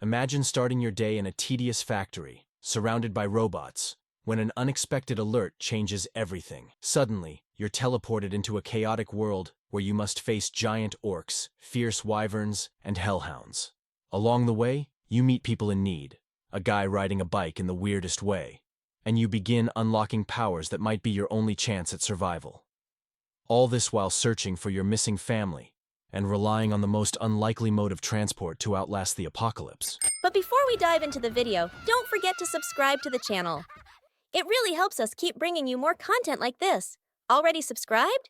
Imagine starting your day in a tedious factory, surrounded by robots, when an unexpected alert changes everything. Suddenly, you're teleported into a chaotic world where you must face giant orcs, fierce wyverns, and hellhounds. Along the way, you meet people in need, a guy riding a bike in the weirdest way, and you begin unlocking powers that might be your only chance at survival. All this while searching for your missing family and relying on the most unlikely mode of transport to outlast the apocalypse. But before we dive into the video, don't forget to subscribe to the channel. It really helps us keep bringing you more content like this. Already subscribed?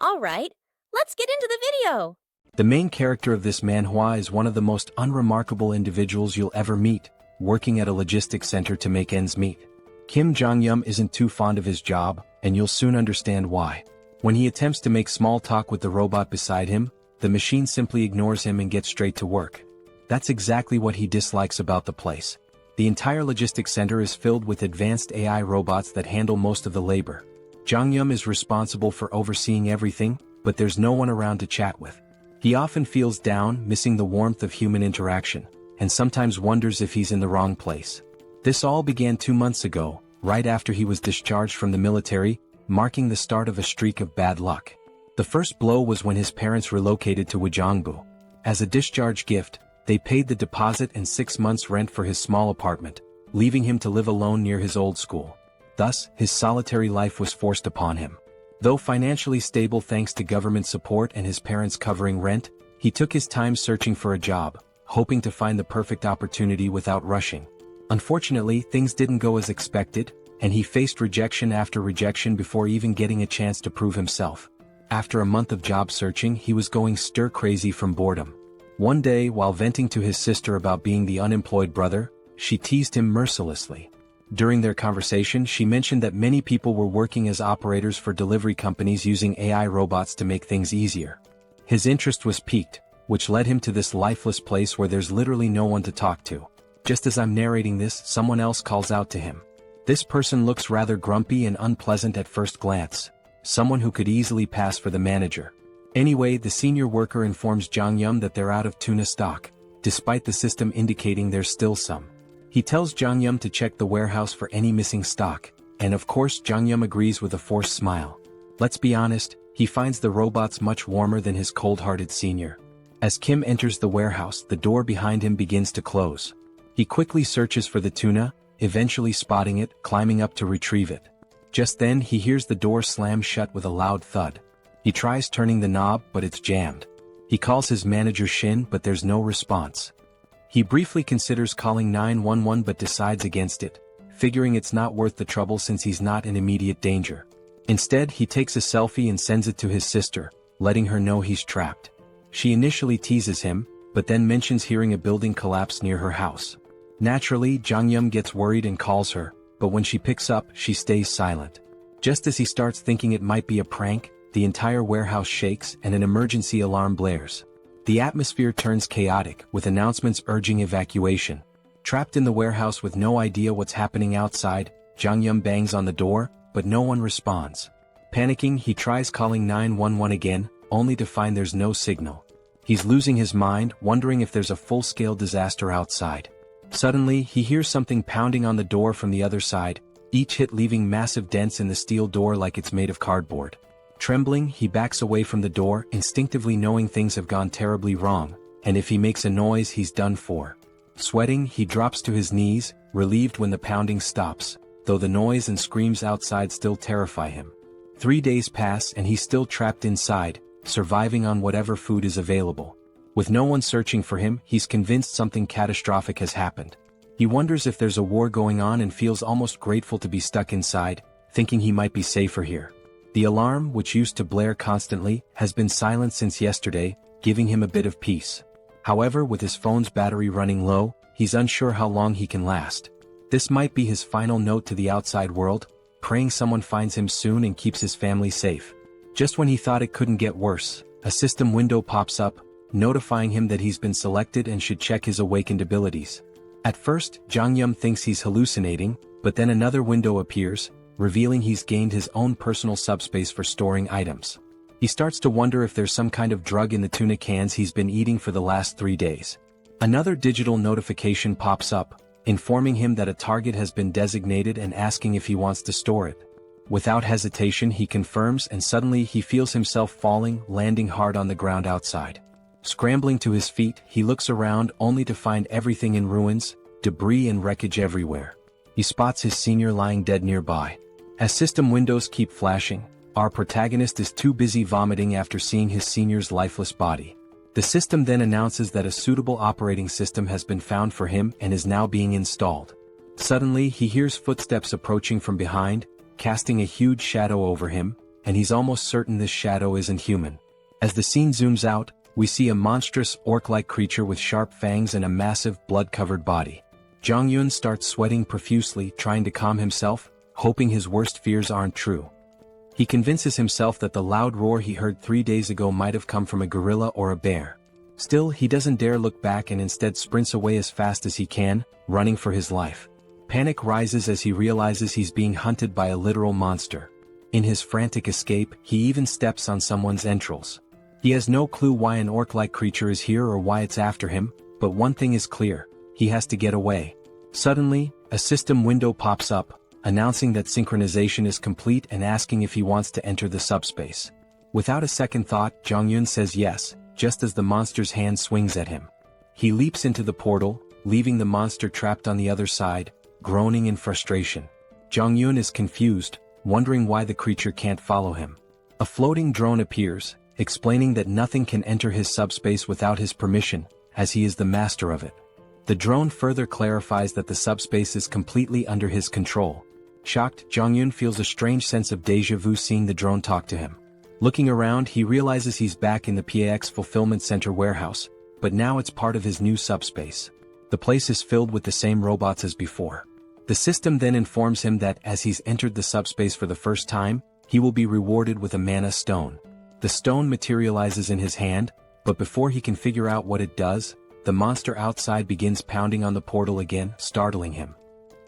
Alright, let's get into the video! The main character of this manhwa is one of the most unremarkable individuals you'll ever meet, working at a logistics center to make ends meet. Kim Jeong-gyeom isn't too fond of his job, and you'll soon understand why. When he attempts to make small talk with the robot beside him, the machine simply ignores him and gets straight to work. That's exactly what he dislikes about the place. The entire logistics center is filled with advanced AI robots that handle most of the labor. Jeong-gyeom is responsible for overseeing everything, but there's no one around to chat with. He often feels down, missing the warmth of human interaction, and sometimes wonders if he's in the wrong place. This all began 2 months ago, right after he was discharged from the military, marking the start of a streak of bad luck. The first blow was when his parents relocated to Wojongbu. As a discharge gift, they paid the deposit and 6 months' rent for his small apartment, leaving him to live alone near his old school. Thus, his solitary life was forced upon him. Though financially stable thanks to government support and his parents covering rent, he took his time searching for a job, hoping to find the perfect opportunity without rushing. Unfortunately, things didn't go as expected, and he faced rejection after rejection before even getting a chance to prove himself. After a month of job searching, he was going stir-crazy from boredom. One day, while venting to his sister about being the unemployed brother, she teased him mercilessly. During their conversation, she mentioned that many people were working as operators for delivery companies using AI robots to make things easier. His interest was piqued, which led him to this lifeless place where there's literally no one to talk to. Just as I'm narrating this, someone else calls out to him. This person looks rather grumpy and unpleasant at first glance. Someone who could easily pass for the manager. Anyway, the senior worker informs Jeong-gyeom that they're out of tuna stock, despite the system indicating there's still some. He tells Jeong-gyeom to check the warehouse for any missing stock, and of course Jeong-gyeom agrees with a forced smile. Let's be honest, he finds the robots much warmer than his cold-hearted senior. As Kim enters the warehouse, the door behind him begins to close. He quickly searches for the tuna, eventually spotting it, climbing up to retrieve it. Just then he hears the door slam shut with a loud thud. He tries turning the knob, but it's jammed. He calls his manager Shin, but there's no response. He briefly considers calling 911 but decides against it, figuring it's not worth the trouble since he's not in immediate danger. Instead, he takes a selfie and sends it to his sister, letting her know he's trapped. She initially teases him, but then mentions hearing a building collapse near her house. Naturally, Jeong-gyeom gets worried and calls her, but when she picks up, she stays silent. Just as he starts thinking it might be a prank, the entire warehouse shakes and an emergency alarm blares. The atmosphere turns chaotic, with announcements urging evacuation. Trapped in the warehouse with no idea what's happening outside, Jeong-gyeom bangs on the door, but no one responds. Panicking, he tries calling 911 again, only to find there's no signal. He's losing his mind, wondering if there's a full-scale disaster outside. Suddenly, he hears something pounding on the door from the other side, each hit leaving massive dents in the steel door like it's made of cardboard. Trembling, he backs away from the door, instinctively knowing things have gone terribly wrong, and if he makes a noise, he's done for. Sweating, he drops to his knees, relieved when the pounding stops, though the noise and screams outside still terrify him. 3 days pass and he's still trapped inside, surviving on whatever food is available. With no one searching for him, he's convinced something catastrophic has happened. He wonders if there's a war going on and feels almost grateful to be stuck inside, thinking he might be safer here. The alarm, which used to blare constantly, has been silent since yesterday, giving him a bit of peace. However, with his phone's battery running low, he's unsure how long he can last. This might be his final note to the outside world, praying someone finds him soon and keeps his family safe. Just when he thought it couldn't get worse, a system window pops up, notifying him that he's been selected and should check his awakened abilities. At first, Jeong-gyeom thinks he's hallucinating, but then another window appears, revealing he's gained his own personal subspace for storing items. He starts to wonder if there's some kind of drug in the tuna cans he's been eating for the last 3 days. Another digital notification pops up, informing him that a target has been designated and asking if he wants to store it. Without hesitation he confirms, and suddenly he feels himself falling, landing hard on the ground outside. Scrambling to his feet, he looks around only to find everything in ruins, debris and wreckage everywhere. He spots his senior lying dead nearby. As system windows keep flashing, our protagonist is too busy vomiting after seeing his senior's lifeless body. The system then announces that a suitable operating system has been found for him and is now being installed. Suddenly he hears footsteps approaching from behind, casting a huge shadow over him, and he's almost certain this shadow isn't human. As the scene zooms out, we see a monstrous orc-like creature with sharp fangs and a massive blood-covered body. Jong-yun starts sweating profusely, trying to calm himself, hoping his worst fears aren't true. He convinces himself that the loud roar he heard 3 days ago might have come from a gorilla or a bear. Still, he doesn't dare look back and instead sprints away as fast as he can, running for his life. Panic rises as he realizes he's being hunted by a literal monster. In his frantic escape, he even steps on someone's entrails. He has no clue why an orc-like creature is here or why it's after him, but one thing is clear: he has to get away. Suddenly, a system window pops up, announcing that synchronization is complete and asking if he wants to enter the subspace. Without a second thought, Jong-yun says yes, just as the monster's hand swings at him. He leaps into the portal, leaving the monster trapped on the other side, groaning in frustration. Jong-yun is confused, wondering why the creature can't follow him. A floating drone appears, explaining that nothing can enter his subspace without his permission, as he is the master of it. The drone further clarifies that the subspace is completely under his control. Shocked, Jong-yun feels a strange sense of déjà vu seeing the drone talk to him. Looking around, he realizes he's back in the PAX Fulfillment Center warehouse, but now it's part of his new subspace. The place is filled with the same robots as before. The system then informs him that as he's entered the subspace for the first time, he will be rewarded with a mana stone. The stone materializes in his hand, but before he can figure out what it does, the monster outside begins pounding on the portal again, startling him.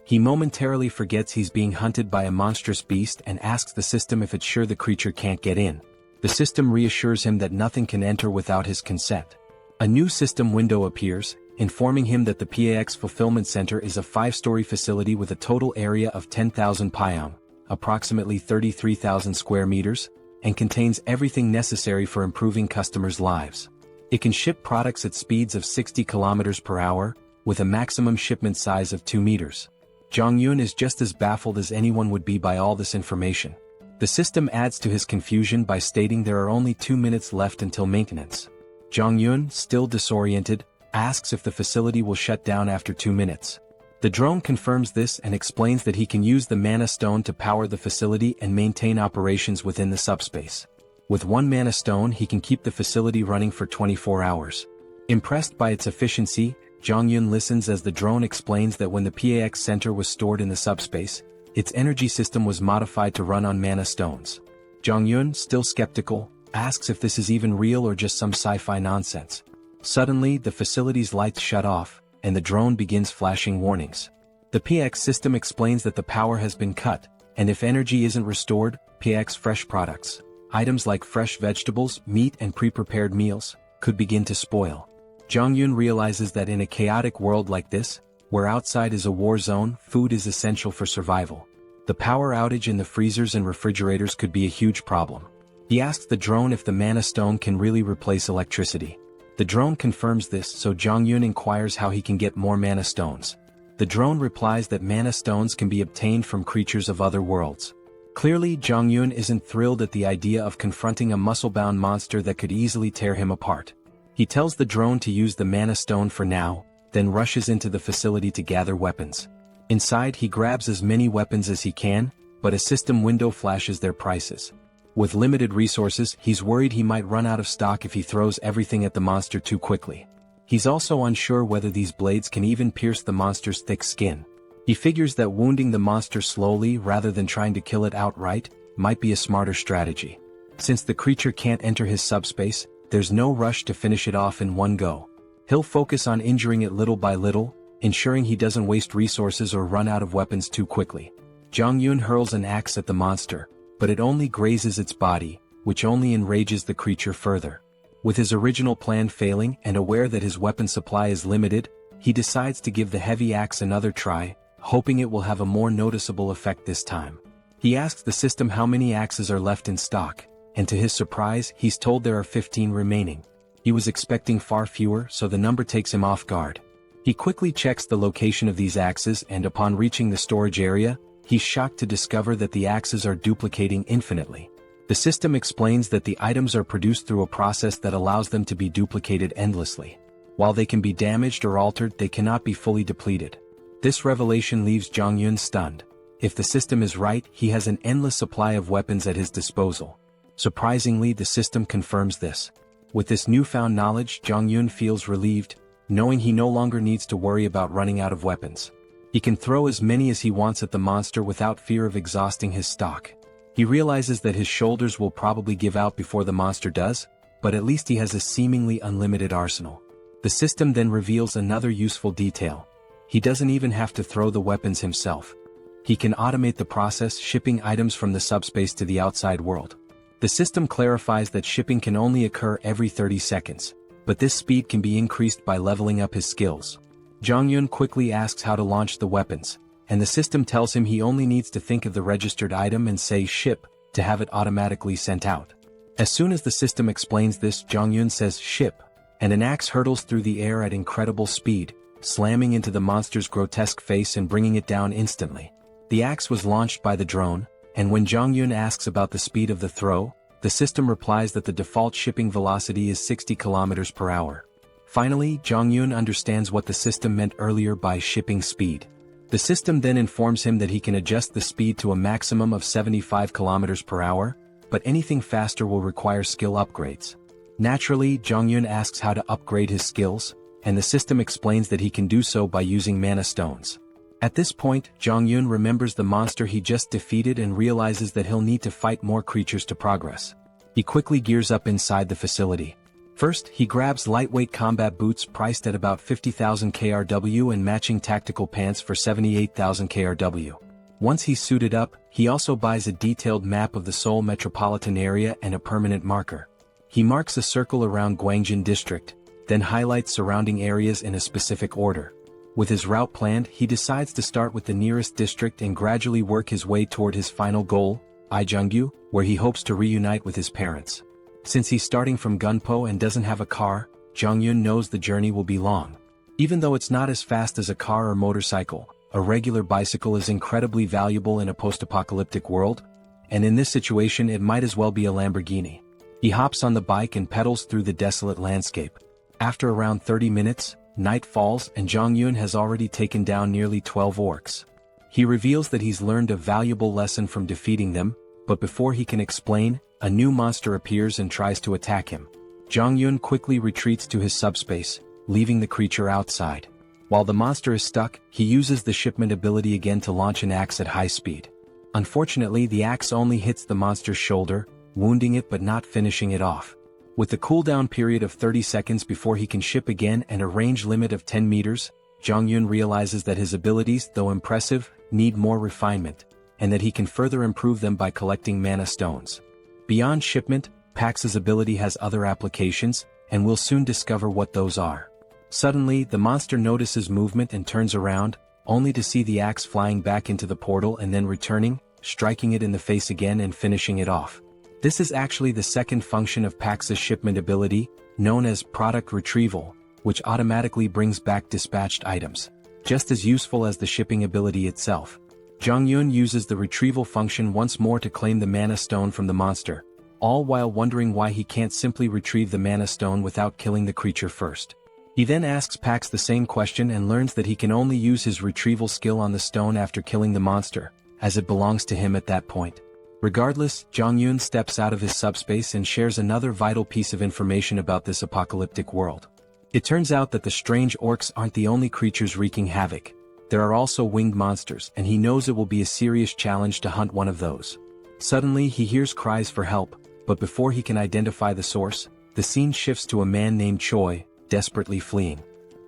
He momentarily forgets he's being hunted by a monstrous beast and asks the system if it's sure the creature can't get in. The system reassures him that nothing can enter without his consent. A new system window appears, informing him that the PAX Fulfillment Center is a 5-story facility with a total area of 10,000 pyeong, approximately 33,000 square meters, and contains everything necessary for improving customers' lives. It can ship products at speeds of 60 kilometers per hour, with a maximum shipment size of 2 meters. Jong-yun is just as baffled as anyone would be by all this information. The system adds to his confusion by stating there are only 2 minutes left until maintenance. Jong-yun, still disoriented, asks if the facility will shut down after 2 minutes. The drone confirms this and explains that he can use the mana stone to power the facility and maintain operations within the subspace. With 1 mana stone he can keep the facility running for 24 hours. Impressed by its efficiency, Jong-yun listens as the drone explains that when the PAX Center was stored in the subspace, its energy system was modified to run on mana stones. Jong-yun, still skeptical, asks if this is even real or just some sci-fi nonsense. Suddenly, the facility's lights shut off, and the drone begins flashing warnings. The PX system explains that the power has been cut, and if energy isn't restored, PX fresh products, items like fresh vegetables, meat and pre-prepared meals, could begin to spoil. Jong-yun realizes that in a chaotic world like this, where outside is a war zone, food is essential for survival. The power outage in the freezers and refrigerators could be a huge problem. He asks the drone if the mana stone can really replace electricity. The drone confirms this, so Jong-yun inquires how he can get more mana stones. The drone replies that mana stones can be obtained from creatures of other worlds. Clearly, Jong-yun isn't thrilled at the idea of confronting a muscle-bound monster that could easily tear him apart. He tells the drone to use the mana stone for now, then rushes into the facility to gather weapons. Inside he grabs as many weapons as he can, but a system window flashes their prices. With limited resources, he's worried he might run out of stock if he throws everything at the monster too quickly. He's also unsure whether these blades can even pierce the monster's thick skin. He figures that wounding the monster slowly rather than trying to kill it outright might be a smarter strategy. Since the creature can't enter his subspace, there's no rush to finish it off in one go. He'll focus on injuring it little by little, ensuring he doesn't waste resources or run out of weapons too quickly. Jong-yun hurls an axe at the monster, but it only grazes its body, which only enrages the creature further. With his original plan failing and aware that his weapon supply is limited, he decides to give the heavy axe another try, hoping it will have a more noticeable effect this time. He asks the system how many axes are left in stock, and to his surprise, he's told there are 15 remaining. He was expecting far fewer, so the number takes him off guard. He quickly checks the location of these axes, and upon reaching the storage area, he's shocked to discover that the axes are duplicating infinitely. The system explains that the items are produced through a process that allows them to be duplicated endlessly. While they can be damaged or altered, they cannot be fully depleted. This revelation leaves Jeong-gyeom stunned. If the system is right, he has an endless supply of weapons at his disposal. Surprisingly, the system confirms this. With this newfound knowledge, Jeong-gyeom feels relieved, knowing he no longer needs to worry about running out of weapons. He can throw as many as he wants at the monster without fear of exhausting his stock. He realizes that his shoulders will probably give out before the monster does, but at least he has a seemingly unlimited arsenal. The system then reveals another useful detail. He doesn't even have to throw the weapons himself. He can automate the process, shipping items from the subspace to the outside world. The system clarifies that shipping can only occur every 30 seconds, but this speed can be increased by leveling up his skills. Jeong-gyeom quickly asks how to launch the weapons, and the system tells him he only needs to think of the registered item and say ship to have it automatically sent out. As soon as the system explains this, Jeong-gyeom says ship, and an axe hurtles through the air at incredible speed, slamming into the monster's grotesque face and bringing it down instantly. The axe was launched by the drone, and when Jeong-gyeom asks about the speed of the throw, the system replies that the default shipping velocity is 60 km per hour. Finally, Jeong-gyeom understands what the system meant earlier by shipping speed. The system then informs him that he can adjust the speed to a maximum of 75 km per hour, but anything faster will require skill upgrades. Naturally, Jeong-gyeom asks how to upgrade his skills, and the system explains that he can do so by using mana stones. At this point, Jeong-gyeom remembers the monster he just defeated and realizes that he'll need to fight more creatures to progress. He quickly gears up inside the facility. First, he grabs lightweight combat boots priced at about 50,000 KRW and matching tactical pants for 78,000 KRW. Once he's suited up, he also buys a detailed map of the Seoul metropolitan area and a permanent marker. He marks a circle around Gwangjin district, then highlights surrounding areas in a specific order. With his route planned, he decides to start with the nearest district and gradually work his way toward his final goal, Ijeonggu, where he hopes to reunite with his parents. Since he's starting from Gunpo and doesn't have a car, Jeong-gyeom knows the journey will be long. Even though it's not as fast as a car or motorcycle, a regular bicycle is incredibly valuable in a post-apocalyptic world, and in this situation it might as well be a Lamborghini. He hops on the bike and pedals through the desolate landscape. After around 30 minutes, night falls and Jeong-gyeom has already taken down nearly 12 orcs. He reveals that he's learned a valuable lesson from defeating them, but before he can explain, a new monster appears and tries to attack him. Jeong-gyeom quickly retreats to his subspace, leaving the creature outside. While the monster is stuck, he uses the shipment ability again to launch an axe at high speed. Unfortunately, the axe only hits the monster's shoulder, wounding it but not finishing it off. With the cooldown period of 30 seconds before he can ship again and a range limit of 10 meters, Jeong-gyeom realizes that his abilities, though impressive, need more refinement, and that he can further improve them by collecting mana stones. Beyond shipment, Pax's ability has other applications, and we'll soon discover what those are. Suddenly, the monster notices movement and turns around, only to see the axe flying back into the portal and then returning, striking it in the face again and finishing it off. This is actually the second function of Pax's shipment ability, known as product retrieval, which automatically brings back dispatched items, just as useful as the shipping ability itself. Jeong-gyeom uses the retrieval function once more to claim the mana stone from the monster, all while wondering why he can't simply retrieve the mana stone without killing the creature first. He then asks Pax the same question and learns that he can only use his retrieval skill on the stone after killing the monster, as it belongs to him at that point. Regardless, Jeong-gyeom steps out of his subspace and shares another vital piece of information about this apocalyptic world. It turns out that the strange orcs aren't the only creatures wreaking havoc. There are also winged monsters, and he knows it will be a serious challenge to hunt one of those. Suddenly, he hears cries for help, but before he can identify the source, the scene shifts to a man named Choi, desperately fleeing.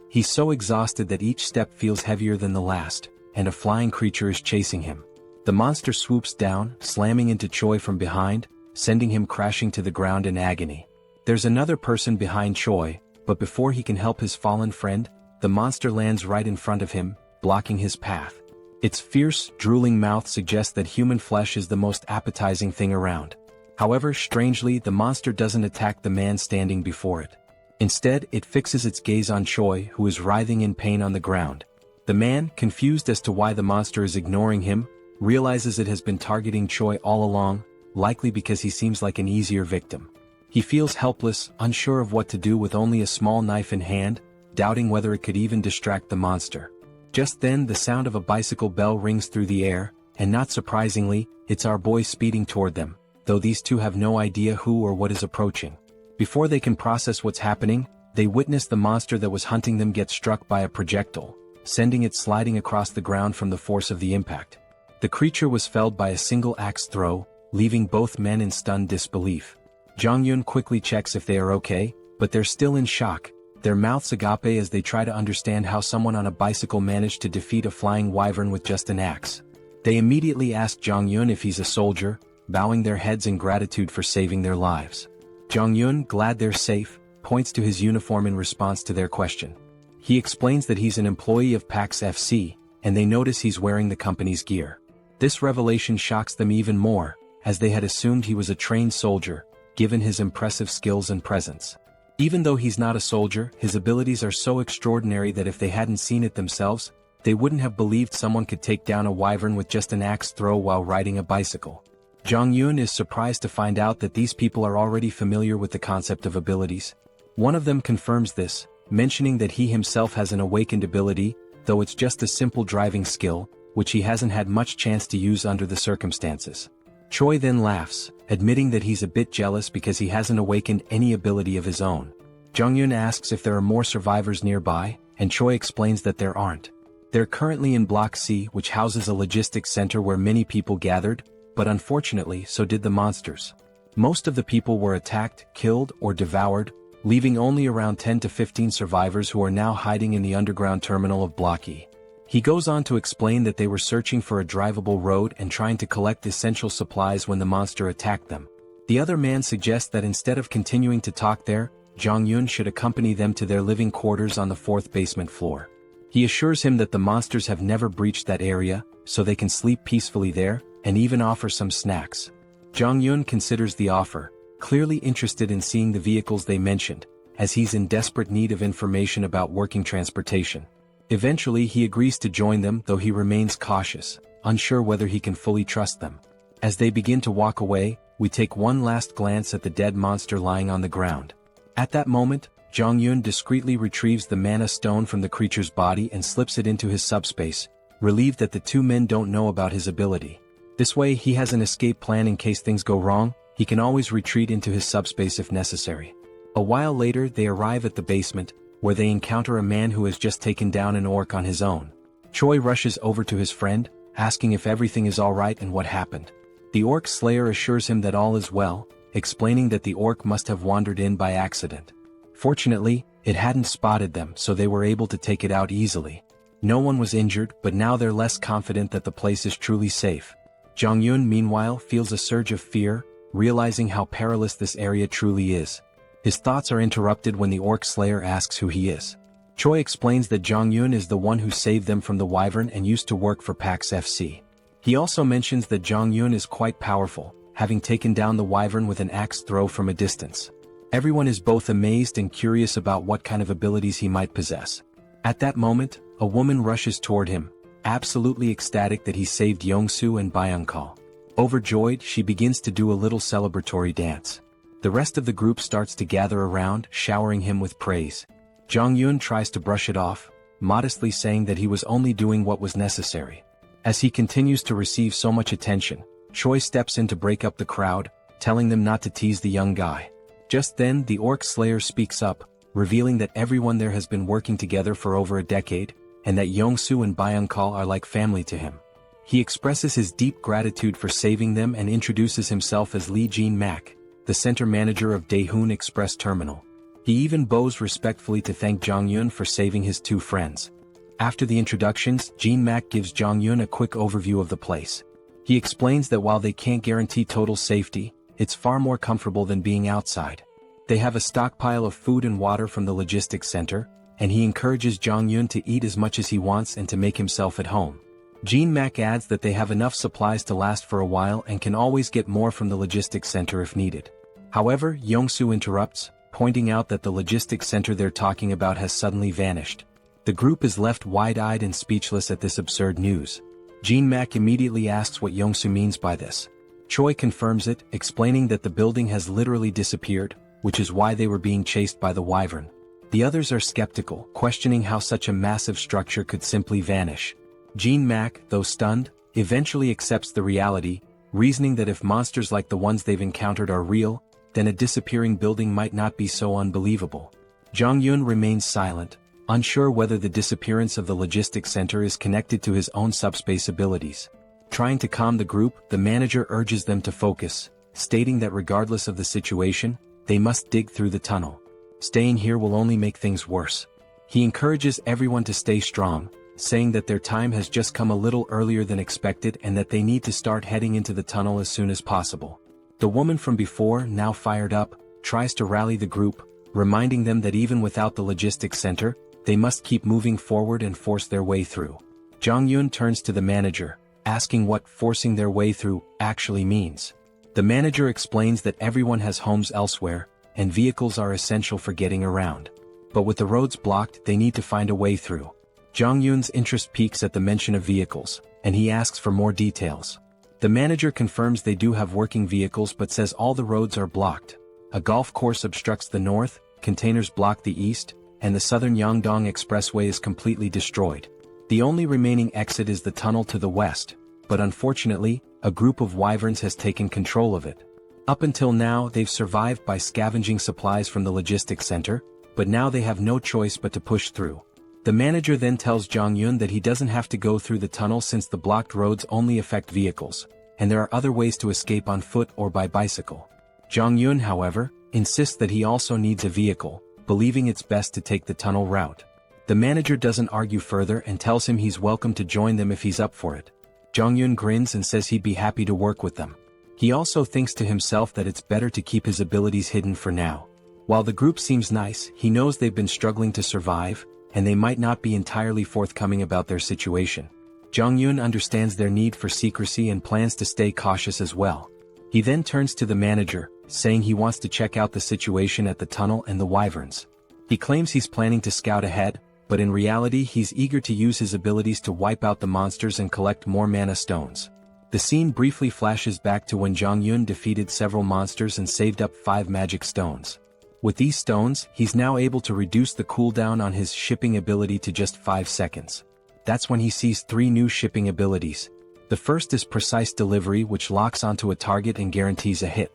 He's so exhausted that each step feels heavier than the last, and a flying creature is chasing him. The monster swoops down, slamming into Choi from behind, sending him crashing to the ground in agony. There's another person behind Choi, but before he can help his fallen friend, the monster lands right in front of him, blocking his path. Its fierce, drooling mouth suggests that human flesh is the most appetizing thing around. However, strangely, the monster doesn't attack the man standing before it. Instead, it fixes its gaze on Choi, who is writhing in pain on the ground. The man, confused as to why the monster is ignoring him, realizes it has been targeting Choi all along, likely because he seems like an easier victim. He feels helpless, unsure of what to do with only a small knife in hand, doubting whether it could even distract the monster. Just then, the sound of a bicycle bell rings through the air, and not surprisingly, it's our boy speeding toward them, though these two have no idea who or what is approaching. Before they can process what's happening, they witness the monster that was hunting them get struck by a projectile, sending it sliding across the ground from the force of the impact. The creature was felled by a single axe throw, leaving both men in stunned disbelief. Jong-yeon quickly checks if they are okay, but they're still in shock, their mouths agape as they try to understand how someone on a bicycle managed to defeat a flying wyvern with just an axe. They immediately ask Jong-yeon if he's a soldier, bowing their heads in gratitude for saving their lives. Jong-yeon, glad they're safe, points to his uniform in response to their question. He explains that he's an employee of PAX FC, and they notice he's wearing the company's gear. This revelation shocks them even more, as they had assumed he was a trained soldier, given his impressive skills and presence. Even though he's not a soldier, his abilities are so extraordinary that if they hadn't seen it themselves, they wouldn't have believed someone could take down a wyvern with just an axe throw while riding a bicycle. Jong-yeon is surprised to find out that these people are already familiar with the concept of abilities. One of them confirms this, mentioning that he himself has an awakened ability, though it's just a simple driving skill, which he hasn't had much chance to use under the circumstances. Choi then laughs, admitting that he's a bit jealous because he hasn't awakened any ability of his own. Jong-yeon asks if there are more survivors nearby, and Choi explains that there aren't. They're currently in Block C, which houses a logistics center where many people gathered, but unfortunately so did the monsters. Most of the people were attacked, killed, or devoured, leaving only around 10 to 15 survivors who are now hiding in the underground terminal of Block E. He goes on to explain that they were searching for a drivable road and trying to collect essential supplies when the monster attacked them. The other man suggests that instead of continuing to talk there, Jong-yeon should accompany them to their living quarters on the 4th basement floor. He assures him that the monsters have never breached that area, so they can sleep peacefully there, and even offer some snacks. Jong-yeon considers the offer, clearly interested in seeing the vehicles they mentioned, as he's in desperate need of information about working transportation. Eventually he agrees to join them, though he remains cautious, unsure whether he can fully trust them. As they begin to walk away, we take one last glance at the dead monster lying on the ground. At that moment, Jong-yeon discreetly retrieves the mana stone from the creature's body and slips it into his subspace, relieved that the two men don't know about his ability. This way he has an escape plan in case things go wrong. He can always retreat into his subspace if necessary. A while later they arrive at the basement, where they encounter a man who has just taken down an orc on his own. Choi rushes over to his friend, asking if everything is alright and what happened. The orc slayer assures him that all is well, explaining that the orc must have wandered in by accident. Fortunately, it hadn't spotted them, so they were able to take it out easily. No one was injured, but now they're less confident that the place is truly safe. Jong-yeon meanwhile feels a surge of fear, realizing how perilous this area truly is. His thoughts are interrupted when the orc slayer asks who he is. Choi explains that Jong-yeon is the one who saved them from the wyvern and used to work for PAX FC. He also mentions that Jong-yeon is quite powerful, having taken down the wyvern with an axe throw from a distance. Everyone is both amazed and curious about what kind of abilities he might possess. At that moment, a woman rushes toward him, absolutely ecstatic that he saved Yongsoo and Byung-kal. Overjoyed, she begins to do a little celebratory dance. The rest of the group starts to gather around, showering him with praise. Jong-yeon tries to brush it off, modestly saying that he was only doing what was necessary. As he continues to receive so much attention, Choi steps in to break up the crowd, telling them not to tease the young guy. Just then, the orc slayer speaks up, revealing that everyone there has been working together for over a decade, and that Yongsoo and Byung-kal are like family to him. He expresses his deep gratitude for saving them and introduces himself as Lee Jin-mak, the center manager of Daehoon Express Terminal. He even bows respectfully to thank Jong-yeon for saving his two friends. After the introductions, Jin-mak gives Jong-yeon a quick overview of the place. He explains that while they can't guarantee total safety, it's far more comfortable than being outside. They have a stockpile of food and water from the logistics center, and he encourages Jong-yun to eat as much as he wants and to make himself at home. Jin-mak adds that they have enough supplies to last for a while and can always get more from the logistics center if needed. However, Yong-soo interrupts, pointing out that the logistics center they're talking about has suddenly vanished. The group is left wide-eyed and speechless at this absurd news. Jin-mak immediately asks what Yong-soo means by this. Choi confirms it, explaining that the building has literally disappeared, which is why they were being chased by the wyvern. The others are skeptical, questioning how such a massive structure could simply vanish. Jin-mak, though stunned, eventually accepts the reality, reasoning that if monsters like the ones they've encountered are real, then a disappearing building might not be so unbelievable. Jong-yun remains silent, unsure whether the disappearance of the logistics center is connected to his own subspace abilities. Trying to calm the group, the manager urges them to focus, stating that regardless of the situation, they must dig through the tunnel. Staying here will only make things worse. He encourages everyone to stay strong, saying that their time has just come a little earlier than expected and that they need to start heading into the tunnel as soon as possible. The woman from before, now fired up, tries to rally the group, reminding them that even without the logistics center, they must keep moving forward and force their way through. Jong-yun turns to the manager, asking what forcing their way through actually means. The manager explains that everyone has homes elsewhere, and vehicles are essential for getting around. But with the roads blocked, they need to find a way through. Jong-yun's interest peaks at the mention of vehicles, and he asks for more details. The manager confirms they do have working vehicles but says all the roads are blocked. A golf course obstructs the north, containers block the east, and the southern Yangdong Expressway is completely destroyed. The only remaining exit is the tunnel to the west, but unfortunately, a group of wyverns has taken control of it. Up until now, they've survived by scavenging supplies from the logistics center, but now they have no choice but to push through. The manager then tells Jong-yun that he doesn't have to go through the tunnel since the blocked roads only affect vehicles, and there are other ways to escape on foot or by bicycle. Jong-yun, however, insists that he also needs a vehicle, believing it's best to take the tunnel route. The manager doesn't argue further and tells him he's welcome to join them if he's up for it. Jong-yun grins and says he'd be happy to work with them. He also thinks to himself that it's better to keep his abilities hidden for now. While the group seems nice, he knows they've been struggling to survive, and they might not be entirely forthcoming about their situation. Jong-yun understands their need for secrecy and plans to stay cautious as well. He then turns to the manager, saying he wants to check out the situation at the tunnel and the wyverns. He claims he's planning to scout ahead, but in reality he's eager to use his abilities to wipe out the monsters and collect more mana stones. The scene briefly flashes back to when Jong-yun defeated several monsters and saved up 5 magic stones. With these stones, he's now able to reduce the cooldown on his shipping ability to just 5 seconds. That's when he sees 3 new shipping abilities. The first is precise delivery, which locks onto a target and guarantees a hit.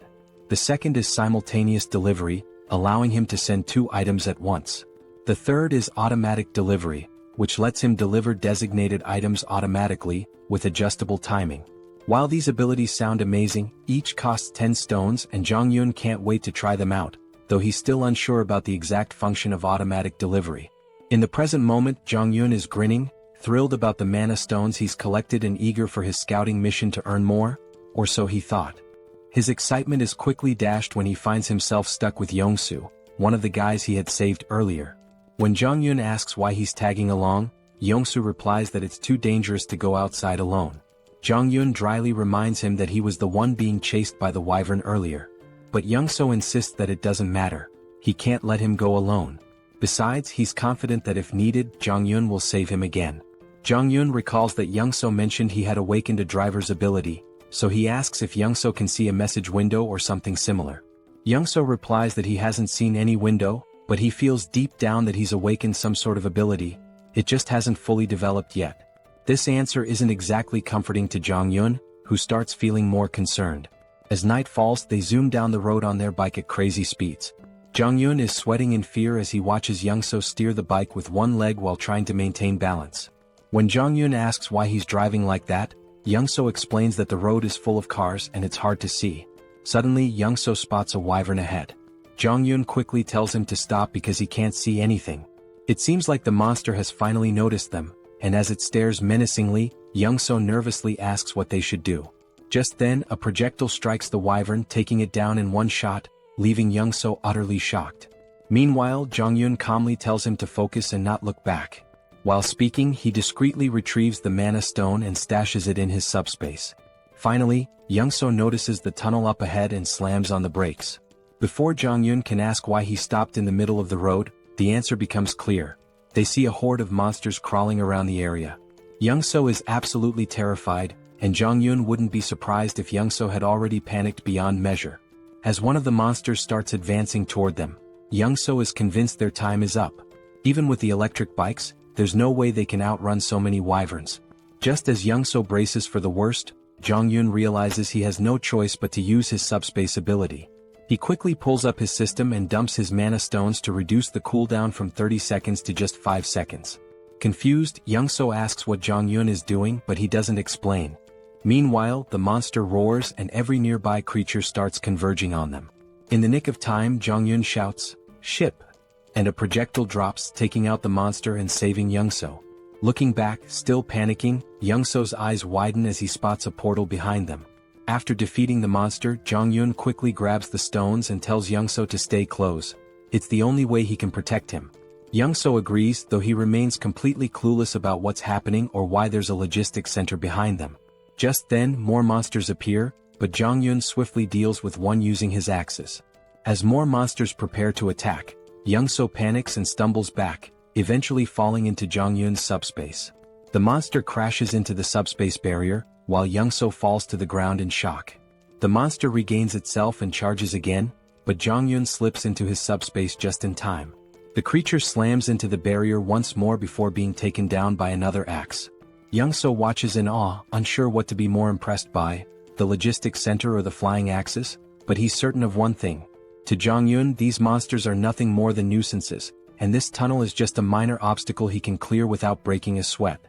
The second is simultaneous delivery, allowing him to send 2 items at once. The third is automatic delivery, which lets him deliver designated items automatically, with adjustable timing. While these abilities sound amazing, each costs 10 stones and Jong-yun can't wait to try them out, though he's still unsure about the exact function of automatic delivery. In the present moment, Jong-yun is grinning, thrilled about the mana stones he's collected and eager for his scouting mission to earn more, or so he thought. His excitement is quickly dashed when he finds himself stuck with Yong-soo, one of the guys he had saved earlier. When Jong-yun asks why he's tagging along, Yong-soo replies that it's too dangerous to go outside alone. Jong-yun dryly reminds him that he was the one being chased by the wyvern earlier. But Yong-soo insists that it doesn't matter. He can't let him go alone. Besides, he's confident that if needed, Jong-yun will save him again. Jong-yun recalls that Yong-soo mentioned he had awakened a driver's ability, so he asks if Yong-soo can see a message window or something similar. Yong-soo replies that he hasn't seen any window, but he feels deep down that he's awakened some sort of ability. It just hasn't fully developed yet. This answer isn't exactly comforting to Jong-yun, who starts feeling more concerned. As night falls, they zoom down the road on their bike at crazy speeds. Jong-yun is sweating in fear as he watches Yong-soo steer the bike with one leg while trying to maintain balance. When Jong-yun asks why he's driving like that, Yong-soo explains that the road is full of cars and it's hard to see. Suddenly, Yong-soo spots a wyvern ahead. Jong-yun quickly tells him to stop because he can't see anything. It seems like the monster has finally noticed them, and as it stares menacingly, Yong-soo nervously asks what they should do. Just then, a projectile strikes the wyvern, taking it down in one shot, leaving Young-so utterly shocked. Meanwhile, Jong-yun calmly tells him to focus and not look back. While speaking, he discreetly retrieves the mana stone and stashes it in his subspace. Finally, Young-so notices the tunnel up ahead and slams on the brakes. Before Jong-yun can ask why he stopped in the middle of the road, the answer becomes clear. They see a horde of monsters crawling around the area. Young-so is absolutely terrified, and Jong-yun wouldn't be surprised if Young-so had already panicked beyond measure. As one of the monsters starts advancing toward them, Young-so is convinced their time is up. Even with the electric bikes, there's no way they can outrun so many wyverns. Just as Young-so braces for the worst, Jong-yun realizes he has no choice but to use his subspace ability. He quickly pulls up his system and dumps his mana stones to reduce the cooldown from 30 seconds to just 5 seconds. Confused, Young-so asks what Jong-yun is doing, but he doesn't explain. Meanwhile, the monster roars and every nearby creature starts converging on them. In the nick of time, Jong-yun shouts, "Ship!" and a projectile drops, taking out the monster and saving Young-so. Looking back, still panicking, Young-so's eyes widen as he spots a portal behind them. After defeating the monster, Jong-yun quickly grabs the stones and tells Young-so to stay close. It's the only way he can protect him. Young-so agrees, though he remains completely clueless about what's happening or why there's a logistics center behind them. Just then, more monsters appear, but Jong-yun swiftly deals with one using his axes. As more monsters prepare to attack, Young-so panics and stumbles back, eventually falling into Jong-yun's subspace. The monster crashes into the subspace barrier, while Young-so falls to the ground in shock. The monster regains itself and charges again, but Jong-yun slips into his subspace just in time. The creature slams into the barrier once more before being taken down by another axe. Young-so watches in awe, unsure what to be more impressed by, the logistics center or the flying axes, but he's certain of one thing. To Jong-yun, these monsters are nothing more than nuisances, and this tunnel is just a minor obstacle he can clear without breaking a sweat.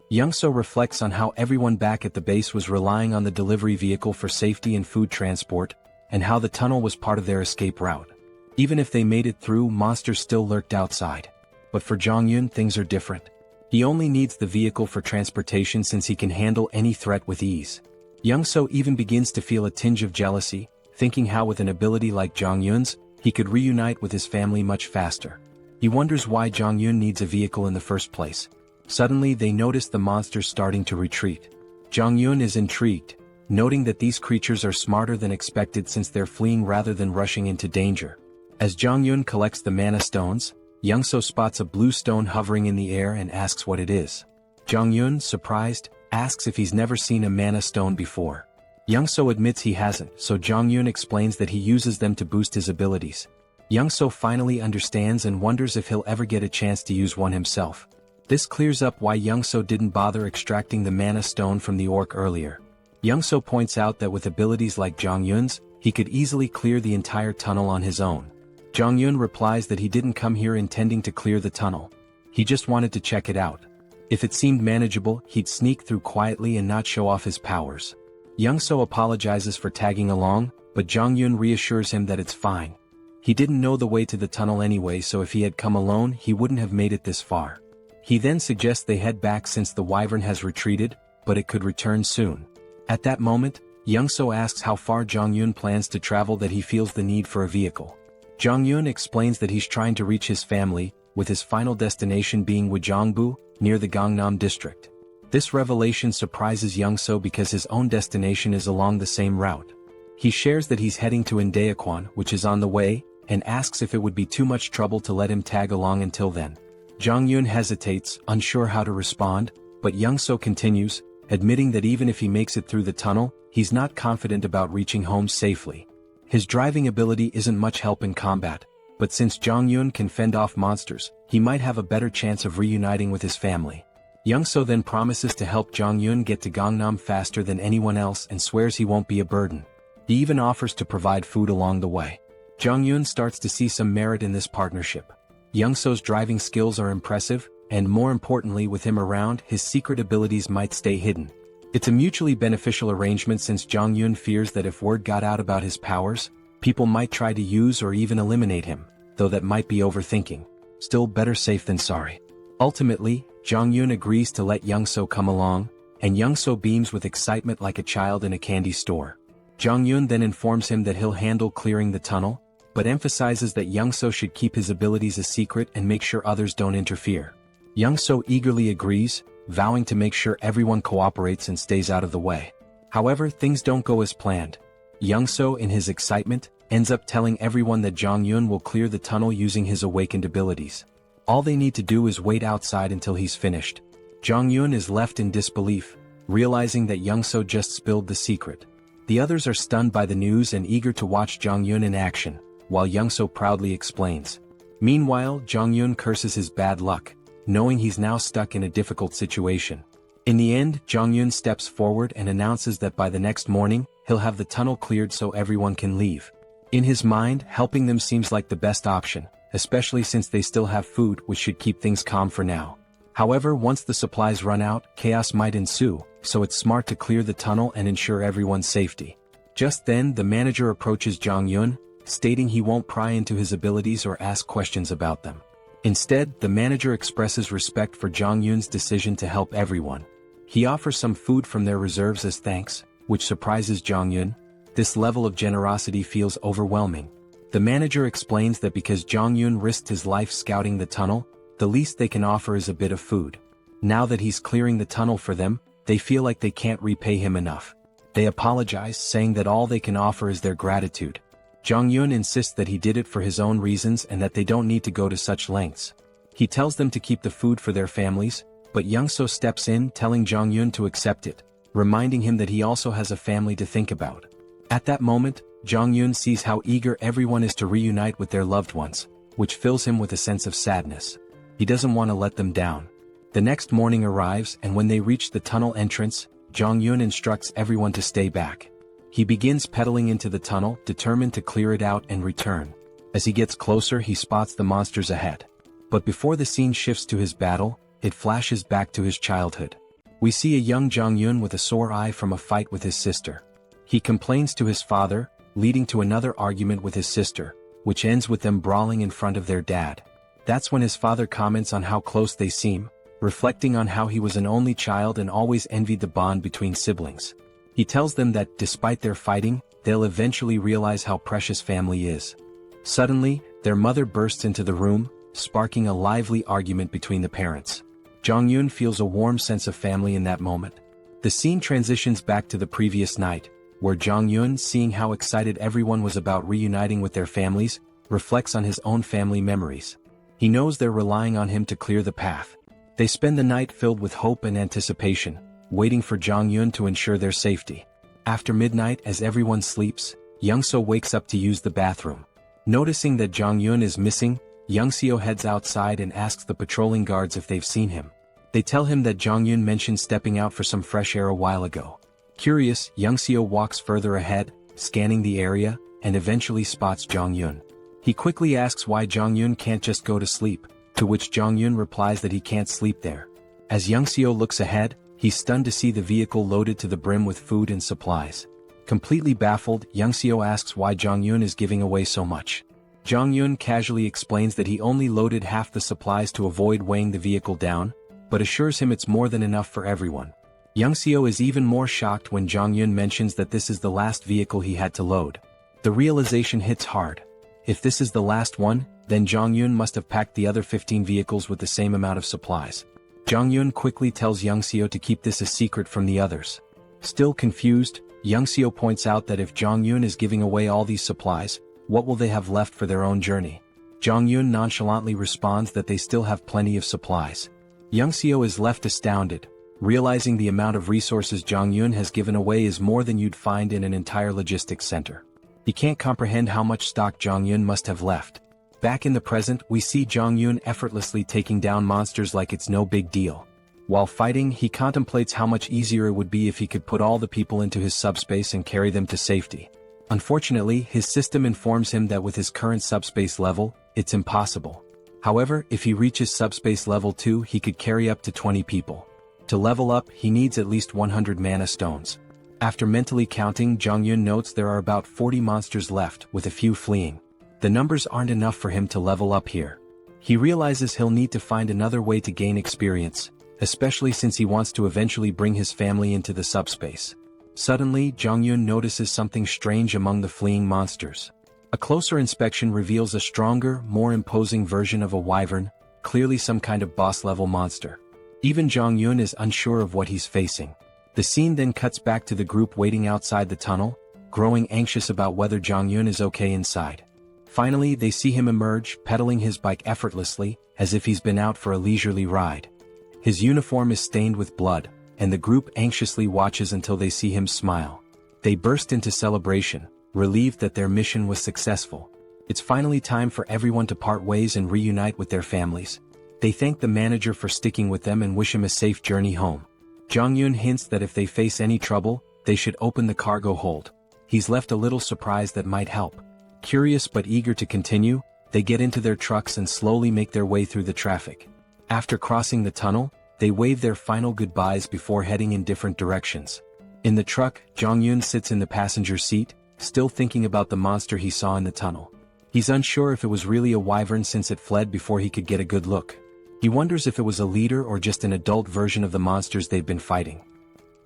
Young-so reflects on how everyone back at the base was relying on the delivery vehicle for safety and food transport, and how the tunnel was part of their escape route. Even if they made it through, monsters still lurked outside. But for Jong-yun, things are different. He only needs the vehicle for transportation since he can handle any threat with ease. Young-so even begins to feel a tinge of jealousy, thinking how with an ability like Jong-yun's, he could reunite with his family much faster. He wonders why Jong-yun needs a vehicle in the first place. Suddenly they notice the monsters starting to retreat. Jong-yun is intrigued, noting that these creatures are smarter than expected since they're fleeing rather than rushing into danger. As Jong-yun collects the mana stones, Young-so spots a blue stone hovering in the air and asks what it is. Jong-yun, surprised, asks if he's never seen a mana stone before. Young-so admits he hasn't, so Jong-yun explains that he uses them to boost his abilities. Young-so finally understands and wonders if he'll ever get a chance to use one himself. This clears up why Young-so didn't bother extracting the mana stone from the orc earlier. Young-so points out that with abilities like Jong-yun's, he could easily clear the entire tunnel on his own. Jong-yun replies that he didn't come here intending to clear the tunnel. He just wanted to check it out. If it seemed manageable, he'd sneak through quietly and not show off his powers. Young-so apologizes for tagging along, but Jong-yun reassures him that it's fine. He didn't know the way to the tunnel anyway, so if he had come alone, he wouldn't have made it this far. He then suggests they head back since the wyvern has retreated, but it could return soon. At that moment, Young-so asks how far Jong-yun plans to travel that he feels the need for a vehicle. Jong-yun explains that he's trying to reach his family, with his final destination being Wojongbu, near the Gangnam district. This revelation surprises Young-so because his own destination is along the same route. He shares that he's heading to Indaequan, which is on the way, and asks if it would be too much trouble to let him tag along until then. Jong-yun hesitates, unsure how to respond, but Young-so continues, admitting that even if he makes it through the tunnel, he's not confident about reaching home safely. His driving ability isn't much help in combat, but since Jong-yun can fend off monsters, he might have a better chance of reuniting with his family. Young-so then promises to help Jong-yun get to Gangnam faster than anyone else and swears he won't be a burden. He even offers to provide food along the way. Jong-yun starts to see some merit in this partnership. Young-so's driving skills are impressive, and more importantly, with him around, his secret abilities might stay hidden. It's a mutually beneficial arrangement since Jong-yun fears that if word got out about his powers, people might try to use or even eliminate him, though that might be overthinking. Still, better safe than sorry. Ultimately, Jong-yun agrees to let Young-so come along, and Young-so beams with excitement like a child in a candy store. Jong-yun then informs him that he'll handle clearing the tunnel, but emphasizes that Young-so should keep his abilities a secret and make sure others don't interfere. Young-so eagerly agrees, vowing to make sure everyone cooperates and stays out of the way. However, things don't go as planned. Young-so, in his excitement, ends up telling everyone that Jong-yun will clear the tunnel using his awakened abilities. All they need to do is wait outside until he's finished. Jong-yun is left in disbelief, realizing that Young-so just spilled the secret. The others are stunned by the news and eager to watch Jong-yun in action, while Young-so proudly explains. Meanwhile, Jong-yun curses his bad luck, knowing he's now stuck in a difficult situation. In the end, Jong-yun steps forward and announces that by the next morning, he'll have the tunnel cleared so everyone can leave. In his mind, helping them seems like the best option, especially since they still have food, which should keep things calm for now. However, once the supplies run out, chaos might ensue, so it's smart to clear the tunnel and ensure everyone's safety. Just then, the manager approaches Jong-yun, stating he won't pry into his abilities or ask questions about them. Instead, the manager expresses respect for Jong-yun's decision to help everyone. He offers some food from their reserves as thanks, which surprises Jong-yun. This level of generosity feels overwhelming. The manager explains that because Jong-yun risked his life scouting the tunnel, the least they can offer is a bit of food. Now that he's clearing the tunnel for them, they feel like they can't repay him enough. They apologize, saying that all they can offer is their gratitude. Jong-yun insists that he did it for his own reasons and that they don't need to go to such lengths. He tells them to keep the food for their families, but Young-so steps in, telling Jong-yun to accept it, reminding him that he also has a family to think about. At that moment, Jong-yun sees how eager everyone is to reunite with their loved ones, which fills him with a sense of sadness. He doesn't want to let them down. The next morning arrives, and when they reach the tunnel entrance, Jong-yun instructs everyone to stay back. He begins pedaling into the tunnel, determined to clear it out and return. As he gets closer, he spots the monsters ahead. But before the scene shifts to his battle, it flashes back to his childhood. We see a young Jong-yun with a sore eye from a fight with his sister. He complains to his father, leading to another argument with his sister, which ends with them brawling in front of their dad. That's when his father comments on how close they seem, reflecting on how he was an only child and always envied the bond between siblings. He tells them that, despite their fighting, they'll eventually realize how precious family is. Suddenly, their mother bursts into the room, sparking a lively argument between the parents. Jong-yun feels a warm sense of family in that moment. The scene transitions back to the previous night, where Jong-yun, seeing how excited everyone was about reuniting with their families, reflects on his own family memories. He knows they're relying on him to clear the path. They spend the night filled with hope and anticipation, waiting for Jong-yun to ensure their safety. After midnight, as everyone sleeps, Young-so wakes up to use the bathroom. Noticing that Jong-yun is missing, Young-seo heads outside and asks the patrolling guards if they've seen him. They tell him that Jong-yun mentioned stepping out for some fresh air a while ago. Curious, Young-seo walks further ahead, scanning the area, and eventually spots Jong-yun. He quickly asks why Jong-yun can't just go to sleep, to which Jong-yun replies that he can't sleep there. As Young-seo looks ahead, he's stunned to see the vehicle loaded to the brim with food and supplies. Completely baffled, Young-seo asks why Jong-yun is giving away so much. Jong-yun casually explains that he only loaded half the supplies to avoid weighing the vehicle down, but assures him it's more than enough for everyone. Young-seo is even more shocked when Jong-yun mentions that this is the last vehicle he had to load. The realization hits hard. If this is the last one, then Jong-yun must have packed the other 15 vehicles with the same amount of supplies. Jong-yun quickly tells Young-seo to keep this a secret from the others. Still confused, Young-seo points out that if Jong-yun is giving away all these supplies, what will they have left for their own journey? Jong-yun nonchalantly responds that they still have plenty of supplies. Young-seo is left astounded, realizing the amount of resources Jong-yun has given away is more than you'd find in an entire logistics center. He can't comprehend how much stock Jong-yun must have left. Back in the present, we see Jong-yun effortlessly taking down monsters like it's no big deal. While fighting, he contemplates how much easier it would be if he could put all the people into his subspace and carry them to safety. Unfortunately, his system informs him that with his current subspace level, it's impossible. However, if he reaches subspace level 2, he could carry up to 20 people. To level up, he needs at least 100 mana stones. After mentally counting, Jong-yun notes there are about 40 monsters left, with a few fleeing. The numbers aren't enough for him to level up here. He realizes he'll need to find another way to gain experience, especially since he wants to eventually bring his family into the subspace. Suddenly, Jong-yun notices something strange among the fleeing monsters. A closer inspection reveals a stronger, more imposing version of a wyvern, clearly some kind of boss-level monster. Even Jong-yeon is unsure of what he's facing. The scene then cuts back to the group waiting outside the tunnel, growing anxious about whether Jong-yeon is okay inside. Finally, they see him emerge, pedaling his bike effortlessly, as if he's been out for a leisurely ride. His uniform is stained with blood, and the group anxiously watches until they see him smile. They burst into celebration, relieved that their mission was successful. It's finally time for everyone to part ways and reunite with their families. They thank the manager for sticking with them and wish him a safe journey home. Jong-yeon hints that if they face any trouble, they should open the cargo hold. He's left a little surprise that might help. Curious but eager to continue, they get into their trucks and slowly make their way through the traffic. After crossing the tunnel, they wave their final goodbyes before heading in different directions. In the truck, Jong-yeon sits in the passenger seat, still thinking about the monster he saw in the tunnel. He's unsure if it was really a wyvern since it fled before he could get a good look. He wonders if it was a leader or just an adult version of the monsters they've been fighting.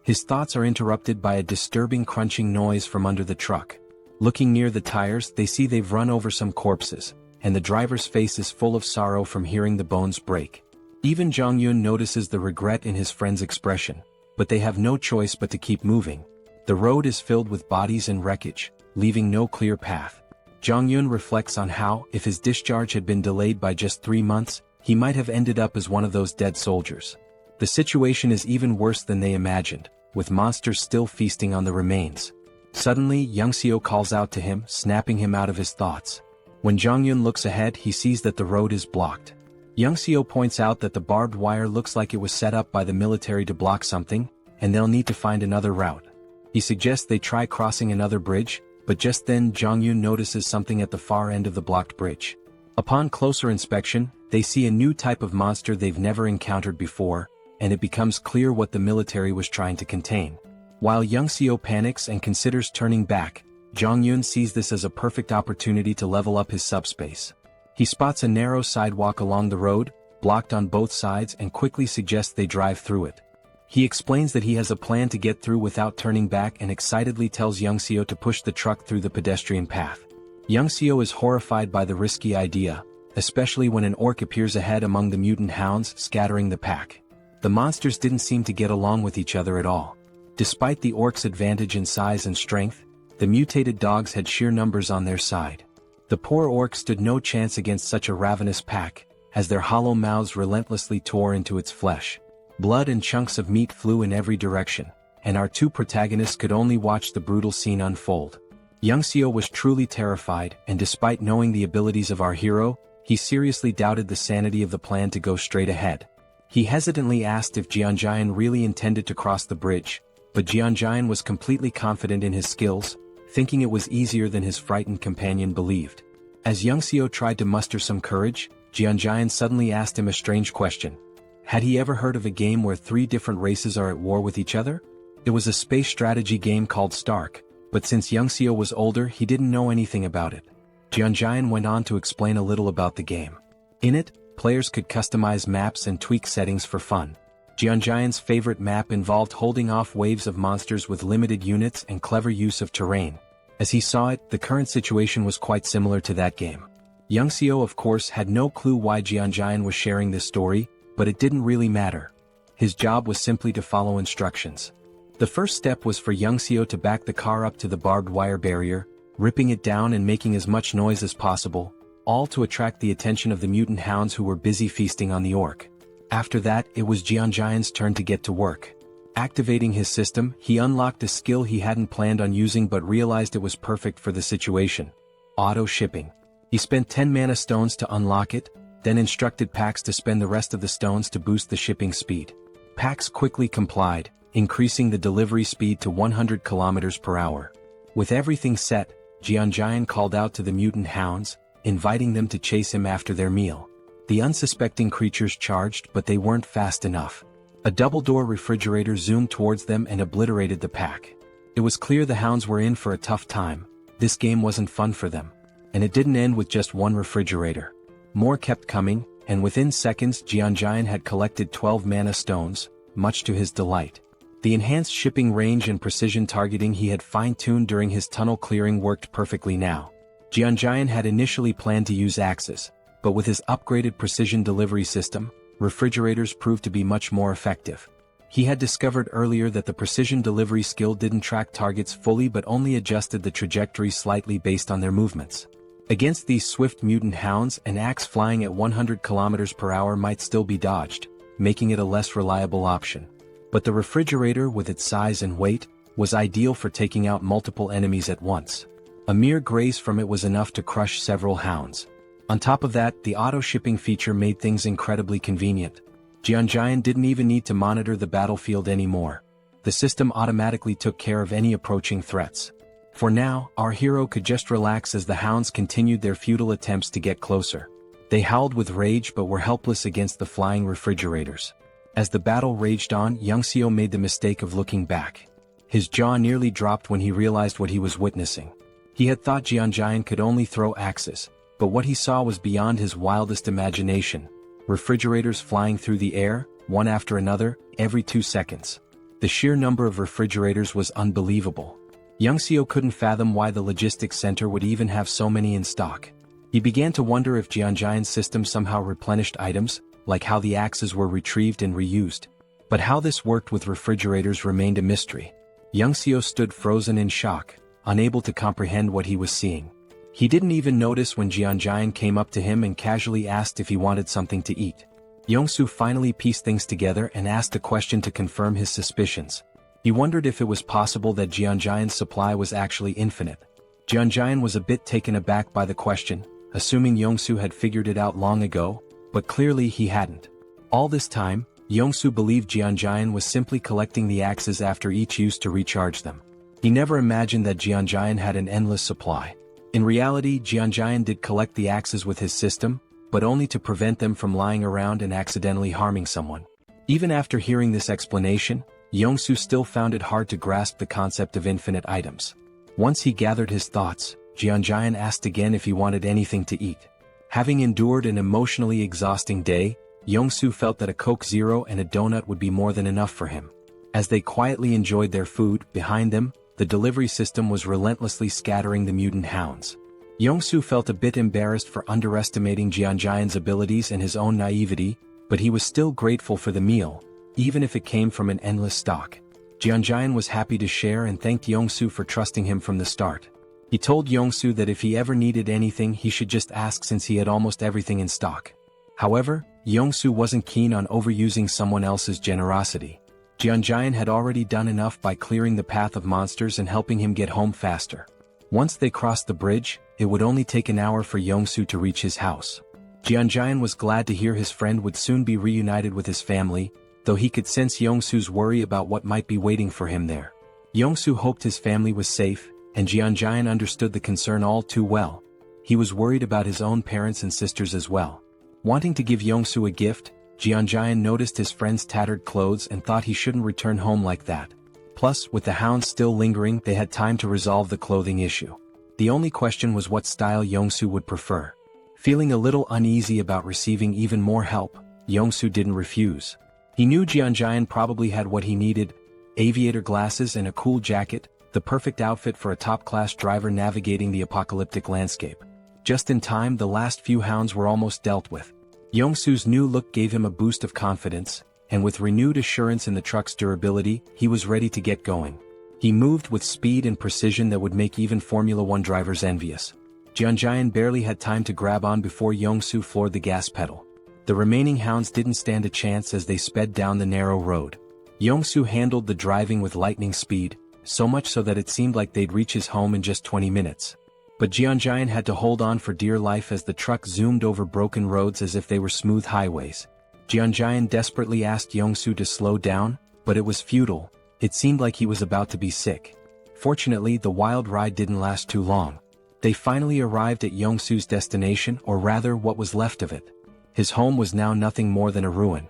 His thoughts are interrupted by a disturbing crunching noise from under the truck. Looking near the tires, they see they've run over some corpses, and the driver's face is full of sorrow from hearing the bones break. Even Jong-yeon notices the regret in his friend's expression, but they have no choice but to keep moving. The road is filled with bodies and wreckage, leaving no clear path. Jong-yeon reflects on how, if his discharge had been delayed by just 3 months, he might have ended up as one of those dead soldiers. The situation is even worse than they imagined, with monsters still feasting on the remains. Suddenly, Young-seo calls out to him, snapping him out of his thoughts. When Jong-yeon looks ahead, he sees that the road is blocked. Young-seo points out that the barbed wire looks like it was set up by the military to block something, and they'll need to find another route. He suggests they try crossing another bridge, but just then Jong-yeon notices something at the far end of the blocked bridge. Upon closer inspection, they see a new type of monster they've never encountered before, and it becomes clear what the military was trying to contain. While Young-seo panics and considers turning back, Jong-yeon sees this as a perfect opportunity to level up his subspace. He spots a narrow sidewalk along the road, blocked on both sides, and quickly suggests they drive through it. He explains that he has a plan to get through without turning back and excitedly tells Young-seo to push the truck through the pedestrian path. Young-seo is horrified by the risky idea, especially when an orc appears ahead among the mutant hounds, scattering the pack. The monsters didn't seem to get along with each other at all. Despite the orcs' advantage in size and strength, the mutated dogs had sheer numbers on their side. The poor orcs stood no chance against such a ravenous pack, as their hollow mouths relentlessly tore into its flesh. Blood and chunks of meat flew in every direction, and our two protagonists could only watch the brutal scene unfold. Young-seo was truly terrified, and despite knowing the abilities of our hero, he seriously doubted the sanity of the plan to go straight ahead. He hesitantly asked if Jeonjaen really intended to cross the bridge, but Jeonjaen was completely confident in his skills, thinking it was easier than his frightened companion believed. As Young-seo tried to muster some courage, Jeonjaen suddenly asked him a strange question. Had he ever heard of a game where 3 different races are at war with each other? It was a space strategy game called Stark, but since Young-seo was older, he didn't know anything about it. Jeonjaen went on to explain a little about the game. In it, players could customize maps and tweak settings for fun. Jeonjaen's favorite map involved holding off waves of monsters with limited units and clever use of terrain. As he saw it, the current situation was quite similar to that game. Young-seo of course had no clue why Jeonjaen was sharing this story, but it didn't really matter. His job was simply to follow instructions. The first step was for Young-seo to back the car up to the barbed wire barrier, ripping it down and making as much noise as possible, all to attract the attention of the mutant hounds who were busy feasting on the orc. After that, it was Jeonjaen's turn to get to work. Activating his system, he unlocked a skill he hadn't planned on using but realized it was perfect for the situation. Auto shipping. He spent 10 mana stones to unlock it, then instructed Pax to spend the rest of the stones to boost the shipping speed. Pax quickly complied, increasing the delivery speed to 100 km per hour. With everything set, Jeonjaen called out to the mutant hounds, inviting them to chase him after their meal. The unsuspecting creatures charged, but they weren't fast enough. A double-door refrigerator zoomed towards them and obliterated the pack. It was clear the hounds were in for a tough time. This game wasn't fun for them. And it didn't end with just one refrigerator. More kept coming, and within seconds Jeonjaen had collected 12 mana stones, much to his delight. The enhanced shipping range and precision targeting he had fine-tuned during his tunnel clearing worked perfectly now. Jeonjaen had initially planned to use axes, but with his upgraded precision delivery system, refrigerators proved to be much more effective. He had discovered earlier that the precision delivery skill didn't track targets fully but only adjusted the trajectory slightly based on their movements. Against these swift mutant hounds, an axe flying at 100 kilometers per hour might still be dodged, making it a less reliable option. But the refrigerator, with its size and weight, was ideal for taking out multiple enemies at once. A mere graze from it was enough to crush several hounds. On top of that, the auto-shipping feature made things incredibly convenient. Jeonjaen didn't even need to monitor the battlefield anymore. The system automatically took care of any approaching threats. For now, our hero could just relax as the hounds continued their futile attempts to get closer. They howled with rage but were helpless against the flying refrigerators. As the battle raged on, Youngseo made the mistake of looking back. His jaw nearly dropped when he realized what he was witnessing. He had thought Jeonjaen could only throw axes, but what he saw was beyond his wildest imagination. Refrigerators flying through the air, one after another, every 2 seconds. The sheer number of refrigerators was unbelievable. Youngseo couldn't fathom why the logistics center would even have so many in stock. He began to wonder if Jeonjaen's system somehow replenished items, like how the axes were retrieved and reused. But how this worked with refrigerators remained a mystery. Youngseo stood frozen in shock, unable to comprehend what he was seeing. He didn't even notice when Jeonjaen came up to him and casually asked if he wanted something to eat. Yongsoo finally pieced things together and asked a question to confirm his suspicions. He wondered if it was possible that Jeonjaen's supply was actually infinite. Jeonjaen was a bit taken aback by the question, assuming Yongsoo had figured it out long ago, but clearly he hadn't. All this time, Yongsoo believed Jeonjaen was simply collecting the axes after each use to recharge them. He never imagined that Jeonjaen had an endless supply. In reality, Jeonjaen did collect the axes with his system, but only to prevent them from lying around and accidentally harming someone. Even after hearing this explanation, Yongsoo still found it hard to grasp the concept of infinite items. Once he gathered his thoughts, Jeonjaen asked again if he wanted anything to eat. Having endured an emotionally exhausting day, Yongsoo felt that a Coke Zero and a donut would be more than enough for him. As they quietly enjoyed their food, behind them, the delivery system was relentlessly scattering the mutant hounds. Yongsoo felt a bit embarrassed for underestimating Jeonjaen's abilities and his own naivety, but he was still grateful for the meal, even if it came from an endless stock. Jeonjaen was happy to share and thanked Yongsoo for trusting him from the start. He told Yongsoo that if he ever needed anything he should just ask since he had almost everything in stock. However, Yongsoo wasn't keen on overusing someone else's generosity. Jeonjaen had already done enough by clearing the path of monsters and helping him get home faster. Once they crossed the bridge, it would only take an hour for Yongsoo to reach his house. Jeonjaen was glad to hear his friend would soon be reunited with his family, though he could sense Yongsoo's worry about what might be waiting for him there. Yongsoo hoped his family was safe, and Jeonjaen understood the concern all too well. He was worried about his own parents and sisters as well. Wanting to give Yongsoo a gift, Jeonjaen noticed his friend's tattered clothes and thought he shouldn't return home like that. Plus, with the hounds still lingering, they had time to resolve the clothing issue. The only question was what style Yongsoo would prefer. Feeling a little uneasy about receiving even more help, Yongsoo didn't refuse. He knew Jeonjaen probably had what he needed: aviator glasses and a cool jacket, the perfect outfit for a top-class driver navigating the apocalyptic landscape. Just in time, the last few hounds were almost dealt with. Yongsoo's new look gave him a boost of confidence, and with renewed assurance in the truck's durability, he was ready to get going. He moved with speed and precision that would make even Formula One drivers envious. Jeonjaen barely had time to grab on before Yongsoo floored the gas pedal. The remaining hounds didn't stand a chance as they sped down the narrow road. Yongsoo handled the driving with lightning speed, so much so that it seemed like they'd reach his home in just 20 minutes. But Jeonjaen had to hold on for dear life as the truck zoomed over broken roads as if they were smooth highways. Jeonjaen desperately asked Yongsoo to slow down, but it was futile. It seemed like he was about to be sick. Fortunately, the wild ride didn't last too long. They finally arrived at Yongsoo's destination, or rather what was left of it. His home was now nothing more than a ruin.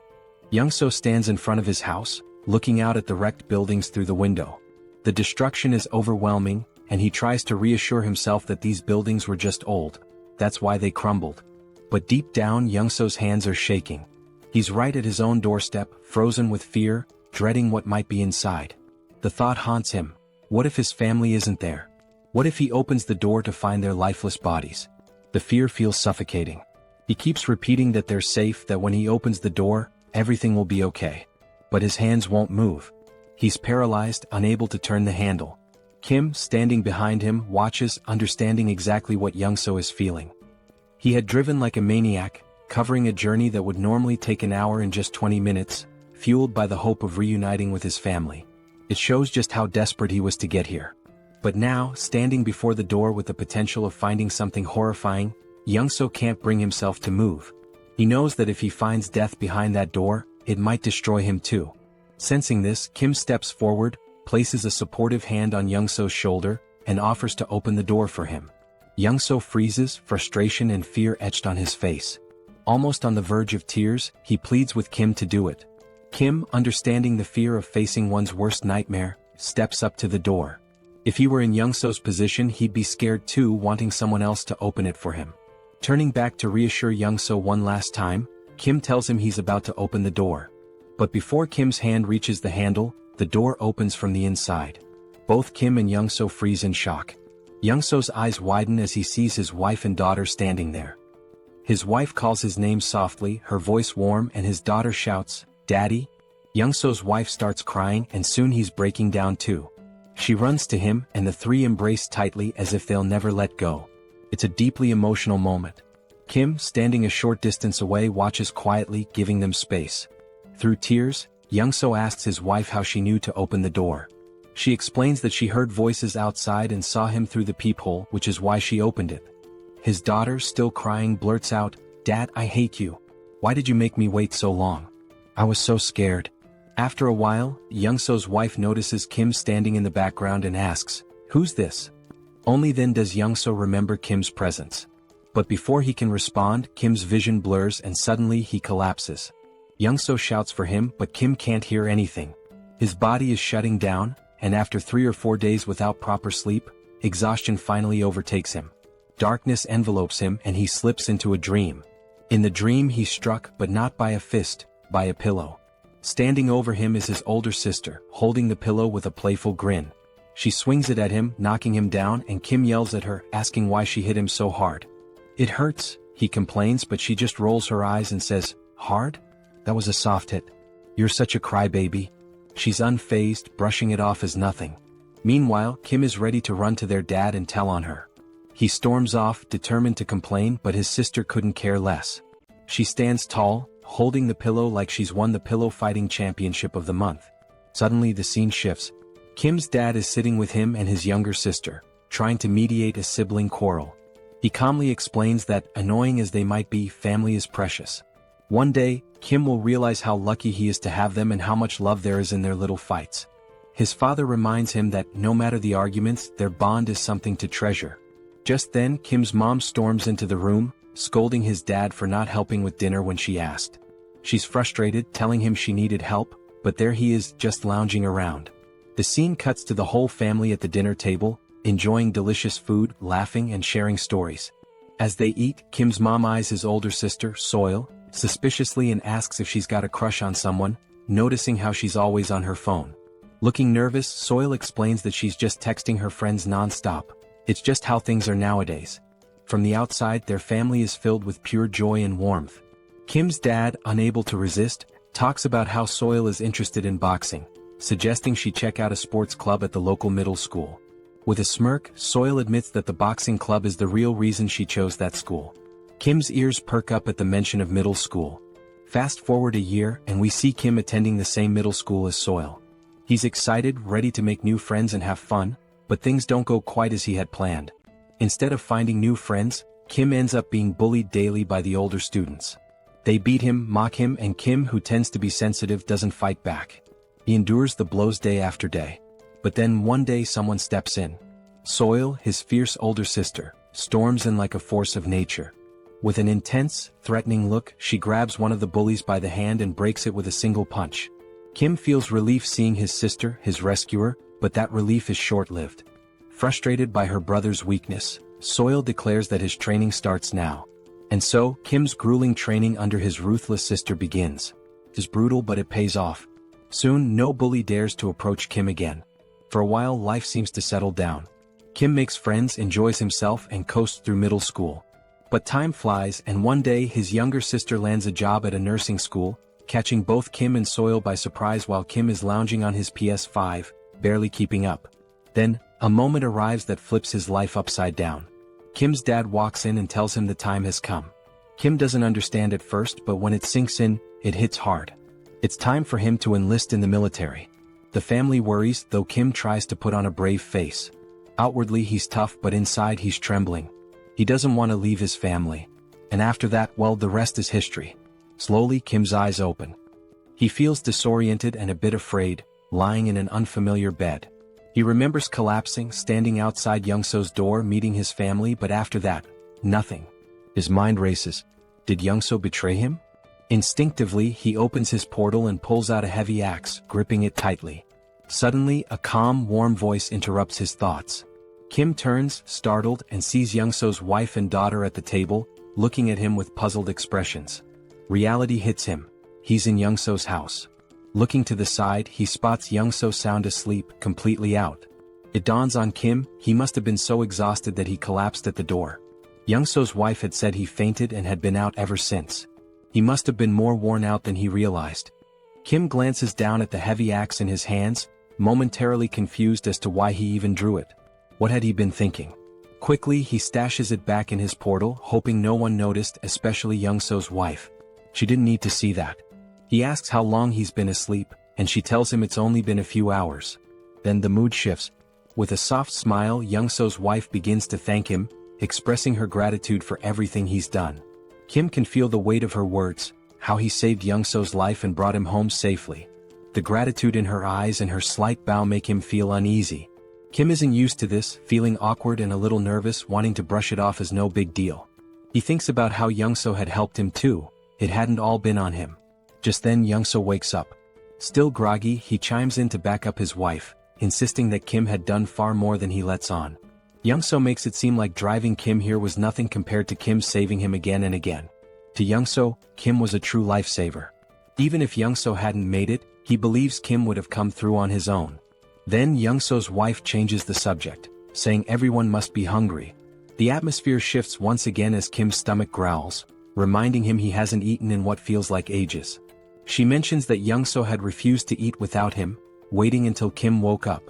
Yongsoo stands in front of his house, looking out at the wrecked buildings through the window. The destruction is overwhelming, and he tries to reassure himself that these buildings were just old. That's why they crumbled. But deep down, Yongsoo's hands are shaking. He's right at his own doorstep, frozen with fear, dreading what might be inside. The thought haunts him: what if his family isn't there? What if he opens the door to find their lifeless bodies? The fear feels suffocating. He keeps repeating that they're safe, that when he opens the door, everything will be okay. But his hands won't move. He's paralyzed, unable to turn the handle. Kim, standing behind him, watches, understanding exactly what Young-so is feeling. He had driven like a maniac, covering a journey that would normally take an hour in just 20 minutes, fueled by the hope of reuniting with his family. It shows just how desperate he was to get here. But now, standing before the door with the potential of finding something horrifying, Young-so can't bring himself to move. He knows that if he finds death behind that door, it might destroy him too. Sensing this, Kim steps forward, places a supportive hand on Young-so's shoulder, and offers to open the door for him. Young-so freezes, frustration and fear etched on his face. Almost on the verge of tears, he pleads with Kim to do it. Kim, understanding the fear of facing one's worst nightmare, steps up to the door. If he were in Young-so's position, he'd be scared too, wanting someone else to open it for him. Turning back to reassure Young-so one last time, Kim tells him he's about to open the door. But before Kim's hand reaches the handle, the door opens from the inside. Both Kim and Young-so freeze in shock. Young-so's eyes widen as he sees his wife and daughter standing there. His wife calls his name softly, her voice warm, and his daughter shouts, "Daddy?" Young-so's wife starts crying, and soon he's breaking down too. She runs to him, and the three embrace tightly as if they'll never let go. It's a deeply emotional moment. Kim, standing a short distance away, watches quietly, giving them space. Through tears, Young-so asks his wife how she knew to open the door. She explains that she heard voices outside and saw him through the peephole, which is why she opened it. His daughter, still crying, blurts out, "Dad, I hate you. Why did you make me wait so long? I was so scared." After a while, Young-so's wife notices Kim standing in the background and asks, "Who's this?" Only then does Young-so remember Kim's presence. But before he can respond, Kim's vision blurs and suddenly he collapses. Young-so shouts for him, but Kim can't hear anything. His body is shutting down, and after 3 or 4 days without proper sleep, exhaustion finally overtakes him. Darkness envelopes him and he slips into a dream. In the dream he's struck, but not by a fist, by a pillow. Standing over him is his older sister, holding the pillow with a playful grin. She swings it at him, knocking him down, and Kim yells at her, asking why she hit him so hard. "It hurts," he complains, but she just rolls her eyes and says, "Hard? That was a soft hit. You're such a crybaby." She's unfazed, brushing it off as nothing. Meanwhile, Kim is ready to run to their dad and tell on her. He storms off, determined to complain, but his sister couldn't care less. She stands tall, holding the pillow like she's won the pillow fighting championship of the month. Suddenly the scene shifts. Kim's dad is sitting with him and his younger sister, trying to mediate a sibling quarrel. He calmly explains that, annoying as they might be, family is precious. One day, Kim will realize how lucky he is to have them and how much love there is in their little fights. His father reminds him that, no matter the arguments, their bond is something to treasure. Just then, Kim's mom storms into the room, scolding his dad for not helping with dinner when she asked. She's frustrated, telling him she needed help, but there he is, just lounging around. The scene cuts to the whole family at the dinner table, enjoying delicious food, laughing and sharing stories. As they eat, Kim's mom eyes his older sister, Seoul, suspiciously and asks if she's got a crush on someone, noticing how she's always on her phone. Looking nervous, Seoul explains that she's just texting her friends non-stop. It's just how things are nowadays. From the outside, their family is filled with pure joy and warmth. Kim's dad, unable to resist, talks about how Seoul is interested in boxing, suggesting she check out a sports club at the local middle school. With a smirk, Seoul admits that the boxing club is the real reason she chose that school. Kim's ears perk up at the mention of middle school. Fast forward a year, and we see Kim attending the same middle school as Seoul. He's excited, ready to make new friends and have fun, but things don't go quite as he had planned. Instead of finding new friends, Kim ends up being bullied daily by the older students. They beat him, mock him, and Kim, who tends to be sensitive, doesn't fight back. He endures the blows day after day. But then one day someone steps in. Seoul, his fierce older sister, storms in like a force of nature. With an intense, threatening look, she grabs one of the bullies by the hand and breaks it with a single punch. Kim feels relief seeing his sister, his rescuer, but that relief is short-lived. Frustrated by her brother's weakness, Seoul declares that his training starts now. And so, Kim's grueling training under his ruthless sister begins. It's brutal, but it pays off. Soon, no bully dares to approach Kim again. For a while, life seems to settle down. Kim makes friends, enjoys himself, and coasts through middle school. But time flies, and one day his younger sister lands a job at a nursing school, catching both Kim and Seoul by surprise while Kim is lounging on his PS5, barely keeping up. Then, a moment arrives that flips his life upside down. Kim's dad walks in and tells him the time has come. Kim doesn't understand at first, but when it sinks in, it hits hard. It's time for him to enlist in the military. The family worries, though Kim tries to put on a brave face. Outwardly he's tough, but inside he's trembling. He doesn't want to leave his family. And after that, well, the rest is history. Slowly, Kim's eyes open. He feels disoriented and a bit afraid, lying in an unfamiliar bed. He remembers collapsing, standing outside Youngso's door, meeting his family, but after that, nothing. His mind races. Did Youngso betray him? Instinctively, he opens his portal and pulls out a heavy axe, gripping it tightly. Suddenly, a calm, warm voice interrupts his thoughts. Kim turns, startled, and sees Youngso's wife and daughter at the table, looking at him with puzzled expressions. Reality hits him. He's in Youngso's house. Looking to the side, he spots Youngso sound asleep, completely out. It dawns on Kim, he must have been so exhausted that he collapsed at the door. Youngso's wife had said he fainted and had been out ever since. He must have been more worn out than he realized. Kim glances down at the heavy axe in his hands, momentarily confused as to why he even drew it. What had he been thinking? Quickly, he stashes it back in his portal, hoping no one noticed, especially Youngso's wife. She didn't need to see that. He asks how long he's been asleep, and she tells him it's only been a few hours. Then the mood shifts. With a soft smile, Youngso's wife begins to thank him, expressing her gratitude for everything he's done. Kim can feel the weight of her words, how he saved Youngso's life and brought him home safely. The gratitude in her eyes and her slight bow make him feel uneasy. Kim isn't used to this, feeling awkward and a little nervous, wanting to brush it off as no big deal. He thinks about how Youngso had helped him too. It hadn't all been on him. Just then Youngso wakes up. Still groggy, he chimes in to back up his wife, insisting that Kim had done far more than he lets on. Youngso makes it seem like driving Kim here was nothing compared to Kim saving him again and again. To Youngso, Kim was a true lifesaver. Even if Youngso hadn't made it, he believes Kim would have come through on his own. Then Youngso's wife changes the subject, saying everyone must be hungry. The atmosphere shifts once again as Kim's stomach growls, reminding him he hasn't eaten in what feels like ages. She mentions that Youngso had refused to eat without him, waiting until Kim woke up.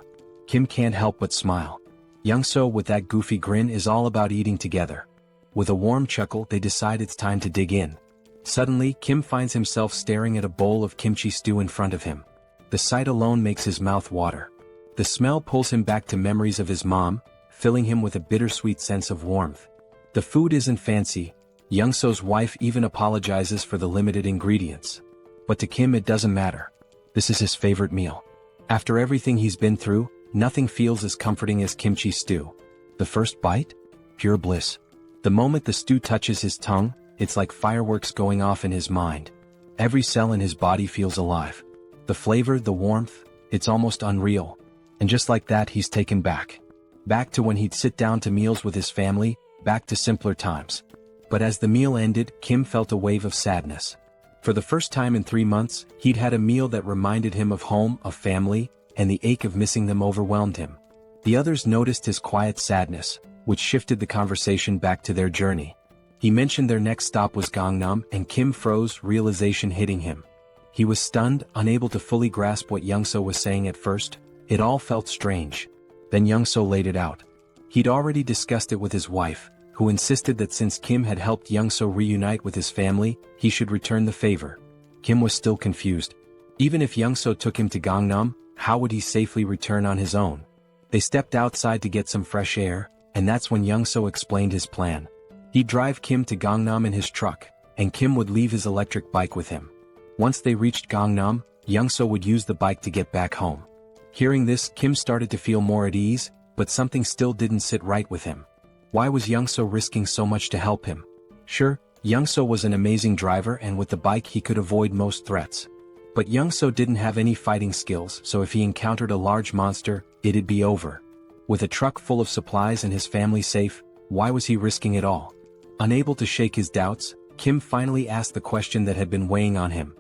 Kim can't help but smile. Youngso, with that goofy grin, is all about eating together. With a warm chuckle, they decide it's time to dig in. Suddenly, Kim finds himself staring at a bowl of kimchi stew in front of him. The sight alone makes his mouth water. The smell pulls him back to memories of his mom, filling him with a bittersweet sense of warmth. The food isn't fancy. Youngso's wife even apologizes for the limited ingredients. But to Kim it doesn't matter. This is his favorite meal. After everything he's been through, nothing feels as comforting as kimchi stew. The first bite? Pure bliss. The moment the stew touches his tongue, it's like fireworks going off in his mind. Every cell in his body feels alive. The flavor, the warmth, it's almost unreal. And just like that, he's taken back. Back to when he'd sit down to meals with his family, back to simpler times. But as the meal ended, Kim felt a wave of sadness. For the first time in 3 months, he'd had a meal that reminded him of home, of family, and the ache of missing them overwhelmed him. The others noticed his quiet sadness, which shifted the conversation back to their journey. He mentioned their next stop was Gangnam, and Kim froze, realization hitting him. He was stunned, unable to fully grasp what Youngso was saying at first. It all felt strange. Then Youngso laid it out. He'd already discussed it with his wife, who insisted that since Kim had helped Youngso reunite with his family, he should return the favor. Kim was still confused. Even if Youngso took him to Gangnam, how would he safely return on his own? They stepped outside to get some fresh air, and that's when Youngso explained his plan. He'd drive Kim to Gangnam in his truck, and Kim would leave his electric bike with him. Once they reached Gangnam, Youngso would use the bike to get back home. Hearing this, Kim started to feel more at ease, but something still didn't sit right with him. Why was Youngso risking so much to help him? Sure, Youngso was an amazing driver, and with the bike he could avoid most threats. But Youngso didn't have any fighting skills, so if he encountered a large monster, it'd be over. With a truck full of supplies and his family safe, why was he risking it all? Unable to shake his doubts, Kim finally asked the question that had been weighing on him.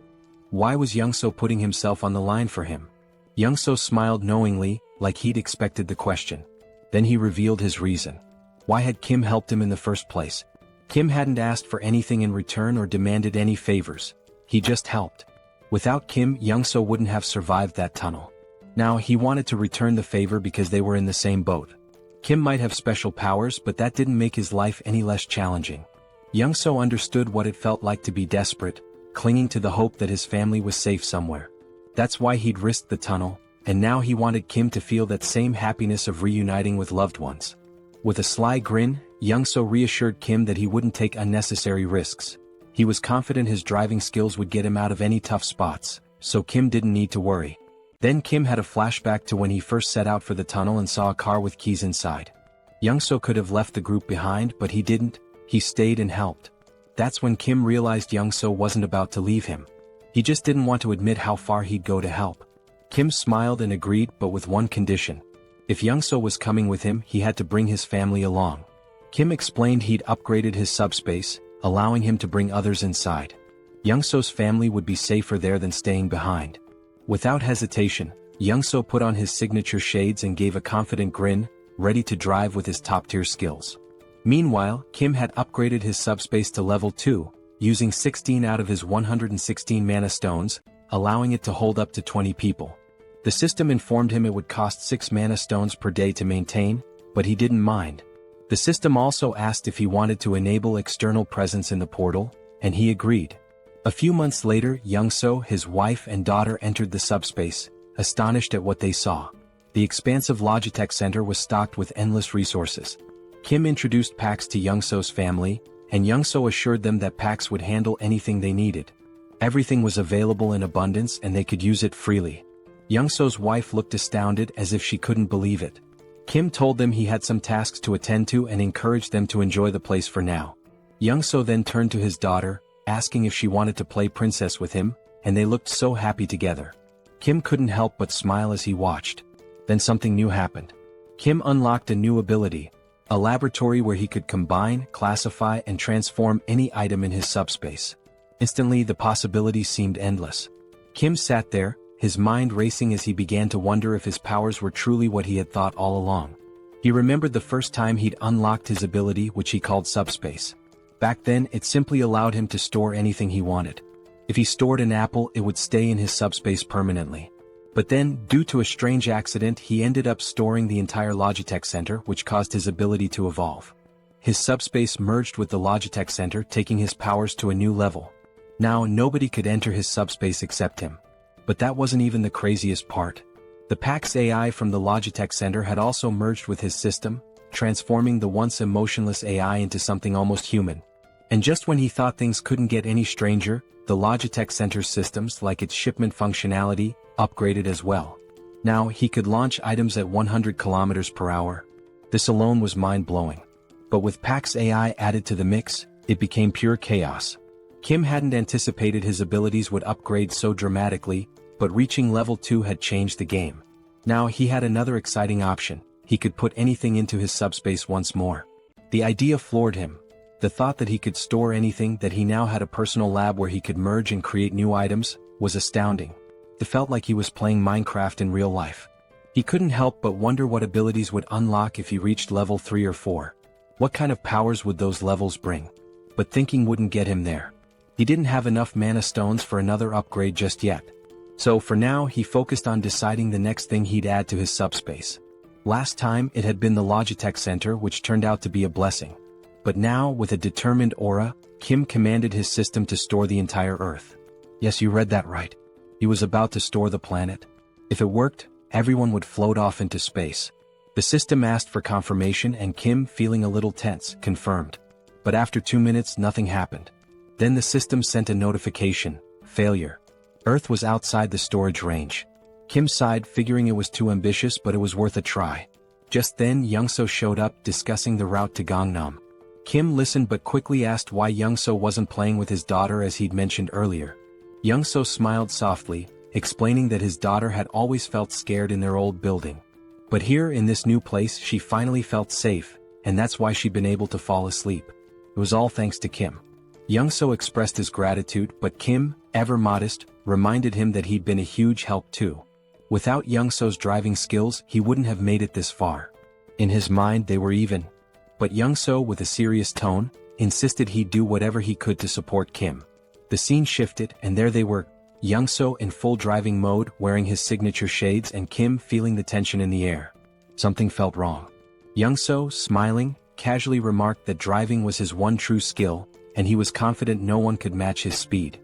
Why was Youngso putting himself on the line for him? Youngso smiled knowingly, like he'd expected the question. Then he revealed his reason. Why had Kim helped him in the first place? Kim hadn't asked for anything in return or demanded any favors. He just helped. Without Kim, Young-so wouldn't have survived that tunnel. Now, he wanted to return the favor because they were in the same boat. Kim might have special powers, but that didn't make his life any less challenging. Young-so understood what it felt like to be desperate, clinging to the hope that his family was safe somewhere. That's why he'd risked the tunnel, and now he wanted Kim to feel that same happiness of reuniting with loved ones. With a sly grin, Young-so reassured Kim that he wouldn't take unnecessary risks. He was confident his driving skills would get him out of any tough spots, so Kim didn't need to worry. Then Kim had a flashback to when he first set out for the tunnel and saw a car with keys inside. Young-so could have left the group behind, but he didn't. He stayed and helped. That's when Kim realized Young-so wasn't about to leave him. He just didn't want to admit how far he'd go to help. Kim smiled and agreed, but with one condition. If Young-so was coming with him, he had to bring his family along. Kim explained he'd upgraded his subspace, allowing him to bring others inside. Young-so's family would be safer there than staying behind. Without hesitation, Young-so put on his signature shades and gave a confident grin, ready to drive with his top-tier skills. Meanwhile, Kim had upgraded his subspace to level 2, using 16 out of his 116 mana stones, allowing it to hold up to 20 people. The system informed him it would cost 6 mana stones per day to maintain, but he didn't mind. The system also asked if he wanted to enable external presence in the portal, and he agreed. A few months later, Young-so, his wife and daughter entered the subspace, astonished at what they saw. The expansive Logitech Center was stocked with endless resources. Kim introduced PAX to Young-so's family, and Young-so assured them that PAX would handle anything they needed. Everything was available in abundance and they could use it freely. Young-so's wife looked astounded as if she couldn't believe it. Kim told them he had some tasks to attend to and encouraged them to enjoy the place for now. Young-so then turned to his daughter, asking if she wanted to play princess with him, and they looked so happy together. Kim couldn't help but smile as he watched. Then something new happened. Kim unlocked a new ability, a laboratory where he could combine, classify, and transform any item in his subspace. Instantly, the possibilities seemed endless. Kim sat there, his mind racing as he began to wonder if his powers were truly what he had thought all along. He remembered the first time he'd unlocked his ability, which he called subspace. Back then, it simply allowed him to store anything he wanted. If he stored an apple, it would stay in his subspace permanently. But then, due to a strange accident, he ended up storing the entire Logitech Center, which caused his ability to evolve. His subspace merged with the Logitech Center, taking his powers to a new level. Now, nobody could enter his subspace except him. But that wasn't even the craziest part. The PAX AI from the Logitech Center had also merged with his system, transforming the once emotionless AI into something almost human. And just when he thought things couldn't get any stranger, the Logitech Center's systems, like its shipment functionality, upgraded as well. Now, he could launch items at 100 kilometers per hour. This alone was mind-blowing. But with PAX AI added to the mix, it became pure chaos. Kim hadn't anticipated his abilities would upgrade so dramatically, but reaching level 2 had changed the game. Now he had another exciting option. He could put anything into his subspace once more. The idea floored him. The thought that he could store anything, that he now had a personal lab where he could merge and create new items, was astounding. It felt like he was playing Minecraft in real life. He couldn't help but wonder what abilities would unlock if he reached level 3 or 4. What kind of powers would those levels bring? But thinking wouldn't get him there. He didn't have enough mana stones for another upgrade just yet. So for now, he focused on deciding the next thing he'd add to his subspace. Last time, it had been the Logitech Center, which turned out to be a blessing. But now, with a determined aura, Kim commanded his system to store the entire Earth. Yes, you read that right. He was about to store the planet. If it worked, everyone would float off into space. The system asked for confirmation and Kim, feeling a little tense, confirmed. But after 2 minutes, nothing happened. Then the system sent a notification: failure. Earth was outside the storage range. Kim sighed, figuring it was too ambitious, but it was worth a try. Just then, Young-so showed up, discussing the route to Gangnam. Kim listened but quickly asked why Young-so wasn't playing with his daughter as he'd mentioned earlier. Young-so smiled softly, explaining that his daughter had always felt scared in their old building. But here, in this new place, she finally felt safe, and that's why she'd been able to fall asleep. It was all thanks to Kim. Young-so expressed his gratitude, but Kim, ever modest, reminded him that he'd been a huge help too. Without Young-so's driving skills, he wouldn't have made it this far. In his mind they were even. But Young-so, with a serious tone, insisted he'd do whatever he could to support Kim. The scene shifted, and there they were, Young-so in full driving mode, wearing his signature shades, and Kim feeling the tension in the air. Something felt wrong. Young-so, smiling, casually remarked that driving was his one true skill, and he was confident no one could match his speed.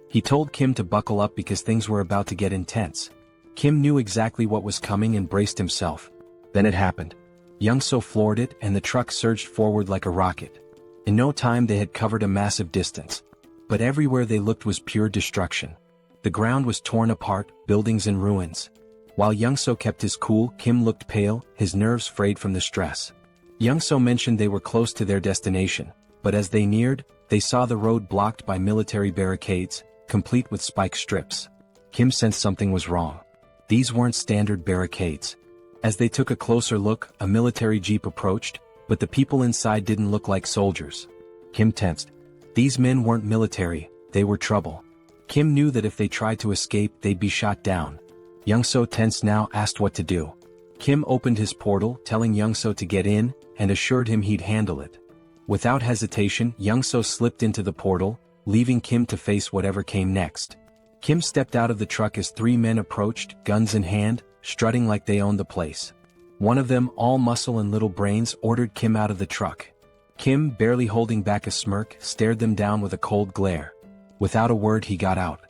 He told Kim to buckle up because things were about to get intense. Kim knew exactly what was coming and braced himself. Then it happened. Young-so floored it, and the truck surged forward like a rocket. In no time they had covered a massive distance. But everywhere they looked was pure destruction. The ground was torn apart, buildings in ruins. While Young-so kept his cool, Kim looked pale, his nerves frayed from the stress. Young-so mentioned they were close to their destination, but as they neared, they saw the road blocked by military barricades, complete with spike strips. Kim sensed something was wrong. These weren't standard barricades. As they took a closer look, a military jeep approached, but the people inside didn't look like soldiers. Kim tensed. These men weren't military, they were trouble. Kim knew that if they tried to escape they'd be shot down. Young-so, tense now, asked what to do. Kim opened his portal, telling Young-so to get in, and assured him he'd handle it. Without hesitation, Young-so slipped into the portal, leaving Kim to face whatever came next. Kim stepped out of the truck as three men approached, guns in hand, strutting like they owned the place. One of them, all muscle and little brains, ordered Kim out of the truck. Kim, barely holding back a smirk, stared them down with a cold glare. Without a word he got out.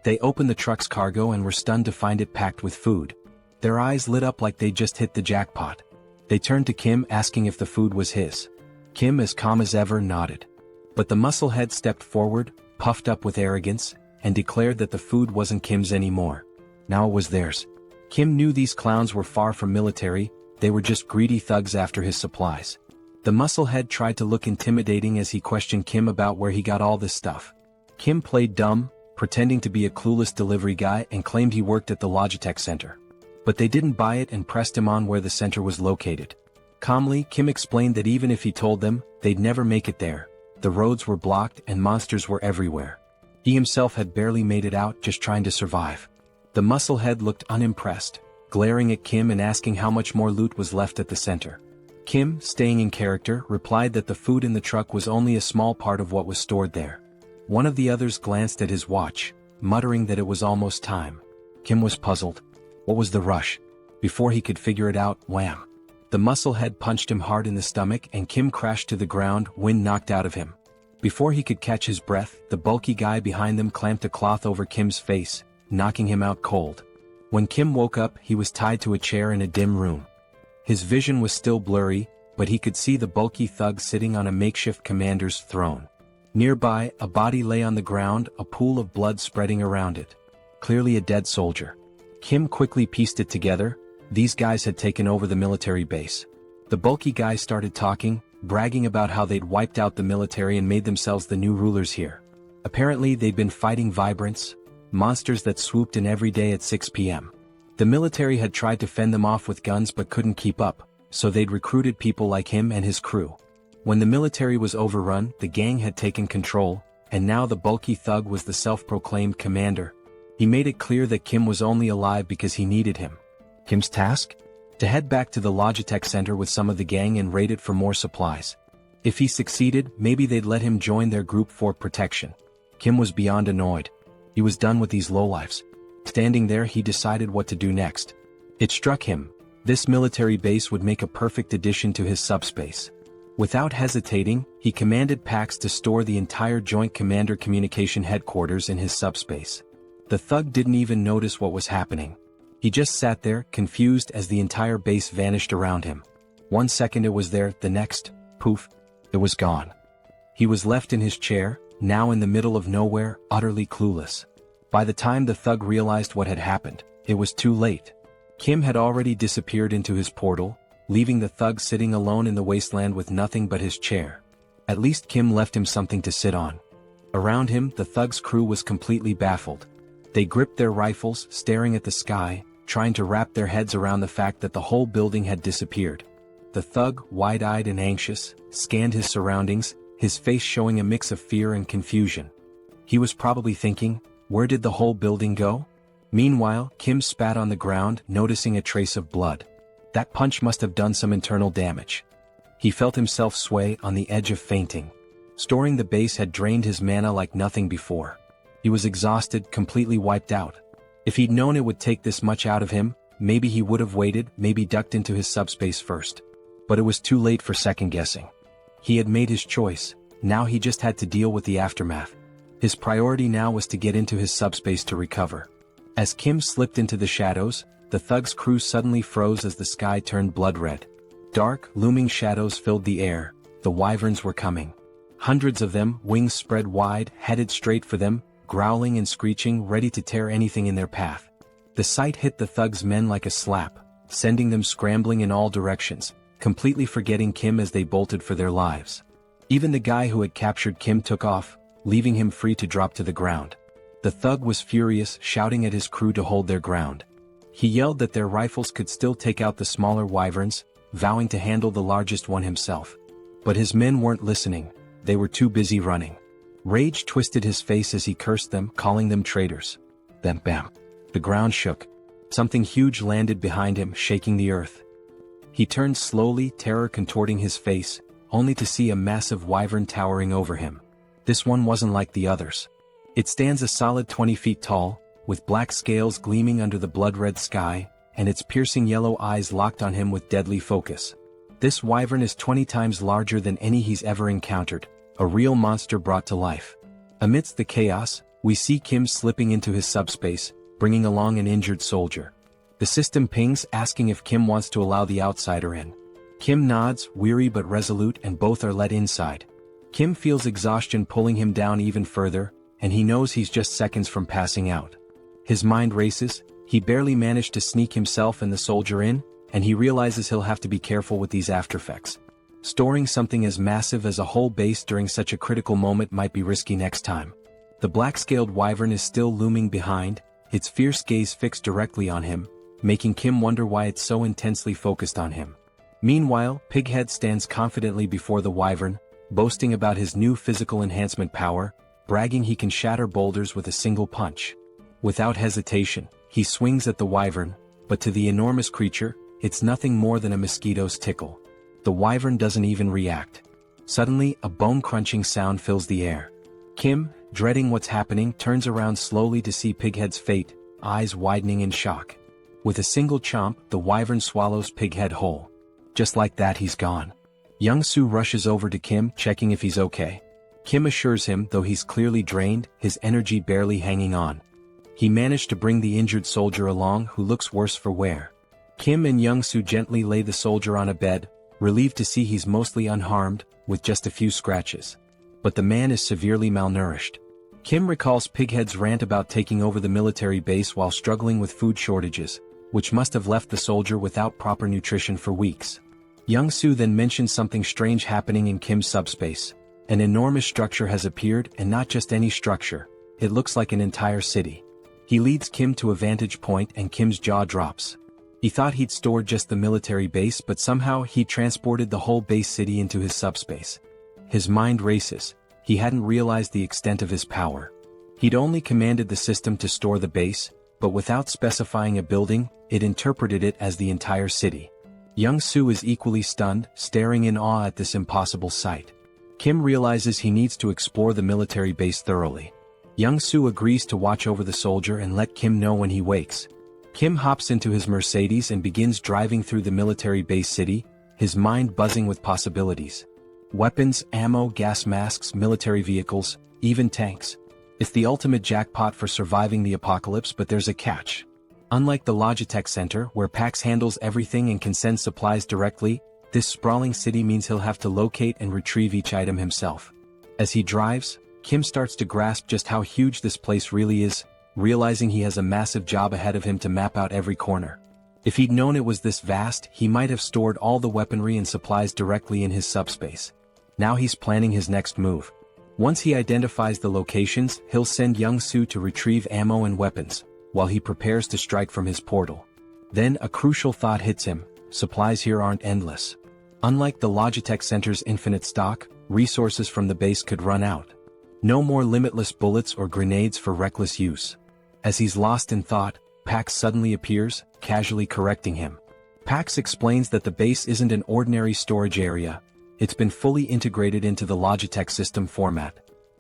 They opened the truck's cargo and were stunned to find it packed with food. Their eyes lit up like they'd just hit the jackpot. They turned to Kim, asking if the food was his. Kim, as calm as ever, nodded. But the musclehead stepped forward, puffed up with arrogance, and declared that the food wasn't Kim's anymore. Now it was theirs. Kim knew these clowns were far from military, they were just greedy thugs after his supplies. The musclehead tried to look intimidating as he questioned Kim about where he got all this stuff. Kim played dumb, pretending to be a clueless delivery guy, and claimed he worked at the Logitech Center. But they didn't buy it and pressed him on where the center was located. Calmly, Kim explained that even if he told them, they'd never make it there. The roads were blocked and monsters were everywhere. He himself had barely made it out, just trying to survive. The musclehead looked unimpressed, glaring at Kim and asking how much more loot was left at the center. Kim, staying in character, replied that the food in the truck was only a small part of what was stored there. One of the others glanced at his watch, muttering that it was almost time. Kim was puzzled. What was the rush? Before he could figure it out, wham! The musclehead punched him hard in the stomach and Kim crashed to the ground, wind knocked out of him. Before he could catch his breath, the bulky guy behind them clamped a cloth over Kim's face, knocking him out cold. When Kim woke up, he was tied to a chair in a dim room. His vision was still blurry, but he could see the bulky thug sitting on a makeshift commander's throne. Nearby, a body lay on the ground, a pool of blood spreading around it. Clearly a dead soldier. Kim quickly pieced it together. These guys had taken over the military base. The bulky guy started talking, bragging about how they'd wiped out the military and made themselves the new rulers here. Apparently they'd been fighting vibrants, monsters that swooped in every day at 6 p.m. The military had tried to fend them off with guns but couldn't keep up, so they'd recruited people like him and his crew. When the military was overrun, the gang had taken control, and now the bulky thug was the self-proclaimed commander. He made it clear that Kim was only alive because he needed him. Kim's task? To head back to the Logitech Center with some of the gang and raid it for more supplies. If he succeeded, maybe they'd let him join their group for protection. Kim was beyond annoyed. He was done with these lowlifes. Standing there, he decided what to do next. It struck him. This military base would make a perfect addition to his subspace. Without hesitating, he commanded Pax to store the entire Joint Commander Communication Headquarters in his subspace. The thug didn't even notice what was happening. He just sat there, confused as the entire base vanished around him. 1 second it was there, the next, poof, it was gone. He was left in his chair, now in the middle of nowhere, utterly clueless. By the time the thug realized what had happened, it was too late. Kim had already disappeared into his portal, leaving the thug sitting alone in the wasteland with nothing but his chair. At least Kim left him something to sit on. Around him, the thug's crew was completely baffled. They gripped their rifles, staring at the sky, trying to wrap their heads around the fact that the whole building had disappeared. The thug, wide-eyed and anxious, scanned his surroundings, his face showing a mix of fear and confusion. He was probably thinking, where did the whole building go? Meanwhile, Kim spat on the ground, noticing a trace of blood. That punch must have done some internal damage. He felt himself sway on the edge of fainting. Storing the base had drained his mana like nothing before. He was exhausted, completely wiped out. If he'd known it would take this much out of him, maybe he would have waited, maybe ducked into his subspace first. But it was too late for second-guessing. He had made his choice, now he just had to deal with the aftermath. His priority now was to get into his subspace to recover. As Kim slipped into the shadows, the thug's crew suddenly froze as the sky turned blood-red. Dark, looming shadows filled the air. The wyverns were coming. Hundreds of them, wings spread wide, headed straight for them, growling and screeching, ready to tear anything in their path. The sight hit the thug's men like a slap, sending them scrambling in all directions, completely forgetting Kim as they bolted for their lives. Even the guy who had captured Kim took off, leaving him free to drop to the ground. The thug was furious, shouting at his crew to hold their ground. He yelled that their rifles could still take out the smaller wyverns, vowing to handle the largest one himself. But his men weren't listening, they were too busy running. Rage twisted his face as he cursed them, calling them traitors. Then bam. The ground shook. Something huge landed behind him, shaking the earth. He turned slowly, terror contorting his face, only to see a massive wyvern towering over him. This one wasn't like the others. It stands a solid 20 feet tall, with black scales gleaming under the blood-red sky, and its piercing yellow eyes locked on him with deadly focus. This wyvern is 20 times larger than any he's ever encountered, a real monster brought to life. Amidst the chaos, we see Kim slipping into his subspace, bringing along an injured soldier. The system pings asking if Kim wants to allow the outsider in. Kim nods, weary but resolute, and both are let inside. Kim feels exhaustion pulling him down even further, and he knows he's just seconds from passing out. His mind races, he barely managed to sneak himself and the soldier in, and he realizes he'll have to be careful with these aftereffects. Storing something as massive as a whole base during such a critical moment might be risky next time. The black-scaled wyvern is still looming behind, its fierce gaze fixed directly on him, making Kim wonder why it's so intensely focused on him. Meanwhile, Pighead stands confidently before the wyvern, boasting about his new physical enhancement power, bragging he can shatter boulders with a single punch. Without hesitation, he swings at the wyvern, but to the enormous creature, it's nothing more than a mosquito's tickle. The wyvern doesn't even react. Suddenly, a bone-crunching sound fills the air. Kim, dreading what's happening, turns around slowly to see Pighead's fate, eyes widening in shock. With a single chomp, the wyvern swallows Pighead whole. Just like that, he's gone. Young-soo rushes over to Kim, checking if he's okay. Kim assures him, though he's clearly drained, his energy barely hanging on. He managed to bring the injured soldier along, who looks worse for wear. Kim and Young-soo gently lay the soldier on a bed, relieved to see he's mostly unharmed, with just a few scratches. But the man is severely malnourished. Kim recalls Pighead's rant about taking over the military base while struggling with food shortages, which must have left the soldier without proper nutrition for weeks. Young-soo then mentions something strange happening in Kim's subspace. An enormous structure has appeared, and not just any structure. It looks like an entire city. He leads Kim to a vantage point and Kim's jaw drops. He thought he'd stored just the military base, but somehow he transported the whole base city into his subspace. His mind races. He hadn't realized the extent of his power. He'd only commanded the system to store the base, but without specifying a building, it interpreted it as the entire city. Young-soo is equally stunned, staring in awe at this impossible sight. Kim realizes he needs to explore the military base thoroughly. Young-soo agrees to watch over the soldier and let Kim know when he wakes. Kim hops into his Mercedes and begins driving through the military base city, his mind buzzing with possibilities. Weapons, ammo, gas masks, military vehicles, even tanks. It's the ultimate jackpot for surviving the apocalypse, but there's a catch. Unlike the Logitech Center, where PAX handles everything and can send supplies directly, this sprawling city means he'll have to locate and retrieve each item himself. As he drives, Kim starts to grasp just how huge this place really is, realizing he has a massive job ahead of him to map out every corner. If he'd known it was this vast, he might have stored all the weaponry and supplies directly in his subspace. Now he's planning his next move. Once he identifies the locations, he'll send Young-soo to retrieve ammo and weapons, while he prepares to strike from his portal. Then a crucial thought hits him: supplies here aren't endless. Unlike the Logitech Center's infinite stock, resources from the base could run out. No more limitless bullets or grenades for reckless use. As he's lost in thought, Pax suddenly appears, casually correcting him. Pax explains that the base isn't an ordinary storage area. It's been fully integrated into the Logitech system format.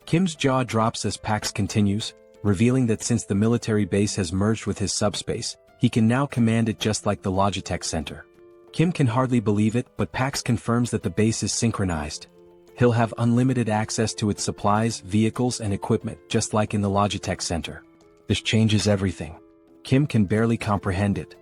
Kim's jaw drops as Pax continues, revealing that since the military base has merged with his subspace, he can now command it just like the Logitech center. Kim can hardly believe it, but Pax confirms that the base is synchronized. He'll have unlimited access to its supplies, vehicles, and equipment, just like in the Logitech center. This changes everything. Kim can barely comprehend it.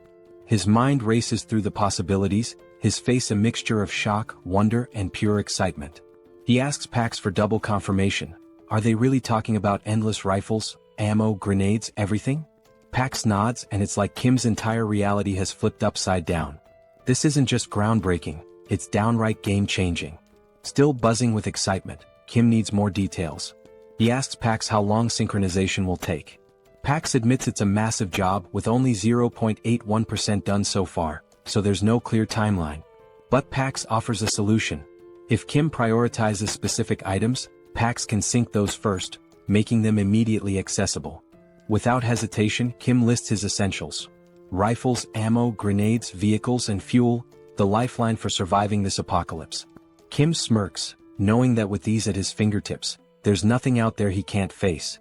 His mind races through the possibilities, his face a mixture of shock, wonder, and pure excitement. He asks Pax for double confirmation. Are they really talking about endless rifles, ammo, grenades, everything? Pax nods, and it's like Kim's entire reality has flipped upside down. This isn't just groundbreaking, it's downright game-changing. Still buzzing with excitement, Kim needs more details. He asks Pax how long synchronization will take. Pax admits it's a massive job with only 0.81% done so far, so there's no clear timeline. But Pax offers a solution. If Kim prioritizes specific items, Pax can sync those first, making them immediately accessible. Without hesitation, Kim lists his essentials. Rifles, ammo, grenades, vehicles, and fuel, the lifeline for surviving this apocalypse. Kim smirks, knowing that with these at his fingertips, there's nothing out there he can't face.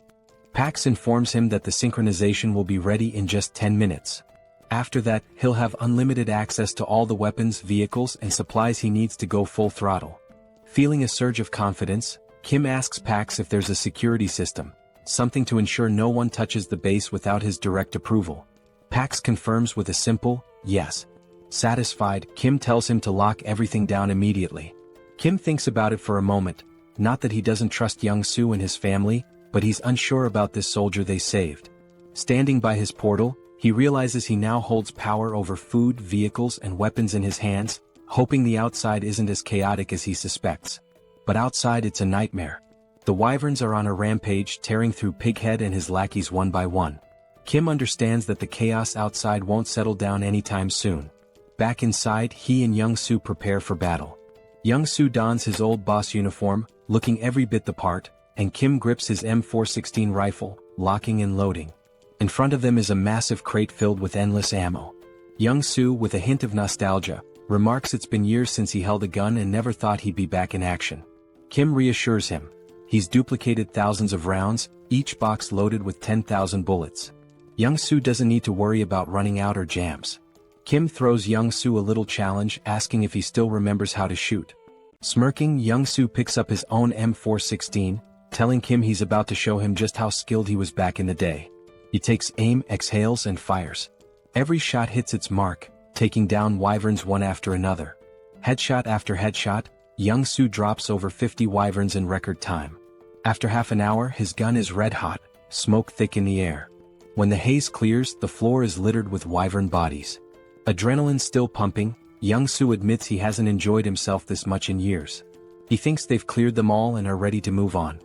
Pax informs him that the synchronization will be ready in just 10 minutes. After that, he'll have unlimited access to all the weapons, vehicles, and supplies he needs to go full throttle. Feeling a surge of confidence, Kim asks Pax if there's a security system, something to ensure no one touches the base without his direct approval. Pax confirms with a simple, yes. Satisfied, Kim tells him to lock everything down immediately. Kim thinks about it for a moment, not that he doesn't trust Young-soo and his family, but he's unsure about this soldier they saved. Standing by his portal, he realizes he now holds power over food, vehicles, and weapons in his hands, hoping the outside isn't as chaotic as he suspects. But outside it's a nightmare. The wyverns are on a rampage, tearing through Pighead and his lackeys one by one. Kim understands that the chaos outside won't settle down anytime soon. Back inside, he and Young-soo prepare for battle. Young-soo dons his old boss uniform, looking every bit the part, and Kim grips his M416 rifle, locking and loading. In front of them is a massive crate filled with endless ammo. Young-soo, with a hint of nostalgia, remarks it's been years since he held a gun and never thought he'd be back in action. Kim reassures him. He's duplicated thousands of rounds, each box loaded with 10,000 bullets. Young-soo doesn't need to worry about running out or jams. Kim throws Young-soo a little challenge, asking if he still remembers how to shoot. Smirking, Young-soo picks up his own M416, telling Kim he's about to show him just how skilled he was back in the day. He takes aim, exhales, and fires. Every shot hits its mark, taking down wyverns one after another. Headshot after headshot, Young-soo drops over 50 wyverns in record time. After half an hour, his gun is red hot, smoke thick in the air. When the haze clears, the floor is littered with wyvern bodies. Adrenaline still pumping, Young-soo admits he hasn't enjoyed himself this much in years. He thinks they've cleared them all and are ready to move on.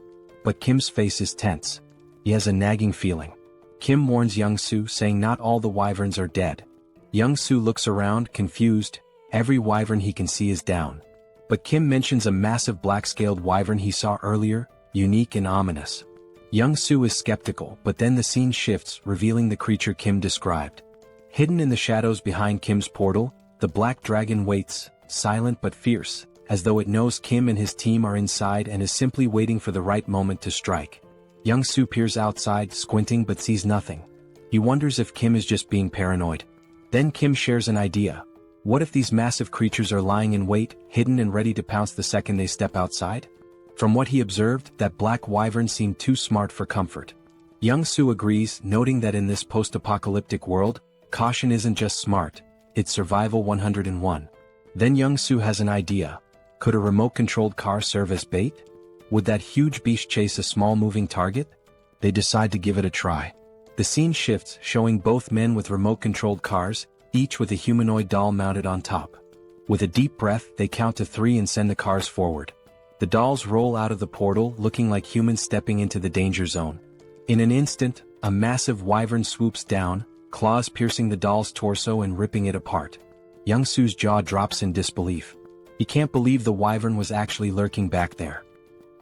But Kim's face is tense. He has a nagging feeling. Kim warns Young-soo, saying not all the wyverns are dead. Young-soo looks around, confused. Every wyvern he can see is down. But Kim mentions a massive black-scaled wyvern he saw earlier, unique and ominous. Young-soo is skeptical, but then the scene shifts, revealing the creature Kim described. Hidden in the shadows behind Kim's portal, the black dragon waits, silent but fierce, as though it knows Kim and his team are inside and is simply waiting for the right moment to strike. Young-soo peers outside, squinting but sees nothing. He wonders if Kim is just being paranoid. Then Kim shares an idea. What if these massive creatures are lying in wait, hidden and ready to pounce the second they step outside? From what he observed, that black wyvern seemed too smart for comfort. Young-soo agrees, noting that in this post-apocalyptic world, caution isn't just smart, it's survival 101. Then Young-soo has an idea. Could a remote-controlled car serve as bait? Would that huge beast chase a small moving target? They decide to give it a try. The scene shifts, showing both men with remote-controlled cars, each with a humanoid doll mounted on top. With a deep breath, they count to 3 and send the cars forward. The dolls roll out of the portal, looking like humans stepping into the danger zone. In an instant, a massive wyvern swoops down, claws piercing the doll's torso and ripping it apart. Young-soo's jaw drops in disbelief. He can't believe the wyvern was actually lurking back there.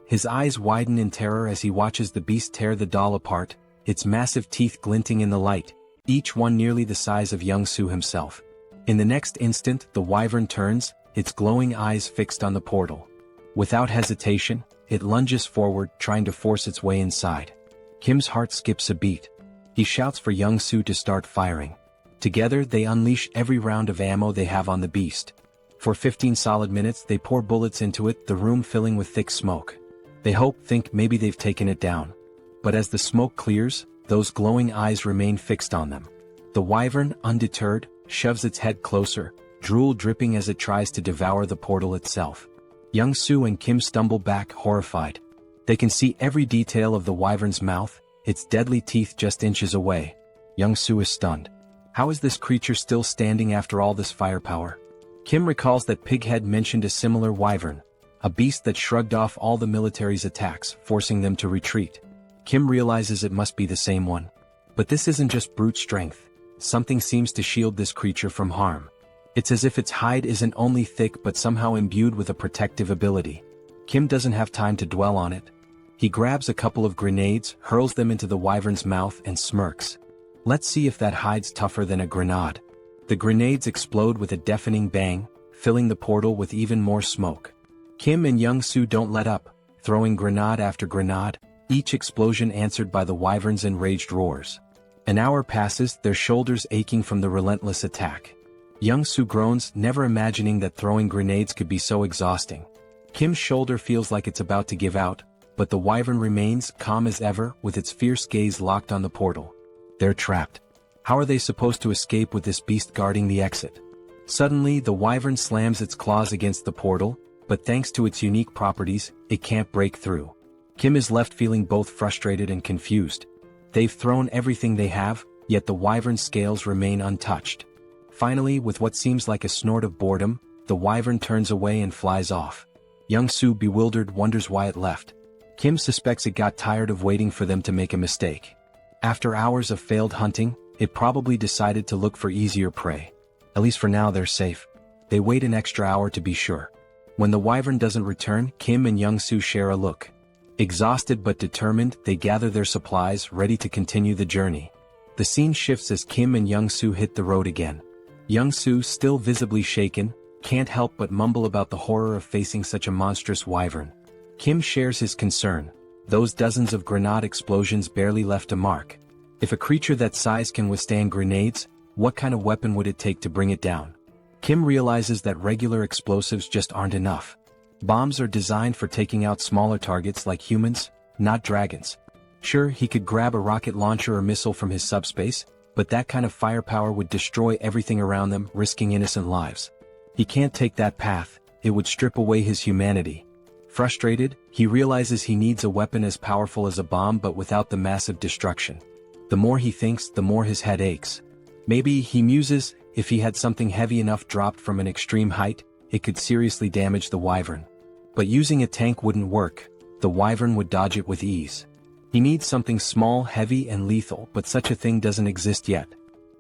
His eyes widen in terror as he watches the beast tear the doll apart, its massive teeth glinting in the light, each one nearly the size of Young-soo himself. In the next instant, the wyvern turns, its glowing eyes fixed on the portal. Without hesitation, it lunges forward, trying to force its way inside. Kim's heart skips a beat. He shouts for Young-soo to start firing. Together, they unleash every round of ammo they have on the beast. For 15 solid minutes, they pour bullets into it, the room filling with thick smoke. They think maybe they've taken it down. But as the smoke clears, those glowing eyes remain fixed on them. The wyvern, undeterred, shoves its head closer, drool dripping as it tries to devour the portal itself. Young-soo and Kim stumble back, horrified. They can see every detail of the wyvern's mouth, its deadly teeth just inches away. Young-soo is stunned. How is this creature still standing after all this firepower? Kim recalls that Pighead mentioned a similar wyvern, a beast that shrugged off all the military's attacks, forcing them to retreat. Kim realizes it must be the same one. But this isn't just brute strength. Something seems to shield this creature from harm. It's as if its hide isn't only thick but somehow imbued with a protective ability. Kim doesn't have time to dwell on it. He grabs a couple of grenades, hurls them into the wyvern's mouth and smirks. Let's see if that hide's tougher than a grenade. The grenades explode with a deafening bang, filling the portal with even more smoke. Kim and Young-soo don't let up, throwing grenade after grenade, each explosion answered by the wyvern's enraged roars. An hour passes, their shoulders aching from the relentless attack. Young-soo groans, never imagining that throwing grenades could be so exhausting. Kim's shoulder feels like it's about to give out, but the wyvern remains calm as ever, with its fierce gaze locked on the portal. They're trapped. How are they supposed to escape with this beast guarding the exit? Suddenly, the wyvern slams its claws against the portal, but thanks to its unique properties, it can't break through. Kim is left feeling both frustrated and confused. They've thrown everything they have, yet the wyvern's scales remain untouched. Finally, with what seems like a snort of boredom, the wyvern turns away and flies off. Young-soo, bewildered, wonders why it left. Kim suspects it got tired of waiting for them to make a mistake. After hours of failed hunting, it probably decided to look for easier prey. At least for now they're safe. They wait an extra hour to be sure. When the wyvern doesn't return, Kim and Young-soo share a look. Exhausted but determined, they gather their supplies, ready to continue the journey. The scene shifts as Kim and Young-soo hit the road again. Young-soo, still visibly shaken, can't help but mumble about the horror of facing such a monstrous wyvern. Kim shares his concern. Those dozens of grenade explosions barely left a mark. If a creature that size can withstand grenades, what kind of weapon would it take to bring it down? Kim realizes that regular explosives just aren't enough. Bombs are designed for taking out smaller targets like humans, not dragons. Sure, he could grab a rocket launcher or missile from his subspace, but that kind of firepower would destroy everything around them, risking innocent lives. He can't take that path, it would strip away his humanity. Frustrated, he realizes he needs a weapon as powerful as a bomb but without the massive destruction. The more he thinks, the more his head aches. Maybe, he muses, if he had something heavy enough dropped from an extreme height, it could seriously damage the wyvern. But using a tank wouldn't work, the wyvern would dodge it with ease. He needs something small, heavy, and lethal, but such a thing doesn't exist yet.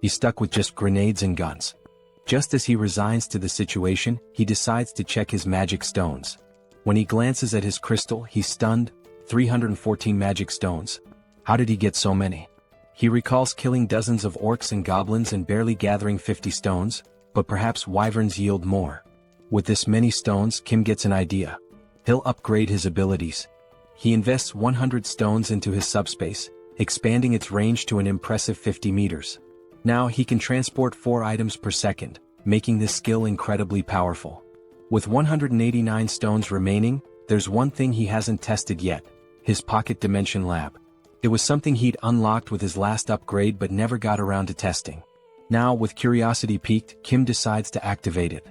He's stuck with just grenades and guns. Just as he resigns to the situation, he decides to check his magic stones. When he glances at his crystal, he's stunned. 314 magic stones. How did he get so many? He recalls killing dozens of orcs and goblins and barely gathering 50 stones, but perhaps wyverns yield more. With this many stones, Kim gets an idea. He'll upgrade his abilities. He invests 100 stones into his subspace, expanding its range to an impressive 50 meters. Now he can transport 4 items per second, making this skill incredibly powerful. With 189 stones remaining, there's one thing he hasn't tested yet: his pocket dimension lab. It was something he'd unlocked with his last upgrade but never got around to testing. Now, with curiosity piqued, Kim decides to activate it.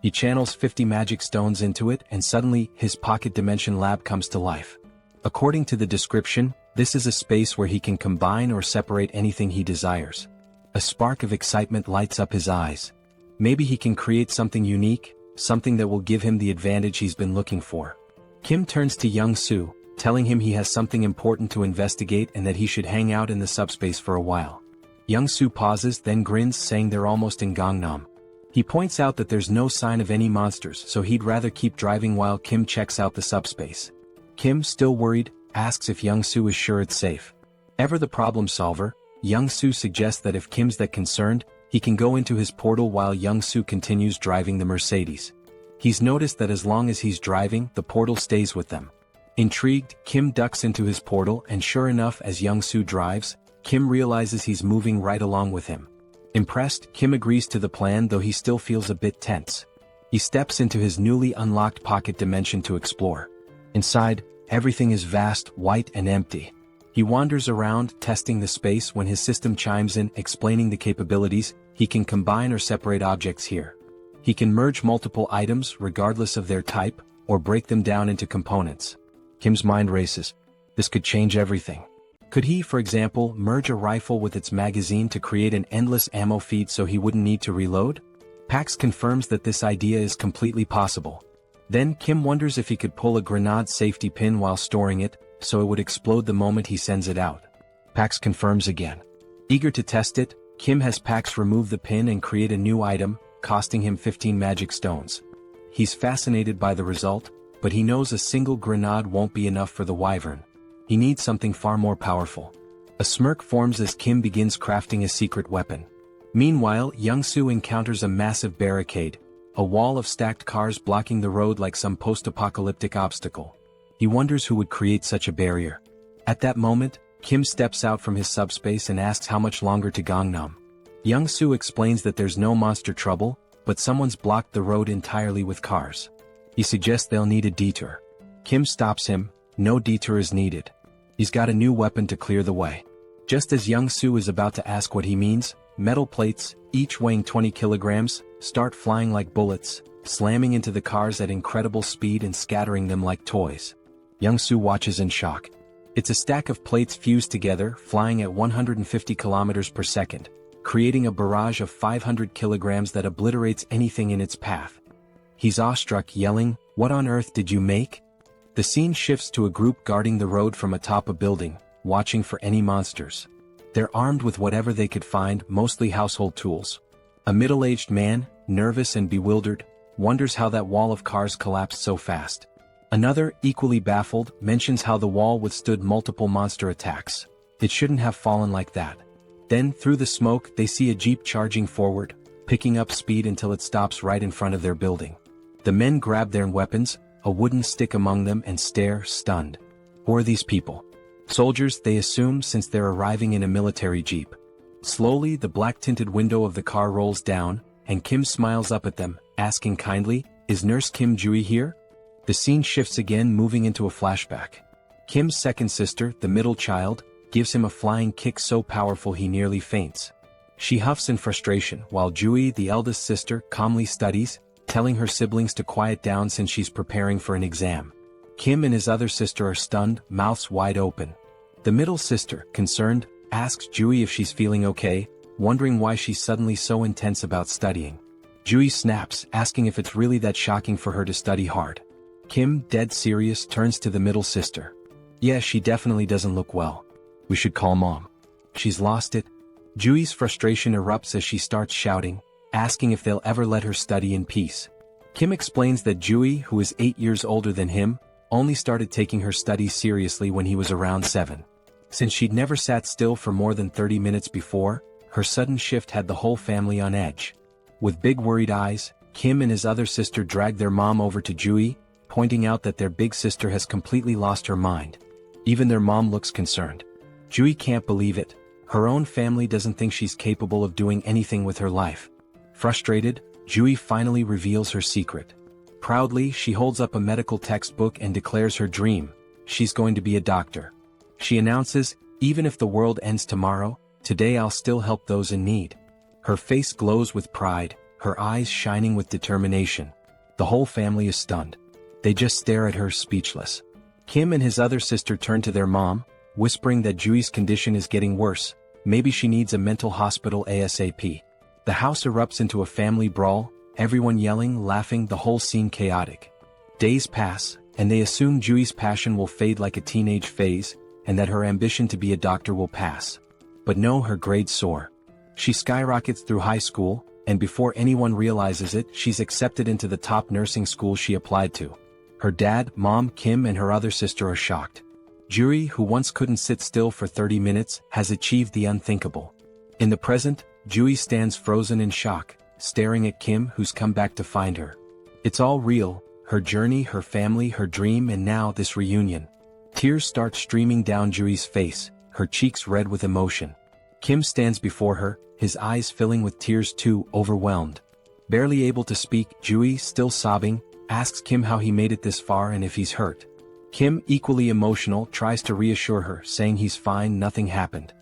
He channels 50 magic stones into it and suddenly, his pocket dimension lab comes to life. According to the description, this is a space where he can combine or separate anything he desires. A spark of excitement lights up his eyes. Maybe he can create something unique, something that will give him the advantage he's been looking for. Kim turns to Young-soo, telling him he has something important to investigate and that he should hang out in the subspace for a while. Young-soo pauses, then grins, saying they're almost in Gangnam. He points out that there's no sign of any monsters, so he'd rather keep driving while Kim checks out the subspace. Kim, still worried, asks if Young-soo is sure it's safe. Ever the problem solver, Young-soo suggests that if Kim's that concerned, He can go into his portal while Young-soo continues driving the Mercedes. He's noticed that as long as he's driving, the portal stays with them. Intrigued, Kim ducks into his portal and sure enough, as Young-soo drives, Kim realizes he's moving right along with him. Impressed, Kim agrees to the plan, though he still feels a bit tense. He steps into his newly unlocked pocket dimension to explore. Inside, everything is vast, white and empty. He wanders around, testing the space, when his system chimes in, explaining the capabilities. He can combine or separate objects here. He can merge multiple items, regardless of their type, or break them down into components. Kim's mind races. This could change everything. Could he, for example, merge a rifle with its magazine to create an endless ammo feed so he wouldn't need to reload? Pax confirms that this idea is completely possible. Then Kim wonders if he could pull a grenade safety pin while storing it, so it would explode the moment he sends it out. Pax confirms again. Eager to test it, Kim has Pax remove the pin and create a new item, costing him 15 magic stones. He's fascinated by the result, but he knows a single grenade won't be enough for the wyvern. He needs something far more powerful. A smirk forms as Kim begins crafting a secret weapon. Meanwhile, Young-soo encounters a massive barricade, a wall of stacked cars blocking the road like some post-apocalyptic obstacle. He wonders who would create such a barrier. At that moment, Kim steps out from his subspace and asks how much longer to Gangnam. Young-soo explains that there's no monster trouble, but someone's blocked the road entirely with cars. He suggests they'll need a detour. Kim stops him. No detour is needed. He's got a new weapon to clear the way. Just as Young-soo is about to ask what he means, metal plates, each weighing 20 kilograms, start flying like bullets, slamming into the cars at incredible speed and scattering them like toys. Young-soo watches in shock. It's a stack of plates fused together, flying at 150 kilometers per second, creating a barrage of 500 kilograms that obliterates anything in its path. He's awestruck, yelling, "What on earth did you make?" The scene shifts to a group guarding the road from atop a building, watching for any monsters. They're armed with whatever they could find, mostly household tools. A middle-aged man, nervous and bewildered, wonders how that wall of cars collapsed so fast. Another, equally baffled, mentions how the wall withstood multiple monster attacks. It shouldn't have fallen like that. Then, through the smoke, they see a jeep charging forward, picking up speed until it stops right in front of their building. The men grab their weapons, a wooden stick among them, and stare, stunned. Who are these people? Soldiers, they assume, since they're arriving in a military jeep. Slowly, the black-tinted window of the car rolls down, and Kim smiles up at them, asking kindly, "Is Nurse Kim Jui here?" The scene shifts again, moving into a flashback. Kim's second sister, the middle child, gives him a flying kick so powerful he nearly faints. She huffs in frustration, while Jui, the eldest sister, calmly studies, telling her siblings to quiet down since she's preparing for an exam. Kim and his other sister are stunned, mouths wide open. The middle sister, concerned, asks Jui if she's feeling okay, wondering why she's suddenly so intense about studying. Jui snaps, asking if it's really that shocking for her to study hard. Kim, dead serious, turns to the middle sister. "Yeah, she definitely doesn't look well. We should call Mom. She's lost it." Jui's frustration erupts as she starts shouting, asking if they'll ever let her study in peace. Kim explains that Jui, who is 8 years older than him, only started taking her studies seriously when he was around 7. Since she'd never sat still for more than 30 minutes before, her sudden shift had the whole family on edge. With big worried eyes, Kim and his other sister drag their mom over to Jui, pointing out that their big sister has completely lost her mind. Even their mom looks concerned. Jui can't believe it. Her own family doesn't think she's capable of doing anything with her life. Frustrated, Jui finally reveals her secret. Proudly, she holds up a medical textbook and declares her dream. She's going to be a doctor. She announces, "Even if the world ends tomorrow, today I'll still help those in need." Her face glows with pride, her eyes shining with determination. The whole family is stunned. They just stare at her, speechless. Kim and his other sister turn to their mom, whispering that Jui's condition is getting worse. Maybe she needs a mental hospital ASAP. The house erupts into a family brawl, everyone yelling, laughing, the whole scene chaotic. Days pass, and they assume Jui's passion will fade like a teenage phase, and that her ambition to be a doctor will pass. But no, her grades soar. She skyrockets through high school, and before anyone realizes it, she's accepted into the top nursing school she applied to. Her dad, mom, Kim, and her other sister are shocked. Juri, who once couldn't sit still for 30 minutes, has achieved the unthinkable. In the present, Jui stands frozen in shock, staring at Kim, who's come back to find her. It's all real, her journey, her family, her dream, and now this reunion. Tears start streaming down Jui's face, her cheeks red with emotion. Kim stands before her, his eyes filling with tears too, overwhelmed. Barely able to speak, Jui, still sobbing, asks Kim how he made it this far and if he's hurt. Kim, equally emotional, tries to reassure her, saying he's fine, nothing happened.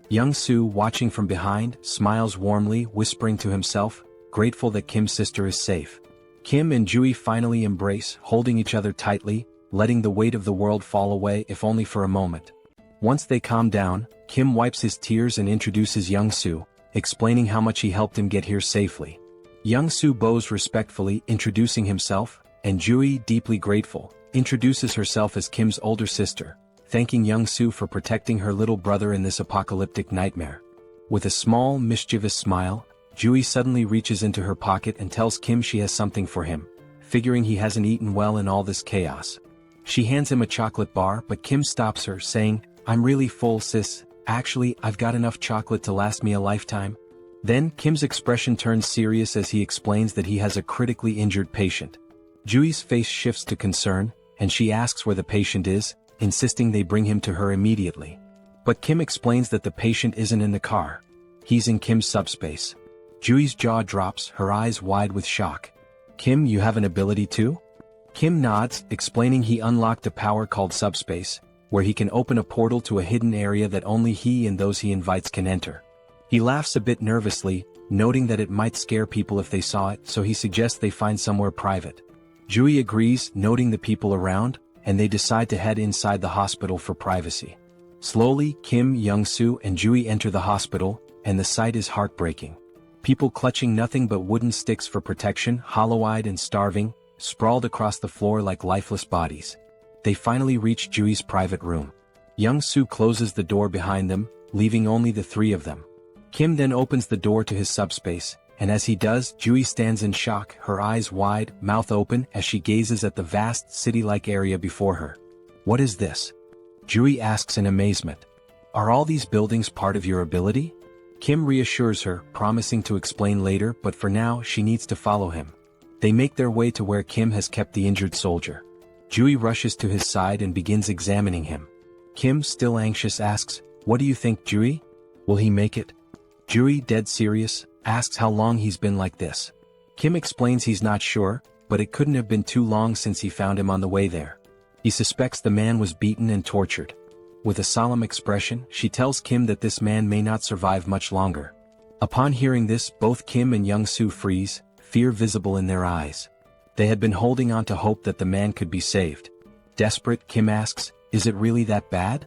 Young-soo, watching from behind, smiles warmly, whispering to himself, grateful that Kim's sister is safe. Kim and Jui finally embrace, holding each other tightly, letting the weight of the world fall away, if only for a moment. Once they calm down, Kim wipes his tears and introduces Young-soo, explaining how much he helped him get here safely. Young-soo bows respectfully, introducing himself, and Jui, deeply grateful, introduces herself as Kim's older sister, thanking Young-soo for protecting her little brother in this apocalyptic nightmare. With a small, mischievous smile, Jui suddenly reaches into her pocket and tells Kim she has something for him, figuring he hasn't eaten well in all this chaos. She hands him a chocolate bar, but Kim stops her, saying, "I'm really full, sis. Actually, I've got enough chocolate to last me a lifetime." Then, Kim's expression turns serious as he explains that he has a critically injured patient. Jui's face shifts to concern, and she asks where the patient is, insisting they bring him to her immediately. But Kim explains that the patient isn't in the car. He's in Kim's subspace. Jui's jaw drops, her eyes wide with shock. "Kim, you have an ability too?" Kim nods, explaining he unlocked a power called subspace, where he can open a portal to a hidden area that only he and those he invites can enter. He laughs a bit nervously, noting that it might scare people if they saw it, so he suggests they find somewhere private. Jui agrees, noting the people around, and they decide to head inside the hospital for privacy. Slowly, Kim, Young-soo, and Jui enter the hospital, and the sight is heartbreaking. People clutching nothing but wooden sticks for protection, hollow-eyed and starving, sprawled across the floor like lifeless bodies. They finally reach Jui's private room. Young-soo closes the door behind them, leaving only the three of them. Kim then opens the door to his subspace, and as he does, Jui stands in shock, her eyes wide, mouth open, as she gazes at the vast, city-like area before her. "What is this?" Jui asks in amazement. "Are all these buildings part of your ability?" Kim reassures her, promising to explain later, but for now she needs to follow him. They make their way to where Kim has kept the injured soldier. Jui rushes to his side and begins examining him. Kim, still anxious, asks, "What do you think, Jui? Will he make it?" Jui, dead serious, asks how long he's been like this. Kim explains he's not sure, but it couldn't have been too long since he found him on the way there. He suspects the man was beaten and tortured. With a solemn expression, she tells Kim that this man may not survive much longer. Upon hearing this, both Kim and Young-soo freeze, fear visible in their eyes. They had been holding on to hope that the man could be saved. Desperate, Kim asks, "Is it really that bad?"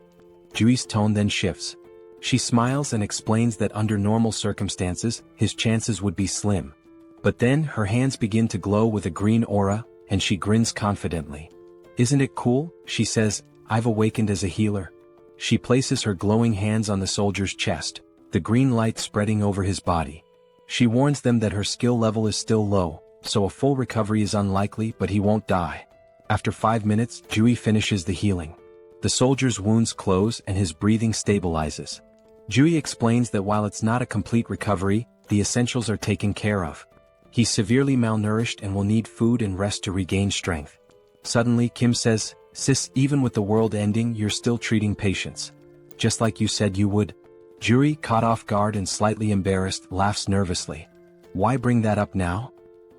Jui's tone then shifts. She smiles and explains that under normal circumstances, his chances would be slim. But then, her hands begin to glow with a green aura, and she grins confidently. "Isn't it cool?" she says, "I've awakened as a healer." She places her glowing hands on the soldier's chest, the green light spreading over his body. She warns them that her skill level is still low, so a full recovery is unlikely, but he won't die. After 5 minutes, Jui finishes the healing. The soldier's wounds close and his breathing stabilizes. Jui explains that while it's not a complete recovery, the essentials are taken care of. He's severely malnourished and will need food and rest to regain strength. Suddenly, Kim says, "Sis, even with the world ending, you're still treating patients. Just like you said you would." Jui, caught off guard and slightly embarrassed, laughs nervously. "Why bring that up now?"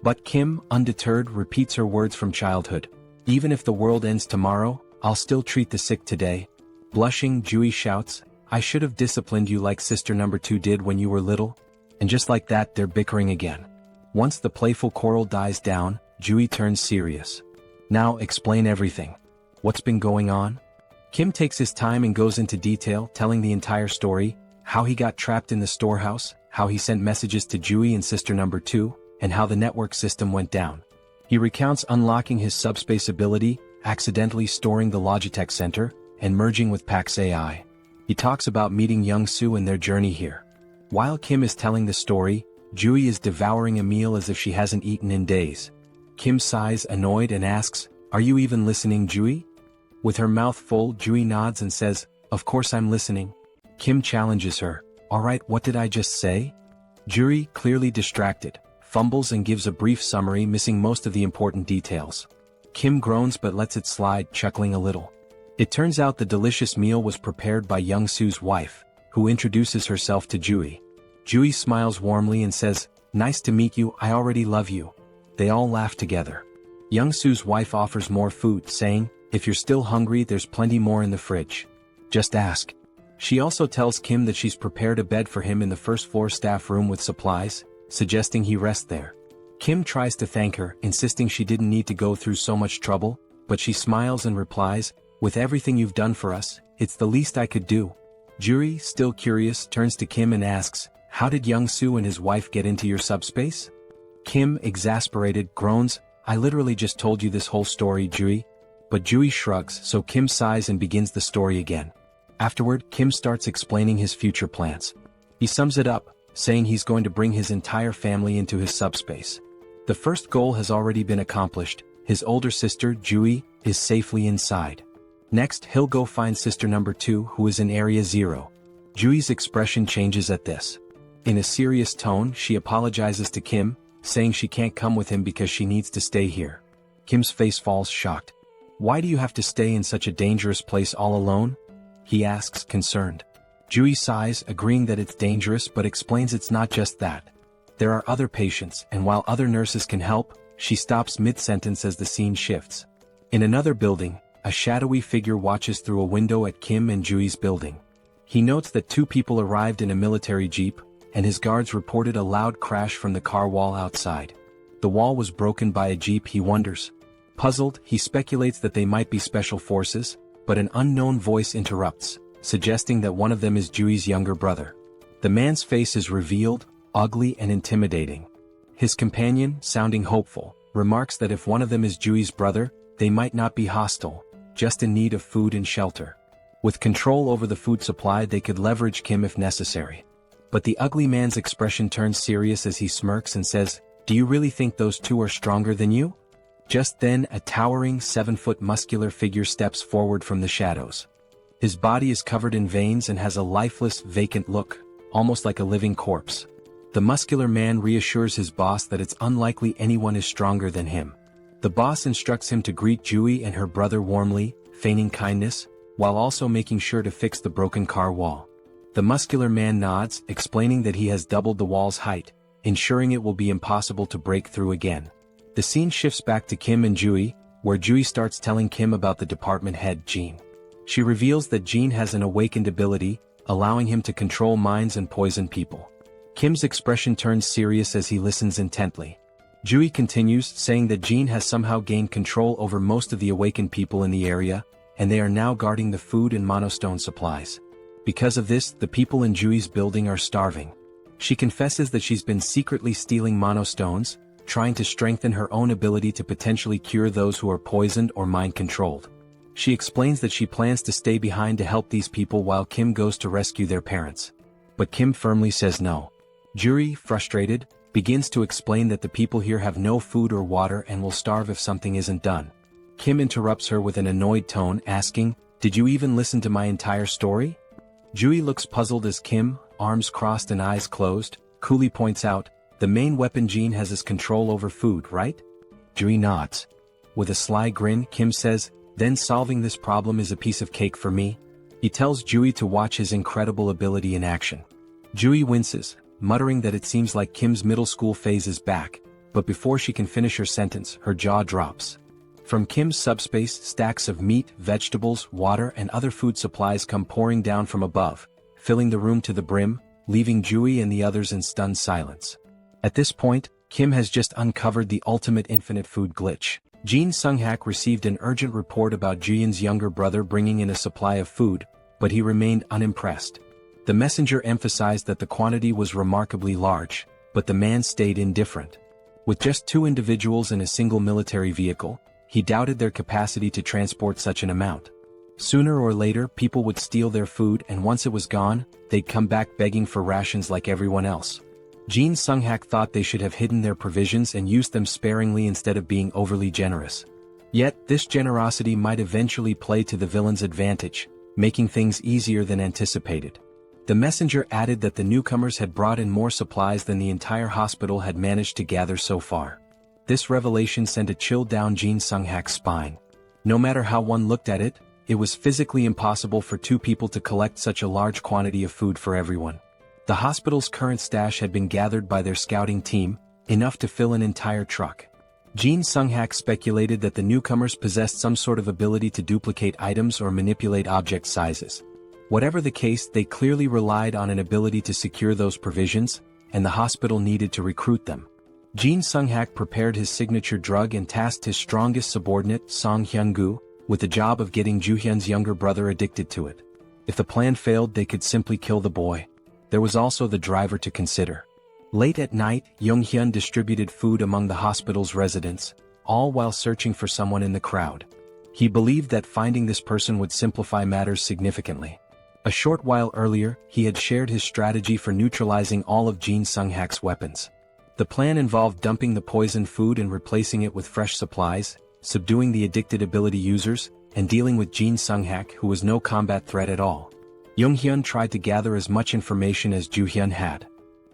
But Kim, undeterred, repeats her words from childhood. "Even if the world ends tomorrow, I'll still treat the sick today." Blushing, Jui shouts, "I should have disciplined you like sister number 2 did when you were little." And just like that, they're bickering again. Once the playful quarrel dies down, Jui turns serious. "Now, explain everything. What's been going on?" Kim takes his time and goes into detail, telling the entire story, how he got trapped in the storehouse, how he sent messages to Jui and sister number 2, and how the network system went down. He recounts unlocking his subspace ability, accidentally storing the Logitech Center, and merging with Pax AI. He talks about meeting Young-soo and their journey here. While Kim is telling the story, Jui is devouring a meal as if she hasn't eaten in days. Kim sighs, annoyed, and asks, "Are you even listening, Jui?" With her mouth full, Jui nods and says, "Of course I'm listening." Kim challenges her, "Alright, what did I just say?" Juri, clearly distracted, fumbles and gives a brief summary missing most of the important details. Kim groans but lets it slide, chuckling a little. It turns out the delicious meal was prepared by Young-soo's wife, who introduces herself to Juri. Juri smiles warmly and says, "Nice to meet you, I already love you." They all laugh together. Young-soo's wife offers more food, saying, "If you're still hungry, there's plenty more in the fridge. Just ask." She also tells Kim that she's prepared a bed for him in the first-floor staff room with supplies, suggesting he rest there. Kim tries to thank her, insisting she didn't need to go through so much trouble, but she smiles and replies, "With everything you've done for us, it's the least I could do." Juri, still curious, turns to Kim and asks, "How did Young-soo and his wife get into your subspace?" Kim, exasperated, groans, "I literally just told you this whole story, Juri." But Juri shrugs, so Kim sighs and begins the story again. Afterward, Kim starts explaining his future plans. He sums it up, saying he's going to bring his entire family into his subspace. The first goal has already been accomplished. His older sister, Juri, is safely inside. Next, he'll go find sister number 2, who is in Area 0. Juri's expression changes at this. In a serious tone, she apologizes to Kim, saying she can't come with him because she needs to stay here. Kim's face falls, shocked. "Why do you have to stay in such a dangerous place all alone?" he asks, concerned. Juri sighs, agreeing that it's dangerous, but explains it's not just that. There are other patients, and while other nurses can help, she stops mid-sentence as the scene shifts. In another building, a shadowy figure watches through a window at Kim and Juri's building. He notes that 2 people arrived in a military jeep, and his guards reported a loud crash from the car wall outside. The wall was broken by a jeep, he wonders. Puzzled, he speculates that they might be special forces, but an unknown voice interrupts, suggesting that one of them is Juri's younger brother. The man's face is revealed, ugly and intimidating. His companion, sounding hopeful, remarks that if one of them is Juri's brother, they might not be hostile, just in need of food and shelter. With control over the food supply, they could leverage Kim if necessary. But the ugly man's expression turns serious as he smirks and says, "Do you really think those 2 are stronger than you?" Just then, a towering 7-foot muscular figure steps forward from the shadows. His body is covered in veins and has a lifeless, vacant look, almost like a living corpse. The muscular man reassures his boss that it's unlikely anyone is stronger than him. The boss instructs him to greet Juri and her brother warmly, feigning kindness, while also making sure to fix the broken car wall. The muscular man nods, explaining that he has doubled the wall's height, ensuring it will be impossible to break through again. The scene shifts back to Kim and Juri, where Juri starts telling Kim about the department head, Jean. She reveals that Jean has an awakened ability, allowing him to control minds and poison people. Kim's expression turns serious as he listens intently. Juri continues, saying that Jean has somehow gained control over most of the awakened people in the area, and they are now guarding the food and monostone supplies. Because of this, the people in Juri's building are starving. She confesses that she's been secretly stealing monostones, trying to strengthen her own ability to potentially cure those who are poisoned or mind-controlled. She explains that she plans to stay behind to help these people while Kim goes to rescue their parents. But Kim firmly says no. Juri, frustrated, begins to explain that the people here have no food or water and will starve if something isn't done. Kim interrupts her with an annoyed tone, asking, "Did you even listen to my entire story?" Juri looks puzzled as Kim, arms crossed and eyes closed, coolly points out, "The main weapon Jean has is control over food, right?" Juri nods. With a sly grin, Kim says, "Then solving this problem is a piece of cake for me." He tells Juri to watch his incredible ability in action. Juri winces, muttering that it seems like Kim's middle school phase is back, but before she can finish her sentence, her jaw drops. From Kim's subspace, stacks of meat, vegetables, water and other food supplies come pouring down from above, filling the room to the brim, leaving Juri and the others in stunned silence. At this point, Kim has just uncovered the ultimate infinite food glitch. Jean Sung-hak received an urgent report about Jian's younger brother bringing in a supply of food, but he remained unimpressed. The messenger emphasized that the quantity was remarkably large, but the man stayed indifferent. With just 2 individuals in a single military vehicle, he doubted their capacity to transport such an amount. Sooner or later, people would steal their food, and once it was gone, they'd come back begging for rations like everyone else. Jean Sung-hak thought they should have hidden their provisions and used them sparingly instead of being overly generous. Yet, this generosity might eventually play to the villain's advantage, making things easier than anticipated. The messenger added that the newcomers had brought in more supplies than the entire hospital had managed to gather so far. This revelation sent a chill down Jin Sung-hak's spine. No matter how one looked at it, it was physically impossible for two people to collect such a large quantity of food for everyone. The hospital's current stash had been gathered by their scouting team, enough to fill an entire truck. Jin Sung-hak speculated that the newcomers possessed some sort of ability to duplicate items or manipulate object sizes. Whatever the case, they clearly relied on an ability to secure those provisions, and the hospital needed to recruit them. Jin Sung-hak prepared his signature drug and tasked his strongest subordinate, Song Hyun-gu, with the job of getting Joo-hyun's younger brother addicted to it. If the plan failed, they could simply kill the boy. There was also the driver to consider. Late at night, Jong-hyun distributed food among the hospital's residents, all while searching for someone in the crowd. He believed that finding this person would simplify matters significantly. A short while earlier, he had shared his strategy for neutralizing all of Jin Sung-hak's weapons. The plan involved dumping the poisoned food and replacing it with fresh supplies, subduing the addicted ability users, and dealing with Jin Sung-hak, who was no combat threat at all. Jong-hyun tried to gather as much information as Joo-hyun had.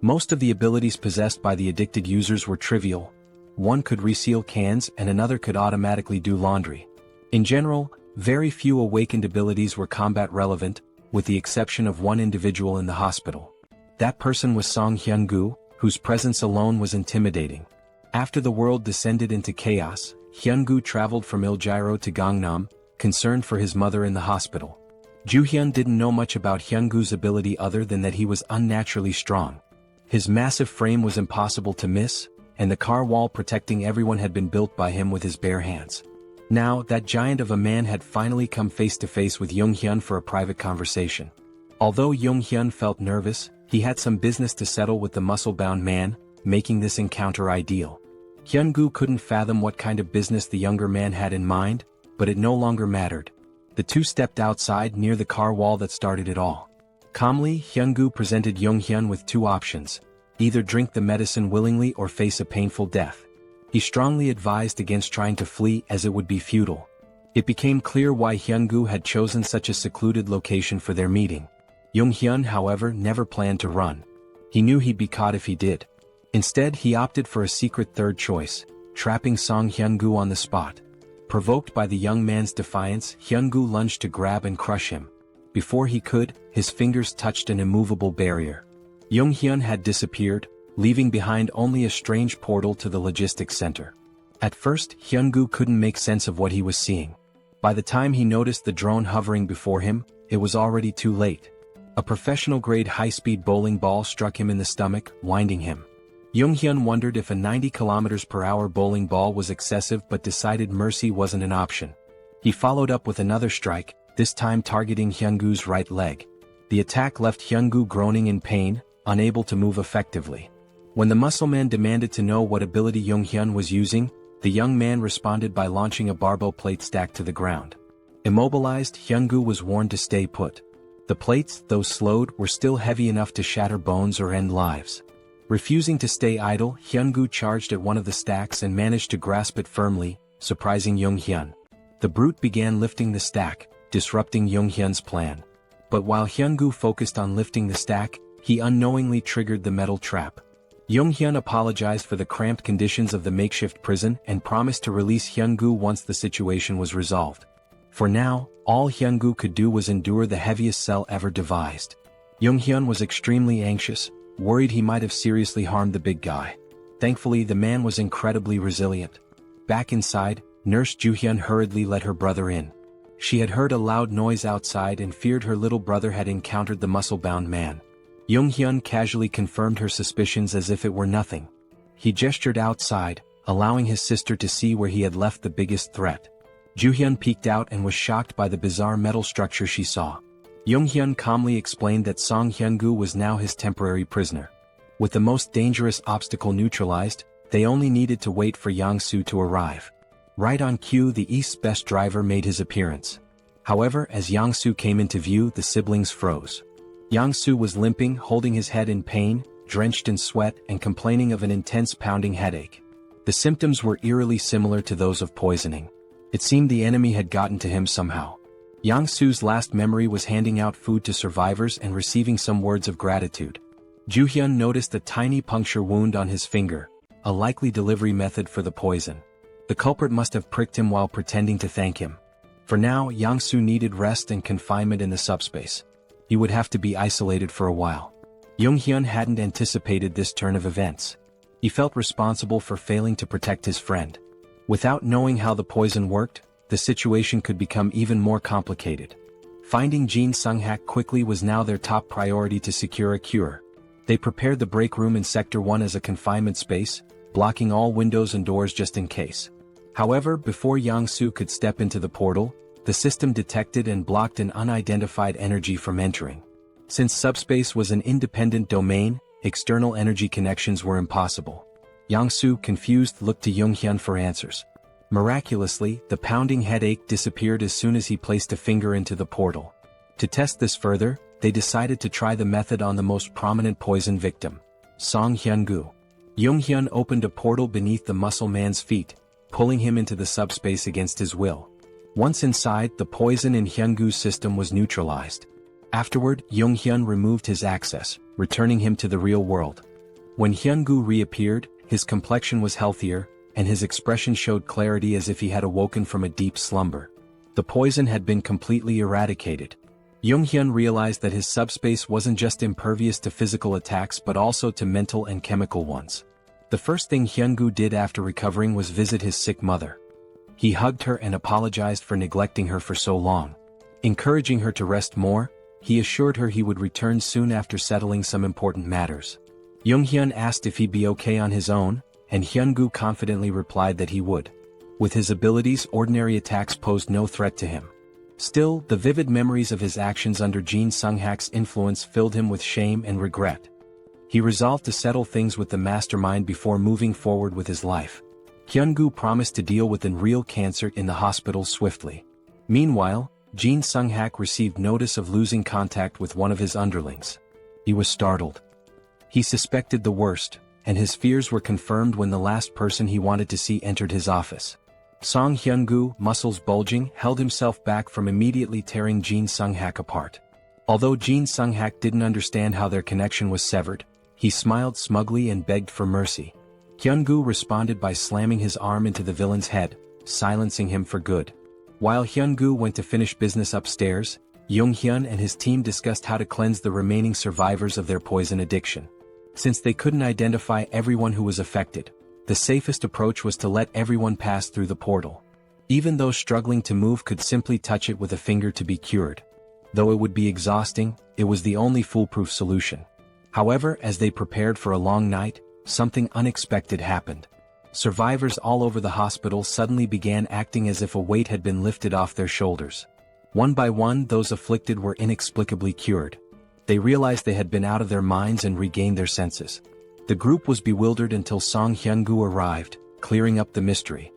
Most of the abilities possessed by the addicted users were trivial. One could reseal cans and another could automatically do laundry. In general, very few awakened abilities were combat relevant, with the exception of one individual in the hospital. That person was Song Hyun-gu, whose presence alone was intimidating. After the world descended into chaos, Hyun-gu traveled from Iljiro to Gangnam, concerned for his mother in the hospital. Joo-hyun didn't know much about Hyun-gu's ability other than that he was unnaturally strong. His massive frame was impossible to miss, and the car wall protecting everyone had been built by him with his bare hands. Now, that giant of a man had finally come face to face with Jong-hyun for a private conversation. Although Jong-hyun felt nervous, he had some business to settle with the muscle-bound man, making this encounter ideal. Hyun-gu couldn't fathom what kind of business the younger man had in mind, but it no longer mattered. The two stepped outside near the car wall that started it all. Calmly, Hyun-gu presented Jong-hyun with two options: either drink the medicine willingly or face a painful death. He strongly advised against trying to flee as it would be futile. It became clear why Hyun-gu had chosen such a secluded location for their meeting. Jong-hyun, however, never planned to run. He knew he'd be caught if he did. Instead, he opted for a secret third choice, trapping Song Hyun-gu on the spot. Provoked by the young man's defiance, Hyun-gu lunged to grab and crush him. Before he could, his fingers touched an immovable barrier. Jong-hyun had disappeared, leaving behind only a strange portal to the logistics center. At first, Hyun-gu couldn't make sense of what he was seeing. By the time he noticed the drone hovering before him, it was already too late. A professional-grade high-speed bowling ball struck him in the stomach, winding him. Jong-hyun wondered if a 90 km/h bowling ball was excessive but decided mercy wasn't an option. He followed up with another strike, this time targeting Hyun-gu's right leg. The attack left Hyun-gu groaning in pain, unable to move effectively. When the muscleman demanded to know what ability Jong-hyun was using, the young man responded by launching a barbell plate stack to the ground. Immobilized, Hyun-gu was warned to stay put. The plates, though slowed, were still heavy enough to shatter bones or end lives. Refusing to stay idle, Hyun-gu charged at one of the stacks and managed to grasp it firmly, surprising Jong-hyun. The brute began lifting the stack, disrupting Jong-hyun's plan. But while Hyun-gu focused on lifting the stack, he unknowingly triggered the metal trap. Jong-hyun apologized for the cramped conditions of the makeshift prison and promised to release Hyun-gu once the situation was resolved. For now, all Hyun-gu could do was endure the heaviest cell ever devised. Jong-hyun was extremely anxious, worried he might have seriously harmed the big guy. Thankfully, the man was incredibly resilient. Back inside, Nurse Joo-hyun hurriedly let her brother in. She had heard a loud noise outside and feared her little brother had encountered the muscle-bound man. Jong-hyun casually confirmed her suspicions as if it were nothing. He gestured outside, allowing his sister to see where he had left the biggest threat. Joo-hyun peeked out and was shocked by the bizarre metal structure she saw. Jong-hyun calmly explained that Song Hyun-gu was now his temporary prisoner. With the most dangerous obstacle neutralized, they only needed to wait for Yang-soo to arrive. Right on cue, the East's best driver made his appearance. However, as Yang-soo came into view, the siblings froze. Yang-soo was limping, holding his head in pain, drenched in sweat, and complaining of an intense pounding headache. The symptoms were eerily similar to those of poisoning. It seemed the enemy had gotten to him somehow. Yang-soo's last memory was handing out food to survivors and receiving some words of gratitude. Joo-hyun noticed a tiny puncture wound on his finger, a likely delivery method for the poison. The culprit must have pricked him while pretending to thank him. For now, Yang-soo needed rest and confinement in the subspace. He would have to be isolated for a while. Jung-hyun hadn't anticipated this turn of events. He felt responsible for failing to protect his friend. Without knowing how the poison worked, the situation could become even more complicated. Finding Jin Sung-hak quickly was now their top priority to secure a cure. They prepared the break room in Sector 1 as a confinement space, blocking all windows and doors just in case. However, before Yang-soo could step into the portal, the system detected and blocked an unidentified energy from entering. Since subspace was an independent domain, external energy connections were impossible. Yang-soo, confused, looked to Jung-hyun for answers. Miraculously, the pounding headache disappeared as soon as he placed a finger into the portal. To test this further, they decided to try the method on the most prominent poison victim, Song Hyun-gu. Jung-hyun opened a portal beneath the muscle man's feet, pulling him into the subspace against his will. Once inside, the poison in Hyun-gu's system was neutralized. Afterward, Jung-hyun removed his access, returning him to the real world. When Hyun-gu reappeared, his complexion was healthier, and his expression showed clarity as if he had awoken from a deep slumber. The poison had been completely eradicated. Jung-hyun realized that his subspace wasn't just impervious to physical attacks but also to mental and chemical ones. The first thing Hyun-gu did after recovering was visit his sick mother. He hugged her and apologized for neglecting her for so long. Encouraging her to rest more, he assured her he would return soon after settling some important matters. Jung-hyun asked if he'd be okay on his own, and Hyun-gu confidently replied that he would. With his abilities, ordinary attacks posed no threat to him. Still, the vivid memories of his actions under Jin Sung-hak's influence filled him with shame and regret. He resolved to settle things with the mastermind before moving forward with his life. Hyun-gu promised to deal with real cancer in the hospital swiftly. Meanwhile, Jin Sung-hak received notice of losing contact with one of his underlings. He was startled. He suspected the worst, and his fears were confirmed when the last person he wanted to see entered his office. Song Hyun-gu, muscles bulging, held himself back from immediately tearing Jin Sung-hak apart. Although Jin Sung-hak didn't understand how their connection was severed, he smiled smugly and begged for mercy. Hyun-gu responded by slamming his arm into the villain's head, silencing him for good. While Hyun-gu went to finish business upstairs, Jung-hyun and his team discussed how to cleanse the remaining survivors of their poison addiction. Since they couldn't identify everyone who was affected, the safest approach was to let everyone pass through the portal. Even those struggling to move could simply touch it with a finger to be cured. Though it would be exhausting, it was the only foolproof solution. However, as they prepared for a long night, something unexpected happened. Survivors all over the hospital suddenly began acting as if a weight had been lifted off their shoulders. One by one, those afflicted were inexplicably cured. They realized they had been out of their minds and regained their senses. The group was bewildered until Song Hyun-gu arrived, clearing up the mystery.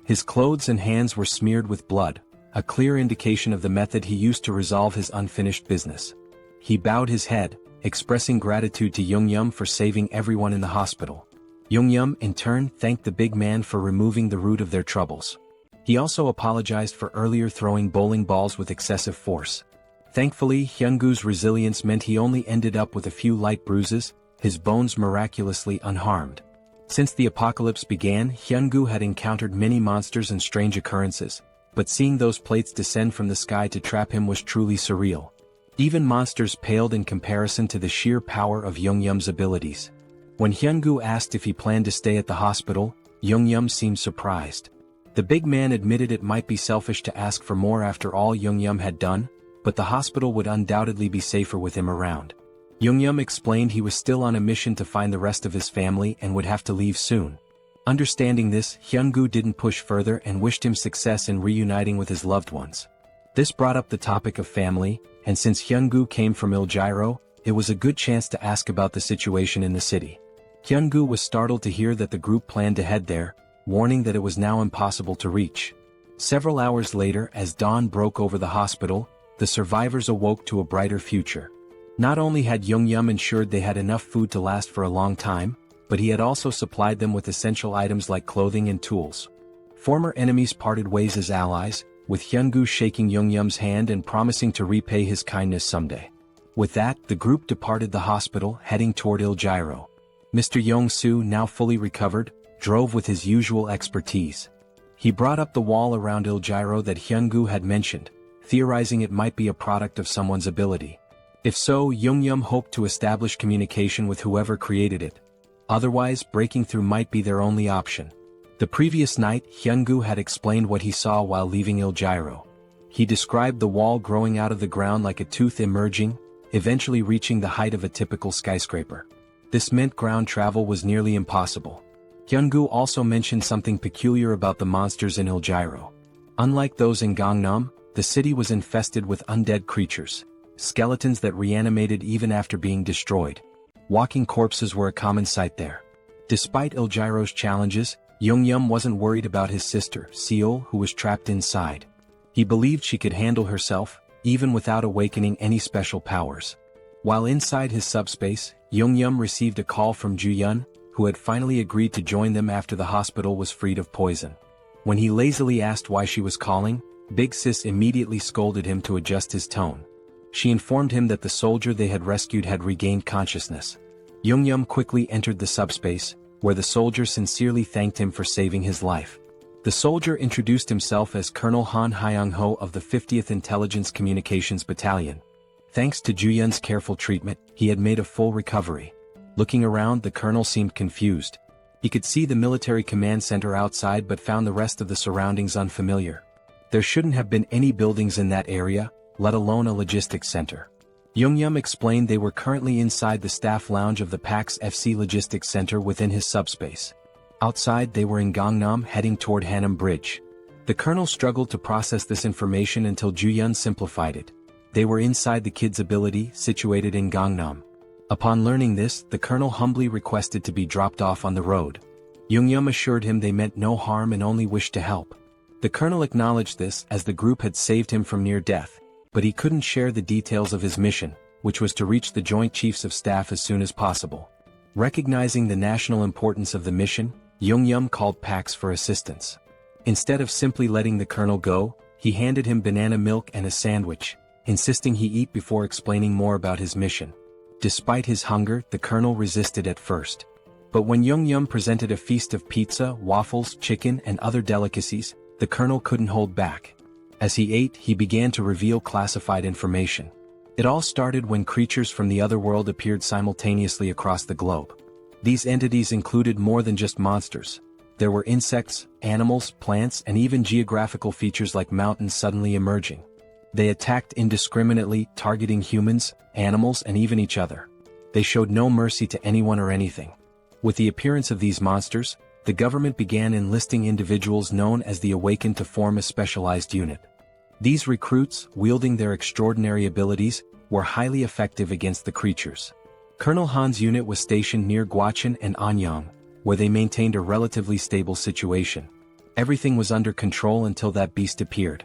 His clothes and hands were smeared with blood, a clear indication of the method he used to resolve his unfinished business. He bowed his head, expressing gratitude to Jung-hyun for saving everyone in the hospital. Jung-hyun, in turn, thanked the big man for removing the root of their troubles. He also apologized for earlier throwing bowling balls with excessive force. Thankfully, Hyun-gu's resilience meant he only ended up with a few light bruises, his bones miraculously unharmed. Since the apocalypse began, Hyun-gu had encountered many monsters and strange occurrences, but seeing those plates descend from the sky to trap him was truly surreal. Even monsters paled in comparison to the sheer power of Jung-hyun's abilities. When Hyun-gu asked if he planned to stay at the hospital, Jung-hyun seemed surprised. The big man admitted it might be selfish to ask for more after all Jung-hyun had done, but the hospital would undoubtedly be safer with him around. Jung-hyun explained he was still on a mission to find the rest of his family and would have to leave soon. Understanding this, Hyun-gu didn't push further and wished him success in reuniting with his loved ones. This brought up the topic of family, and since Hyun-gu came from Iljiro, it was a good chance to ask about the situation in the city. Hyun-gu was startled to hear that the group planned to head there, warning that it was now impossible to reach. Several hours later, as dawn broke over the hospital, the survivors awoke to a brighter future. Not only had Jung-hyun ensured they had enough food to last for a long time, but he had also supplied them with essential items like clothing and tools. Former enemies parted ways as allies, with Hyun-gu shaking Young-yeom's hand and promising to repay his kindness someday. With that, the group departed the hospital, heading toward Il-gyro. Mr. Yong-soo, now fully recovered, drove with his usual expertise. He brought up the wall around Il-gyro that Hyun-gu had mentioned, theorizing it might be a product of someone's ability. If so, Young-yeom hoped to establish communication with whoever created it. Otherwise, breaking through might be their only option. The previous night, Hyun-gu had explained what he saw while leaving Il-gyro. He described the wall growing out of the ground like a tooth emerging, eventually reaching the height of a typical skyscraper. This meant ground travel was nearly impossible. Hyun-gu also mentioned something peculiar about the monsters in Il-gyro. Unlike those in Gangnam, the city was infested with undead creatures, skeletons that reanimated even after being destroyed. Walking corpses were a common sight there. Despite Il-gyro's challenges, Young-yeom wasn't worried about his sister, Seoul, who was trapped inside. He believed she could handle herself, even without awakening any special powers. While inside his subspace, Young-yeom received a call from Ju-yeon, who had finally agreed to join them after the hospital was freed of poison. When he lazily asked why she was calling, Big Sis immediately scolded him to adjust his tone. She informed him that the soldier they had rescued had regained consciousness. Young-yeom quickly entered the subspace, where the soldier sincerely thanked him for saving his life. The soldier introduced himself as Colonel Han Hyung-ho of the 50th Intelligence Communications Battalion. Thanks to Ju-yeon's careful treatment, he had made a full recovery. Looking around, the colonel seemed confused. He could see the military command center outside but found the rest of the surroundings unfamiliar. There shouldn't have been any buildings in that area, let alone a logistics center. Young-yeom explained they were currently inside the staff lounge of the PAX FC Logistics Center within his subspace. Outside, they were in Gangnam, heading toward Hanam Bridge. The colonel struggled to process this information until Ju-yeon simplified it. They were inside the kid's ability, situated in Gangnam. Upon learning this, the colonel humbly requested to be dropped off on the road. Young-yeom assured him they meant no harm and only wished to help. The colonel acknowledged this as the group had saved him from near death, but he couldn't share the details of his mission, which was to reach the Joint Chiefs of Staff as soon as possible. Recognizing the national importance of the mission, Young-yeom called PAX for assistance. Instead of simply letting the colonel go, he handed him banana milk and a sandwich, insisting he eat before explaining more about his mission. Despite his hunger, the colonel resisted at first. But when Young-yeom presented a feast of pizza, waffles, chicken, and other delicacies, the colonel couldn't hold back. As he ate, he began to reveal classified information. It all started when creatures from the other world appeared simultaneously across the globe. These entities included more than just monsters. There were insects, animals, plants, and even geographical features like mountains suddenly emerging. They attacked indiscriminately, targeting humans, animals, and even each other. They showed no mercy to anyone or anything. With the appearance of these monsters, the government began enlisting individuals known as the Awakened to form a specialized unit. These recruits, wielding their extraordinary abilities, were highly effective against the creatures. Colonel Han's unit was stationed near Gwacheon and Anyang, where they maintained a relatively stable situation. Everything was under control until that beast appeared.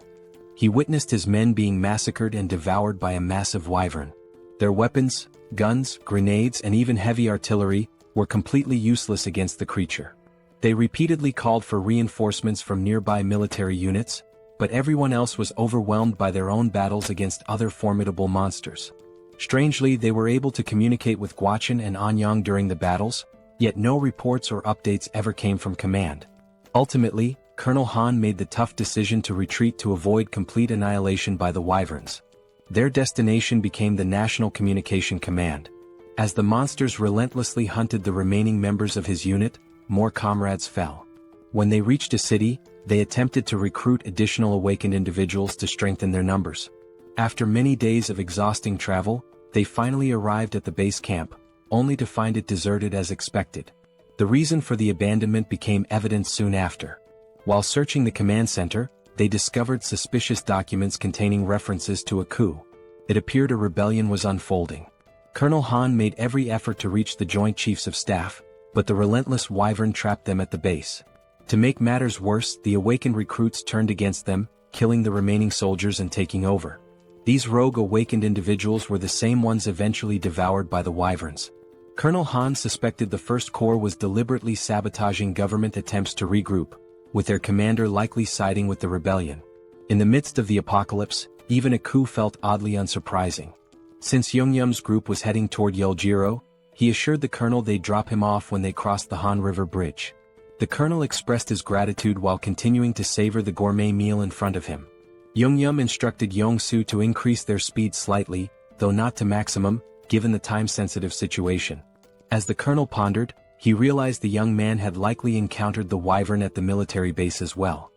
He witnessed his men being massacred and devoured by a massive wyvern. Their weapons, guns, grenades, and even heavy artillery were completely useless against the creature. They repeatedly called for reinforcements from nearby military units, but everyone else was overwhelmed by their own battles against other formidable monsters. Strangely, they were able to communicate with Gwacheon and Anyang during the battles, yet no reports or updates ever came from command. Ultimately, Colonel Han made the tough decision to retreat to avoid complete annihilation by the wyverns. Their destination became the National Communication Command. As the monsters relentlessly hunted the remaining members of his unit, more comrades fell. When they reached a city, they attempted to recruit additional awakened individuals to strengthen their numbers. After many days of exhausting travel, they finally arrived at the base camp, only to find it deserted as expected. The reason for the abandonment became evident soon after. While searching the command center, they discovered suspicious documents containing references to a coup. It appeared a rebellion was unfolding. Colonel Han made every effort to reach the Joint Chiefs of Staff, but the relentless wyvern trapped them at the base. To make matters worse, the awakened recruits turned against them, killing the remaining soldiers and taking over. These rogue awakened individuals were the same ones eventually devoured by the wyverns. Colonel Han suspected the First Corps was deliberately sabotaging government attempts to regroup, with their commander likely siding with the rebellion. In the midst of the apocalypse, even a coup felt oddly unsurprising. Since Jeong-gyeom's group was heading toward Yeoljiro, he assured the colonel they'd drop him off when they crossed the Han River Bridge. The colonel expressed his gratitude while continuing to savor the gourmet meal in front of him. Jeong-gyeom instructed Yong-soo to increase their speed slightly, though not to maximum, given the time-sensitive situation. As the colonel pondered, he realized the young man had likely encountered the wyvern at the military base as well.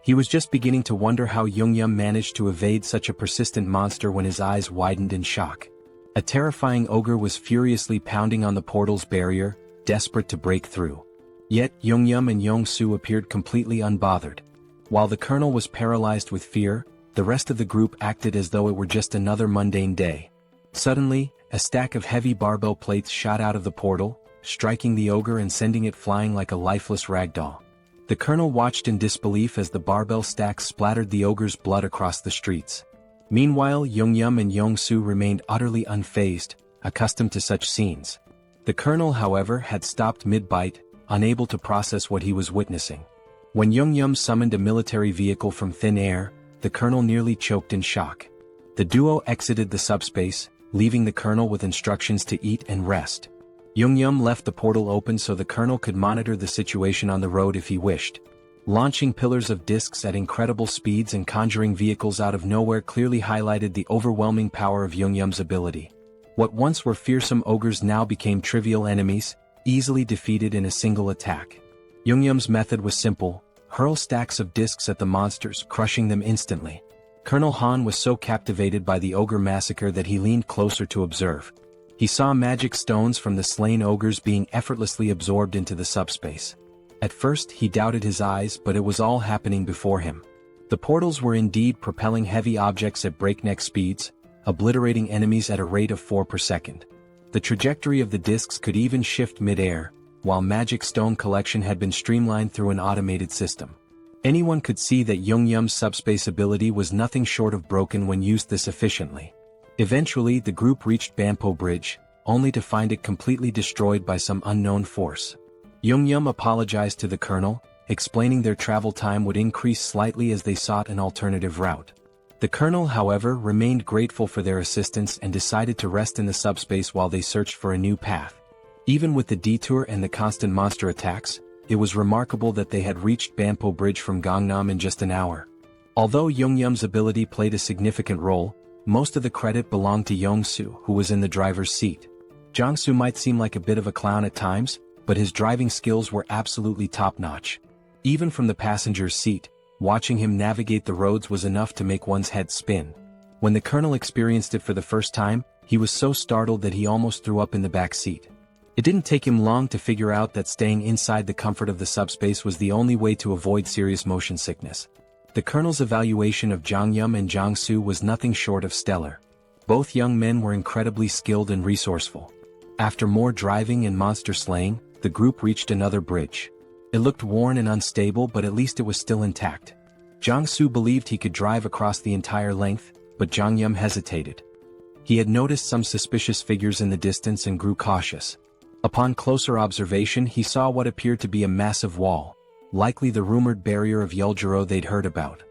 He was just beginning to wonder how Jeong-gyeom managed to evade such a persistent monster when his eyes widened in shock. A terrifying ogre was furiously pounding on the portal's barrier, desperate to break through. Yet Jeong-gyeom and Yong-soo appeared completely unbothered. While the colonel was paralyzed with fear, the rest of the group acted as though it were just another mundane day. Suddenly, a stack of heavy barbell plates shot out of the portal, striking the ogre and sending it flying like a lifeless ragdoll. The colonel watched in disbelief as the barbell stacks splattered the ogre's blood across the streets. Meanwhile, Jeong-gyeom and Yong-soo remained utterly unfazed, accustomed to such scenes. The colonel, however, had stopped mid-bite, unable to process what he was witnessing. When Jeong-gyeom summoned a military vehicle from thin air, the colonel nearly choked in shock. The duo exited the subspace, leaving the colonel with instructions to eat and rest. Jeong-gyeom left the portal open so the colonel could monitor the situation on the road if he wished. Launching pillars of discs at incredible speeds and conjuring vehicles out of nowhere clearly highlighted the overwhelming power of Jeong-gyeom's ability. What once were fearsome ogres now became trivial enemies, easily defeated in a single attack. Jeong-gyeom's method was simple: hurl stacks of discs at the monsters, crushing them instantly. Colonel Han was so captivated by the ogre massacre that he leaned closer to observe. He saw magic stones from the slain ogres being effortlessly absorbed into the subspace. At first he doubted his eyes, but it was all happening before him. The portals were indeed propelling heavy objects at breakneck speeds, obliterating enemies at a rate of 4 per second. The trajectory of the discs could even shift mid-air, while magic stone collection had been streamlined through an automated system. Anyone could see that Jeong-gyeom's subspace ability was nothing short of broken when used this efficiently. Eventually the group reached Banpo Bridge, only to find it completely destroyed by some unknown force. Jeong-gyeom apologized to the colonel, explaining their travel time would increase slightly as they sought an alternative route. The colonel, however, remained grateful for their assistance and decided to rest in the subspace while they searched for a new path. Even with the detour and the constant monster attacks, it was remarkable that they had reached Banpo Bridge from Gangnam in just an hour. Although Jeong-gyeom's ability played a significant role, most of the credit belonged to Yong-soo, who was in the driver's seat. Jong-soo might seem like a bit of a clown at times, but his driving skills were absolutely top-notch. Even from the passenger's seat, watching him navigate the roads was enough to make one's head spin. When the colonel experienced it for the first time, he was so startled that he almost threw up in the back seat. It didn't take him long to figure out that staying inside the comfort of the subspace was the only way to avoid serious motion sickness. The colonel's evaluation of Jeong-gyeom and Jong-soo was nothing short of stellar. Both young men were incredibly skilled and resourceful. After more driving and monster slaying, the group reached another bridge. It looked worn and unstable, but at least it was still intact. Jong-soo believed he could drive across the entire length, but Jeong-gyeom hesitated. He had noticed some suspicious figures in the distance and grew cautious. Upon closer observation, he saw what appeared to be a massive wall, likely the rumored barrier of Yeoljiro they'd heard about.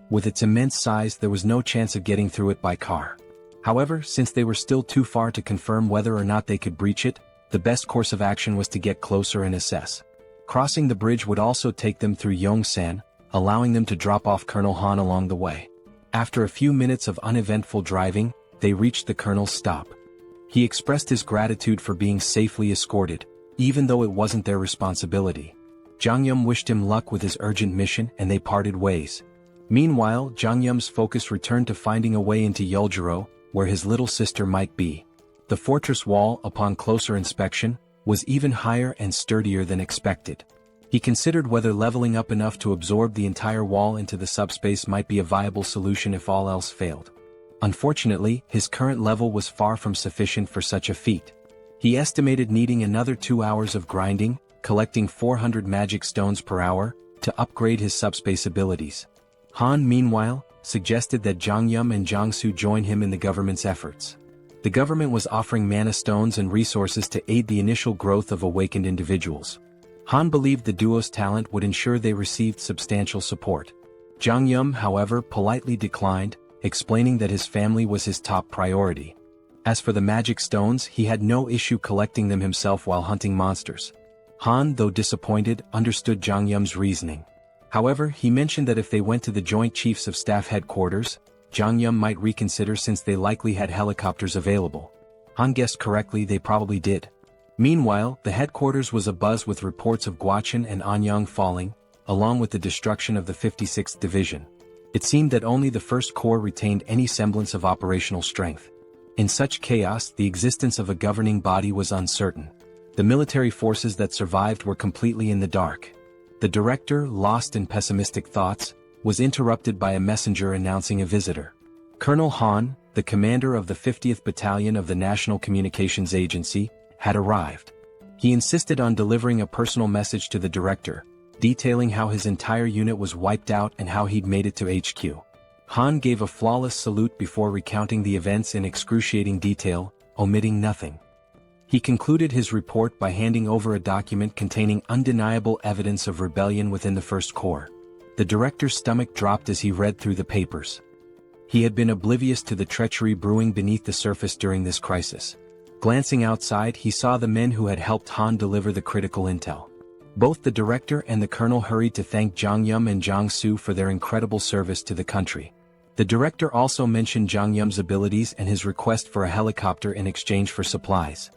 With its immense size, there was no chance of getting through it by car. However, since they were still too far to confirm whether or not they could breach it, the best course of action was to get closer and assess. Crossing the bridge would also take them through Yongsan, allowing them to drop off Colonel Han along the way. After a few minutes of uneventful driving, they reached the colonel's stop. He expressed his gratitude for being safely escorted, even though it wasn't their responsibility. Jeong-gyeom wished him luck with his urgent mission and they parted ways. Meanwhile, Jeong-gyeom's focus returned to finding a way into Yeoljiro, where his little sister might be. The fortress wall, upon closer inspection, was even higher and sturdier than expected. He considered whether leveling up enough to absorb the entire wall into the subspace might be a viable solution if all else failed. Unfortunately, his current level was far from sufficient for such a feat. He estimated needing another 2 hours of grinding, collecting 400 magic stones per hour, to upgrade his subspace abilities. Han, meanwhile, suggested that Jeong-gyeom and Jong-soo join him in the government's efforts. The government was offering mana stones and resources to aid the initial growth of awakened individuals. Han believed the duo's talent would ensure they received substantial support. Jeong-gyeom, however, politely declined, explaining that his family was his top priority. As for the magic stones, he had no issue collecting them himself while hunting monsters. Han, though disappointed, understood Jeong-gyeom's reasoning. However, he mentioned that if they went to the Joint Chiefs of Staff headquarters, Jeong-gyeom might reconsider since they likely had helicopters available. Han guessed correctly, they probably did. Meanwhile, the headquarters was abuzz with reports of Gwacheon and Anyang falling, along with the destruction of the 56th Division. It seemed that only the 1st Corps retained any semblance of operational strength. In such chaos, the existence of a governing body was uncertain. The military forces that survived were completely in the dark. The director, lost in pessimistic thoughts, was interrupted by a messenger announcing a visitor. Colonel Han, the commander of the 50th Battalion of the National Communications Agency, had arrived. He insisted on delivering a personal message to the director, detailing how his entire unit was wiped out and how he'd made it to HQ. Han gave a flawless salute before recounting the events in excruciating detail, omitting nothing. He concluded his report by handing over a document containing undeniable evidence of rebellion within the 1st Corps. The director's stomach dropped as he read through the papers. He had been oblivious to the treachery brewing beneath the surface during this crisis. Glancing outside, he saw the men who had helped Han deliver the critical intel. Both the director and the colonel hurried to thank Jeong-gyeom and Jong-soo for their incredible service to the country. The director also mentioned Jeong-gyeom's abilities and his request for a helicopter in exchange for supplies.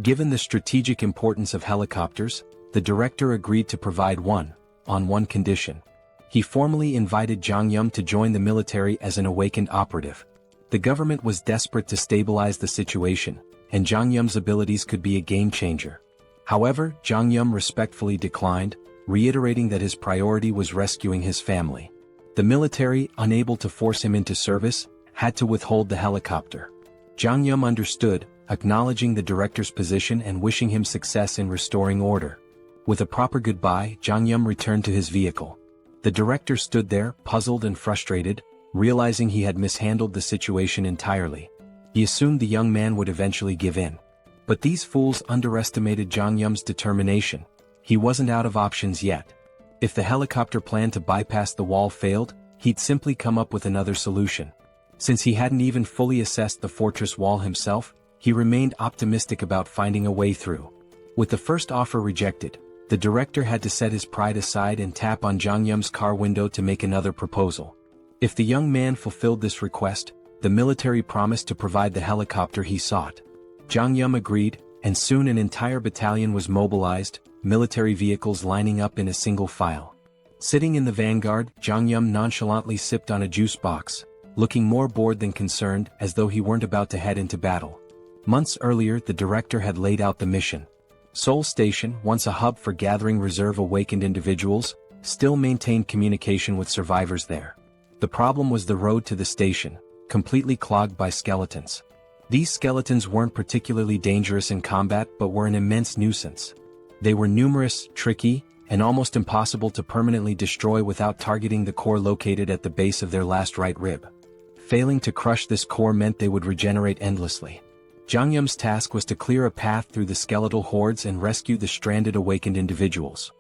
Given the strategic importance of helicopters, the director agreed to provide one, on one condition. He formally invited Jeong-gyeom to join the military as an awakened operative. The government was desperate to stabilize the situation, and Jeong-gyeom's abilities could be a game-changer. However, Jeong-gyeom respectfully declined, reiterating that his priority was rescuing his family. The military, unable to force him into service, had to withhold the helicopter. Jeong-gyeom understood, acknowledging the director's position and wishing him success in restoring order. With a proper goodbye, Jeong-gyeom returned to his vehicle. The director stood there, puzzled and frustrated, realizing he had mishandled the situation entirely. He assumed the young man would eventually give in. But these fools underestimated Jeong-gyeom's determination. He wasn't out of options yet. If the helicopter plan to bypass the wall failed, he'd simply come up with another solution. Since he hadn't even fully assessed the fortress wall himself, he remained optimistic about finding a way through. With the first offer rejected, the director had to set his pride aside and tap on Jeong-gyeom's car window to make another proposal. If the young man fulfilled this request, the military promised to provide the helicopter he sought. Jeong-gyeom agreed, and soon an entire battalion was mobilized, military vehicles lining up in a single file. Sitting in the vanguard, Jeong-gyeom nonchalantly sipped on a juice box, looking more bored than concerned, as though he weren't about to head into battle. Months earlier, the director had laid out the mission. Seoul Station, once a hub for gathering reserve awakened individuals, still maintained communication with survivors there. The problem was the road to the station, completely clogged by skeletons. These skeletons weren't particularly dangerous in combat but were an immense nuisance. They were numerous, tricky, and almost impossible to permanently destroy without targeting the core located at the base of their last right rib. Failing to crush this core meant they would regenerate endlessly. Jeong-gyeom's task was to clear a path through the skeletal hordes and rescue the stranded awakened individuals.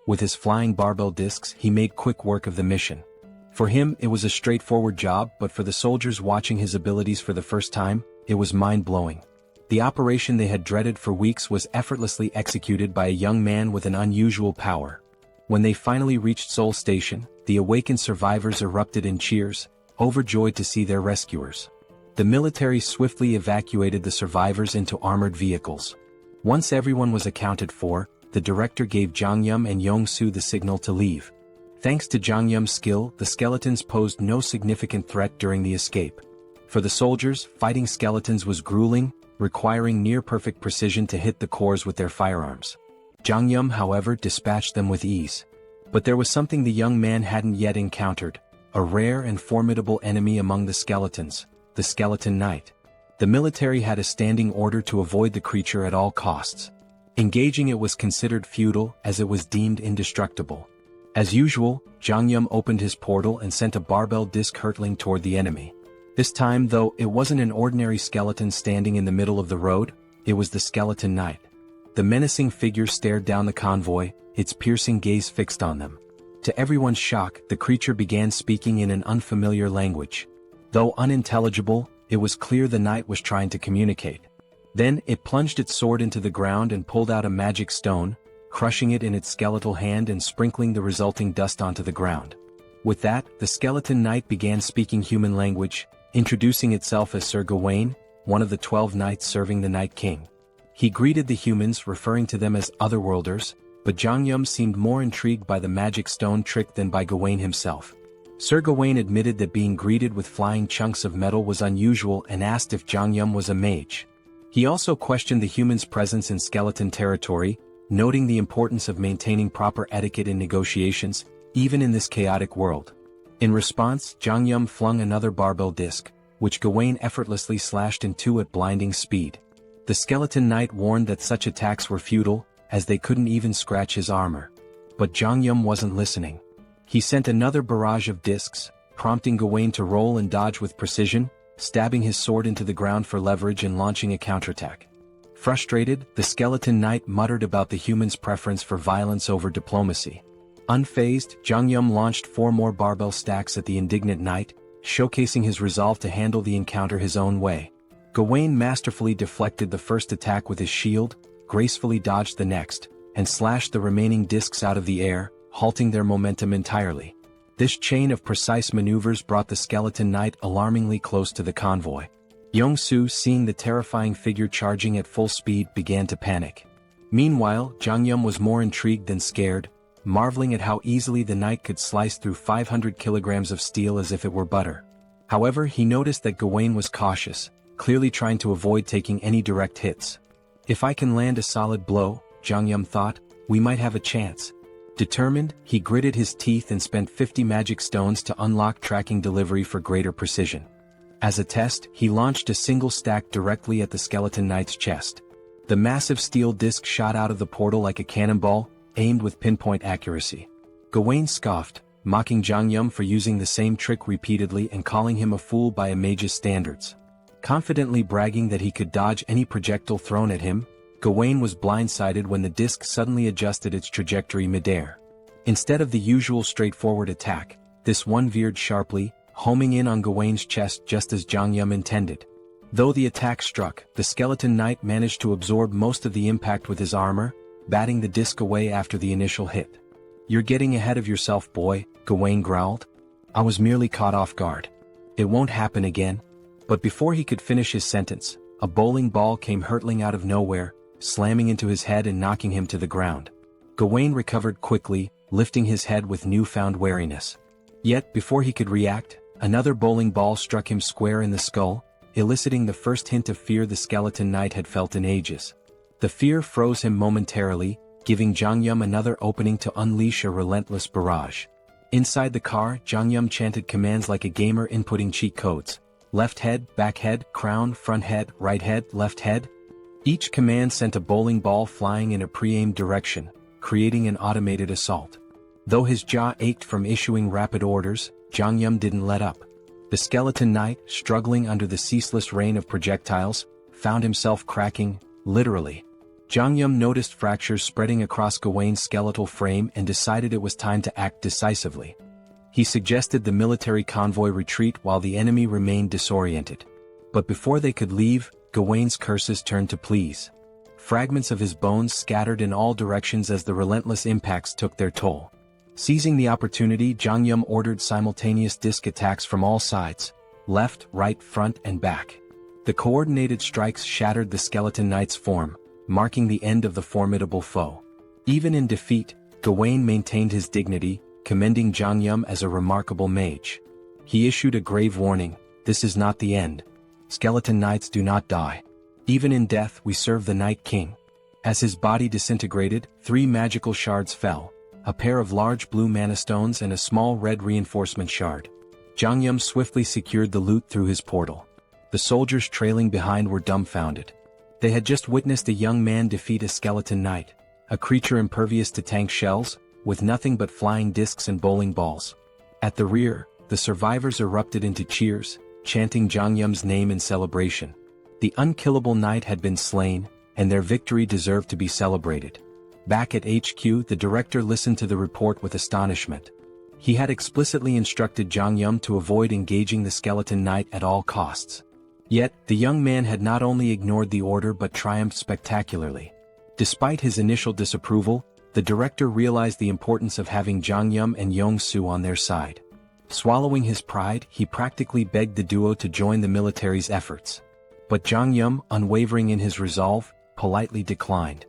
With his flying barbell discs, he made quick work of the mission. For him, it was a straightforward job, but for the soldiers watching his abilities for the first time, it was mind-blowing. The operation they had dreaded for weeks was effortlessly executed by a young man with an unusual power. When they finally reached Seoul Station, the awakened survivors erupted in cheers, overjoyed to see their rescuers. The military swiftly evacuated the survivors into armored vehicles. Once everyone was accounted for, the director gave Jeong-gyeom and Jong-soo the signal to leave. Thanks to Jeong-gyeom's skill, the skeletons posed no significant threat during the escape. For the soldiers, fighting skeletons was grueling, requiring near-perfect precision to hit the cores with their firearms. Jeong-gyeom, however, dispatched them with ease. But there was something the young man hadn't yet encountered, a rare and formidable enemy among the skeletons, the Skeleton Knight. The military had a standing order to avoid the creature at all costs. Engaging it was considered futile as it was deemed indestructible. As usual, Jeong-gyeom opened his portal and sent a barbell disc hurtling toward the enemy. This time, though, it wasn't an ordinary skeleton standing in the middle of the road, it was the Skeleton Knight. The menacing figure stared down the convoy, its piercing gaze fixed on them. To everyone's shock, the creature began speaking in an unfamiliar language. Though unintelligible, it was clear the knight was trying to communicate. Then, it plunged its sword into the ground and pulled out a magic stone, crushing it in its skeletal hand and sprinkling the resulting dust onto the ground. With that, the skeleton knight began speaking human language, introducing itself as Sir Gawain, one of the 12 knights serving the Night King. He greeted the humans, referring to them as otherworlders, but Jeong-gyeom seemed more intrigued by the magic stone trick than by Gawain himself. Sir Gawain admitted that being greeted with flying chunks of metal was unusual and asked if Jeong-gyeom was a mage. He also questioned the humans' presence in skeleton territory, noting the importance of maintaining proper etiquette in negotiations, even in this chaotic world. In response, Jeong-gyeom flung another barbell disc, which Gawain effortlessly slashed in two at blinding speed. The skeleton knight warned that such attacks were futile, as they couldn't even scratch his armor. But Jeong-gyeom wasn't listening. He sent another barrage of discs, prompting Gawain to roll and dodge with precision, stabbing his sword into the ground for leverage and launching a counterattack. Frustrated, the skeleton knight muttered about the human's preference for violence over diplomacy. Unfazed, Jeong-gyeom launched 4 more barbell stacks at the indignant knight, showcasing his resolve to handle the encounter his own way. Gawain masterfully deflected the first attack with his shield, gracefully dodged the next, and slashed the remaining discs out of the air, halting their momentum entirely. This chain of precise maneuvers brought the skeleton knight alarmingly close to the convoy. Yong-soo, seeing the terrifying figure charging at full speed, began to panic. Meanwhile, Jeong-gyeom was more intrigued than scared, marveling at how easily the knight could slice through 500 kilograms of steel as if it were butter. However, he noticed that Gawain was cautious, clearly trying to avoid taking any direct hits. If I can land a solid blow, Jeong-gyeom thought, we might have a chance. Determined, he gritted his teeth and spent 50 magic stones to unlock tracking delivery for greater precision. As a test, he launched a single stack directly at the skeleton knight's chest. The massive steel disc shot out of the portal like a cannonball, aimed with pinpoint accuracy. Gawain scoffed, mocking Jeong-gyeom for using the same trick repeatedly and calling him a fool by a mage's standards. Confidently bragging that he could dodge any projectile thrown at him, Gawain was blindsided when the disc suddenly adjusted its trajectory midair. Instead of the usual straightforward attack, this one veered sharply, homing in on Gawain's chest just as Jeong-gyeom intended. Though the attack struck, the skeleton knight managed to absorb most of the impact with his armor, batting the disc away after the initial hit. "You're getting ahead of yourself, boy," Gawain growled. "I was merely caught off guard. It won't happen again." But before he could finish his sentence, a bowling ball came hurtling out of nowhere, slamming into his head and knocking him to the ground. Gawain recovered quickly, lifting his head with newfound wariness. Yet, before he could react, another bowling ball struck him square in the skull, eliciting the first hint of fear the skeleton knight had felt in ages. The fear froze him momentarily, giving Jeong-gyeom another opening to unleash a relentless barrage. Inside the car, Jeong-gyeom chanted commands like a gamer inputting cheat codes. Left head, back head, crown, front head, right head, left head. Each command sent a bowling ball flying in a pre-aimed direction, creating an automated assault. Though his jaw ached from issuing rapid orders, Jeong-gyeom didn't let up. The skeleton knight, struggling under the ceaseless rain of projectiles, found himself cracking, literally. Jeong-gyeom noticed fractures spreading across Gawain's skeletal frame and decided it was time to act decisively. He suggested the military convoy retreat while the enemy remained disoriented. But before they could leave, Gawain's curses turned to pleas. Fragments of his bones scattered in all directions as the relentless impacts took their toll. Seizing the opportunity, Jeong-gyeom ordered simultaneous disc attacks from all sides, left, right, front, and back. The coordinated strikes shattered the skeleton knight's form, marking the end of the formidable foe. Even in defeat, Gawain maintained his dignity, commending Jeong-gyeom as a remarkable mage. He issued a grave warning: "This is not the end. Skeleton knights do not die. Even in death we serve the Night King." As his body disintegrated, 3 magical shards fell, a pair of large blue mana stones and a small red reinforcement shard. Jeong-gyeom swiftly secured the loot through his portal. The soldiers trailing behind were dumbfounded. They had just witnessed a young man defeat a skeleton knight, a creature impervious to tank shells, with nothing but flying discs and bowling balls. At the rear, the survivors erupted into cheers, chanting Jeong-gyeom's name in celebration. The unkillable knight had been slain, and their victory deserved to be celebrated. Back at HQ, the director listened to the report with astonishment. He had explicitly instructed Jeong-gyeom to avoid engaging the skeleton knight at all costs. Yet, the young man had not only ignored the order but triumphed spectacularly. Despite his initial disapproval, the director realized the importance of having Jeong-gyeom and Yong-soo on their side. Swallowing his pride, he practically begged the duo to join the military's efforts. But Jeong-gyeom, unwavering in his resolve, politely declined.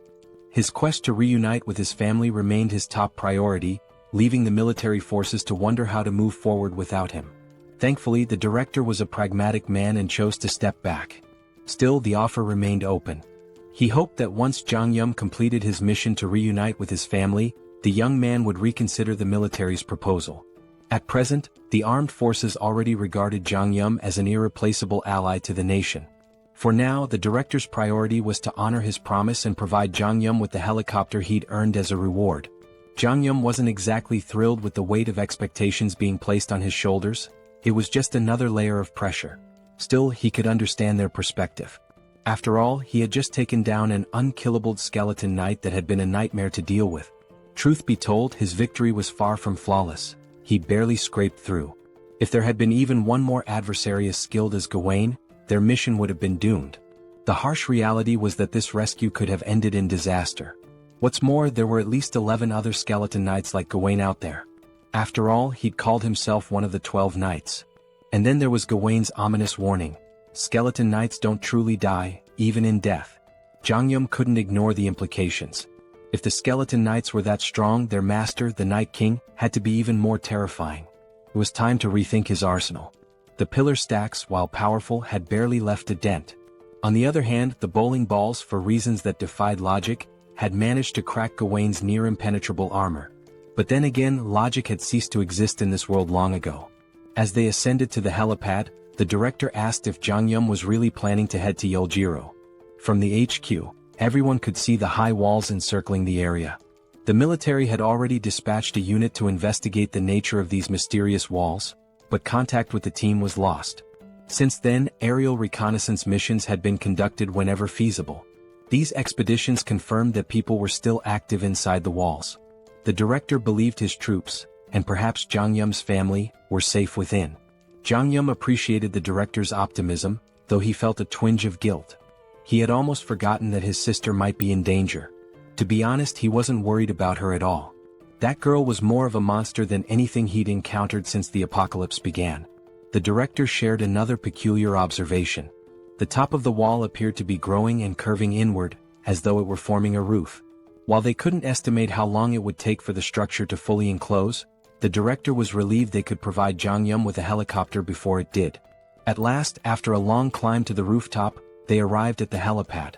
His quest to reunite with his family remained his top priority, leaving the military forces to wonder how to move forward without him. Thankfully, the director was a pragmatic man and chose to step back. Still, the offer remained open. He hoped that once Jeong-gyeom completed his mission to reunite with his family, the young man would reconsider the military's proposal. At present, the armed forces already regarded Jeong-gyeom as an irreplaceable ally to the nation. For now, the director's priority was to honor his promise and provide Jeong-gyeom with the helicopter he'd earned as a reward. Jeong-gyeom wasn't exactly thrilled with the weight of expectations being placed on his shoulders. It was just another layer of pressure. Still, he could understand their perspective. After all, he had just taken down an unkillable skeleton knight that had been a nightmare to deal with. Truth be told, his victory was far from flawless. He barely scraped through. If there had been even one more adversary as skilled as Gawain, their mission would have been doomed. The harsh reality was that this rescue could have ended in disaster. What's more, there were at least 11 other skeleton knights like Gawain out there. After all, he'd called himself one of the 12 knights. And then there was Gawain's ominous warning. Skeleton knights don't truly die, even in death. Jeong-gyeom couldn't ignore the implications. If the skeleton knights were that strong, their master, the Night King, had to be even more terrifying. It was time to rethink his arsenal. The pillar stacks, while powerful, had barely left a dent. On the other hand, the bowling balls, for reasons that defied logic, had managed to crack Gawain's near-impenetrable armor. But then again, logic had ceased to exist in this world long ago. As they ascended to the helipad, the director asked if Jeong-gyeom was really planning to head to Yeoljiro. From the HQ, everyone could see the high walls encircling the area. The military had already dispatched a unit to investigate the nature of these mysterious walls, but contact with the team was lost. Since then, aerial reconnaissance missions had been conducted whenever feasible. These expeditions confirmed that people were still active inside the walls. The director believed his troops, and perhaps Jeong-gyeom's family, were safe within. Jeong-gyeom appreciated the director's optimism, though he felt a twinge of guilt. He had almost forgotten that his sister might be in danger. To be honest, he wasn't worried about her at all. That girl was more of a monster than anything he'd encountered since the apocalypse began. The director shared another peculiar observation. The top of the wall appeared to be growing and curving inward, as though it were forming a roof. While they couldn't estimate how long it would take for the structure to fully enclose, the director was relieved they could provide Jeong-gyeom with a helicopter before it did. At last, after a long climb to the rooftop, they arrived at the helipad.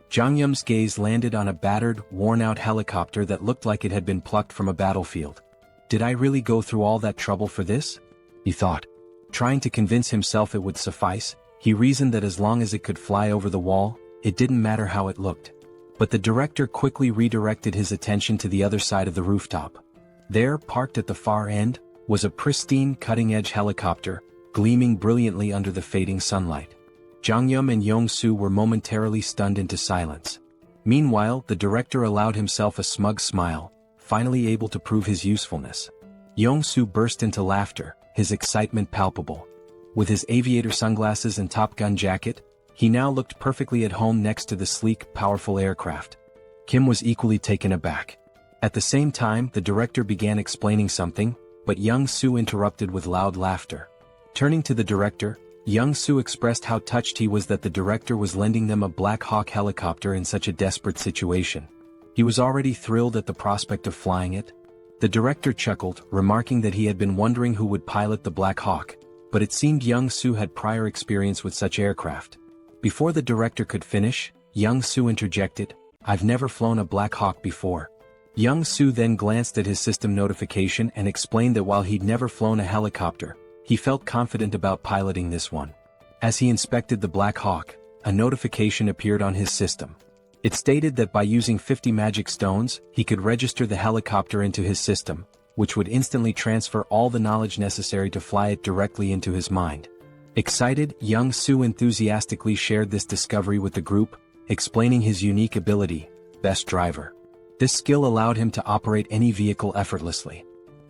Jeong-gyeom's gaze landed on a battered, worn-out helicopter that looked like it had been plucked from a battlefield. Did I really go through all that trouble for this? He thought. Trying to convince himself it would suffice, he reasoned that as long as it could fly over the wall, it didn't matter how it looked. But the director quickly redirected his attention to the other side of the rooftop. There, parked at the far end, was a pristine cutting-edge helicopter, gleaming brilliantly under the fading sunlight. Jeong-gyeom and Yong-soo were momentarily stunned into silence. Meanwhile, the director allowed himself a smug smile, finally able to prove his usefulness. Yong-soo burst into laughter, his excitement palpable. With his aviator sunglasses and Top Gun jacket, he now looked perfectly at home next to the sleek, powerful aircraft. Kim was equally taken aback. At the same time, the director began explaining something, but Young-soo interrupted with loud laughter. Turning to the director, Young-soo expressed how touched he was that the director was lending them a Black Hawk helicopter in such a desperate situation. He was already thrilled at the prospect of flying it. The director chuckled, remarking that he had been wondering who would pilot the Black Hawk, but it seemed Young-soo had prior experience with such aircraft. Before the director could finish, Young-soo interjected, "I've never flown a Black Hawk before." Young-soo then glanced at his system notification and explained that while he'd never flown a helicopter, he felt confident about piloting this one. As he inspected the Black Hawk, a notification appeared on his system. It stated that by using 50 magic stones, he could register the helicopter into his system, which would instantly transfer all the knowledge necessary to fly it directly into his mind. Excited, Young-soo enthusiastically shared this discovery with the group, explaining his unique ability, Best Driver. This skill allowed him to operate any vehicle effortlessly.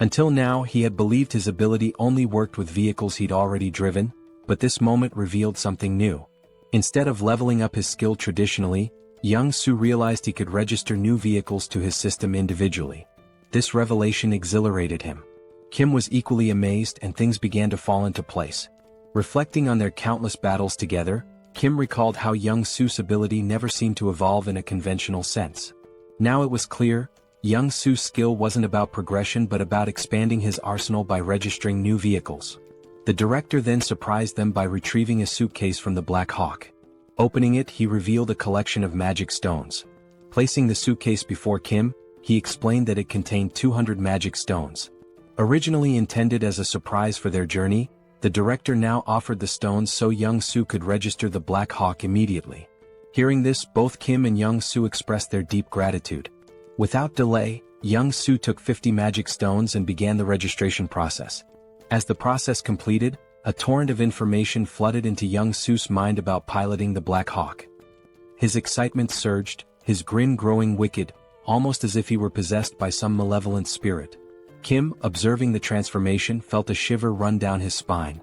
Until now he had believed his ability only worked with vehicles he'd already driven, but this moment revealed something new. Instead of leveling up his skill traditionally, Young-soo realized he could register new vehicles to his system individually. This revelation exhilarated him. Kim was equally amazed and things began to fall into place. Reflecting on their countless battles together, Kim recalled how Young-soo's ability never seemed to evolve in a conventional sense. Now it was clear, Young-soo's skill wasn't about progression but about expanding his arsenal by registering new vehicles. The director then surprised them by retrieving a suitcase from the Black Hawk. Opening it, he revealed a collection of magic stones. Placing the suitcase before Kim, he explained that it contained 200 magic stones. Originally intended as a surprise for their journey, the director now offered the stones so Young-soo could register the Black Hawk immediately. Hearing this, both Kim and Young-soo expressed their deep gratitude. Without delay, Young-soo took 50 magic stones and began the registration process. As the process completed, a torrent of information flooded into Young-soo's mind about piloting the Black Hawk. His excitement surged, his grin growing wicked, almost as if he were possessed by some malevolent spirit. Kim, observing the transformation, felt a shiver run down his spine.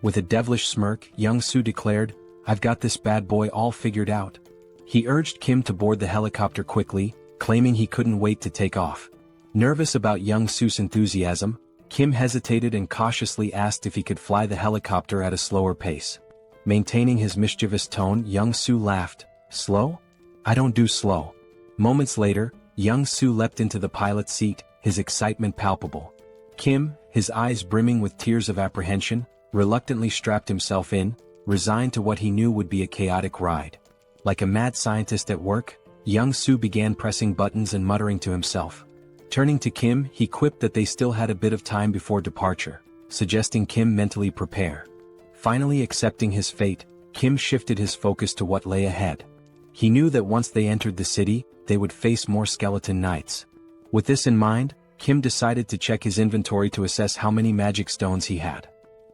With a devilish smirk, Young-soo declared, "I've got this bad boy all figured out." He urged Kim to board the helicopter quickly, claiming he couldn't wait to take off. Nervous about Young-soo's enthusiasm, Kim hesitated and cautiously asked if he could fly the helicopter at a slower pace. Maintaining his mischievous tone, Young-soo laughed. "Slow? I don't do slow." Moments later, Young-soo leapt into the pilot's seat, his excitement palpable. Kim, his eyes brimming with tears of apprehension, reluctantly strapped himself in, resigned to what he knew would be a chaotic ride. Like a mad scientist at work, Young-soo began pressing buttons and muttering to himself. Turning to Kim, he quipped that they still had a bit of time before departure, suggesting Kim mentally prepare. Finally accepting his fate, Kim shifted his focus to what lay ahead. He knew that once they entered the city, they would face more skeleton knights. With this in mind, Kim decided to check his inventory to assess how many magic stones he had.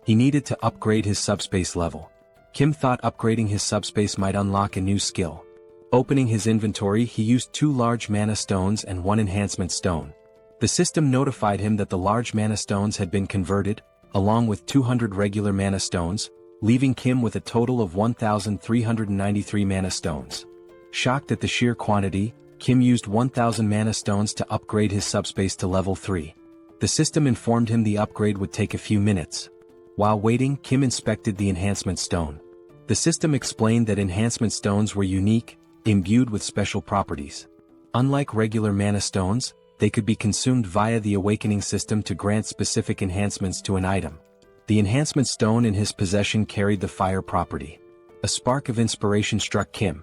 He needed to upgrade his subspace level. Kim thought upgrading his subspace might unlock a new skill. Opening his inventory, he used 2 large mana stones and 1 enhancement stone. The system notified him that the large mana stones had been converted, along with 200 regular mana stones, leaving Kim with a total of 1,393 mana stones. Shocked at the sheer quantity, Kim used 1,000 mana stones to upgrade his subspace to level 3. The system informed him the upgrade would take a few minutes. While waiting, Kim inspected the enhancement stone. The system explained that enhancement stones were unique, imbued with special properties. Unlike regular mana stones, they could be consumed via the awakening system to grant specific enhancements to an item. The enhancement stone in his possession carried the fire property. A spark of inspiration struck Kim.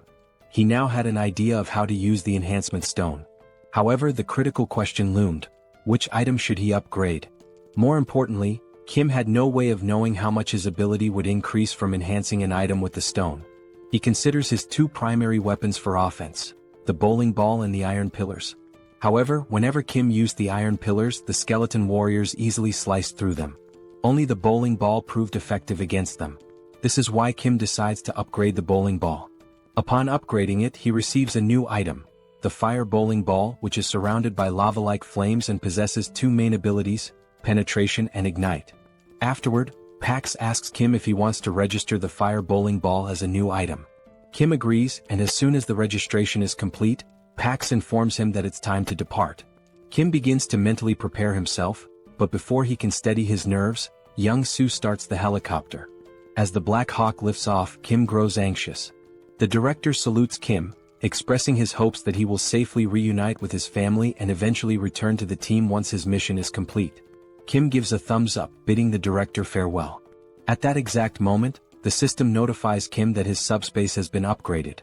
He now had an idea of how to use the enhancement stone. However, the critical question loomed: which item should he upgrade? More importantly, Kim had no way of knowing how much his ability would increase from enhancing an item with the stone. He considers his 2 primary weapons for offense, the bowling ball and the iron pillars. However, whenever Kim used the iron pillars, the skeleton warriors easily sliced through them. Only the bowling ball proved effective against them. This is why Kim decides to upgrade the bowling ball. Upon upgrading it, he receives a new item, the fire bowling ball, which is surrounded by lava-like flames and possesses 2 main abilities, penetration and ignite. Afterward, Pax asks Kim if he wants to register the fire bowling ball as a new item. Kim agrees, and as soon as the registration is complete, Pax informs him that it's time to depart. Kim begins to mentally prepare himself, but before he can steady his nerves, Young-soo starts the helicopter. As the Black Hawk lifts off, Kim grows anxious. The director salutes Kim, expressing his hopes that he will safely reunite with his family and eventually return to the team once his mission is complete. Kim gives a thumbs up, bidding the director farewell. At that exact moment, the system notifies Kim that his subspace has been upgraded.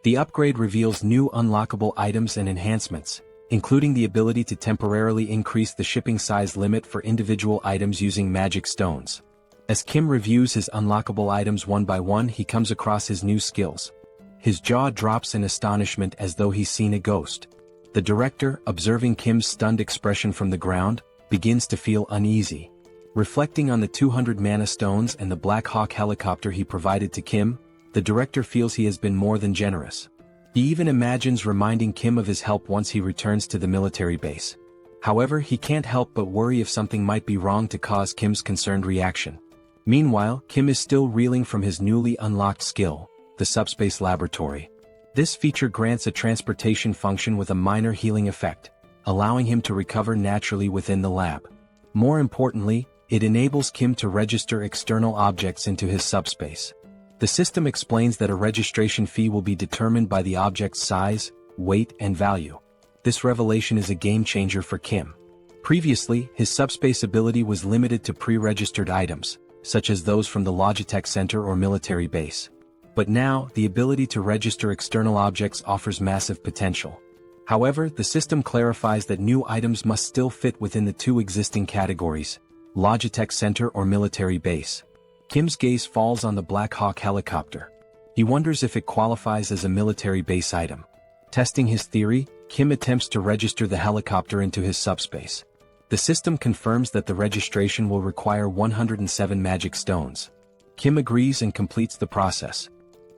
The upgrade reveals new unlockable items and enhancements, including the ability to temporarily increase the shipping size limit for individual items using magic stones. As Kim reviews his unlockable items one by one, he comes across his new skills. His jaw drops in astonishment as though he's seen a ghost. The director, observing Kim's stunned expression from the ground, begins to feel uneasy. Reflecting on the 200 mana stones and the Black Hawk helicopter he provided to Kim, the director feels he has been more than generous. He even imagines reminding Kim of his help once he returns to the military base. However, he can't help but worry if something might be wrong to cause Kim's concerned reaction. Meanwhile, Kim is still reeling from his newly unlocked skill, the SUBSPACE laboratory. This feature grants a transportation function with a minor healing effect, allowing him to recover naturally within the lab. More importantly, it enables Kim to register external objects into his subspace. The system explains that a registration fee will be determined by the object's size, weight, and value. This revelation is a game-changer for Kim. Previously, his subspace ability was limited to pre-registered items, such as those from the Logitech Center or military base. But now, the ability to register external objects offers massive potential. However, the system clarifies that new items must still fit within the two existing categories, Logitech Center or military base. Kim's gaze falls on the Black Hawk helicopter. He wonders if it qualifies as a military base item. Testing his theory, Kim attempts to register the helicopter into his subspace. The system confirms that the registration will require 107 magic stones. Kim agrees and completes the process.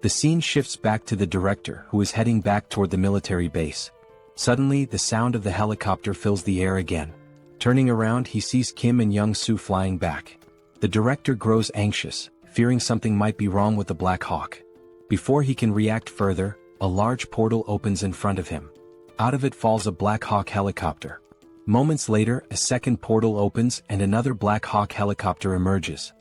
The scene shifts back to the director, who is heading back toward the military base. Suddenly, the sound of the helicopter fills the air again. Turning around, he sees Kim and Young-soo flying back. The director grows anxious, fearing something might be wrong with the Black Hawk. Before he can react further, a large portal opens in front of him. Out of it falls a Black Hawk helicopter. Moments later, a second portal opens and another Black Hawk helicopter emerges.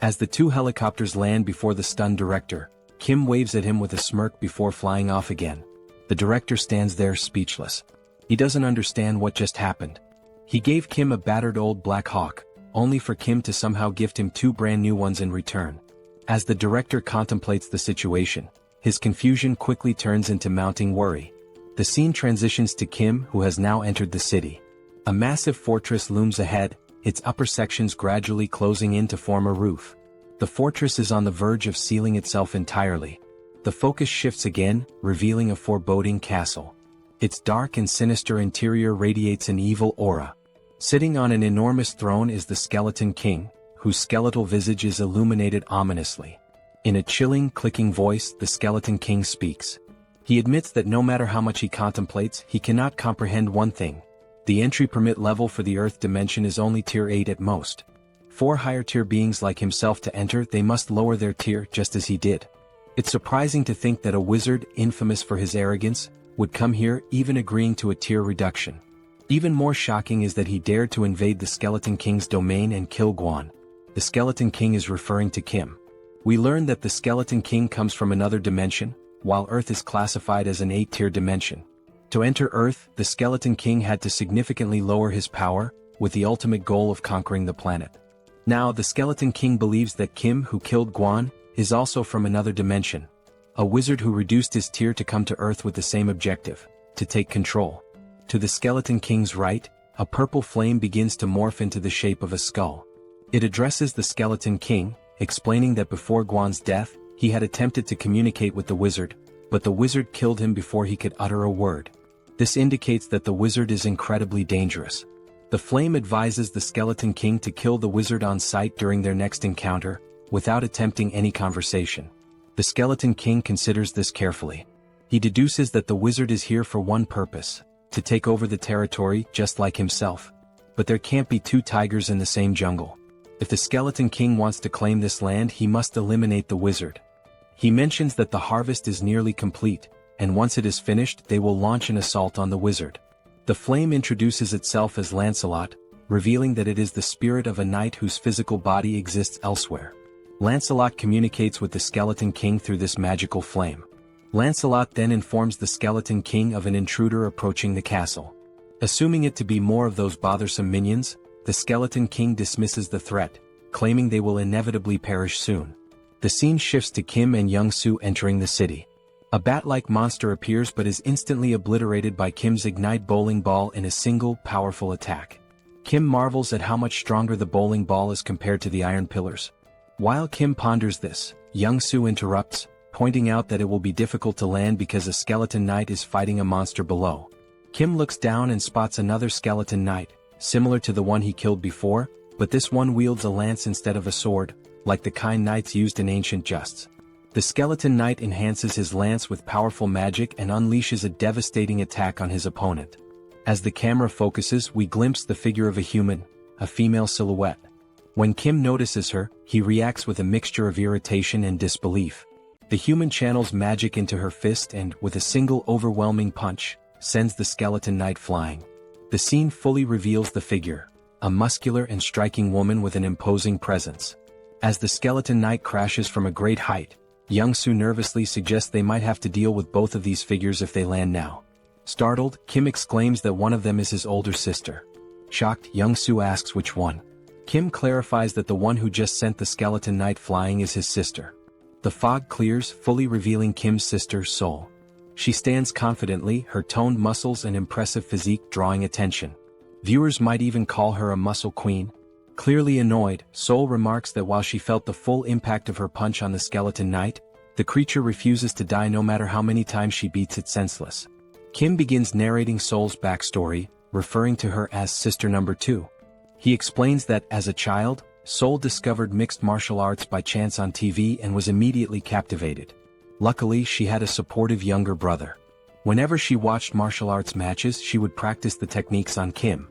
As the two helicopters land before the stunned director, Kim waves at him with a smirk before flying off again. The director stands there speechless. He doesn't understand what just happened. He gave Kim a battered old Black Hawk, only for Kim to somehow gift him two brand new ones in return. As the director contemplates the situation, his confusion quickly turns into mounting worry. The scene transitions to Kim, who has now entered the city. A massive fortress looms ahead, its upper sections gradually closing in to form a roof. The fortress is on the verge of sealing itself entirely. The focus shifts again, revealing a foreboding castle. Its dark and sinister interior radiates an evil aura. Sitting on an enormous throne is the Skeleton King, whose skeletal visage is illuminated ominously. In a chilling, clicking voice, the Skeleton King speaks. He admits that no matter how much he contemplates, he cannot comprehend one thing. The entry permit level for the Earth dimension is only tier 8 at most. For higher tier beings like himself to enter, they must lower their tier just as he did. It's surprising to think that a wizard, infamous for his arrogance, would come here, even agreeing to a tier reduction. Even more shocking is that he dared to invade the Skeleton King's domain and kill Guan. The Skeleton King is referring to Kim. We learn that the Skeleton King comes from another dimension, while Earth is classified as an 8-tier dimension. To enter Earth, the Skeleton King had to significantly lower his power, with the ultimate goal of conquering the planet. Now, the Skeleton King believes that Kim, who killed Guan, is also from another dimension. A wizard who reduced his tier to come to Earth with the same objective, to take control. To the Skeleton King's right, a purple flame begins to morph into the shape of a skull. It addresses the Skeleton King, explaining that before Guan's death, he had attempted to communicate with the wizard, but the wizard killed him before he could utter a word. This indicates that the wizard is incredibly dangerous. The flame advises the Skeleton King to kill the wizard on sight during their next encounter, without attempting any conversation. The Skeleton King considers this carefully. He deduces that the wizard is here for one purpose, to take over the territory just like himself. But there can't be two tigers in the same jungle. If the Skeleton King wants to claim this land, he must eliminate the wizard. He mentions that the harvest is nearly complete, and once it is finished, they will launch an assault on the wizard. The flame introduces itself as Lancelot, revealing that it is the spirit of a knight whose physical body exists elsewhere. Lancelot communicates with the Skeleton King through this magical flame. Lancelot then informs the Skeleton King of an intruder approaching the castle. Assuming it to be more of those bothersome minions, the Skeleton King dismisses the threat, claiming they will inevitably perish soon. The scene shifts to Kim and Young-soo entering the city. A bat-like monster appears but is instantly obliterated by Kim's Ignite bowling ball in a single, powerful attack. Kim marvels at how much stronger the bowling ball is compared to the iron pillars. While Kim ponders this, Young-soo interrupts, pointing out that it will be difficult to land because a skeleton knight is fighting a monster below. Kim looks down and spots another skeleton knight, similar to the one he killed before, but this one wields a lance instead of a sword, like the kind knights used in ancient justs. The skeleton knight enhances his lance with powerful magic and unleashes a devastating attack on his opponent. As the camera focuses, we glimpse the figure of a human, a female silhouette. When Kim notices her, he reacts with a mixture of irritation and disbelief. The human channels magic into her fist and, with a single overwhelming punch, sends the skeleton knight flying. The scene fully reveals the figure, a muscular and striking woman with an imposing presence. As the skeleton knight crashes from a great height, Young-soo nervously suggests they might have to deal with both of these figures if they land now. Startled, Kim exclaims that one of them is his older sister. Shocked, Young-soo asks which one. Kim clarifies that the one who just sent the skeleton knight flying is his sister. The fog clears, fully revealing Kim's sister, Seoul. She stands confidently, her toned muscles and impressive physique drawing attention. Viewers might even call her a muscle queen. Clearly annoyed, Seoul remarks that while she felt the full impact of her punch on the skeleton knight, the creature refuses to die no matter how many times she beats it senseless. Kim begins narrating Seoul's backstory, referring to her as Sister Number 2. He explains that, as a child, Seoul discovered mixed martial arts by chance on TV and was immediately captivated. Luckily, she had a supportive younger brother. Whenever she watched martial arts matches, she would practice the techniques on Kim.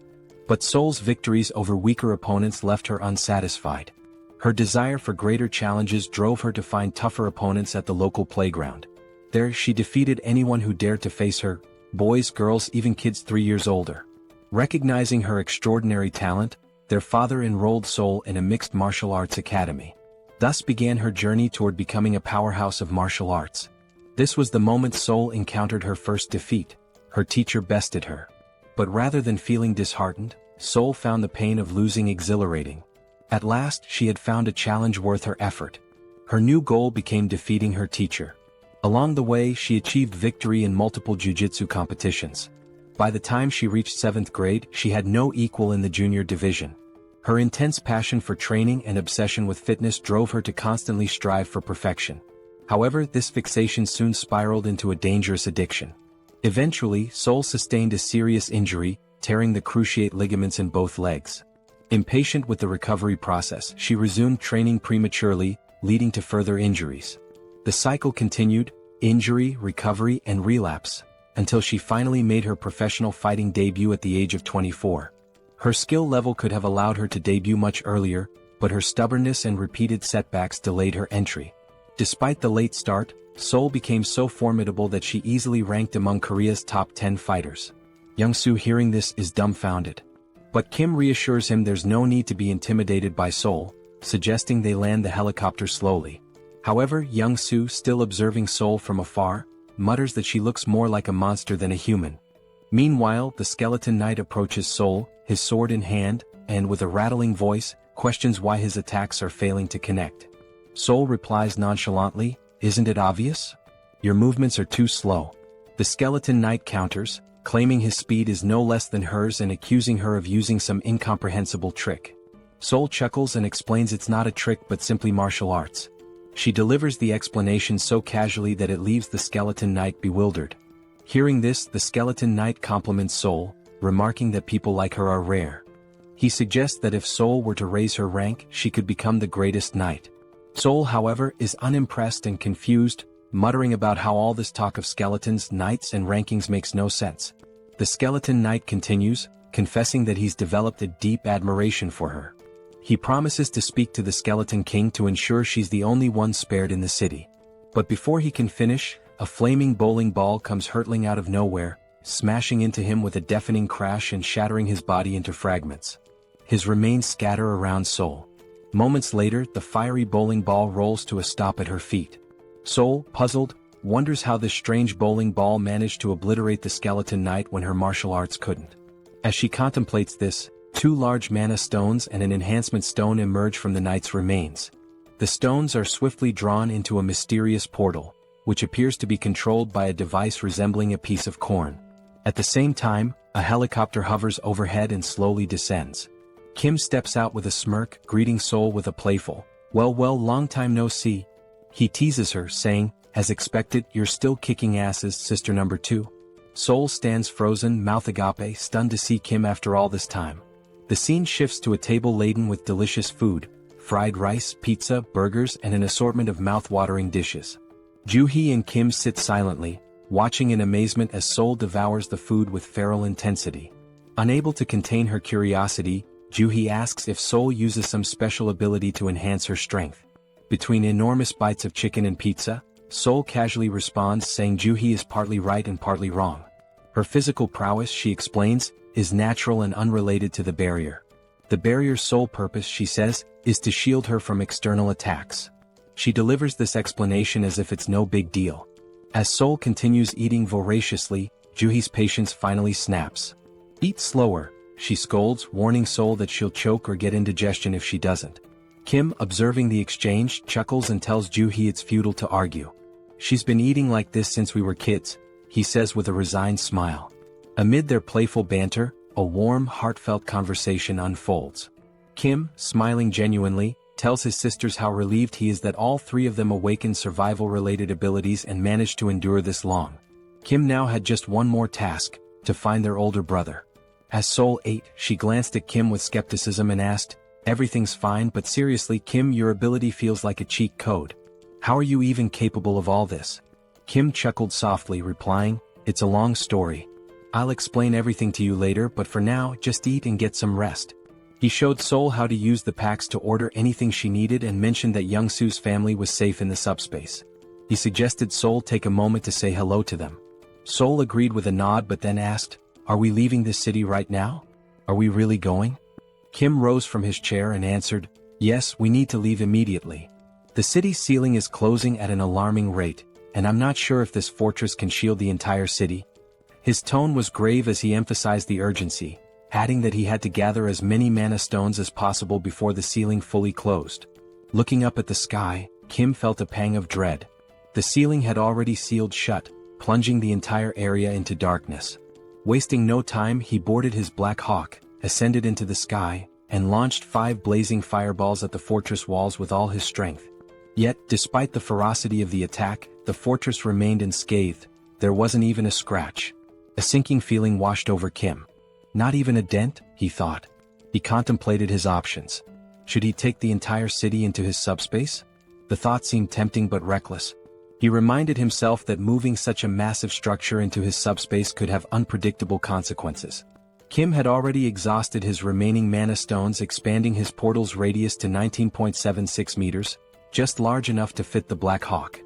But Seoul's victories over weaker opponents left her unsatisfied. Her desire for greater challenges drove her to find tougher opponents at the local playground. There, she defeated anyone who dared to face her, boys, girls, even kids 3 years older. Recognizing her extraordinary talent, their father enrolled Seoul in a mixed martial arts academy. Thus began her journey toward becoming a powerhouse of martial arts. This was the moment Seoul encountered her first defeat. Her teacher bested her. But rather than feeling disheartened, Seoul found the pain of losing exhilarating. At last, she had found a challenge worth her effort. Her new goal became defeating her teacher. Along the way, she achieved victory in multiple jiu-jitsu competitions. By the time she reached 7th grade, she had no equal in the junior division. Her intense passion for training and obsession with fitness drove her to constantly strive for perfection. However, this fixation soon spiraled into a dangerous addiction. Eventually, Seoul sustained a serious injury, tearing the cruciate ligaments in both legs. Impatient with the recovery process, she resumed training prematurely, leading to further injuries. The cycle continued, injury, recovery, and relapse, until she finally made her professional fighting debut at the age of 24. Her skill level could have allowed her to debut much earlier, but her stubbornness and repeated setbacks delayed her entry. Despite the late start, Seoul became so formidable that she easily ranked among Korea's top 10 fighters. Young-soo, hearing this, is dumbfounded. But Kim reassures him there's no need to be intimidated by Seoul, suggesting they land the helicopter slowly. However, Young-soo, still observing Seoul from afar, mutters that she looks more like a monster than a human. Meanwhile, the skeleton knight approaches Seoul, his sword in hand, and with a rattling voice, questions why his attacks are failing to connect. Seoul replies nonchalantly, "Isn't it obvious? Your movements are too slow." The skeleton knight counters, claiming his speed is no less than hers and accusing her of using some incomprehensible trick. Seoul chuckles and explains it's not a trick but simply martial arts. She delivers the explanation so casually that it leaves the skeleton knight bewildered. Hearing this, the skeleton knight compliments Seoul, remarking that people like her are rare. He suggests that if Seoul were to raise her rank, she could become the greatest knight. Seoul, however, is unimpressed and confused, muttering about how all this talk of skeletons, knights, and rankings makes no sense. The skeleton knight continues, confessing that he's developed a deep admiration for her. He promises to speak to the Skeleton King to ensure she's the only one spared in the city. But before he can finish, a flaming bowling ball comes hurtling out of nowhere, smashing into him with a deafening crash and shattering his body into fragments. His remains scatter around Seoul. Moments later, the fiery bowling ball rolls to a stop at her feet. Seoul, puzzled, wonders how this strange bowling ball managed to obliterate the skeleton knight when her martial arts couldn't. As she contemplates this, 2 large mana stones and an enhancement stone emerge from the knight's remains. The stones are swiftly drawn into a mysterious portal, which appears to be controlled by a device resembling a piece of corn. At the same time, a helicopter hovers overhead and slowly descends. Kim steps out with a smirk, greeting Seoul with a playful, well, long time no see." He teases her, saying, "As expected, you're still kicking asses, sister number 2. Seoul stands frozen, mouth agape, stunned to see Kim after all this time. The scene shifts to a table laden with delicious food, fried rice, pizza, burgers, and an assortment of mouth-watering dishes. Joo-hee and Kim sit silently, watching in amazement as Seoul devours the food with feral intensity. Unable to contain her curiosity, Joo-hee asks if Seoul uses some special ability to enhance her strength. Between enormous bites of chicken and pizza, Seoul casually responds saying Joo-hee is partly right and partly wrong. Her physical prowess, she explains, is natural and unrelated to the barrier. The barrier's sole purpose, she says, is to shield her from external attacks. She delivers this explanation as if it's no big deal. As Seoul continues eating voraciously, Joo-hee's patience finally snaps. "Eat slower," she scolds, warning Seoul that she'll choke or get indigestion if she doesn't. Kim, observing the exchange, chuckles and tells Joo-hee it's futile to argue. "She's been eating like this since we were kids," he says with a resigned smile. Amid their playful banter, a warm, heartfelt conversation unfolds. Kim, smiling genuinely, tells his sisters how relieved he is that all three of them awakened survival-related abilities and managed to endure this long. Kim now had just one more task, to find their older brother. As Seoul ate, she glanced at Kim with skepticism and asked, "Everything's fine, but seriously, Kim, your ability feels like a cheat code. How are you even capable of all this?" Kim chuckled softly, replying, "It's a long story. I'll explain everything to you later, but for now, just eat and get some rest." He showed Seoul how to use the packs to order anything she needed and mentioned that Young-soo's family was safe in the subspace. He suggested Seoul take a moment to say hello to them. Seoul agreed with a nod but then asked, "Are we leaving this city right now? Are we really going?" Kim rose from his chair and answered, "Yes, we need to leave immediately. The city's ceiling is closing at an alarming rate, and I'm not sure if this fortress can shield the entire city." His tone was grave as he emphasized the urgency, adding that he had to gather as many mana stones as possible before the ceiling fully closed. Looking up at the sky, Kim felt a pang of dread. The ceiling had already sealed shut, plunging the entire area into darkness. Wasting no time, he boarded his Black Hawk, ascended into the sky, and launched 5 blazing fireballs at the fortress walls with all his strength. Yet, despite the ferocity of the attack, the fortress remained unscathed. There wasn't even a scratch. A sinking feeling washed over Kim. Not even a dent, he thought. He contemplated his options. Should he take the entire city into his subspace? The thought seemed tempting but reckless. He reminded himself that moving such a massive structure into his subspace could have unpredictable consequences. Kim had already exhausted his remaining mana stones, expanding his portal's radius to 19.76 meters, just large enough to fit the Black Hawk.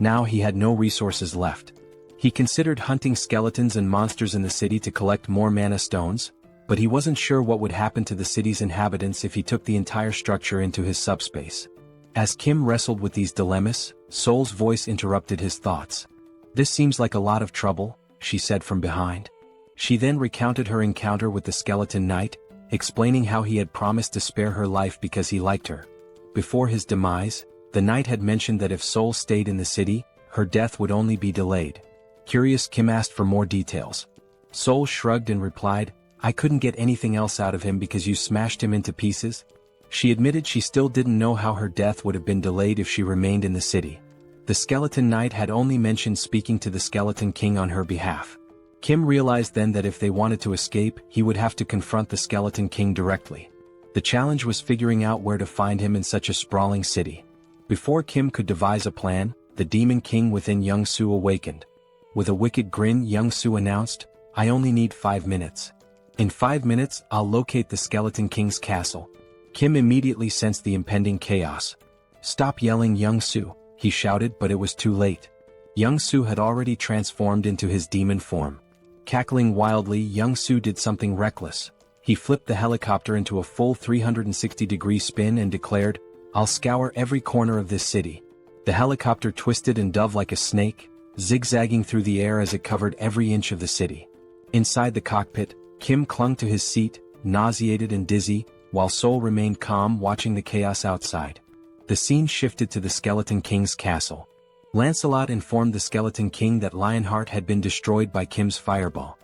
Now he had no resources left. He considered hunting skeletons and monsters in the city to collect more mana stones, but he wasn't sure what would happen to the city's inhabitants if he took the entire structure into his subspace. As Kim wrestled with these dilemmas, Seoul's voice interrupted his thoughts. "This seems like a lot of trouble," she said from behind. She then recounted her encounter with the skeleton knight, explaining how he had promised to spare her life because he liked her. Before his demise, the knight had mentioned that if Seoul stayed in the city, her death would only be delayed. Curious, Kim asked for more details. Seoul shrugged and replied, "I couldn't get anything else out of him because you smashed him into pieces." She admitted she still didn't know how her death would have been delayed if she remained in the city. The skeleton knight had only mentioned speaking to the skeleton king on her behalf. Kim realized then that if they wanted to escape, he would have to confront the skeleton king directly. The challenge was figuring out where to find him in such a sprawling city. Before Kim could devise a plan, the demon king within Young-soo awakened. With a wicked grin, Young-soo announced, "I only need 5 minutes. In 5 minutes, I'll locate the Skeleton King's castle." Kim immediately sensed the impending chaos. "Stop yelling, Young-soo," he shouted, but it was too late. Young-soo had already transformed into his demon form. Cackling wildly, Young-soo did something reckless. He flipped the helicopter into a full 360-degree spin and declared, "I'll scour every corner of this city." The helicopter twisted and dove like a snake, zigzagging through the air as it covered every inch of the city. Inside the cockpit, Kim clung to his seat, nauseated and dizzy, while Seoul remained calm watching the chaos outside. The scene shifted to the Skeleton King's castle. Lancelot informed the Skeleton King that Lionheart had been destroyed by Kim's fireball.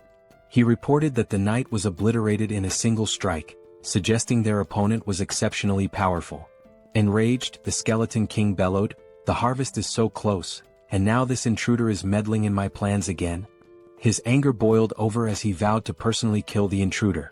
He reported that the knight was obliterated in a single strike, suggesting their opponent was exceptionally powerful. Enraged, the Skeleton King bellowed, "The harvest is so close, and now this intruder is meddling in my plans again." His anger boiled over as he vowed to personally kill the intruder.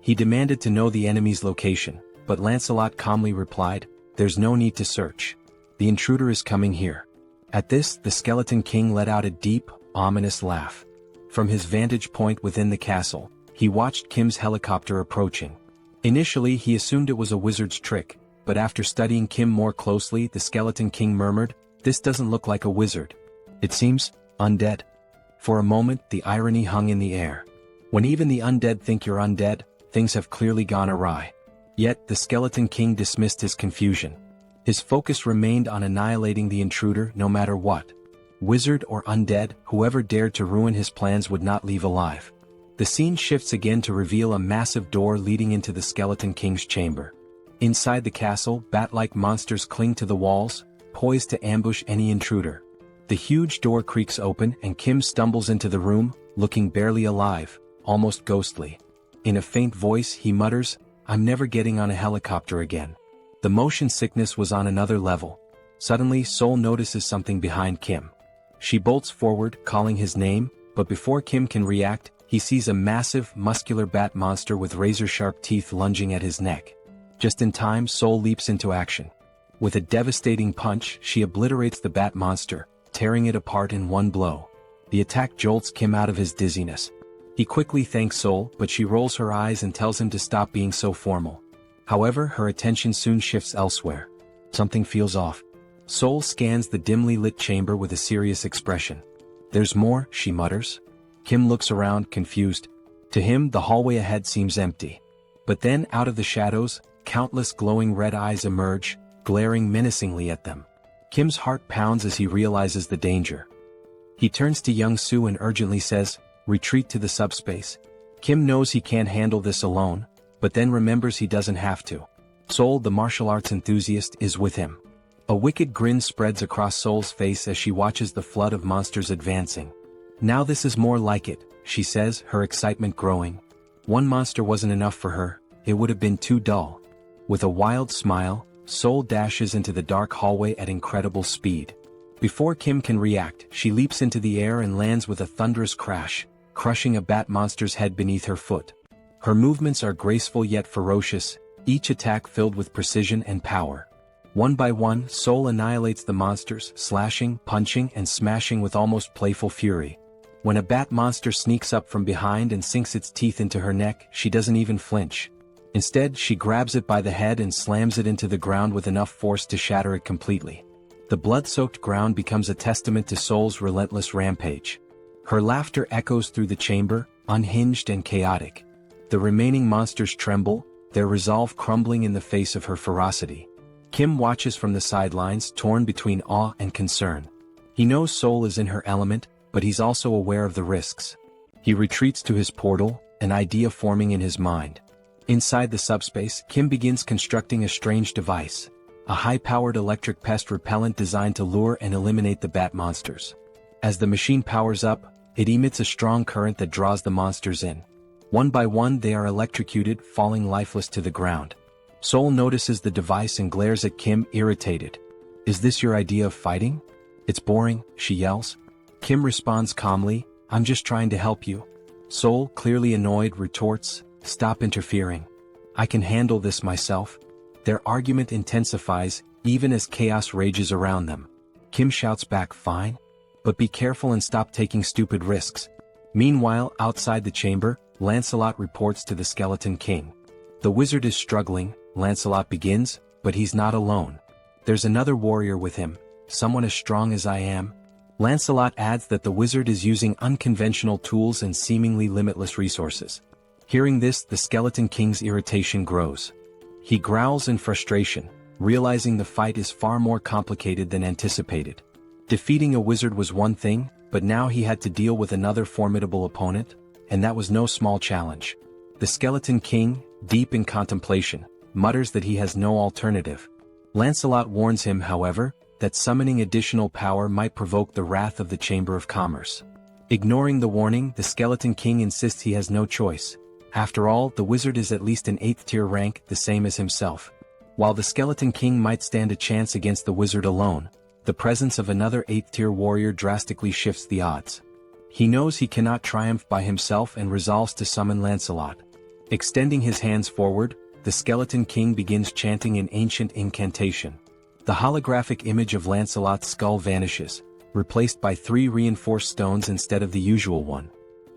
He demanded to know the enemy's location, but Lancelot calmly replied, "There's no need to search. The intruder is coming here." At this, the Skeleton King let out a deep, ominous laugh. From his vantage point within the castle, he watched Kim's helicopter approaching. Initially he assumed it was a wizard's trick, but after studying Kim more closely the Skeleton King murmured, "This doesn't look like a wizard. It seems undead." For a moment the irony hung in the air. When even the undead think you're undead, things have clearly gone awry. Yet the Skeleton King dismissed his confusion. His focus remained on annihilating the intruder no matter what. Wizard or undead, whoever dared to ruin his plans would not leave alive. The scene shifts again to reveal a massive door leading into the Skeleton King's chamber. Inside the castle, bat-like monsters cling to the walls, poised to ambush any intruder. The huge door creaks open and Kim stumbles into the room, looking barely alive, almost ghostly. In a faint voice he mutters, "I'm never getting on a helicopter again." The motion sickness was on another level. Suddenly Seoul notices something behind Kim. She bolts forward, calling his name, but before Kim can react, he sees a massive, muscular bat monster with razor-sharp teeth lunging at his neck. Just in time Seoul leaps into action. With a devastating punch she obliterates the bat monster, tearing it apart in one blow. The attack jolts Kim out of his dizziness. He quickly thanks Seoul, but she rolls her eyes and tells him to stop being so formal. However, her attention soon shifts elsewhere. Something feels off. Seoul scans the dimly lit chamber with a serious expression. "There's more," she mutters. Kim looks around, confused. To him the hallway ahead seems empty. But then out of the shadows, countless glowing red eyes emerge, glaring menacingly at them. Kim's heart pounds as he realizes the danger. He turns to Young Soo and urgently says, "Retreat to the subspace." Kim knows he can't handle this alone, but then remembers he doesn't have to. Seoul, the martial arts enthusiast, is with him. A wicked grin spreads across Seoul's face as she watches the flood of monsters advancing. "Now this is more like it," she says, her excitement growing. One monster wasn't enough for her, it would have been too dull. With a wild smile, Seoul dashes into the dark hallway at incredible speed. Before Kim can react, she leaps into the air and lands with a thunderous crash, crushing a bat monster's head beneath her foot. Her movements are graceful yet ferocious, each attack filled with precision and power. One by one, Seoul annihilates the monsters, slashing, punching, and smashing with almost playful fury. When a bat monster sneaks up from behind and sinks its teeth into her neck, she doesn't even flinch. Instead, she grabs it by the head and slams it into the ground with enough force to shatter it completely. The blood-soaked ground becomes a testament to Seoul's relentless rampage. Her laughter echoes through the chamber, unhinged and chaotic. The remaining monsters tremble, their resolve crumbling in the face of her ferocity. Kim watches from the sidelines, torn between awe and concern. He knows Seoul is in her element, but he's also aware of the risks. He retreats to his portal, an idea forming in his mind. Inside the subspace, Kim begins constructing a strange device, a high-powered electric pest repellent designed to lure and eliminate the bat monsters. As the machine powers up, it emits a strong current that draws the monsters in. One by one they are electrocuted, falling lifeless to the ground. Seoul notices the device and glares at Kim, irritated. "Is this your idea of fighting? It's boring," she yells. Kim responds calmly, "I'm just trying to help you." Seoul, clearly annoyed, retorts, "Stop interfering. I can handle this myself." Their argument intensifies, even as chaos rages around them. Kim shouts back, "Fine. But be careful and stop taking stupid risks." Meanwhile, outside the chamber, Lancelot reports to the Skeleton King. The wizard is struggling, Lancelot begins, but he's not alone. There's another warrior with him, someone as strong as I am. Lancelot adds that the wizard is using unconventional tools and seemingly limitless resources. Hearing this, the Skeleton King's irritation grows. He growls in frustration, realizing the fight is far more complicated than anticipated. Defeating a wizard was one thing, but now he had to deal with another formidable opponent, and that was no small challenge. The Skeleton King, deep in contemplation, mutters that he has no alternative. Lancelot warns him, however, that summoning additional power might provoke the wrath of the Chamber of Commerce. Ignoring the warning, the Skeleton King insists he has no choice. After all, the wizard is at least an 8th-tier rank, the same as himself. While the Skeleton King might stand a chance against the wizard alone, the presence of another 8th-tier warrior drastically shifts the odds. He knows he cannot triumph by himself and resolves to summon Lancelot. Extending his hands forward, the Skeleton King begins chanting an ancient incantation. The holographic image of Lancelot's skull vanishes, replaced by 3 reinforced stones instead of the usual one.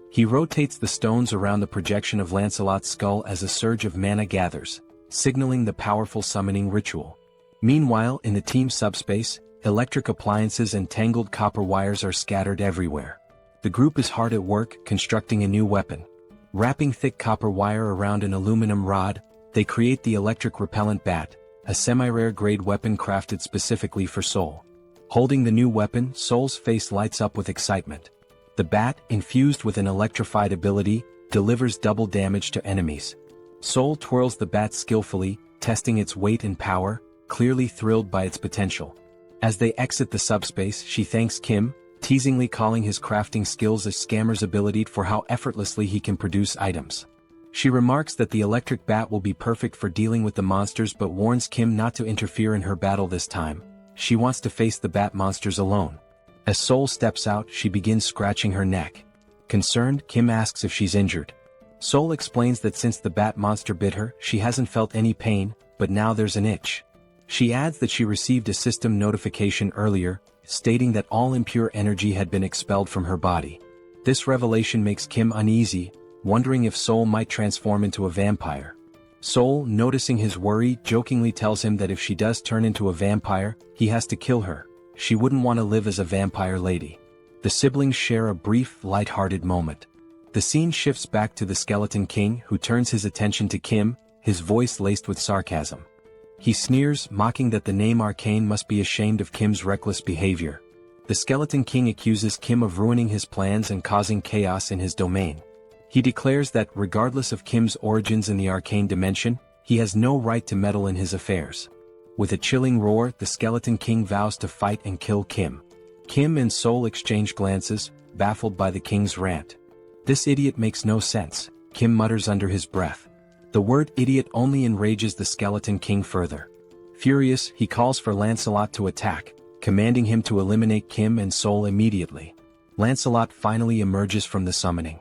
He rotates the stones around the projection of Lancelot's skull as a surge of mana gathers, signaling the powerful summoning ritual. Meanwhile, in the team subspace, electric appliances and tangled copper wires are scattered everywhere. The group is hard at work constructing a new weapon. Wrapping thick copper wire around an aluminum rod, they create the electric repellent bat, a semi-rare grade weapon crafted specifically for Seoul. Holding the new weapon, Seoul's face lights up with excitement. The bat, infused with an electrified ability, delivers double damage to enemies. Seoul twirls the bat skillfully, testing its weight and power, clearly thrilled by its potential. As they exit the subspace, she thanks Kim, teasingly calling his crafting skills a scammer's ability for how effortlessly he can produce items. She remarks that the electric bat will be perfect for dealing with the monsters but warns Kim not to interfere in her battle this time. She wants to face the bat monsters alone. As Seoul steps out, she begins scratching her neck. Concerned, Kim asks if she's injured. Seoul explains that since the bat monster bit her, she hasn't felt any pain, but now there's an itch. She adds that she received a system notification earlier, stating that all impure energy had been expelled from her body. This revelation makes Kim uneasy, wondering if Seoul might transform into a vampire. Seoul, noticing his worry, jokingly tells him that if she does turn into a vampire, he has to kill her. She wouldn't want to live as a vampire lady. The siblings share a brief, light-hearted moment. The scene shifts back to the Skeleton King, who turns his attention to Kim, his voice laced with sarcasm. He sneers, mocking that the name Arcane must be ashamed of Kim's reckless behavior. The Skeleton King accuses Kim of ruining his plans and causing chaos in his domain. He declares that, regardless of Kim's origins in the arcane dimension, he has no right to meddle in his affairs. With a chilling roar, the Skeleton King vows to fight and kill Kim. Kim and Seoul exchange glances, baffled by the king's rant. "This idiot makes no sense," Kim mutters under his breath. The word idiot only enrages the Skeleton King further. Furious, he calls for Lancelot to attack, commanding him to eliminate Kim and Seoul immediately. Lancelot finally emerges from the summoning.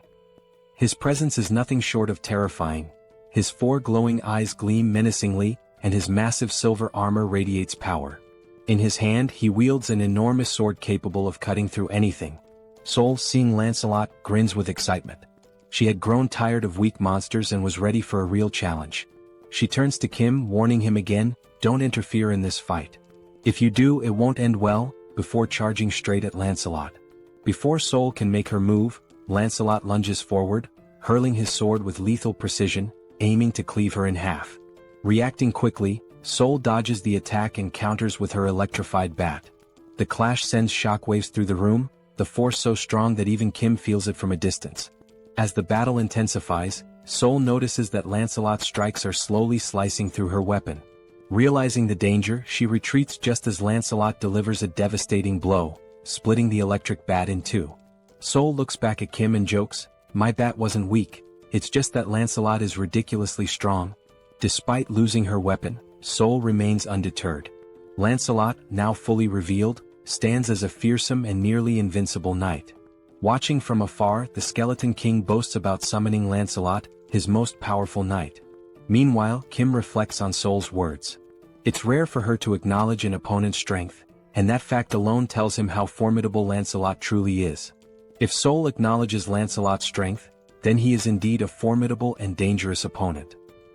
His presence is nothing short of terrifying. His 4 glowing eyes gleam menacingly, and his massive silver armor radiates power. In his hand, he wields an enormous sword capable of cutting through anything. Seoul, seeing Lancelot, grins with excitement. She had grown tired of weak monsters and was ready for a real challenge. She turns to Kim, warning him again, "Don't interfere in this fight. If you do, it won't end well," before charging straight at Lancelot. Before Seoul can make her move, Lancelot lunges forward, hurling his sword with lethal precision, aiming to cleave her in half. Reacting quickly, Seoul dodges the attack and counters with her electrified bat. The clash sends shockwaves through the room, the force so strong that even Kim feels it from a distance. As the battle intensifies, Seoul notices that Lancelot's strikes are slowly slicing through her weapon. Realizing the danger, she retreats just as Lancelot delivers a devastating blow, splitting the electric bat in two. Seoul looks back at Kim and jokes, "My bat wasn't weak, it's just that Lancelot is ridiculously strong." Despite losing her weapon, Seoul remains undeterred. Lancelot, now fully revealed, stands as a fearsome and nearly invincible knight. Watching from afar, the Skeleton King boasts about summoning Lancelot, his most powerful knight. Meanwhile, Kim reflects on Seoul's words. It's rare for her to acknowledge an opponent's strength, and that fact alone tells him how formidable Lancelot truly is. If Seoul acknowledges Lancelot's strength, then he is indeed a formidable and dangerous opponent.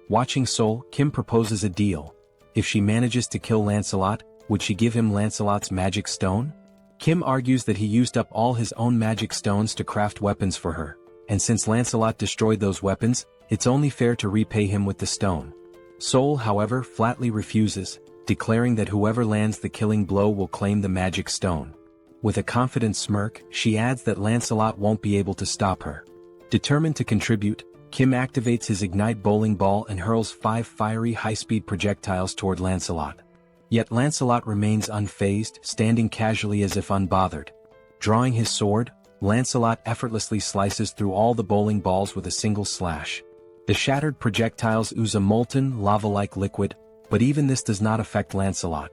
Watching Seoul, Kim proposes a deal. If she manages to kill Lancelot, would she give him Lancelot's magic stone? Kim argues that he used up all his own magic stones to craft weapons for her, and since Lancelot destroyed those weapons, it's only fair to repay him with the stone. Seoul, however, flatly refuses, declaring that whoever lands the killing blow will claim the magic stone. With a confident smirk, she adds that Lancelot won't be able to stop her. Determined to contribute, Kim activates his Ignite bowling ball and hurls 5 fiery high-speed projectiles toward Lancelot. Yet Lancelot remains unfazed, standing casually as if unbothered. Drawing his sword, Lancelot effortlessly slices through all the bowling balls with a single slash. The shattered projectiles ooze a molten, lava-like liquid, but even this does not affect Lancelot.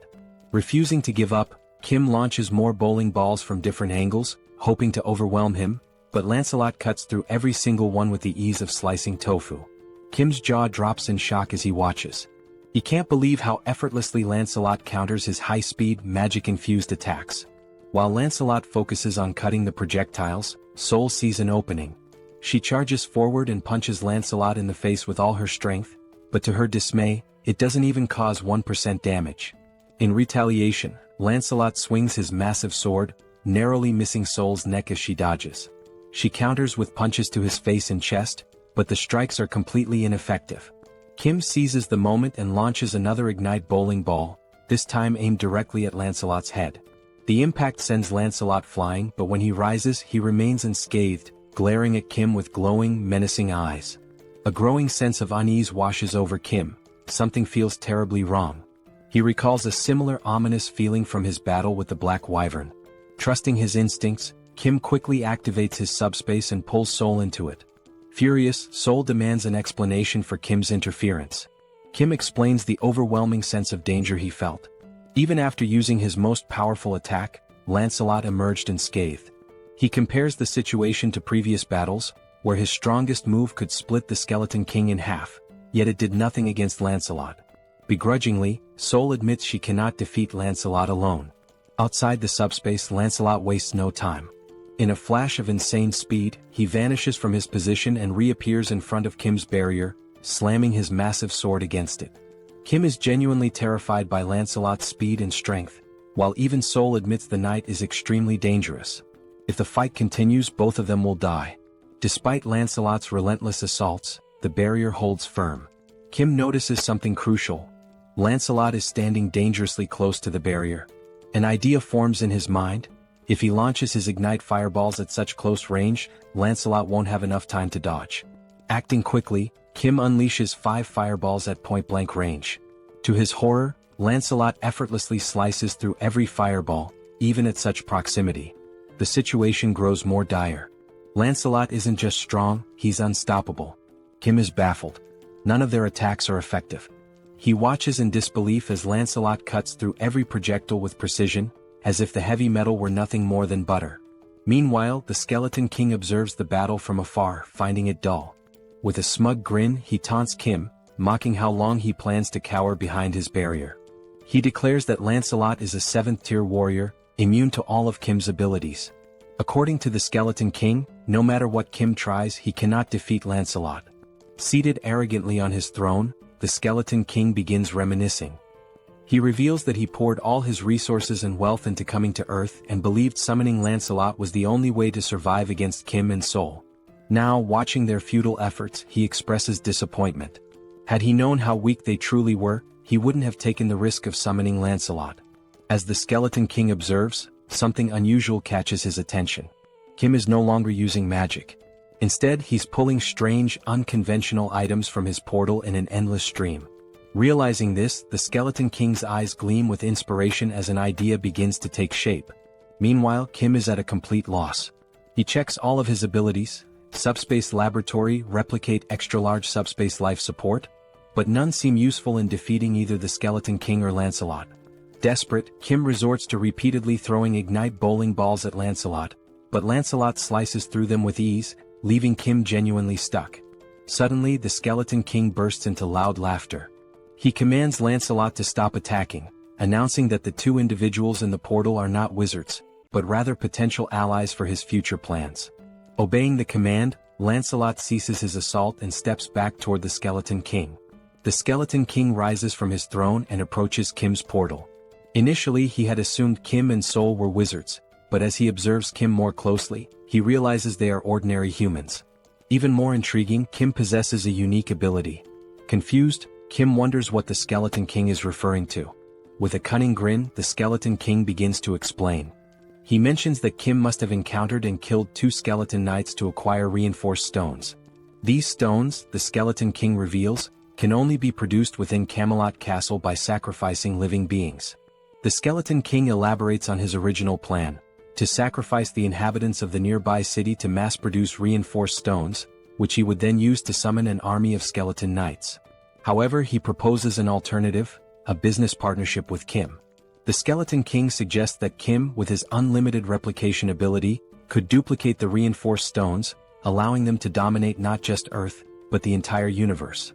Refusing to give up, Kim launches more bowling balls from different angles, hoping to overwhelm him, but Lancelot cuts through every single one with the ease of slicing tofu. Kim's jaw drops in shock as he watches. He can't believe how effortlessly Lancelot counters his high-speed, magic-infused attacks. While Lancelot focuses on cutting the projectiles, Seoul sees an opening. She charges forward and punches Lancelot in the face with all her strength, but to her dismay, it doesn't even cause 1% damage. In retaliation, Lancelot swings his massive sword, narrowly missing Seoul's neck as she dodges. She counters with punches to his face and chest, but the strikes are completely ineffective. Kim seizes the moment and launches another ignite bowling ball, this time aimed directly at Lancelot's head. The impact sends Lancelot flying, but when he rises he remains unscathed, glaring at Kim with glowing, menacing eyes. A growing sense of unease washes over Kim. Something feels terribly wrong. He recalls a similar ominous feeling from his battle with the Black Wyvern. Trusting his instincts, Kim quickly activates his subspace and pulls Seoul into it. Furious, Seoul demands an explanation for Kim's interference. Kim explains the overwhelming sense of danger he felt. Even after using his most powerful attack, Lancelot emerged unscathed. He compares the situation to previous battles, where his strongest move could split the Skeleton King in half, yet it did nothing against Lancelot. Begrudgingly, Seoul admits she cannot defeat Lancelot alone. Outside the subspace, Lancelot wastes no time. In a flash of insane speed, he vanishes from his position and reappears in front of Kim's barrier, slamming his massive sword against it. Kim is genuinely terrified by Lancelot's speed and strength, while even Seoul admits the knight is extremely dangerous. If the fight continues, both of them will die. Despite Lancelot's relentless assaults, the barrier holds firm. Kim notices something crucial. Lancelot is standing dangerously close to the barrier. An idea forms in his mind. If he launches his ignite fireballs at such close range, Lancelot won't have enough time to dodge. Acting quickly, Kim unleashes 5 fireballs at point-blank range. To his horror, Lancelot effortlessly slices through every fireball, even at such proximity. The situation grows more dire. Lancelot isn't just strong, he's unstoppable. Kim is baffled. None of their attacks are effective. He watches in disbelief as Lancelot cuts through every projectile with precision, as if the heavy metal were nothing more than butter. Meanwhile, the Skeleton King observes the battle from afar, finding it dull. With a smug grin, he taunts Kim, mocking how long he plans to cower behind his barrier. He declares that Lancelot is a 7th-tier warrior, immune to all of Kim's abilities. According to the Skeleton King, no matter what Kim tries, he cannot defeat Lancelot. Seated arrogantly on his throne, the Skeleton King begins reminiscing. He reveals that he poured all his resources and wealth into coming to Earth and believed summoning Lancelot was the only way to survive against Kim and Seoul. Now, watching their futile efforts, he expresses disappointment. Had he known how weak they truly were, he wouldn't have taken the risk of summoning Lancelot. As the Skeleton King observes, something unusual catches his attention. Kim is no longer using magic. Instead, he's pulling strange, unconventional items from his portal in an endless stream. Realizing this, the Skeleton King's eyes gleam with inspiration as an idea begins to take shape. Meanwhile, Kim is at a complete loss. He checks all of his abilities: Subspace Laboratory, Replicate, Extra-Large Subspace Life Support, but none seem useful in defeating either the Skeleton King or Lancelot. Desperate, Kim resorts to repeatedly throwing ignite bowling balls at Lancelot, but Lancelot slices through them with ease, leaving Kim genuinely stuck. Suddenly, the Skeleton King bursts into loud laughter. He commands Lancelot to stop attacking, announcing that the 2 individuals in the portal are not wizards, but rather potential allies for his future plans. Obeying the command, Lancelot ceases his assault and steps back toward the Skeleton King. The Skeleton King rises from his throne and approaches Kim's portal. Initially, he had assumed Kim and Seoul were wizards, but as he observes Kim more closely, he realizes they are ordinary humans. Even more intriguing, Kim possesses a unique ability. Confused, Kim wonders what the Skeleton King is referring to. With a cunning grin, the Skeleton King begins to explain. He mentions that Kim must have encountered and killed 2 skeleton knights to acquire reinforced stones. These stones, the Skeleton King reveals, can only be produced within Camelot Castle by sacrificing living beings. The Skeleton King elaborates on his original plan: to sacrifice the inhabitants of the nearby city to mass-produce reinforced stones, which he would then use to summon an army of skeleton knights. However, he proposes an alternative: a business partnership with Kim. The Skeleton King suggests that Kim, with his unlimited replication ability, could duplicate the reinforced stones, allowing them to dominate not just Earth, but the entire universe.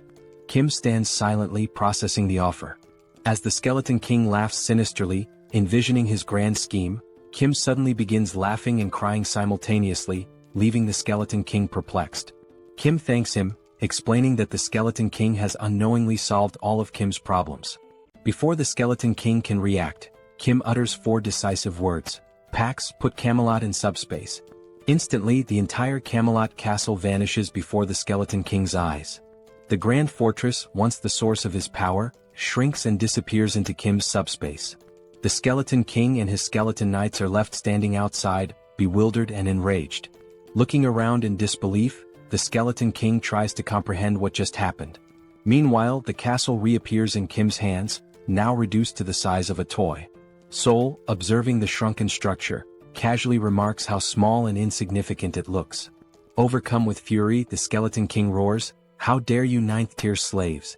Kim stands silently processing the offer. As the Skeleton King laughs sinisterly, envisioning his grand scheme, Kim suddenly begins laughing and crying simultaneously, leaving the Skeleton King perplexed. Kim thanks him, explaining that the Skeleton King has unknowingly solved all of Kim's problems. Before the Skeleton King can react, Kim utters 4 decisive words. Pax, put Camelot in subspace. Instantly, the entire Camelot castle vanishes before the Skeleton King's eyes. The Grand Fortress, once the source of his power, shrinks and disappears into Kim's subspace. The Skeleton King and his skeleton knights are left standing outside, bewildered and enraged. Looking around in disbelief, the Skeleton King tries to comprehend what just happened. Meanwhile, the castle reappears in Kim's hands, now reduced to the size of a toy. Seoul, observing the shrunken structure, casually remarks how small and insignificant it looks. Overcome with fury, the Skeleton King roars, "How dare you 9th-tier slaves!"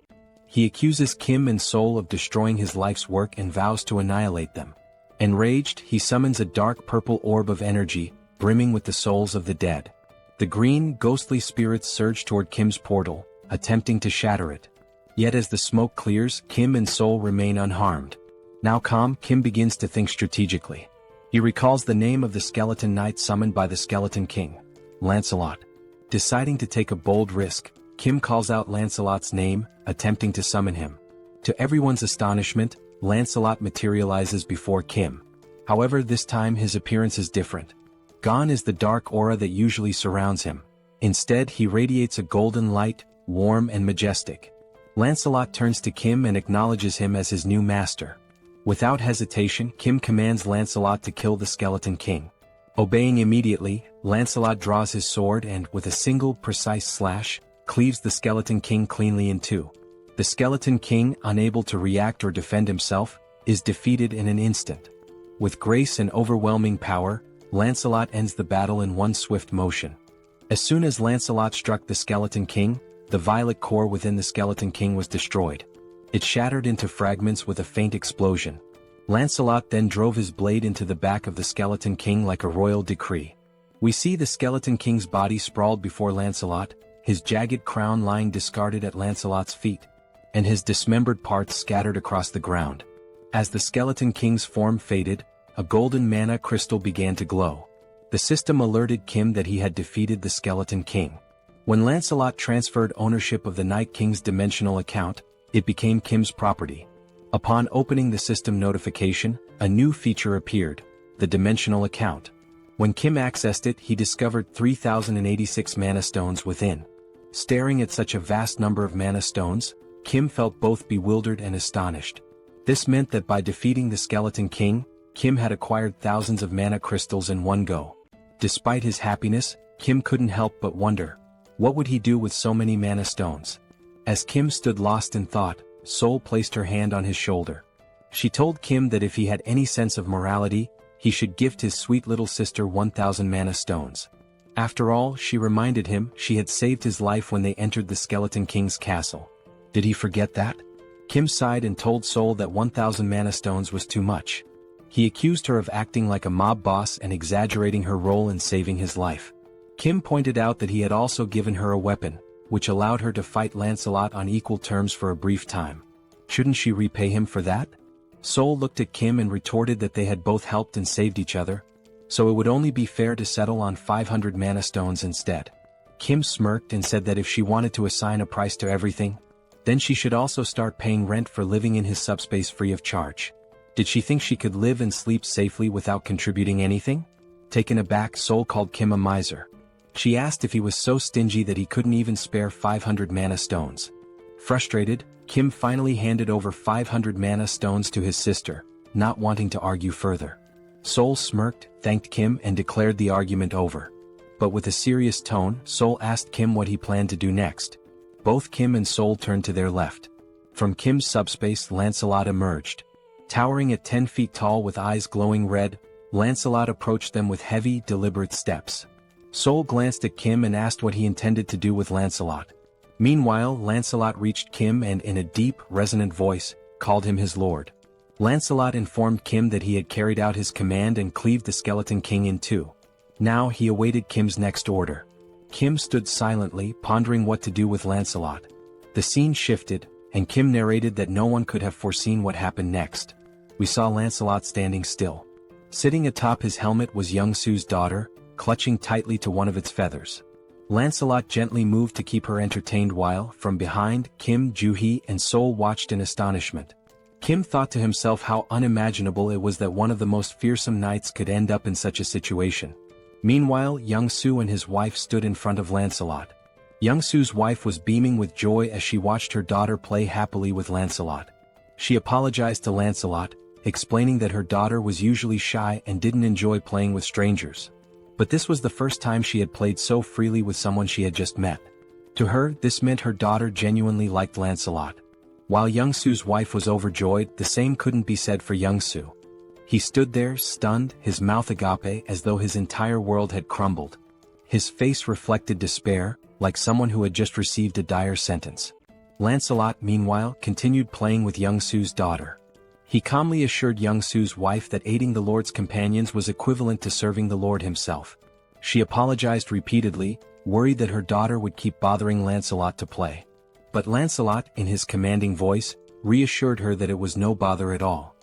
He accuses Kim and Seoul of destroying his life's work and vows to annihilate them. Enraged, he summons a dark purple orb of energy, brimming with the souls of the dead. The green, ghostly spirits surge toward Kim's portal, attempting to shatter it. Yet as the smoke clears, Kim and Seoul remain unharmed. Now calm, Kim begins to think strategically. He recalls the name of the skeleton knight summoned by the Skeleton King, Lancelot. Deciding to take a bold risk, Kim calls out Lancelot's name, attempting to summon him. To everyone's astonishment, Lancelot materializes before Kim. However, this time his appearance is different. Gone is the dark aura that usually surrounds him. Instead, he radiates a golden light, warm and majestic. Lancelot turns to Kim and acknowledges him as his new master. Without hesitation, Kim commands Lancelot to kill the Skeleton King. Obeying immediately, Lancelot draws his sword and, with a single, precise slash, cleaves the Skeleton King cleanly in two. The Skeleton King, unable to react or defend himself, is defeated in an instant. With grace and overwhelming power, Lancelot ends the battle in one swift motion. As soon as Lancelot struck the Skeleton King, the violet core within the Skeleton King was destroyed. It shattered into fragments with a faint explosion. Lancelot then drove his blade into the back of the Skeleton King like a royal decree. We see the Skeleton King's body sprawled before Lancelot, his jagged crown lying discarded at Lancelot's feet, and his dismembered parts scattered across the ground. As the Skeleton King's form faded, a golden mana crystal began to glow. The system alerted Kim that he had defeated the Skeleton King. When Lancelot transferred ownership of the Night King's dimensional account, it became Kim's property. Upon opening the system notification, a new feature appeared, the dimensional account. When Kim accessed it, he discovered 3,086 mana stones within. Staring at such a vast number of mana stones, Kim felt both bewildered and astonished. This meant that by defeating the Skeleton King, Kim had acquired thousands of mana crystals in one go. Despite his happiness, Kim couldn't help but wonder, what would he do with so many mana stones? As Kim stood lost in thought, Seoul placed her hand on his shoulder. She told Kim that if he had any sense of morality, he should gift his sweet little sister 1,000 mana stones. After all, she reminded him, she had saved his life when they entered the Skeleton King's castle. Did he forget that? Kim sighed and told Seoul that 1,000 mana stones was too much. He accused her of acting like a mob boss and exaggerating her role in saving his life. Kim pointed out that he had also given her a weapon, which allowed her to fight Lancelot on equal terms for a brief time. Shouldn't she repay him for that? Seoul looked at Kim and retorted that they had both helped and saved each other, so it would only be fair to settle on 500 mana stones instead. Kim smirked and said that if she wanted to assign a price to everything, then she should also start paying rent for living in his subspace free of charge. Did she think she could live and sleep safely without contributing anything? Taken aback, Seoul called Kim a miser. She asked if he was so stingy that he couldn't even spare 500 mana stones. Frustrated, Kim finally handed over 500 mana stones to his sister, not wanting to argue further. Seoul smirked, thanked Kim and declared the argument over. But with a serious tone, Seoul asked Kim what he planned to do next. Both Kim and Seoul turned to their left. From Kim's subspace, Lancelot emerged. Towering at 10 feet tall with eyes glowing red, Lancelot approached them with heavy, deliberate steps. Seoul glanced at Kim and asked what he intended to do with Lancelot. Meanwhile, Lancelot reached Kim and in a deep, resonant voice, called him his lord. Lancelot informed Kim that he had carried out his command and cleaved the Skeleton King in two. Now he awaited Kim's next order. Kim stood silently, pondering what to do with Lancelot. The scene shifted, and Kim narrated that no one could have foreseen what happened next. We saw Lancelot standing still. Sitting atop his helmet was Young-Soo's daughter, clutching tightly to one of its feathers. Lancelot gently moved to keep her entertained while, from behind, Kim, Joo-hee, and Seoul watched in astonishment. Kim thought to himself how unimaginable it was that one of the most fearsome knights could end up in such a situation. Meanwhile, Young-soo and his wife stood in front of Lancelot. Young-soo's wife was beaming with joy as she watched her daughter play happily with Lancelot. She apologized to Lancelot, explaining that her daughter was usually shy and didn't enjoy playing with strangers. But this was the first time she had played so freely with someone she had just met. To her, this meant her daughter genuinely liked Lancelot. While Young-soo's wife was overjoyed, the same couldn't be said for Young-soo. He stood there, stunned, his mouth agape as though his entire world had crumbled. His face reflected despair, like someone who had just received a dire sentence. Lancelot, meanwhile, continued playing with Young-soo's daughter. He calmly assured Young-soo's wife that aiding the Lord's companions was equivalent to serving the Lord himself. She apologized repeatedly, worried that her daughter would keep bothering Lancelot to play. But Lancelot, in his commanding voice, reassured her that it was no bother at all.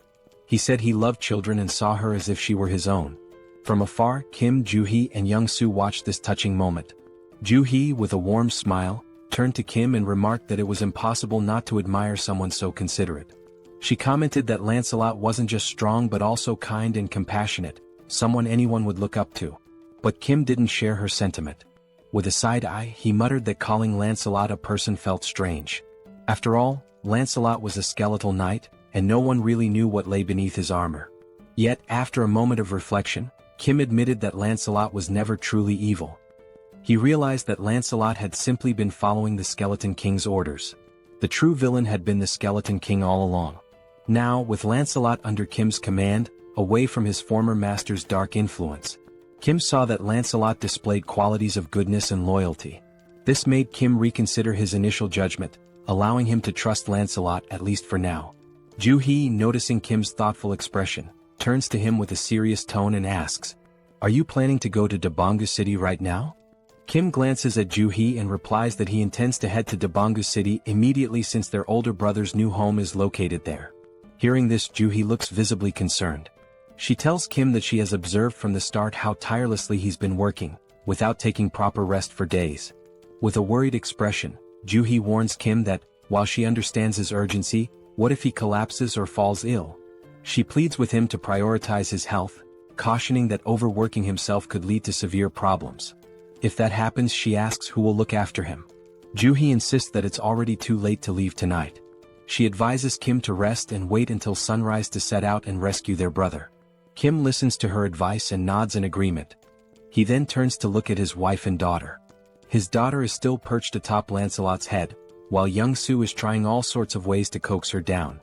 He said he loved children and saw her as if she were his own. From afar, Kim, Joo-hee, and Young-soo watched this touching moment. Joo-hee, with a warm smile, turned to Kim and remarked that it was impossible not to admire someone so considerate. She commented that Lancelot wasn't just strong but also kind and compassionate, someone anyone would look up to. But Kim didn't share her sentiment. With a side eye, he muttered that calling Lancelot a person felt strange. After all, Lancelot was a skeletal knight, and no one really knew what lay beneath his armor. Yet, after a moment of reflection, Kim admitted that Lancelot was never truly evil. He realized that Lancelot had simply been following the Skeleton King's orders. The true villain had been the Skeleton King all along. Now, with Lancelot under Kim's command, away from his former master's dark influence, Kim saw that Lancelot displayed qualities of goodness and loyalty. This made Kim reconsider his initial judgment, allowing him to trust Lancelot at least for now. Joo-hee, noticing Kim's thoughtful expression, turns to him with a serious tone and asks, "Are you planning to go to Daebongu City right now?" Kim glances at Joo-hee and replies that he intends to head to Daebongu City immediately since their older brother's new home is located there. Hearing this, Joo-hee looks visibly concerned. She tells Kim that she has observed from the start how tirelessly he's been working, without taking proper rest for days. With a worried expression, Joo-hee warns Kim that, while she understands his urgency, what if he collapses or falls ill? She pleads with him to prioritize his health, cautioning that overworking himself could lead to severe problems. If that happens, she asks who will look after him. Joo-hee insists that it's already too late to leave tonight. She advises Kim to rest and wait until sunrise to set out and rescue their brother. Kim listens to her advice and nods in agreement. He then turns to look at his wife and daughter. His daughter is still perched atop Lancelot's head, while Young-soo is trying all sorts of ways to coax her down.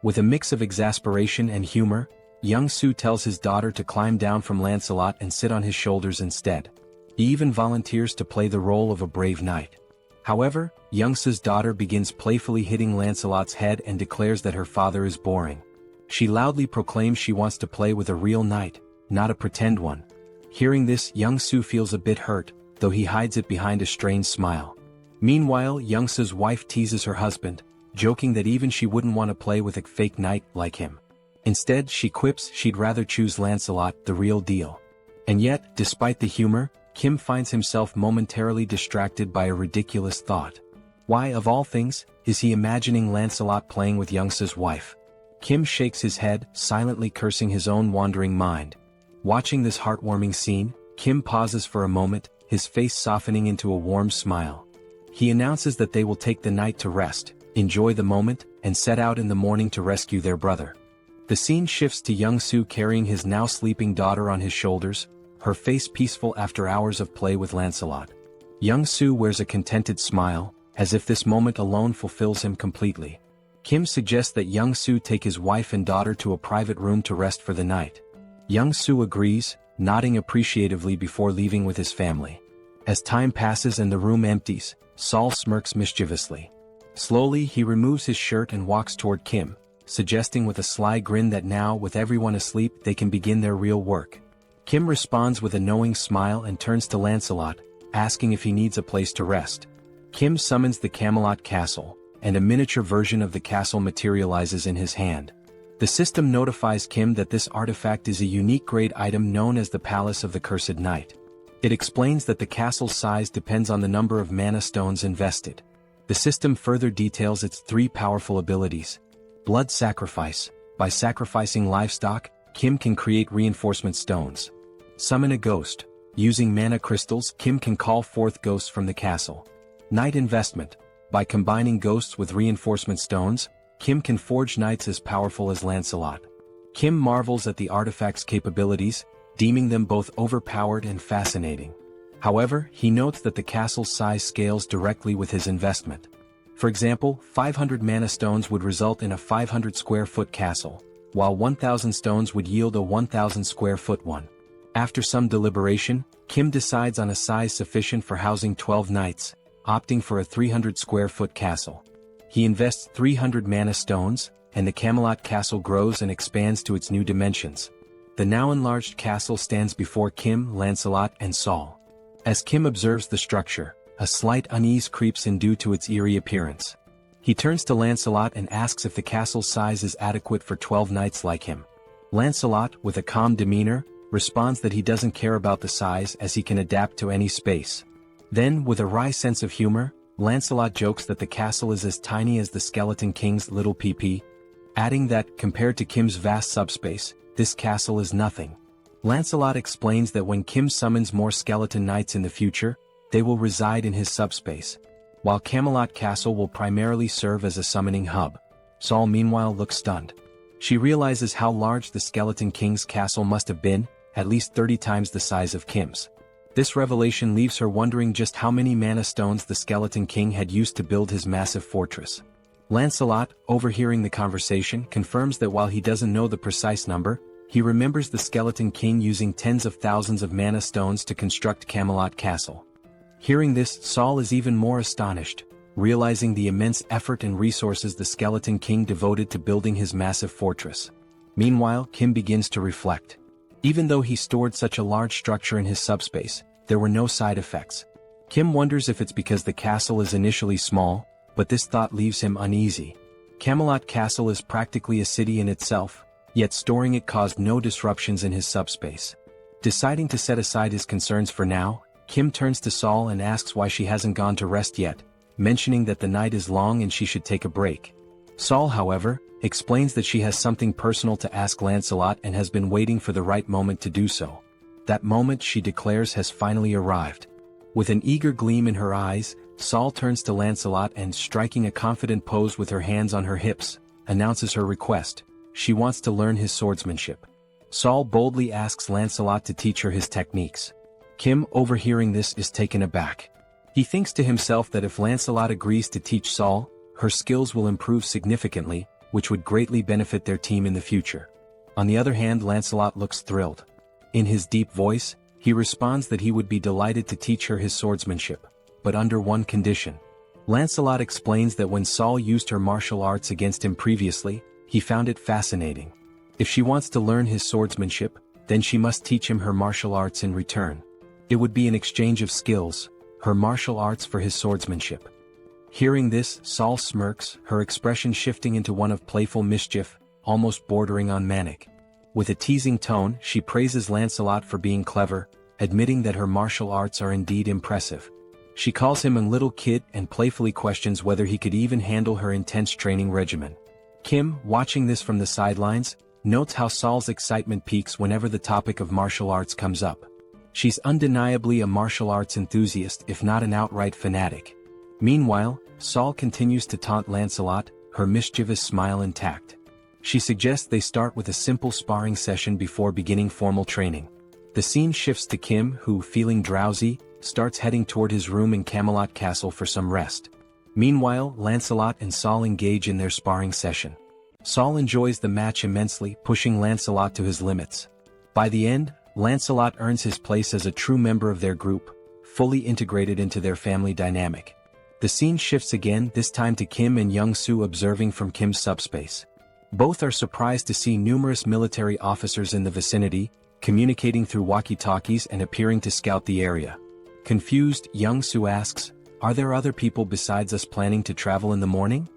With a mix of exasperation and humor, Young-soo tells his daughter to climb down from Lancelot and sit on his shoulders instead. He even volunteers to play the role of a brave knight. However, Young-soo's daughter begins playfully hitting Lancelot's head and declares that her father is boring. She loudly proclaims she wants to play with a real knight, not a pretend one. Hearing this, Young-soo feels a bit hurt, though he hides it behind a strained smile. Meanwhile, Young-soo's wife teases her husband, joking that even she wouldn't want to play with a fake knight like him. Instead, she quips she'd rather choose Lancelot, the real deal. And yet, despite the humor, Kim finds himself momentarily distracted by a ridiculous thought. Why, of all things, is he imagining Lancelot playing with Young-soo's wife? Kim shakes his head, silently cursing his own wandering mind. Watching this heartwarming scene, Kim pauses for a moment, his face softening into a warm smile. He announces that they will take the night to rest, enjoy the moment, and set out in the morning to rescue their brother. The scene shifts to Young-soo carrying his now sleeping daughter on his shoulders, her face peaceful after hours of play with Lancelot. Young-soo wears a contented smile, as if this moment alone fulfills him completely. Kim suggests that Young-soo take his wife and daughter to a private room to rest for the night. Young-soo agrees, nodding appreciatively before leaving with his family. As time passes and the room empties, Saul smirks mischievously. Slowly, he removes his shirt and walks toward Kim, suggesting with a sly grin that now, with everyone asleep, they can begin their real work. Kim responds with a knowing smile and turns to Lancelot, asking if he needs a place to rest. Kim summons the Camelot Castle, and a miniature version of the castle materializes in his hand. The system notifies Kim that this artifact is a unique grade item known as the Palace of the Cursed Knight. It explains that the castle's size depends on the number of mana stones invested. The system further details its 3 powerful abilities. Blood Sacrifice. By sacrificing livestock, Kim can create reinforcement stones. Summon a Ghost. Using mana crystals, Kim can call forth ghosts from the castle. Knight Investment. By combining ghosts with reinforcement stones, Kim can forge knights as powerful as Lancelot. Kim marvels at the artifact's capabilities, deeming them both overpowered and fascinating. However, he notes that the castle's size scales directly with his investment. For example, 500 mana stones would result in a 500 square foot castle, while 1,000 stones would yield a 1,000 square foot one. After some deliberation, Kim decides on a size sufficient for housing 12 knights, opting for a 300 square foot castle. He invests 300 mana stones, and the Camelot castle grows and expands to its new dimensions. The now enlarged castle stands before Kim, Lancelot, and Saul. As Kim observes the structure, a slight unease creeps in due to its eerie appearance. He turns to Lancelot and asks if the castle's size is adequate for 12 knights like him. Lancelot, with a calm demeanor, responds that he doesn't care about the size as he can adapt to any space. Then, with a wry sense of humor, Lancelot jokes that the castle is as tiny as the Skeleton King's little PP, adding that, compared to Kim's vast subspace, this castle is nothing. Lancelot explains that when Kim summons more skeleton knights in the future, they will reside in his subspace, while Camelot Castle will primarily serve as a summoning hub. Saul meanwhile looks stunned. She realizes how large the Skeleton King's castle must have been, at least 30 times the size of Kim's. This revelation leaves her wondering just how many mana stones the Skeleton King had used to build his massive fortress. Lancelot, overhearing the conversation, confirms that while he doesn't know the precise number, he remembers the Skeleton King using tens of thousands of mana stones to construct Camelot Castle. Hearing this, Saul is even more astonished, realizing the immense effort and resources the Skeleton King devoted to building his massive fortress. Meanwhile, Kim begins to reflect. Even though he stored such a large structure in his subspace, there were no side effects. Kim wonders if it's because the castle is initially small, but this thought leaves him uneasy. Camelot Castle is practically a city in itself, yet storing it caused no disruptions in his subspace. Deciding to set aside his concerns for now, Kim turns to Saul and asks why she hasn't gone to rest yet, mentioning that the night is long and she should take a break. Saul, however, explains that she has something personal to ask Lancelot and has been waiting for the right moment to do so. That moment, she declares, has finally arrived. With an eager gleam in her eyes, Saul turns to Lancelot and, striking a confident pose with her hands on her hips, announces her request. She wants to learn his swordsmanship. Saul boldly asks Lancelot to teach her his techniques. Kim, overhearing this, is taken aback. He thinks to himself that if Lancelot agrees to teach Saul, her skills will improve significantly, which would greatly benefit their team in the future. On the other hand, Lancelot looks thrilled. In his deep voice, he responds that he would be delighted to teach her his swordsmanship, but under one condition. Lancelot explains that when Saul used her martial arts against him previously, he found it fascinating. If she wants to learn his swordsmanship, then she must teach him her martial arts in return. It would be an exchange of skills, her martial arts for his swordsmanship. Hearing this, Saul smirks, her expression shifting into one of playful mischief, almost bordering on manic. With a teasing tone, she praises Lancelot for being clever, admitting that her martial arts are indeed impressive. She calls him a little kid and playfully questions whether he could even handle her intense training regimen. Kim, watching this from the sidelines, notes how Saul's excitement peaks whenever the topic of martial arts comes up. She's undeniably a martial arts enthusiast, if not an outright fanatic. Meanwhile, Saul continues to taunt Lancelot, her mischievous smile intact. She suggests they start with a simple sparring session before beginning formal training. The scene shifts to Kim, who, feeling drowsy, starts heading toward his room in Camelot Castle for some rest. Meanwhile, Lancelot and Saul engage in their sparring session. Saul enjoys the match immensely, pushing Lancelot to his limits. By the end, Lancelot earns his place as a true member of their group, fully integrated into their family dynamic. The scene shifts again, this time to Kim and Young-soo observing from Kim's subspace. Both are surprised to see numerous military officers in the vicinity, communicating through walkie-talkies and appearing to scout the area. Confused, Young-soo asks, "Are there other people besides us planning to travel in the morning?"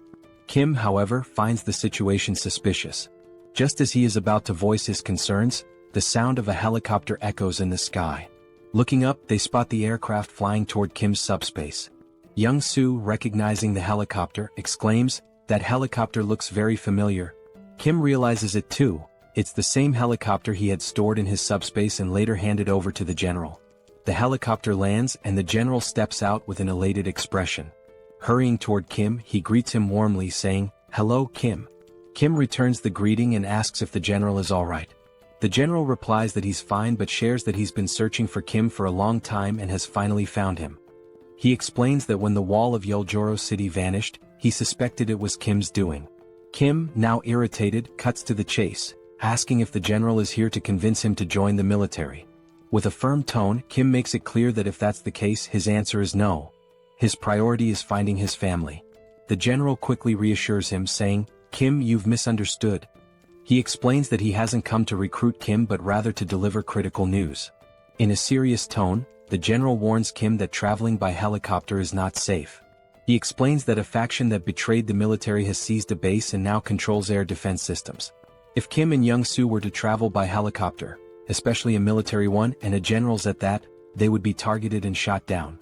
Kim, however, finds the situation suspicious. Just as he is about to voice his concerns, the sound of a helicopter echoes in the sky. Looking up, they spot the aircraft flying toward Kim's subspace. Young-soo, recognizing the helicopter, exclaims, "That helicopter looks very familiar." Kim realizes it too. It's the same helicopter he had stored in his subspace and later handed over to the general. The helicopter lands and the general steps out with an elated expression. Hurrying toward Kim, he greets him warmly, saying, "Hello, Kim." Kim returns the greeting and asks if the general is alright. The general replies that he's fine but shares that he's been searching for Kim for a long time and has finally found him. He explains that when the wall of Yeoljoro City vanished, he suspected it was Kim's doing. Kim, now irritated, cuts to the chase, asking if the general is here to convince him to join the military. With a firm tone, Kim makes it clear that if that's the case, his answer is no. His priority is finding his family. The general quickly reassures him, saying, "Kim, you've misunderstood." He explains that he hasn't come to recruit Kim but rather to deliver critical news. In a serious tone, the general warns Kim that traveling by helicopter is not safe. He explains that a faction that betrayed the military has seized a base and now controls air defense systems. If Kim and Young-soo were to travel by helicopter, especially a military one and a general's at that, they would be targeted and shot down.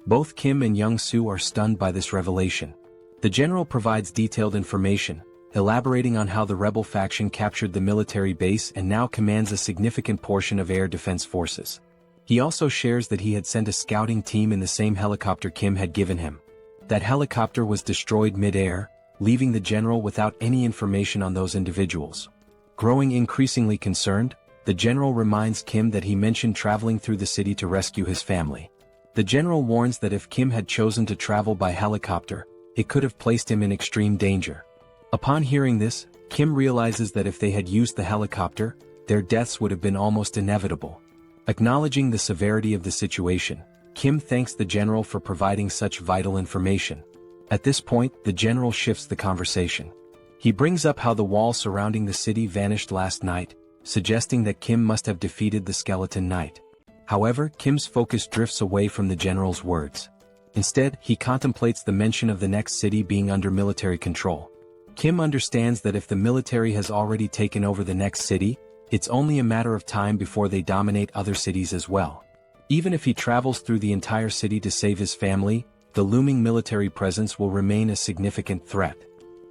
Both Kim and Young-soo are stunned by this revelation. The general provides detailed information, elaborating on how the rebel faction captured the military base and now commands a significant portion of air defense forces. He also shares that he had sent a scouting team in the same helicopter Kim had given him. That helicopter was destroyed mid-air, leaving the general without any information on those individuals. Growing increasingly concerned, the general reminds Kim that he mentioned traveling through the city to rescue his family. The general warns that if Kim had chosen to travel by helicopter, it could have placed him in extreme danger. Upon hearing this, Kim realizes that if they had used the helicopter, their deaths would have been almost inevitable. Acknowledging the severity of the situation, Kim thanks the general for providing such vital information. At this point, the general shifts the conversation. He brings up how the wall surrounding the city vanished last night, suggesting that Kim must have defeated the Skeleton Knight. However, Kim's focus drifts away from the general's words. Instead, he contemplates the mention of the next city being under military control. Kim understands that if the military has already taken over the next city, it's only a matter of time before they dominate other cities as well. Even if he travels through the entire city to save his family, the looming military presence will remain a significant threat.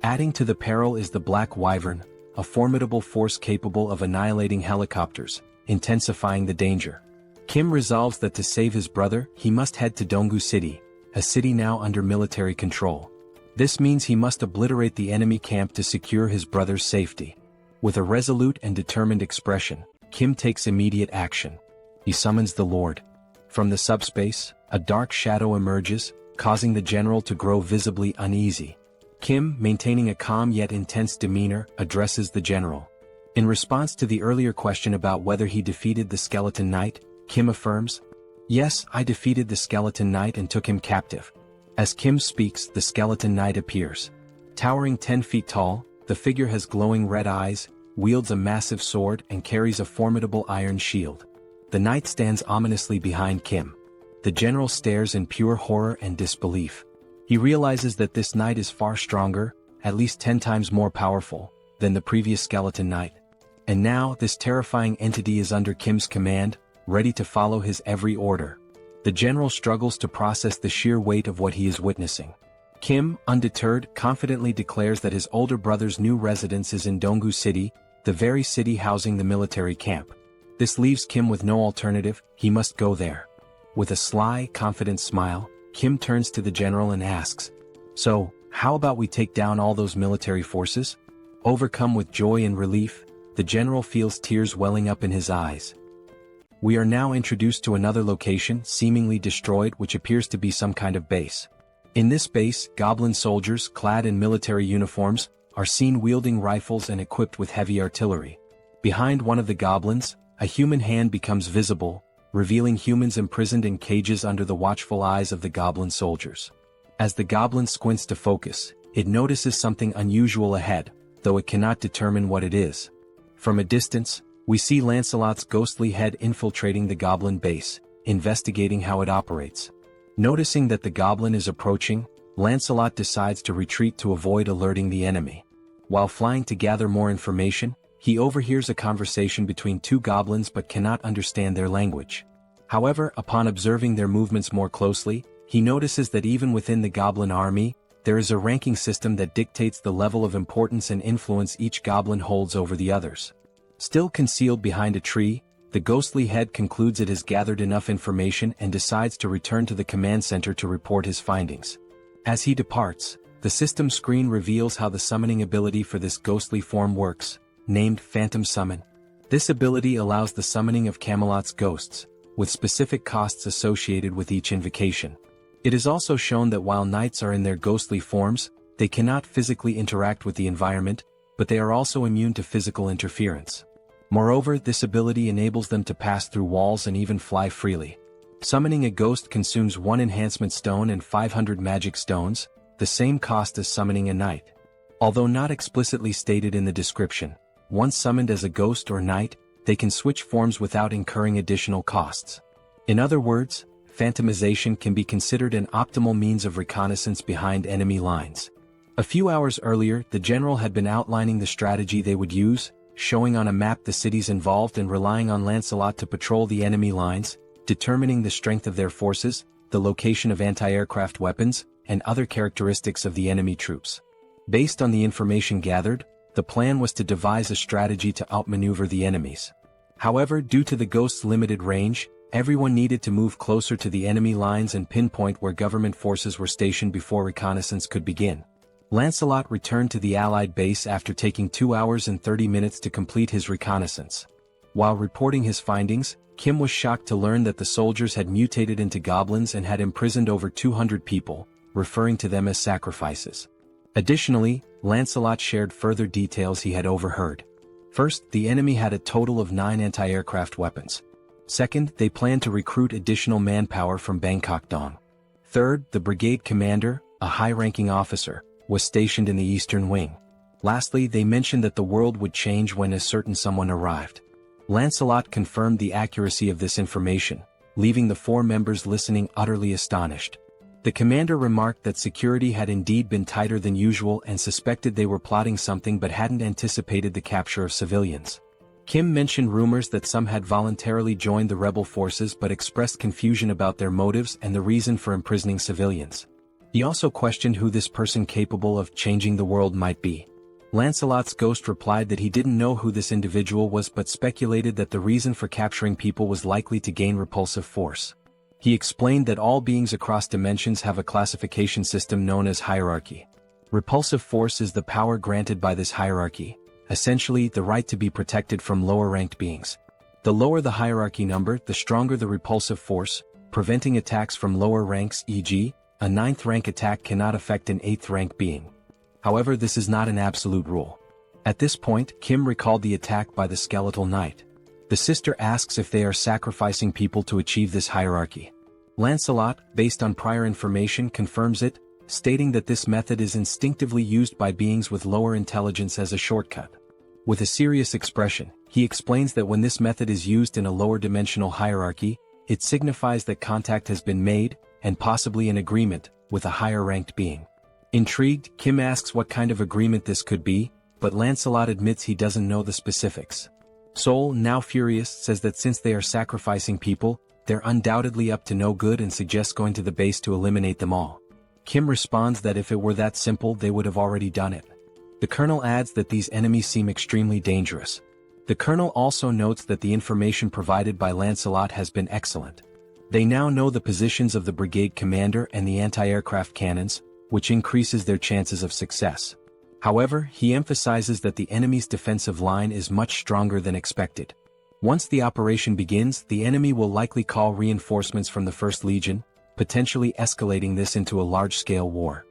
Adding to the peril is the Black Wyvern, a formidable force capable of annihilating helicopters, intensifying the danger. Kim resolves that to save his brother, he must head to Donggu City, a city now under military control. This means he must obliterate the enemy camp to secure his brother's safety. With a resolute and determined expression, Kim takes immediate action. He summons the Lord. From the subspace, a dark shadow emerges, causing the general to grow visibly uneasy. Kim, maintaining a calm yet intense demeanor, addresses the general. In response to the earlier question about whether he defeated the Skeleton Knight, Kim affirms, "Yes, I defeated the Skeleton Knight and took him captive." As Kim speaks, the Skeleton Knight appears. Towering 10 feet tall, the figure has glowing red eyes, wields a massive sword and carries a formidable iron shield. The knight stands ominously behind Kim. The general stares in pure horror and disbelief. He realizes that this knight is far stronger, at least 10 times more powerful, than the previous Skeleton Knight. And now, this terrifying entity is under Kim's command, ready to follow his every order. The general struggles to process the sheer weight of what he is witnessing. Kim, undeterred, confidently declares that his older brother's new residence is in Donggu City, the very city housing the military camp. This leaves Kim with no alternative, he must go there. With a sly, confident smile, Kim turns to the general and asks, "So, how about we take down all those military forces?" Overcome with joy and relief, the general feels tears welling up in his eyes. We are now introduced to another location, seemingly destroyed, which appears to be some kind of base. In this base, goblin soldiers, clad in military uniforms, are seen wielding rifles and equipped with heavy artillery. Behind one of the goblins, a human hand becomes visible, revealing humans imprisoned in cages under the watchful eyes of the goblin soldiers. As the goblin squints to focus, it notices something unusual ahead, though it cannot determine what it is. From a distance, we see Lancelot's ghostly head infiltrating the goblin base, investigating how it operates. Noticing that the goblin is approaching, Lancelot decides to retreat to avoid alerting the enemy. While flying to gather more information, he overhears a conversation between two goblins but cannot understand their language. However, upon observing their movements more closely, he notices that even within the goblin army, there is a ranking system that dictates the level of importance and influence each goblin holds over the others. Still concealed behind a tree, the ghostly head concludes it has gathered enough information and decides to return to the command center to report his findings. As he departs, the system screen reveals how the summoning ability for this ghostly form works, named Phantom Summon. This ability allows the summoning of Camelot's ghosts, with specific costs associated with each invocation. It is also shown that while knights are in their ghostly forms, they cannot physically interact with the environment, but they are also immune to physical interference. Moreover, this ability enables them to pass through walls and even fly freely. Summoning a ghost consumes 1 enhancement stone and 500 magic stones, the same cost as summoning a knight. Although not explicitly stated in the description, once summoned as a ghost or knight, they can switch forms without incurring additional costs. In other words, phantomization can be considered an optimal means of reconnaissance behind enemy lines. A few hours earlier, the general had been outlining the strategy they would use, showing on a map the cities involved and relying on Lancelot to patrol the enemy lines, determining the strength of their forces, the location of anti-aircraft weapons, and other characteristics of the enemy troops. Based on the information gathered, the plan was to devise a strategy to outmaneuver the enemies. However, due to the ghost's limited range, everyone needed to move closer to the enemy lines and pinpoint where government forces were stationed before reconnaissance could begin. Lancelot returned to the Allied base after taking 2 hours and 30 minutes to complete his reconnaissance. While reporting his findings, Kim was shocked to learn that the soldiers had mutated into goblins and had imprisoned over 200 people, referring to them as sacrifices. Additionally, Lancelot shared further details he had overheard. First, the enemy had a total of 9 anti-aircraft weapons. Second, they planned to recruit additional manpower from Bangkok Dong. Third, the brigade commander, a high-ranking officer, was stationed in the eastern wing. Lastly, they mentioned that the world would change when a certain someone arrived. Lancelot confirmed the accuracy of this information, leaving the 4 members listening utterly astonished. The commander remarked that security had indeed been tighter than usual and suspected they were plotting something but hadn't anticipated the capture of civilians. Kim mentioned rumors that some had voluntarily joined the rebel forces but expressed confusion about their motives and the reason for imprisoning civilians. He also questioned who this person capable of changing the world might be. Lancelot's ghost replied that he didn't know who this individual was but speculated that the reason for capturing people was likely to gain repulsive force. He explained that all beings across dimensions have a classification system known as hierarchy. Repulsive force is the power granted by this hierarchy, essentially the right to be protected from lower-ranked beings. The lower the hierarchy number, the stronger the repulsive force, preventing attacks from lower ranks, e.g., a 9th rank attack cannot affect an 8th rank being. However, this is not an absolute rule. At this point, Kim recalled the attack by the skeletal knight. The sister asks if they are sacrificing people to achieve this hierarchy. Lancelot, based on prior information, confirms it, stating that this method is instinctively used by beings with lower intelligence as a shortcut. With a serious expression, he explains that when this method is used in a lower dimensional hierarchy, it signifies that contact has been made, and possibly an agreement, with a higher-ranked being. Intrigued, Kim asks what kind of agreement this could be, but Lancelot admits he doesn't know the specifics. Seoul, now furious, says that since they are sacrificing people, they're undoubtedly up to no good and suggests going to the base to eliminate them all. Kim responds that if it were that simple they would have already done it. The colonel adds that these enemies seem extremely dangerous. The colonel also notes that the information provided by Lancelot has been excellent. They now know the positions of the brigade commander and the anti-aircraft cannons, which increases their chances of success. However, he emphasizes that the enemy's defensive line is much stronger than expected. Once the operation begins, the enemy will likely call reinforcements from the 1st Legion, potentially escalating this into a large-scale war.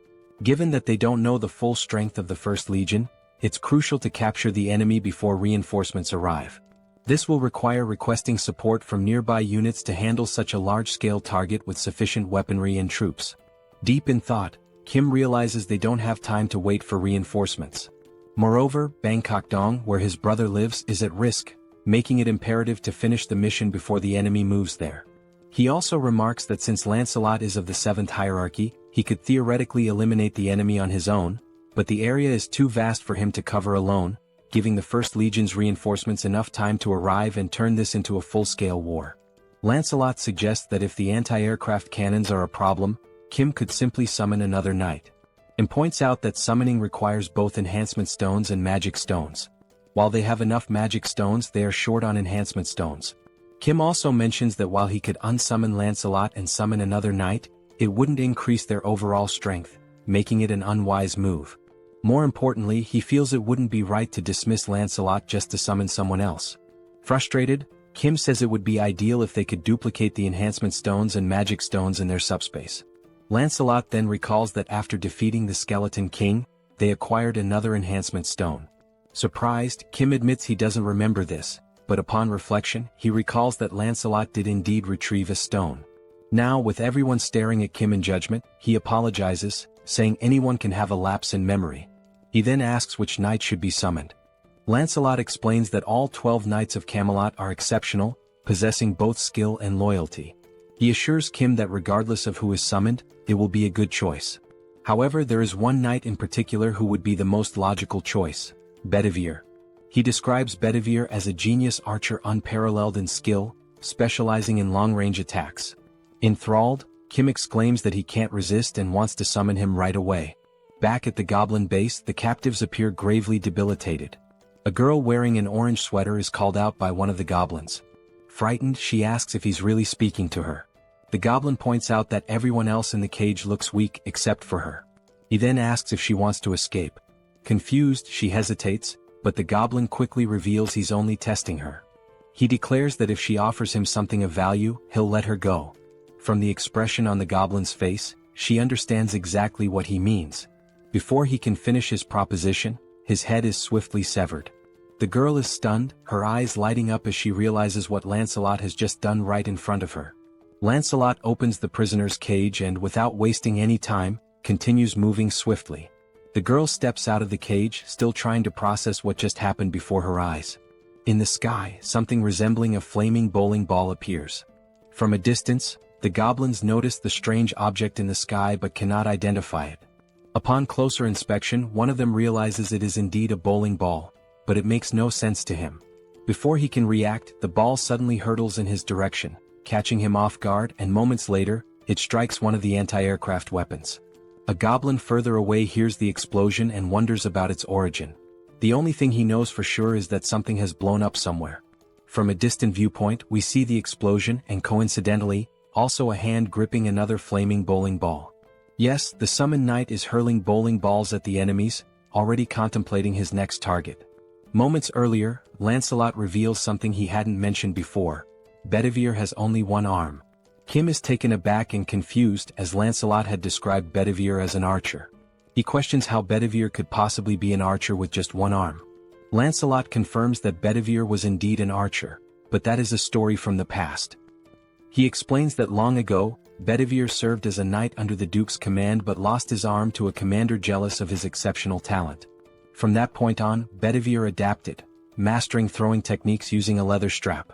Given that they don't know the full strength of the 1st Legion, it's crucial to capture the enemy before reinforcements arrive. This will require requesting support from nearby units to handle such a large-scale target with sufficient weaponry and troops. Deep in thought, Kim realizes they don't have time to wait for reinforcements. Moreover, Bangkok Dong, where his brother lives, is at risk, making it imperative to finish the mission before the enemy moves there. He also remarks that since Lancelot is of the 7th hierarchy, he could theoretically eliminate the enemy on his own, but the area is too vast for him to cover alone, giving the First Legion's reinforcements enough time to arrive and turn this into a full-scale war. Lancelot suggests that if the anti-aircraft cannons are a problem, Kim could simply summon another knight, and points out that summoning requires both enhancement stones and magic stones. While they have enough magic stones, they are short on enhancement stones. Kim also mentions that while he could unsummon Lancelot and summon another knight, it wouldn't increase their overall strength, making it an unwise move. More importantly, he feels it wouldn't be right to dismiss Lancelot just to summon someone else. Frustrated, Kim says it would be ideal if they could duplicate the enhancement stones and magic stones in their subspace. Lancelot then recalls that after defeating the Skeleton King, they acquired another enhancement stone. Surprised, Kim admits he doesn't remember this, but upon reflection, he recalls that Lancelot did indeed retrieve a stone. Now, with everyone staring at Kim in judgment, he apologizes, saying anyone can have a lapse in memory. He then asks which knight should be summoned. Lancelot explains that all 12 knights of Camelot are exceptional, possessing both skill and loyalty. He assures Kim that regardless of who is summoned, it will be a good choice. However, there is one knight in particular who would be the most logical choice: Bedivere. He describes Bedivere as a genius archer unparalleled in skill, specializing in long-range attacks. Enthralled, Kim exclaims that he can't resist and wants to summon him right away. Back at the goblin base, the captives appear gravely debilitated. A girl wearing an orange sweater is called out by one of the goblins. Frightened, she asks if he's really speaking to her. The goblin points out that everyone else in the cage looks weak except for her. He then asks if she wants to escape. Confused, she hesitates, but the goblin quickly reveals he's only testing her. He declares that if she offers him something of value, he'll let her go. From the expression on the goblin's face, she understands exactly what he means. Before he can finish his proposition, his head is swiftly severed. The girl is stunned, her eyes lighting up as she realizes what Lancelot has just done right in front of her. Lancelot opens the prisoner's cage and, without wasting any time, continues moving swiftly. The girl steps out of the cage, still trying to process what just happened before her eyes. In the sky, something resembling a flaming bowling ball appears. From a distance, the goblins notice the strange object in the sky but cannot identify it. Upon closer inspection, one of them realizes it is indeed a bowling ball, but it makes no sense to him. Before he can react, the ball suddenly hurtles in his direction, catching him off guard, and moments later, it strikes one of the anti-aircraft weapons. A goblin further away hears the explosion and wonders about its origin. The only thing he knows for sure is that something has blown up somewhere. From a distant viewpoint, we see the explosion and, coincidentally, also a hand gripping another flaming bowling ball. Yes, the summoned knight is hurling bowling balls at the enemies, already contemplating his next target. Moments earlier, Lancelot reveals something he hadn't mentioned before: Bedivere has only one arm. Kim is taken aback and confused, as Lancelot had described Bedivere as an archer. He questions how Bedivere could possibly be an archer with just one arm. Lancelot confirms that Bedivere was indeed an archer, but that is a story from the past. He explains that long ago, Bedivere served as a knight under the Duke's command but lost his arm to a commander jealous of his exceptional talent. From that point on, Bedivere adapted, mastering throwing techniques using a leather strap.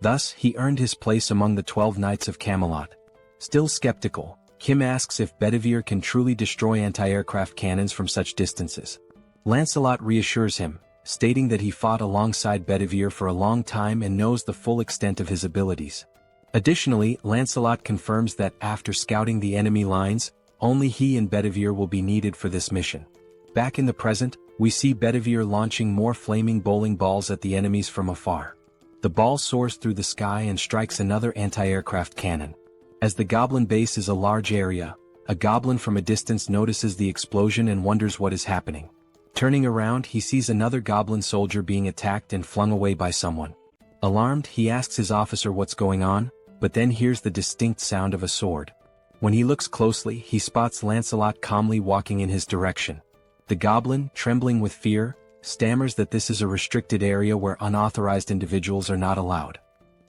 Thus, he earned his place among the 12 knights of Camelot. Still skeptical, Kim asks if Bedivere can truly destroy anti-aircraft cannons from such distances. Lancelot reassures him, stating that he fought alongside Bedivere for a long time and knows the full extent of his abilities. Additionally, Lancelot confirms that after scouting the enemy lines, only he and Bedivere will be needed for this mission. Back in the present, we see Bedivere launching more flaming bowling balls at the enemies from afar. The ball soars through the sky and strikes another anti-aircraft cannon. As the goblin base is a large area, a goblin from a distance notices the explosion and wonders what is happening. Turning around, he sees another goblin soldier being attacked and flung away by someone. Alarmed, he asks his officer what's going on, but then hears the distinct sound of a sword. When he looks closely, he spots Lancelot calmly walking in his direction. The goblin, trembling with fear, stammers that this is a restricted area where unauthorized individuals are not allowed.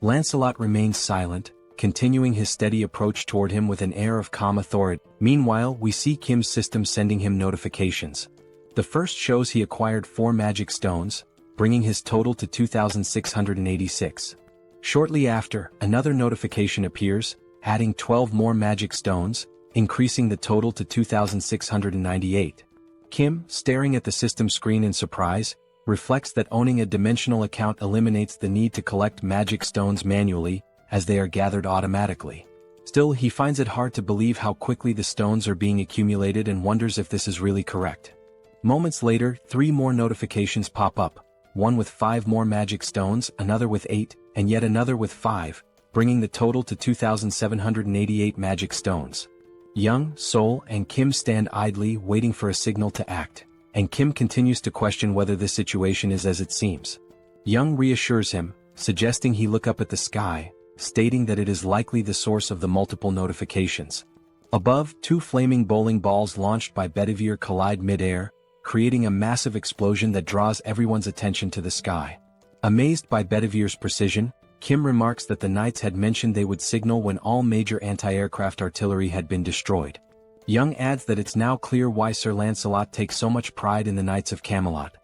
Lancelot remains silent, continuing his steady approach toward him with an air of calm authority. Meanwhile, we see Kim's system sending him notifications. The first shows he acquired 4 magic stones, bringing his total to 2,686. Shortly after, another notification appears, adding 12 more magic stones, increasing the total to 2,698. Kim, staring at the system screen in surprise, reflects that owning a dimensional account eliminates the need to collect magic stones manually, as they are gathered automatically. Still, he finds it hard to believe how quickly the stones are being accumulated and wonders if this is really correct. Moments later, 3 more notifications pop up, one with 5 more magic stones, another with 8, and yet another with 5, bringing the total to 2,788 magic stones. Young, Seoul, and Kim stand idly waiting for a signal to act, and Kim continues to question whether this situation is as it seems. Young reassures him, suggesting he look up at the sky, stating that it is likely the source of the multiple notifications. Above, 2 flaming bowling balls launched by Bedivere collide mid-air, creating a massive explosion that draws everyone's attention to the sky. Amazed by Bedivere's precision, Kim remarks that the knights had mentioned they would signal when all major anti-aircraft artillery had been destroyed. Young adds that it's now clear why Sir Lancelot takes so much pride in the Knights of Camelot.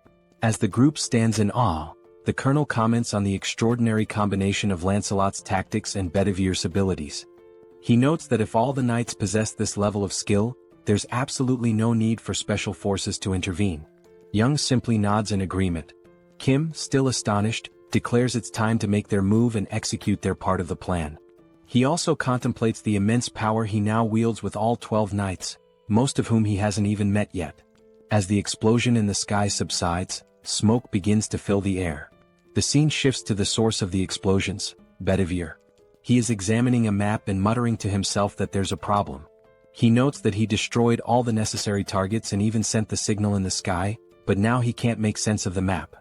As the group stands in awe, the colonel comments on the extraordinary combination of Lancelot's tactics and Bedivere's abilities. He notes that if all the knights possess this level of skill, there's absolutely no need for special forces to intervene. Young simply nods in agreement. Kim, still astonished, declares it's time to make their move and execute their part of the plan. He also contemplates the immense power he now wields with all 12 knights, most of whom he hasn't even met yet. As the explosion in the sky subsides, smoke begins to fill the air. The scene shifts to the source of the explosions, Bedivere. He is examining a map and muttering to himself that there's a problem. He notes that he destroyed all the necessary targets and even sent the signal in the sky, but now he can't make sense of the map.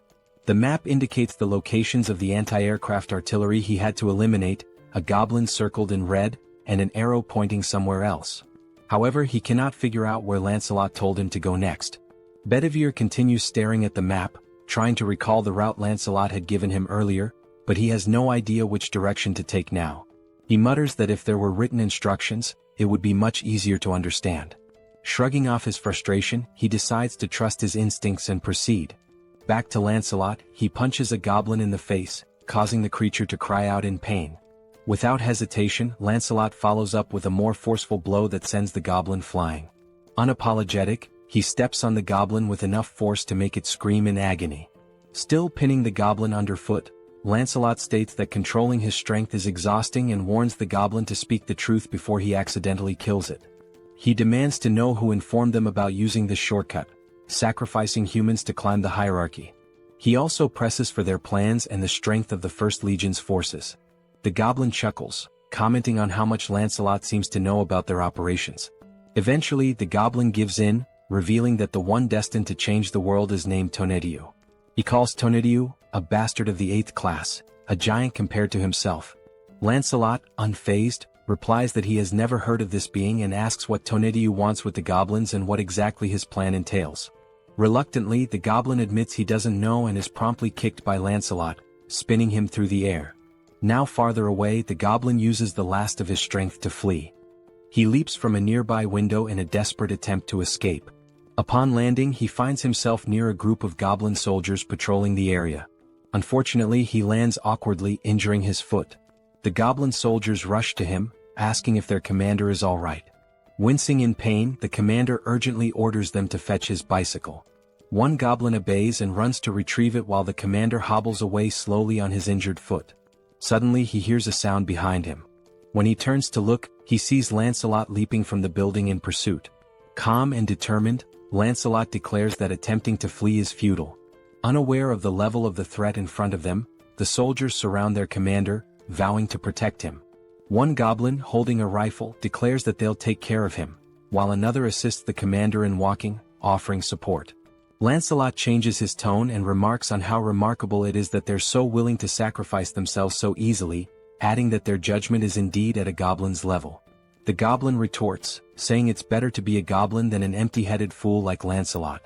The map indicates the locations of the anti-aircraft artillery he had to eliminate, a goblin circled in red, and an arrow pointing somewhere else. However, he cannot figure out where Lancelot told him to go next. Bedivere continues staring at the map, trying to recall the route Lancelot had given him earlier, but he has no idea which direction to take now. He mutters that if there were written instructions, it would be much easier to understand. Shrugging off his frustration, he decides to trust his instincts and proceed. Back to Lancelot, he punches a goblin in the face, causing the creature to cry out in pain. Without hesitation, Lancelot follows up with a more forceful blow that sends the goblin flying. Unapologetic, he steps on the goblin with enough force to make it scream in agony. Still pinning the goblin underfoot, Lancelot states that controlling his strength is exhausting and warns the goblin to speak the truth before he accidentally kills it. He demands to know who informed them about using this shortcut, sacrificing humans to climb the hierarchy. He also presses for their plans and the strength of the First Legion's forces. The goblin chuckles, commenting on how much Lancelot seems to know about their operations. Eventually, the goblin gives in, revealing that the one destined to change the world is named Tonetiuh. He calls Tonetiuh a bastard of the 8th class, a giant compared to himself. Lancelot, unfazed, replies that he has never heard of this being and asks what Tonetiuh wants with the goblins and what exactly his plan entails. Reluctantly, the goblin admits he doesn't know and is promptly kicked by Lancelot, spinning him through the air. Now farther away, the goblin uses the last of his strength to flee. He leaps from a nearby window in a desperate attempt to escape. Upon landing, he finds himself near a group of goblin soldiers patrolling the area. Unfortunately, he lands awkwardly, injuring his foot. The goblin soldiers rush to him, asking if their commander is all right. Wincing in pain, the commander urgently orders them to fetch his bicycle. One goblin obeys and runs to retrieve it while the commander hobbles away slowly on his injured foot. Suddenly, he hears a sound behind him. When he turns to look, he sees Lancelot leaping from the building in pursuit. Calm and determined, Lancelot declares that attempting to flee is futile. Unaware of the level of the threat in front of them, the soldiers surround their commander, vowing to protect him. One goblin, holding a rifle, declares that they'll take care of him, while another assists the commander in walking, offering support. Lancelot changes his tone and remarks on how remarkable it is that they're so willing to sacrifice themselves so easily, adding that their judgment is indeed at a goblin's level. The goblin retorts, saying it's better to be a goblin than an empty-headed fool like Lancelot.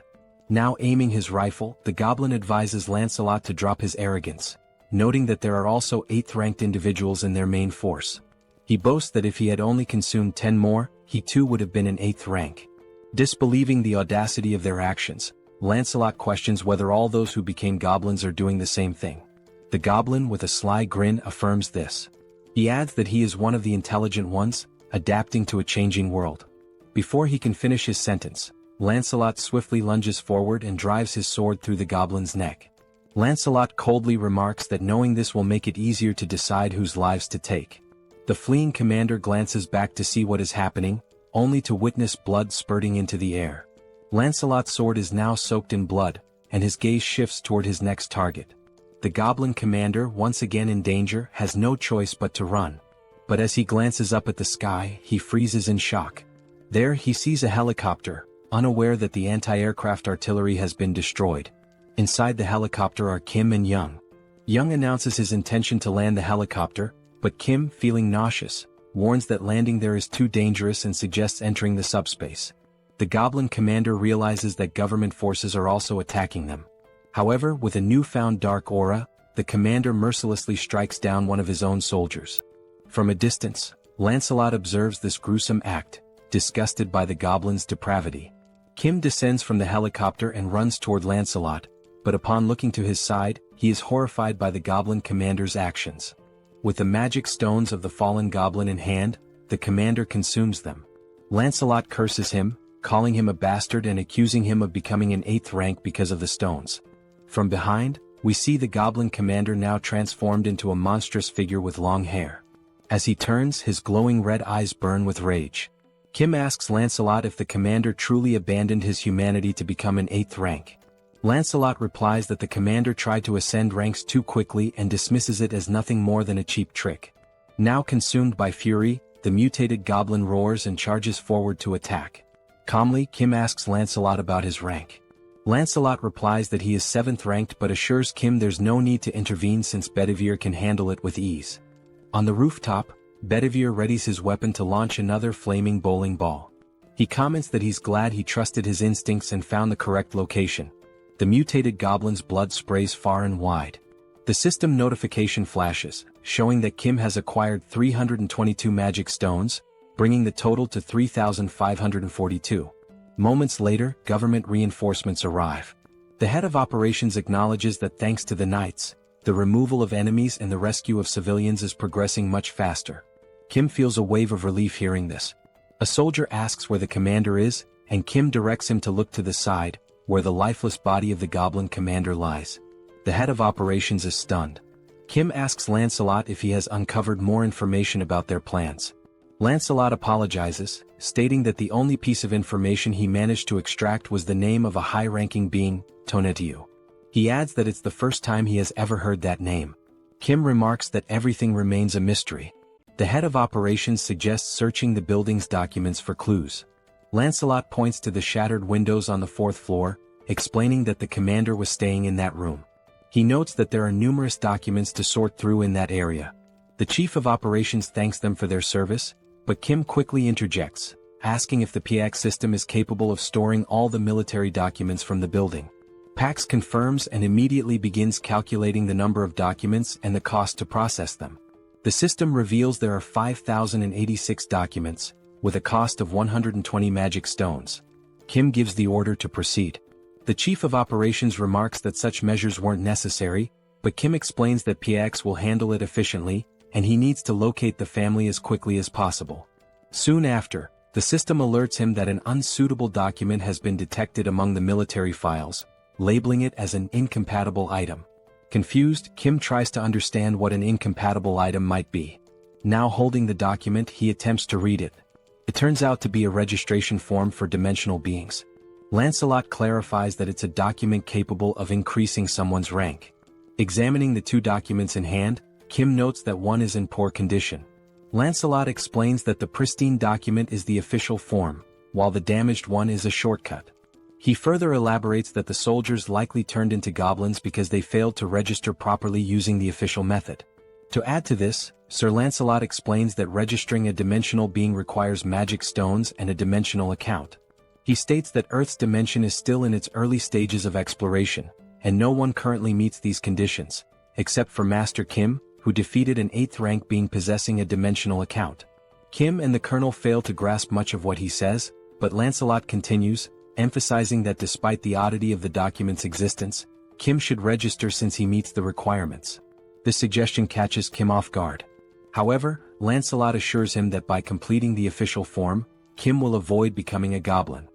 Now aiming his rifle, the goblin advises Lancelot to drop his arrogance, noting that there are also 8th-ranked individuals in their main force. He boasts that if he had only consumed 10 more, he too would have been in 8th rank. Disbelieving the audacity of their actions, Lancelot questions whether all those who became goblins are doing the same thing. The goblin, with a sly grin, affirms this. He adds that he is one of the intelligent ones, adapting to a changing world. Before he can finish his sentence, Lancelot swiftly lunges forward and drives his sword through the goblin's neck. Lancelot coldly remarks that knowing this will make it easier to decide whose lives to take. The fleeing commander glances back to see what is happening, only to witness blood spurting into the air. Lancelot's sword is now soaked in blood, and his gaze shifts toward his next target. The goblin commander, once again in danger, has no choice but to run. But as he glances up at the sky, he freezes in shock. There he sees a helicopter, unaware that the anti-aircraft artillery has been destroyed. Inside the helicopter are Kim and Young. Young announces his intention to land the helicopter, but Kim, feeling nauseous, warns that landing there is too dangerous and suggests entering the subspace. The goblin commander realizes that government forces are also attacking them. However, with a newfound dark aura, the commander mercilessly strikes down one of his own soldiers. From a distance, Lancelot observes this gruesome act, disgusted by the goblin's depravity. Kim descends from the helicopter and runs toward Lancelot, but upon looking to his side, he is horrified by the goblin commander's actions. With the magic stones of the fallen goblin in hand, the commander consumes them. Lancelot curses him, calling him a bastard and accusing him of becoming an 8th rank because of the stones. From behind, we see the goblin commander now transformed into a monstrous figure with long hair. As he turns, his glowing red eyes burn with rage. Kim asks Lancelot if the commander truly abandoned his humanity to become an 8th rank. Lancelot replies that the commander tried to ascend ranks too quickly and dismisses it as nothing more than a cheap trick. Now consumed by fury, the mutated goblin roars and charges forward to attack. Calmly, Kim asks Lancelot about his rank. Lancelot replies that he is 7th ranked but assures Kim there's no need to intervene since Bedivere can handle it with ease. On the rooftop, Bedivere readies his weapon to launch another flaming bowling ball. He comments that he's glad he trusted his instincts and found the correct location. The mutated goblin's blood sprays far and wide. The system notification flashes, showing that Kim has acquired 322 magic stones, bringing the total to 3,542. Moments later, government reinforcements arrive. The head of operations acknowledges that thanks to the knights, the removal of enemies and the rescue of civilians is progressing much faster. Kim feels a wave of relief hearing this. A soldier asks where the commander is, and Kim directs him to look to the side, where the lifeless body of the goblin commander lies. The head of operations is stunned. Kim asks Lancelot if he has uncovered more information about their plans. Lancelot apologizes, stating that the only piece of information he managed to extract was the name of a high-ranking being, Tonatiuh. He adds that it's the first time he has ever heard that name. Kim remarks that everything remains a mystery. The head of operations suggests searching the building's documents for clues. Lancelot points to the shattered windows on the 4th floor, explaining that the commander was staying in that room. He notes that there are numerous documents to sort through in that area. The chief of operations thanks them for their service, but Kim quickly interjects, asking if the PX system is capable of storing all the military documents from the building. Pax confirms and immediately begins calculating the number of documents and the cost to process them. The system reveals there are 5,086 documents, with a cost of 120 magic stones. Kim gives the order to proceed. The chief of operations remarks that such measures weren't necessary, but Kim explains that PX will handle it efficiently, and he needs to locate the family as quickly as possible. Soon after, the system alerts him that an unsuitable document has been detected among the military files, labeling it as an incompatible item. Confused, Kim tries to understand what an incompatible item might be. Now holding the document, he attempts to read it. It turns out to be a registration form for dimensional beings. Lancelot clarifies that it's a document capable of increasing someone's rank. Examining the two documents in hand, Kim notes that one is in poor condition. Lancelot explains that the pristine document is the official form, while the damaged one is a shortcut. He further elaborates that the soldiers likely turned into goblins because they failed to register properly using the official method. To add to this, Sir Lancelot explains that registering a dimensional being requires magic stones and a dimensional account. He states that Earth's dimension is still in its early stages of exploration, and no one currently meets these conditions, except for Master Kim, who defeated an 8th rank being possessing a dimensional account. Kim and the Colonel fail to grasp much of what he says, but Lancelot continues, emphasizing that despite the oddity of the document's existence, Kim should register since he meets the requirements. This suggestion catches Kim off guard. However, Lancelot assures him that by completing the official form, Kim will avoid becoming a goblin.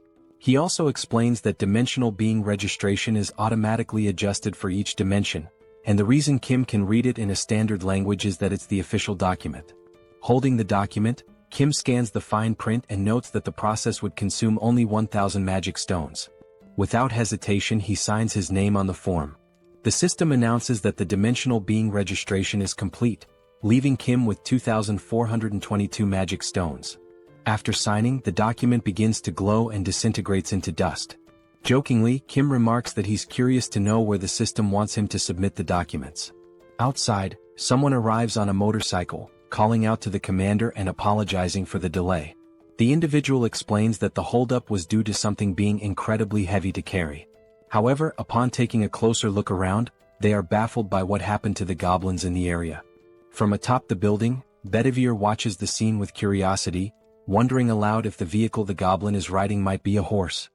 He also explains that dimensional being registration is automatically adjusted for each dimension, and the reason Kim can read it in a standard language is that it's the official document. Holding the document, Kim scans the fine print and notes that the process would consume only 1,000 magic stones. Without hesitation, he signs his name on the form. The system announces that the dimensional being registration is complete, leaving Kim with 2,422 magic stones. After signing, the document begins to glow and disintegrates into dust. Jokingly, Kim remarks that he's curious to know where the system wants him to submit the documents. Outside, someone arrives on a motorcycle, calling out to the commander and apologizing for the delay. The individual explains that the holdup was due to something being incredibly heavy to carry. However, upon taking a closer look around, they are baffled by what happened to the goblins in the area. From atop the building, Bedivere watches the scene with curiosity, wondering aloud if the vehicle the goblin is riding might be a horse.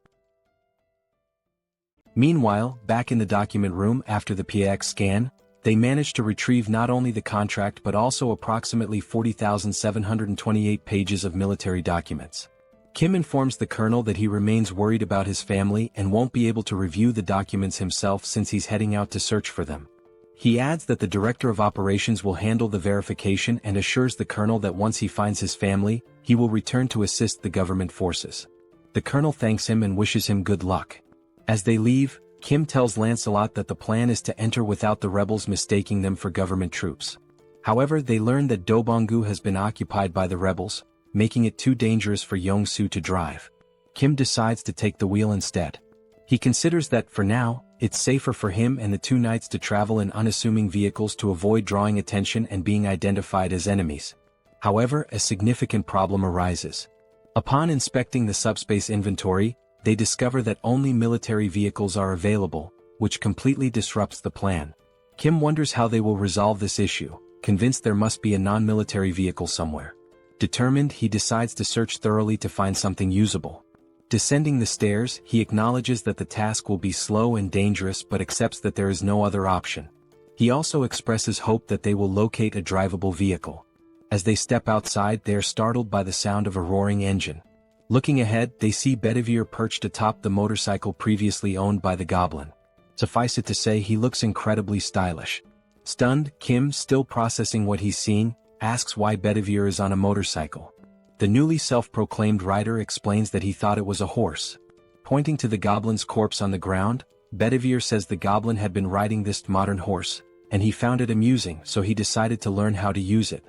Meanwhile, back in the document room after the PX scan, they manage to retrieve not only the contract but also approximately 40,728 pages of military documents. Kim informs the colonel that he remains worried about his family and won't be able to review the documents himself since he's heading out to search for them. He adds that the director of operations will handle the verification and assures the colonel that once he finds his family, he will return to assist the government forces. The colonel thanks him and wishes him good luck. As they leave, Kim tells Lancelot that the plan is to enter without the rebels mistaking them for government troops. However, they learn that Dobonggu has been occupied by the rebels, making it too dangerous for Yong-soo to drive. Kim decides to take the wheel instead. He considers that, for now, it's safer for him and the two knights to travel in unassuming vehicles to avoid drawing attention and being identified as enemies. However, a significant problem arises. Upon inspecting the subspace inventory, they discover that only military vehicles are available, which completely disrupts the plan. Kim wonders how they will resolve this issue, convinced there must be a non-military vehicle somewhere. Determined, he decides to search thoroughly to find something usable. Descending the stairs, he acknowledges that the task will be slow and dangerous but accepts that there is no other option. He also expresses hope that they will locate a drivable vehicle. As they step outside, they are startled by the sound of a roaring engine. Looking ahead, they see Bedivere perched atop the motorcycle previously owned by the goblin. Suffice it to say, he looks incredibly stylish. Stunned, Kim, still processing what he's seen, asks why Bedivere is on a motorcycle. The newly self-proclaimed rider explains that he thought it was a horse. Pointing to the goblin's corpse on the ground, Bedivere says the goblin had been riding this modern horse, and he found it amusing, so he decided to learn how to use it.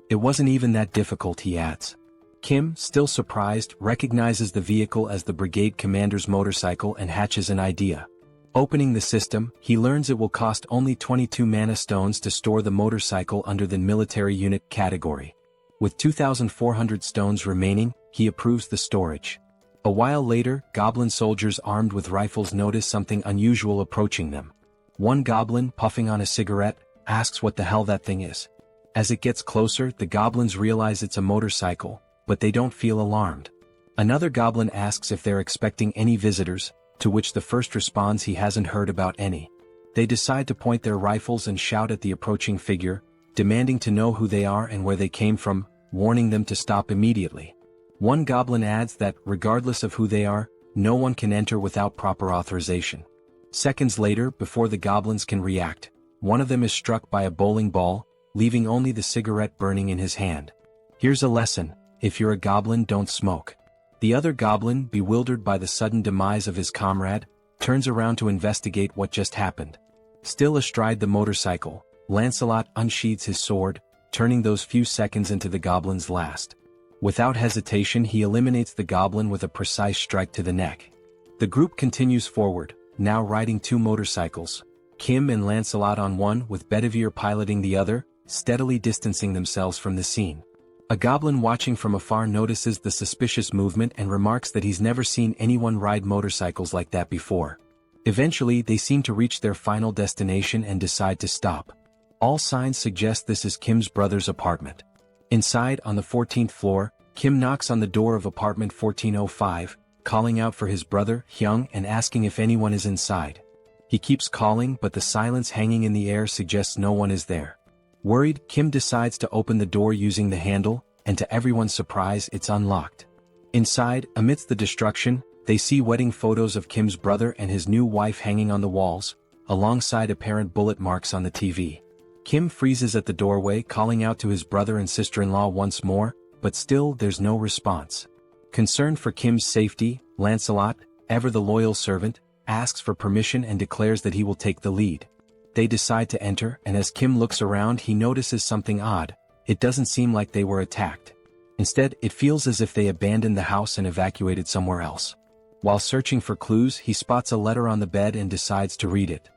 It wasn't even that difficult, he adds. Kim, still surprised, recognizes the vehicle as the brigade commander's motorcycle and hatches an idea. Opening the system, he learns it will cost only 22 mana stones to store the motorcycle under the military unit category. With 2,400 stones remaining, he approves the storage. A while later, goblin soldiers armed with rifles notice something unusual approaching them. One goblin, puffing on a cigarette, asks what the hell that thing is. As it gets closer, the goblins realize it's a motorcycle, but they don't feel alarmed. Another goblin asks if they're expecting any visitors, to which the first responds he hasn't heard about any. They decide to point their rifles and shout at the approaching figure, demanding to know who they are and where they came from, warning them to stop immediately. One goblin adds that, regardless of who they are, no one can enter without proper authorization. Seconds later, before the goblins can react, one of them is struck by a bowling ball, leaving only the cigarette burning in his hand. Here's a lesson: if you're a goblin, don't smoke. The other goblin, bewildered by the sudden demise of his comrade, turns around to investigate what just happened. Still astride the motorcycle, Lancelot unsheathes his sword, turning those few seconds into the goblin's last. Without hesitation, he eliminates the goblin with a precise strike to the neck. The group continues forward, now riding two motorcycles, Kim and Lancelot on one with Bedivere piloting the other, steadily distancing themselves from the scene. A goblin watching from afar notices the suspicious movement and remarks that he's never seen anyone ride motorcycles like that before. Eventually, they seem to reach their final destination and decide to stop. All signs suggest this is Kim's brother's apartment. Inside, on the 14th floor, Kim knocks on the door of apartment 1405, calling out for his brother, Hyung, and asking if anyone is inside. He keeps calling, but the silence hanging in the air suggests no one is there. Worried, Kim decides to open the door using the handle, and to everyone's surprise, it's unlocked. Inside, amidst the destruction, They see wedding photos of Kim's brother and his new wife hanging on the walls, alongside apparent bullet marks on the TV. Kim freezes at the doorway, calling out to his brother and sister-in-law once more, but still there's no response. Concerned for Kim's safety, Lancelot, ever the loyal servant, asks for permission and declares that he will take the lead. They decide to enter, and as Kim looks around he notices something odd. It doesn't seem like they were attacked. Instead, it feels as if they abandoned the house and evacuated somewhere else. While searching for clues, he spots a letter on the bed and decides to read it.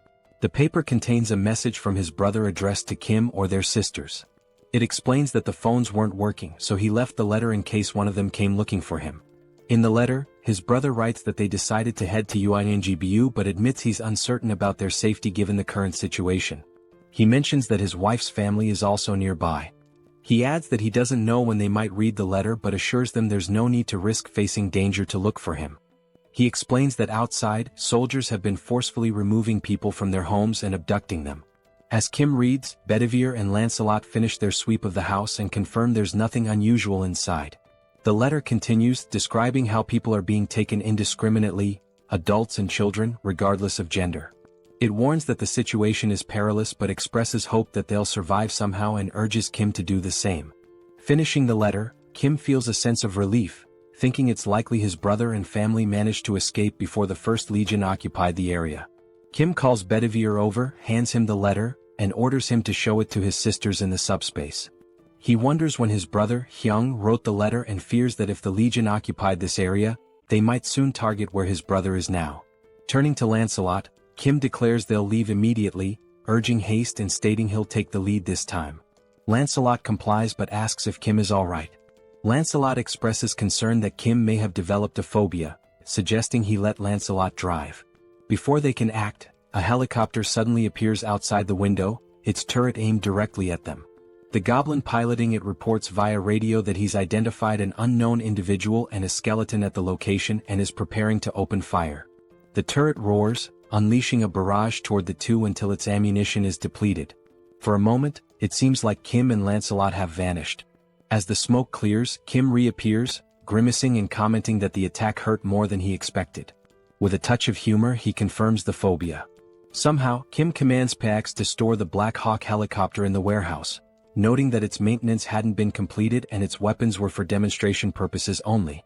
The paper contains a message from his brother addressed to Kim or their sisters. It explains that the phones weren't working, so he left the letter in case one of them came looking for him. In the letter, his brother writes that they decided to head to UINGBU but admits he's uncertain about their safety given the current situation. He mentions that his wife's family is also nearby. He adds that he doesn't know when they might read the letter but assures them there's no need to risk facing danger to look for him. He explains that outside, soldiers have been forcefully removing people from their homes and abducting them. As Kim reads, Bedivere and Lancelot finish their sweep of the house and confirm there's nothing unusual inside. The letter continues, describing how people are being taken indiscriminately, adults and children, regardless of gender. It warns that the situation is perilous but expresses hope that they'll survive somehow and urges Kim to do the same. Finishing the letter, Kim feels a sense of relief, thinking it's likely his brother and family managed to escape before the First Legion occupied the area. Kim calls Bedivere over, hands him the letter, and orders him to show it to his sisters in the subspace. He wonders when his brother, Hyung, wrote the letter and fears that if the Legion occupied this area, they might soon target where his brother is now. Turning to Lancelot, Kim declares they'll leave immediately, urging haste and stating he'll take the lead this time. Lancelot complies but asks if Kim is alright. Lancelot expresses concern that Kim may have developed a phobia, suggesting he let Lancelot drive. Before they can act, a helicopter suddenly appears outside the window, its turret aimed directly at them. The goblin piloting it reports via radio that he's identified an unknown individual and a skeleton at the location and is preparing to open fire. The turret roars, unleashing a barrage toward the two until its ammunition is depleted. For a moment, it seems like Kim and Lancelot have vanished. As the smoke clears, Kim reappears, grimacing and commenting that the attack hurt more than he expected. With a touch of humor, he confirms the phobia. Somehow, Kim commands Pax to store the Black Hawk helicopter in the warehouse, noting that its maintenance hadn't been completed and its weapons were for demonstration purposes only.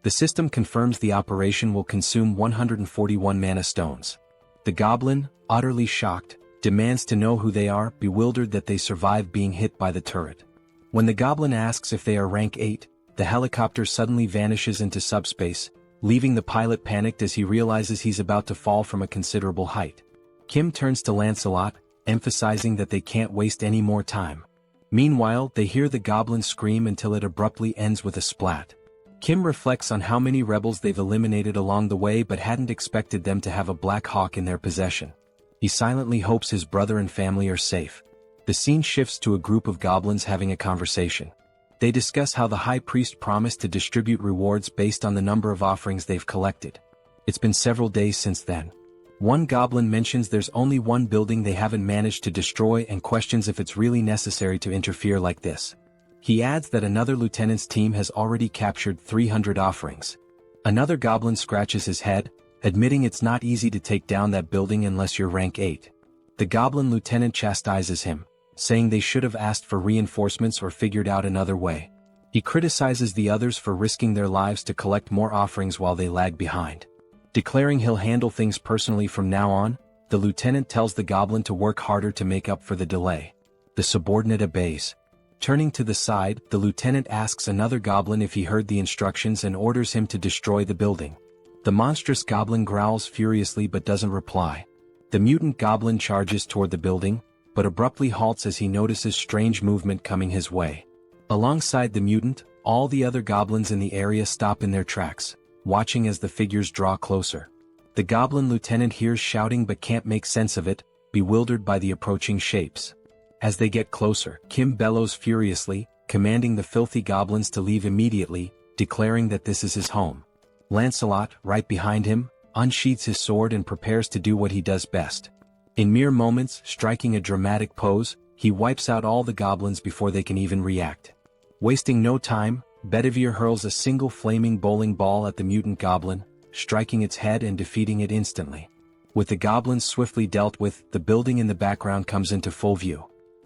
The system confirms the operation will consume 141 mana stones. The goblin, utterly shocked, demands to know who they are, bewildered that they survived being hit by the turret. When the goblin asks if they are rank 8, the helicopter suddenly vanishes into subspace, leaving the pilot panicked as he realizes he's about to fall from a considerable height. Kim turns to Lancelot, emphasizing that they can't waste any more time. Meanwhile, they hear the goblin scream until it abruptly ends with a splat. Kim reflects on how many rebels they've eliminated along the way but hadn't expected them to have a Black Hawk in their possession. He silently hopes his brother and family are safe. The scene shifts to a group of goblins having a conversation. They discuss how the high priest promised to distribute rewards based on the number of offerings they've collected. It's been several days since then. One goblin mentions there's only one building they haven't managed to destroy and questions if it's really necessary to interfere like this. He adds that another lieutenant's team has already captured 300 offerings. Another goblin scratches his head, admitting it's not easy to take down that building unless you're rank 8. The goblin lieutenant chastises him, saying they should have asked for reinforcements or figured out another way. He criticizes the others for risking their lives to collect more offerings while they lag behind. Declaring he'll handle things personally from now on, the lieutenant tells the goblin to work harder to make up for the delay. The subordinate obeys. Turning to the side, the lieutenant asks another goblin if he heard the instructions and orders him to destroy the building. The monstrous goblin growls furiously but doesn't reply. The mutant goblin charges toward the building, but abruptly halts as he notices strange movement coming his way. Alongside the mutant, all the other goblins in the area stop in their tracks, watching as the figures draw closer. The goblin lieutenant hears shouting but can't make sense of it, bewildered by the approaching shapes. As they get closer, Kim bellows furiously, commanding the filthy goblins to leave immediately, declaring that this is his home. Lancelot, right behind him, unsheathes his sword and prepares to do what he does best. In mere moments, striking a dramatic pose, he wipes out all the goblins before they can even react. Wasting no time, Bedivere hurls a single flaming bowling ball at the mutant goblin, striking its head and defeating it instantly. With the goblins swiftly dealt with, the building in the background comes into full view.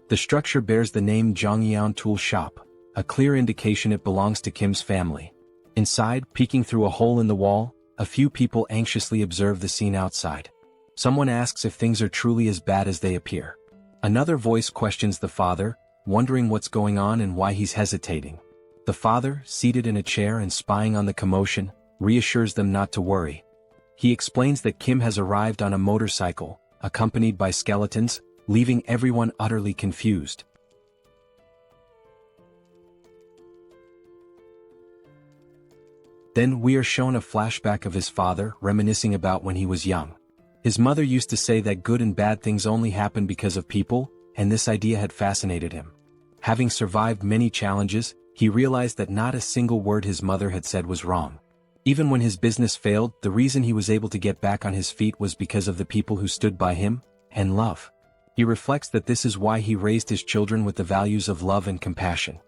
The structure bears the name Jeong-gyeom Tool Shop, a clear indication it belongs to Kim's family. Inside, peeking through a hole in the wall, a few people anxiously observe the scene outside. Someone asks if things are truly as bad as they appear. Another voice questions the father, wondering what's going on and why he's hesitating. The father, seated in a chair and spying on the commotion, reassures them not to worry. He explains that Kim has arrived on a motorcycle, accompanied by skeletons, leaving everyone utterly confused. Then we are shown a flashback of his father reminiscing about when he was young. His mother used to say that good and bad things only happen because of people, and this idea had fascinated him. Having survived many challenges, he realized that not a single word his mother had said was wrong. Even when his business failed, the reason he was able to get back on his feet was because of the people who stood by him, and love. He reflects that this is why he raised his children with the values of love and compassion.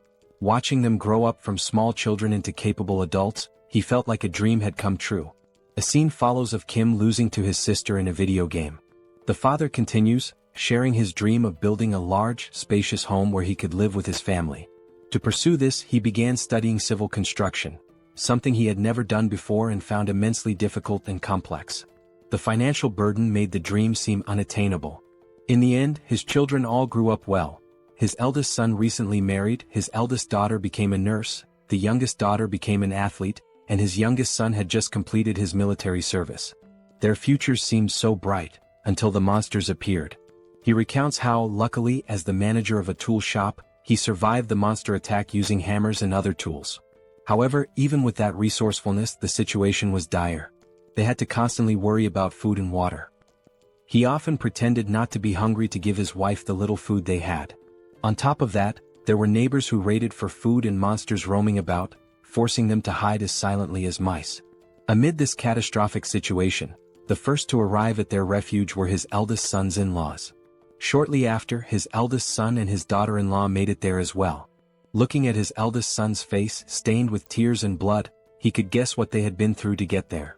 Watching them grow up from small children into capable adults, he felt like a dream had come true. A scene follows of Kim losing to his sister in a video game. The father continues, sharing his dream of building a large, spacious home where he could live with his family. To pursue this, he began studying civil construction, something he had never done before and found immensely difficult and complex. The financial burden made the dream seem unattainable. In the end, his children all grew up well. His eldest son recently married, his eldest daughter became a nurse, the youngest daughter became an athlete, and his youngest son had just completed his military service. Their futures seemed so bright, until the monsters appeared. He recounts how, luckily, as the manager of a tool shop, he survived the monster attack using hammers and other tools. However, even with that resourcefulness, the situation was dire. They had to constantly worry about food and water. He often pretended not to be hungry to give his wife the little food they had. On top of that, there were neighbors who raided for food and monsters roaming about, forcing them to hide as silently as mice. Amid this catastrophic situation, the first to arrive at their refuge were his eldest son's in-laws. Shortly after, his eldest son and his daughter-in-law made it there as well. Looking at his eldest son's face, stained with tears and blood, he could guess what they had been through to get there.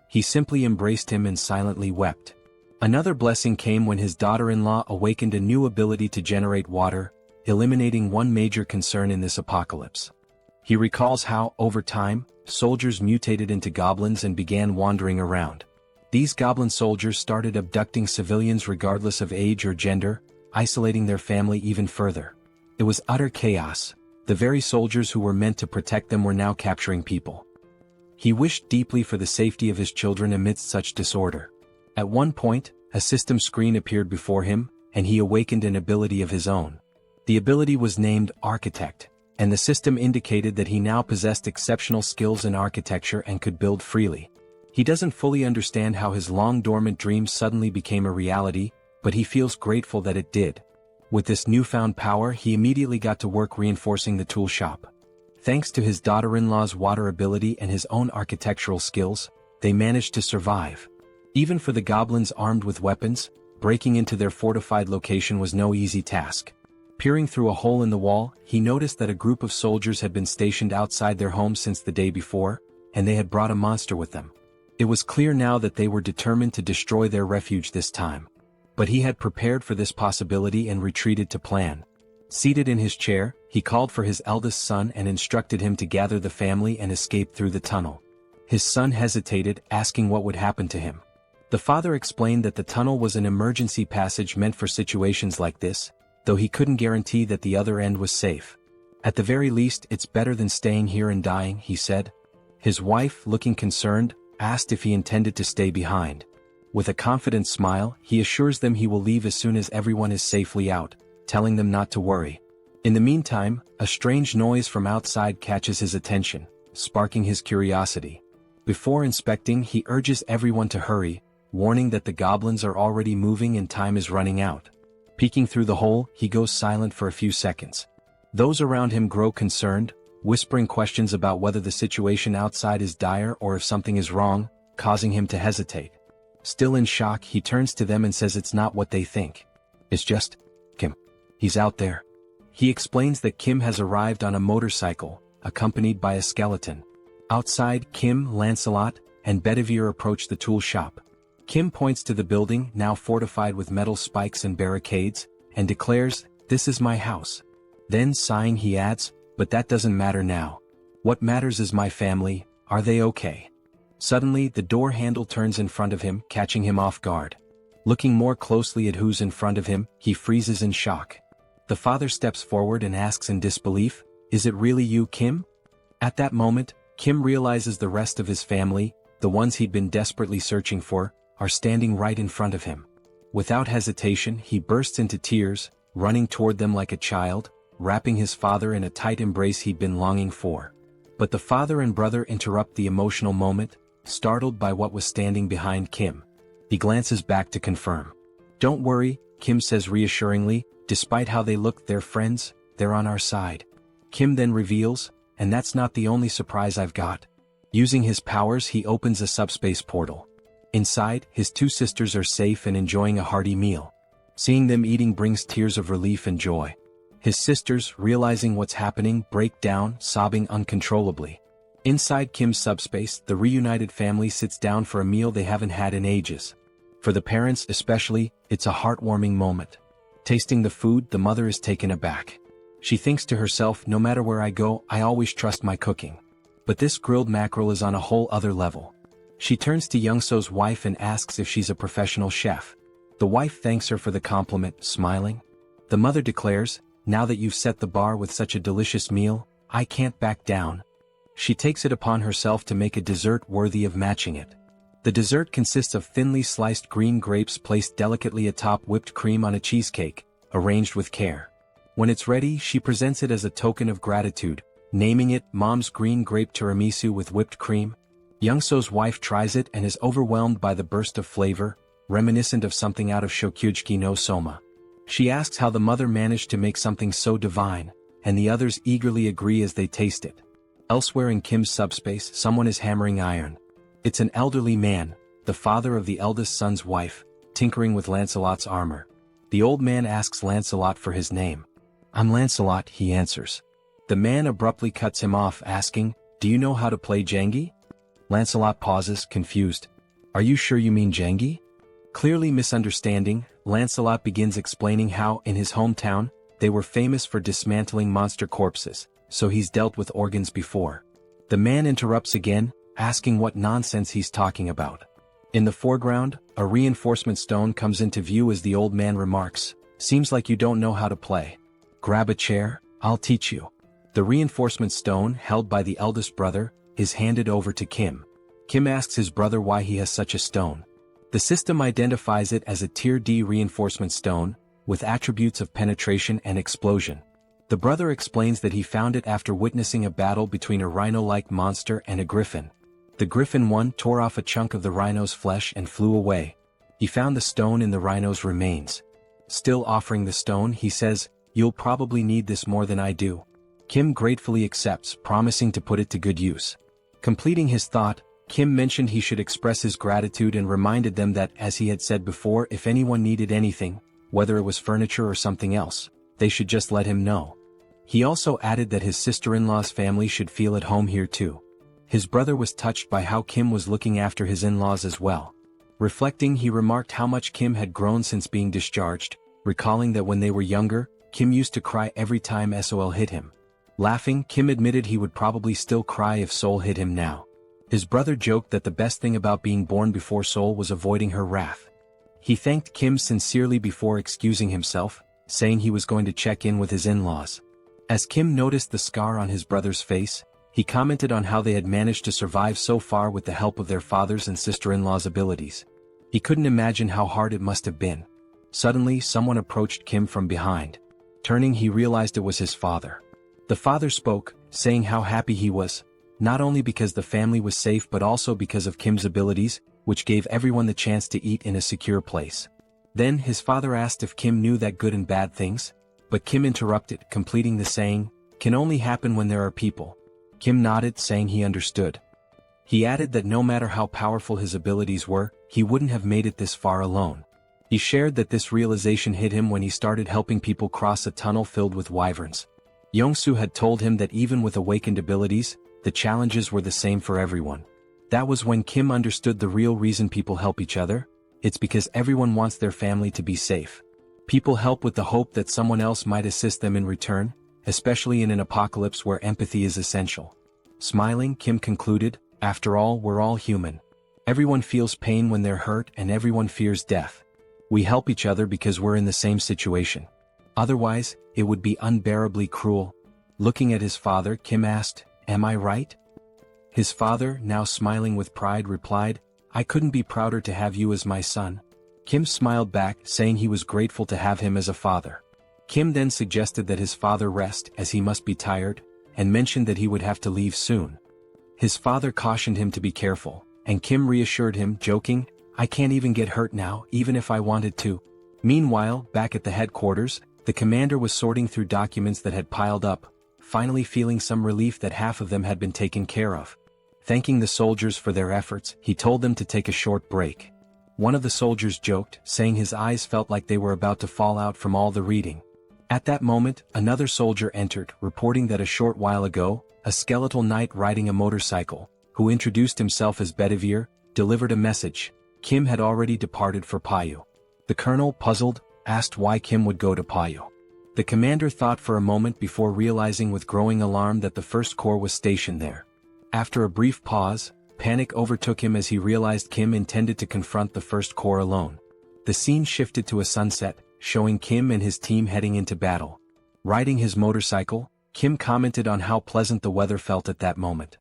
He simply embraced him and silently wept. Another blessing came when his daughter-in-law awakened a new ability to generate water, eliminating one major concern in this apocalypse. He recalls how, over time, soldiers mutated into goblins and began wandering around. These goblin soldiers started abducting civilians regardless of age or gender, isolating their family even further. It was utter chaos. The very soldiers who were meant to protect them were now capturing people. He wished deeply for the safety of his children amidst such disorder. At one point, a system screen appeared before him, and he awakened an ability of his own. The ability was named Architect, and the system indicated that he now possessed exceptional skills in architecture and could build freely. He doesn't fully understand how his long-dormant dream suddenly became a reality, but he feels grateful that it did. With this newfound power, he immediately got to work reinforcing the tool shop. Thanks to his daughter-in-law's water ability and his own architectural skills, they managed to survive. Even for the goblins armed with weapons, breaking into their fortified location was no easy task. Peering through a hole in the wall, he noticed that a group of soldiers had been stationed outside their home since the day before, and they had brought a monster with them. It was clear now that they were determined to destroy their refuge this time. But he had prepared for this possibility and retreated to plan. Seated in his chair, he called for his eldest son and instructed him to gather the family and escape through the tunnel. His son hesitated, asking what would happen to him. The father explained that the tunnel was an emergency passage meant for situations like this, though he couldn't guarantee that the other end was safe. At the very least, it's better than staying here and dying, he said. His wife, looking concerned, asked if he intended to stay behind. With a confident smile, he assures them he will leave as soon as everyone is safely out, telling them not to worry. In the meantime, a strange noise from outside catches his attention, sparking his curiosity. Before inspecting, he urges everyone to hurry, warning that the goblins are already moving and time is running out. Peeking through the hole, he goes silent for a few seconds. Those around him grow concerned, whispering questions about whether the situation outside is dire or if something is wrong, causing him to hesitate. Still in shock, he turns to them and says it's not what they think. It's just Kim. He's out there. He explains that Kim has arrived on a motorcycle, accompanied by a skeleton. Outside, Kim, Lancelot, and Bedivere approach the tool shop. Kim points to the building, now fortified with metal spikes and barricades, and declares, "This is my house." Then sighing he adds, "But that doesn't matter now. What matters is my family, are they okay?" Suddenly the door handle turns in front of him, catching him off guard. Looking more closely at who's in front of him, he freezes in shock. The father steps forward and asks in disbelief, "Is it really you, Kim?" At that moment, Kim realizes the rest of his family, the ones he'd been desperately searching for, are standing right in front of him. Without hesitation, he bursts into tears, running toward them like a child, wrapping his father in a tight embrace he'd been longing for. But the father and brother interrupt the emotional moment, startled by what was standing behind Kim. He glances back to confirm. "Don't worry," Kim says reassuringly, "despite how they look, they're friends, they're on our side." Kim then reveals, "And that's not the only surprise I've got." Using his powers, he opens a subspace portal. Inside, his two sisters are safe and enjoying a hearty meal. Seeing them eating brings tears of relief and joy. His sisters, realizing what's happening, break down, sobbing uncontrollably. Inside Kim's subspace, the reunited family sits down for a meal they haven't had in ages. For the parents especially, it's a heartwarming moment. Tasting the food, the mother is taken aback. She thinks to herself, "No matter where I go, I always trust my cooking. But this grilled mackerel is on a whole other level." She turns to Young-so's wife and asks if she's a professional chef. The wife thanks her for the compliment, smiling. The mother declares, "Now that you've set the bar with such a delicious meal, I can't back down." She takes it upon herself to make a dessert worthy of matching it. The dessert consists of thinly sliced green grapes placed delicately atop whipped cream on a cheesecake, arranged with care. When it's ready, she presents it as a token of gratitude, naming it Mom's Green Grape Tiramisu with whipped cream. Young-so's wife tries it and is overwhelmed by the burst of flavor, reminiscent of something out of Shokyuji no Soma. She asks how the mother managed to make something so divine, and the others eagerly agree as they taste it. Elsewhere in Kim's subspace, someone is hammering iron. It's an elderly man, the father of the eldest son's wife, tinkering with Lancelot's armor. The old man asks Lancelot for his name. "I'm Lancelot," he answers. The man abruptly cuts him off, asking, "Do you know how to play Jengi?" Lancelot pauses, confused. "Are you sure you mean Jengi?" Clearly misunderstanding, Lancelot begins explaining how, in his hometown, they were famous for dismantling monster corpses, so he's dealt with organs before. The man interrupts again, asking what nonsense he's talking about. In the foreground, a reinforcement stone comes into view as the old man remarks, "Seems like you don't know how to play. Grab a chair, I'll teach you." The reinforcement stone, held by the eldest brother, is handed over to Kim. Kim asks his brother why he has such a stone. The system identifies it as a Tier D reinforcement stone, with attributes of penetration and explosion. The brother explains that he found it after witnessing a battle between a rhino-like monster and a griffin. The griffin one tore off a chunk of the rhino's flesh and flew away. He found the stone in the rhino's remains. Still offering the stone, he says, "You'll probably need this more than I do." Kim gratefully accepts, promising to put it to good use. Completing his thought, Kim mentioned he should express his gratitude and reminded them that, as he had said before, if anyone needed anything, whether it was furniture or something else, they should just let him know. He also added that his sister-in-law's family should feel at home here too. His brother was touched by how Kim was looking after his in-laws as well. Reflecting, he remarked how much Kim had grown since being discharged, recalling that when they were younger, Kim used to cry every time Seoul hit him. Laughing, Kim admitted he would probably still cry if Seoul hit him now. His brother joked that the best thing about being born before Seoul was avoiding her wrath. He thanked Kim sincerely before excusing himself, saying he was going to check in with his in-laws. As Kim noticed the scar on his brother's face, he commented on how they had managed to survive so far with the help of their father's and sister-in-law's abilities. He couldn't imagine how hard it must have been. Suddenly, someone approached Kim from behind. Turning, he realized it was his father. The father spoke, saying how happy he was, not only because the family was safe but also because of Kim's abilities, which gave everyone the chance to eat in a secure place. Then his father asked if Kim knew that good and bad things, but Kim interrupted, completing the saying, "Can only happen when there are people." Kim nodded, saying he understood. He added that no matter how powerful his abilities were, he wouldn't have made it this far alone. He shared that this realization hit him when he started helping people cross a tunnel filled with wyverns. Young-soo had told him that even with awakened abilities, the challenges were the same for everyone. That was when Kim understood the real reason people help each other. It's because everyone wants their family to be safe. People help with the hope that someone else might assist them in return, especially in an apocalypse where empathy is essential. Smiling, Kim concluded, after all, we're all human. Everyone feels pain when they're hurt and everyone fears death. We help each other because we're in the same situation. Otherwise, it would be unbearably cruel. Looking at his father, Kim asked, "Am I right?" His father, now smiling with pride, replied, "I couldn't be prouder to have you as my son." Kim smiled back, saying he was grateful to have him as a father. Kim then suggested that his father rest as he must be tired, and mentioned that he would have to leave soon. His father cautioned him to be careful, and Kim reassured him, joking, "I can't even get hurt now, even if I wanted to." Meanwhile, back at the headquarters, the commander was sorting through documents that had piled up, finally feeling some relief that half of them had been taken care of. Thanking the soldiers for their efforts, he told them to take a short break. One of the soldiers joked, saying his eyes felt like they were about to fall out from all the reading. At that moment, another soldier entered, reporting that a short while ago, a skeletal knight riding a motorcycle, who introduced himself as Bedivere, delivered a message. Kim had already departed for Payu. The colonel, puzzled, asked why Kim would go to Payu. The commander thought for a moment before realizing with growing alarm that the First Corps was stationed there. After a brief pause, panic overtook him as he realized Kim intended to confront the First Corps alone. The scene shifted to a sunset, showing Kim and his team heading into battle. Riding his motorcycle, Kim commented on how pleasant the weather felt at that moment.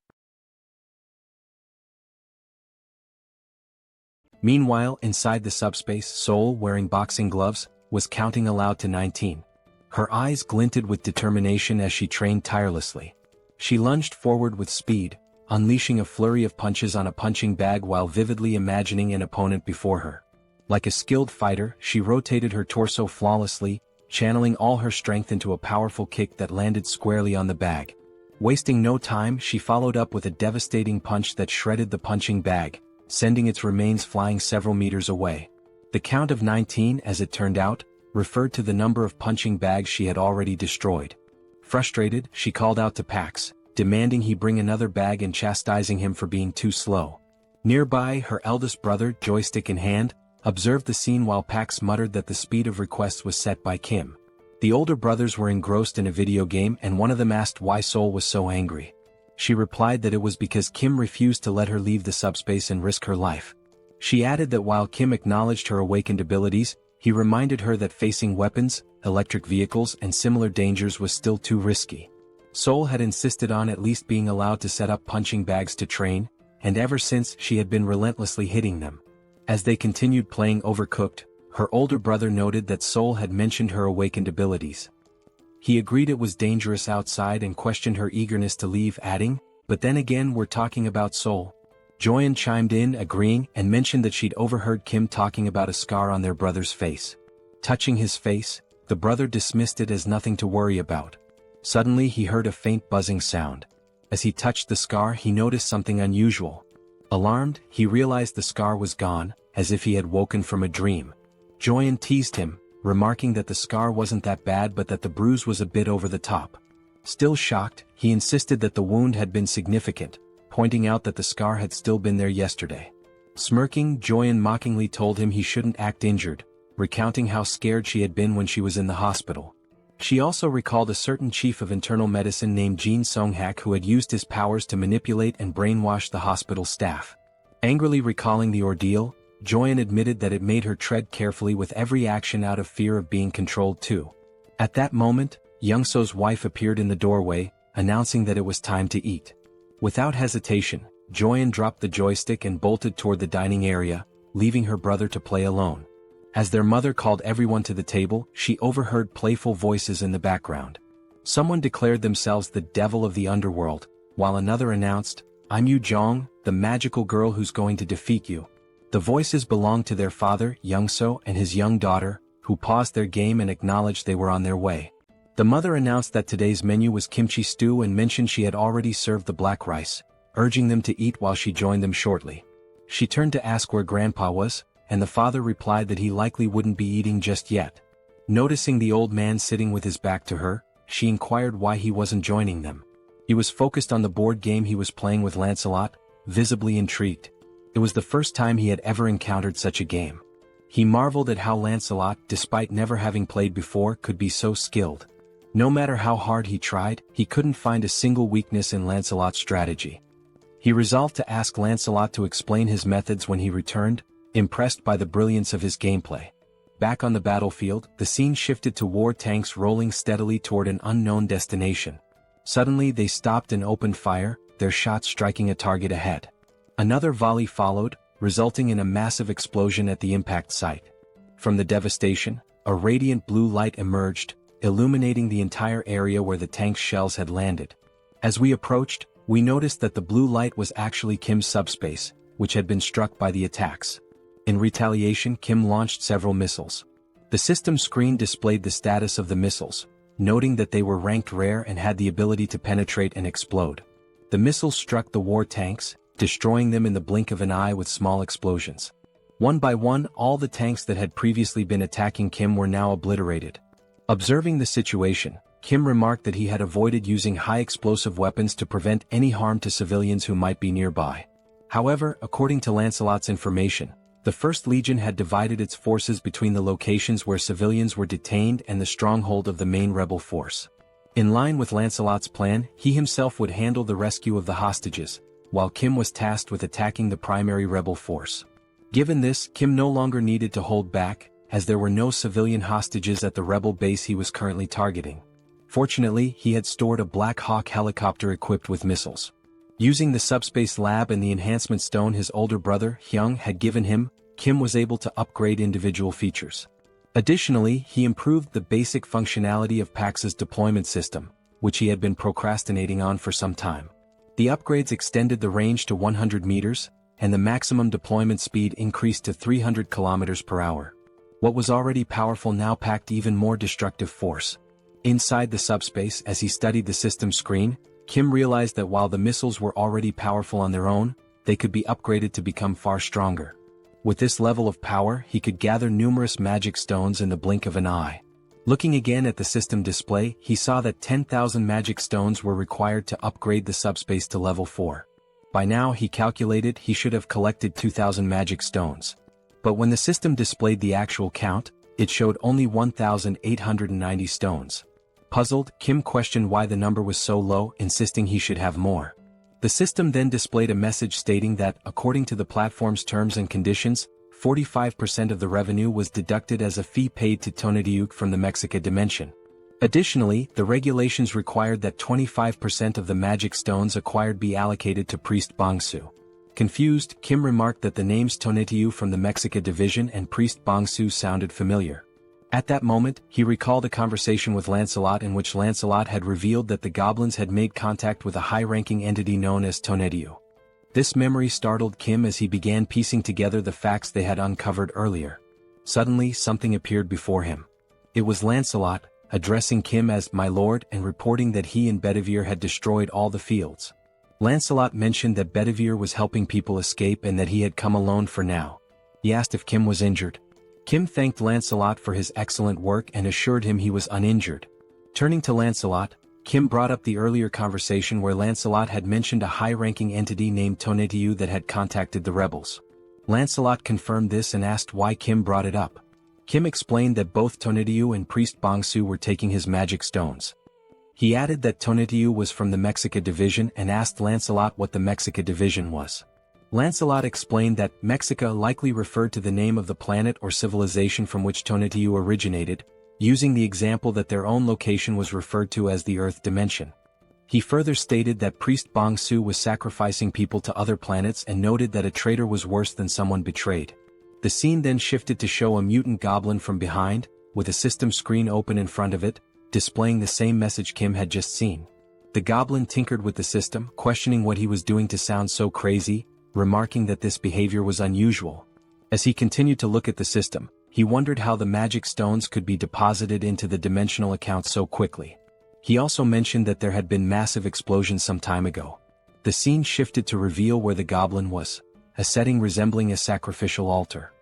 Meanwhile, inside the subspace, Seoul, wearing boxing gloves, was counting aloud to 19. Her eyes glinted with determination as she trained tirelessly. She lunged forward with speed, unleashing a flurry of punches on a punching bag while vividly imagining an opponent before her. Like a skilled fighter, she rotated her torso flawlessly, channeling all her strength into a powerful kick that landed squarely on the bag. Wasting no time, she followed up with a devastating punch that shredded the punching bag, sending its remains flying several meters away. The count of 19, as it turned out, referred to the number of punching bags she had already destroyed. Frustrated, she called out to Pax, demanding he bring another bag and chastising him for being too slow. Nearby, her eldest brother, joystick in hand, observed the scene while Pax muttered that the speed of requests was set by Kim. The older brothers were engrossed in a video game and one of them asked why Seoul was so angry. She replied that it was because Kim refused to let her leave the subspace and risk her life. She added that while Kim acknowledged her awakened abilities, he reminded her that facing weapons, electric vehicles and similar dangers was still too risky. Seoul had insisted on at least being allowed to set up punching bags to train, and ever since she had been relentlessly hitting them. As they continued playing Overcooked, her older brother noted that Seoul had mentioned her awakened abilities. He agreed it was dangerous outside and questioned her eagerness to leave, adding, "But then again, we're talking about Seoul." Joyeon chimed in, agreeing, and mentioned that she'd overheard Kim talking about a scar on their brother's face. Touching his face, the brother dismissed it as nothing to worry about. Suddenly he heard a faint buzzing sound. As he touched the scar, he noticed something unusual. Alarmed, he realized the scar was gone, as if he had woken from a dream. Joyeon teased him, remarking that the scar wasn't that bad but that the bruise was a bit over the top. Still shocked, he insisted that the wound had been significant, pointing out that the scar had still been there yesterday. Smirking, Joyeon mockingly told him he shouldn't act injured, recounting how scared she had been when she was in the hospital. She also recalled a certain chief of internal medicine named Jin Sung-hak who had used his powers to manipulate and brainwash the hospital staff. Angrily recalling the ordeal, Joyeon admitted that it made her tread carefully with every action out of fear of being controlled too. At that moment, Young-so's wife appeared in the doorway, announcing that it was time to eat. Without hesitation, Joyeon dropped the joystick and bolted toward the dining area, leaving her brother to play alone. As their mother called everyone to the table, she overheard playful voices in the background. Someone declared themselves the devil of the underworld, while another announced, "I'm Yu Jong, the magical girl who's going to defeat you." The voices belonged to their father, Young-so, and his young daughter, who paused their game and acknowledged they were on their way. The mother announced that today's menu was kimchi stew and mentioned she had already served the black rice, urging them to eat while she joined them shortly. She turned to ask where Grandpa was, and the father replied that he likely wouldn't be eating just yet. Noticing the old man sitting with his back to her, she inquired why he wasn't joining them. He was focused on the board game he was playing with Lancelot, visibly intrigued. It was the first time he had ever encountered such a game. He marveled at how Lancelot, despite never having played before, could be so skilled. No matter how hard he tried, he couldn't find a single weakness in Lancelot's strategy. He resolved to ask Lancelot to explain his methods when he returned, impressed by the brilliance of his gameplay. Back on the battlefield, the scene shifted to war tanks rolling steadily toward an unknown destination. Suddenly they stopped and opened fire, their shots striking a target ahead. Another volley followed, resulting in a massive explosion at the impact site. From the devastation, a radiant blue light emerged, illuminating the entire area where the tank's shells had landed. As we approached, we noticed that the blue light was actually Kim's subspace, which had been struck by the attacks. In retaliation, Kim launched several missiles. The system screen displayed the status of the missiles, noting that they were ranked rare and had the ability to penetrate and explode. The missiles struck the war tanks, destroying them in the blink of an eye with small explosions. One by one, all the tanks that had previously been attacking Kim were now obliterated. Observing the situation, Kim remarked that he had avoided using high-explosive weapons to prevent any harm to civilians who might be nearby. However, according to Lancelot's information, the First Legion had divided its forces between the locations where civilians were detained and the stronghold of the main rebel force. In line with Lancelot's plan, he himself would handle the rescue of the hostages, while Kim was tasked with attacking the primary rebel force. Given this, Kim no longer needed to hold back, as there were no civilian hostages at the rebel base he was currently targeting. Fortunately, he had stored a Black Hawk helicopter equipped with missiles. Using the subspace lab and the enhancement stone his older brother, Hyung, had given him, Kim was able to upgrade individual features. Additionally, he improved the basic functionality of Pax's deployment system, which he had been procrastinating on for some time. The upgrades extended the range to 100 meters, and the maximum deployment speed increased to 300 kilometers per hour. What was already powerful now packed even more destructive force. Inside the subspace, as he studied the system screen, Kim realized that while the missiles were already powerful on their own, they could be upgraded to become far stronger. With this level of power, he could gather numerous magic stones in the blink of an eye. Looking again at the system display, he saw that 10,000 magic stones were required to upgrade the subspace to level 4. By now, he calculated he should have collected 2,000 magic stones. But when the system displayed the actual count, it showed only 1,890 stones. Puzzled, Kim questioned why the number was so low, insisting he should have more. The system then displayed a message stating that, according to the platform's terms and conditions, 45% of the revenue was deducted as a fee paid to Tonatiuh from the Mexica dimension. Additionally, the regulations required that 25% of the magic stones acquired be allocated to Priest Bongsu. Confused, Kim remarked that the names Tonatiuh from the Mexica division and Priest Bongsu sounded familiar. At that moment, he recalled a conversation with Lancelot in which Lancelot had revealed that the goblins had made contact with a high-ranking entity known as Tonatiuh. This memory startled Kim as he began piecing together the facts they had uncovered earlier. Suddenly, something appeared before him. It was Lancelot, addressing Kim as "my lord" and reporting that he and Bedivere had destroyed all the fields. Lancelot mentioned that Bedivere was helping people escape and that he had come alone for now. He asked if Kim was injured. Kim thanked Lancelot for his excellent work and assured him he was uninjured. Turning to Lancelot, Kim brought up the earlier conversation where Lancelot had mentioned a high-ranking entity named Tonatiuh that had contacted the rebels. Lancelot confirmed this and asked why Kim brought it up. Kim explained that both Tonatiuh and Priest Bongsu were taking his magic stones. He added that Tonatiuh was from the Mexica division and asked Lancelot what the Mexica division was. Lancelot explained that Mexica likely referred to the name of the planet or civilization from which Tonatiuh originated, using the example that their own location was referred to as the Earth dimension. He further stated that Priest Bongsu was sacrificing people to other planets and noted that a traitor was worse than someone betrayed. The scene then shifted to show a mutant goblin from behind, with a system screen open in front of it, displaying the same message Kim had just seen. The goblin tinkered with the system, questioning what he was doing to sound so crazy, remarking that this behavior was unusual. As he continued to look at the system, he wondered how the magic stones could be deposited into the dimensional account so quickly. He also mentioned that there had been massive explosions some time ago. The scene shifted to reveal where the goblin was, a setting resembling a sacrificial altar.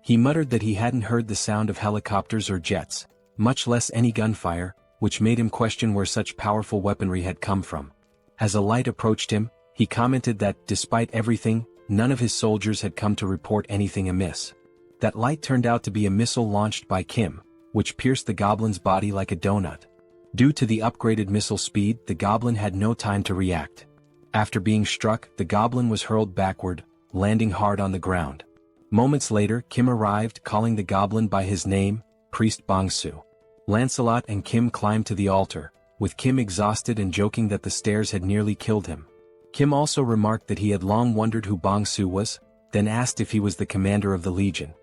He muttered that he hadn't heard the sound of helicopters or jets, much less any gunfire, which made him question where such powerful weaponry had come from. As a light approached him, He commented that, despite everything, none of his soldiers had come to report anything amiss. That light turned out to be a missile launched by Kim, which pierced the goblin's body like a donut. Due to the upgraded missile speed, the goblin had no time to react. After being struck, the goblin was hurled backward, landing hard on the ground. Moments later, Kim arrived, calling the goblin by his name, Priest Bongsu. Lancelot and Kim climbed to the altar, with Kim exhausted and joking that the stairs had nearly killed him. Kim also remarked that he had long wondered who Bongsu was, then asked if he was the commander of the legion.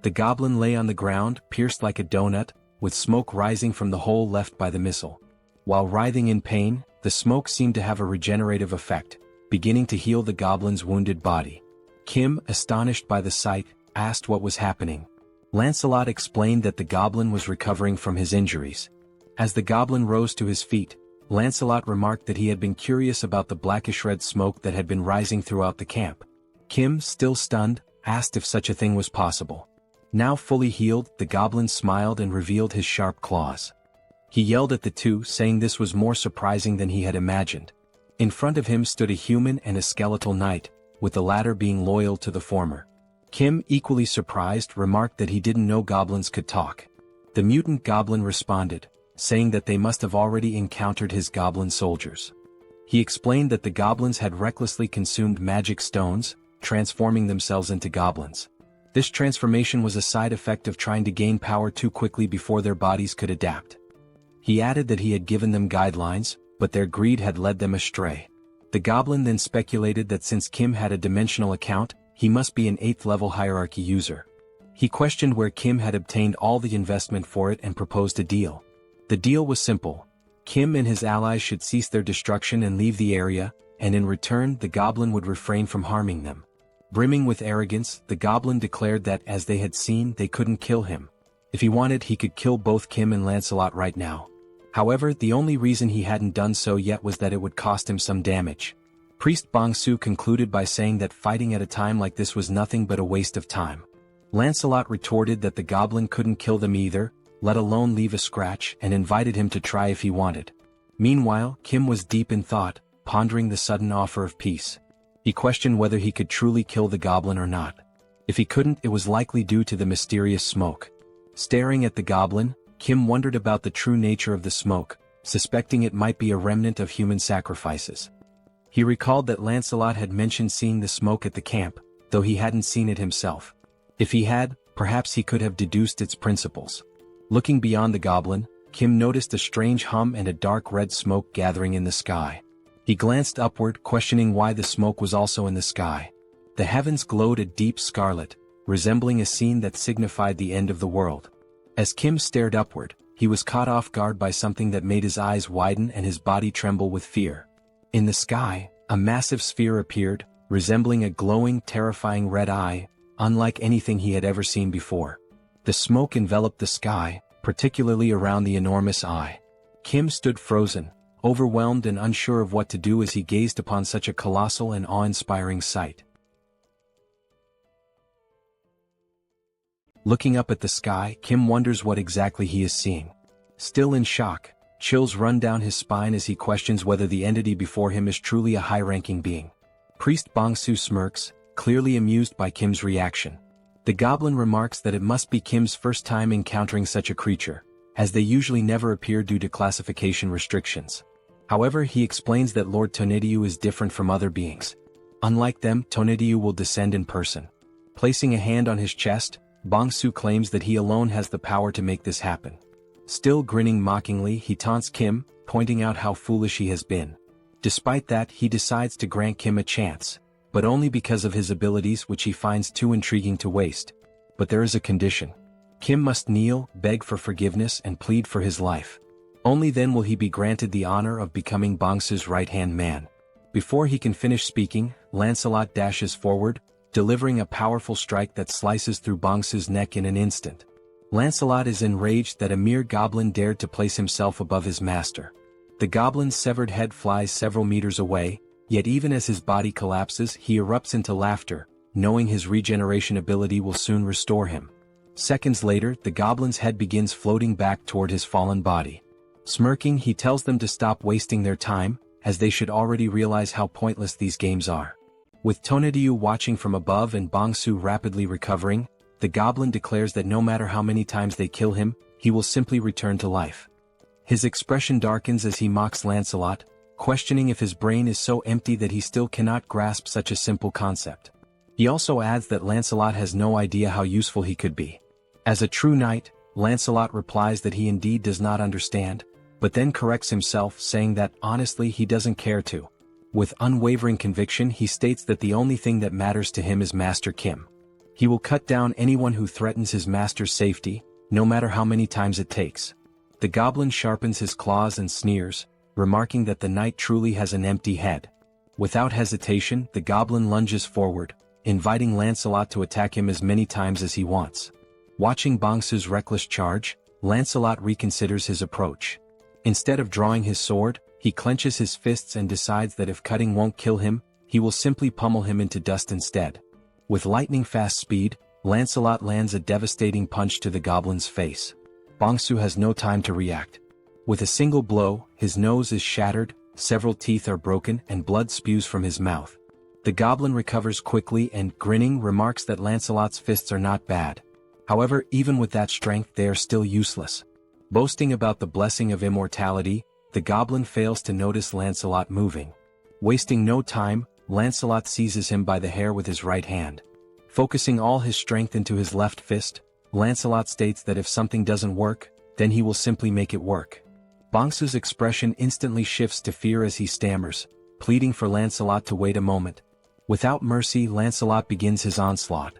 The goblin lay on the ground, pierced like a donut, with smoke rising from the hole left by the missile. While writhing in pain, the smoke seemed to have a regenerative effect, beginning to heal the goblin's wounded body. Kim, astonished by the sight, asked what was happening. Lancelot explained that the goblin was recovering from his injuries. As the goblin rose to his feet, Lancelot remarked that he had been curious about the blackish red smoke that had been rising throughout the camp. Kim, still stunned, asked if such a thing was possible. Now fully healed, the goblin smiled and revealed his sharp claws. He yelled at the two, saying this was more surprising than he had imagined. In front of him stood a human and a skeletal knight, with the latter being loyal to the former. Kim, equally surprised, remarked that he didn't know goblins could talk. The mutant goblin responded, saying that they must have already encountered his goblin soldiers. He explained that the goblins had recklessly consumed magic stones, transforming themselves into goblins. This transformation was a side effect of trying to gain power too quickly before their bodies could adapt. He added that he had given them guidelines, but their greed had led them astray. The goblin then speculated that since Kim had a dimensional account, he must be an 8th level hierarchy user. He questioned where Kim had obtained all the investment for it and proposed a deal. The deal was simple. Kim and his allies should cease their destruction and leave the area, and in return the goblin would refrain from harming them. Brimming with arrogance, the goblin declared that, as they had seen, they couldn't kill him. If he wanted, he could kill both Kim and Lancelot right now. However, the only reason he hadn't done so yet was that it would cost him some damage. Priest Bongsu concluded by saying that fighting at a time like this was nothing but a waste of time. Lancelot retorted that the goblin couldn't kill them either, let alone leave a scratch, and invited him to try if he wanted. Meanwhile, Kim was deep in thought, pondering the sudden offer of peace. He questioned whether he could truly kill the goblin or not. If he couldn't, it was likely due to the mysterious smoke. Staring at the goblin, Kim wondered about the true nature of the smoke, suspecting it might be a remnant of human sacrifices. He recalled that Lancelot had mentioned seeing the smoke at the camp, though he hadn't seen it himself. If he had, perhaps he could have deduced its principles. Looking beyond the goblin, Kim noticed a strange hum and a dark red smoke gathering in the sky. He glanced upward, questioning why the smoke was also in the sky. The heavens glowed a deep scarlet, resembling a scene that signified the end of the world. As Kim stared upward, he was caught off guard by something that made his eyes widen and his body tremble with fear. In the sky, a massive sphere appeared, resembling a glowing, terrifying red eye, unlike anything he had ever seen before. The smoke enveloped the sky, particularly around the enormous eye. Kim stood frozen, overwhelmed and unsure of what to do as he gazed upon such a colossal and awe-inspiring sight. Looking up at the sky, Kim wonders what exactly he is seeing. Still in shock, chills run down his spine as he questions whether the entity before him is truly a high-ranking being. Priest Bongsu smirks, clearly amused by Kim's reaction. The goblin remarks that it must be Kim's first time encountering such a creature, as they usually never appear due to classification restrictions. However, he explains that Lord Tonediu is different from other beings. Unlike them, Tonediu will descend in person. Placing a hand on his chest, Bongsu claims that he alone has the power to make this happen. Still grinning mockingly, he taunts Kim, pointing out how foolish he has been. Despite that, he decides to grant Kim a chance, but only because of his abilities, which he finds too intriguing to waste. But there is a condition. Kim must kneel, beg for forgiveness and plead for his life. Only then will he be granted the honor of becoming Bongsu's right-hand man. Before he can finish speaking, Lancelot dashes forward, delivering a powerful strike that slices through Bongsu's neck in an instant. Lancelot is enraged that a mere goblin dared to place himself above his master. The goblin's severed head flies several meters away, yet even as his body collapses, he erupts into laughter, knowing his regeneration ability will soon restore him. Seconds later, the goblin's head begins floating back toward his fallen body. Smirking, he tells them to stop wasting their time, as they should already realize how pointless these games are. With Tonedyu watching from above and Bongsu rapidly recovering, the goblin declares that no matter how many times they kill him, he will simply return to life. His expression darkens as he mocks Lancelot, questioning if his brain is so empty that he still cannot grasp such a simple concept. He also adds that Lancelot has no idea how useful he could be. As a true knight, Lancelot replies that he indeed does not understand, but then corrects himself, saying that honestly he doesn't care to. With unwavering conviction, he states that the only thing that matters to him is Master Kim. He will cut down anyone who threatens his master's safety, no matter how many times it takes. The goblin sharpens his claws and sneers, remarking that the knight truly has an empty head. Without hesitation, the goblin lunges forward, inviting Lancelot to attack him as many times as he wants. Watching Bongsu's reckless charge, Lancelot reconsiders his approach. Instead of drawing his sword, he clenches his fists and decides that if cutting won't kill him, he will simply pummel him into dust instead. With lightning-fast speed, Lancelot lands a devastating punch to the goblin's face. Bongsu has no time to react. With a single blow, his nose is shattered, several teeth are broken, and blood spews from his mouth. The goblin recovers quickly and, grinning, remarks that Lancelot's fists are not bad. However, even with that strength, they are still useless. Boasting about the blessing of immortality, the goblin fails to notice Lancelot moving. Wasting no time, Lancelot seizes him by the hair with his right hand. Focusing all his strength into his left fist, Lancelot states that if something doesn't work, then he will simply make it work. Bongsu's expression instantly shifts to fear as he stammers, pleading for Lancelot to wait a moment. Without mercy, Lancelot begins his onslaught.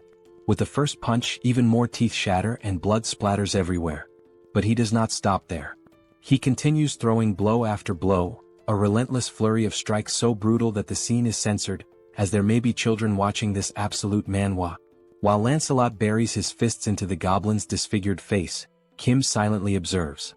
With the first punch, even more teeth shatter and blood splatters everywhere. But he does not stop there. He continues throwing blow after blow, a relentless flurry of strikes so brutal that the scene is censored, as there may be children watching this absolute manhwa. While Lancelot buries his fists into the goblin's disfigured face, Kim silently observes.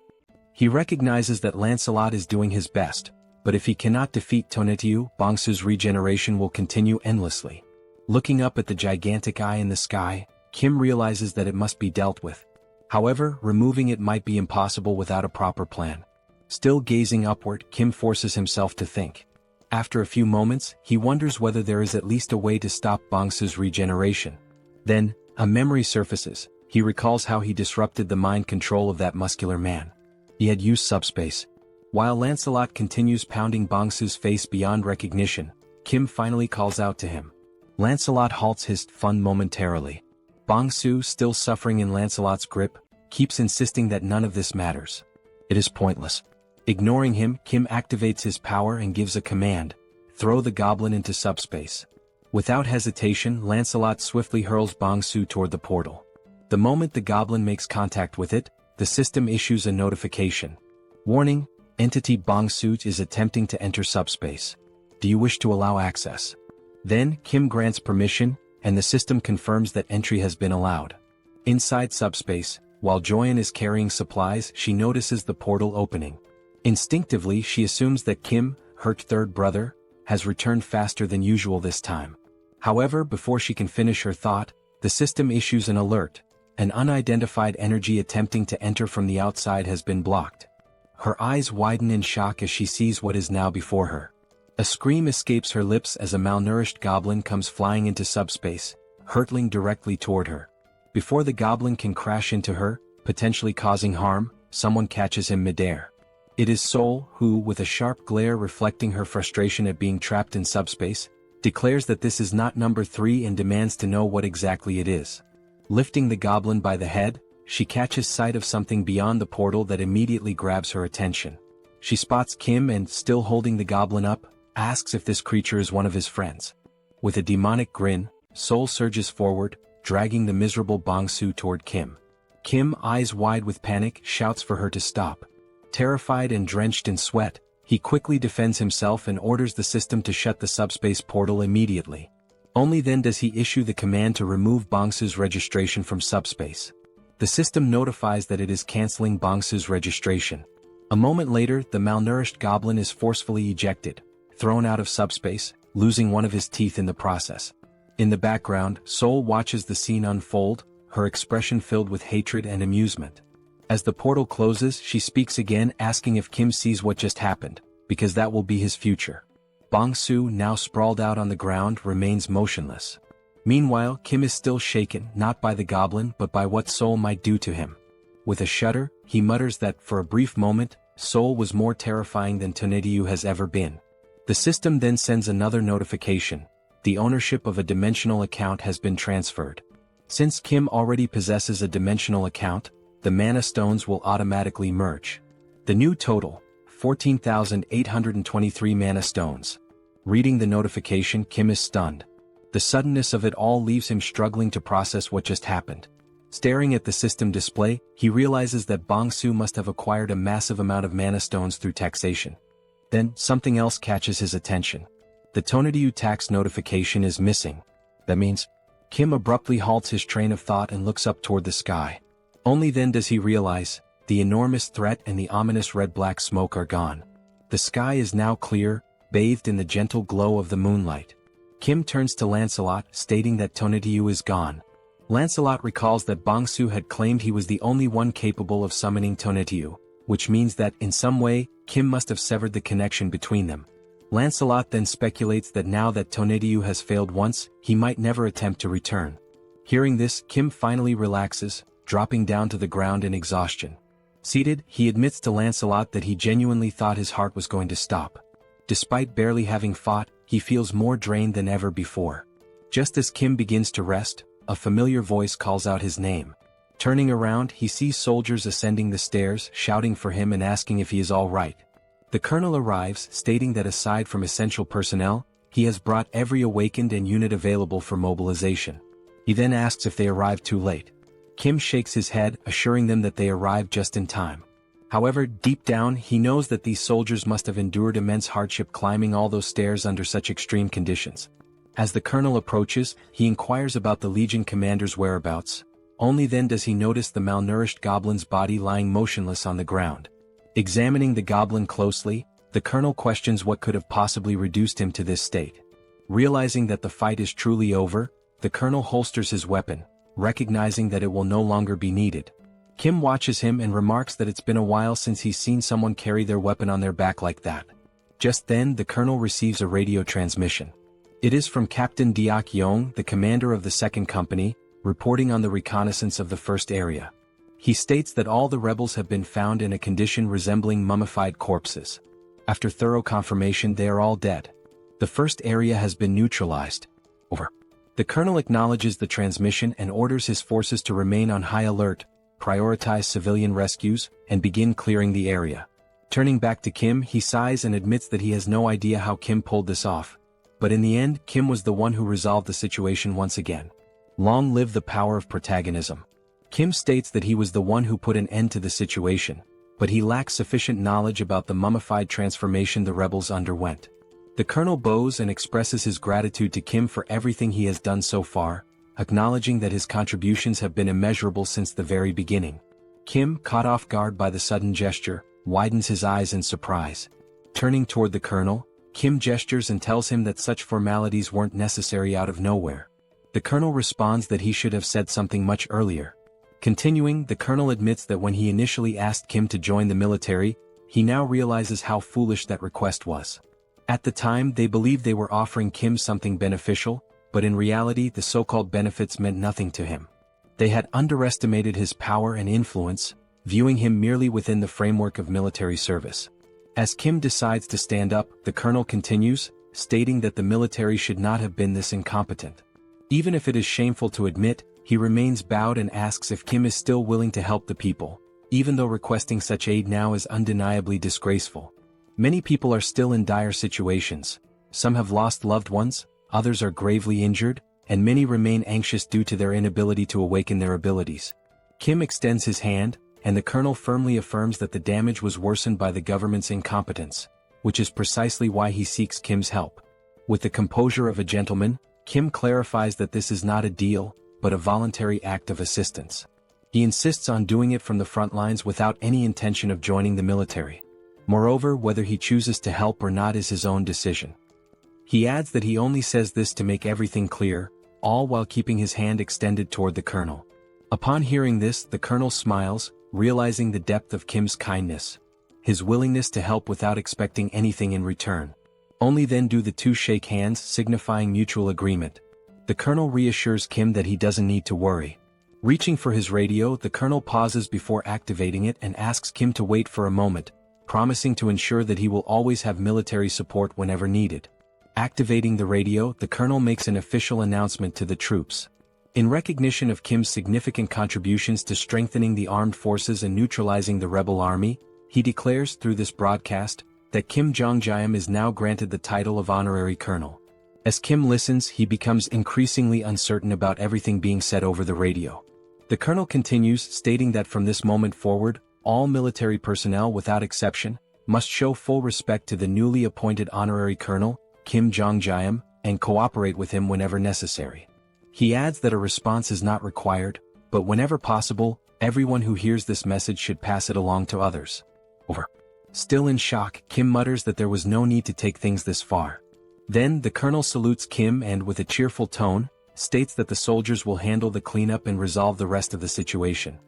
He recognizes that Lancelot is doing his best, but if he cannot defeat Tonedyu, Bongsu's regeneration will continue endlessly. Looking up at the gigantic eye in the sky, Kim realizes that it must be dealt with. However, removing it might be impossible without a proper plan. Still gazing upward, Kim forces himself to think. After a few moments, he wonders whether there is at least a way to stop Bongsu's regeneration. Then, a memory surfaces. He recalls how he disrupted the mind control of that muscular man. He had used SUBSPACE. While Lancelot continues pounding Bongsu's face beyond recognition, Kim finally calls out to him. Lancelot halts his fun momentarily. Bongsu, still suffering in Lancelot's grip, keeps insisting that none of this matters. It is pointless. Ignoring him, Kim activates his power and gives a command. Throw the goblin into SUBSPACE. Without hesitation, Lancelot swiftly hurls Bongsu toward the portal. The moment the goblin makes contact with it, the system issues a notification. Warning, entity Bongsu is attempting to enter SUBSPACE. Do you wish to allow access? Then, Kim grants permission, and the system confirms that entry has been allowed. Inside SUBSPACE, while Joyeon is carrying supplies, she notices the portal opening. Instinctively, she assumes that Kim, her third brother, has returned faster than usual this time. However, before she can finish her thought, the system issues an alert. An unidentified energy attempting to enter from the outside has been blocked. Her eyes widen in shock as she sees what is now before her. A scream escapes her lips as a malnourished goblin comes flying into SUBSPACE, hurtling directly toward her. Before the goblin can crash into her, potentially causing harm, someone catches him midair. It is Seoul who, with a sharp glare reflecting her frustration at being trapped in SUBSPACE, declares that this is not number 3 and demands to know what exactly it is. Lifting the goblin by the head, she catches sight of something beyond the portal that immediately grabs her attention. She spots Kim and, still holding the goblin up, asks if this creature is one of his friends. With a demonic grin, Seoul surges forward, dragging the miserable Bongsu toward Kim. Kim, eyes wide with panic, shouts for her to stop. Terrified and drenched in sweat, he quickly defends himself and orders the system to shut the SUBSPACE portal immediately. Only then does he issue the command to remove Bongsu's registration from SUBSPACE. The system notifies that it is canceling Bongsu's registration. A moment later, the malnourished goblin is forcefully ejected, thrown out of SUBSPACE, losing one of his teeth in the process. In the background, Seoul watches the scene unfold, her expression filled with hatred and amusement. As the portal closes, she speaks again, asking if Kim sees what just happened. because that will be his future. Bong-soo, now sprawled out on the ground, remains motionless. Meanwhile, Kim is still shaken, not by the goblin but by what Seoul might do to him. With a shudder, he mutters that, for a brief moment, Seoul was more terrifying than Tonetiyu has ever been. The system then sends another notification. The ownership of a dimensional account has been transferred. Since Kim already possesses a dimensional account, the mana stones will automatically merge. The new total, 14,823 mana stones. Reading the notification, Kim is stunned. The suddenness of it all leaves him struggling to process what just happened. Staring at the system display, he realizes that Bong-soo must have acquired a massive amount of mana stones through taxation. Then, something else catches his attention. The Tonetiyu tax notification is missing. That means, Kim abruptly halts his train of thought and looks up toward the sky. Only then does he realize, the enormous threat and the ominous red-black smoke are gone. The sky is now clear, bathed in the gentle glow of the moonlight. Kim turns to Lancelot, stating that Tonetiyu is gone. Lancelot recalls that Bong-soo had claimed he was the only one capable of summoning Tonetiyu, which means that, in some way, Kim must have severed the connection between them. Lancelot then speculates that now that Tonetiyu has failed once, he might never attempt to return. Hearing this, Kim finally relaxes, dropping down to the ground in exhaustion. Seated, he admits to Lancelot that he genuinely thought his heart was going to stop. Despite barely having fought, he feels more drained than ever before. Just as Kim begins to rest, a familiar voice calls out his name. Turning around, he sees soldiers ascending the stairs, shouting for him and asking if he is all right. The colonel arrives, stating that aside from essential personnel, he has brought every awakened and unit available for mobilization. He then asks if they arrived too late. Kim shakes his head, assuring them that they arrived just in time. However, deep down, he knows that these soldiers must have endured immense hardship climbing all those stairs under such extreme conditions. As the colonel approaches, he inquires about the Legion commander's whereabouts. Only then does he notice the malnourished goblin's body lying motionless on the ground. Examining the goblin closely, the colonel questions what could have possibly reduced him to this state. Realizing that the fight is truly over, the colonel holsters his weapon, recognizing that it will no longer be needed. Kim watches him and remarks that it's been a while since he's seen someone carry their weapon on their back like that. Just then, the colonel receives a radio transmission. It is from Captain Deok Yong, the commander of the second company, reporting on the reconnaissance of the first area. He states that all the rebels have been found in a condition resembling mummified corpses. After thorough confirmation, they are all dead. The first area has been neutralized. Over. The colonel acknowledges the transmission and orders his forces to remain on high alert, prioritize civilian rescues, and begin clearing the area. Turning back to Kim, he sighs and admits that he has no idea how Kim pulled this off. But in the end, Kim was the one who resolved the situation once again. Long live the power of protagonism. Kim states that he was the one who put an end to the situation, but he lacks sufficient knowledge about the mummified transformation the rebels underwent. The colonel bows and expresses his gratitude to Kim for everything he has done so far, acknowledging that his contributions have been immeasurable since the very beginning. Kim, caught off guard by the sudden gesture, widens his eyes in surprise. Turning toward the colonel, Kim gestures and tells him that such formalities weren't necessary out of nowhere. The colonel responds that he should have said something much earlier. Continuing, the colonel admits that when he initially asked Kim to join the military, he now realizes how foolish that request was. At the time, they believed they were offering Kim something beneficial, but in reality the so-called benefits meant nothing to him. They had underestimated his power and influence, viewing him merely within the framework of military service. As Kim decides to stand up, the colonel continues, stating that the military should not have been this incompetent. Even if it is shameful to admit, he remains bowed and asks if Kim is still willing to help the people, even though requesting such aid now is undeniably disgraceful. Many people are still in dire situations. Some have lost loved ones, others are gravely injured, and many remain anxious due to their inability to awaken their abilities. Kim extends his hand, and the colonel firmly affirms that the damage was worsened by the government's incompetence, which is precisely why he seeks Kim's help. With the composure of a gentleman, Kim clarifies that this is not a deal, but a voluntary act of assistance. He insists on doing it from the front lines without any intention of joining the military. Moreover, whether he chooses to help or not is his own decision. He adds that he only says this to make everything clear, all while keeping his hand extended toward the colonel. Upon hearing this, the colonel smiles, realizing the depth of Kim's kindness. his willingness to help without expecting anything in return. Only then do the two shake hands, signifying mutual agreement. The colonel reassures Kim that he doesn't need to worry. Reaching for his radio, the colonel pauses before activating it and asks Kim to wait for a moment, promising to ensure that he will always have military support whenever needed. Activating the radio, the colonel makes an official announcement to the troops. In recognition of Kim's significant contributions to strengthening the armed forces and neutralizing the rebel army, he declares through this broadcast that Kim Jeong-gyeom is now granted the title of honorary colonel. As Kim listens, he becomes increasingly uncertain about everything being said over the radio. The colonel continues, stating that from this moment forward, all military personnel without exception must show full respect to the newly appointed honorary colonel, Kim Jeong-gyeom, and cooperate with him whenever necessary. He adds that a response is not required, but whenever possible, everyone who hears this message should pass it along to others. Over. Still in shock, Kim mutters that there was no need to take things this far. Then the colonel salutes Kim and, with a cheerful tone, states that the soldiers will handle the cleanup and resolve the rest of the situation.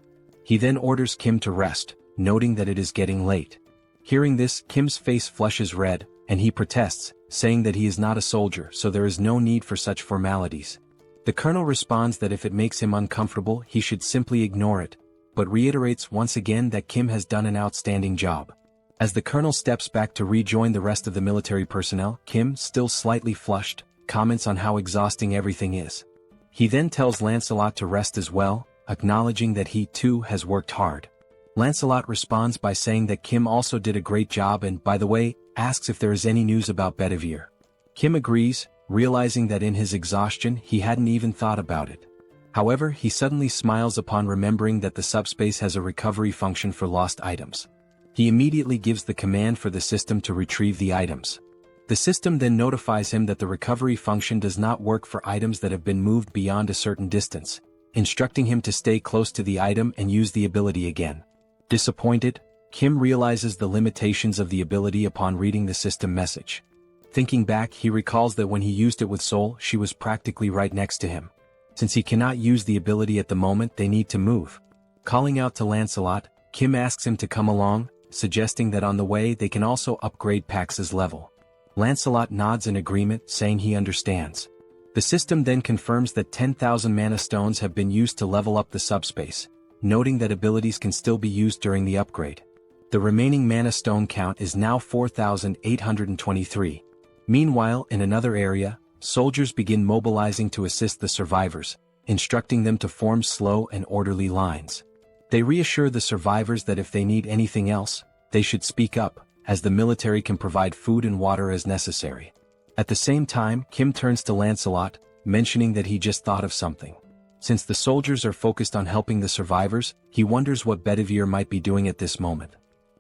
He then orders Kim to rest, noting that it is getting late. Hearing this, Kim's face flushes red, and he protests, saying that he is not a soldier, so there is no need for such formalities. The colonel responds that if it makes him uncomfortable, he should simply ignore it, but reiterates once again that Kim has done an outstanding job. As the colonel steps back to rejoin the rest of the military personnel, Kim, still slightly flushed, comments on how exhausting everything is. He then tells Lancelot to rest as well, acknowledging that he too has worked hard. Lancelot responds by saying that Kim also did a great job and, by the way, asks if there is any news about Bedivere. Kim agrees, realizing that in his exhaustion he hadn't even thought about it. However, he suddenly smiles upon remembering that the subspace has a recovery function for lost items. He immediately gives the command for the system to retrieve the items. The system then notifies him that the recovery function does not work for items that have been moved beyond a certain distance, instructing him to stay close to the item and use the ability again. Disappointed, Kim realizes the limitations of the ability upon reading the system message. Thinking back, he recalls that when he used it with Seoul, she was practically right next to him. Since he cannot use the ability at the moment, they need to move. Calling out to Lancelot, Kim asks him to come along, suggesting that on the way they can also upgrade Pax's level. Lancelot nods in agreement, saying he understands. The system then confirms that 10,000 mana stones have been used to level up the subspace, noting that abilities can still be used during the upgrade. The remaining mana stone count is now 4,823. Meanwhile, in another area, soldiers begin mobilizing to assist the survivors, instructing them to form slow and orderly lines. They reassure the survivors that if they need anything else, they should speak up, as the military can provide food and water as necessary. At the same time, Kim turns to Lancelot, mentioning that he just thought of something. Since the soldiers are focused on helping the survivors, he wonders what Bedivere might be doing at this moment.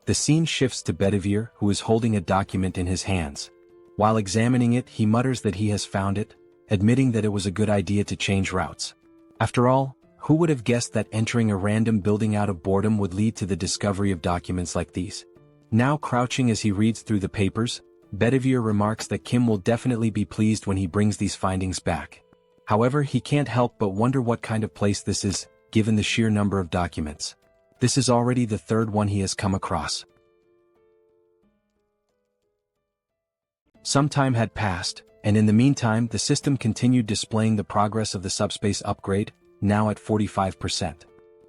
The scene shifts to Bedivere, who is holding a document in his hands. While examining it, he mutters that he has found it, admitting that it was a good idea to change routes. After all, who would have guessed that entering a random building out of boredom would lead to the discovery of documents like these? Now crouching as he reads through the papers, Bedivere remarks that Kim will definitely be pleased when he brings these findings back. However, he can't help but wonder what kind of place this is, given the sheer number of documents. This is already the third one he has come across. Some time had passed, and in the meantime the system continued displaying the progress of the subspace upgrade, now at 45%.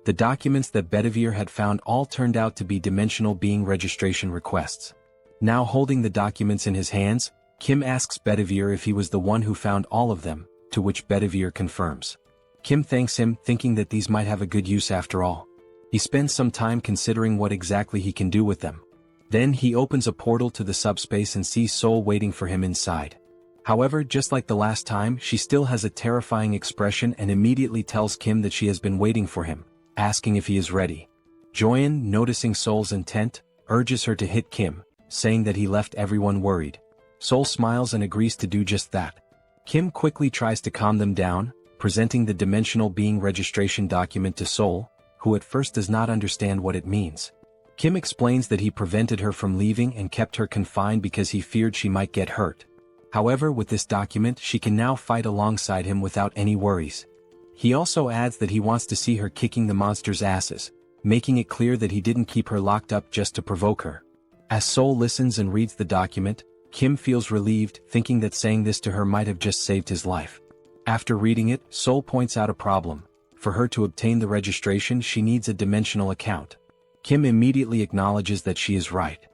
The documents that Bedivere had found all turned out to be dimensional being registration requests. Now holding the documents in his hands, Kim asks Bedivere if he was the one who found all of them, to which Bedivere confirms. Kim thanks him, thinking that these might have a good use after all. He spends some time considering what exactly he can do with them. Then he opens a portal to the subspace and sees Seoul waiting for him inside. However, just like the last time, she still has a terrifying expression and immediately tells Kim that she has been waiting for him, asking if he is ready. Joyeon, noticing Seoul's intent, urges her to hit Kim, saying that he left everyone worried. Seoul smiles and agrees to do just that. Kim quickly tries to calm them down, presenting the dimensional being registration document to Seoul, who at first does not understand what it means. Kim explains that he prevented her from leaving and kept her confined because he feared she might get hurt. However, with this document she can now fight alongside him without any worries. He also adds that he wants to see her kicking the monster's asses, making it clear that he didn't keep her locked up just to provoke her. As Seoul listens and reads the document, Kim feels relieved, thinking that saying this to her might have just saved his life. After reading it, Seoul points out a problem. For her to obtain the registration, she needs a dimensional account. Kim immediately acknowledges that she is right.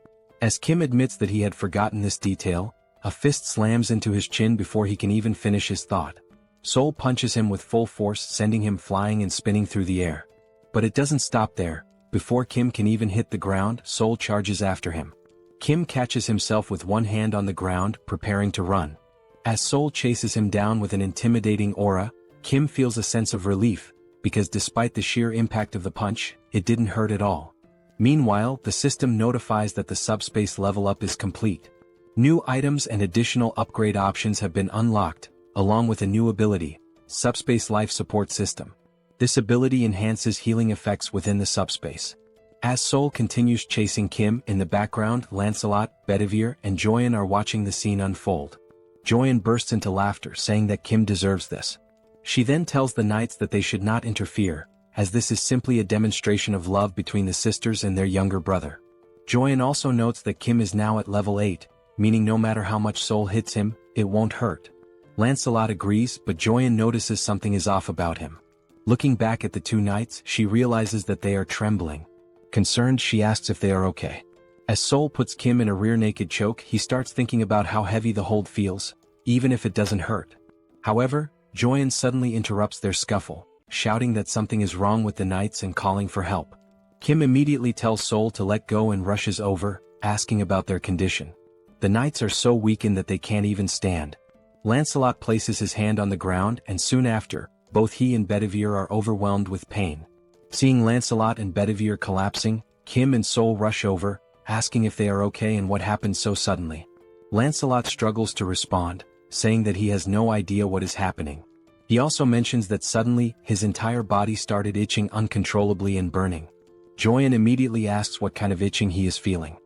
As Kim admits that he had forgotten this detail, a fist slams into his chin before he can even finish his thought. Seoul punches him with full force, sending him flying and spinning through the air. But it doesn't stop there. Before Kim can even hit the ground, Seoul charges after him. Kim catches himself with one hand on the ground, preparing to run. As Seoul chases him down with an intimidating aura, Kim feels a sense of relief, because despite the sheer impact of the punch, it didn't hurt at all. Meanwhile, the system notifies that the subspace level up is complete. New items and additional upgrade options have been unlocked, along with a new ability, Subspace Life Support System. This ability enhances healing effects within the subspace. As Seoul continues chasing Kim, in the background, Lancelot, Bedivere, and Joyeon are watching the scene unfold. Joyeon bursts into laughter, saying that Kim deserves this. She then tells the knights that they should not interfere, as this is simply a demonstration of love between the sisters and their younger brother. Joyeon also notes that Kim is now at level 8, meaning no matter how much Seoul hits him, it won't hurt. Lancelot agrees, but Joyeon notices something is off about him. Looking back at the two knights, she realizes that they are trembling. Concerned, she asks if they are okay. As Seoul puts Kim in a rear naked choke, he starts thinking about how heavy the hold feels, even if it doesn't hurt. However, Joyeon suddenly interrupts their scuffle, shouting that something is wrong with the knights and calling for help. Kim immediately tells Seoul to let go and rushes over, asking about their condition. The knights are so weakened that they can't even stand. Lancelot places his hand on the ground, and soon after, both he and Bedivere are overwhelmed with pain. Seeing Lancelot and Bedivere collapsing, Kim and Seoul rush over, asking if they are okay and what happened so suddenly. Lancelot struggles to respond, saying that he has no idea what is happening. He also mentions that suddenly, his entire body started itching uncontrollably and burning. Joyeon immediately asks what kind of itching he is feeling.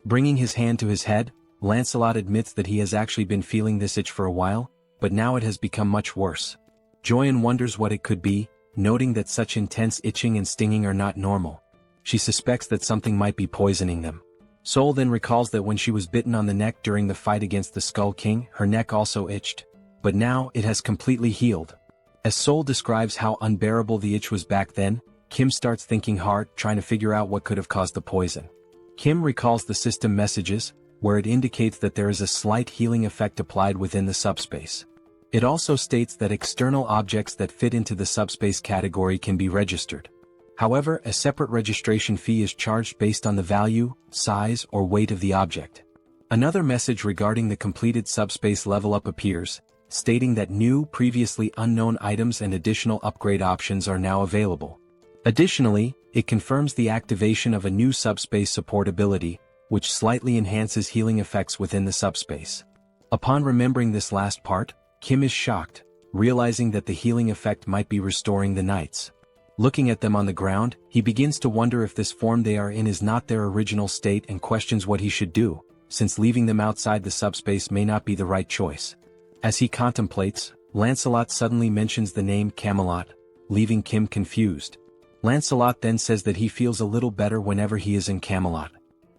Bringing his hand to his head, Lancelot admits that he has actually been feeling this itch for a while, but now it has become much worse. Joyeon wonders what it could be, noting that such intense itching and stinging are not normal. She suspects that something might be poisoning them. Seoul then recalls that when she was bitten on the neck during the fight against the Skull King, her neck also itched. But now, it has completely healed. As Seoul describes how unbearable the itch was back then, Kim starts thinking hard, trying to figure out what could have caused the poison. Kim recalls the system messages, where it indicates that there is a slight healing effect applied within the subspace. It also states that external objects that fit into the subspace category can be registered. However, a separate registration fee is charged based on the value, size, or weight of the object. Another message regarding the completed subspace level up appears, stating that new, previously unknown items and additional upgrade options are now available. Additionally, it confirms the activation of a new subspace support ability, which slightly enhances healing effects within the subspace. Upon remembering this last part, Kim is shocked, realizing that the healing effect might be restoring the knights. Looking at them on the ground, he begins to wonder if this form they are in is not their original state and questions what he should do, since leaving them outside the subspace may not be the right choice. As he contemplates, Lancelot suddenly mentions the name Camelot, leaving Kim confused. Lancelot then says that he feels a little better whenever he is in Camelot.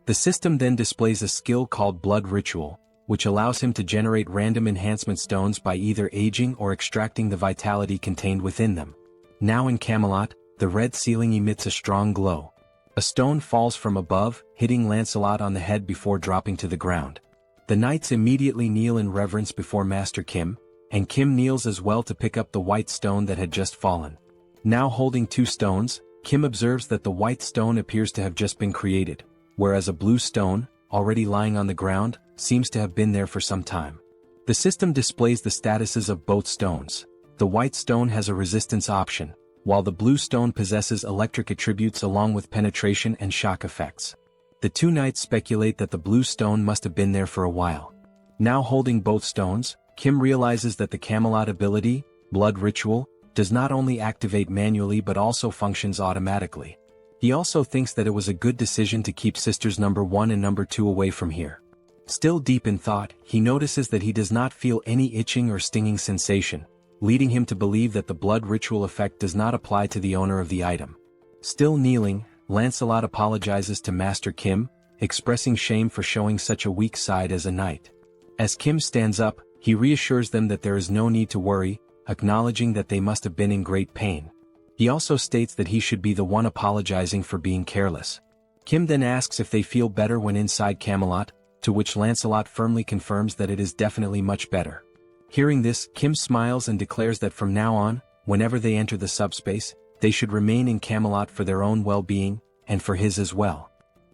The system then displays a skill called Blood Ritual, which allows him to generate random enhancement stones by either aging or extracting the vitality contained within them. Now in Camelot, the red ceiling emits a strong glow. A stone falls from above, hitting Lancelot on the head before dropping to the ground. The knights immediately kneel in reverence before Master Kim, and Kim kneels as well to pick up the white stone that had just fallen. Now holding two stones, Kim observes that the white stone appears to have just been created, whereas a blue stone, already lying on the ground, seems to have been there for some time. The system displays the statuses of both stones. The white stone has a resistance option, while the blue stone possesses electric attributes along with penetration and shock effects. The two knights speculate that the blue stone must have been there for a while. Now holding both stones, Kim realizes that the Camelot ability, Blood Ritual, does not only activate manually but also functions automatically. He also thinks that it was a good decision to keep sisters number 1 and number 2 away from here. Still deep in thought, he notices that he does not feel any itching or stinging sensation, leading him to believe that the blood ritual effect does not apply to the owner of the item. Still kneeling, Lancelot apologizes to Master Kim, expressing shame for showing such a weak side as a knight. As Kim stands up, he reassures them that there is no need to worry, acknowledging that they must have been in great pain. He also states that he should be the one apologizing for being careless. Kim then asks if they feel better when inside Camelot, to which Lancelot firmly confirms that it is definitely much better. Hearing this, Kim smiles and declares that from now on, whenever they enter the subspace, they should remain in Camelot for their own well-being, and for his as well.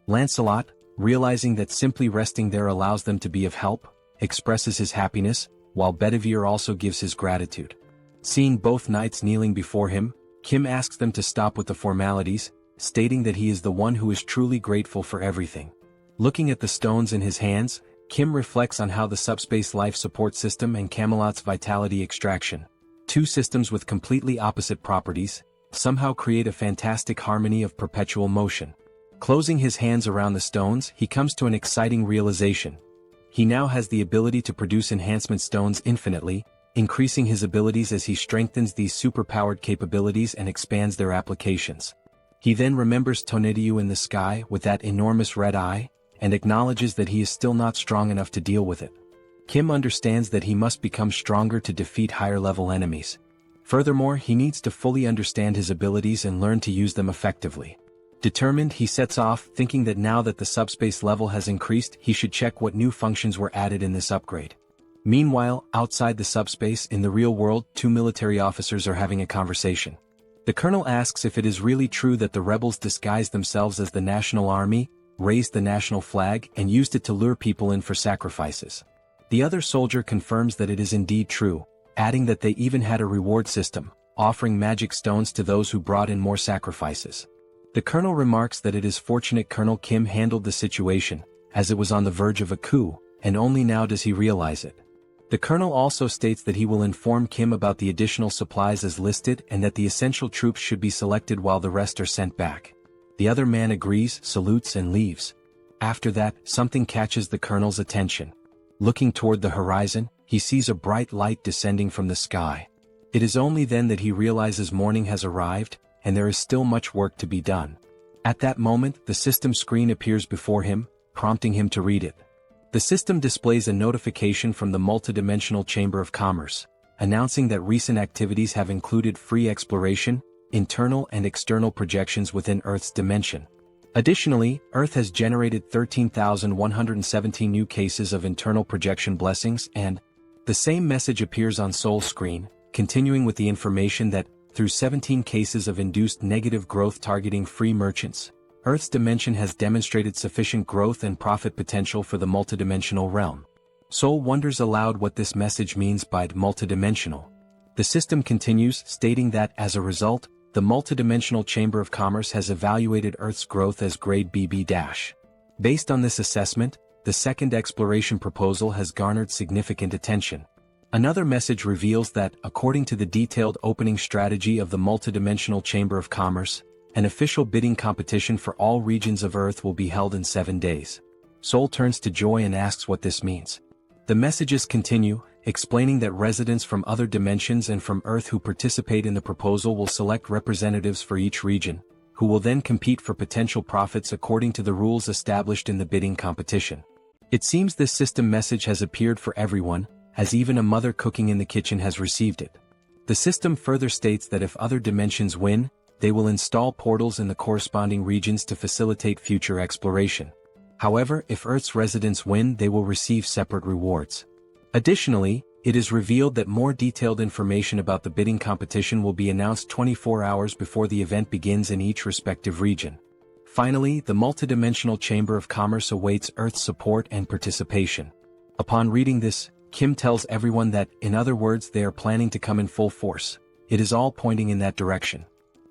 Lancelot, realizing that simply resting there allows them to be of help, expresses his happiness, while Bedivere also gives his gratitude. Seeing both knights kneeling before him, Kim asks them to stop with the formalities, stating that he is the one who is truly grateful for everything. Looking at the stones in his hands, Kim reflects on how the subspace life support system and Camelot's vitality extraction, two systems with completely opposite properties, somehow create a fantastic harmony of perpetual motion. Closing his hands around the stones, he comes to an exciting realization. He now has the ability to produce enhancement stones infinitely, increasing his abilities as he strengthens these superpowered capabilities and expands their applications. He then remembers Tonediu in the sky with that enormous red eye, and acknowledges that he is still not strong enough to deal with it. Kim understands that he must become stronger to defeat higher-level enemies. Furthermore, he needs to fully understand his abilities and learn to use them effectively. Determined, he sets off, thinking that now that the subspace level has increased, he should check what new functions were added in this upgrade. Meanwhile, outside the subspace, in the real world, two military officers are having a conversation. The colonel asks if it is really true that the rebels disguised themselves as the national army, raised the national flag, and used it to lure people in for sacrifices. The other soldier confirms that it is indeed true, adding that they even had a reward system, offering magic stones to those who brought in more sacrifices. The colonel remarks that it is fortunate Colonel Kim handled the situation, as it was on the verge of a coup, and only now does he realize it. The colonel also states that he will inform Kim about the additional supplies as listed and that the essential troops should be selected while the rest are sent back. The other man agrees, salutes and leaves. After that, something catches the colonel's attention. Looking toward the horizon, he sees a bright light descending from the sky. It is only then that he realizes morning has arrived, and there is still much work to be done. At that moment, the system screen appears before him, prompting him to read it. The system displays a notification from the multidimensional Chamber of Commerce, announcing that recent activities have included free exploration, internal and external projections within Earth's dimension. Additionally, Earth has generated 13,117 new cases of internal projection blessings, and the same message appears on Seoul's screen, continuing with the information that, through 17 cases of induced negative growth targeting free merchants, Earth's dimension has demonstrated sufficient growth and profit potential for the multidimensional realm. Seoul wonders aloud what this message means by multidimensional. The system continues, stating that, as a result, the multidimensional Chamber of Commerce has evaluated Earth's growth as grade BB-. Based on this assessment, the second exploration proposal has garnered significant attention. Another message reveals that, according to the detailed opening strategy of the multidimensional Chamber of Commerce, an official bidding competition for all regions of Earth will be held in 7 days. Seoul turns to Joy and asks what this means. The messages continue, explaining that residents from other dimensions and from Earth who participate in the proposal will select representatives for each region, who will then compete for potential profits according to the rules established in the bidding competition. It seems this system message has appeared for everyone, as even a mother cooking in the kitchen has received it. The system further states that if other dimensions win, they will install portals in the corresponding regions to facilitate future exploration. However, if Earth's residents win, they will receive separate rewards. Additionally, it is revealed that more detailed information about the bidding competition will be announced 24 hours before the event begins in each respective region. Finally, the multidimensional Chamber of Commerce awaits Earth's support and participation. Upon reading this, Kim tells everyone that, in other words, they are planning to come in full force. It is all pointing in that direction.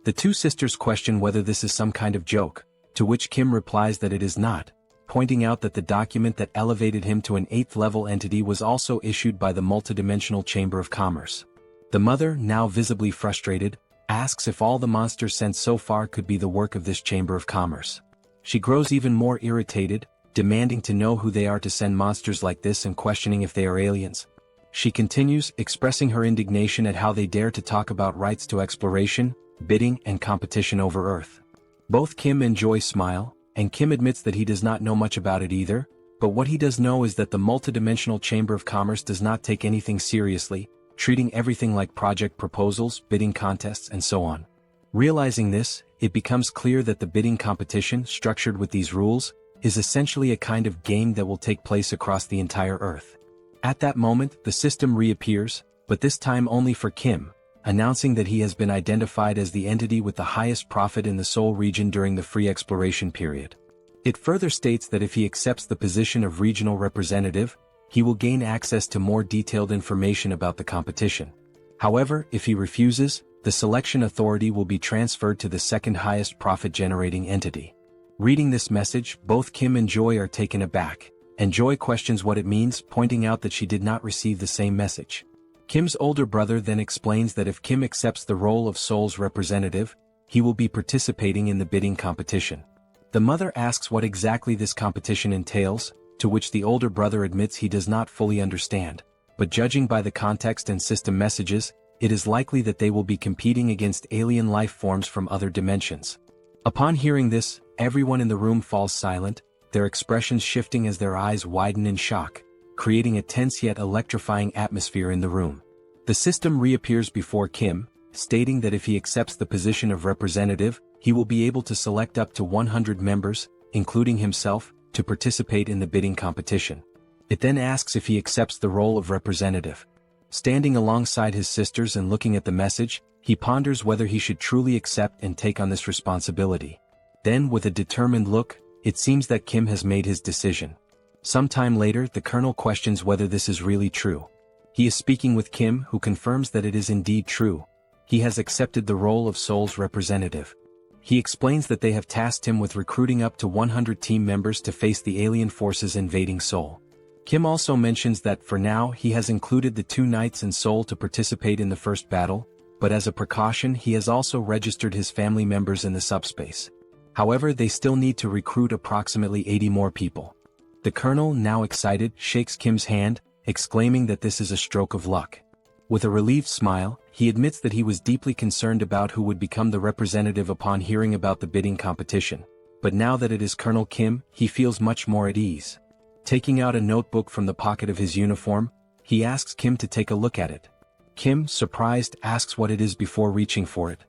The two sisters question whether this is some kind of joke, to which Kim replies that it is not, pointing out that the document that elevated him to an 8th-level entity was also issued by the multidimensional Chamber of Commerce. The mother, now visibly frustrated, asks if all the monsters sent so far could be the work of this Chamber of Commerce. She grows even more irritated, demanding to know who they are to send monsters like this and questioning if they are aliens. She continues, expressing her indignation at how they dare to talk about rights to exploration, bidding and competition over Earth. Both Kim and Joy smile, and Kim admits that he does not know much about it either, but what he does know is that the multidimensional Chamber of Commerce does not take anything seriously, treating everything like project proposals, bidding contests, and so on. Realizing this, it becomes clear that the bidding competition, structured with these rules, is essentially a kind of game that will take place across the entire Earth. At that moment, the system reappears, but this time only for Kim, announcing that he has been identified as the entity with the highest profit in the Seoul region during the free exploration period. It further states that if he accepts the position of regional representative, he will gain access to more detailed information about the competition. However, if he refuses, the selection authority will be transferred to the second highest profit-generating entity. Reading this message, both Kim and Joy are taken aback, and Joy questions what it means, pointing out that she did not receive the same message. Kim's older brother then explains that if Kim accepts the role of Seoul's representative, he will be participating in the bidding competition. The mother asks what exactly this competition entails, to which the older brother admits he does not fully understand, but judging by the context and system messages, it is likely that they will be competing against alien life forms from other dimensions. Upon hearing this, everyone in the room falls silent, their expressions shifting as their eyes widen in shock, creating a tense yet electrifying atmosphere in the room. The system reappears before Kim, stating that if he accepts the position of representative, he will be able to select up to 100 members, including himself, to participate in the bidding competition. It then asks if he accepts the role of representative. Standing alongside his sisters and looking at the message, he ponders whether he should truly accept and take on this responsibility. Then, with a determined look, it seems that Kim has made his decision. Sometime later, the colonel questions whether this is really true. He is speaking with Kim, who confirms that it is indeed true. He has accepted the role of Seoul's representative. He explains that they have tasked him with recruiting up to 100 team members to face the alien forces invading Seoul. Kim also mentions that for now he has included the 2 knights in Seoul to participate in the first battle, but as a precaution he has also registered his family members in the SUBSPACE. However, they still need to recruit approximately 80 more people. The colonel, now excited, shakes Kim's hand, exclaiming that this is a stroke of luck. With a relieved smile, he admits that he was deeply concerned about who would become the representative upon hearing about the bidding competition, but now that it is Colonel Kim, he feels much more at ease. Taking out a notebook from the pocket of his uniform, he asks Kim to take a look at it. Kim, surprised, asks what it is before reaching for it.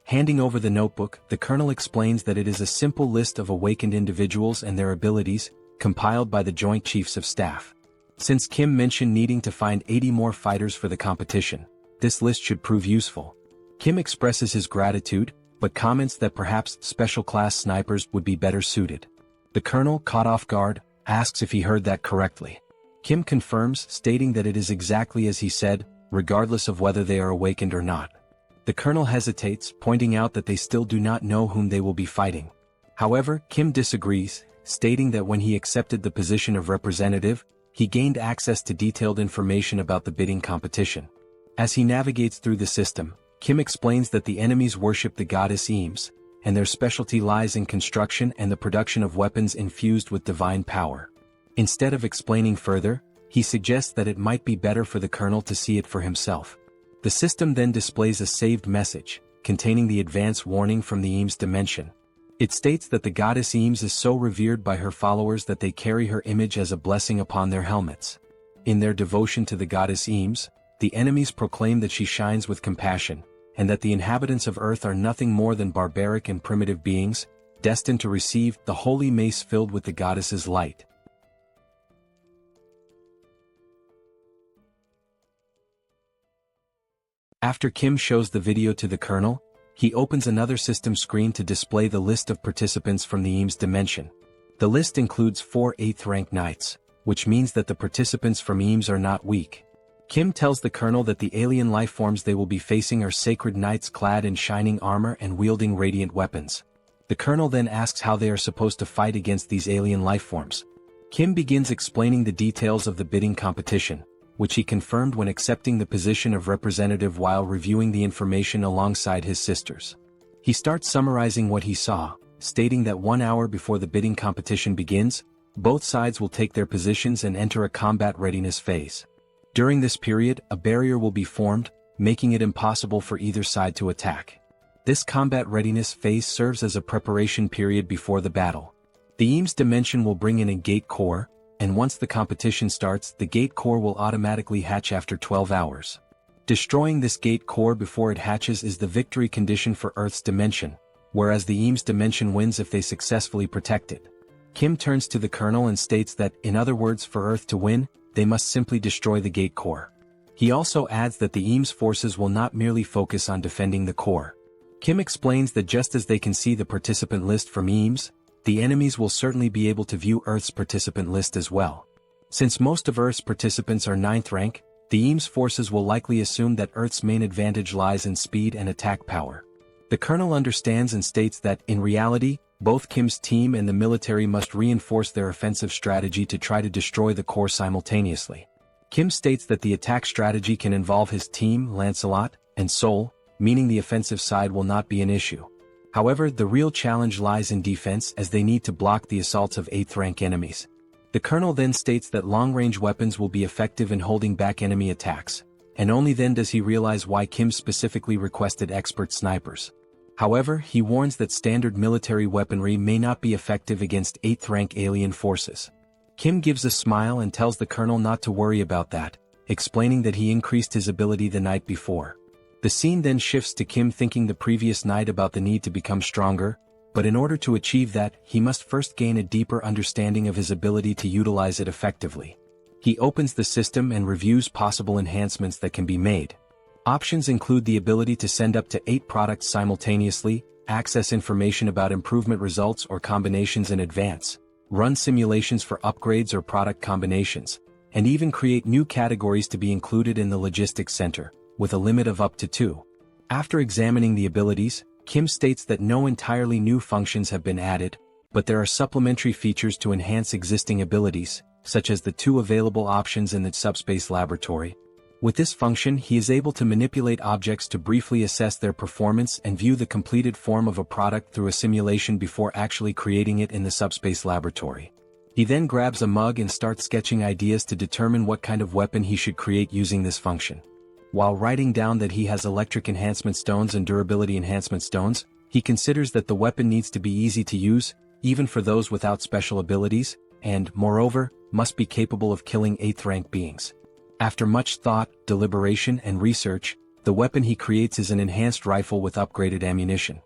Handing over the notebook, the colonel explains that it is a simple list of awakened individuals and their abilities, compiled by the Joint Chiefs of Staff. Since Kim mentioned needing to find 80 more fighters for the competition, this list should prove useful. Kim expresses his gratitude, but comments that perhaps special-class snipers would be better suited. The colonel, caught off guard, asks if he heard that correctly. Kim confirms, stating that it is exactly as he said, regardless of whether they are awakened or not. The colonel hesitates, pointing out that they still do not know whom they will be fighting. However, Kim disagrees, stating that when he accepted the position of representative, he gained access to detailed information about the bidding competition. As he navigates through the system, Kim explains that the enemies worship the goddess Eames, and their specialty lies in construction and the production of weapons infused with divine power. Instead of explaining further, he suggests that it might be better for the colonel to see it for himself. The system then displays a saved message, containing the advance warning from the Eames dimension. It states that the goddess Eames is so revered by her followers that they carry her image as a blessing upon their helmets. In their devotion to the goddess Eames, the enemies proclaim that she shines with compassion, and that the inhabitants of Earth are nothing more than barbaric and primitive beings, destined to receive the holy mace filled with the goddess's light. After Kim shows the video to the colonel, he opens another system screen to display the list of participants from the Eames dimension. The list includes 4 8th-rank knights, which means that the participants from Eames are not weak. Kim tells the colonel that the alien lifeforms they will be facing are sacred knights clad in shining armor and wielding radiant weapons. The colonel then asks how they are supposed to fight against these alien lifeforms. Kim begins explaining the details of the bidding competition, which he confirmed when accepting the position of representative while reviewing the information alongside his sisters. He starts summarizing what he saw, stating that 1 hour before the bidding competition begins, both sides will take their positions and enter a combat readiness phase. During this period, a barrier will be formed, making it impossible for either side to attack. This combat readiness phase serves as a preparation period before the battle. The Eames dimension will bring in a gate core, and once the competition starts, the gate core will automatically hatch after 12 hours. Destroying this gate core before it hatches is the victory condition for Earth's dimension, whereas the Eames dimension wins if they successfully protect it. Kim turns to the Colonel and states that, in other words, for Earth to win, they must simply destroy the gate core. He also adds that the Eames forces will not merely focus on defending the core. Kim explains that just as they can see the participant list from Eames, the enemies will certainly be able to view Earth's participant list as well. Since most of Earth's participants are 9th rank, the Eames forces will likely assume that Earth's main advantage lies in speed and attack power. The Colonel understands and states that, in reality, both Kim's team and the military must reinforce their offensive strategy to try to destroy the core simultaneously. Kim states that the attack strategy can involve his team, Lancelot, and Seoul, meaning the offensive side will not be an issue. However, the real challenge lies in defense as they need to block the assaults of 8th rank enemies. The Colonel then states that long-range weapons will be effective in holding back enemy attacks, and only then does he realize why Kim specifically requested expert snipers. However, he warns that standard military weaponry may not be effective against 8th rank alien forces. Kim gives a smile and tells the Colonel not to worry about that, explaining that he increased his ability the night before. The scene then shifts to Kim thinking the previous night about the need to become stronger, but in order to achieve that, he must first gain a deeper understanding of his ability to utilize it effectively. He opens the system and reviews possible enhancements that can be made. Options include the ability to send up to 8 products simultaneously, access information about improvement results or combinations in advance, run simulations for upgrades or product combinations, and even create new categories to be included in the logistics center, with a limit of up to 2. After examining the abilities, Kim states that no entirely new functions have been added, but there are supplementary features to enhance existing abilities, such as the 2 available options in the SUBSPACE laboratory. With this function, he is able to manipulate objects to briefly assess their performance and view the completed form of a product through a simulation before actually creating it in the SUBSPACE laboratory. He then grabs a mug and starts sketching ideas to determine what kind of weapon he should create using this function. While writing down that he has electric enhancement stones and durability enhancement stones, he considers that the weapon needs to be easy to use, even for those without special abilities, and, moreover, must be capable of killing 8th rank beings. After much thought, deliberation, and research, the weapon he creates is an enhanced rifle with upgraded ammunition.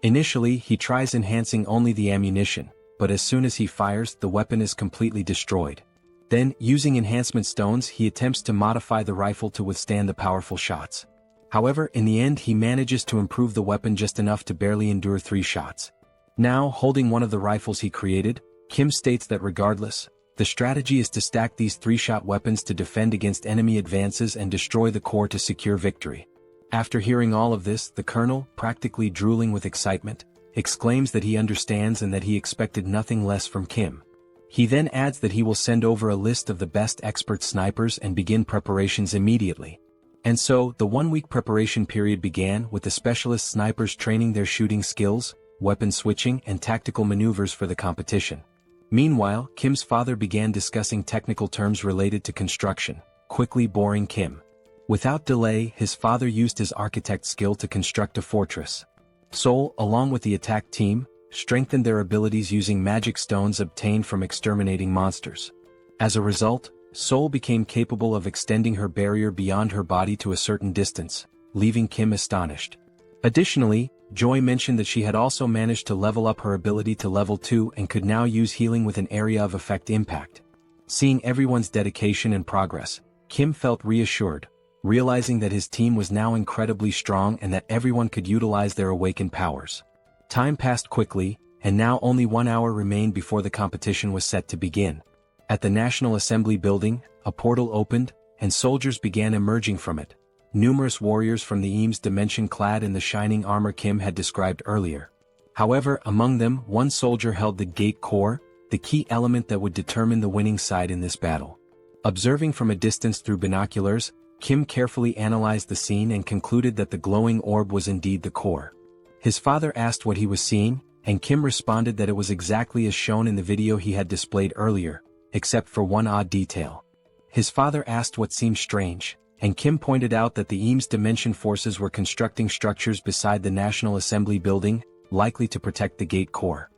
Initially, he tries enhancing only the ammunition, but as soon as he fires, the weapon is completely destroyed. Then, using enhancement stones, he attempts to modify the rifle to withstand the powerful shots. However, in the end he manages to improve the weapon just enough to barely endure 3 shots. Now, holding one of the rifles he created, Kim states that regardless, the strategy is to stack these 3-shot weapons to defend against enemy advances and destroy the core to secure victory. After hearing all of this, the Colonel, practically drooling with excitement, exclaims that he understands and that he expected nothing less from Kim. He then adds that he will send over a list of the best expert snipers and begin preparations immediately. And so, the 1-week preparation period began with the specialist snipers training their shooting skills, weapon switching, and tactical maneuvers for the competition. Meanwhile, Kim's father began discussing technical terms related to construction, quickly boring Kim. Without delay, his father used his architect skill to construct a fortress. Seoul, along with the attack team, strengthened their abilities using magic stones obtained from exterminating monsters. As a result, Seoul became capable of extending her barrier beyond her body to a certain distance, leaving Kim astonished. Additionally, Joy mentioned that she had also managed to level up her ability to level 2 and could now use healing with an area of effect impact. Seeing everyone's dedication and progress, Kim felt reassured, realizing that his team was now incredibly strong and that everyone could utilize their awakened powers. Time passed quickly, and now only 1 hour remained before the competition was set to begin. At the National Assembly building, a portal opened, and soldiers began emerging from it. Numerous warriors from the Eames dimension clad in the shining armor Kim had described earlier. However, among them, one soldier held the gate core, the key element that would determine the winning side in this battle. Observing from a distance through binoculars, Kim carefully analyzed the scene and concluded that the glowing orb was indeed the core. His father asked what he was seeing, and Kim responded that it was exactly as shown in the video he had displayed earlier, except for one odd detail. His father asked what seemed strange, and Kim pointed out that the Eames Dimension forces were constructing structures beside the National Assembly building, likely to protect the gate core.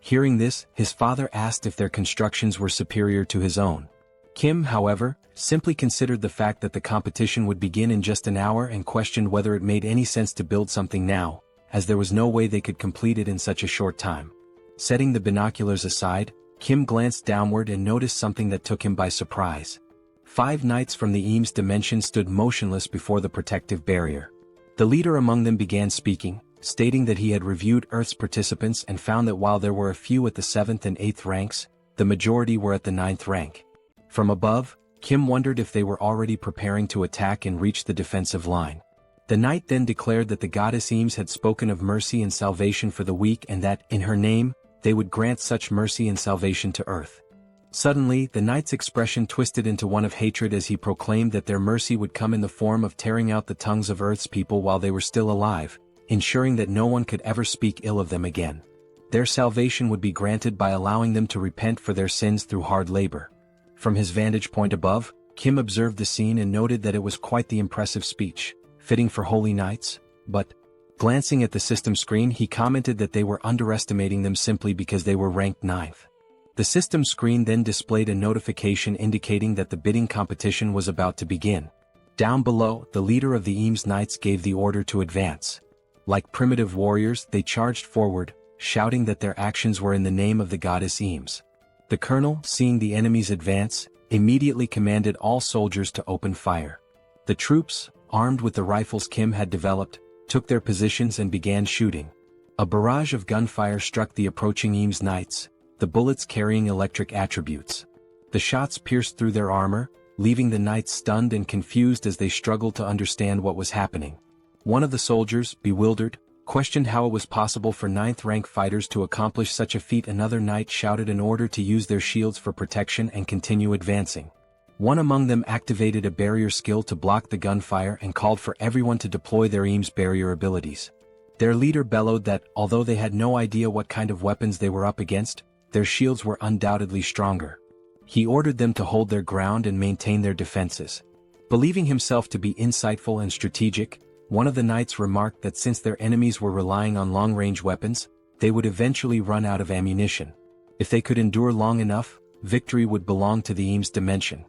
Hearing this, his father asked if their constructions were superior to his own. Kim, however, simply considered the fact that the competition would begin in just an hour and questioned whether it made any sense to build something now, as there was no way they could complete it in such a short time. Setting the binoculars aside, Kim glanced downward and noticed something that took him by surprise. 5 knights from the Eames dimension stood motionless before the protective barrier. The leader among them began speaking, stating that he had reviewed Earth's participants and found that while there were a few at the 7th and 8th ranks, the majority were at the 9th rank. From above, Kim wondered if they were already preparing to attack and reach the defensive line. The knight then declared that the goddess Eames had spoken of mercy and salvation for the weak and that, in her name, they would grant such mercy and salvation to Earth. Suddenly, the knight's expression twisted into one of hatred as he proclaimed that their mercy would come in the form of tearing out the tongues of Earth's people while they were still alive, ensuring that no one could ever speak ill of them again. Their salvation would be granted by allowing them to repent for their sins through hard labor. From his vantage point above, Kim observed the scene and noted that it was quite the impressive speech, fitting for holy knights, but, glancing at the system screen, he commented that they were underestimating them simply because they were ranked 9th. The system screen then displayed a notification indicating that the bidding competition was about to begin. Down below, the leader of the Eames Knights gave the order to advance. Like primitive warriors, they charged forward, shouting that their actions were in the name of the goddess Eames. The colonel, seeing the enemies advance, immediately commanded all soldiers to open fire. The troops, armed with the rifles Kim had developed, took their positions and began shooting. A barrage of gunfire struck the approaching Eames Knights, the bullets carrying electric attributes. The shots pierced through their armor, leaving the knights stunned and confused as they struggled to understand what was happening. One of the soldiers, bewildered, questioned how it was possible for 9th-rank fighters to accomplish such a feat. Another knight shouted an order to use their shields for protection and continue advancing. One among them activated a barrier skill to block the gunfire and called for everyone to deploy their Eames barrier abilities. Their leader bellowed that, although they had no idea what kind of weapons they were up against, their shields were undoubtedly stronger. He ordered them to hold their ground and maintain their defenses. Believing himself to be insightful and strategic, one of the knights remarked that since their enemies were relying on long-range weapons, they would eventually run out of ammunition. If they could endure long enough, victory would belong to the Eames dimension.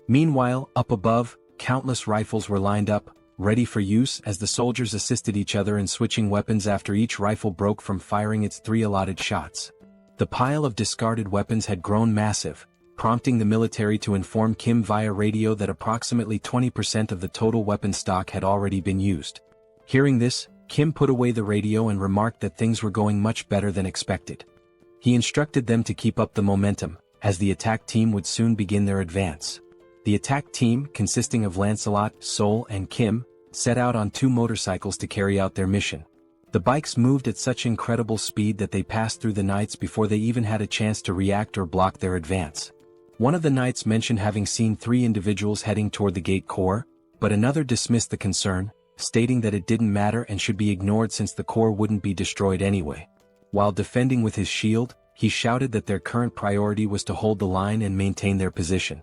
Meanwhile, up above, countless rifles were lined up, ready for use as the soldiers assisted each other in switching weapons after each rifle broke from firing its 3 allotted shots. The pile of discarded weapons had grown massive, prompting the military to inform Kim via radio that approximately 20% of the total weapon stock had already been used. Hearing this, Kim put away the radio and remarked that things were going much better than expected. He instructed them to keep up the momentum, as the attack team would soon begin their advance. The attack team, consisting of Lancelot, Seoul, and Kim, set out on 2 motorcycles to carry out their mission. The bikes moved at such incredible speed that they passed through the knights before they even had a chance to react or block their advance. One of the knights mentioned having seen 3 individuals heading toward the gate core, but another dismissed the concern, stating that it didn't matter and should be ignored since the core wouldn't be destroyed anyway. While defending with his shield, he shouted that their current priority was to hold the line and maintain their position.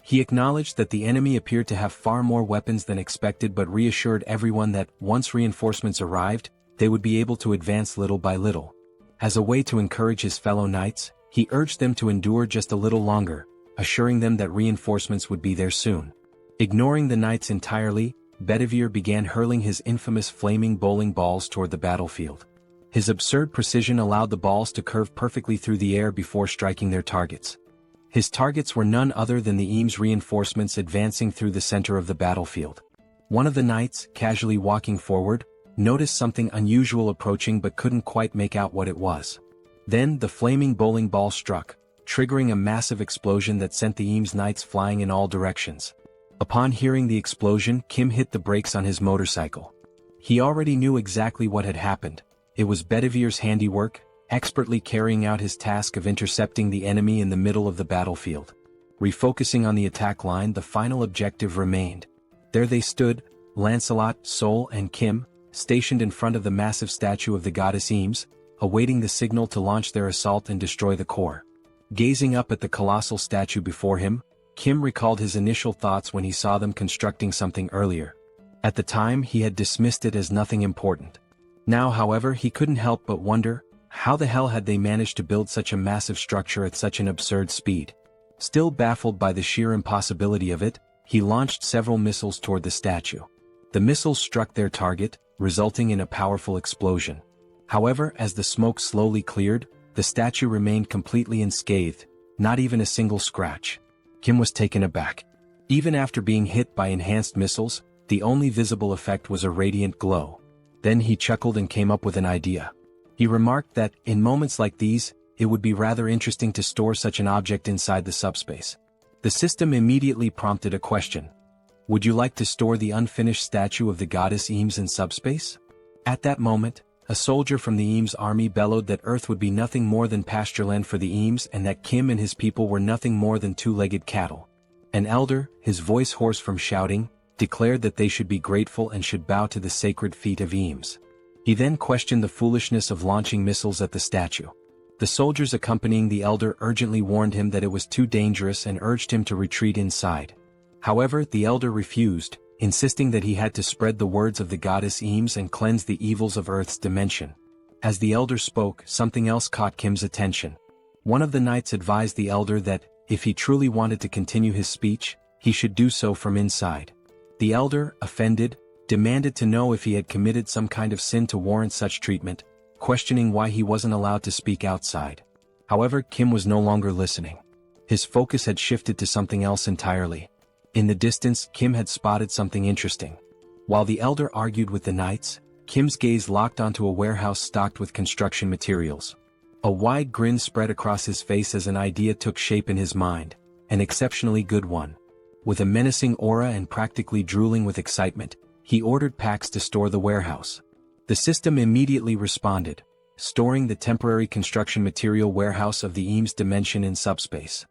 He acknowledged that the enemy appeared to have far more weapons than expected but reassured everyone that, once reinforcements arrived, they would be able to advance little by little. As a way to encourage his fellow knights, he urged them to endure just a little longer, assuring them that reinforcements would be there soon. Ignoring the knights entirely, Bedivere began hurling his infamous flaming bowling balls toward the battlefield. His absurd precision allowed the balls to curve perfectly through the air before striking their targets. His targets were none other than the Eames reinforcements advancing through the center of the battlefield. One of the knights, casually walking forward, noticed something unusual approaching but couldn't quite make out what it was. Then the flaming bowling ball struck, triggering a massive explosion that sent the Eames Knights flying in all directions. Upon hearing the explosion, Kim hit the brakes on his motorcycle. He already knew exactly what had happened. It was Bedivere's handiwork, expertly carrying out his task of intercepting the enemy in the middle of the battlefield. Refocusing on the attack line, the final objective remained. There they stood, Lancelot, Seoul, and Kim, stationed in front of the massive statue of the goddess Eames, awaiting the signal to launch their assault and destroy the core. Gazing up at the colossal statue before him, Kim recalled his initial thoughts when he saw them constructing something earlier. At the time, he had dismissed it as nothing important. Now, however, he couldn't help but wonder, How the hell had they managed to build such a massive structure at such an absurd speed? Still baffled by the sheer impossibility of it, he launched several missiles toward the statue. The missiles struck their target, resulting in a powerful explosion. However, as the smoke slowly cleared, the statue remained completely unscathed, not even a single scratch. Kim was taken aback. Even after being hit by enhanced missiles, the only visible effect was a radiant glow. Then he chuckled and came up with an idea. He remarked that, in moments like these, it would be rather interesting to store such an object inside the subspace. The system immediately prompted a question. Would you like to store the unfinished statue of the goddess Eames in subspace? At that moment, a soldier from the Eames army bellowed that Earth would be nothing more than pastureland for the Eames and that Kim and his people were nothing more than two-legged cattle. An elder, his voice hoarse from shouting, declared that they should be grateful and should bow to the sacred feet of Eames. He then questioned the foolishness of launching missiles at the statue. The soldiers accompanying the elder urgently warned him that it was too dangerous and urged him to retreat inside. However, the elder refused, insisting that he had to spread the words of the goddess Eames and cleanse the evils of Earth's dimension. As the elder spoke, something else caught Kim's attention. One of the knights advised the elder that, if he truly wanted to continue his speech, he should do so from inside. The elder, offended, demanded to know if he had committed some kind of sin to warrant such treatment, questioning why he wasn't allowed to speak outside. However, Kim was no longer listening. His focus had shifted to something else entirely. In the distance, Kim had spotted something interesting. While the elder argued with the knights, Kim's gaze locked onto a warehouse stocked with construction materials. A wide grin spread across his face as an idea took shape in his mind, an exceptionally good one. With a menacing aura and practically drooling with excitement, he ordered packs to store the warehouse. The system immediately responded, storing the temporary construction material warehouse of the Eames dimension in subspace.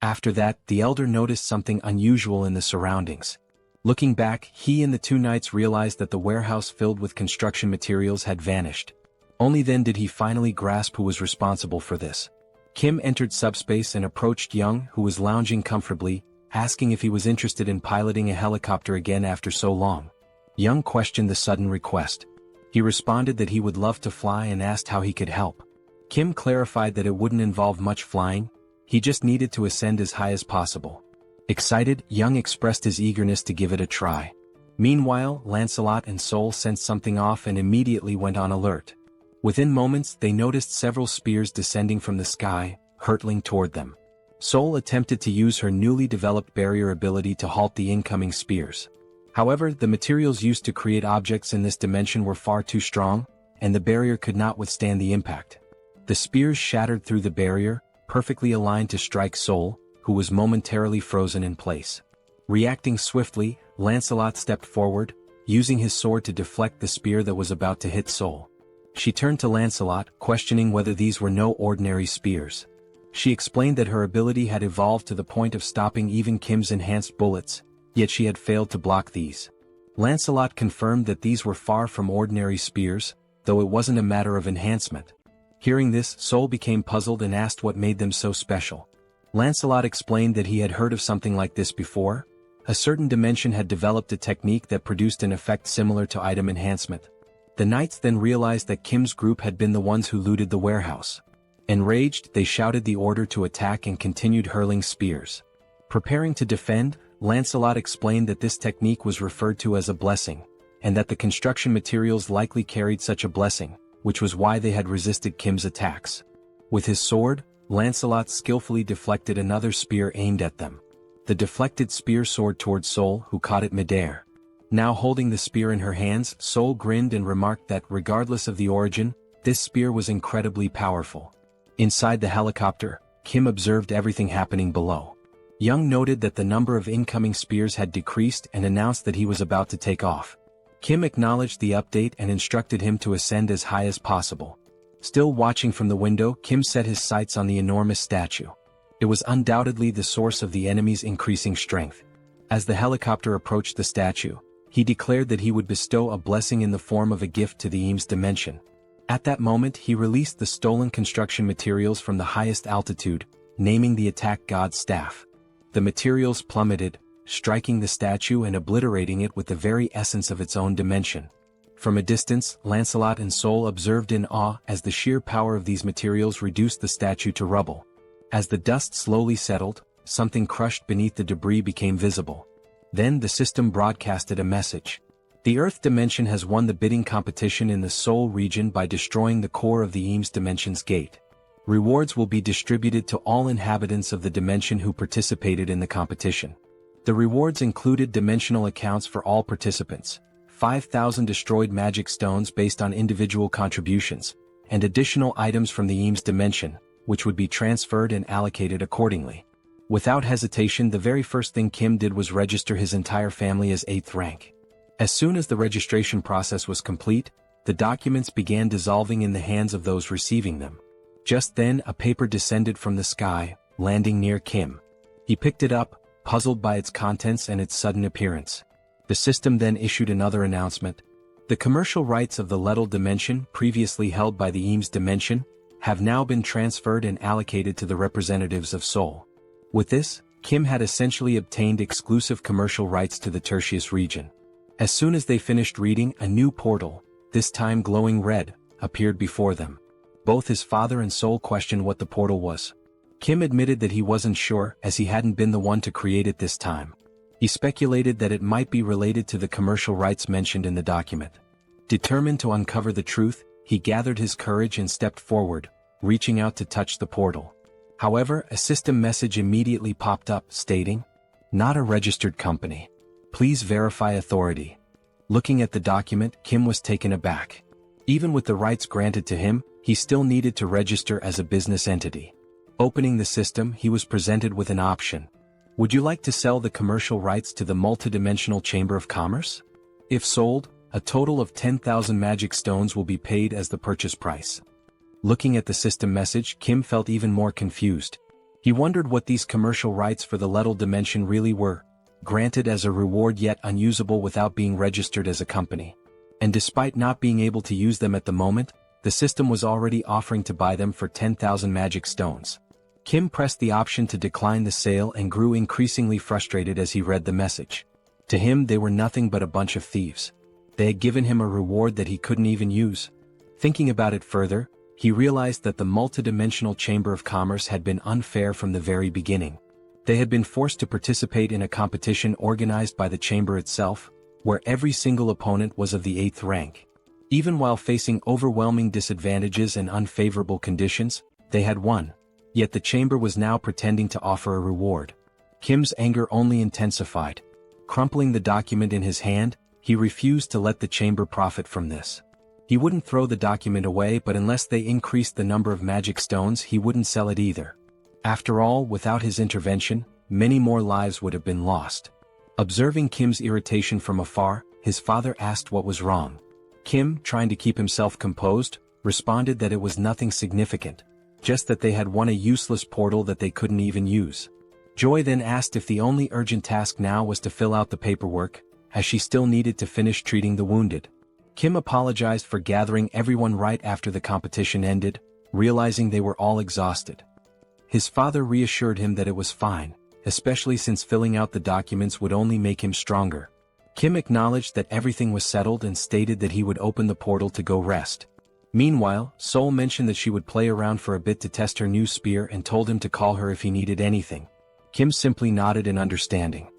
After that, the elder noticed something unusual in the surroundings. Looking back, he and the two knights realized that the warehouse filled with construction materials had vanished. Only then did he finally grasp who was responsible for this. Kim entered subspace and approached Young, who was lounging comfortably, asking if he was interested in piloting a helicopter again after so long. Young questioned the sudden request. He responded that he would love to fly and asked how he could help. Kim clarified that it wouldn't involve much flying, he just needed to ascend as high as possible. Excited, Young expressed his eagerness to give it a try. Meanwhile, Lancelot and Seoul sensed something off and immediately went on alert. Within moments, they noticed several spears descending from the sky, hurtling toward them. Seoul attempted to use her newly developed barrier ability to halt the incoming spears. However, the materials used to create objects in this dimension were far too strong, and the barrier could not withstand the impact. The spears shattered through the barrier, perfectly aligned to strike Seoul, who was momentarily frozen in place. Reacting swiftly, Lancelot stepped forward, using his sword to deflect the spear that was about to hit Seoul. She turned to Lancelot, questioning whether these were no ordinary spears. She explained that her ability had evolved to the point of stopping even Kim's enhanced bullets, yet she had failed to block these. Lancelot confirmed that these were far from ordinary spears, though it wasn't a matter of enhancement. Hearing this, Seoul became puzzled and asked what made them so special. Lancelot explained that he had heard of something like this before. A certain dimension had developed a technique that produced an effect similar to item enhancement. The knights then realized that Kim's group had been the ones who looted the warehouse. Enraged, they shouted the order to attack and continued hurling spears. Preparing to defend, Lancelot explained that this technique was referred to as a blessing, and that the construction materials likely carried such a blessing, which was why they had resisted Kim's attacks. With his sword, Lancelot skillfully deflected another spear aimed at them. The deflected spear soared toward Seoul, who caught it midair. Now holding the spear in her hands, Seoul grinned and remarked that, regardless of the origin, this spear was incredibly powerful. Inside the helicopter, Kim observed everything happening below. Young noted that the number of incoming spears had decreased and announced that he was about to take off. Kim acknowledged the update and instructed him to ascend as high as possible. Still watching from the window, Kim set his sights on the enormous statue. It was undoubtedly the source of the enemy's increasing strength. As the helicopter approached the statue, he declared that he would bestow a blessing in the form of a gift to the Eames dimension. At that moment, he released the stolen construction materials from the highest altitude, naming the attack god's staff. The materials plummeted, striking the statue and obliterating it with the very essence of its own dimension. From a distance, Lancelot and Seoul observed in awe as the sheer power of these materials reduced the statue to rubble. As the dust slowly settled, something crushed beneath the debris became visible. Then the system broadcasted a message. The Earth dimension has won the bidding competition in the Seoul region by destroying the core of the Eames dimension's gate. Rewards will be distributed to all inhabitants of the dimension who participated in the competition. The rewards included dimensional accounts for all participants, 5,000 destroyed magic stones based on individual contributions, and additional items from the Eames dimension, which would be transferred and allocated accordingly. Without hesitation, the very first thing Kim did was register his entire family as 8th rank. As soon as the registration process was complete, the documents began dissolving in the hands of those receiving them. Just then, a paper descended from the sky, landing near Kim. He picked it up, puzzled by its contents and its sudden appearance. The system then issued another announcement. The commercial rights of the Lettal dimension, previously held by the Eames dimension, have now been transferred and allocated to the representatives of Seoul. With this, Kim had essentially obtained exclusive commercial rights to the Tertius region. As soon as they finished reading, a new portal, this time glowing red, appeared before them. Both his father and Seoul questioned what the portal was. Kim admitted that he wasn't sure, as he hadn't been the one to create it this time. He speculated that it might be related to the commercial rights mentioned in the document. Determined to uncover the truth, he gathered his courage and stepped forward, reaching out to touch the portal. However, a system message immediately popped up, stating, "Not a registered company. Please verify authority." Looking at the document, Kim was taken aback. Even with the rights granted to him, he still needed to register as a business entity. Opening the system, he was presented with an option. Would you like to sell the commercial rights to the multidimensional Chamber of Commerce? If sold, a total of 10,000 magic stones will be paid as the purchase price. Looking at the system message, Kim felt even more confused. He wondered what these commercial rights for the Lettal dimension really were, granted as a reward yet unusable without being registered as a company. And despite not being able to use them at the moment, the system was already offering to buy them for 10,000 magic stones. Kim pressed the option to decline the sale and grew increasingly frustrated as he read the message. To him, they were nothing but a bunch of thieves. They had given him a reward that he couldn't even use. Thinking about it further, he realized that the multidimensional Chamber of Commerce had been unfair from the very beginning. They had been forced to participate in a competition organized by the chamber itself, where every single opponent was of the 8th rank. Even while facing overwhelming disadvantages and unfavorable conditions, they had won. Yet the chamber was now pretending to offer a reward. Kim's anger only intensified. Crumpling the document in his hand, he refused to let the chamber profit from this. He wouldn't throw the document away, but unless they increased the number of magic stones, he wouldn't sell it either. After all, without his intervention, many more lives would have been lost. Observing Kim's irritation from afar, his father asked what was wrong. Kim, trying to keep himself composed, responded that it was nothing significant, just that they had won a useless portal that they couldn't even use. Joy then asked if the only urgent task now was to fill out the paperwork, as she still needed to finish treating the wounded. Kim apologized for gathering everyone right after the competition ended, realizing they were all exhausted. His father reassured him that it was fine, especially since filling out the documents would only make him stronger. Kim acknowledged that everything was settled and stated that he would open the portal to go rest. Meanwhile, Seoul mentioned that she would play around for a bit to test her new spear and told him to call her if he needed anything. Kim simply nodded in understanding.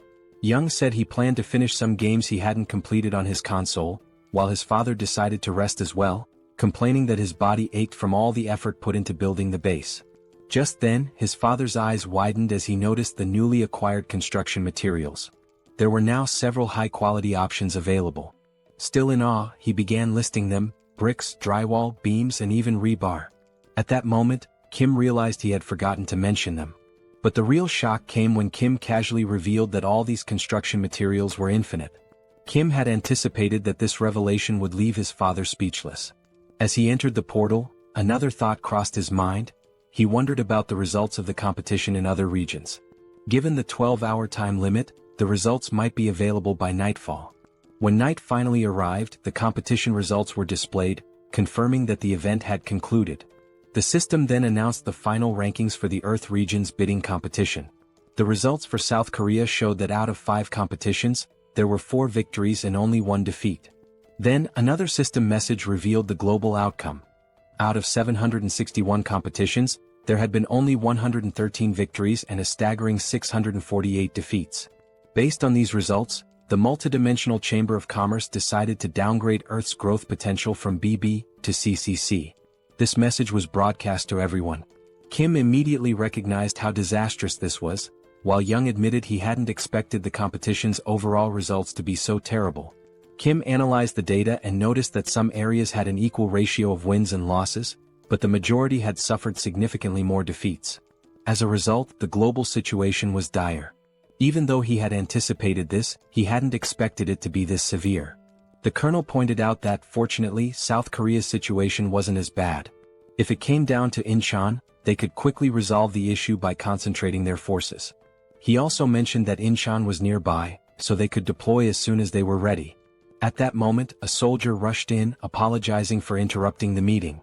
Young said he planned to finish some games he hadn't completed on his console, while his father decided to rest as well, complaining that his body ached from all the effort put into building the base. Just then, his father's eyes widened as he noticed the newly acquired construction materials. There were now several high-quality options available. Still in awe, he began listing them: bricks, drywall, beams, and even rebar. At that moment, Kim realized he had forgotten to mention them. But the real shock came when Kim casually revealed that all these construction materials were infinite. Kim had anticipated that this revelation would leave his father speechless. As he entered the portal, another thought crossed his mind. He wondered about the results of the competition in other regions. Given the 12-hour time limit, the results might be available by nightfall. When night finally arrived, the competition results were displayed, confirming that the event had concluded. The system then announced the final rankings for the Earth region's bidding competition. The results for South Korea showed that out of 5 competitions, there were 4 victories and only 1 defeat. Then, another system message revealed the global outcome. Out of 761 competitions, there had been only 113 victories and a staggering 648 defeats. Based on these results, the multidimensional Chamber of Commerce decided to downgrade Earth's growth potential from BB to CCC. This message was broadcast to everyone. Kim immediately recognized how disastrous this was, while Young admitted he hadn't expected the competition's overall results to be so terrible. Kim analyzed the data and noticed that some areas had an equal ratio of wins and losses, but the majority had suffered significantly more defeats. As a result, the global situation was dire. Even though he had anticipated this, he hadn't expected it to be this severe. The colonel pointed out that, fortunately, South Korea's situation wasn't as bad. If it came down to Incheon, they could quickly resolve the issue by concentrating their forces. He also mentioned that Incheon was nearby, so they could deploy as soon as they were ready. At that moment, a soldier rushed in, apologizing for interrupting the meeting.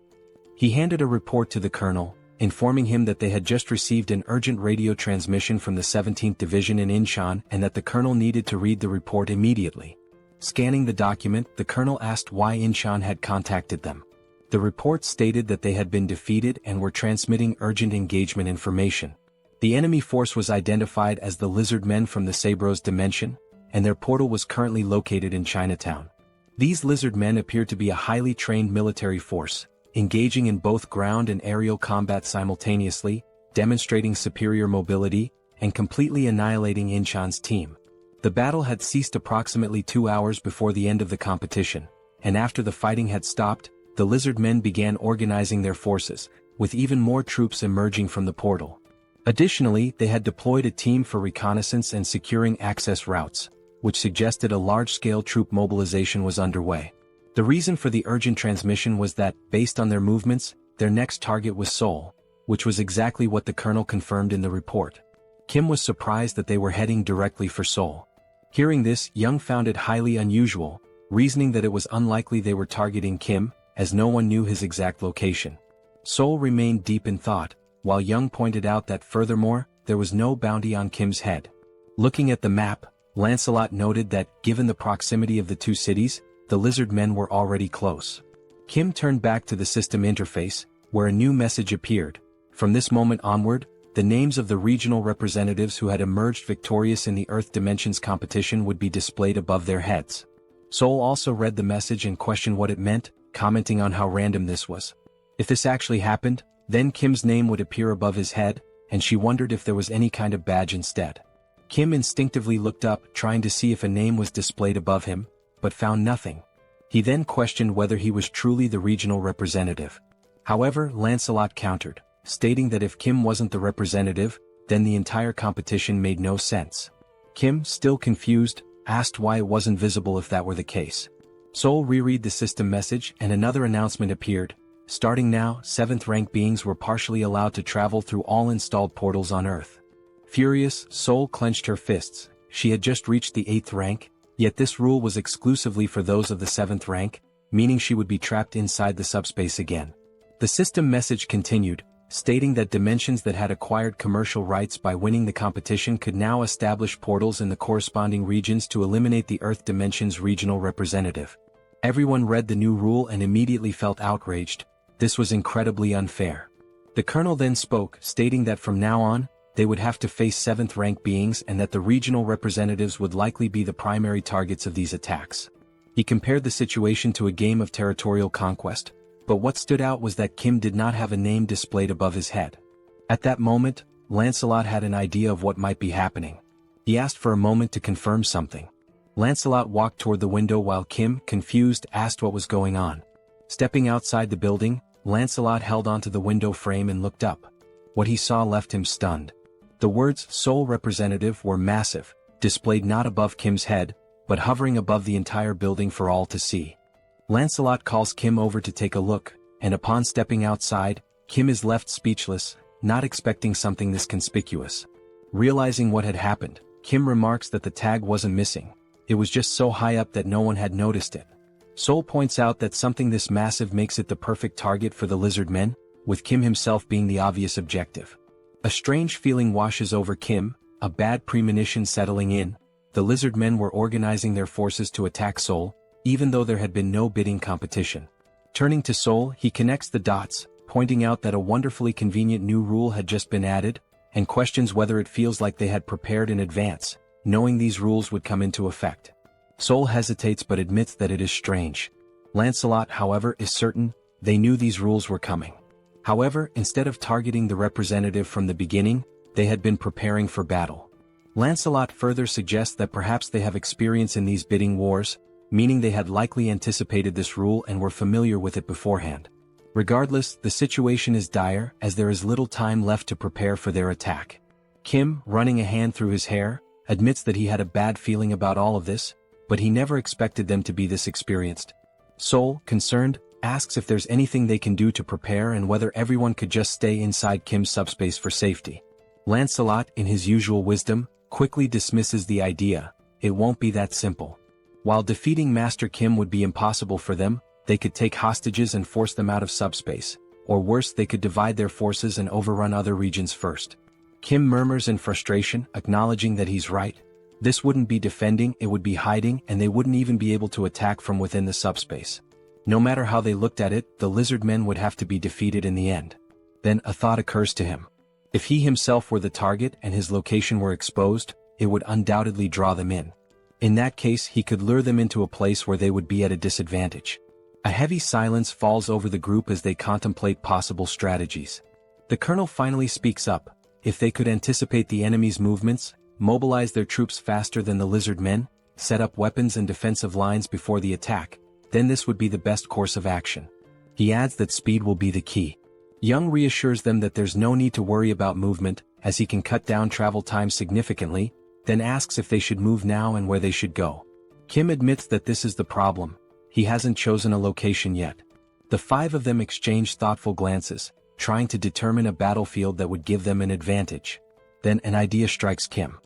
He handed a report to the colonel, informing him that they had just received an urgent radio transmission from the 17th Division in Incheon and that the colonel needed to read the report immediately. Scanning the document, the colonel asked why Incheon had contacted them. The report stated that they had been defeated and were transmitting urgent engagement information. The enemy force was identified as the Lizard Men from the Sabros dimension, and their portal was currently located in Chinatown. These Lizard Men appeared to be a highly trained military force, engaging in both ground and aerial combat simultaneously, demonstrating superior mobility, and completely annihilating Incheon's team. The battle had ceased approximately 2 hours before the end of the competition, and after the fighting had stopped, the Lizard Men began organizing their forces, with even more troops emerging from the portal. Additionally, they had deployed a team for reconnaissance and securing access routes, which suggested a large-scale troop mobilization was underway. The reason for the urgent transmission was that, based on their movements, their next target was Seoul, which was exactly what the colonel confirmed in the report. Kim was surprised that they were heading directly for Seoul. Hearing this, Young found it highly unusual, reasoning that it was unlikely they were targeting Kim, as no one knew his exact location. Seoul remained deep in thought, while Young pointed out that furthermore, there was no bounty on Kim's head. Looking at the map, Lancelot noted that, given the proximity of the two cities, the Lizard Men were already close. Kim turned back to the system interface, where a new message appeared. From this moment onward, the names of the regional representatives who had emerged victorious in the Earth Dimensions competition would be displayed above their heads. Seoul also read the message and questioned what it meant, commenting on how random this was. If this actually happened, then Kim's name would appear above his head, and she wondered if there was any kind of badge instead. Kim instinctively looked up, trying to see if a name was displayed above him, but found nothing. He then questioned whether he was truly the regional representative. However, Lancelot countered, stating that if Kim wasn't the representative, then the entire competition made no sense. Kim, still confused, asked why it wasn't visible if that were the case. Seoul reread the system message and another announcement appeared. Starting now, 7th rank beings were partially allowed to travel through all installed portals on Earth. Furious, Seoul clenched her fists. She had just reached the 8th rank, yet this rule was exclusively for those of the 7th rank, meaning she would be trapped inside the subspace again. The system message continued, stating that dimensions that had acquired commercial rights by winning the competition could now establish portals in the corresponding regions to eliminate the Earth Dimension's regional representative. Everyone read the new rule and immediately felt outraged. This was incredibly unfair. The colonel then spoke, stating that from now on, they would have to face 7th rank beings and that the regional representatives would likely be the primary targets of these attacks. He compared the situation to a game of territorial conquest, but what stood out was that Kim did not have a name displayed above his head. At that moment, Lancelot had an idea of what might be happening. He asked for a moment to confirm something. Lancelot walked toward the window while Kim, confused, asked what was going on. Stepping outside the building, Lancelot held onto the window frame and looked up. What he saw left him stunned. The words "Seoul Representative" were massive, displayed not above Kim's head, but hovering above the entire building for all to see. Lancelot calls Kim over to take a look, and upon stepping outside, Kim is left speechless, not expecting something this conspicuous. Realizing what had happened, Kim remarks that the tag wasn't missing. It was just so high up that no one had noticed it. Seoul points out that something this massive makes it the perfect target for the Lizard Men, with Kim himself being the obvious objective. A strange feeling washes over Kim, a bad premonition settling in. The Lizard Men were organizing their forces to attack Seoul, even though there had been no bidding competition. Turning to Seoul, he connects the dots, pointing out that a wonderfully convenient new rule had just been added, and questions whether it feels like they had prepared in advance, knowing these rules would come into effect. Seoul hesitates but admits that it is strange. Lancelot, however, is certain they knew these rules were coming. However, instead of targeting the representative from the beginning, they had been preparing for battle. Lancelot further suggests that perhaps they have experience in these bidding wars, meaning they had likely anticipated this rule and were familiar with it beforehand. Regardless, the situation is dire as there is little time left to prepare for their attack. Kim, running a hand through his hair, admits that he had a bad feeling about all of this, but he never expected them to be this experienced. Seoul, concerned, asks if there's anything they can do to prepare and whether everyone could just stay inside Kim's subspace for safety. Lancelot, in his usual wisdom, quickly dismisses the idea. It won't be that simple. While defeating Master Kim would be impossible for them, they could take hostages and force them out of subspace, or worse, they could divide their forces and overrun other regions first. Kim murmurs in frustration, acknowledging that he's right. This wouldn't be defending, it would be hiding, and they wouldn't even be able to attack from within the subspace. No matter how they looked at it, the lizard men would have to be defeated in the end. Then a thought occurs to him. If he himself were the target and his location were exposed, it would undoubtedly draw them in. In that case, he could lure them into a place where they would be at a disadvantage. A heavy silence falls over the group as they contemplate possible strategies. The colonel finally speaks up. If they could anticipate the enemy's movements, mobilize their troops faster than the lizard men, set up weapons and defensive lines before the attack, then this would be the best course of action. He adds that speed will be the key. Young reassures them that there's no need to worry about movement, as he can cut down travel time significantly, then asks if they should move now and where they should go. Kim admits that this is the problem. He hasn't chosen a location yet. The five of them exchange thoughtful glances, trying to determine a battlefield that would give them an advantage. Then an idea strikes Kim.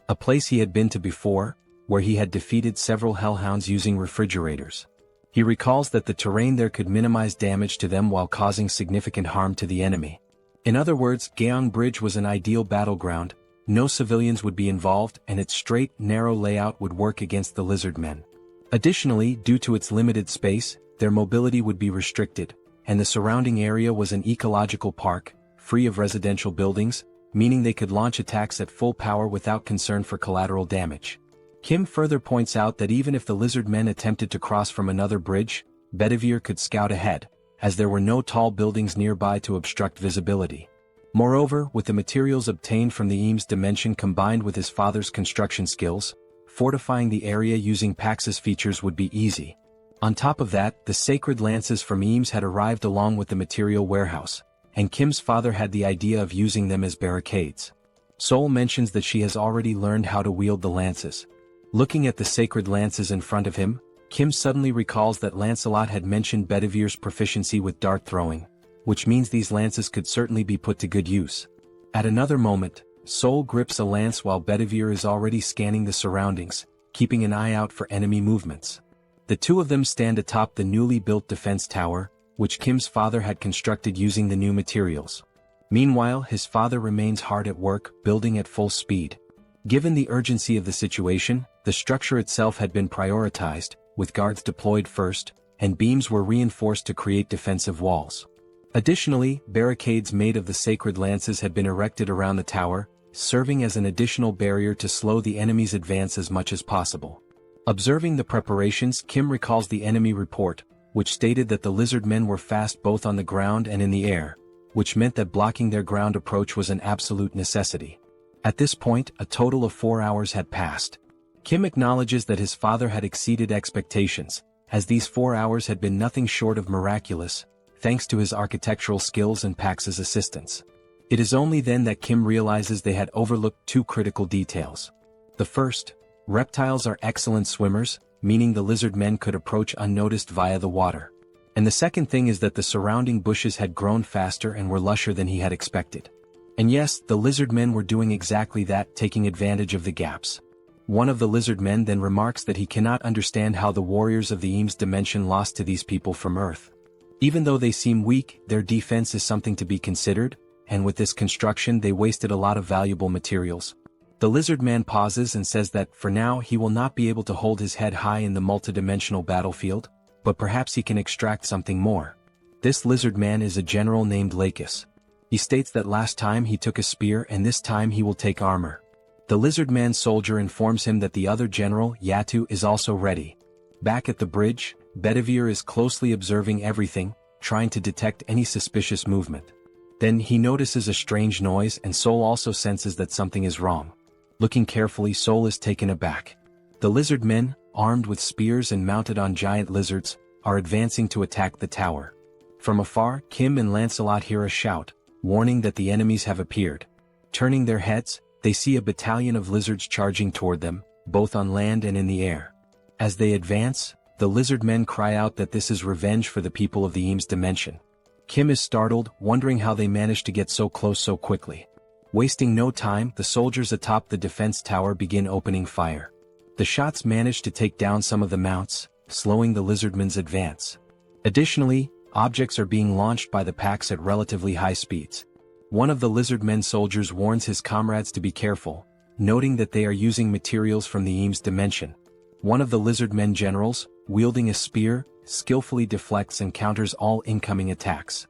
A place he had been to before, where he had defeated several hellhounds using refrigerators. He recalls that the terrain there could minimize damage to them while causing significant harm to the enemy. In other words, Gyeong Bridge was an ideal battleground, no civilians would be involved and its straight, narrow layout would work against the lizard men. Additionally, due to its limited space, their mobility would be restricted, and the surrounding area was an ecological park, free of residential buildings, meaning they could launch attacks at full power without concern for collateral damage. Kim further points out that even if the lizard men attempted to cross from another bridge, Bedivere could scout ahead, as there were no tall buildings nearby to obstruct visibility. Moreover, with the materials obtained from the Eames dimension combined with his father's construction skills, fortifying the area using Pax's features would be easy. On top of that, the sacred lances from Eames had arrived along with the material warehouse, and Kim's father had the idea of using them as barricades. Seoul mentions that she has already learned how to wield the lances. Looking at the sacred lances in front of him, Kim suddenly recalls that Lancelot had mentioned Bedivere's proficiency with dart throwing, which means these lances could certainly be put to good use. At another moment, Seoul grips a lance while Bedivere is already scanning the surroundings, keeping an eye out for enemy movements. The two of them stand atop the newly built defense tower, which Kim's father had constructed using the new materials. Meanwhile, his father remains hard at work, building at full speed. Given the urgency of the situation, the structure itself had been prioritized, with guards deployed first, and beams were reinforced to create defensive walls. Additionally, barricades made of the sacred lances had been erected around the tower, serving as an additional barrier to slow the enemy's advance as much as possible. Observing the preparations, Kim recalls the enemy report, which stated that the lizard men were fast both on the ground and in the air, which meant that blocking their ground approach was an absolute necessity. At this point, a total of 4 hours had passed. Kim acknowledges that his father had exceeded expectations, as these 4 hours had been nothing short of miraculous, thanks to his architectural skills and Pax's assistance. It is only then that Kim realizes they had overlooked two critical details. The first, reptiles are excellent swimmers, meaning the lizard men could approach unnoticed via the water. And the second thing is that the surrounding bushes had grown faster and were lusher than he had expected. And yes, the lizard men were doing exactly that, taking advantage of the gaps. One of the lizard men then remarks that he cannot understand how the warriors of the Eames dimension lost to these people from Earth. Even though they seem weak, their defense is something to be considered, and with this construction they wasted a lot of valuable materials. The lizard man pauses and says that, for now, he will not be able to hold his head high in the multidimensional battlefield, but perhaps he can extract something more. This lizard man is a general named Lakis. He states that last time he took a spear and this time he will take armor. The lizard man soldier informs him that the other general, Yatu, is also ready. Back at the bridge, Bedivere is closely observing everything, trying to detect any suspicious movement. Then he notices a strange noise and Seoul also senses that something is wrong. Looking carefully, Seoul is taken aback. The lizard men, armed with spears and mounted on giant lizards, are advancing to attack the tower. From afar, Kim and Lancelot hear a shout, warning that the enemies have appeared. Turning their heads, they see a battalion of lizards charging toward them, both on land and in the air. As they advance, the lizard men cry out that this is revenge for the people of the Eames dimension. Kim is startled, wondering how they managed to get so close so quickly. Wasting no time, the soldiers atop the defense tower begin opening fire. The shots manage to take down some of the mounts, slowing the lizardmen's advance. Additionally, objects are being launched by the packs at relatively high speeds. One of the lizardmen soldiers warns his comrades to be careful, noting that they are using materials from the Eames dimension. One of the lizardmen generals, wielding a spear, skillfully deflects and counters all incoming attacks.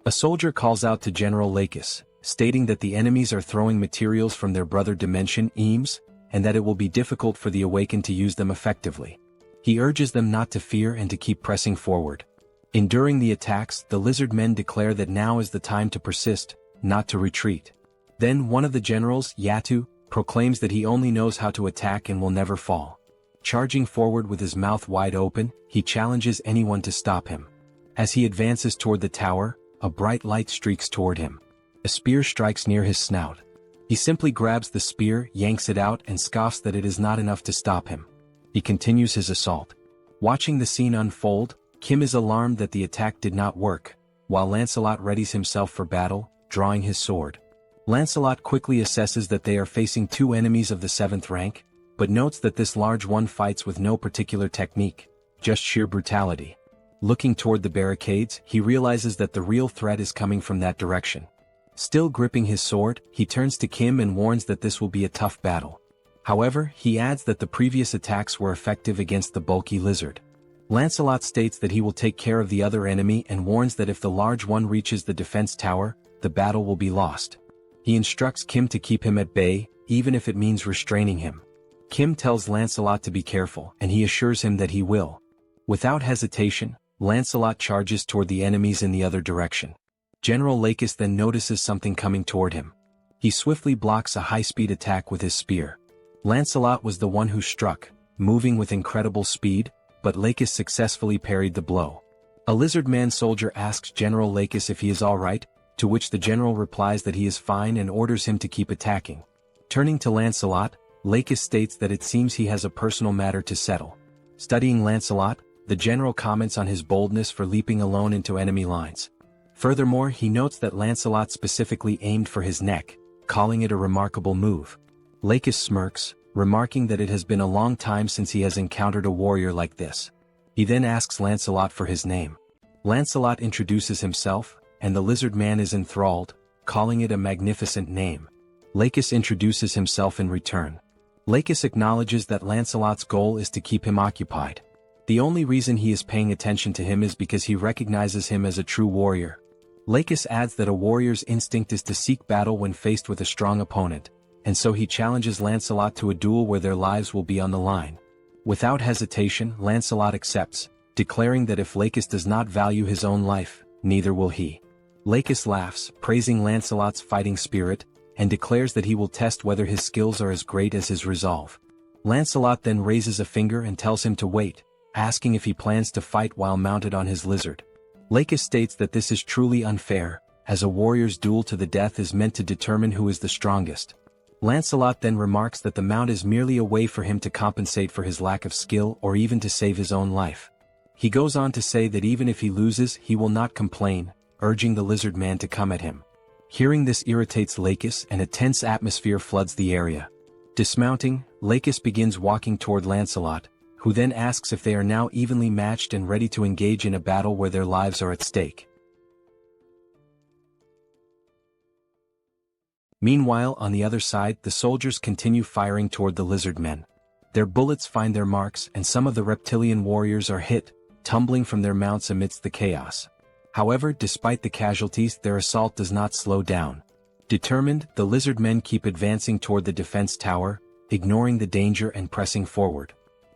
A soldier calls out to General Lakis, stating that the enemies are throwing materials from their brother dimension, Eames, and that it will be difficult for the awakened to use them effectively. He urges them not to fear and to keep pressing forward. Enduring the attacks, the lizard men declare that now is the time to persist, not to retreat. Then one of the generals, Yatu, proclaims that he only knows how to attack and will never fall. Charging forward with his mouth wide open, he challenges anyone to stop him. As he advances toward the tower, a bright light streaks toward him. A spear strikes near his snout. He simply grabs the spear, yanks it out, and scoffs that it is not enough to stop him. He continues his assault. Watching the scene unfold, Kim is alarmed that the attack did not work, while Lancelot readies himself for battle, drawing his sword. Lancelot quickly assesses that they are facing two enemies of the 7th rank, but notes that this large one fights with no particular technique, just sheer brutality. Looking toward the barricades, he realizes that the real threat is coming from that direction. Still gripping his sword, he turns to Kim and warns that this will be a tough battle. However, he adds that the previous attacks were effective against the bulky lizard. Lancelot states that he will take care of the other enemy and warns that if the large one reaches the defense tower, the battle will be lost. He instructs Kim to keep him at bay, even if it means restraining him. Kim tells Lancelot to be careful, and he assures him that he will. Without hesitation, Lancelot charges toward the enemies in the other direction. General Lakis then notices something coming toward him. He swiftly blocks a high-speed attack with his spear. Lancelot was the one who struck, moving with incredible speed, but Lakis successfully parried the blow. A lizard man soldier asks General Lakis if he is alright, to which the general replies that he is fine and orders him to keep attacking. Turning to Lancelot, Lakis states that it seems he has a personal matter to settle. Studying Lancelot, the general comments on his boldness for leaping alone into enemy lines. Furthermore, he notes that Lancelot specifically aimed for his neck, calling it a remarkable move. Lakis smirks, remarking that it has been a long time since he has encountered a warrior like this. He then asks Lancelot for his name. Lancelot introduces himself, and the lizard man is enthralled, calling it a magnificent name. Lakis introduces himself in return. Lakis acknowledges that Lancelot's goal is to keep him occupied. The only reason he is paying attention to him is because he recognizes him as a true warrior. Lakis adds that a warrior's instinct is to seek battle when faced with a strong opponent, and so he challenges Lancelot to a duel where their lives will be on the line. Without hesitation, Lancelot accepts, declaring that if Lakis does not value his own life, neither will he. Lakis laughs, praising Lancelot's fighting spirit, and declares that he will test whether his skills are as great as his resolve. Lancelot then raises a finger and tells him to wait, asking if he plans to fight while mounted on his lizard. Lakis states that this is truly unfair, as a warrior's duel to the death is meant to determine who is the strongest. Lancelot then remarks that the mount is merely a way for him to compensate for his lack of skill or even to save his own life. He goes on to say that even if he loses, he will not complain, urging the lizard man to come at him. Hearing this irritates Lakis and a tense atmosphere floods the area. Dismounting, Lakis begins walking toward Lancelot, who then asks if they are now evenly matched and ready to engage in a battle where their lives are at stake. Meanwhile, on the other side, the soldiers continue firing toward the lizard men. Their bullets find their marks, and some of the reptilian warriors are hit, tumbling from their mounts amidst the chaos. However, despite the casualties, their assault does not slow down. Determined, the lizard men keep advancing toward the defense tower, ignoring the danger and pressing forward.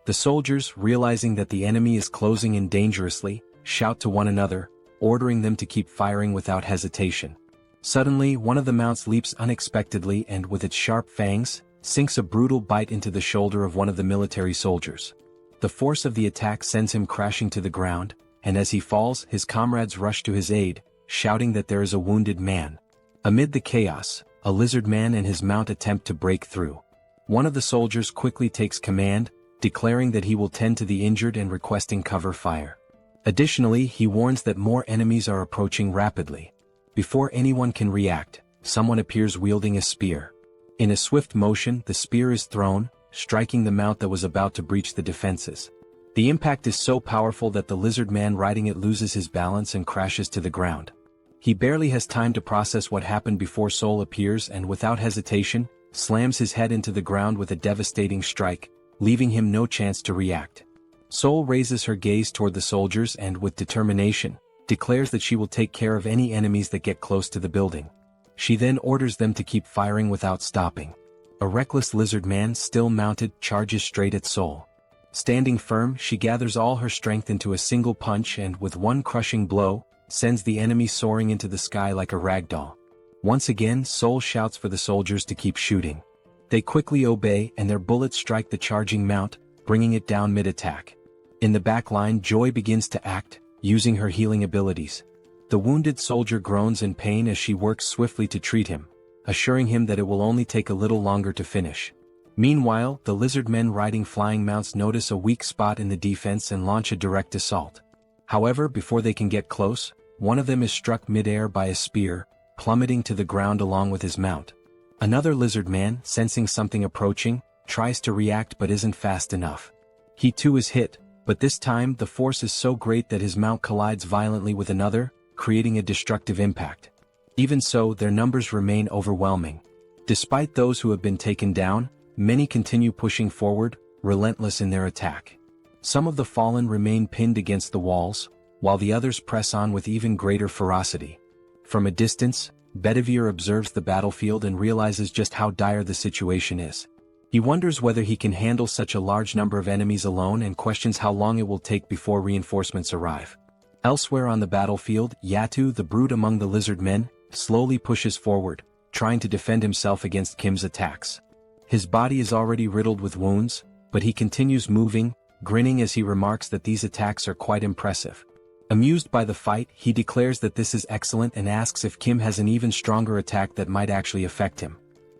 The soldiers, realizing that the enemy is closing in dangerously, shout to one another, ordering them to keep firing without hesitation. Suddenly, one of the mounts leaps unexpectedly and, with its sharp fangs, sinks a brutal bite into the shoulder of one of the military soldiers. The force of the attack sends him crashing to the ground, and as he falls, his comrades rush to his aid, shouting that there is a wounded man. Amid the chaos, a lizard man and his mount attempt to break through. One of the soldiers quickly takes command, declaring that he will tend to the injured and requesting cover fire. Additionally, he warns that more enemies are approaching rapidly. Before anyone can react, someone appears wielding a spear. In a swift motion, the spear is thrown, striking the mount that was about to breach the defenses. The impact is so powerful that the lizard man riding it loses his balance and crashes to the ground. He barely has time to process what happened before Seoul appears and, without hesitation, slams his head into the ground with a devastating strike, leaving him no chance to react. Seoul raises her gaze toward the soldiers and, with determination, declares that she will take care of any enemies that get close to the building. She then orders them to keep firing without stopping. A reckless lizard man, still mounted, charges straight at Seoul. Standing firm, she gathers all her strength into a single punch and, with one crushing blow, sends the enemy soaring into the sky like a ragdoll. Once again, Seoul shouts for the soldiers to keep shooting. They quickly obey, and their bullets strike the charging mount, bringing it down mid-attack. In the back line, Joy begins to act, using her healing abilities. The wounded soldier groans in pain as she works swiftly to treat him, assuring him that it will only take a little longer to finish. Meanwhile, the lizard men riding flying mounts notice a weak spot in the defense and launch a direct assault. However, before they can get close, one of them is struck mid-air by a spear, plummeting to the ground along with his mount. Another lizard man, sensing something approaching, tries to react but isn't fast enough. He too is hit, but this time the force is so great that his mount collides violently with another, creating a destructive impact. Even so, their numbers remain overwhelming. Despite those who have been taken down, many continue pushing forward, relentless in their attack. Some of the fallen remain pinned against the walls, while the others press on with even greater ferocity. From a distance, Bedivere observes the battlefield and realizes just how dire the situation is. He wonders whether he can handle such a large number of enemies alone and questions how long it will take before reinforcements arrive. Elsewhere on the battlefield, Yatu, the brute among the lizard men, slowly pushes forward, trying to defend himself against Kim's attacks. His body is already riddled with wounds, but he continues moving, grinning as he remarks that these attacks are quite impressive. Amused by the fight, he declares that this is excellent and asks if Kim has an even stronger attack that might actually affect him.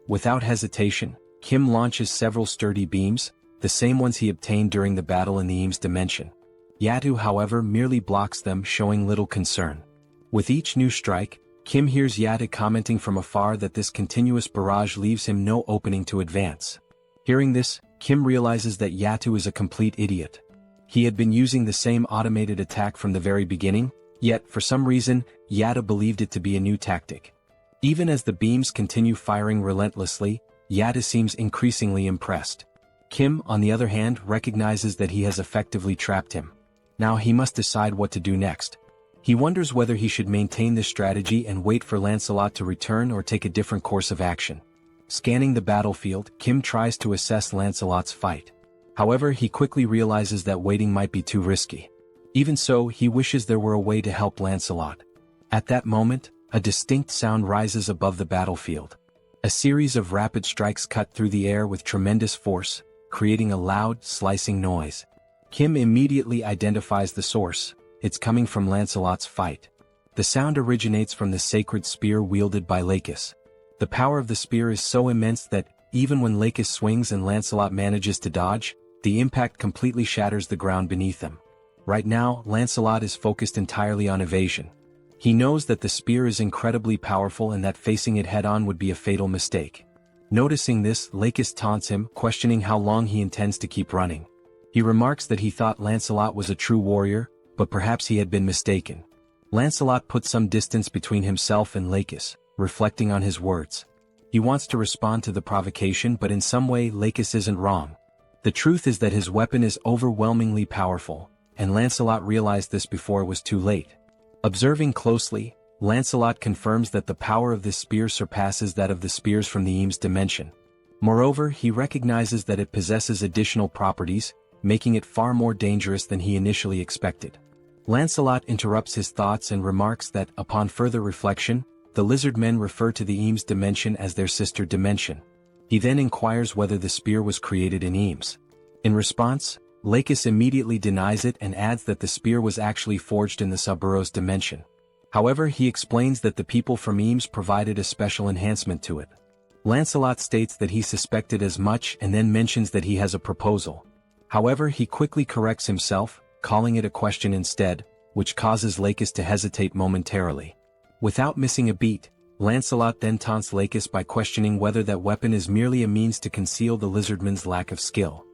Without hesitation, Kim launches several sturdy beams, the same ones he obtained during the battle in the Eames dimension. Yatu, however, merely blocks them, showing little concern. With each new strike, Kim hears Yatu commenting from afar that this continuous barrage leaves him no opening to advance. Hearing this, Kim realizes that Yatu is a complete idiot. He had been using the same automated attack from the very beginning, yet, for some reason, Yatu believed it to be a new tactic. Even as the beams continue firing relentlessly, Yatu seems increasingly impressed. Kim, on the other hand, recognizes that he has effectively trapped him. Now he must decide what to do next. He wonders whether he should maintain this strategy and wait for Lancelot to return or take a different course of action. Scanning the battlefield, Kim tries to assess Lancelot's fight. However, he quickly realizes that waiting might be too risky. Even so, he wishes there were a way to help Lancelot. At that moment, a distinct sound rises above the battlefield. A series of rapid strikes cut through the air with tremendous force, creating a loud, slicing noise. Kim immediately identifies the source. It's coming from Lancelot's fight. The sound originates from the sacred spear wielded by Lakis. The power of the spear is so immense that, even when Lakis swings and Lancelot manages to dodge, the impact completely shatters the ground beneath them. Right now, Lancelot is focused entirely on evasion. He knows that the spear is incredibly powerful and that facing it head-on would be a fatal mistake. Noticing this, Lakis taunts him, questioning how long he intends to keep running. He remarks that he thought Lancelot was a true warrior, but perhaps he had been mistaken. Lancelot puts some distance between himself and Lakis, reflecting on his words. He wants to respond to the provocation, but in some way Lakis isn't wrong. The truth is that his weapon is overwhelmingly powerful, and Lancelot realized this before it was too late. Observing closely, Lancelot confirms that the power of this spear surpasses that of the spears from the Eames dimension. Moreover, he recognizes that it possesses additional properties, making it far more dangerous than he initially expected. Lancelot interrupts his thoughts and remarks that, upon further reflection, the lizard men refer to the Eames dimension as their sister dimension. He then inquires whether the spear was created in Eames. In response, Lakis immediately denies it and adds that the spear was actually forged in the SUBSPACE dimension. However, he explains that the people from Eames provided a special enhancement to it. Lancelot states that he suspected as much and then mentions that he has a proposal. However, he quickly corrects himself, calling it a question instead, which causes Lakis to hesitate momentarily. Without missing a beat, Lancelot then taunts Lakis by questioning whether that weapon is merely a means to conceal the lizardman's lack of skill.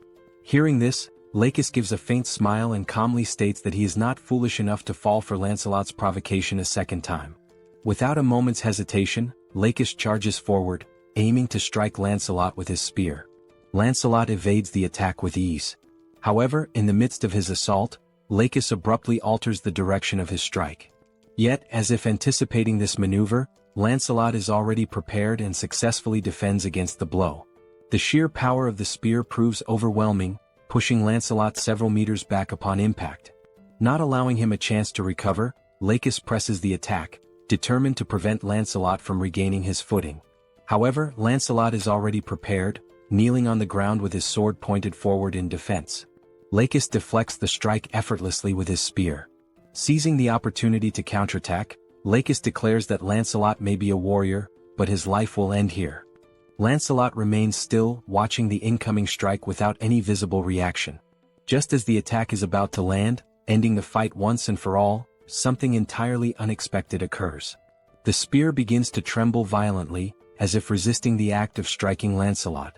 Hearing this, Lakis gives a faint smile and calmly states that he is not foolish enough to fall for Lancelot's provocation a second time. Without a moment's hesitation, Lakis charges forward, aiming to strike Lancelot with his spear. Lancelot evades the attack with ease. However, in the midst of his assault, Lakis abruptly alters the direction of his strike. Yet, as if anticipating this maneuver, Lancelot is already prepared and successfully defends against the blow. The sheer power of the spear proves overwhelming, pushing Lancelot several meters back upon impact. Not allowing him a chance to recover, Lakis presses the attack, determined to prevent Lancelot from regaining his footing. However, Lancelot is already prepared, kneeling on the ground with his sword pointed forward in defense. Lakis deflects the strike effortlessly with his spear. Seizing the opportunity to counterattack, Lakis declares that Lancelot may be a warrior, but his life will end here. Lancelot remains still, watching the incoming strike without any visible reaction. Just as the attack is about to land, ending the fight once and for all, something entirely unexpected occurs. The spear begins to tremble violently, as if resisting the act of striking Lancelot.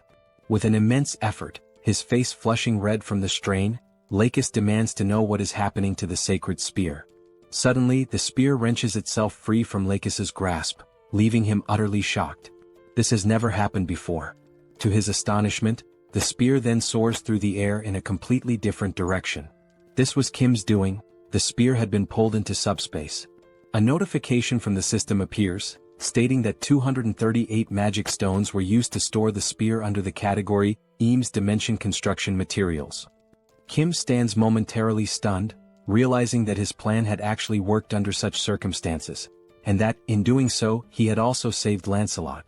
With an immense effort, his face flushing red from the strain, Lakis demands to know what is happening to the sacred spear. Suddenly, the spear wrenches itself free from Lakis's grasp, leaving him utterly shocked. This has never happened before. To his astonishment, the spear then soars through the air in a completely different direction. This was Kim's doing. The spear had been pulled into subspace. A notification from the system appears, stating that 238 magic stones were used to store the spear under the category Eames Dimension Construction Materials. Kim stands momentarily stunned, realizing that his plan had actually worked under such circumstances, and that, in doing so, he had also saved Lancelot.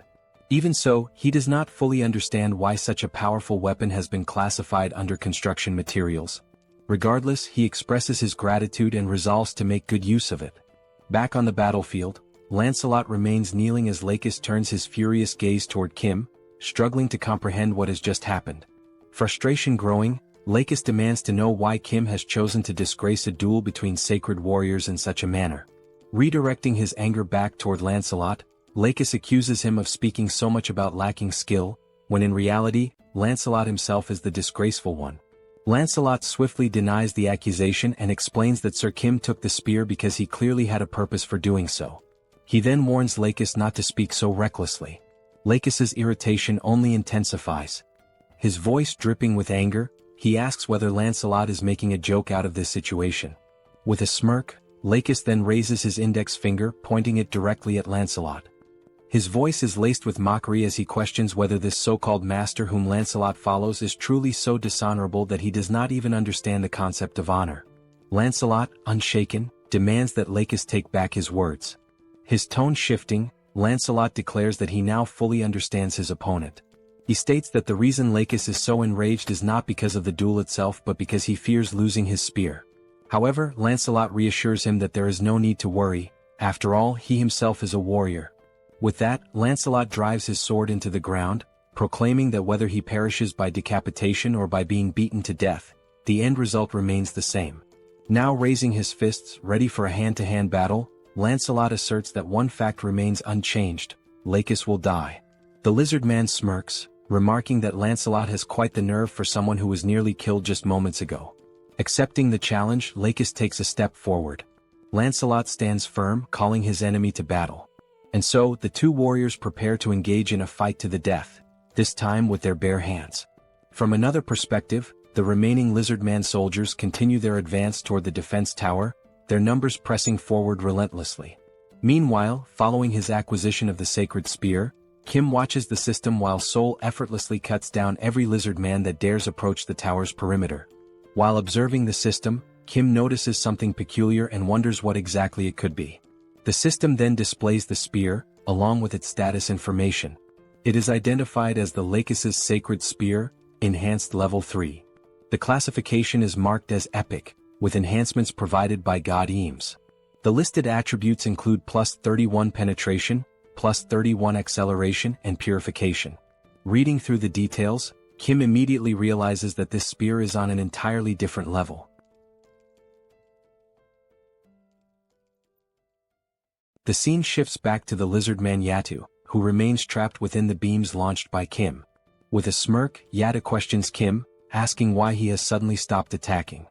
Even so, he does not fully understand why such a powerful weapon has been classified under construction materials. Regardless, he expresses his gratitude and resolves to make good use of it. Back on the battlefield, Lancelot remains kneeling as Lakis turns his furious gaze toward Kim, struggling to comprehend what has just happened. Frustration growing, Lakis demands to know why Kim has chosen to disgrace a duel between sacred warriors in such a manner. Redirecting his anger back toward Lancelot, Lakis accuses him of speaking so much about lacking skill, when in reality, Lancelot himself is the disgraceful one. Lancelot swiftly denies the accusation and explains that Sir Kim took the spear because he clearly had a purpose for doing so. He then warns Lakis not to speak so recklessly. Lakis's irritation only intensifies. His voice dripping with anger, he asks whether Lancelot is making a joke out of this situation. With a smirk, Lakis then raises his index finger, pointing it directly at Lancelot. His voice is laced with mockery as he questions whether this so-called master whom Lancelot follows is truly so dishonorable that he does not even understand the concept of honor. Lancelot, unshaken, demands that Lakis take back his words. His tone shifting, Lancelot declares that he now fully understands his opponent. He states that the reason Lakis is so enraged is not because of the duel itself but because he fears losing his spear. However, Lancelot reassures him that there is no need to worry, after all he himself is a warrior. With that, Lancelot drives his sword into the ground, proclaiming that whether he perishes by decapitation or by being beaten to death, the end result remains the same. Now raising his fists, ready for a hand-to-hand battle, Lancelot asserts that one fact remains unchanged: Lakis will die. The lizard man smirks, remarking that Lancelot has quite the nerve for someone who was nearly killed just moments ago. Accepting the challenge, Lakis takes a step forward. Lancelot stands firm, calling his enemy to battle. And so, the two warriors prepare to engage in a fight to the death, this time with their bare hands. From another perspective, the remaining lizardman soldiers continue their advance toward the defense tower, their numbers pressing forward relentlessly. Meanwhile, following his acquisition of the sacred spear, Kim watches the system while Seoul effortlessly cuts down every lizardman that dares approach the tower's perimeter. While observing the system, Kim notices something peculiar and wonders what exactly it could be. The system then displays the spear, along with its status information. It is identified as the Lakis' Sacred Spear, Enhanced Level 3. The classification is marked as Epic, with enhancements provided by God Eames. The listed attributes include plus 31 penetration, plus 31 acceleration and purification. Reading through the details, Kim immediately realizes that this spear is on an entirely different level. The scene shifts back to the lizardman Yatu, who remains trapped within the beams launched by Kim. With a smirk, Yatu questions Kim, asking why he has suddenly stopped attacking.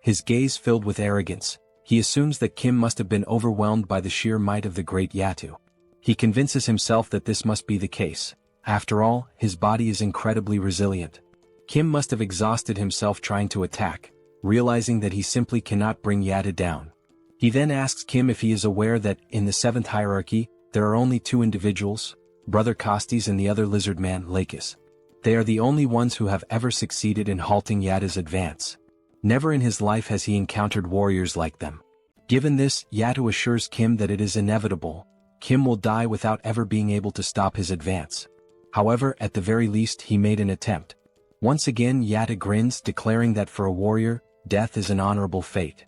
His gaze filled with arrogance, he assumes that Kim must have been overwhelmed by the sheer might of the great Yatu. He convinces himself that this must be the case. After all, his body is incredibly resilient. Kim must have exhausted himself trying to attack, realizing that he simply cannot bring Yatu down. He then asks Kim if he is aware that, in the 7th hierarchy, there are only two individuals, Brother Kostes and the other lizardman, Lakis. They are the only ones who have ever succeeded in halting Yatu's advance. Never in his life has he encountered warriors like them. Given this, Yatu assures Kim that it is inevitable. Kim will die without ever being able to stop his advance. However, at the very least he made an attempt. Once again Yatu grins, declaring that for a warrior, death is an honorable fate.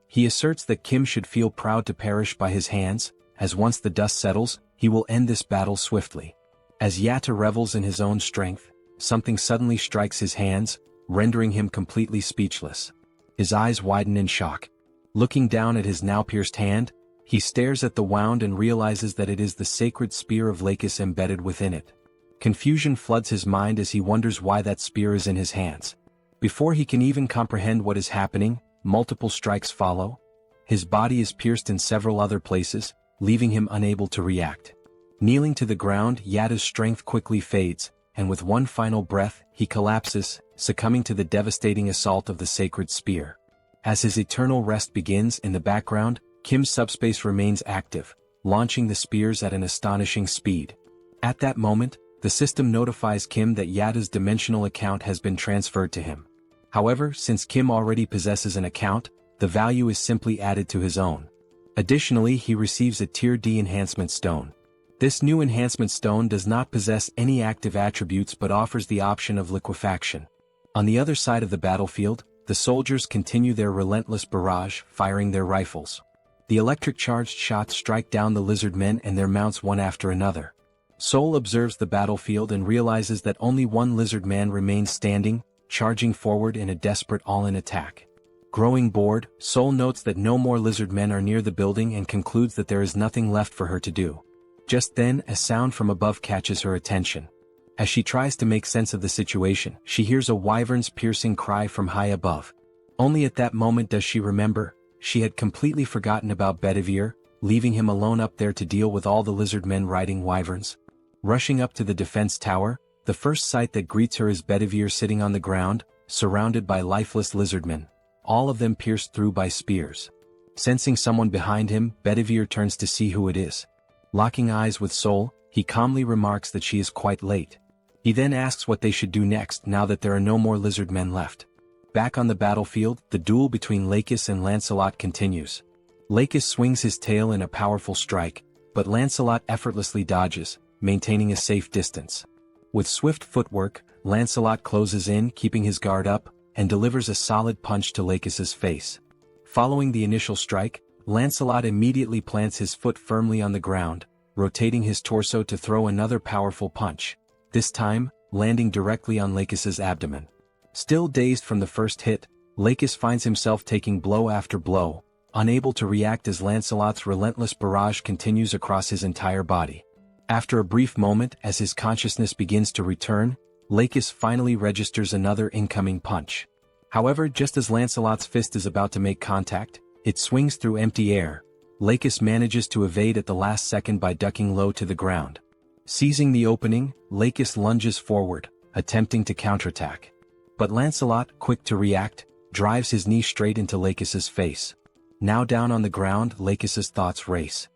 He asserts that Kim should feel proud to perish by his hands, as once the dust settles, he will end this battle swiftly. As Yatu revels in his own strength, something suddenly strikes his hands, rendering him completely speechless. His eyes widen in shock. Looking down at his now pierced hand, he stares at the wound and realizes that it is the sacred spear of Lakis embedded within it. Confusion floods his mind as he wonders why that spear is in his hands. Before he can even comprehend what is happening, multiple strikes follow. His body is pierced in several other places, leaving him unable to react. Kneeling to the ground, Yatu's strength quickly fades, and with one final breath, he collapses, succumbing to the devastating assault of the sacred spear. As his eternal rest begins in the background, Kim's subspace remains active, launching the spears at an astonishing speed. At that moment, the system notifies Kim that Yatu's dimensional account has been transferred to him. However, since Kim already possesses an account, the value is simply added to his own. Additionally, he receives a Tier D enhancement stone. This new enhancement stone does not possess any active attributes but offers the option of liquefaction. On the other side of the battlefield, the soldiers continue their relentless barrage, firing their rifles. The electric-charged shots strike down the lizardmen and their mounts one after another. Seoul observes the battlefield and realizes that only one lizardman remains standing, charging forward in a desperate all-in attack. Growing bored, Seoul notes that no more lizardmen are near the building and concludes that there is nothing left for her to do. Just then, a sound from above catches her attention. As she tries to make sense of the situation, she hears a wyvern's piercing cry from high above. Only at that moment does she remember, she had completely forgotten about Bedivere, leaving him alone up there to deal with all the lizardmen riding wyverns. Rushing up to the defense tower, the first sight that greets her is Bedivere sitting on the ground, surrounded by lifeless lizardmen, all of them pierced through by spears. Sensing someone behind him, Bedivere turns to see who it is. Locking eyes with Seoul, he calmly remarks that she is quite late. He then asks what they should do next now that there are no more lizardmen left. Back on the battlefield, the duel between Lakis and Lancelot continues. Lakis swings his tail in a powerful strike, but Lancelot effortlessly dodges, maintaining a safe distance. With swift footwork, Lancelot closes in, keeping his guard up, and delivers a solid punch to Lakis's face. Following the initial strike, Lancelot immediately plants his foot firmly on the ground, rotating his torso to throw another powerful punch, this time, landing directly on Lakis's abdomen. Still dazed from the first hit, Lakis finds himself taking blow after blow, unable to react as Lancelot's relentless barrage continues across his entire body. After a brief moment as his consciousness begins to return, Lakis finally registers another incoming punch. However, just as Lancelot's fist is about to make contact, it swings through empty air, Lakis manages to evade at the last second by ducking low to the ground. Seizing the opening, Lakis lunges forward, attempting to counterattack. But Lancelot, quick to react, drives his knee straight into Lakis's face. Now down on the ground, Lakis's thoughts race.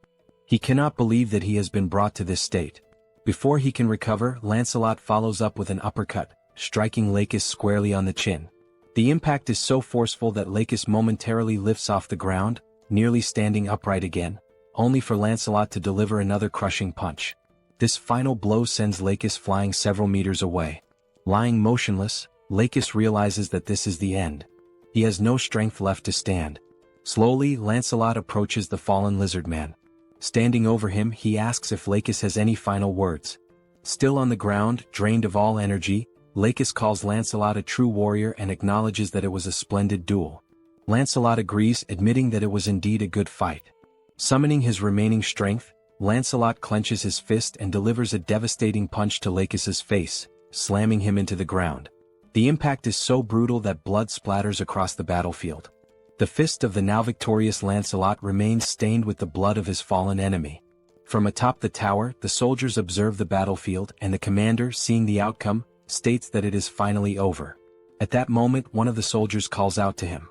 He cannot believe that he has been brought to this state. Before he can recover, Lancelot follows up with an uppercut, striking Lakis squarely on the chin. The impact is so forceful that Lakis momentarily lifts off the ground, nearly standing upright again, only for Lancelot to deliver another crushing punch. This final blow sends Lakis flying several meters away. Lying motionless, Lakis realizes that this is the end. He has no strength left to stand. Slowly, Lancelot approaches the fallen lizard man. Standing over him, he asks if Lakis has any final words. Still on the ground, drained of all energy, Lakis calls Lancelot a true warrior and acknowledges that it was a splendid duel. Lancelot agrees, admitting that it was indeed a good fight. Summoning his remaining strength, Lancelot clenches his fist and delivers a devastating punch to Lakis's face, slamming him into the ground. The impact is so brutal that blood splatters across the battlefield. The fist of the now victorious Lancelot remains stained with the blood of his fallen enemy. From atop the tower, the soldiers observe the battlefield, and the commander, seeing the outcome, states that it is finally over. At that moment, one of the soldiers calls out to him.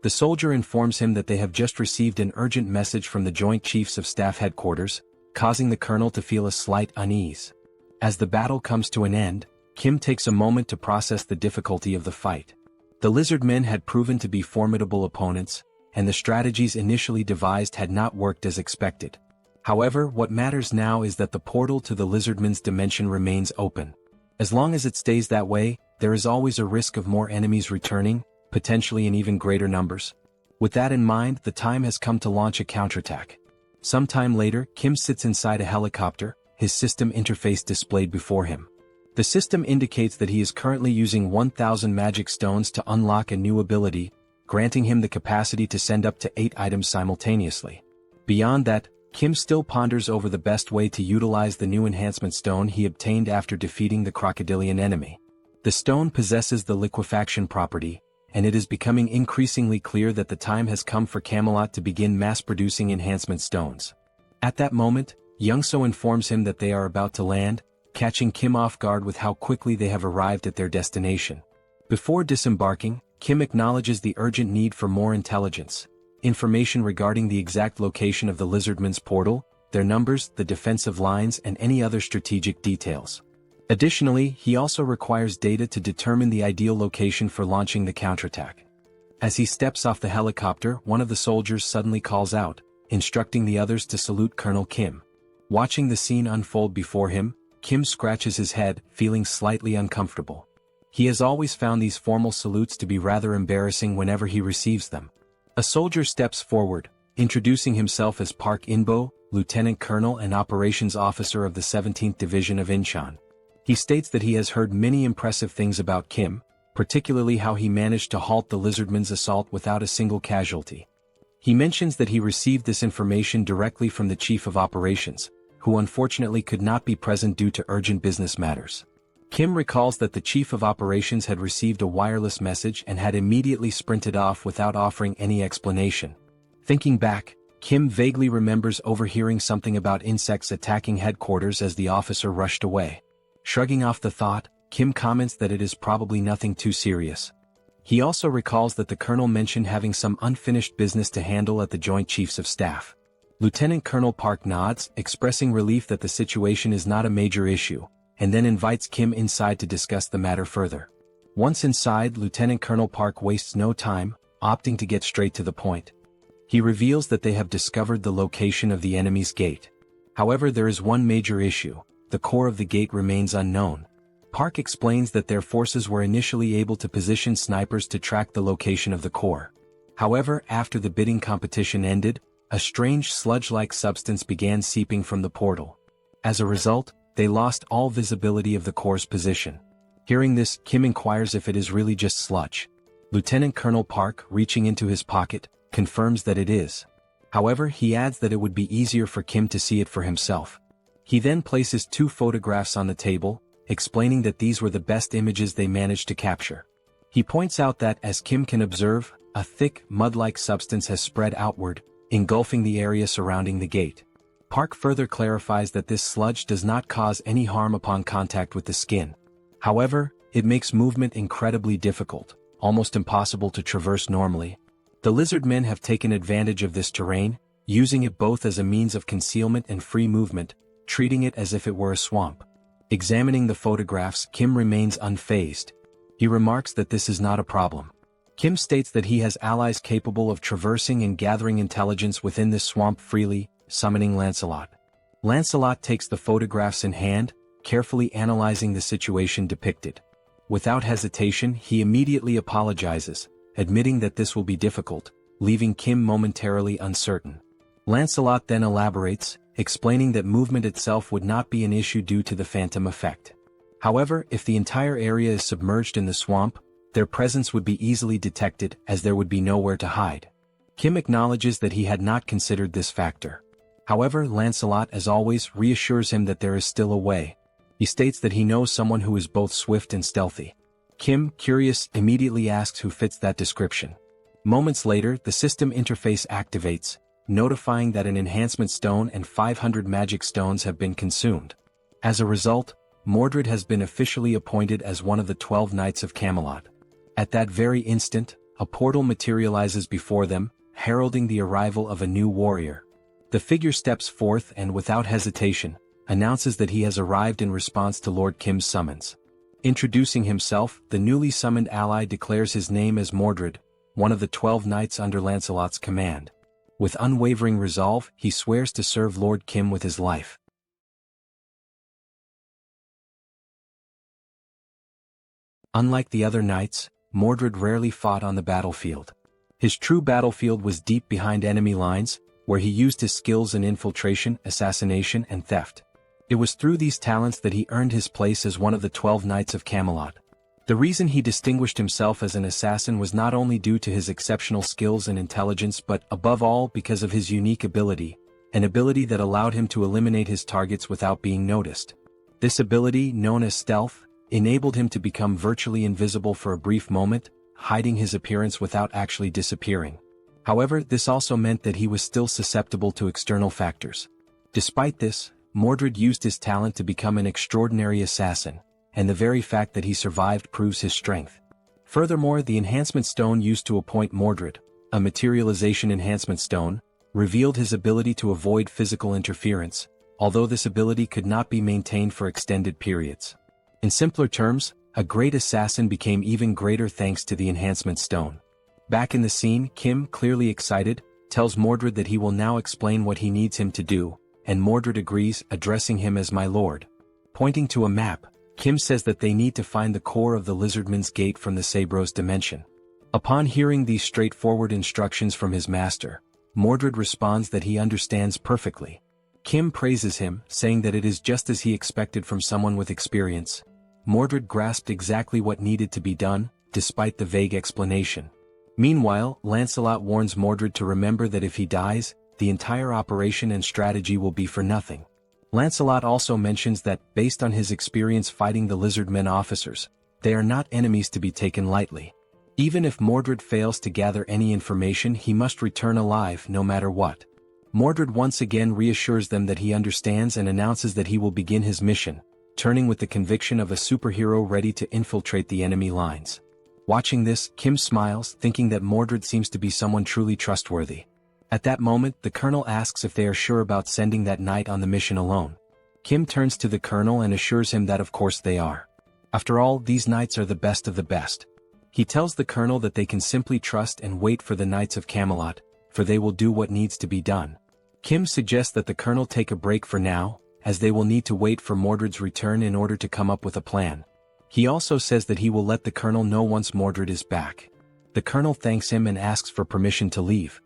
The soldier informs him that they have just received an urgent message from the Joint Chiefs of Staff headquarters, causing the colonel to feel a slight unease. As the battle comes to an end, Kim takes a moment to process the difficulty of the fight. The lizard men had proven to be formidable opponents, and the strategies initially devised had not worked as expected. However, what matters now is that the portal to the lizardmen's dimension remains open. As long as it stays that way, there is always a risk of more enemies returning, potentially in even greater numbers. With that in mind, the time has come to launch a counterattack. Sometime later, Kim sits inside a helicopter, his system interface displayed before him. The system indicates that he is currently using 1,000 magic stones to unlock a new ability, granting him the capacity to send up to 8 items simultaneously. Beyond that, Kim still ponders over the best way to utilize the new enhancement stone he obtained after defeating the crocodilian enemy. The stone possesses the liquefaction property, and it is becoming increasingly clear that the time has come for Camelot to begin mass-producing enhancement stones. At that moment, Youngso informs him that they are about to land, catching Kim off guard with how quickly they have arrived at their destination. Before disembarking, Kim acknowledges the urgent need for more intelligence, information regarding the exact location of the lizardmen's portal, their numbers, the defensive lines, and any other strategic details. Additionally, he also requires data to determine the ideal location for launching the counterattack. As he steps off the helicopter, one of the soldiers suddenly calls out, instructing the others to salute Colonel Kim. Watching the scene unfold before him, Kim scratches his head, feeling slightly uncomfortable. He has always found these formal salutes to be rather embarrassing whenever he receives them. A soldier steps forward, introducing himself as Park Inbo, Lieutenant Colonel and Operations Officer of the 17th Division of Incheon. He states that he has heard many impressive things about Kim, particularly how he managed to halt the lizardmen's assault without a single casualty. He mentions that he received this information directly from the Chief of Operations, who unfortunately could not be present due to urgent business matters. Kim recalls that the Chief of Operations had received a wireless message and had immediately sprinted off without offering any explanation. Thinking back, Kim vaguely remembers overhearing something about insects attacking headquarters as the officer rushed away. Shrugging off the thought, Kim comments that it is probably nothing too serious. He also recalls that the colonel mentioned having some unfinished business to handle at the Joint Chiefs of Staff. Lieutenant Colonel Park nods, expressing relief that the situation is not a major issue, and then invites Kim inside to discuss the matter further. Once inside, Lieutenant Colonel Park wastes no time, opting to get straight to the point. He reveals that they have discovered the location of the enemy's gate. However, there is one major issue: the core of the gate remains unknown. Park explains that their forces were initially able to position snipers to track the location of the core. However, after the bidding competition ended, a strange sludge-like substance began seeping from the portal. As a result, they lost all visibility of the core's position. Hearing this, Kim inquires if it is really just sludge. Lieutenant Colonel Park, reaching into his pocket, confirms that it is. However, he adds that it would be easier for Kim to see it for himself. He then places 2 photographs on the table, explaining that these were the best images they managed to capture. He points out that, as Kim can observe, a thick, mud-like substance has spread outward, engulfing the area surrounding the gate. Park further clarifies that this sludge does not cause any harm upon contact with the skin. However, it makes movement incredibly difficult, almost impossible to traverse normally. The lizard men have taken advantage of this terrain, using it both as a means of concealment and free movement, treating it as if it were a swamp. Examining the photographs, Kim remains unfazed. He remarks that this is not a problem. Kim states that he has allies capable of traversing and gathering intelligence within this swamp freely, summoning Lancelot. Lancelot takes the photographs in hand, carefully analyzing the situation depicted. Without hesitation, he immediately apologizes, admitting that this will be difficult, leaving Kim momentarily uncertain. Lancelot then elaborates, explaining that movement itself would not be an issue due to the phantom effect. However, if the entire area is submerged in the swamp, their presence would be easily detected as there would be nowhere to hide. Kim acknowledges that he had not considered this factor. However, Lancelot, as always, reassures him that there is still a way. He states that he knows someone who is both swift and stealthy. Kim, curious, immediately asks who fits that description. Moments later, the system interface activates, notifying that an enhancement stone and 500 magic stones have been consumed. As a result, Mordred has been officially appointed as one of the 12 Knights of Camelot. At that very instant, a portal materializes before them, heralding the arrival of a new warrior. The figure steps forth and, without hesitation, announces that he has arrived in response to Lord Kim's summons. Introducing himself, the newly summoned ally declares his name as Mordred, one of the 12 knights under Lancelot's command. With unwavering resolve, he swears to serve Lord Kim with his life. Unlike the other knights, Mordred rarely fought on the battlefield. His true battlefield was deep behind enemy lines, where he used his skills in infiltration, assassination, and theft. It was through these talents that he earned his place as one of the 12 Knights of Camelot. The reason he distinguished himself as an assassin was not only due to his exceptional skills and intelligence but, above all, because of his unique ability, an ability that allowed him to eliminate his targets without being noticed. This ability, known as stealth, enabled him to become virtually invisible for a brief moment, hiding his appearance without actually disappearing. However, this also meant that he was still susceptible to external factors. Despite this, Mordred used his talent to become an extraordinary assassin, and the very fact that he survived proves his strength. Furthermore, the enhancement stone used to appoint Mordred, a materialization enhancement stone, revealed his ability to avoid physical interference, although this ability could not be maintained for extended periods. In simpler terms, a great assassin became even greater thanks to the enhancement stone. Back in the scene, Kim, clearly excited, tells Mordred that he will now explain what he needs him to do, and Mordred agrees, addressing him as my lord. Pointing to a map, Kim says that they need to find the core of the Lizardman's Gate from the Sabros dimension. Upon hearing these straightforward instructions from his master, Mordred responds that he understands perfectly. Kim praises him, saying that it is just as he expected from someone with experience. Mordred grasped exactly what needed to be done, despite the vague explanation. Meanwhile, Lancelot warns Mordred to remember that if he dies, the entire operation and strategy will be for nothing. Lancelot also mentions that, based on his experience fighting the Lizardmen officers, they are not enemies to be taken lightly. Even if Mordred fails to gather any information, he must return alive no matter what. Mordred once again reassures them that he understands and announces that he will begin his mission, turning with the conviction of a superhero ready to infiltrate the enemy lines. Watching this, Kim smiles, thinking that Mordred seems to be someone truly trustworthy. At that moment, the colonel asks if they are sure about sending that knight on the mission alone. Kim turns to the colonel and assures him that of course they are. After all, these knights are the best of the best. He tells the colonel that they can simply trust and wait for the Knights of Camelot, for they will do what needs to be done. Kim suggests that the colonel take a break for now, as they will need to wait for Mordred's return in order to come up with a plan. He also says that he will let the colonel know once Mordred is back. The colonel thanks him and asks for permission to leave.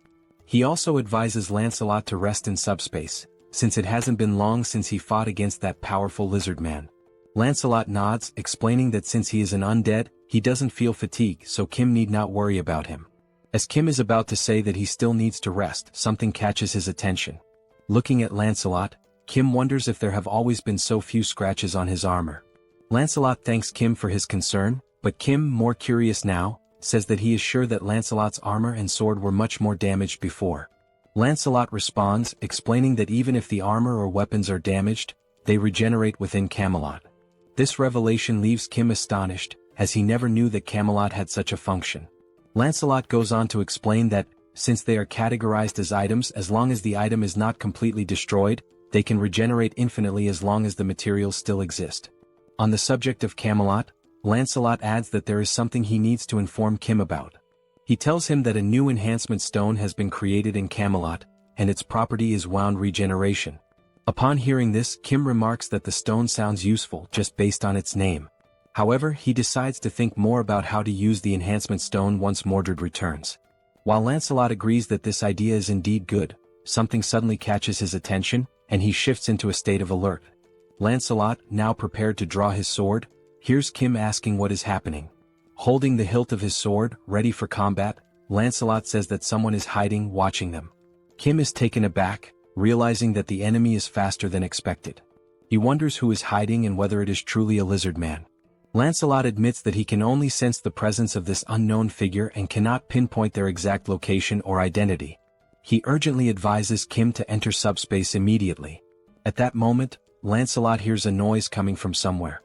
He also advises Lancelot to rest in SUBSPACE, since it hasn't been long since he fought against that powerful lizard man. Lancelot nods, explaining that since he is an undead, he doesn't feel fatigue, so Kim need not worry about him. As Kim is about to say that he still needs to rest, something catches his attention. Looking at Lancelot, Kim wonders if there have always been so few scratches on his armor. Lancelot thanks Kim for his concern, but Kim, more curious now, says that he is sure that Lancelot's armor and sword were much more damaged before. Lancelot responds, explaining that even if the armor or weapons are damaged, they regenerate within Camelot. This revelation leaves Kim astonished, as he never knew that Camelot had such a function. Lancelot goes on to explain that, since they are categorized as items, as long as the item is not completely destroyed, they can regenerate infinitely as long as the materials still exist. On the subject of Camelot, Lancelot adds that there is something he needs to inform Kim about. He tells him that a new enhancement stone has been created in Camelot, and its property is wound regeneration. Upon hearing this, Kim remarks that the stone sounds useful just based on its name. However, he decides to think more about how to use the enhancement stone once Mordred returns. While Lancelot agrees that this idea is indeed good, something suddenly catches his attention, and he shifts into a state of alert. Lancelot, now prepared to draw his sword, hears Kim asking what is happening. Holding the hilt of his sword, ready for combat, Lancelot says that someone is hiding, watching them. Kim is taken aback, realizing that the enemy is faster than expected. He wonders who is hiding and whether it is truly a lizard man. Lancelot admits that he can only sense the presence of this unknown figure and cannot pinpoint their exact location or identity. He urgently advises Kim to enter SUBSPACE immediately. At that moment, Lancelot hears a noise coming from somewhere.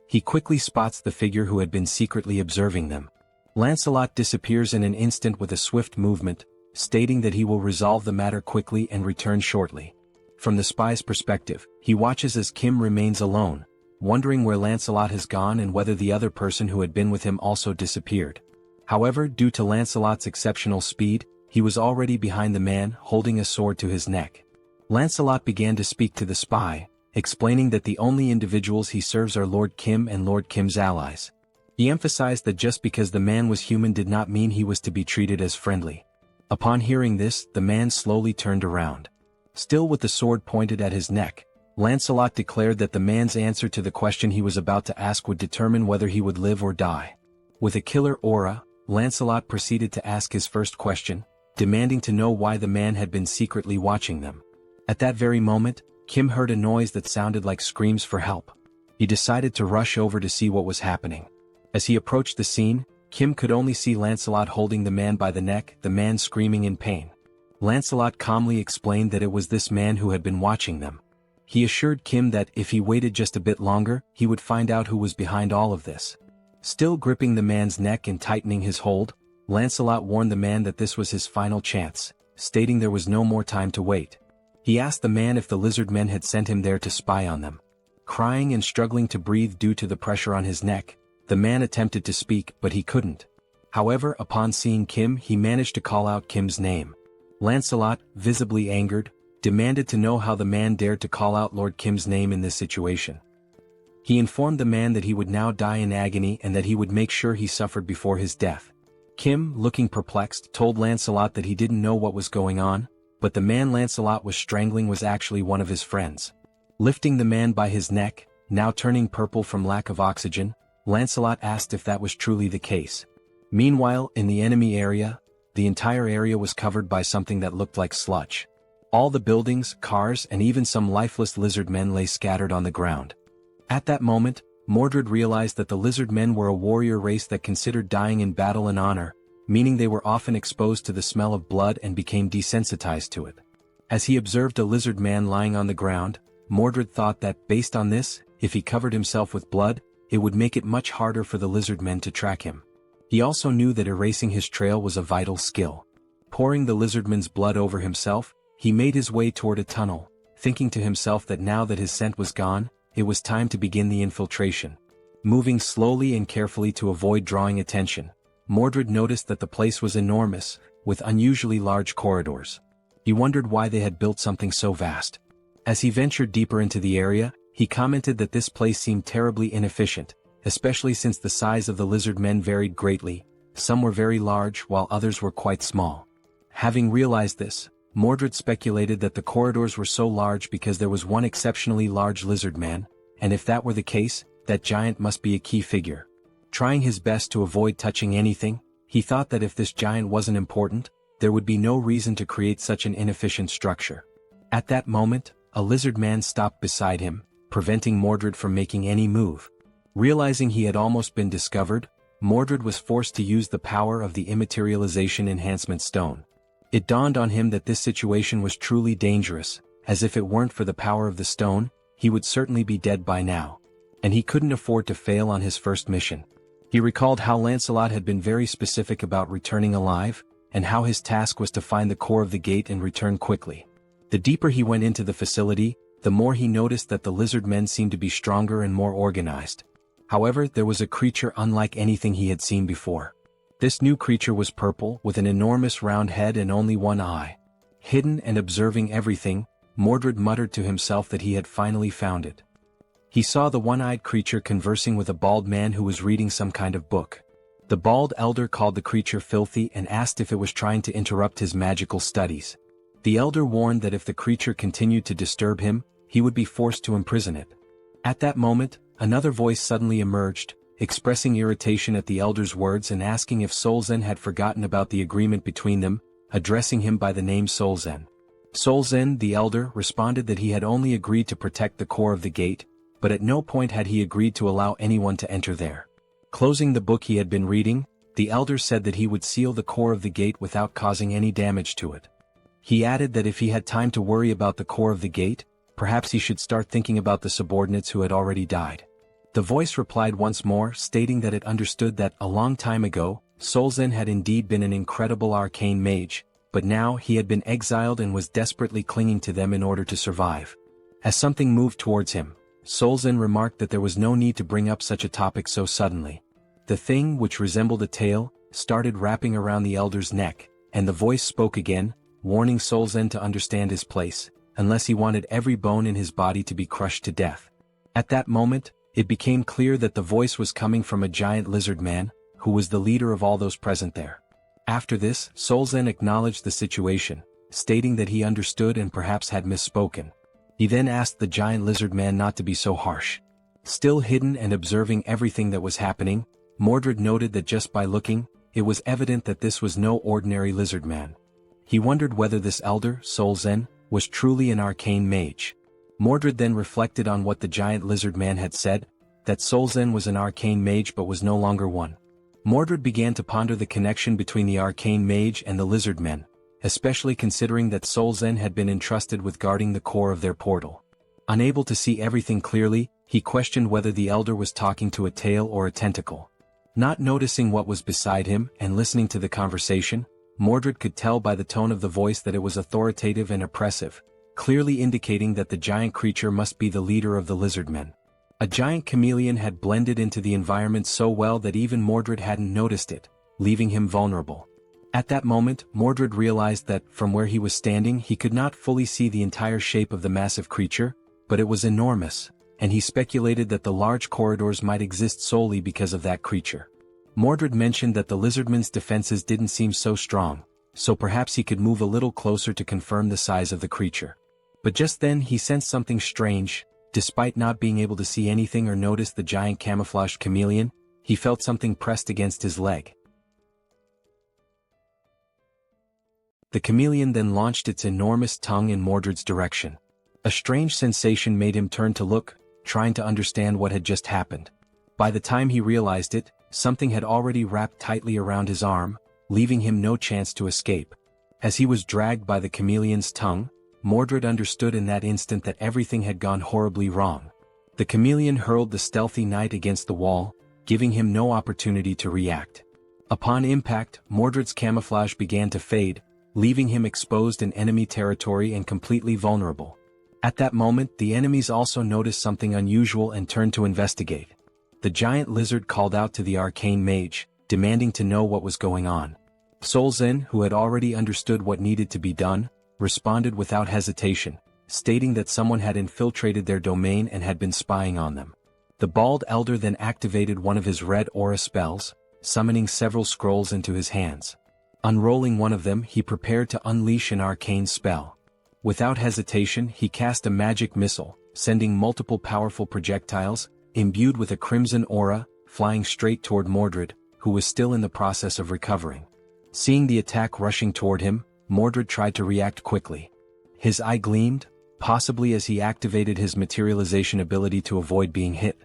He quickly spots the figure who had been secretly observing them. Lancelot disappears in an instant with a swift movement, stating that he will resolve the matter quickly and return shortly. From the spy's perspective, he watches as Kim remains alone, wondering where Lancelot has gone and whether the other person who had been with him also disappeared. However, due to Lancelot's exceptional speed, he was already behind the man, holding a sword to his neck. Lancelot began to speak to the spy, explaining that the only individuals he serves are Lord Kim and Lord Kim's allies. He emphasized that just because the man was human did not mean he was to be treated as friendly. Upon hearing this, the man slowly turned around. Still with the sword pointed at his neck, Lancelot declared that the man's answer to the question he was about to ask would determine whether he would live or die. With a killer aura, Lancelot proceeded to ask his first question, demanding to know why the man had been secretly watching them. At that very moment, Kim heard a noise that sounded like screams for help. He decided to rush over to see what was happening. As he approached the scene, Kim could only see Lancelot holding the man by the neck, the man screaming in pain. Lancelot calmly explained that it was this man who had been watching them. He assured Kim that if he waited just a bit longer, he would find out who was behind all of this. Still gripping the man's neck and tightening his hold, Lancelot warned the man that this was his final chance, stating there was no more time to wait. He asked the man if the lizard men had sent him there to spy on them. Crying and struggling to breathe due to the pressure on his neck, the man attempted to speak but he couldn't. However, upon seeing Kim, he managed to call out Kim's name. Lancelot, visibly angered, demanded to know how the man dared to call out Lord Kim's name in this situation. He informed the man that he would now die in agony and that he would make sure he suffered before his death. Kim, looking perplexed, told Lancelot that he didn't know what was going on, but the man Lancelot was strangling was actually one of his friends. Lifting the man by his neck, now turning purple from lack of oxygen, Lancelot asked if that was truly the case. Meanwhile, in the enemy area, the entire area was covered by something that looked like sludge. All the buildings, cars, and even some lifeless lizard men lay scattered on the ground. At that moment, Mordred realized that the lizard men were a warrior race that considered dying in battle an honor, meaning they were often exposed to the smell of blood and became desensitized to it. As he observed a lizard man lying on the ground, Mordred thought that, based on this, if he covered himself with blood, it would make it much harder for the lizard men to track him. He also knew that erasing his trail was a vital skill. Pouring the lizardman's blood over himself, he made his way toward a tunnel, thinking to himself that now that his scent was gone, it was time to begin the infiltration. Moving slowly and carefully to avoid drawing attention, Mordred noticed that the place was enormous, with unusually large corridors. He wondered why they had built something so vast. As he ventured deeper into the area, he commented that this place seemed terribly inefficient, especially since the size of the lizard men varied greatly. Some were very large while others were quite small. Having realized this, Mordred speculated that the corridors were so large because there was one exceptionally large lizard man, and if that were the case, that giant must be a key figure. Trying his best to avoid touching anything, he thought that if this giant wasn't important, there would be no reason to create such an inefficient structure. At that moment, a lizard man stopped beside him, preventing Mordred from making any move. Realizing he had almost been discovered, Mordred was forced to use the power of the immaterialization enhancement stone. It dawned on him that this situation was truly dangerous, as if it weren't for the power of the stone, he would certainly be dead by now. And he couldn't afford to fail on his first mission. He recalled how Lancelot had been very specific about returning alive, and how his task was to find the core of the gate and return quickly. The deeper he went into the facility, the more he noticed that the lizard men seemed to be stronger and more organized. However, there was a creature unlike anything he had seen before. This new creature was purple, with an enormous round head and only one eye. Hidden and observing everything, Mordred muttered to himself that he had finally found it. He saw the one-eyed creature conversing with a bald man who was reading some kind of book. The bald elder called the creature filthy and asked if it was trying to interrupt his magical studies. The elder warned that if the creature continued to disturb him, he would be forced to imprison it. At that moment, another voice suddenly emerged, expressing irritation at the elder's words and asking if Solzen had forgotten about the agreement between them, addressing him by the name Solzen. Solzen, the elder, responded that he had only agreed to protect the core of the gate, but at no point had he agreed to allow anyone to enter there. Closing the book he had been reading, the elder said that he would seal the core of the gate without causing any damage to it. He added that if he had time to worry about the core of the gate, perhaps he should start thinking about the subordinates who had already died. The voice replied once more, stating that it understood that, a long time ago, Solzen had indeed been an incredible arcane mage, but now he had been exiled and was desperately clinging to them in order to survive. As something moved towards him, Solzen remarked that there was no need to bring up such a topic so suddenly. The thing, which resembled a tail, started wrapping around the elder's neck, and the voice spoke again, warning Solzen to understand his place, unless he wanted every bone in his body to be crushed to death. At that moment, it became clear that the voice was coming from a giant lizard man, who was the leader of all those present there. After this, Solzen acknowledged the situation, stating that he understood and perhaps had misspoken. He then asked the giant lizard man not to be so harsh. Still hidden and observing everything that was happening, Mordred noted that just by looking, it was evident that this was no ordinary lizard man. He wondered whether this elder, Solzen, was truly an arcane mage. Mordred then reflected on what the giant lizard man had said, that Solzen was an arcane mage but was no longer one. Mordred began to ponder the connection between the arcane mage and the lizard men, especially considering that Solzen had been entrusted with guarding the core of their portal. Unable to see everything clearly, he questioned whether the elder was talking to a tail or a tentacle. Not noticing what was beside him and listening to the conversation, Mordred could tell by the tone of the voice that it was authoritative and oppressive, clearly indicating that the giant creature must be the leader of the lizardmen. A giant chameleon had blended into the environment so well that even Mordred hadn't noticed it, leaving him vulnerable. At that moment, Mordred realized that, from where he was standing, he could not fully see the entire shape of the massive creature, but it was enormous, and he speculated that the large corridors might exist solely because of that creature. Mordred mentioned that the lizardman's defenses didn't seem so strong, so perhaps he could move a little closer to confirm the size of the creature. But just then he sensed something strange. Despite not being able to see anything or notice the giant camouflaged chameleon, he felt something pressed against his leg. The chameleon then launched its enormous tongue in Mordred's direction. A strange sensation made him turn to look, trying to understand what had just happened. By the time he realized it, something had already wrapped tightly around his arm, leaving him no chance to escape. As he was dragged by the chameleon's tongue, Mordred understood in that instant that everything had gone horribly wrong. The chameleon hurled the stealthy knight against the wall, giving him no opportunity to react. Upon impact, Mordred's camouflage began to fade, leaving him exposed in enemy territory and completely vulnerable. At that moment, the enemies also noticed something unusual and turned to investigate. The giant lizard called out to the arcane mage, demanding to know what was going on. Solzen, who had already understood what needed to be done, responded without hesitation, stating that someone had infiltrated their domain and had been spying on them. The bald elder then activated one of his red aura spells, summoning several scrolls into his hands. Unrolling one of them, he prepared to unleash an arcane spell. Without hesitation, he cast a magic missile, sending multiple powerful projectiles, imbued with a crimson aura, flying straight toward Mordred, who was still in the process of recovering. Seeing the attack rushing toward him, Mordred tried to react quickly. His eye gleamed, possibly as he activated his materialization ability to avoid being hit.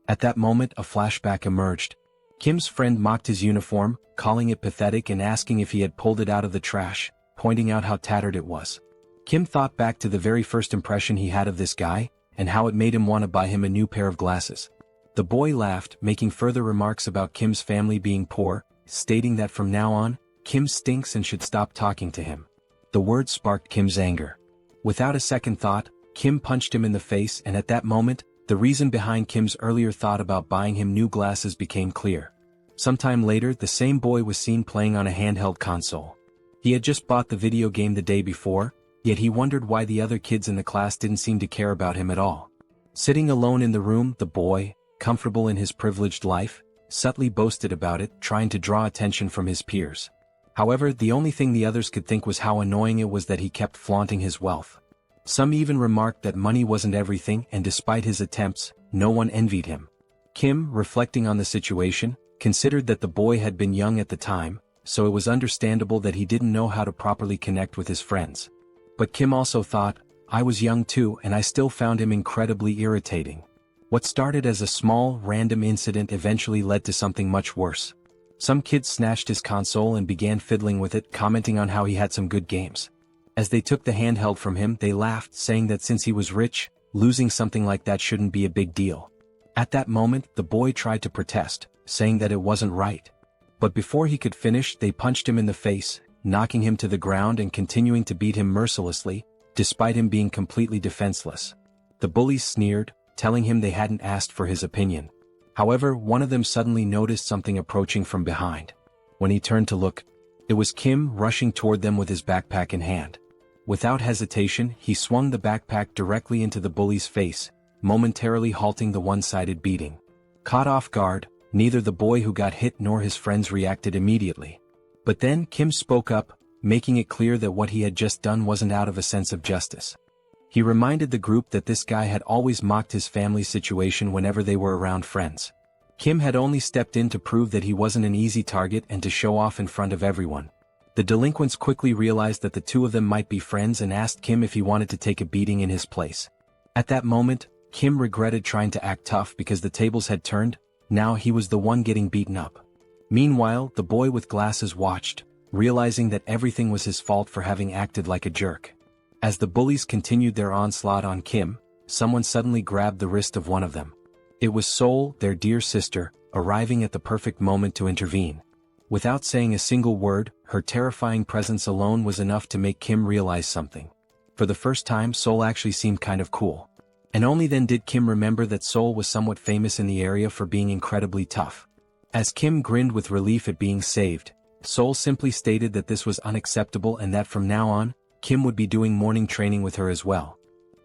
At that moment, a flashback emerged. Kim's friend mocked his uniform, calling it pathetic and asking if he had pulled it out of the trash, pointing out how tattered it was. Kim thought back to the very first impression he had of this guy, and how it made him want to buy him a new pair of glasses. The boy laughed, making further remarks about Kim's family being poor, stating that from now on, Kim stinks and should stop talking to him. The words sparked Kim's anger. Without a second thought, Kim punched him in the face, and at that moment, the reason behind Kim's earlier thought about buying him new glasses became clear. Sometime later, the same boy was seen playing on a handheld console. He had just bought the video game the day before, yet he wondered why the other kids in the class didn't seem to care about him at all. Sitting alone in the room, the boy, comfortable in his privileged life, subtly boasted about it, trying to draw attention from his peers. However, the only thing the others could think was how annoying it was that he kept flaunting his wealth. Some even remarked that money wasn't everything, and despite his attempts, no one envied him. Kim, reflecting on the situation, considered that the boy had been young at the time, so it was understandable that he didn't know how to properly connect with his friends. But Kim also thought, I was young too, and I still found him incredibly irritating. What started as a small, random incident eventually led to something much worse. Some kids snatched his console and began fiddling with it, commenting on how he had some good games. As they took the handheld from him, they laughed, saying that since he was rich, losing something like that shouldn't be a big deal. At that moment, the boy tried to protest, saying that it wasn't right. But before he could finish, they punched him in the face, knocking him to the ground and continuing to beat him mercilessly, despite him being completely defenseless. The bullies sneered, telling him they hadn't asked for his opinion. However, one of them suddenly noticed something approaching from behind. When he turned to look, it was Kim rushing toward them with his backpack in hand. Without hesitation, he swung the backpack directly into the bully's face, momentarily halting the one-sided beating. Caught off guard, neither the boy who got hit nor his friends reacted immediately. But then Kim spoke up, making it clear that what he had just done wasn't out of a sense of justice. He reminded the group that this guy had always mocked his family's situation whenever they were around friends. Kim had only stepped in to prove that he wasn't an easy target and to show off in front of everyone. The delinquents quickly realized that the two of them might be friends and asked Kim if he wanted to take a beating in his place. At that moment, Kim regretted trying to act tough because the tables had turned. Now he was the one getting beaten up. Meanwhile, the boy with glasses watched, realizing that everything was his fault for having acted like a jerk. As the bullies continued their onslaught on Kim, someone suddenly grabbed the wrist of one of them. It was Seoul, their dear sister, arriving at the perfect moment to intervene. Without saying a single word, her terrifying presence alone was enough to make Kim realize something. For the first time, Seoul actually seemed kind of cool. And only then did Kim remember that Seoul was somewhat famous in the area for being incredibly tough. As Kim grinned with relief at being saved, Seoul simply stated that this was unacceptable and that from now on, Kim would be doing morning training with her as well.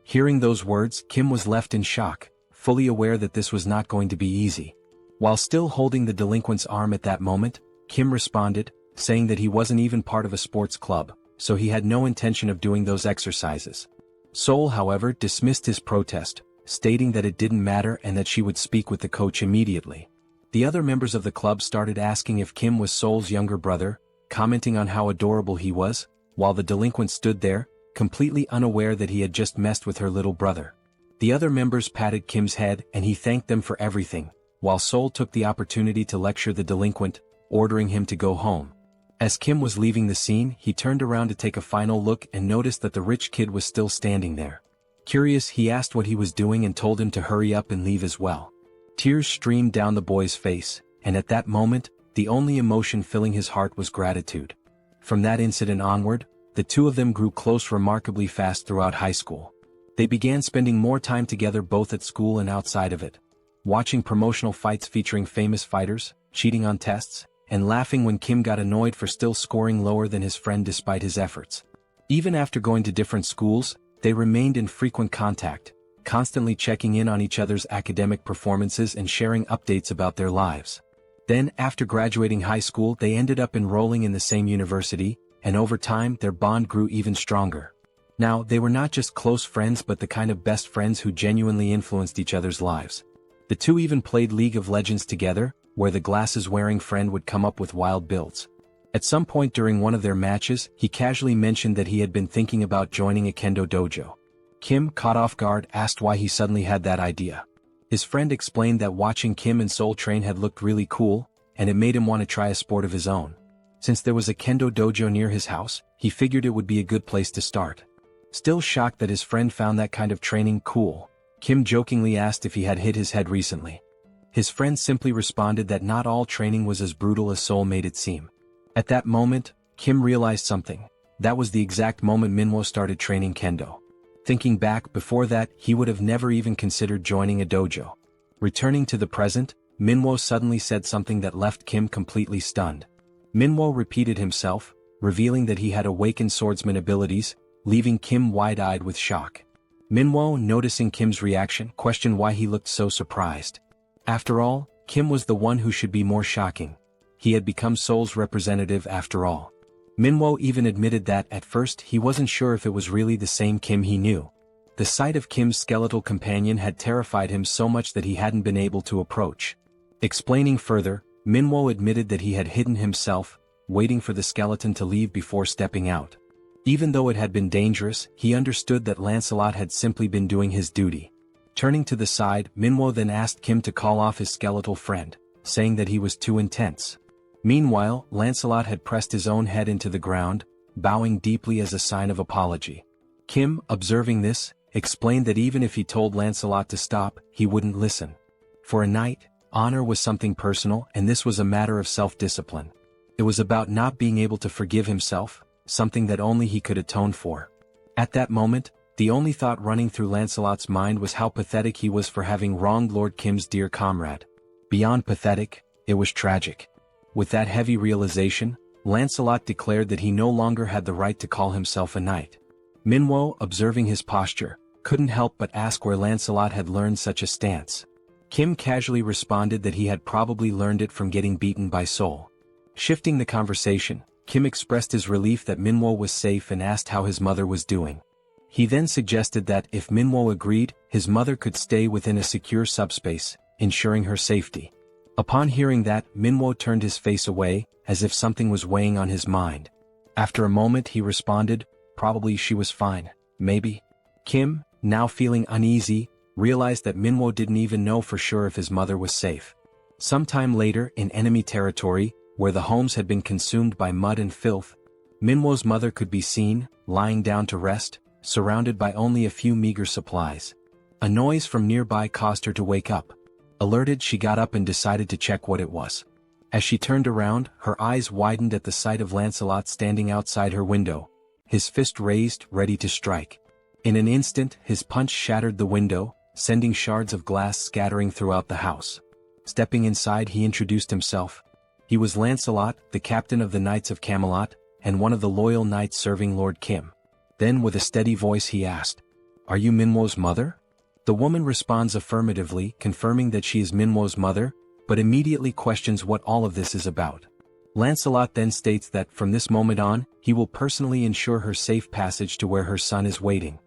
Hearing those words, Kim was left in shock, fully aware that this was not going to be easy. While still holding the delinquent's arm at that moment, Kim responded, saying that he wasn't even part of a sports club, so he had no intention of doing those exercises. Seoul, however, dismissed his protest, stating that it didn't matter and that she would speak with the coach immediately. The other members of the club started asking if Kim was Seoul's younger brother, commenting on how adorable he was, while the delinquent stood there, completely unaware that he had just messed with her little brother. The other members patted Kim's head and he thanked them for everything, while Seoul took the opportunity to lecture the delinquent, ordering him to go home. As Kim was leaving the scene, he turned around to take a final look and noticed that the rich kid was still standing there. Curious, he asked what he was doing and told him to hurry up and leave as well. Tears streamed down the boy's face, and at that moment, the only emotion filling his heart was gratitude. From that incident onward, the two of them grew close remarkably fast throughout high school. They began spending more time together both at school and outside of it, watching promotional fights featuring famous fighters, cheating on tests, and laughing when Kim got annoyed for still scoring lower than his friend despite his efforts. Even after going to different schools, they remained in frequent contact, constantly checking in on each other's academic performances and sharing updates about their lives. Then, after graduating high school, they ended up enrolling in the same university, and over time their bond grew even stronger. Now, they were not just close friends but the kind of best friends who genuinely influenced each other's lives. The two even played League of Legends together, where the glasses-wearing friend would come up with wild builds. At some point during one of their matches, he casually mentioned that he had been thinking about joining a kendo dojo. Kim, caught off guard, asked why he suddenly had that idea. His friend explained that watching Kim and Seoul train had looked really cool, and it made him want to try a sport of his own. Since there was a kendo dojo near his house, he figured it would be a good place to start. Still shocked that his friend found that kind of training cool, Kim jokingly asked if he had hit his head recently. His friend simply responded that not all training was as brutal as Seoul made it seem. At that moment, Kim realized something. That was the exact moment Manhwa started training kendo. Thinking back, before that, he would have never even considered joining a dojo. Returning to the present, Manhwa suddenly said something that left Kim completely stunned. Manhwa repeated himself, revealing that he had awakened swordsman abilities, leaving Kim wide-eyed with shock. Manhwa, noticing Kim's reaction, questioned why he looked so surprised. After all, Kim was the one who should be more shocking. He had become Seoul's representative after all. Manhwa even admitted that, at first, he wasn't sure if it was really the same Kim he knew. The sight of Kim's skeletal companion had terrified him so much that he hadn't been able to approach. Explaining further, Manhwa admitted that he had hidden himself, waiting for the skeleton to leave before stepping out. Even though it had been dangerous, he understood that Lancelot had simply been doing his duty. Turning to the side, Manhwa then asked Kim to call off his skeletal friend, saying that he was too intense. Meanwhile, Lancelot had pressed his own head into the ground, bowing deeply as a sign of apology. Kim, observing this, explained that even if he told Lancelot to stop, he wouldn't listen. For a knight, honor was something personal, and this was a matter of self-discipline. It was about not being able to forgive himself, something that only he could atone for. At that moment, the only thought running through Lancelot's mind was how pathetic he was for having wronged Lord Kim's dear comrade. Beyond pathetic, it was tragic. With that heavy realization, Lancelot declared that he no longer had the right to call himself a knight. Manhwa, observing his posture, couldn't help but ask where Lancelot had learned such a stance. Kim casually responded that he had probably learned it from getting beaten by Seoul. Shifting the conversation, Kim expressed his relief that Manhwa was safe and asked how his mother was doing. He then suggested that if Manhwa agreed, his mother could stay within a secure subspace, ensuring her safety. Upon hearing that, Manhwa turned his face away, as if something was weighing on his mind. After a moment he responded, probably she was fine, maybe. Kim, now feeling uneasy, realized that Manhwa didn't even know for sure if his mother was safe. Sometime later, in enemy territory, where the homes had been consumed by mud and filth, Manhwa's mother could be seen, lying down to rest, surrounded by only a few meager supplies. A noise from nearby caused her to wake up. Alerted, she got up and decided to check what it was. As she turned around, her eyes widened at the sight of Lancelot standing outside her window, his fist raised, ready to strike. In an instant, his punch shattered the window, sending shards of glass scattering throughout the house. Stepping inside, he introduced himself. He was Lancelot, the captain of the Knights of Camelot, and one of the loyal knights serving Lord Kim. Then with a steady voice he asked, "Are you Manhwa's mother?" The woman responds affirmatively, confirming that she is Manhwa's mother, but immediately questions what all of this is about. Lancelot then states that from this moment on, he will personally ensure her safe passage to where her son is waiting.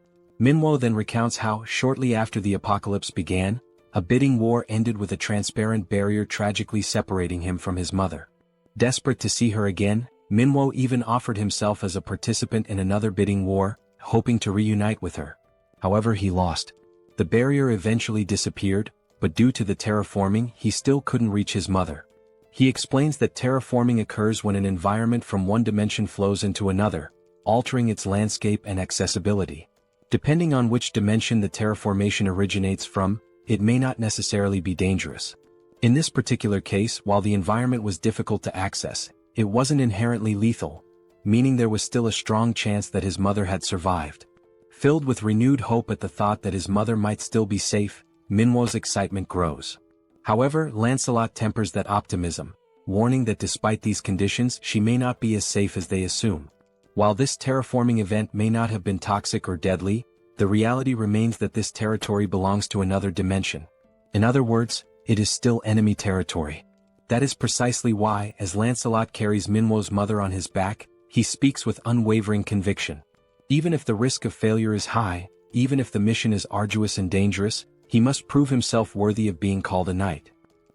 Manhwa then recounts how, shortly after the apocalypse began, a bidding war ended with a transparent barrier tragically separating him from his mother. Desperate to see her again, Manhwa even offered himself as a participant in another bidding war, hoping to reunite with her. However, he lost. The barrier eventually disappeared, but due to the terraforming, he still couldn't reach his mother. He explains that terraforming occurs when an environment from one dimension flows into another, altering its landscape and accessibility. Depending on which dimension the terraformation originates from, it may not necessarily be dangerous. In this particular case, while the environment was difficult to access, it wasn't inherently lethal, meaning there was still a strong chance that his mother had survived. Filled with renewed hope at the thought that his mother might still be safe, Manhwa's excitement grows. However, Lancelot tempers that optimism, warning that despite these conditions she may not be as safe as they assume. While this terraforming event may not have been toxic or deadly, the reality remains that this territory belongs to another dimension. In other words, it is still enemy territory. That is precisely why, as Lancelot carries Manhwa's mother on his back, he speaks with unwavering conviction. Even if the risk of failure is high, even if the mission is arduous and dangerous, he must prove himself worthy of being called a knight.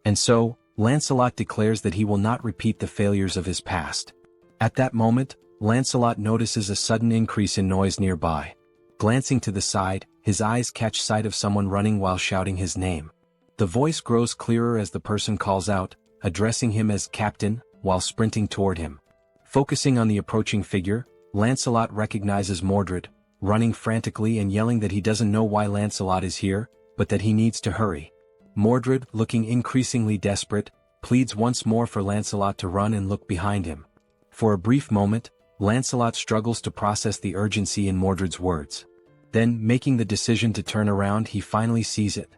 And so, Lancelot declares that he will not repeat the failures of his past. At that moment, Lancelot notices a sudden increase in noise nearby. Glancing to the side, his eyes catch sight of someone running while shouting his name. The voice grows clearer as the person calls out, addressing him as Captain, while sprinting toward him. Focusing on the approaching figure, Lancelot recognizes Mordred, running frantically and yelling that he doesn't know why Lancelot is here, but that he needs to hurry. Mordred, looking increasingly desperate, pleads once more for Lancelot to run and look behind him. For a brief moment, Lancelot struggles to process the urgency in Mordred's words. Then, making the decision to turn around, he finally sees it.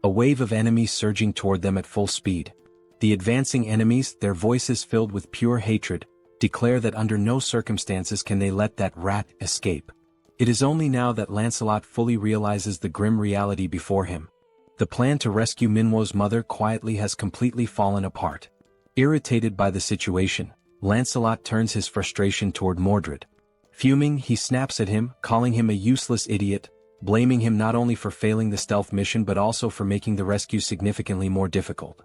A wave of enemies surging toward them at full speed. The advancing enemies, their voices filled with pure hatred, declare that under no circumstances can they let that rat escape. It is only now that Lancelot fully realizes the grim reality before him. The plan to rescue Manhwa's mother quietly has completely fallen apart. Irritated by the situation, Lancelot turns his frustration toward Mordred. Fuming, he snaps at him, calling him a useless idiot, blaming him not only for failing the stealth mission but also for making the rescue significantly more difficult.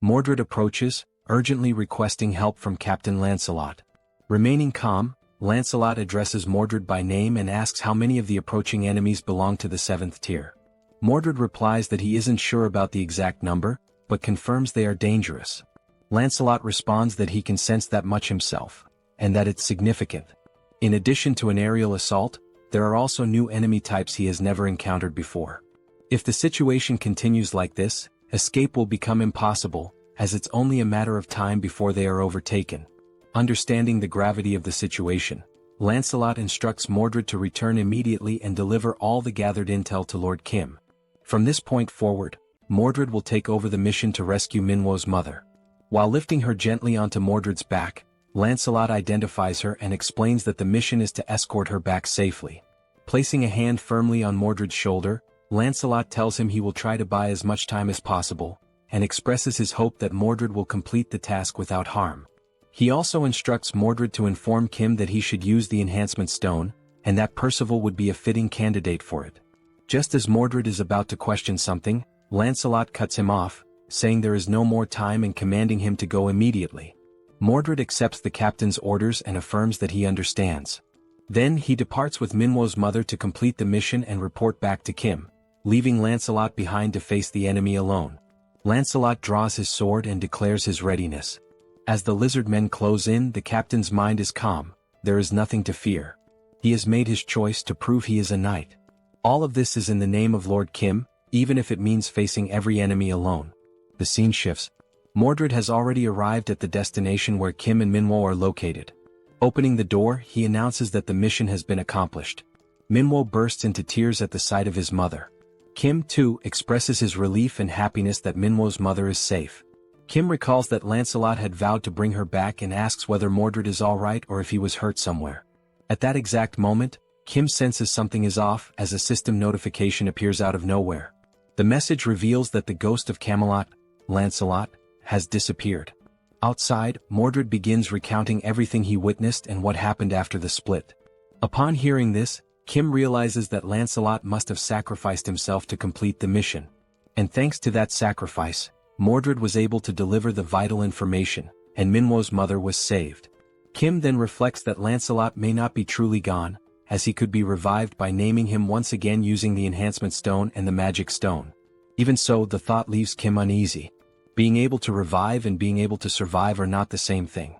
Mordred approaches, urgently requesting help from Captain Lancelot. Remaining calm, Lancelot addresses Mordred by name and asks how many of the approaching enemies belong to the 7th tier. Mordred replies that he isn't sure about the exact number, but confirms they are dangerous. Lancelot responds that he can sense that much himself, and that it's significant. In addition to an aerial assault, there are also new enemy types he has never encountered before. If the situation continues like this, escape will become impossible, as it's only a matter of time before they are overtaken. Understanding the gravity of the situation, Lancelot instructs Mordred to return immediately and deliver all the gathered intel to Lord Kim. From this point forward, Mordred will take over the mission to rescue Manhwa's mother. While lifting her gently onto Mordred's back, Lancelot identifies her and explains that the mission is to escort her back safely. Placing a hand firmly on Mordred's shoulder, Lancelot tells him he will try to buy as much time as possible, and expresses his hope that Mordred will complete the task without harm. He also instructs Mordred to inform Kim that he should use the enhancement stone, and that Percival would be a fitting candidate for it. Just as Mordred is about to question something, Lancelot cuts him off, saying there is no more time and commanding him to go immediately. Mordred accepts the captain's orders and affirms that he understands. Then he departs with Manhwa's mother to complete the mission and report back to Kim, leaving Lancelot behind to face the enemy alone. Lancelot draws his sword and declares his readiness. As the lizard men close in, the captain's mind is calm. There is nothing to fear. He has made his choice to prove he is a knight. All of this is in the name of Lord Kim, even if it means facing every enemy alone. The scene shifts. Mordred has already arrived at the destination where Kim and Manhwa are located. Opening the door, he announces that the mission has been accomplished. Manhwa bursts into tears at the sight of his mother. Kim, too, expresses his relief and happiness that Manhwa's mother is safe. Kim recalls that Lancelot had vowed to bring her back and asks whether Mordred is alright or if he was hurt somewhere. At that exact moment, Kim senses something is off as a system notification appears out of nowhere. The message reveals that the ghost of Camelot, Lancelot, has disappeared. Outside, Mordred begins recounting everything he witnessed and what happened after the split. Upon hearing this, Kim realizes that Lancelot must have sacrificed himself to complete the mission. And thanks to that sacrifice, Mordred was able to deliver the vital information, and Manhwa's mother was saved. Kim then reflects that Lancelot may not be truly gone, as he could be revived by naming him once again using the enhancement stone and the magic stone. Even so, the thought leaves Kim uneasy. Being able to revive and being able to survive are not the same thing.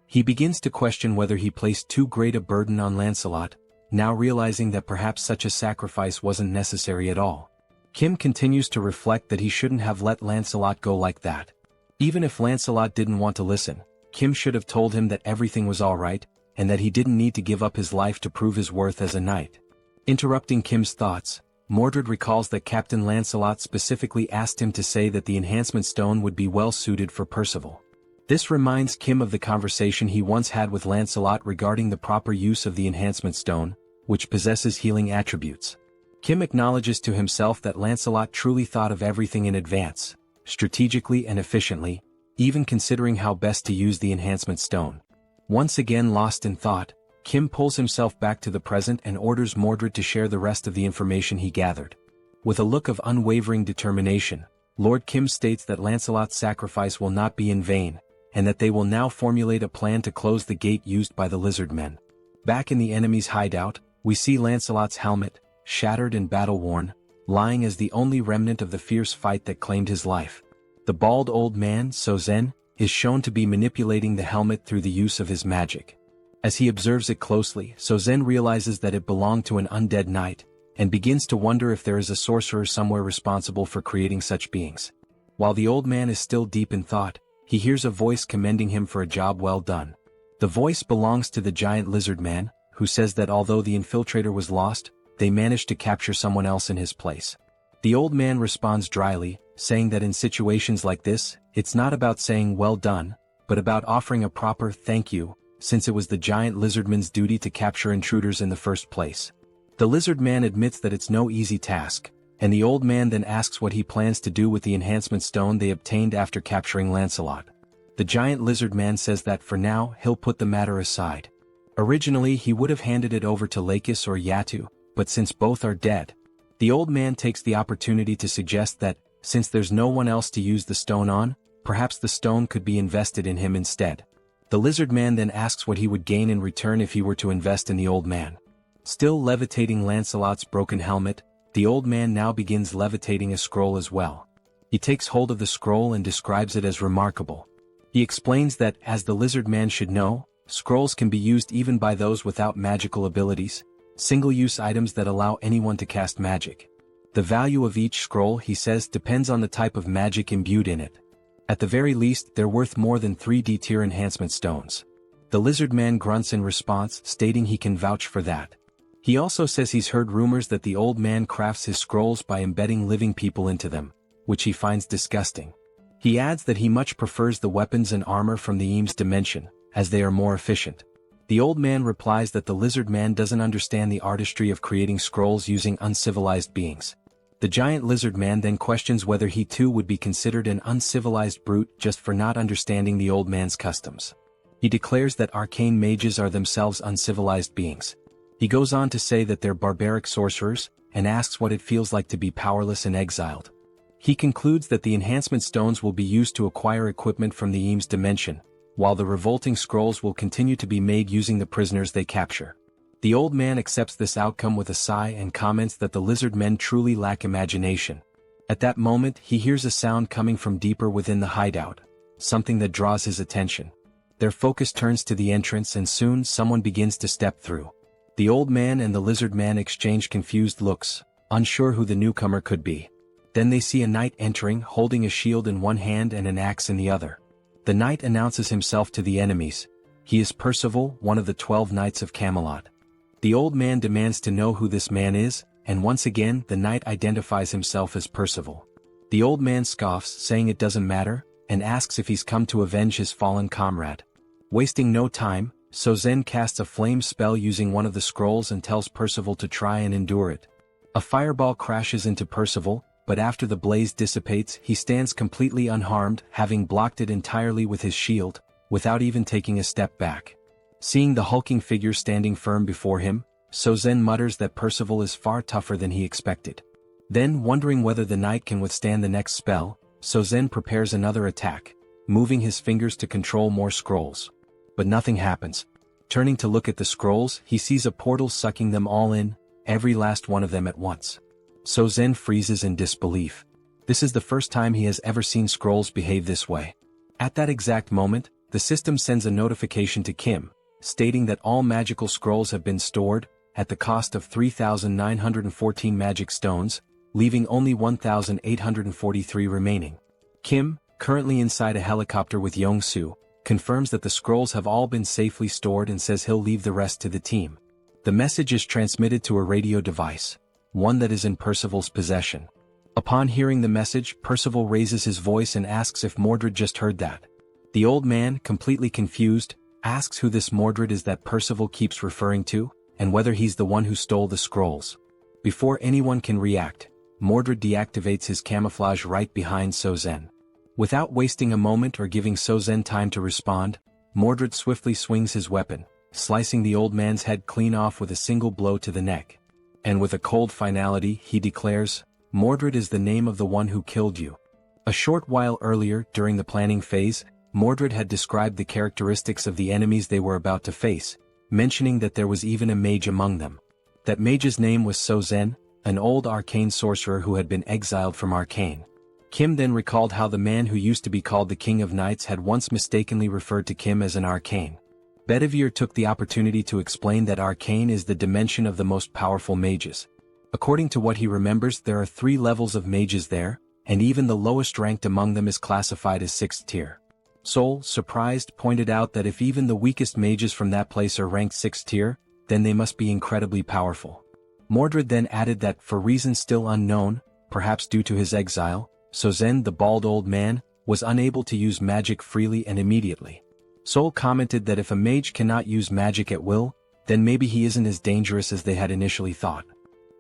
He begins to question whether he placed too great a burden on Lancelot, now realizing that perhaps such a sacrifice wasn't necessary at all. Kim continues to reflect that he shouldn't have let Lancelot go like that. Even if Lancelot didn't want to listen, Kim should have told him that everything was alright, and that he didn't need to give up his life to prove his worth as a knight. Interrupting Kim's thoughts, Mordred recalls that Captain Lancelot specifically asked him to say that the enhancement stone would be well suited for Percival. This reminds Kim of the conversation he once had with Lancelot regarding the proper use of the enhancement stone, which possesses healing attributes. Kim acknowledges to himself that Lancelot truly thought of everything in advance, strategically and efficiently, even considering how best to use the enhancement stone. Once again lost in thought, Kim pulls himself back to the present and orders Mordred to share the rest of the information he gathered. With a look of unwavering determination, Lord Kim states that Lancelot's sacrifice will not be in vain, and that they will now formulate a plan to close the gate used by the lizard men. Back in the enemy's hideout, we see Lancelot's helmet, shattered and battle-worn, lying as the only remnant of the fierce fight that claimed his life. The The bald old man, Sozen, is shown to be manipulating the helmet through the use of his magic. As he observes it closely, Sozen realizes that it belonged to an undead knight, and begins to wonder if there is a sorcerer somewhere responsible for creating such beings. While the old man is still deep in thought, he hears a voice commending him for a job well done. The voice belongs to the giant lizard man, who says that although the infiltrator was lost, they managed to capture someone else in his place. The old man responds dryly, saying that in situations like this, it's not about saying well done, but about offering a proper thank you, since it was the giant lizardman's duty to capture intruders in the first place. The lizard man admits that it's no easy task, and the old man then asks what he plans to do with the enhancement stone they obtained after capturing Lancelot. The giant lizard man says that for now he'll put the matter aside. Originally he would have handed it over to Lakis or Yatu, but since both are dead, the old man takes the opportunity to suggest that, since there's no one else to use the stone on, perhaps the stone could be invested in him instead. The lizard man then asks what he would gain in return if he were to invest in the old man. Still levitating Lancelot's broken helmet, the old man now begins levitating a scroll as well. He takes hold of the scroll and describes it as remarkable. He explains that, as the lizard man should know, scrolls can be used even by those without magical abilities, single-use items that allow anyone to cast magic. The value of each scroll, he says, depends on the type of magic imbued in it. At the very least, they're worth more than 3D tier enhancement stones. The lizard man grunts in response, stating he can vouch for that. He also says he's heard rumors that the old man crafts his scrolls by embedding living people into them, which he finds disgusting. He adds that he much prefers the weapons and armor from the Eames dimension, as they are more efficient. The old man replies that the lizard man doesn't understand the artistry of creating scrolls using uncivilized beings. The giant lizard man then questions whether he too would be considered an uncivilized brute just for not understanding the old man's customs. He declares that arcane mages are themselves uncivilized beings. He goes on to say that they're barbaric sorcerers, and asks what it feels like to be powerless and exiled. He concludes that the enhancement stones will be used to acquire equipment from the Eames dimension, while the revolting scrolls will continue to be made using the prisoners they capture. The old man accepts this outcome with a sigh and comments that the lizard men truly lack imagination. At that moment, he hears a sound coming from deeper within the hideout, something that draws his attention. Their focus turns to the entrance and soon someone begins to step through. The old man and the lizard man exchange confused looks, unsure who the newcomer could be. Then they see a knight entering, holding a shield in one hand and an axe in the other. The knight announces himself to the enemies. He is Percival, one of the 12 knights of Camelot. The old man demands to know who this man is, and once again the knight identifies himself as Percival. The old man scoffs, saying it doesn't matter, and asks if he's come to avenge his fallen comrade. Wasting no time, Sozen casts a flame spell using one of the scrolls and tells Percival to try and endure it. A fireball crashes into Percival, but after the blaze dissipates he stands completely unharmed, having blocked it entirely with his shield, without even taking a step back. Seeing the hulking figure standing firm before him, Sozen mutters that Percival is far tougher than he expected. Then, wondering whether the knight can withstand the next spell, Sozen prepares another attack, moving his fingers to control more scrolls. But nothing happens. Turning to look at the scrolls, he sees a portal sucking them all in, every last one of them at once. Sozen freezes in disbelief. This is the first time he has ever seen scrolls behave this way. At that exact moment, the system sends a notification to Kim, stating that all magical scrolls have been stored, at the cost of 3,914 magic stones, leaving only 1,843 remaining. Kim, currently inside a helicopter with Yong-soo, confirms that the scrolls have all been safely stored and says he'll leave the rest to the team. The message is transmitted to a radio device, one that is in Percival's possession. Upon hearing the message, Percival raises his voice and asks if Mordred just heard that. The old man, completely confused, asks who this Mordred is that Percival keeps referring to, and whether he's the one who stole the scrolls. Before anyone can react, Mordred deactivates his camouflage right behind Sozen. Without wasting a moment or giving Sozen time to respond, Mordred swiftly swings his weapon, slicing the old man's head clean off with a single blow to the neck. And with a cold finality, he declares, "Mordred is the name of the one who killed you." A short while earlier, during the planning phase, Mordred had described the characteristics of the enemies they were about to face, mentioning that there was even a mage among them. That mage's name was Sozen, an old arcane sorcerer who had been exiled from Arcane. Kim then recalled how the man who used to be called the King of Knights had once mistakenly referred to Kim as an arcane. Bedivere took the opportunity to explain that arcane is the dimension of the most powerful mages. According to what he remembers, there are 3 levels of mages there, and even the lowest ranked among them is classified as 6th tier. Seoul, surprised, pointed out that if even the weakest mages from that place are ranked 6th tier, then they must be incredibly powerful. Mordred then added that, for reasons still unknown, perhaps due to his exile, Sozen, the bald old man, was unable to use magic freely and immediately. Seoul commented that if a mage cannot use magic at will, then maybe he isn't as dangerous as they had initially thought.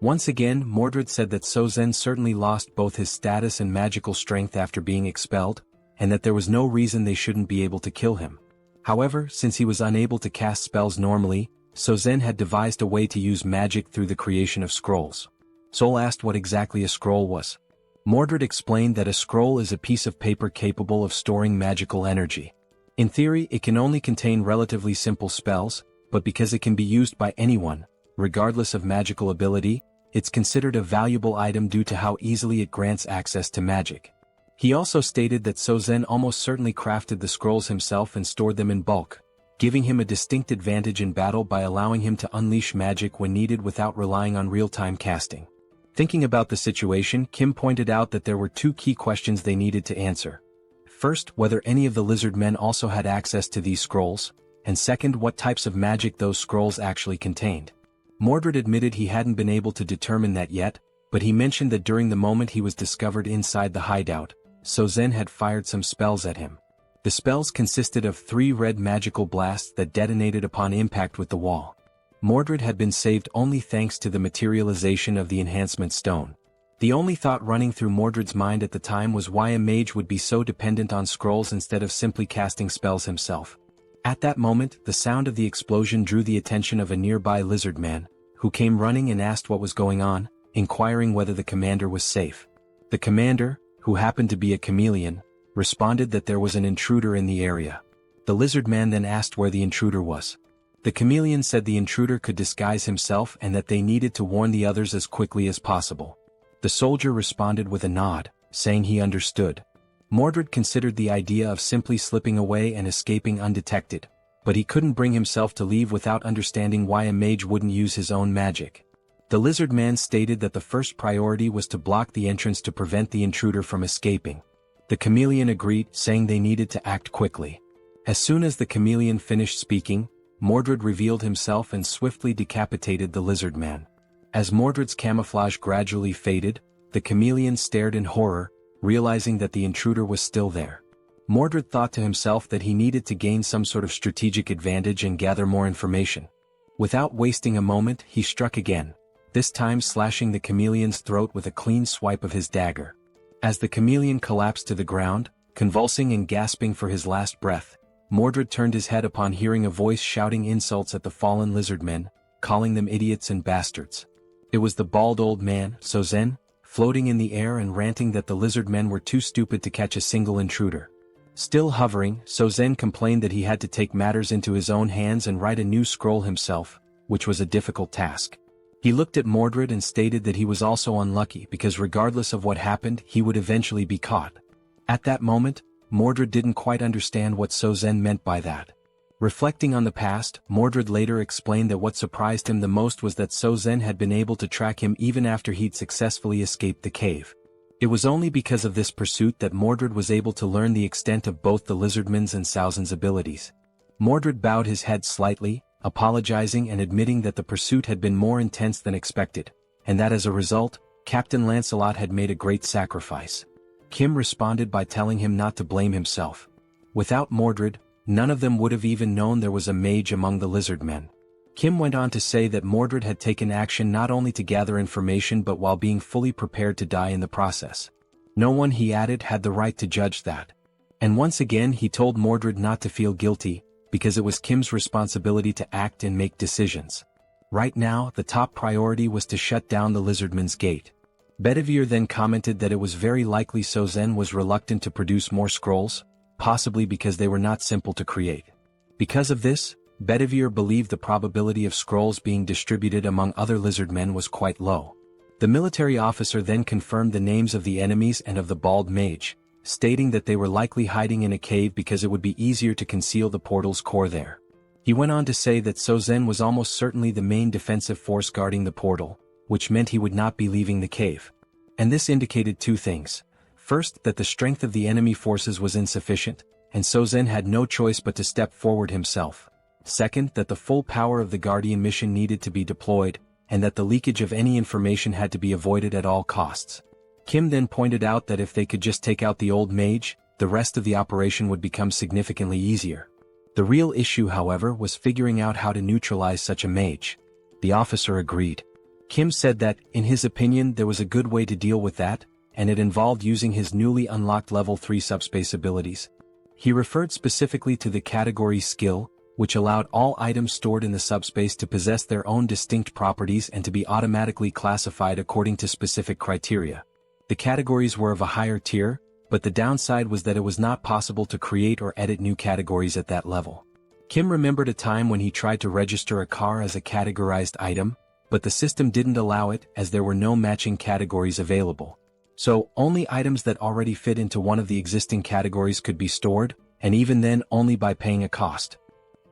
Once again, Mordred said that Sozen certainly lost both his status and magical strength after being expelled, and that there was no reason they shouldn't be able to kill him. However, since he was unable to cast spells normally, Sozen had devised a way to use magic through the creation of scrolls. Seoul asked what exactly a scroll was. Mordred explained that a scroll is a piece of paper capable of storing magical energy. In theory, it can only contain relatively simple spells, but because it can be used by anyone, regardless of magical ability, it's considered a valuable item due to how easily it grants access to magic. He also stated that Sozen almost certainly crafted the scrolls himself and stored them in bulk, giving him a distinct advantage in battle by allowing him to unleash magic when needed without relying on real-time casting. Thinking about the situation, Kim pointed out that there were 2 key questions they needed to answer. First, whether any of the lizard men also had access to these scrolls, and second, what types of magic those scrolls actually contained. Mordred admitted he hadn't been able to determine that yet, but he mentioned that during the moment he was discovered inside the hideout, Sozen had fired some spells at him. The spells consisted of 3 red magical blasts that detonated upon impact with the wall. Mordred had been saved only thanks to the materialization of the enhancement stone. The only thought running through Mordred's mind at the time was why a mage would be so dependent on scrolls instead of simply casting spells himself. At that moment, the sound of the explosion drew the attention of a nearby lizard man, who came running and asked what was going on, inquiring whether the commander was safe. The commander, who happened to be a chameleon, responded that there was an intruder in the area. The lizard man then asked where the intruder was. The chameleon said the intruder could disguise himself and that they needed to warn the others as quickly as possible. The soldier responded with a nod, saying he understood. Mordred considered the idea of simply slipping away and escaping undetected, but he couldn't bring himself to leave without understanding why a mage wouldn't use his own magic. The lizard man stated that the first priority was to block the entrance to prevent the intruder from escaping. The chameleon agreed, saying they needed to act quickly. As soon as the chameleon finished speaking, Mordred revealed himself and swiftly decapitated the lizard man. As Mordred's camouflage gradually faded, the chameleon stared in horror, realizing that the intruder was still there. Mordred thought to himself that he needed to gain some sort of strategic advantage and gather more information. Without wasting a moment, he struck again, this time slashing the chameleon's throat with a clean swipe of his dagger. As the chameleon collapsed to the ground, convulsing and gasping for his last breath, Mordred turned his head upon hearing a voice shouting insults at the fallen lizardmen, calling them idiots and bastards. It was the bald old man, Sozen, floating in the air and ranting that the lizardmen were too stupid to catch a single intruder. Still hovering, Sozen complained that he had to take matters into his own hands and write a new scroll himself, which was a difficult task. He looked at Mordred and stated that he was also unlucky because regardless of what happened, he would eventually be caught. At that moment, Mordred didn't quite understand what Sozen meant by that. Reflecting on the past, Mordred later explained that what surprised him the most was that Sozen had been able to track him even after he'd successfully escaped the cave. It was only because of this pursuit that Mordred was able to learn the extent of both the lizardman's and Sauzen's abilities. Mordred bowed his head slightly, apologizing and admitting that the pursuit had been more intense than expected, and that as a result, Captain Lancelot had made a great sacrifice. Kim responded by telling him not to blame himself. Without Mordred, none of them would have even known there was a mage among the lizard men. Kim went on to say that Mordred had taken action not only to gather information but while being fully prepared to die in the process. No one, he added, had the right to judge that. And once again he told Mordred not to feel guilty, because it was Kim's responsibility to act and make decisions. Right now, the top priority was to shut down the lizardman's gate. Bedivere then commented that it was very likely Sozen was reluctant to produce more scrolls, possibly because they were not simple to create. Because of this, Bedivere believed the probability of scrolls being distributed among other lizardmen was quite low. The military officer then confirmed the names of the enemies and of the bald mage, stating that they were likely hiding in a cave because it would be easier to conceal the portal's core there. He went on to say that Sozen was almost certainly the main defensive force guarding the portal, which meant he would not be leaving the cave. And this indicated two things. First, that the strength of the enemy forces was insufficient, and Sozen had no choice but to step forward himself. Second, that the full power of the Guardian mission needed to be deployed, and that the leakage of any information had to be avoided at all costs. Kim then pointed out that if they could just take out the old mage, the rest of the operation would become significantly easier. The real issue, however, was figuring out how to neutralize such a mage. The officer agreed. Kim said that, in his opinion, there was a good way to deal with that, and it involved using his newly unlocked level 3 subspace abilities. He referred specifically to the category skill, which allowed all items stored in the subspace to possess their own distinct properties and to be automatically classified according to specific criteria. The categories were of a higher tier, but the downside was that it was not possible to create or edit new categories at that level. Kim remembered a time when he tried to register a car as a categorized item, but the system didn't allow it as there were no matching categories available. So, only items that already fit into one of the existing categories could be stored, and even then only by paying a cost.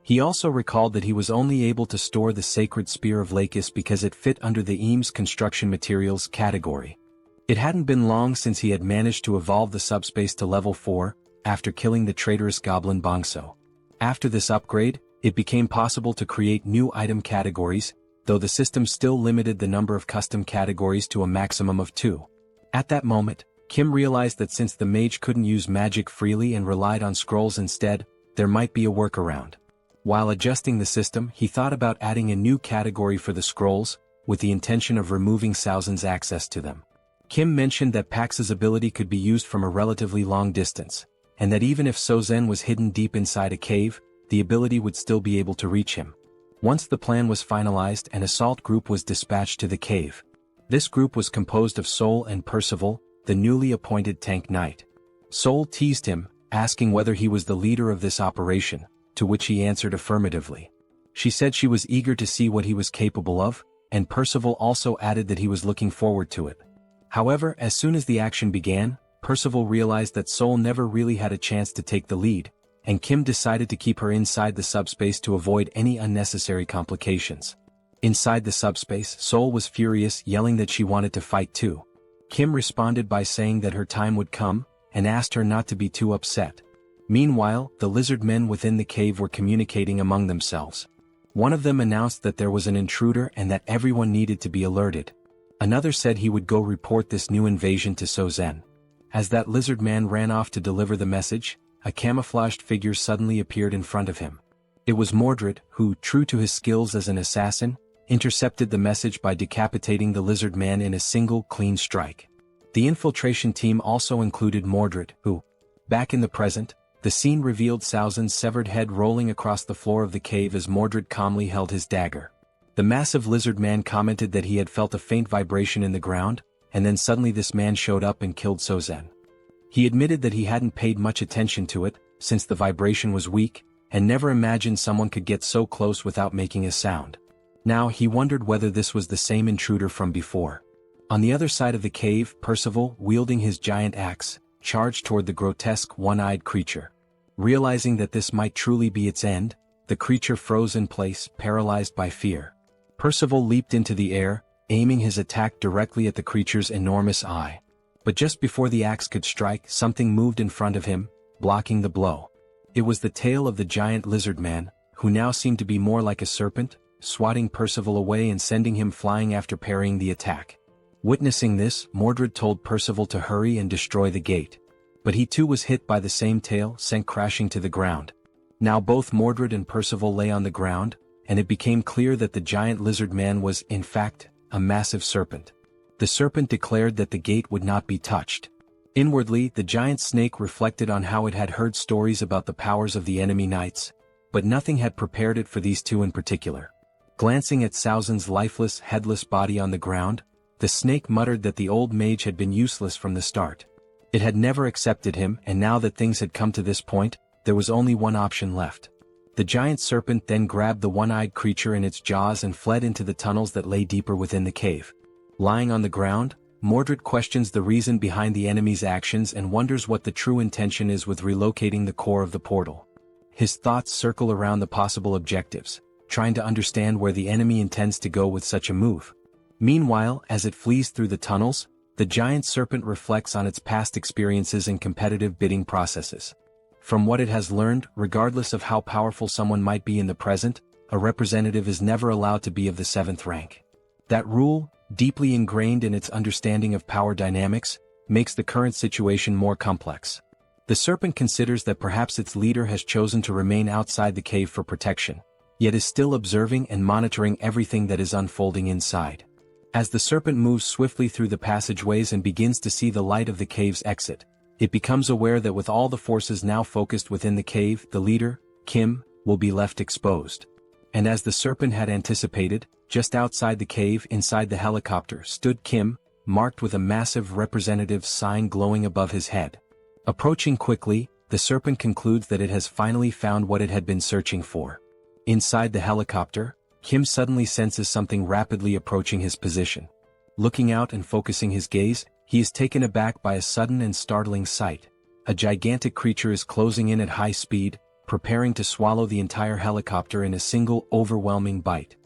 He also recalled that he was only able to store the Sacred Spear of Lakis because it fit under the Eames construction materials category. It hadn't been long since he had managed to evolve the subspace to level 4, after killing the traitorous goblin Bongso. After this upgrade, it became possible to create new item categories, though the system still limited the number of custom categories to a maximum of 2. At that moment, Kim realized that since the mage couldn't use magic freely and relied on scrolls instead, there might be a workaround. While adjusting the system, he thought about adding a new category for the scrolls, with the intention of removing Saozen's access to them. Kim mentioned that Pax's ability could be used from a relatively long distance, and that even if Sozen was hidden deep inside a cave, the ability would still be able to reach him. Once the plan was finalized, an assault group was dispatched to the cave. This group was composed of Seoul and Percival, the newly appointed tank knight. Seoul teased him, asking whether he was the leader of this operation, to which he answered affirmatively. She said she was eager to see what he was capable of, and Percival also added that he was looking forward to it. However, as soon as the action began, Percival realized that Seoul never really had a chance to take the lead, and Kim decided to keep her inside the subspace to avoid any unnecessary complications. Inside the subspace, Seoul was furious, yelling that she wanted to fight too. Kim responded by saying that her time would come, and asked her not to be too upset. Meanwhile, the lizard men within the cave were communicating among themselves. One of them announced that there was an intruder and that everyone needed to be alerted. Another said he would go report this new invasion to Sozen. As that lizard man ran off to deliver the message, a camouflaged figure suddenly appeared in front of him. It was Mordred, who, true to his skills as an assassin, intercepted the message by decapitating the lizard man in a single clean strike. The infiltration team also included Mordred, who, back in the present, the scene revealed Saozen's severed head rolling across the floor of the cave as Mordred calmly held his dagger. The massive lizard man commented that he had felt a faint vibration in the ground, and then suddenly this man showed up and killed Sozen. He admitted that he hadn't paid much attention to it, since the vibration was weak, and never imagined someone could get so close without making a sound. Now he wondered whether this was the same intruder from before. On the other side of the cave, Percival, wielding his giant axe, charged toward the grotesque one-eyed creature. Realizing that this might truly be its end, the creature froze in place, paralyzed by fear. Percival leaped into the air, aiming his attack directly at the creature's enormous eye. But just before the axe could strike, something moved in front of him, blocking the blow. It was the tail of the giant lizard man, who now seemed to be more like a serpent, swatting Percival away and sending him flying after parrying the attack. Witnessing this, Mordred told Percival to hurry and destroy the gate. But he too was hit by the same tail, sent crashing to the ground. Now both Mordred and Percival lay on the ground, and it became clear that the giant lizard man was, in fact, a massive serpent. The serpent declared that the gate would not be touched. Inwardly, the giant snake reflected on how it had heard stories about the powers of the enemy knights, but nothing had prepared it for these two in particular. Glancing at Saozen's lifeless, headless body on the ground, the snake muttered that the old mage had been useless from the start. It had never accepted him, and now that things had come to this point, there was only one option left. The giant serpent then grabbed the one-eyed creature in its jaws and fled into the tunnels that lay deeper within the cave. Lying on the ground, Mordred questions the reason behind the enemy's actions and wonders what the true intention is with relocating the core of the portal. His thoughts circle around the possible objectives, trying to understand where the enemy intends to go with such a move. Meanwhile, as it flees through the tunnels, the giant serpent reflects on its past experiences and competitive bidding processes. From what it has learned, regardless of how powerful someone might be in the present, a representative is never allowed to be of the 7th rank. That rule, deeply ingrained in its understanding of power dynamics, makes the current situation more complex. The serpent considers that perhaps its leader has chosen to remain outside the cave for protection, yet is still observing and monitoring everything that is unfolding inside. As the serpent moves swiftly through the passageways and begins to see the light of the cave's exit, it becomes aware that with all the forces now focused within the cave, the leader, Kim, will be left exposed. And as the serpent had anticipated, just outside the cave inside the helicopter stood Kim, marked with a massive representative sign glowing above his head. Approaching quickly, the serpent concludes that it has finally found what it had been searching for. Inside the helicopter, Kim suddenly senses something rapidly approaching his position. Looking out and focusing his gaze, he is taken aback by a sudden and startling sight. A gigantic creature is closing in at high speed, preparing to swallow the entire helicopter in a single overwhelming bite.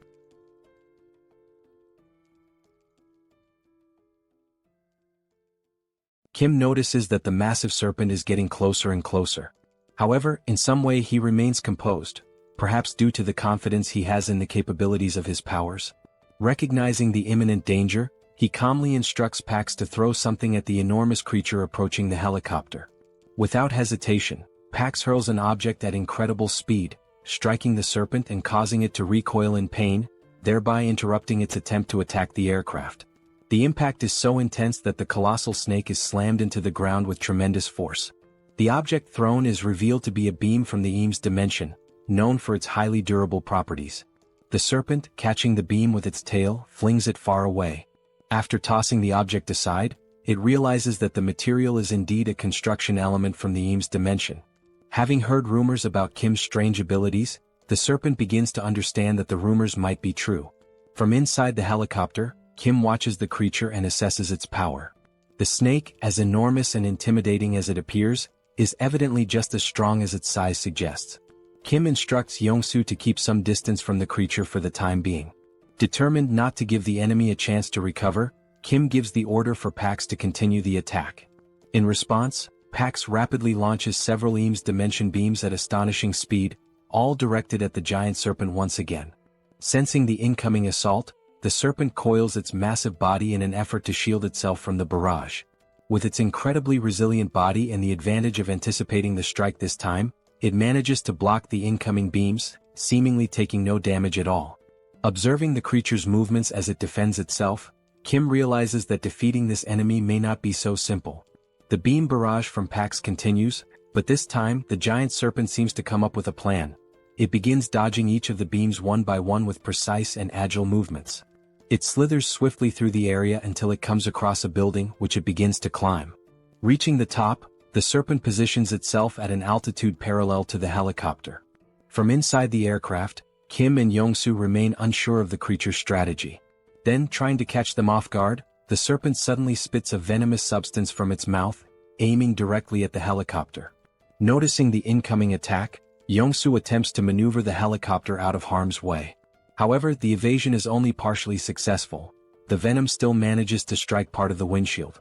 Kim notices that the massive serpent is getting closer and closer. However, in some way he remains composed, perhaps due to the confidence he has in the capabilities of his powers. Recognizing the imminent danger, he calmly instructs Pax to throw something at the enormous creature approaching the helicopter. Without hesitation, Pax hurls an object at incredible speed, striking the serpent and causing it to recoil in pain, thereby interrupting its attempt to attack the aircraft. The impact is so intense that the colossal snake is slammed into the ground with tremendous force. The object thrown is revealed to be a beam from the Eames dimension, known for its highly durable properties. The serpent, catching the beam with its tail, flings it far away. After tossing the object aside, it realizes that the material is indeed a construction element from the Eames dimension. Having heard rumors about Kim's strange abilities, the serpent begins to understand that the rumors might be true. From inside the helicopter, Kim watches the creature and assesses its power. The snake, as enormous and intimidating as it appears, is evidently just as strong as its size suggests. Kim instructs Young-soo to keep some distance from the creature for the time being. Determined not to give the enemy a chance to recover, Kim gives the order for Pax to continue the attack. In response, Pax rapidly launches several Eames dimension beams at astonishing speed, all directed at the giant serpent once again. Sensing the incoming assault, the serpent coils its massive body in an effort to shield itself from the barrage. With its incredibly resilient body and the advantage of anticipating the strike this time, it manages to block the incoming beams, seemingly taking no damage at all. Observing the creature's movements as it defends itself, Kim realizes that defeating this enemy may not be so simple. The beam barrage from Pax continues, but this time the giant serpent seems to come up with a plan. It begins dodging each of the beams one by one with precise and agile movements. It slithers swiftly through the area until it comes across a building which it begins to climb. Reaching the top, the serpent positions itself at an altitude parallel to the helicopter. From inside the aircraft, Kim and Young-soo remain unsure of the creature's strategy. Then, trying to catch them off guard, the serpent suddenly spits a venomous substance from its mouth, aiming directly at the helicopter. Noticing the incoming attack, Young-soo attempts to maneuver the helicopter out of harm's way. However, the evasion is only partially successful. The venom still manages to strike part of the windshield.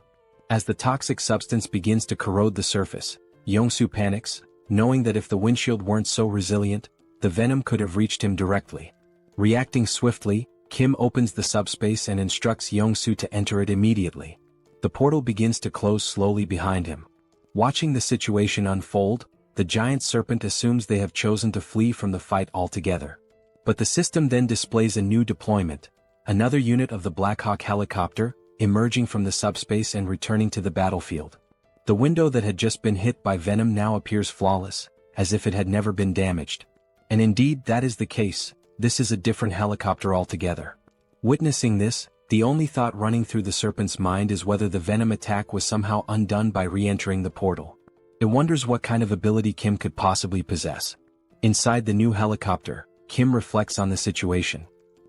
As the toxic substance begins to corrode the surface, Young-soo panics, knowing that if the windshield weren't so resilient, the venom could have reached him directly. Reacting swiftly, Kim opens the subspace and instructs Young-soo to enter it immediately. The portal begins to close slowly behind him. Watching the situation unfold, the giant serpent assumes they have chosen to flee from the fight altogether. But the system then displays a new deployment, another unit of the Black Hawk helicopter, emerging from the subspace and returning to the battlefield. The window that had just been hit by venom now appears flawless, as if it had never been damaged. And indeed that is the case, this is a different helicopter altogether. Witnessing this, the only thought running through the serpent's mind is whether the venom attack was somehow undone by re-entering the portal. It wonders what kind of ability Kim could possibly possess. Inside the new helicopter, Kim reflects on the situation.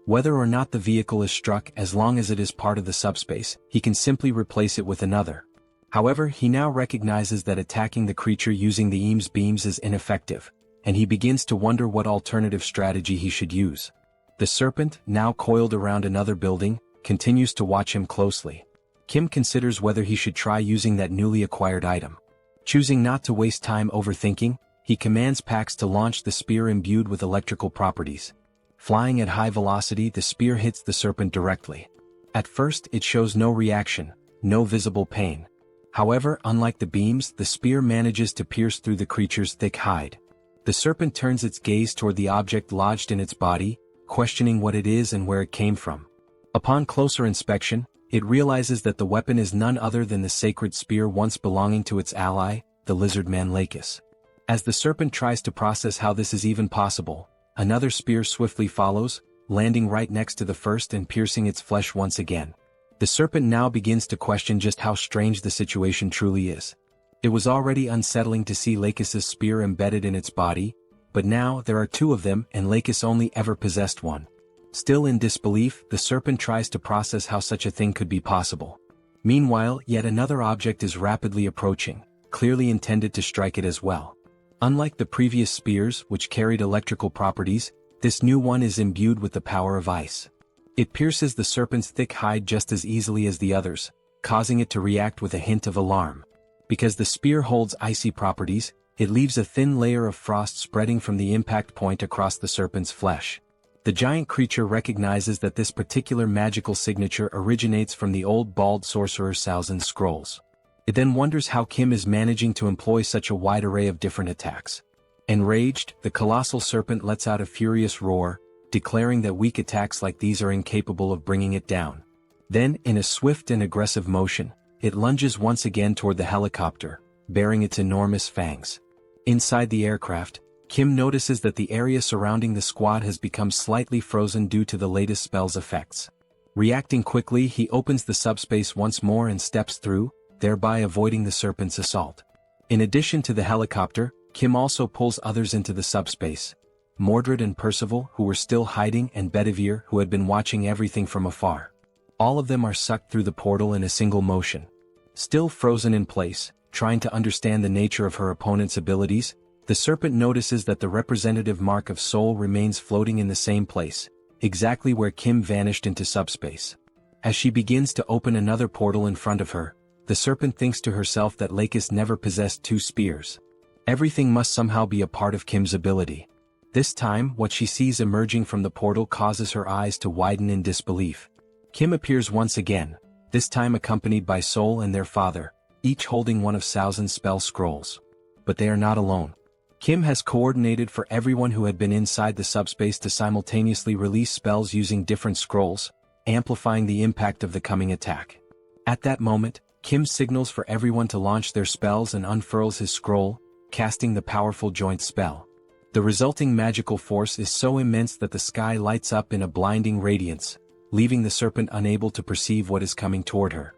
Whether or not the vehicle is struck, as long as it is part of the subspace, he can simply replace it with another. However, he now recognizes that attacking the creature using the EAM's beams is ineffective, and he begins to wonder what alternative strategy he should use. The serpent, now coiled around another building, continues to watch him closely. Kim considers whether he should try using that newly acquired item. Choosing not to waste time overthinking, he commands Pax to launch the spear imbued with electrical properties. Flying at high velocity, the spear hits the serpent directly. At first, it shows no reaction, no visible pain. However, unlike the beams, the spear manages to pierce through the creature's thick hide. The serpent turns its gaze toward the object lodged in its body, questioning what it is and where it came from. Upon closer inspection, it realizes that the weapon is none other than the sacred spear once belonging to its ally, the lizard man Lakis. As the serpent tries to process how this is even possible, another spear swiftly follows, landing right next to the first and piercing its flesh once again. The serpent now begins to question just how strange the situation truly is. It was already unsettling to see Lakis's spear embedded in its body, but now there are two of them and Lakis only ever possessed one. Still in disbelief, the serpent tries to process how such a thing could be possible. Meanwhile, yet another object is rapidly approaching, clearly intended to strike it as well. Unlike the previous spears, which carried electrical properties, this new one is imbued with the power of ice. It pierces the serpent's thick hide just as easily as the others, causing it to react with a hint of alarm. Because the spear holds icy properties, it leaves a thin layer of frost spreading from the impact point across the serpent's flesh. The giant creature recognizes that this particular magical signature originates from the old bald sorcerer Saozin's scrolls. It then wonders how Kim is managing to employ such a wide array of different attacks. Enraged, the colossal serpent lets out a furious roar, declaring that weak attacks like these are incapable of bringing it down. Then, in a swift and aggressive motion, it lunges once again toward the helicopter, bearing its enormous fangs. Inside the aircraft, Kim notices that the area surrounding the squad has become slightly frozen due to the latest spell's effects. Reacting quickly, he opens the subspace once more and steps through, thereby avoiding the serpent's assault. In addition to the helicopter, Kim also pulls others into the subspace. Mordred and Percival, who were still hiding, and Bedivere, who had been watching everything from afar. All of them are sucked through the portal in a single motion. Still frozen in place, trying to understand the nature of her opponent's abilities, the serpent notices that the representative mark of Seoul remains floating in the same place, exactly where Kim vanished into subspace. As she begins to open another portal in front of her, the serpent thinks to herself that Lakis never possessed two spears. Everything must somehow be a part of Kim's ability. This time, what she sees emerging from the portal causes her eyes to widen in disbelief. Kim appears once again, this time accompanied by Seoul and their father, each holding one of Saozin's spell scrolls. But they are not alone. Kim has coordinated for everyone who had been inside the subspace to simultaneously release spells using different scrolls, amplifying the impact of the coming attack. At that moment, Kim signals for everyone to launch their spells and unfurls his scroll, casting the powerful joint spell. The resulting magical force is so immense that the sky lights up in a blinding radiance, leaving the serpent unable to perceive what is coming toward her.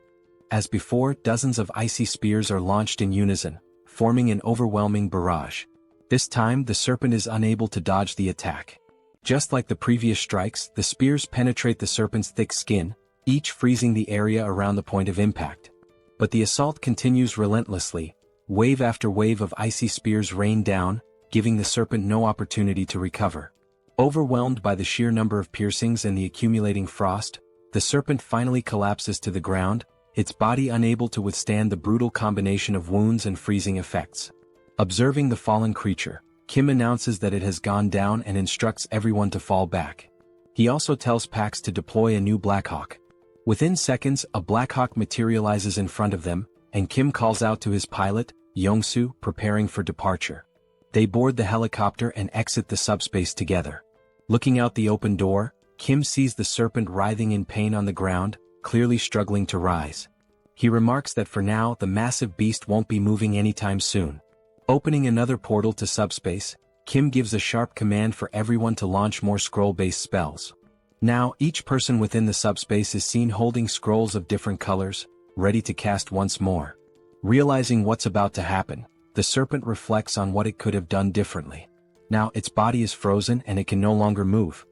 As before, dozens of icy spears are launched in unison, forming an overwhelming barrage. This time, the serpent is unable to dodge the attack. Just like the previous strikes, the spears penetrate the serpent's thick skin, each freezing the area around the point of impact. But the assault continues relentlessly. Wave after wave of icy spears rain down, giving the serpent no opportunity to recover. Overwhelmed by the sheer number of piercings and the accumulating frost, the serpent finally collapses to the ground, its body unable to withstand the brutal combination of wounds and freezing effects. Observing the fallen creature, Kim announces that it has gone down and instructs everyone to fall back. He also tells Pax to deploy a new Blackhawk. Within seconds, a Blackhawk materializes in front of them, and Kim calls out to his pilot, Yongsu, preparing for departure. They board the helicopter and exit the subspace together. Looking out the open door, Kim sees the serpent writhing in pain on the ground, clearly struggling to rise. He remarks that for now the massive beast won't be moving anytime soon. Opening another portal to subspace, Kim gives a sharp command for everyone to launch more scroll-based spells. Now each person within the subspace is seen holding scrolls of different colors, ready to cast once more. Realizing what's about to happen, the serpent reflects on what it could have done differently. Now its body is frozen and it can no longer move.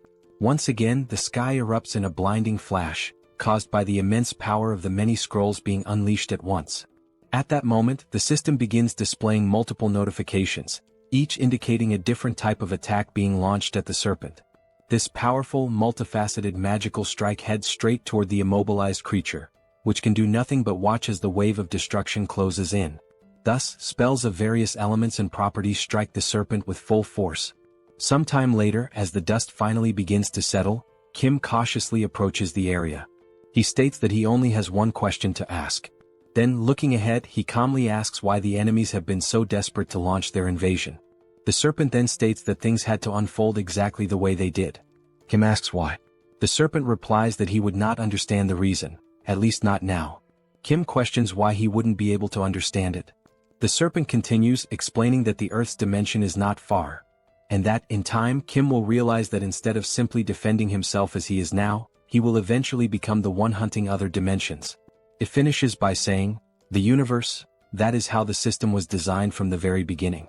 Once again, the sky erupts in a blinding flash, caused by the immense power of the many scrolls being unleashed at once. At that moment, the system begins displaying multiple notifications, each indicating a different type of attack being launched at the serpent. This powerful, multifaceted magical strike heads straight toward the immobilized creature, which can do nothing but watch as the wave of destruction closes in. Thus, spells of various elements and properties strike the serpent with full force. Sometime later, as the dust finally begins to settle, Kim cautiously approaches the area. He states that he only has one question to ask. Then, looking ahead, he calmly asks why the enemies have been so desperate to launch their invasion. The serpent then states that things had to unfold exactly the way they did. Kim asks why. The serpent replies that he would not understand the reason, at least not now. Kim questions why he wouldn't be able to understand it. The serpent continues, explaining that the Earth's dimension is not far, and that, in time, Kim will realize that instead of simply defending himself as he is now, he will eventually become the one hunting other dimensions. It finishes by saying, "The universe, that is how the system was designed from the very beginning."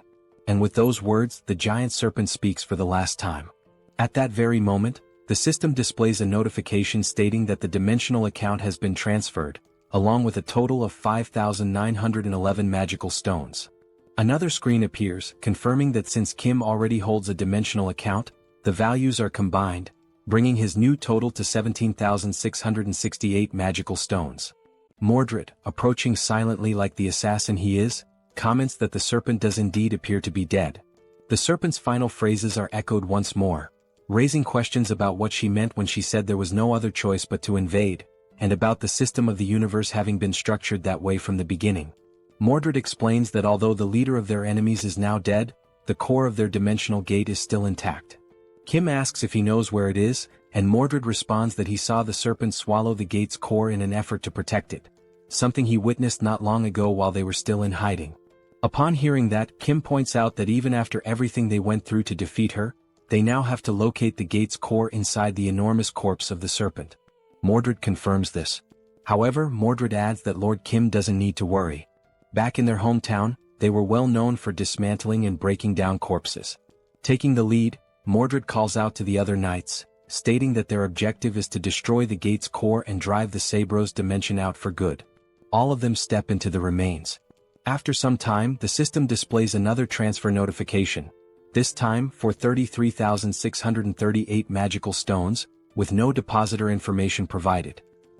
And with those words, the giant serpent speaks for the last time. At that very moment, the system displays a notification stating that the dimensional account has been transferred, along with a total of 5,911 magical stones. Another screen appears, confirming that since Kim already holds a dimensional account, the values are combined, bringing his new total to 17,668 magical stones. Mordred, approaching silently like the assassin he is, comments that the serpent does indeed appear to be dead. The serpent's final phrases are echoed once more, raising questions about what she meant when she said there was no other choice but to invade, and about the system of the universe having been structured that way from the beginning. Mordred explains that although the leader of their enemies is now dead, the core of their dimensional gate is still intact. Kim asks if he knows where it is, and Mordred responds that he saw the serpent swallow the gate's core in an effort to protect it, something he witnessed not long ago while they were still in hiding. Upon hearing that, Kim points out that even after everything they went through to defeat her, they now have to locate the gate's core inside the enormous corpse of the serpent. Mordred confirms this. However, Mordred adds that Lord Kim doesn't need to worry. Back in their hometown, they were well known for dismantling and breaking down corpses. Taking the lead, Mordred calls out to the other knights, stating that their objective is to destroy the gate's core and drive the Sabros dimension out for good. All of them step into the remains. After some time, the system displays another transfer notification, this time for 33,638 magical stones, with no depositor information provided.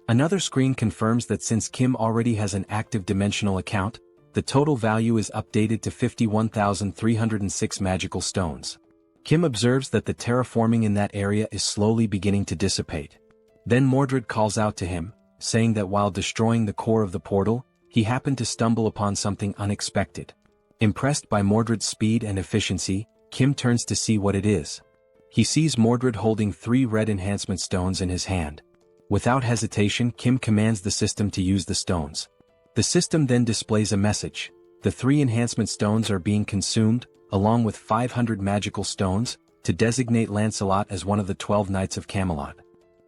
Another screen confirms that since Kim already has an active dimensional account, the total value is updated to 51,306 magical stones. Kim observes that the terraforming in that area is slowly beginning to dissipate. Then Mordred calls out to him, saying that while destroying the core of the portal, he happened to stumble upon something unexpected. Impressed by Mordred's speed and efficiency, Kim turns to see what it is. He sees Mordred holding 3 red enhancement stones in his hand. Without hesitation, Kim commands the system to use the stones. The system then displays a message. The 3 enhancement stones are being consumed, along with 500 magical stones, to designate Lancelot as one of the 12 Knights of Camelot.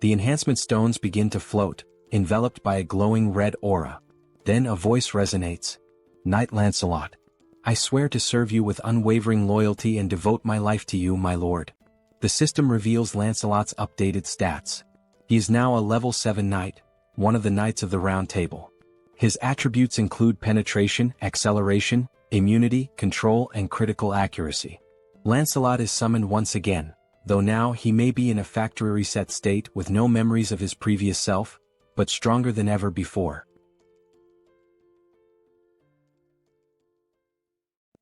The enhancement stones begin to float, enveloped by a glowing red aura. Then a voice resonates. "Knight Lancelot, I swear to serve you with unwavering loyalty and devote my life to you, my lord." The system reveals Lancelot's updated stats. He is now a level 7 knight, one of the Knights of the Round Table. His attributes include penetration, acceleration, immunity, control, and critical accuracy. Lancelot is summoned once again, though now he may be in a factory reset state with no memories of his previous self, but stronger than ever before.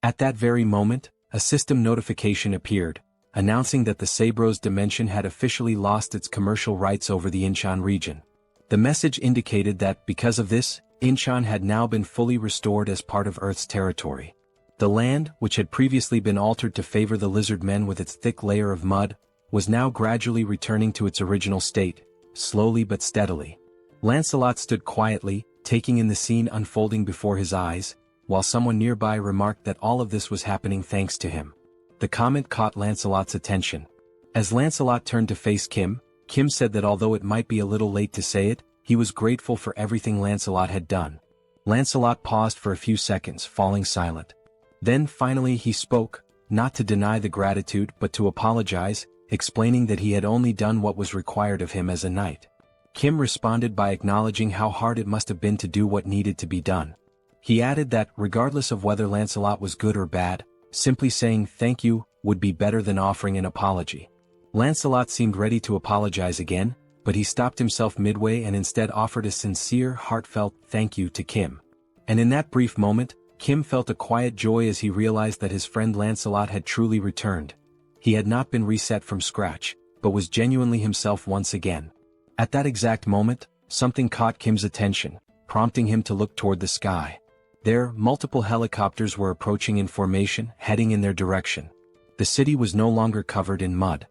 At that very moment, a system notification appeared, announcing that the Sabros dimension had officially lost its commercial rights over the Incheon region. The message indicated that, because of this, Incheon had now been fully restored as part of Earth's territory. The land, which had previously been altered to favor the lizard men with its thick layer of mud, was now gradually returning to its original state, slowly but steadily. Lancelot stood quietly, taking in the scene unfolding before his eyes, while someone nearby remarked that all of this was happening thanks to him. The comment caught Lancelot's attention. As Lancelot turned to face Kim, Kim said that although it might be a little late to say it, he was grateful for everything Lancelot had done. Lancelot paused for a few seconds, falling silent. Then finally he spoke, not to deny the gratitude but to apologize, explaining that he had only done what was required of him as a knight. Kim responded by acknowledging how hard it must have been to do what needed to be done. He added that, regardless of whether Lancelot was good or bad, simply saying thank you would be better than offering an apology. Lancelot seemed ready to apologize again, but he stopped himself midway and instead offered a sincere, heartfelt thank you to Kim. And in that brief moment, Kim felt a quiet joy as he realized that his friend Lancelot had truly returned. He had not been reset from scratch, but was genuinely himself once again. At that exact moment, something caught Kim's attention, prompting him to look toward the sky. There, multiple helicopters were approaching in formation, heading in their direction. The city was no longer covered in mud.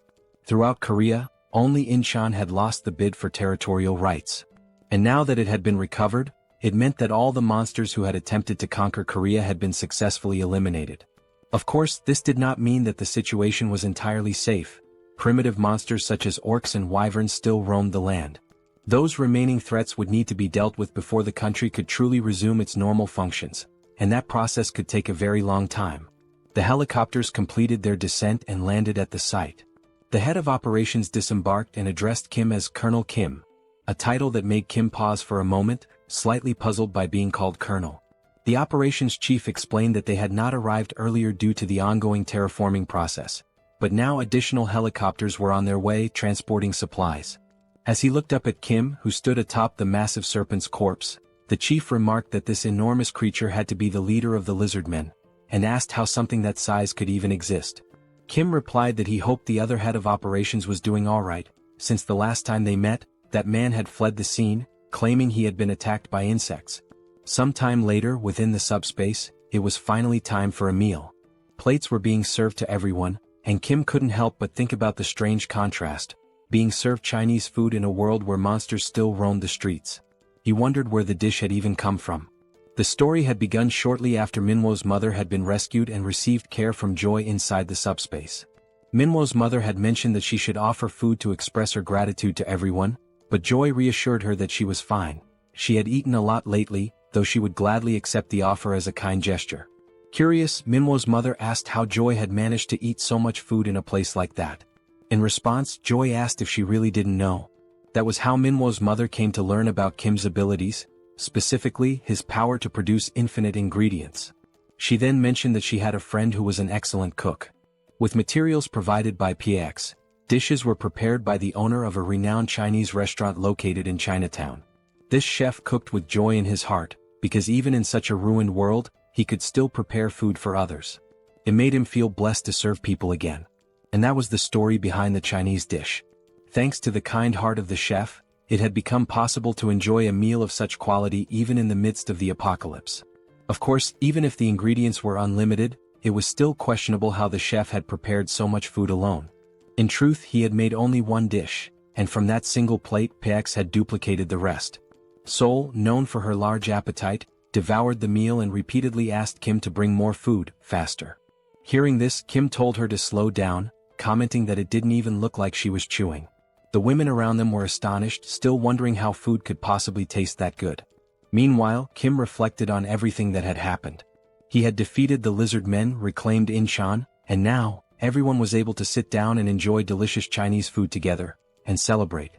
Throughout Korea, only Incheon had lost the bid for territorial rights. And now that it had been recovered, it meant that all the monsters who had attempted to conquer Korea had been successfully eliminated. Of course, this did not mean that the situation was entirely safe. Primitive monsters such as orcs and wyverns still roamed the land. Those remaining threats would need to be dealt with before the country could truly resume its normal functions, and that process could take a very long time. The helicopters completed their descent and landed at the site. The head of operations disembarked and addressed Kim as Colonel Kim, a title that made Kim pause for a moment, slightly puzzled by being called Colonel. The operations chief explained that they had not arrived earlier due to the ongoing terraforming process, but now additional helicopters were on their way transporting supplies. As he looked up at Kim, who stood atop the massive serpent's corpse, the chief remarked that this enormous creature had to be the leader of the lizardmen, and asked how something that size could even exist. Kim replied that he hoped the other head of operations was doing alright, since the last time they met, that man had fled the scene, claiming he had been attacked by insects. Sometime later, within the subspace, it was finally time for a meal. Plates were being served to everyone, and Kim couldn't help but think about the strange contrast, being served Chinese food in a world where monsters still roamed the streets. He wondered where the dish had even come from. The story had begun shortly after Minwo's mother had been rescued and received care from Joy inside the subspace. Minwo's mother had mentioned that she should offer food to express her gratitude to everyone, but Joy reassured her that she was fine. She had eaten a lot lately, though she would gladly accept the offer as a kind gesture. Curious, Minwo's mother asked how Joy had managed to eat so much food in a place like that. In response, Joy asked if she really didn't know. That was how Minwo's mother came to learn about Kim's abilities, specifically his power to produce infinite ingredients. She then mentioned that she had a friend who was an excellent cook. With materials provided by PX, dishes were prepared by the owner of a renowned Chinese restaurant located in Chinatown. This chef cooked with joy in his heart, because even in such a ruined world, he could still prepare food for others. It made him feel blessed to serve people again. And that was the story behind the Chinese dish. Thanks to the kind heart of the chef, it had become possible to enjoy a meal of such quality even in the midst of the apocalypse. Of course, even if the ingredients were unlimited, it was still questionable how the chef had prepared so much food alone. In truth, he had made only one dish, and from that single plate PX had duplicated the rest. Seoul, known for her large appetite, devoured the meal and repeatedly asked Kim to bring more food, faster. Hearing this, Kim told her to slow down, commenting that it didn't even look like she was chewing. The women around them were astonished, still wondering how food could possibly taste that good. Meanwhile, Kim reflected on everything that had happened. He had defeated the lizard men, reclaimed Incheon, and now, everyone was able to sit down and enjoy delicious Chinese food together, and celebrate.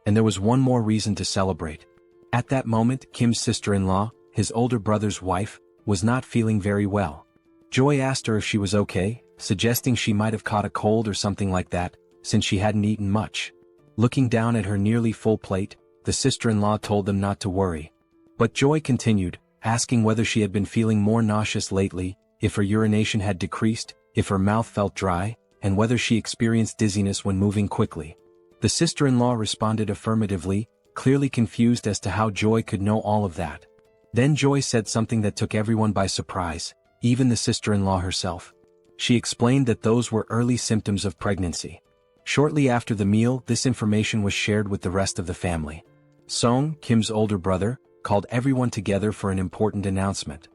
And there was one more reason to celebrate. At that moment, Kim's sister-in-law, his older brother's wife, was not feeling very well. Joy asked her if she was okay, suggesting she might have caught a cold or something like that, since she hadn't eaten much. Looking down at her nearly full plate, the sister-in-law told them not to worry. But Joy continued, asking whether she had been feeling more nauseous lately, if her urination had decreased, if her mouth felt dry, and whether she experienced dizziness when moving quickly. The sister-in-law responded affirmatively, clearly confused as to how Joy could know all of that. Then Joy said something that took everyone by surprise, even the sister-in-law herself. She explained that those were early symptoms of pregnancy. Shortly after the meal, this information was shared with the rest of the family. Song, Kim's older brother, called everyone together for an important announcement.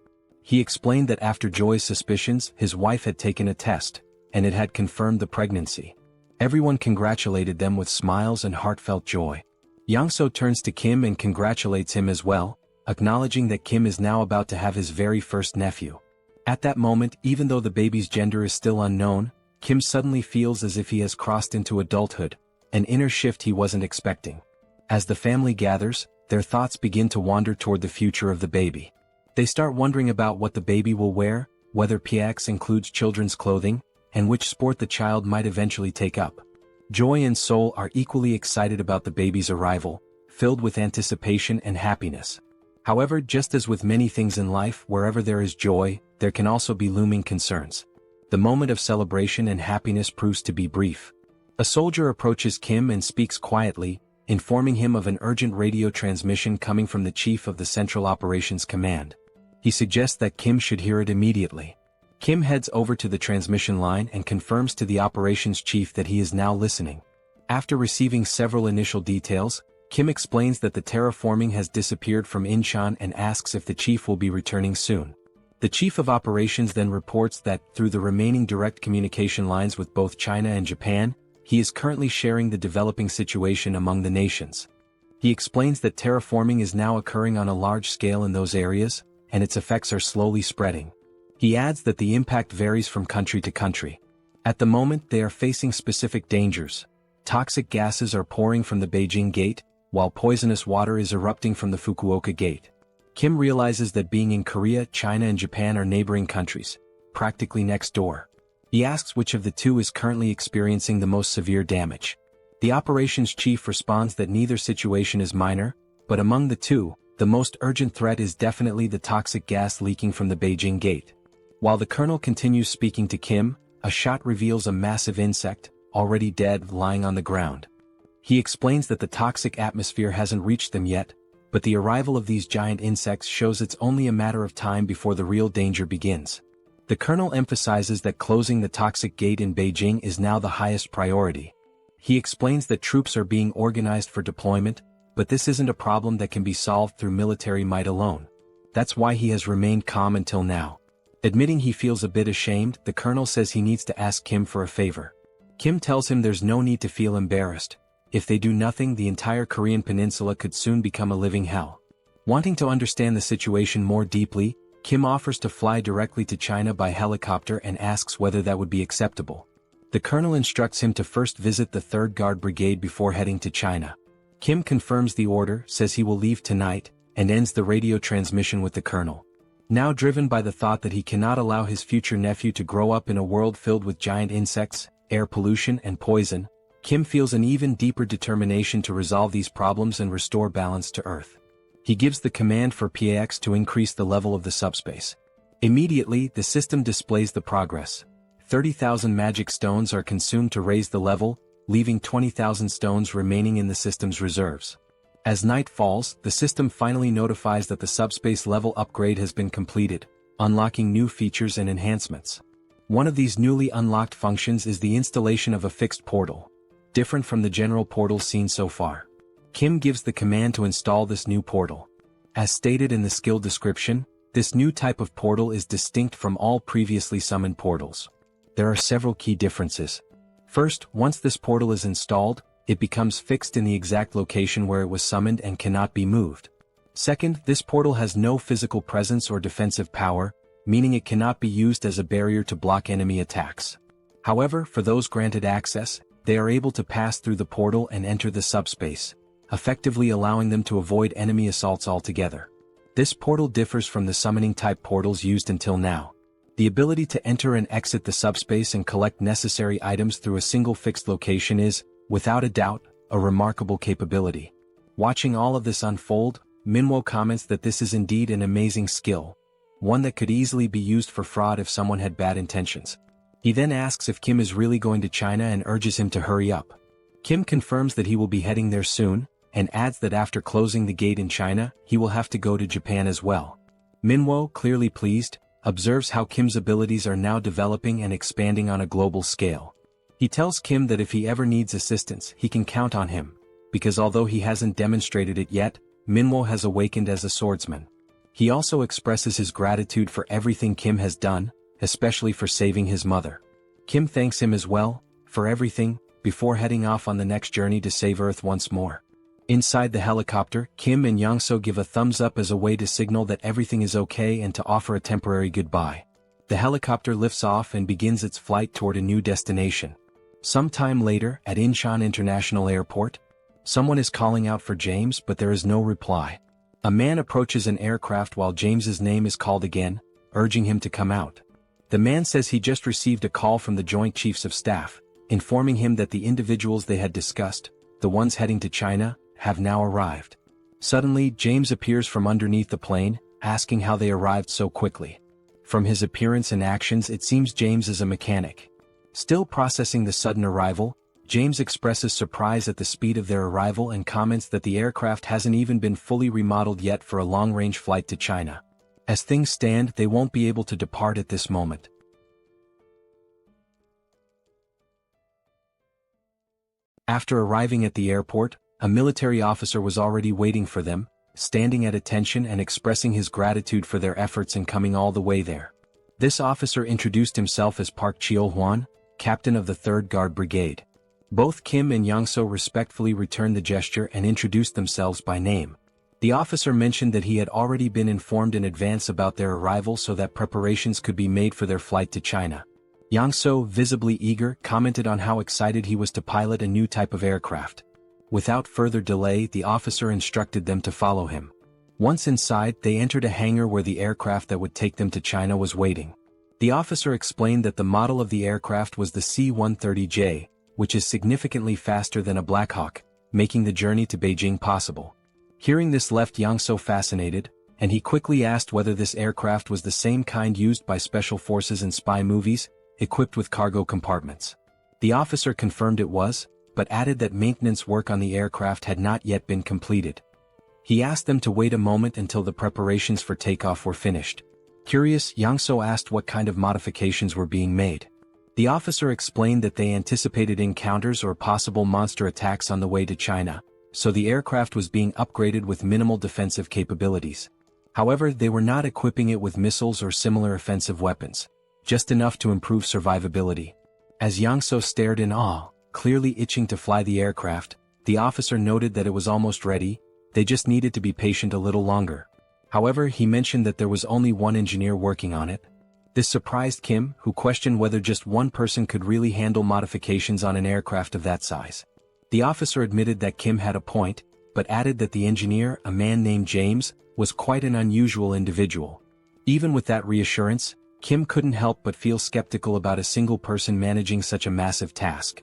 He explained that after Joy's suspicions, his wife had taken a test, and it had confirmed the pregnancy. Everyone congratulated them with smiles and heartfelt joy. Yangso turns to Kim and congratulates him as well, acknowledging that Kim is now about to have his very first nephew. At that moment, even though the baby's gender is still unknown, Kim suddenly feels as if he has crossed into adulthood, an inner shift he wasn't expecting. As the family gathers, their thoughts begin to wander toward the future of the baby. They start wondering about what the baby will wear, whether PX includes children's clothing, and which sport the child might eventually take up. Joy and Seoul are equally excited about the baby's arrival, filled with anticipation and happiness. However, just as with many things in life, wherever there is joy, there can also be looming concerns. The moment of celebration and happiness proves to be brief. A soldier approaches Kim and speaks quietly, informing him of an urgent radio transmission coming from the chief of the Central Operations Command. He suggests that Kim should hear it immediately. Kim heads over to the transmission line and confirms to the operations chief that he is now listening. After receiving several initial details, Kim explains that the terraforming has disappeared from Incheon and asks if the chief will be returning soon. The chief of operations then reports that, through the remaining direct communication lines with both China and Japan, he is currently sharing the developing situation among the nations. He explains that terraforming is now occurring on a large scale in those areas, and its effects are slowly spreading. He adds that the impact varies from country to country. At the moment, they are facing specific dangers. Toxic gases are pouring from the Beijing Gate, while poisonous water is erupting from the Fukuoka Gate. Kim realizes that being in Korea, China and Japan are neighboring countries, practically next door. He asks which of the two is currently experiencing the most severe damage. The operations chief responds that neither situation is minor, but among the two, the most urgent threat is definitely the toxic gas leaking from the Beijing Gate. While the colonel continues speaking to Kim, a shot reveals a massive insect, already dead, lying on the ground. He explains that the toxic atmosphere hasn't reached them yet, but the arrival of these giant insects shows it's only a matter of time before the real danger begins. The colonel emphasizes that closing the toxic gate in Beijing is now the highest priority. He explains that troops are being organized for deployment, but this isn't a problem that can be solved through military might alone. That's why he has remained calm until now. Admitting he feels a bit ashamed, the colonel says he needs to ask Kim for a favor. Kim tells him there's no need to feel embarrassed. If they do nothing, the entire Korean peninsula could soon become a living hell. Wanting to understand the situation more deeply, Kim offers to fly directly to China by helicopter and asks whether that would be acceptable. The colonel instructs him to first visit the 3rd Guard Brigade before heading to China. Kim confirms the order, says he will leave tonight, and ends the radio transmission with the colonel. Now driven by the thought that he cannot allow his future nephew to grow up in a world filled with giant insects, air pollution and poison, Kim feels an even deeper determination to resolve these problems and restore balance to Earth. He gives the command for PAX to increase the level of the subspace. Immediately, the system displays the progress. 30,000 magic stones are consumed to raise the level, leaving 20,000 stones remaining in the system's reserves. As night falls, the system finally notifies that the subspace level upgrade has been completed, unlocking new features and enhancements. One of these newly unlocked functions is the installation of a fixed portal, different from the general portals seen so far. Kim gives the command to install this new portal. As stated in the skill description, this new type of portal is distinct from all previously summoned portals. There are several key differences. First, once this portal is installed, it becomes fixed in the exact location where it was summoned and cannot be moved. Second, this portal has no physical presence or defensive power, meaning it cannot be used as a barrier to block enemy attacks. However, for those granted access, they are able to pass through the portal and enter the subspace, effectively allowing them to avoid enemy assaults altogether. This portal differs from the summoning-type portals used until now. The ability to enter and exit the subspace and collect necessary items through a single fixed location is, without a doubt, a remarkable capability. Watching all of this unfold, Manhwa comments that this is indeed an amazing skill, one that could easily be used for fraud if someone had bad intentions. He then asks if Kim is really going to China and urges him to hurry up. Kim confirms that he will be heading there soon, and adds that after closing the gate in China, he will have to go to Japan as well. Manhwa, clearly pleased, observes how Kim's abilities are now developing and expanding on a global scale. He tells Kim that if he ever needs assistance, he can count on him, because although he hasn't demonstrated it yet, Manhwa has awakened as a swordsman. He also expresses his gratitude for everything Kim has done, especially for saving his mother. Kim thanks him as well, for everything, before heading off on the next journey to save Earth once more. Inside the helicopter, Kim and Youngso give a thumbs up as a way to signal that everything is okay and to offer a temporary goodbye. The helicopter lifts off and begins its flight toward a new destination. Sometime later, at Incheon International Airport, someone is calling out for James, but there is no reply. A man approaches an aircraft while James's name is called again, urging him to come out. The man says he just received a call from the Joint Chiefs of Staff, informing him that the individuals they had discussed, the ones heading to China, have now arrived. Suddenly, James appears from underneath the plane, asking how they arrived so quickly. From his appearance and actions, it seems James is a mechanic. Still processing the sudden arrival, James expresses surprise at the speed of their arrival and comments that the aircraft hasn't even been fully remodeled yet for a long-range flight to China. As things stand, they won't be able to depart at this moment. After arriving at the airport, a military officer was already waiting for them, standing at attention and expressing his gratitude for their efforts in coming all the way there. This officer introduced himself as Park Cheo-hwan, captain of the 3rd Guard Brigade. Both Kim and Young-so respectfully returned the gesture and introduced themselves by name. The officer mentioned that he had already been informed in advance about their arrival so that preparations could be made for their flight to China. Young-so, visibly eager, commented on how excited he was to pilot a new type of aircraft. Without further delay, the officer instructed them to follow him. Once inside, they entered a hangar where the aircraft that would take them to China was waiting. The officer explained that the model of the aircraft was the C-130J, which is significantly faster than a Black Hawk, making the journey to Beijing possible. Hearing this left Young-so fascinated, and he quickly asked whether this aircraft was the same kind used by special forces in spy movies, equipped with cargo compartments. The officer confirmed it was, but added that maintenance work on the aircraft had not yet been completed. He asked them to wait a moment until the preparations for takeoff were finished. Curious, Young-so asked what kind of modifications were being made. The officer explained that they anticipated encounters or possible monster attacks on the way to China, so the aircraft was being upgraded with minimal defensive capabilities. However, they were not equipping it with missiles or similar offensive weapons, just enough to improve survivability. As Young-so stared in awe, clearly itching to fly the aircraft, the officer noted that it was almost ready, they just needed to be patient a little longer. However, he mentioned that there was only one engineer working on it. This surprised Kim, who questioned whether just one person could really handle modifications on an aircraft of that size. The officer admitted that Kim had a point, but added that the engineer, a man named James, was quite an unusual individual. Even with that reassurance, Kim couldn't help but feel skeptical about a single person managing such a massive task.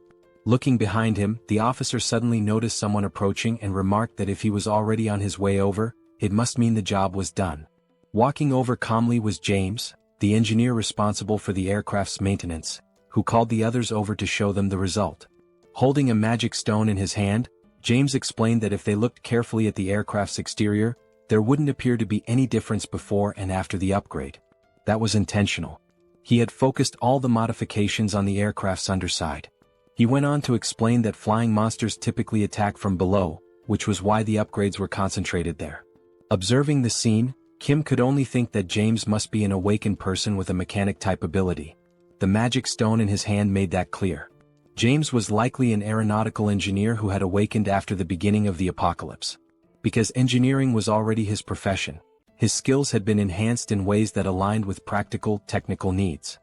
Looking behind him, the officer suddenly noticed someone approaching and remarked that if he was already on his way over, it must mean the job was done. Walking over calmly was James, the engineer responsible for the aircraft's maintenance, who called the others over to show them the result. Holding a magic stone in his hand, James explained that if they looked carefully at the aircraft's exterior, there wouldn't appear to be any difference before and after the upgrade. That was intentional. He had focused all the modifications on the aircraft's underside. He went on to explain that flying monsters typically attack from below, which was why the upgrades were concentrated there. Observing the scene, Kim could only think that James must be an awakened person with a mechanic-type ability. The magic stone in his hand made that clear. James was likely an aeronautical engineer who had awakened after the beginning of the apocalypse. Because engineering was already his profession, his skills had been enhanced in ways that aligned with practical, technical needs.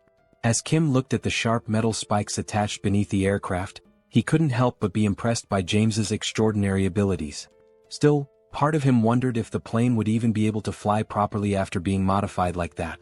As Kim looked at the sharp metal spikes attached beneath the aircraft, he couldn't help but be impressed by James's extraordinary abilities. Still, part of him wondered if the plane would even be able to fly properly after being modified like that.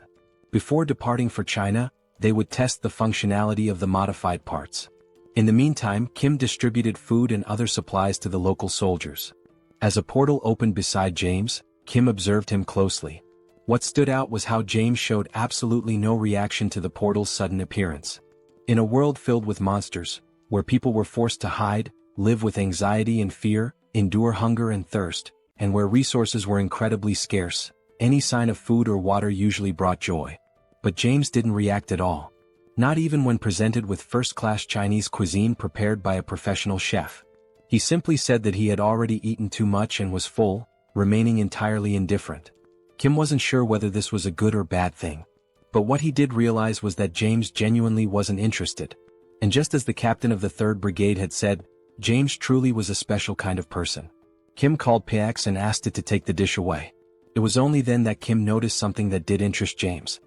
Before departing for China, they would test the functionality of the modified parts. In the meantime, Kim distributed food and other supplies to the local soldiers. As a portal opened beside James, Kim observed him closely. What stood out was how James showed absolutely no reaction to the portal's sudden appearance. In a world filled with monsters, where people were forced to hide, live with anxiety and fear, endure hunger and thirst, and where resources were incredibly scarce, any sign of food or water usually brought joy. But James didn't react at all. Not even when presented with first-class Chinese cuisine prepared by a professional chef. He simply said that he had already eaten too much and was full, remaining entirely indifferent. Kim wasn't sure whether this was a good or bad thing. But what he did realize was that James genuinely wasn't interested. And just as the captain of the 3rd Brigade had said, James truly was a special kind of person. Kim called Pax and asked it to take the dish away. It was only then that Kim noticed something that did interest James.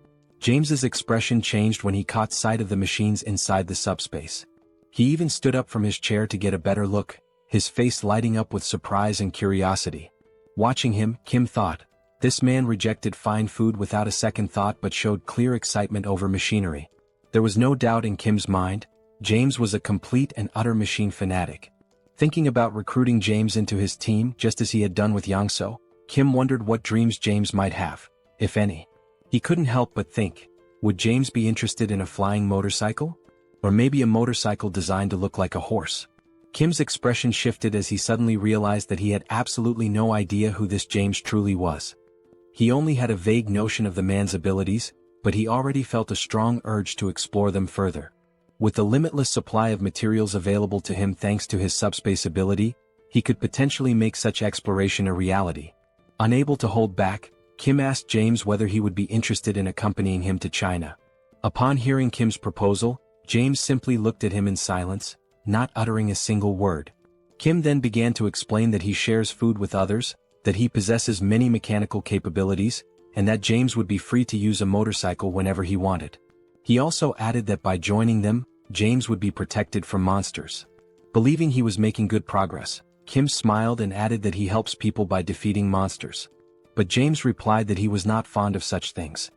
James's expression changed when he caught sight of the machines inside the subspace. He even stood up from his chair to get a better look, his face lighting up with surprise and curiosity. Watching him, Kim thought, this man rejected fine food without a second thought but showed clear excitement over machinery. There was no doubt in Kim's mind, James was a complete and utter machine fanatic. Thinking about recruiting James into his team just as he had done with Yangso, Kim wondered what dreams James might have, if any. He couldn't help but think, would James be interested in a flying motorcycle? Or maybe a motorcycle designed to look like a horse? Kim's expression shifted as he suddenly realized that he had absolutely no idea who this James truly was. He only had a vague notion of the man's abilities, but he already felt a strong urge to explore them further. With the limitless supply of materials available to him thanks to his subspace ability, he could potentially make such exploration a reality. Unable to hold back, Kim asked James whether he would be interested in accompanying him to China. Upon hearing Kim's proposal, James simply looked at him in silence, not uttering a single word. Kim then began to explain that he shares food with others, that he possesses many mechanical capabilities, and that James would be free to use a motorcycle whenever he wanted. He also added that by joining them, James would be protected from monsters. Believing he was making good progress, Kim smiled and added that he helps people by defeating monsters. But James replied that he was not fond of such things.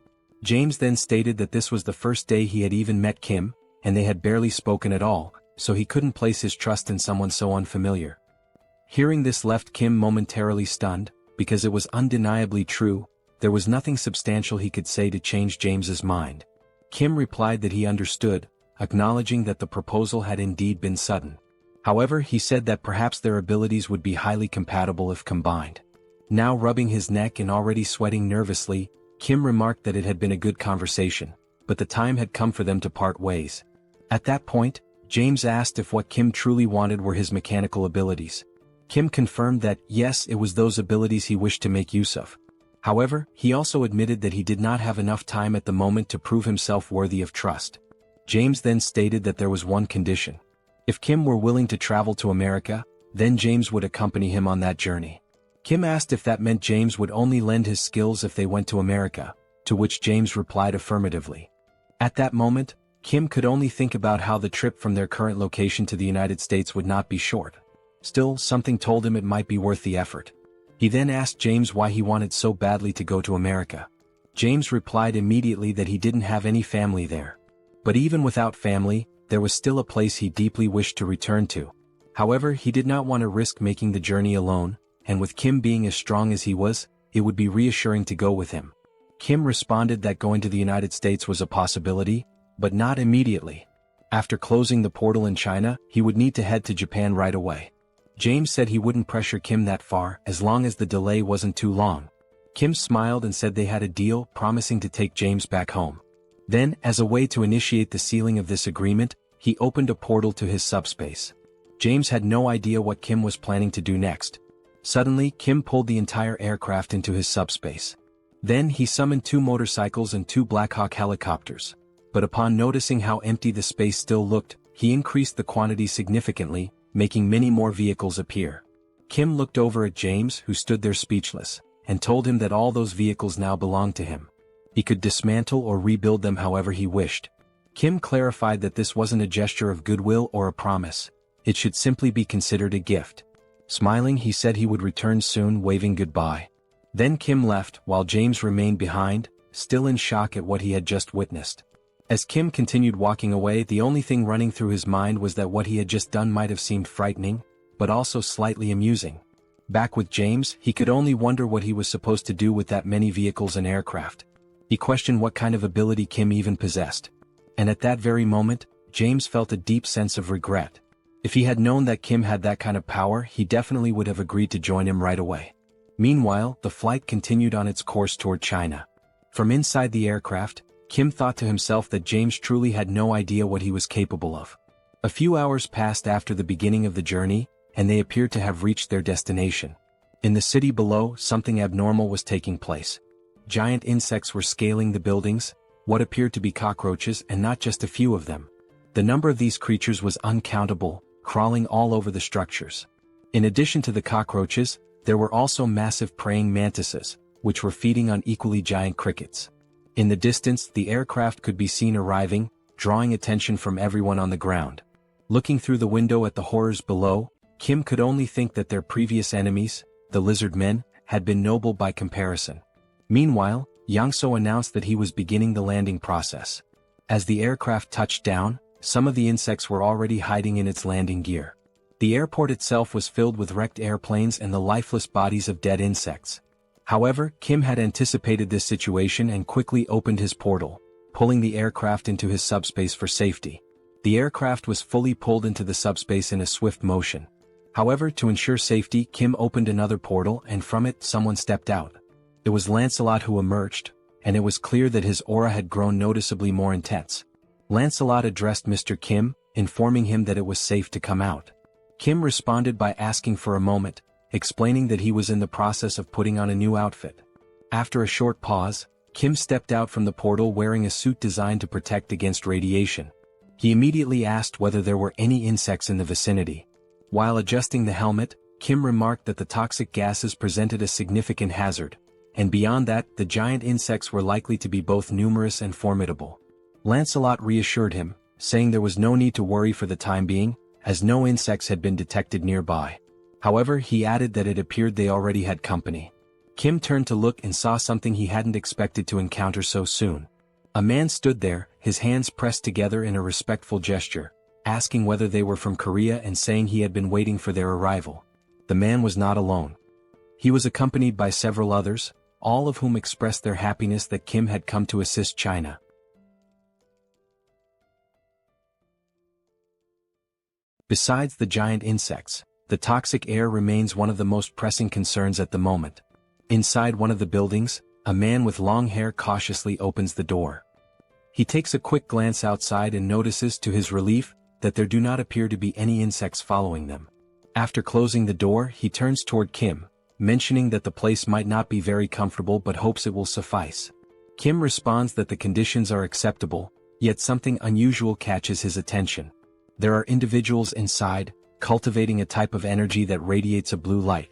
James then stated that this was the first day he had even met Kim, and they had barely spoken at all, so he couldn't place his trust in someone so unfamiliar. Hearing this left Kim momentarily stunned, because it was undeniably true, there was nothing substantial he could say to change James's mind. Kim replied that he understood, acknowledging that the proposal had indeed been sudden. However, he said that perhaps their abilities would be highly compatible if combined. Now rubbing his neck and already sweating nervously, Kim remarked that it had been a good conversation, but the time had come for them to part ways. At that point, James asked if what Kim truly wanted were his mechanical abilities. Kim confirmed that, yes, it was those abilities he wished to make use of. However, he also admitted that he did not have enough time at the moment to prove himself worthy of trust. James then stated that there was one condition. If Kim were willing to travel to America, then James would accompany him on that journey. Kim asked if that meant James would only lend his skills if they went to America, to which James replied affirmatively. At that moment, Kim could only think about how the trip from their current location to the United States would not be short. Still, something told him it might be worth the effort. He then asked James why he wanted so badly to go to America. James replied immediately that he didn't have any family there. But even without family, there was still a place he deeply wished to return to. However, he did not want to risk making the journey alone, and with Kim being as strong as he was, it would be reassuring to go with him. Kim responded that going to the United States was a possibility, but not immediately. After closing the portal in China, he would need to head to Japan right away. James said he wouldn't pressure Kim that far as long as the delay wasn't too long. Kim smiled and said they had a deal, promising to take James back home. Then, as a way to initiate the sealing of this agreement, he opened a portal to his subspace. James had no idea what Kim was planning to do next. Suddenly, Kim pulled the entire aircraft into his subspace. Then he summoned 2 motorcycles and 2 Black Hawk helicopters. But upon noticing how empty the space still looked, he increased the quantity significantly, making many more vehicles appear. Kim looked over at James, who stood there speechless, and told him that all those vehicles now belonged to him. He could dismantle or rebuild them however he wished. Kim clarified that this wasn't a gesture of goodwill or a promise. It should simply be considered a gift. Smiling, he said he would return soon, waving goodbye. Then Kim left, while James remained behind, still in shock at what he had just witnessed. As Kim continued walking away, the only thing running through his mind was that what he had just done might have seemed frightening, but also slightly amusing. Back with James, he could only wonder what he was supposed to do with that many vehicles and aircraft. He questioned what kind of ability Kim even possessed. And at that very moment, James felt a deep sense of regret. If he had known that Kim had that kind of power, he definitely would have agreed to join him right away. Meanwhile, the flight continued on its course toward China. From inside the aircraft, Kim thought to himself that James truly had no idea what he was capable of. A few hours passed after the beginning of the journey, and they appeared to have reached their destination. In the city below, something abnormal was taking place. Giant insects were scaling the buildings, what appeared to be cockroaches, and not just a few of them. The number of these creatures was uncountable, crawling all over the structures. In addition to the cockroaches, there were also massive praying mantises, which were feeding on equally giant crickets. In the distance, the aircraft could be seen arriving, drawing attention from everyone on the ground. Looking through the window at the horrors below, Kim could only think that their previous enemies, the lizard men, had been noble by comparison. Meanwhile, Yang-so announced that he was beginning the landing process. As the aircraft touched down, some of the insects were already hiding in its landing gear. The airport itself was filled with wrecked airplanes and the lifeless bodies of dead insects. However, Kim had anticipated this situation and quickly opened his portal, pulling the aircraft into his subspace for safety. The aircraft was fully pulled into the subspace in a swift motion. However, to ensure safety, Kim opened another portal and from it someone stepped out. It was Lancelot who emerged, and it was clear that his aura had grown noticeably more intense. Lancelot addressed Mr. Kim, informing him that it was safe to come out. Kim responded by asking for a moment, explaining that he was in the process of putting on a new outfit. After a short pause, Kim stepped out from the portal wearing a suit designed to protect against radiation. He immediately asked whether there were any insects in the vicinity. While adjusting the helmet, Kim remarked that the toxic gases presented a significant hazard, and beyond that, the giant insects were likely to be both numerous and formidable. Lancelot reassured him, saying there was no need to worry for the time being, as no insects had been detected nearby. However, he added that it appeared they already had company. Kim turned to look and saw something he hadn't expected to encounter so soon. A man stood there, his hands pressed together in a respectful gesture, asking whether they were from Korea and saying he had been waiting for their arrival. The man was not alone. He was accompanied by several others, all of whom expressed their happiness that Kim had come to assist China. Besides the giant insects, the toxic air remains one of the most pressing concerns at the moment. Inside one of the buildings, a man with long hair cautiously opens the door. He takes a quick glance outside and notices to his relief that there do not appear to be any insects following them. After closing the door, he turns toward Kim, mentioning that the place might not be very comfortable but hopes it will suffice. Kim responds that the conditions are acceptable, yet something unusual catches his attention. There are individuals inside, cultivating a type of energy that radiates a blue light.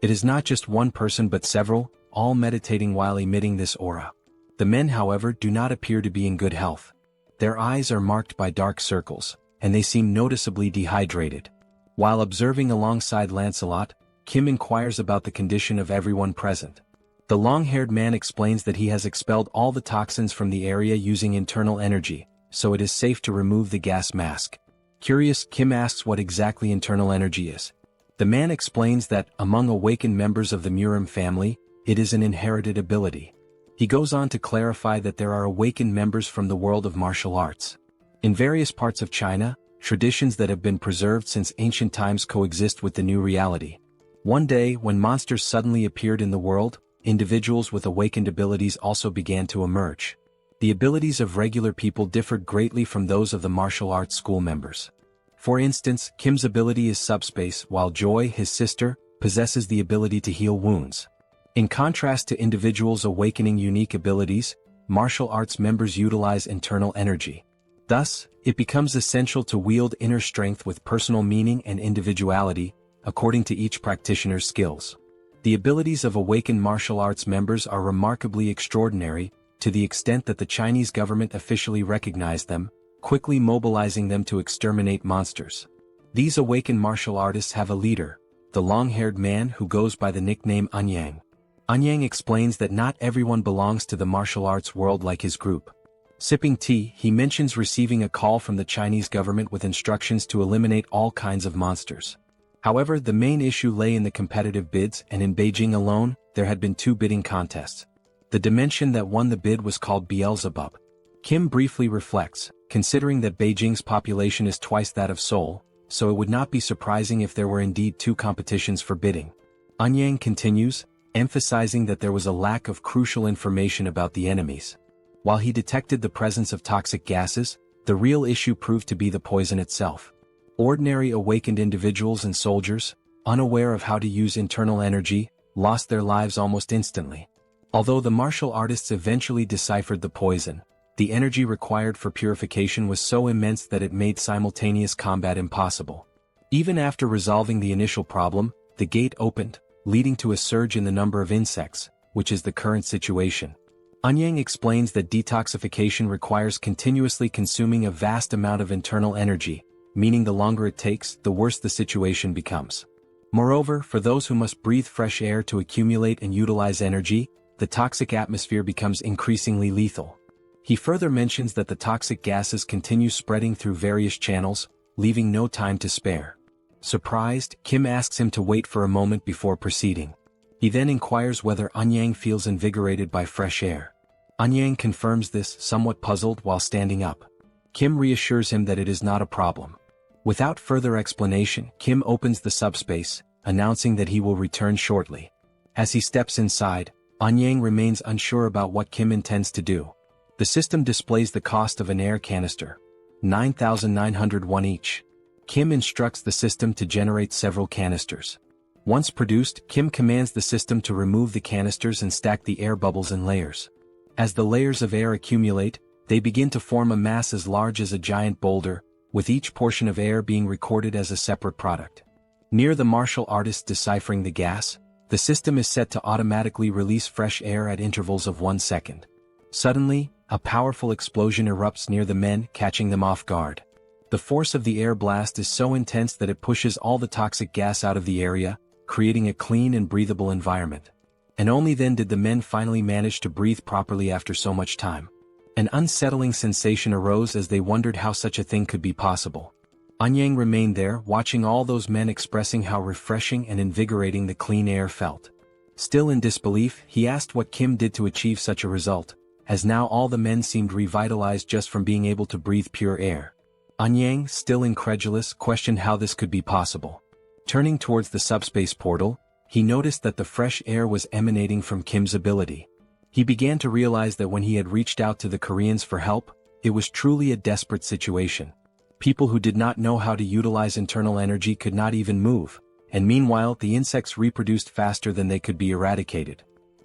It is not just one person but several, all meditating while emitting this aura. The men, however, do not appear to be in good health. Their eyes are marked by dark circles, and they seem noticeably dehydrated. While observing alongside Lancelot, Kim inquires about the condition of everyone present. The long-haired man explains that he has expelled all the toxins from the area using internal energy, so it is safe to remove the gas mask. Curious, Kim asks what exactly internal energy is. The man explains that, among awakened members of the Murim family, it is an inherited ability. He goes on to clarify that there are awakened members from the world of martial arts. In various parts of China, traditions that have been preserved since ancient times coexist with the new reality. One day, when monsters suddenly appeared in the world, individuals with awakened abilities also began to emerge. The abilities of regular people differed greatly from those of the martial arts school members. For instance, Kim's ability is SUBSPACE, while Joy, his sister, possesses the ability to heal wounds. In contrast to individuals awakening unique abilities, martial arts members utilize internal energy. Thus, it becomes essential to wield inner strength with personal meaning and individuality, according to each practitioner's skills. The abilities of awakened martial arts members are remarkably extraordinary, to the extent that the Chinese government officially recognized them, quickly mobilizing them to exterminate monsters. These awakened martial artists have a leader, the long-haired man who goes by the nickname Anyang. Anyang explains that not everyone belongs to the martial arts world like his group. Sipping tea, he mentions receiving a call from the Chinese government with instructions to eliminate all kinds of monsters. However, the main issue lay in the competitive bids, and in Beijing alone, there had been 2 bidding contests. The dimension that won the bid was called Beelzebub. Kim briefly reflects, considering that Beijing's population is twice that of Seoul, so it would not be surprising if there were indeed 2 competitions for bidding. Anyang continues, emphasizing that there was a lack of crucial information about the enemies. While he detected the presence of toxic gases, the real issue proved to be the poison itself. Ordinary awakened individuals and soldiers, unaware of how to use internal energy, lost their lives almost instantly. Although the martial artists eventually deciphered the poison, the energy required for purification was so immense that it made simultaneous combat impossible. Even after resolving the initial problem, the gate opened, leading to a surge in the number of insects, which is the current situation. Anyang explains that detoxification requires continuously consuming a vast amount of internal energy, meaning the longer it takes, the worse the situation becomes. Moreover, for those who must breathe fresh air to accumulate and utilize energy, the toxic atmosphere becomes increasingly lethal. He further mentions that the toxic gases continue spreading through various channels, leaving no time to spare. Surprised, Kim asks him to wait for a moment before proceeding. He then inquires whether Anyang feels invigorated by fresh air. Anyang confirms this, somewhat puzzled while standing up. Kim reassures him that it is not a problem. Without further explanation, Kim opens the subspace, announcing that he will return shortly. As he steps inside, Anyang remains unsure about what Kim intends to do. The system displays the cost of an air canister, 9,901 each. Kim instructs the system to generate several canisters. Once produced, Kim commands the system to remove the canisters and stack the air bubbles in layers. As the layers of air accumulate, they begin to form a mass as large as a giant boulder, with each portion of air being recorded as a separate product. Near the martial artist deciphering the gas, the system is set to automatically release fresh air at intervals of 1 second. Suddenly, a powerful explosion erupts near the men, catching them off guard. The force of the air blast is so intense that it pushes all the toxic gas out of the area, creating a clean and breathable environment. And only then did the men finally manage to breathe properly after so much time. An unsettling sensation arose as they wondered how such a thing could be possible. Anyang remained there, watching all those men, expressing how refreshing and invigorating the clean air felt. Still in disbelief, he asked what Kim did to achieve such a result, as now all the men seemed revitalized just from being able to breathe pure air. Anyang, still incredulous, questioned how this could be possible. Turning towards the subspace portal, he noticed that the fresh air was emanating from Kim's ability. He began to realize that when he had reached out to the Koreans for help, it was truly a desperate situation. People who did not know how to utilize internal energy could not even move, and meanwhile the insects reproduced faster than they could be eradicated.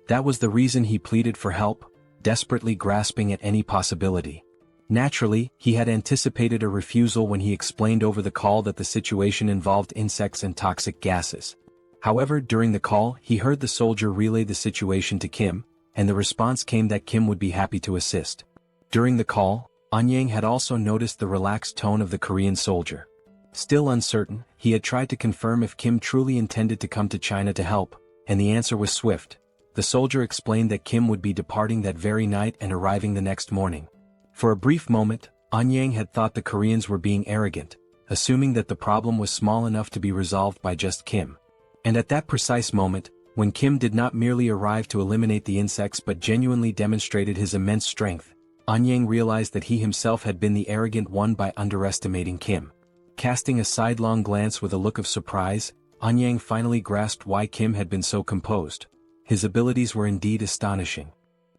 That was the reason he pleaded for help, desperately grasping at any possibility. Naturally, he had anticipated a refusal when he explained over the call that the situation involved insects and toxic gases. However, during the call, he heard the soldier relay the situation to Kim, and the response came that Kim would be happy to assist. During the call, Anyang had also noticed the relaxed tone of the Korean soldier. Still uncertain, he had tried to confirm if Kim truly intended to come to China to help, and the answer was swift. The soldier explained that Kim would be departing that very night and arriving the next morning. For a brief moment, Anyang had thought the Koreans were being arrogant, assuming that the problem was small enough to be resolved by just Kim. And at that precise moment, when Kim did not merely arrive to eliminate the insects but genuinely demonstrated his immense strength, Anyang realized that he himself had been the arrogant one by underestimating Kim. Casting a sidelong glance with a look of surprise, Anyang finally grasped why Kim had been so composed. His abilities were indeed astonishing.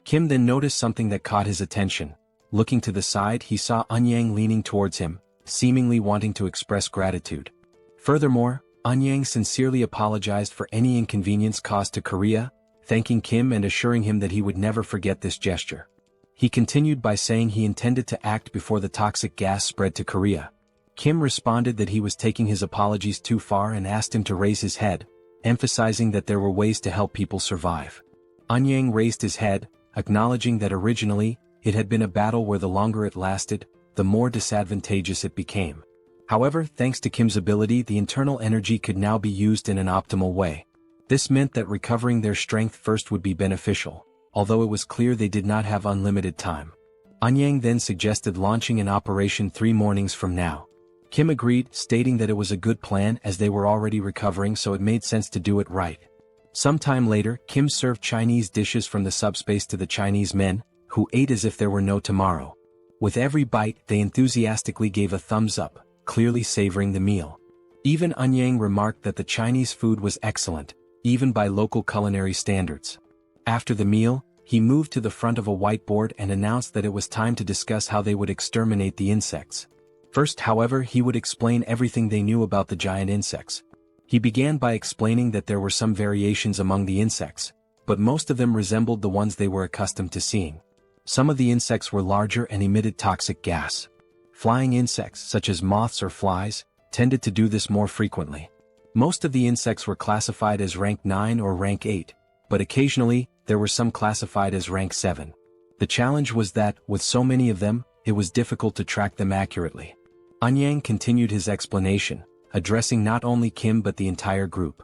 Kim then noticed something that caught his attention. Looking to the side, he saw Anyang leaning towards him, seemingly wanting to express gratitude. Furthermore, Anyang sincerely apologized for any inconvenience caused to Korea, thanking Kim and assuring him that he would never forget this gesture. He continued by saying he intended to act before the toxic gas spread to Korea. Kim responded that he was taking his apologies too far and asked him to raise his head, emphasizing that there were ways to help people survive. Anyang raised his head, acknowledging that originally, it had been a battle where the longer it lasted, the more disadvantageous it became. However, thanks to Kim's ability, the internal energy could now be used in an optimal way. This meant that recovering their strength first would be beneficial, although it was clear they did not have unlimited time. Anyang then suggested launching an operation 3 mornings from now. Kim agreed, stating that it was a good plan as they were already recovering, so it made sense to do it right. Sometime later, Kim served Chinese dishes from the subspace to the Chinese men, who ate as if there were no tomorrow. With every bite, they enthusiastically gave a thumbs up, clearly savoring the meal. Even Anyang remarked that the Chinese food was excellent, even by local culinary standards. After the meal, he moved to the front of a whiteboard and announced that it was time to discuss how they would exterminate the insects. First, however, he would explain everything they knew about the giant insects. He began by explaining that there were some variations among the insects, but most of them resembled the ones they were accustomed to seeing. Some of the insects were larger and emitted toxic gas. Flying insects, such as moths or flies, tended to do this more frequently. Most of the insects were classified as rank 9 or rank 8, but occasionally, there were some classified as rank 7. The challenge was that, with so many of them, it was difficult to track them accurately. Anyang continued his explanation, addressing not only Kim but the entire group.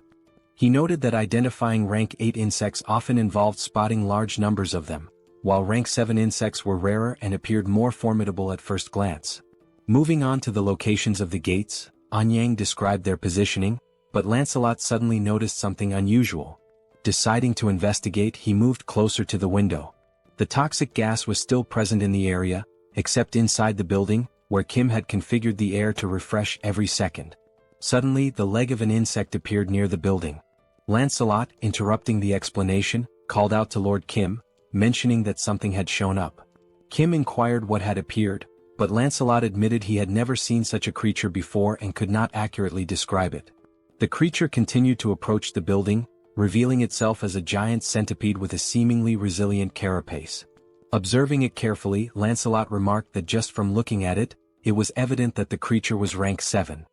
He noted that identifying rank 8 insects often involved spotting large numbers of them, while rank 7 insects were rarer and appeared more formidable at first glance. Moving on to the locations of the gates, Anyang described their positioning, but Lancelot suddenly noticed something unusual. Deciding to investigate, he moved closer to the window. The toxic gas was still present in the area, except inside the building, where Kim had configured the air to refresh every second. Suddenly, the leg of an insect appeared near the building. Lancelot, interrupting the explanation, called out to Lord Kim, mentioning that something had shown up. Kim inquired what had appeared, but Lancelot admitted he had never seen such a creature before and could not accurately describe it. The creature continued to approach the building, revealing itself as a giant centipede with a seemingly resilient carapace. Observing it carefully, Lancelot remarked that just from looking at it, it was evident that the creature was rank 7.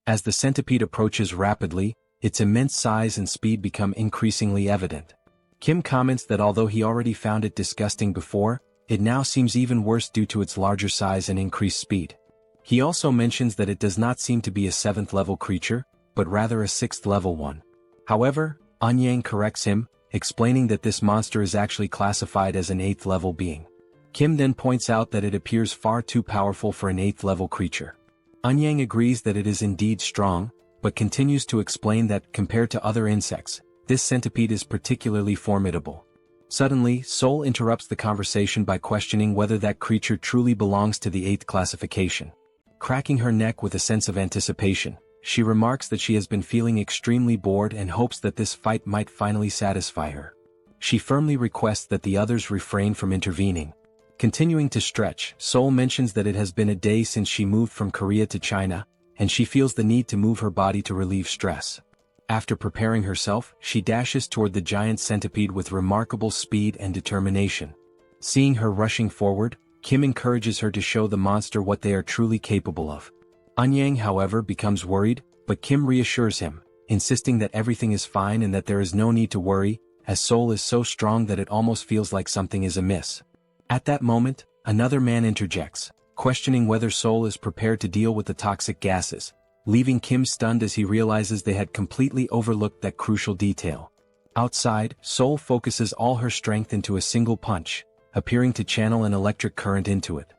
As the centipede approaches rapidly, its immense size and speed become increasingly evident. Kim comments that although he already found it disgusting before, it now seems even worse due to its larger size and increased speed. He also mentions that it does not seem to be a 7th level creature, but rather a 6th level one. However, Anyang corrects him, explaining that this monster is actually classified as an 8th level being. Kim then points out that it appears far too powerful for an 8th level creature. Anyang agrees that it is indeed strong, but continues to explain that, compared to other insects, this centipede is particularly formidable. Suddenly, Seoul interrupts the conversation by questioning whether that creature truly belongs to the 8th classification. Cracking her neck with a sense of anticipation, she remarks that she has been feeling extremely bored and hopes that this fight might finally satisfy her. She firmly requests that the others refrain from intervening. Continuing to stretch, Seoul mentions that it has been a day since she moved from Korea to China, and she feels the need to move her body to relieve stress. After preparing herself, she dashes toward the giant centipede with remarkable speed and determination. Seeing her rushing forward, Kim encourages her to show the monster what they are truly capable of. Anyang, however, becomes worried, but Kim reassures him, insisting that everything is fine and that there is no need to worry, as Seoul is so strong that it almost feels like something is amiss. At that moment, another man interjects, questioning whether Seoul is prepared to deal with the toxic gases, leaving Kim stunned as he realizes they had completely overlooked that crucial detail. Outside, Seoul focuses all her strength into a single punch, appearing to channel an electric current into it.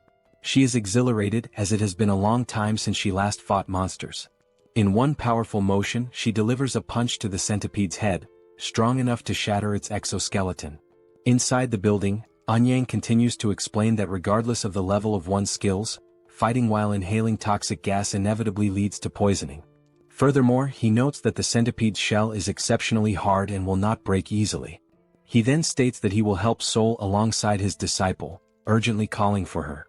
She is exhilarated as it has been a long time since she last fought monsters. In one powerful motion, she delivers a punch to the centipede's head, strong enough to shatter its exoskeleton. Inside the building, Anyang continues to explain that regardless of the level of one's skills, fighting while inhaling toxic gas inevitably leads to poisoning. Furthermore, he notes that the centipede's shell is exceptionally hard and will not break easily. He then states that he will help Seoul alongside his disciple, urgently calling for her.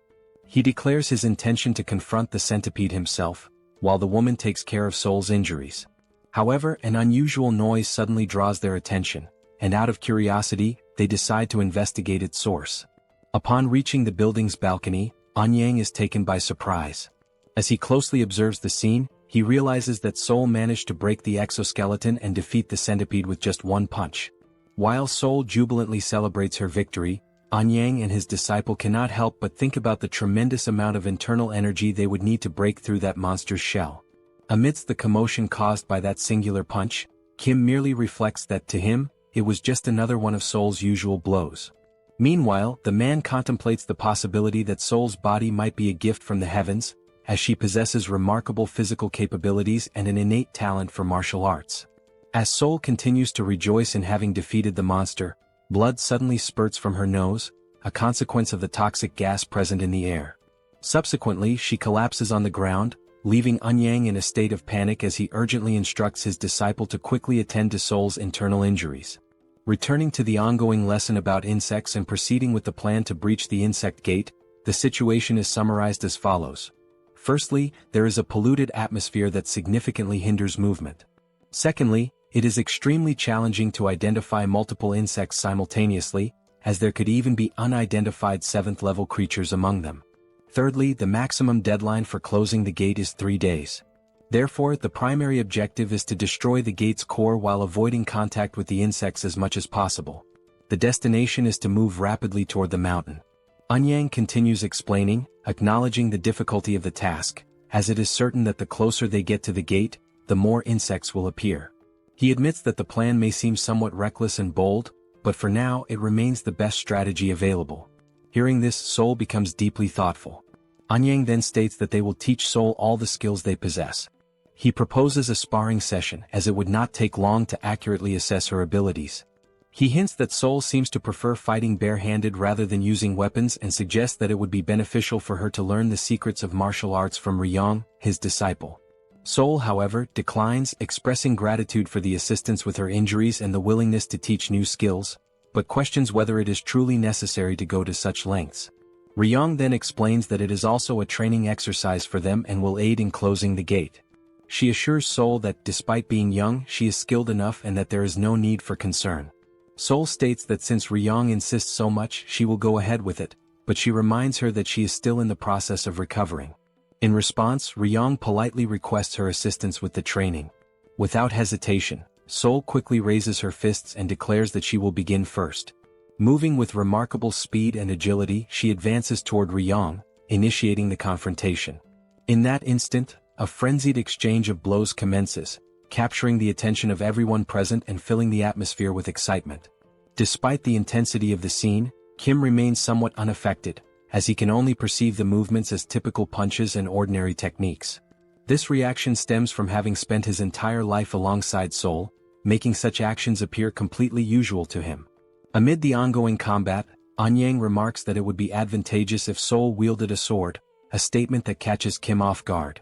He declares his intention to confront the centipede himself, while the woman takes care of Seoul's injuries. However, an unusual noise suddenly draws their attention, and out of curiosity, they decide to investigate its source. Upon reaching the building's balcony, Anyang is taken by surprise. As he closely observes the scene, he realizes that Seoul managed to break the exoskeleton and defeat the centipede with just one punch. While Seoul jubilantly celebrates her victory, Anyang and his disciple cannot help but think about the tremendous amount of internal energy they would need to break through that monster's shell. Amidst the commotion caused by that singular punch, Kim merely reflects that to him, it was just another one of Seoul's usual blows. Meanwhile, the man contemplates the possibility that Seoul's body might be a gift from the heavens, as she possesses remarkable physical capabilities and an innate talent for martial arts. As Seoul continues to rejoice in having defeated the monster, blood suddenly spurts from her nose, a consequence of the toxic gas present in the air. Subsequently, she collapses on the ground, leaving Anyang in a state of panic as he urgently instructs his disciple to quickly attend to Seoul's internal injuries. Returning to the ongoing lesson about insects and proceeding with the plan to breach the insect gate, the situation is summarized as follows. Firstly, there is a polluted atmosphere that significantly hinders movement. Secondly, it is extremely challenging to identify multiple insects simultaneously, as there could even be unidentified 7th level creatures among them. Thirdly, the maximum deadline for closing the gate is 3 days. Therefore, the primary objective is to destroy the gate's core while avoiding contact with the insects as much as possible. The destination is to move rapidly toward the mountain. Eun-yang continues explaining, acknowledging the difficulty of the task, as it is certain that the closer they get to the gate, the more insects will appear. He admits that the plan may seem somewhat reckless and bold, but for now it remains the best strategy available. Hearing this, Seoul becomes deeply thoughtful. Eun-yang then states that they will teach Seoul all the skills they possess. He proposes a sparring session as it would not take long to accurately assess her abilities. He hints that Seoul seems to prefer fighting bare-handed rather than using weapons and suggests that it would be beneficial for her to learn the secrets of martial arts from Ryong, his disciple. Seoul, however, declines, expressing gratitude for the assistance with her injuries and the willingness to teach new skills, but questions whether it is truly necessary to go to such lengths. Ryong then explains that it is also a training exercise for them and will aid in closing the gate. She assures Seoul that despite being young, she is skilled enough and that there is no need for concern. Seoul states that since Ryong insists so much, she will go ahead with it, but she reminds her that she is still in the process of recovering. In response, Ryong politely requests her assistance with the training. Without hesitation, Seoul quickly raises her fists and declares that she will begin first. Moving with remarkable speed and agility, she advances toward Ryong, initiating the confrontation. In that instant, a frenzied exchange of blows commences, capturing the attention of everyone present and filling the atmosphere with excitement. Despite the intensity of the scene, Kim remains somewhat unaffected, as he can only perceive the movements as typical punches and ordinary techniques. This reaction stems from having spent his entire life alongside Seoul, making such actions appear completely usual to him. Amid the ongoing combat, Eun-yang remarks that it would be advantageous if Seoul wielded a sword, a statement that catches Kim off guard.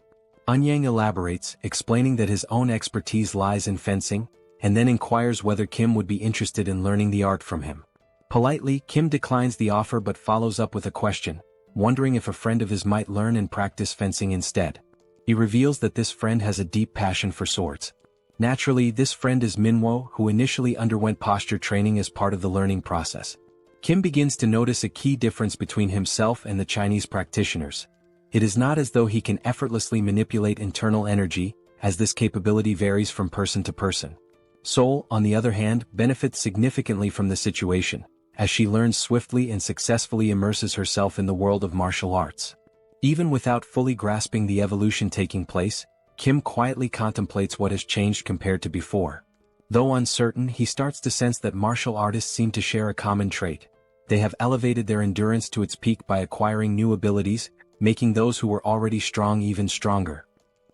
Eun-yang elaborates, explaining that his own expertise lies in fencing, and then inquires whether Kim would be interested in learning the art from him. Politely, Kim declines the offer but follows up with a question, wondering if a friend of his might learn and practice fencing instead. He reveals that this friend has a deep passion for swords. Naturally, this friend is Manhwa, who initially underwent posture training as part of the learning process. Kim begins to notice a key difference between himself and the Chinese practitioners. It is not as though he can effortlessly manipulate internal energy, as this capability varies from person to person. Seoul, on the other hand, benefits significantly from the situation, as she learns swiftly and successfully immerses herself in the world of martial arts. Even without fully grasping the evolution taking place, Kim quietly contemplates what has changed compared to before. Though uncertain, he starts to sense that martial artists seem to share a common trait. They have elevated their endurance to its peak by acquiring new abilities, making those who were already strong even stronger.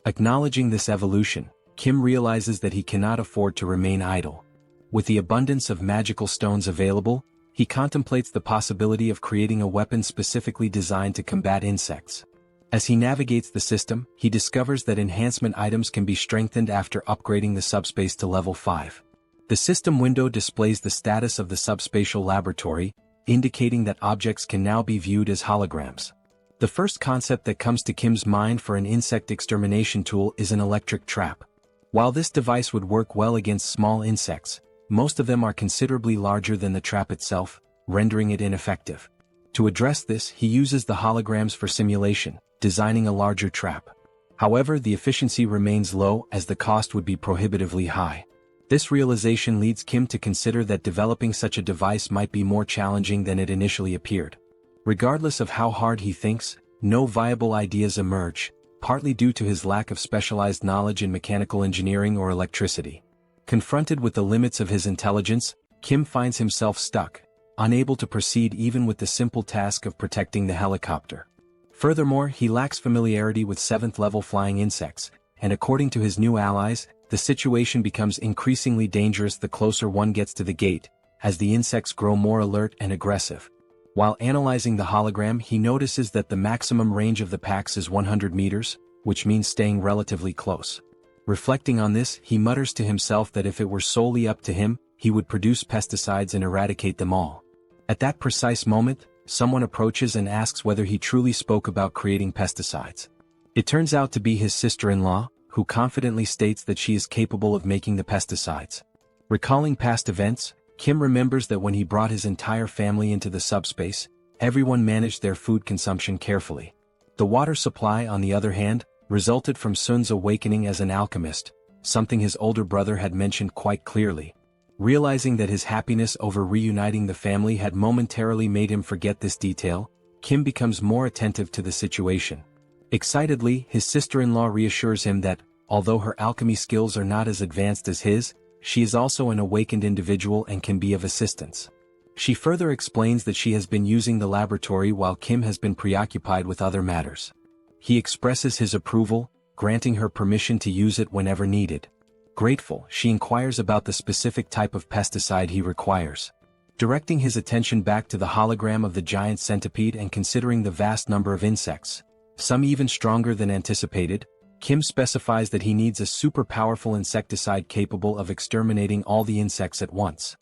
Acknowledging this evolution, Kim realizes that he cannot afford to remain idle. With the abundance of magical stones available, he contemplates the possibility of creating a weapon specifically designed to combat insects. As he navigates the system, he discovers that enhancement items can be strengthened after upgrading the subspace to level 5. The system window displays the status of the subspatial laboratory, indicating that objects can now be viewed as holograms. The first concept that comes to Kim's mind for an insect extermination tool is an electric trap. While this device would work well against small insects, most of them are considerably larger than the trap itself, rendering it ineffective. To address this, he uses the holograms for simulation, designing a larger trap. However, the efficiency remains low as the cost would be prohibitively high. This realization leads Kim to consider that developing such a device might be more challenging than it initially appeared. Regardless of how hard he thinks, no viable ideas emerge, partly due to his lack of specialized knowledge in mechanical engineering or electricity. Confronted with the limits of his intelligence, Kim finds himself stuck, unable to proceed even with the simple task of protecting the helicopter. Furthermore, he lacks familiarity with 7th-level flying insects, and according to his new allies, the situation becomes increasingly dangerous the closer one gets to the gate, as the insects grow more alert and aggressive. While analyzing the hologram, he notices that the maximum range of the packs is 100 meters, which means staying relatively close. Reflecting on this, he mutters to himself that if it were solely up to him, he would produce pesticides and eradicate them all. At that precise moment, someone approaches and asks whether he truly spoke about creating pesticides. It turns out to be his sister-in-law, who confidently states that she is capable of making the pesticides. Recalling past events, Kim remembers that when he brought his entire family into the subspace, everyone managed their food consumption carefully. The water supply, on the other hand, resulted from Sun's awakening as an alchemist, something his older brother had mentioned quite clearly. Realizing that his happiness over reuniting the family had momentarily made him forget this detail, Kim becomes more attentive to the situation. Excitedly, his sister-in-law reassures him that, although her alchemy skills are not as advanced as his, she is also an awakened individual and can be of assistance. She further explains that she has been using the laboratory while Kim has been preoccupied with other matters. He expresses his approval, granting her permission to use it whenever needed. Grateful, she inquires about the specific type of pesticide he requires. Directing his attention back to the hologram of the giant centipede and considering the vast number of insects, some even stronger than anticipated, Kim specifies that he needs a super powerful insecticide capable of exterminating all the insects at once.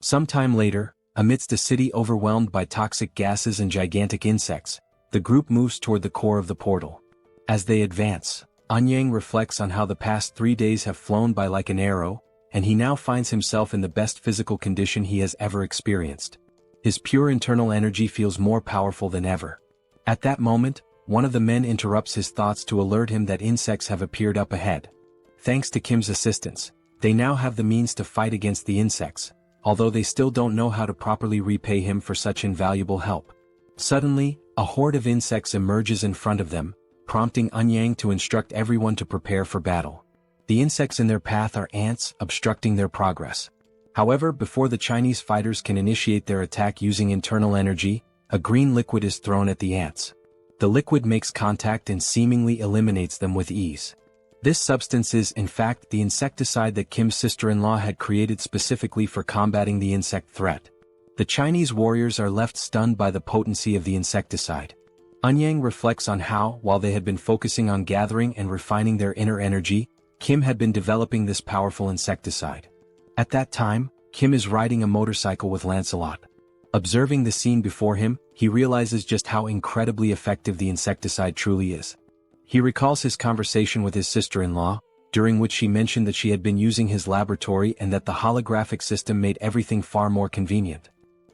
Sometime later, amidst a city overwhelmed by toxic gases and gigantic insects, the group moves toward the core of the portal. As they advance, Anyang reflects on how the past 3 days have flown by like an arrow, and he now finds himself in the best physical condition he has ever experienced. His pure internal energy feels more powerful than ever. At that moment, one of the men interrupts his thoughts to alert him that insects have appeared up ahead. Thanks to Kim's assistance, they now have the means to fight against the insects, although they still don't know how to properly repay him for such invaluable help. Suddenly, a horde of insects emerges in front of them, prompting Anyang to instruct everyone to prepare for battle. The insects in their path are ants, obstructing their progress. However, before the Chinese fighters can initiate their attack using internal energy, a green liquid is thrown at the ants. The liquid makes contact and seemingly eliminates them with ease. This substance is, in fact, the insecticide that Kim's sister-in-law had created specifically for combating the insect threat. The Chinese warriors are left stunned by the potency of the insecticide. Anyang reflects on how, while they had been focusing on gathering and refining their inner energy, Kim had been developing this powerful insecticide. At that time, Kim is riding a motorcycle with Lancelot. Observing the scene before him, he realizes just how incredibly effective the insecticide truly is. He recalls his conversation with his sister-in-law, during which she mentioned that she had been using his laboratory and that the holographic system made everything far more convenient.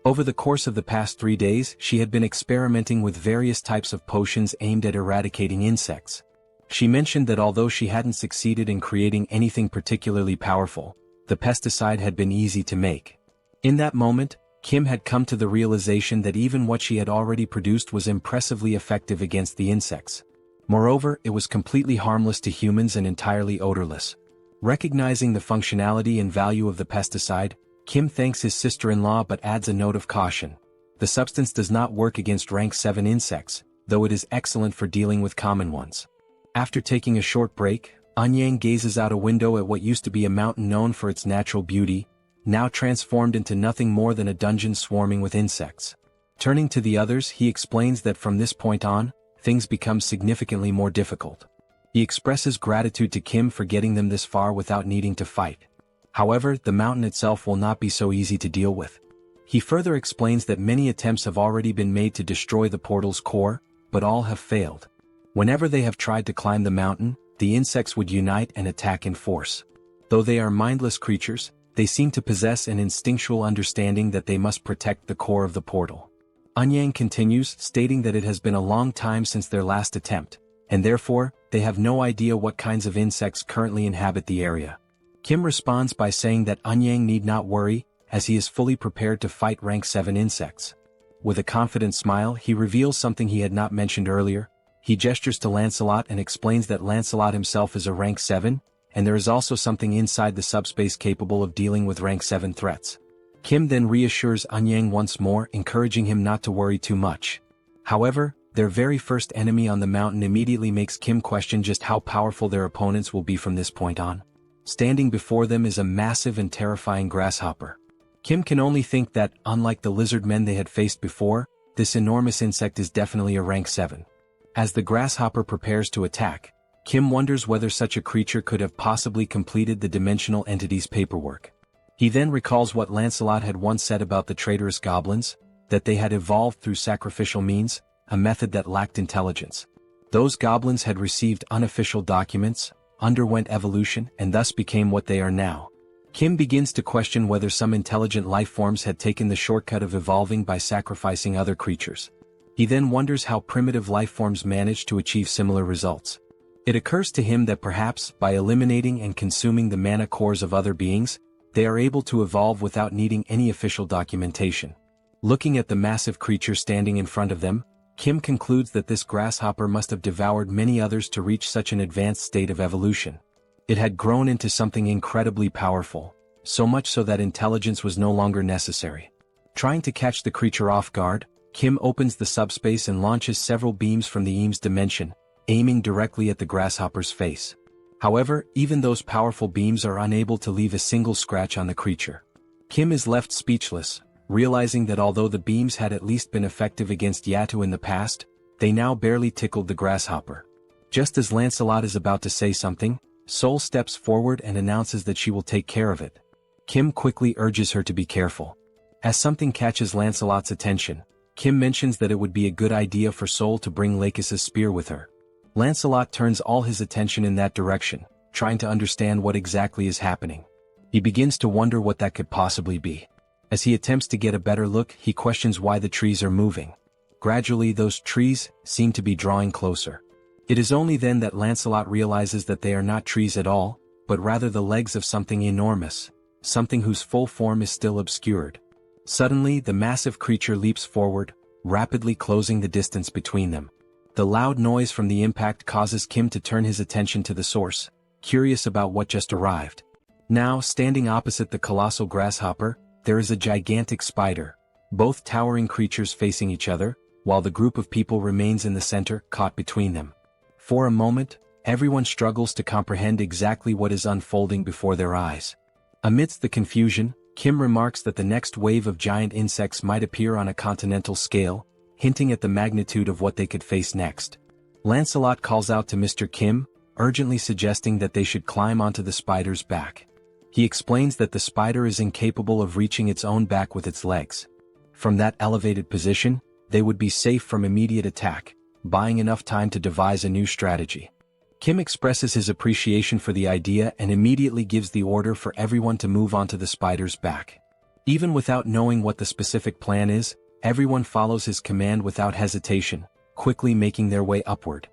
Over the course of the past 3 days, she had been experimenting with various types of potions aimed at eradicating insects. She mentioned that although she hadn't succeeded in creating anything particularly powerful, the pesticide had been easy to make. In that moment, Kim had come to the realization that even what she had already produced was impressively effective against the insects. Moreover, it was completely harmless to humans and entirely odorless. Recognizing the functionality and value of the pesticide, Kim thanks his sister-in-law but adds a note of caution. The substance does not work against rank 7 insects, though it is excellent for dealing with common ones. After taking a short break, Anyang gazes out a window at what used to be a mountain known for its natural beauty, now transformed into nothing more than a dungeon swarming with insects. Turning to the others, he explains that from this point on, things become significantly more difficult. He expresses gratitude to Kim for getting them this far without needing to fight. However, the mountain itself will not be so easy to deal with. He further explains that many attempts have already been made to destroy the portal's core, but all have failed. Whenever they have tried to climb the mountain, the insects would unite and attack in force. Though they are mindless creatures, they seem to possess an instinctual understanding that they must protect the core of the portal. Anyang continues, stating that it has been a long time since their last attempt, and therefore, they have no idea what kinds of insects currently inhabit the area. Kim responds by saying that Anyang need not worry, as he is fully prepared to fight rank 7 insects. With a confident smile, he reveals something he had not mentioned earlier. He gestures to Lancelot and explains that Lancelot himself is a rank 7, and there is also something inside the subspace capable of dealing with rank 7 threats. Kim then reassures Anyang once more, encouraging him not to worry too much. However, their very first enemy on the mountain immediately makes Kim question just how powerful their opponents will be from this point on. Standing before them is a massive and terrifying grasshopper. Kim can only think that, unlike the lizard men they had faced before, this enormous insect is definitely a rank 7. As the grasshopper prepares to attack, Kim wonders whether such a creature could have possibly completed the dimensional entity's paperwork. He then recalls what Lancelot had once said about the traitorous goblins, that they had evolved through sacrificial means, a method that lacked intelligence. Those goblins had received unofficial documents, underwent evolution, and thus became what they are now. Kim begins to question whether some intelligent life forms had taken the shortcut of evolving by sacrificing other creatures. He then wonders how primitive life forms managed to achieve similar results. It occurs to him that perhaps, by eliminating and consuming the mana cores of other beings, they are able to evolve without needing any official documentation. Looking at the massive creature standing in front of them, Kim concludes that this grasshopper must have devoured many others to reach such an advanced state of evolution. It had grown into something incredibly powerful, so much so that intelligence was no longer necessary. Trying to catch the creature off guard, Kim opens the subspace and launches several beams from the Eames dimension, aiming directly at the grasshopper's face. However, even those powerful beams are unable to leave a single scratch on the creature. Kim is left speechless, realizing that although the beams had at least been effective against Yatu in the past, they now barely tickled the grasshopper. Just as Lancelot is about to say something, Seoul steps forward and announces that she will take care of it. Kim quickly urges her to be careful. As something catches Lancelot's attention, Kim mentions that it would be a good idea for Seoul to bring Lakis's spear with her. Lancelot turns all his attention in that direction, trying to understand what exactly is happening. He begins to wonder what that could possibly be. As he attempts to get a better look, he questions why the trees are moving. Gradually, those trees seem to be drawing closer. It is only then that Lancelot realizes that they are not trees at all, but rather the legs of something enormous, something whose full form is still obscured. Suddenly, the massive creature leaps forward, rapidly closing the distance between them. The loud noise from the impact causes Kim to turn his attention to the source, curious about what just arrived. Now, standing opposite the colossal grasshopper, there is a gigantic spider, both towering creatures facing each other, while the group of people remains in the center, caught between them. For a moment, everyone struggles to comprehend exactly what is unfolding before their eyes. Amidst the confusion, Kim remarks that the next wave of giant insects might appear on a continental scale, hinting at the magnitude of what they could face next. Lancelot calls out to Mr. Kim, urgently suggesting that they should climb onto the spider's back. He explains that the spider is incapable of reaching its own back with its legs. From that elevated position, they would be safe from immediate attack, buying enough time to devise a new strategy. Kim expresses his appreciation for the idea and immediately gives the order for everyone to move onto the spider's back. Even without knowing what the specific plan is, everyone follows his command without hesitation, quickly making their way upward.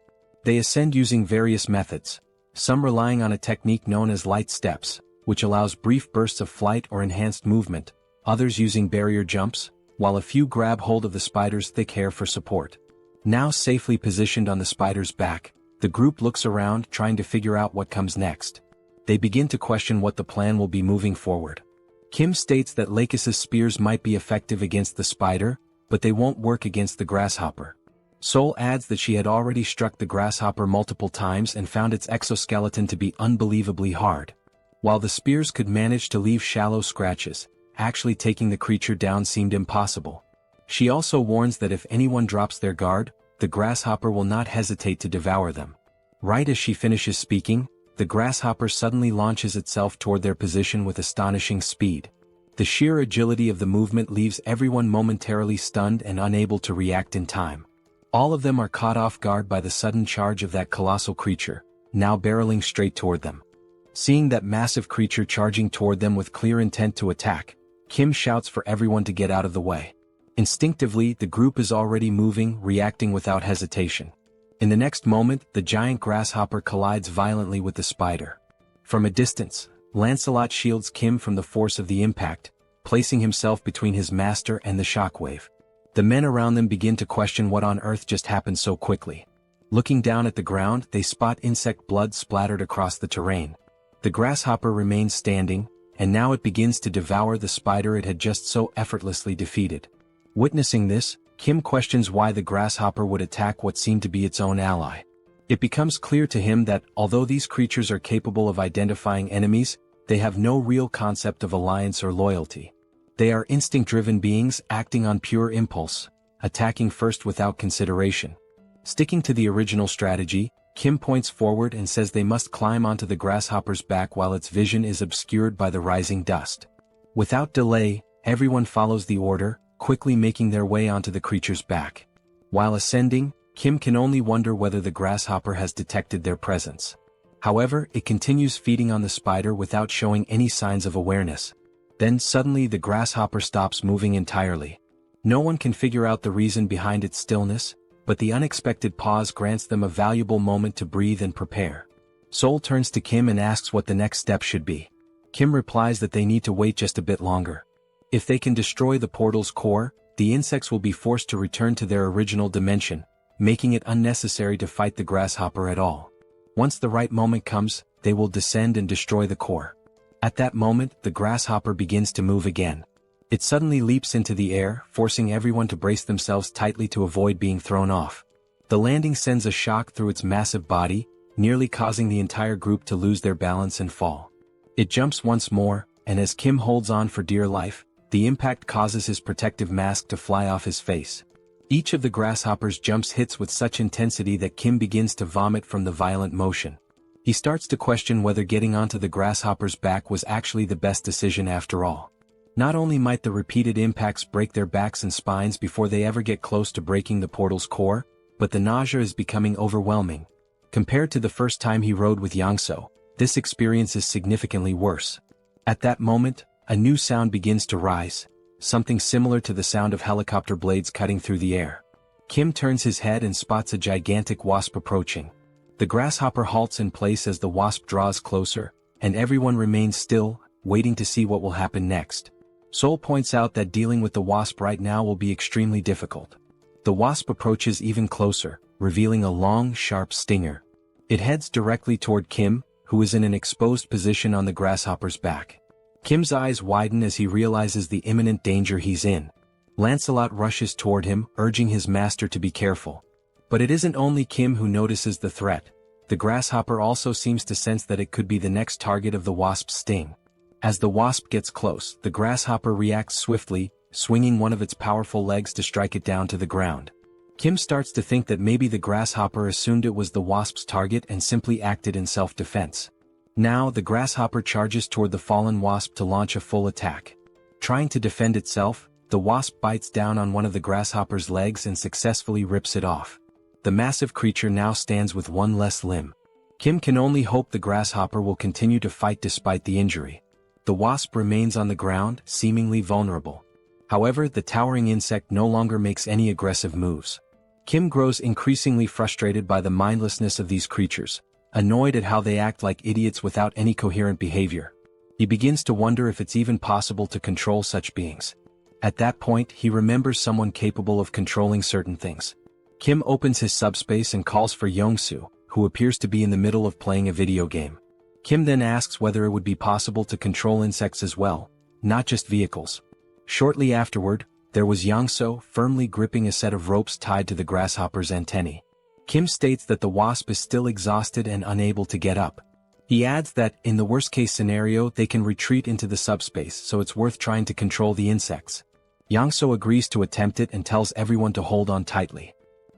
They ascend using various methods, some relying on a technique known as light steps, which allows brief bursts of flight or enhanced movement, others using barrier jumps, while a few grab hold of the spider's thick hair for support. Now safely positioned on the spider's back, the group looks around trying to figure out what comes next. They begin to question what the plan will be moving forward. Kim states that Lakis's spears might be effective against the spider, but they won't work against the grasshopper. Seoul adds that she had already struck the grasshopper multiple times and found its exoskeleton to be unbelievably hard. While the spears could manage to leave shallow scratches, actually taking the creature down seemed impossible. She also warns that if anyone drops their guard, the grasshopper will not hesitate to devour them. Right as she finishes speaking, the grasshopper suddenly launches itself toward their position with astonishing speed. The sheer agility of the movement leaves everyone momentarily stunned and unable to react in time. All of them are caught off guard by the sudden charge of that colossal creature, now barreling straight toward them. Seeing that massive creature charging toward them with clear intent to attack, Kim shouts for everyone to get out of the way. Instinctively, the group is already moving, reacting without hesitation. In the next moment, the giant grasshopper collides violently with the spider. From a distance, Lancelot shields Kim from the force of the impact, placing himself between his master and the shockwave. The men around them begin to question what on earth just happened so quickly. Looking down at the ground, they spot insect blood splattered across the terrain. The grasshopper remains standing, and now it begins to devour the spider it had just so effortlessly defeated. Witnessing this, Kim questions why the grasshopper would attack what seemed to be its own ally. It becomes clear to him that, although these creatures are capable of identifying enemies, they have no real concept of alliance or loyalty. They are instinct-driven beings acting on pure impulse, attacking first without consideration. Sticking to the original strategy, Kim points forward and says they must climb onto the grasshopper's back while its vision is obscured by the rising dust. Without delay, everyone follows the order, quickly making their way onto the creature's back. While ascending, Kim can only wonder whether the grasshopper has detected their presence. However, it continues feeding on the spider without showing any signs of awareness. Then suddenly the grasshopper stops moving entirely. No one can figure out the reason behind its stillness, but the unexpected pause grants them a valuable moment to breathe and prepare. Seoul turns to Kim and asks what the next step should be. Kim replies that they need to wait just a bit longer. If they can destroy the portal's core, the insects will be forced to return to their original dimension, making it unnecessary to fight the grasshopper at all. Once the right moment comes, they will descend and destroy the core. At that moment, the grasshopper begins to move again. It suddenly leaps into the air, forcing everyone to brace themselves tightly to avoid being thrown off. The landing sends a shock through its massive body, nearly causing the entire group to lose their balance and fall. It jumps once more, and as Kim holds on for dear life, the impact causes his protective mask to fly off his face. Each of the grasshopper's jumps hits with such intensity that Kim begins to vomit from the violent motion. He starts to question whether getting onto the grasshopper's back was actually the best decision after all. Not only might the repeated impacts break their backs and spines before they ever get close to breaking the portal's core, but the nausea is becoming overwhelming. Compared to the first time he rode with Yangso, this experience is significantly worse. At that moment, a new sound begins to rise, something similar to the sound of helicopter blades cutting through the air. Kim turns his head and spots a gigantic wasp approaching. The grasshopper halts in place as the wasp draws closer, and everyone remains still, waiting to see what will happen next. Seoul points out that dealing with the wasp right now will be extremely difficult. The wasp approaches even closer, revealing a long, sharp stinger. It heads directly toward Kim, who is in an exposed position on the grasshopper's back. Kim's eyes widen as he realizes the imminent danger he's in. Lancelot rushes toward him, urging his master to be careful. But it isn't only Kim who notices the threat. The grasshopper also seems to sense that it could be the next target of the wasp's sting. As the wasp gets close, the grasshopper reacts swiftly, swinging one of its powerful legs to strike it down to the ground. Kim starts to think that maybe the grasshopper assumed it was the wasp's target and simply acted in self-defense. Now the grasshopper charges toward the fallen wasp to launch a full attack. Trying to defend itself, the wasp bites down on one of the grasshopper's legs and successfully rips it off. The massive creature now stands with one less limb. Kim can only hope the grasshopper will continue to fight despite the injury. The wasp remains on the ground, seemingly vulnerable. However, the towering insect no longer makes any aggressive moves. Kim grows increasingly frustrated by the mindlessness of these creatures, annoyed at how they act like idiots without any coherent behavior. He begins to wonder if it's even possible to control such beings. At that point, he remembers someone capable of controlling certain things. Kim opens his subspace and calls for Yongsoo, who appears to be in the middle of playing a video game. Kim then asks whether it would be possible to control insects as well, not just vehicles. Shortly afterward, there was Yangso firmly gripping a set of ropes tied to the grasshopper's antennae. Kim states that the wasp is still exhausted and unable to get up. He adds that, in the worst-case scenario, they can retreat into the subspace, so it's worth trying to control the insects. Yangso agrees to attempt it and tells everyone to hold on tightly.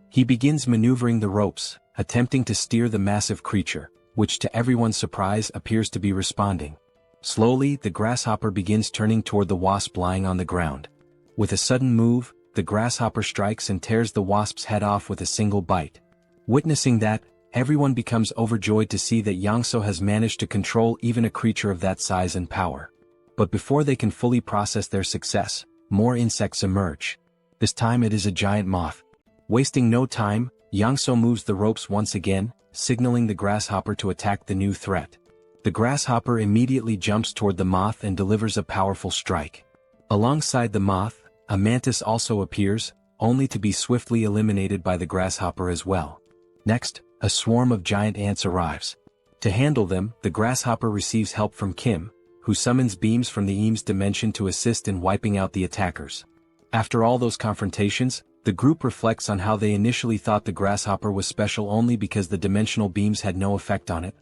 He begins maneuvering the ropes, attempting to steer the massive creature, which to everyone's surprise appears to be responding. Slowly, the grasshopper begins turning toward the wasp lying on the ground. With a sudden move, the grasshopper strikes and tears the wasp's head off with a single bite. Witnessing that, everyone becomes overjoyed to see that Yangso has managed to control even a creature of that size and power. But before they can fully process their success, more insects emerge. This time it is a giant moth. Wasting no time, Yangso moves the ropes once again, signaling the grasshopper to attack the new threat. The grasshopper immediately jumps toward the moth and delivers a powerful strike. Alongside the moth, a mantis also appears, only to be swiftly eliminated by the grasshopper as well. Next, a swarm of giant ants arrives. To handle them, the grasshopper receives help from Kim, who summons beams from the Eames dimension to assist in wiping out the attackers. After all those confrontations, the group reflects on how they initially thought the grasshopper was special only because the dimensional beams had no effect on it.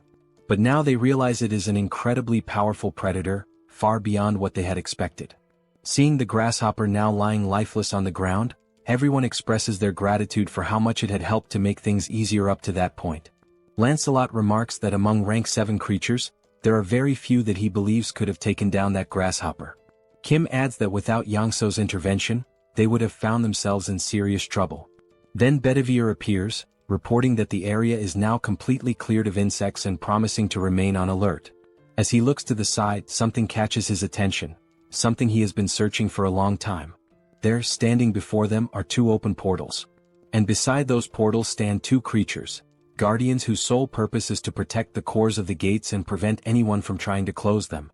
But now they realize it is an incredibly powerful predator, far beyond what they had expected. Seeing the grasshopper now lying lifeless on the ground, everyone expresses their gratitude for how much it had helped to make things easier up to that point. Lancelot remarks that among rank 7 creatures, there are very few that he believes could have taken down that grasshopper. Kim adds that without Yangso's intervention, they would have found themselves in serious trouble. Then Bedivere appears, reporting that the area is now completely cleared of insects and promising to remain on alert. As he looks to the side, something catches his attention, something he has been searching for a long time. There, standing before them, are 2 open portals. And beside those portals stand two creatures, guardians whose sole purpose is to protect the cores of the gates and prevent anyone from trying to close them.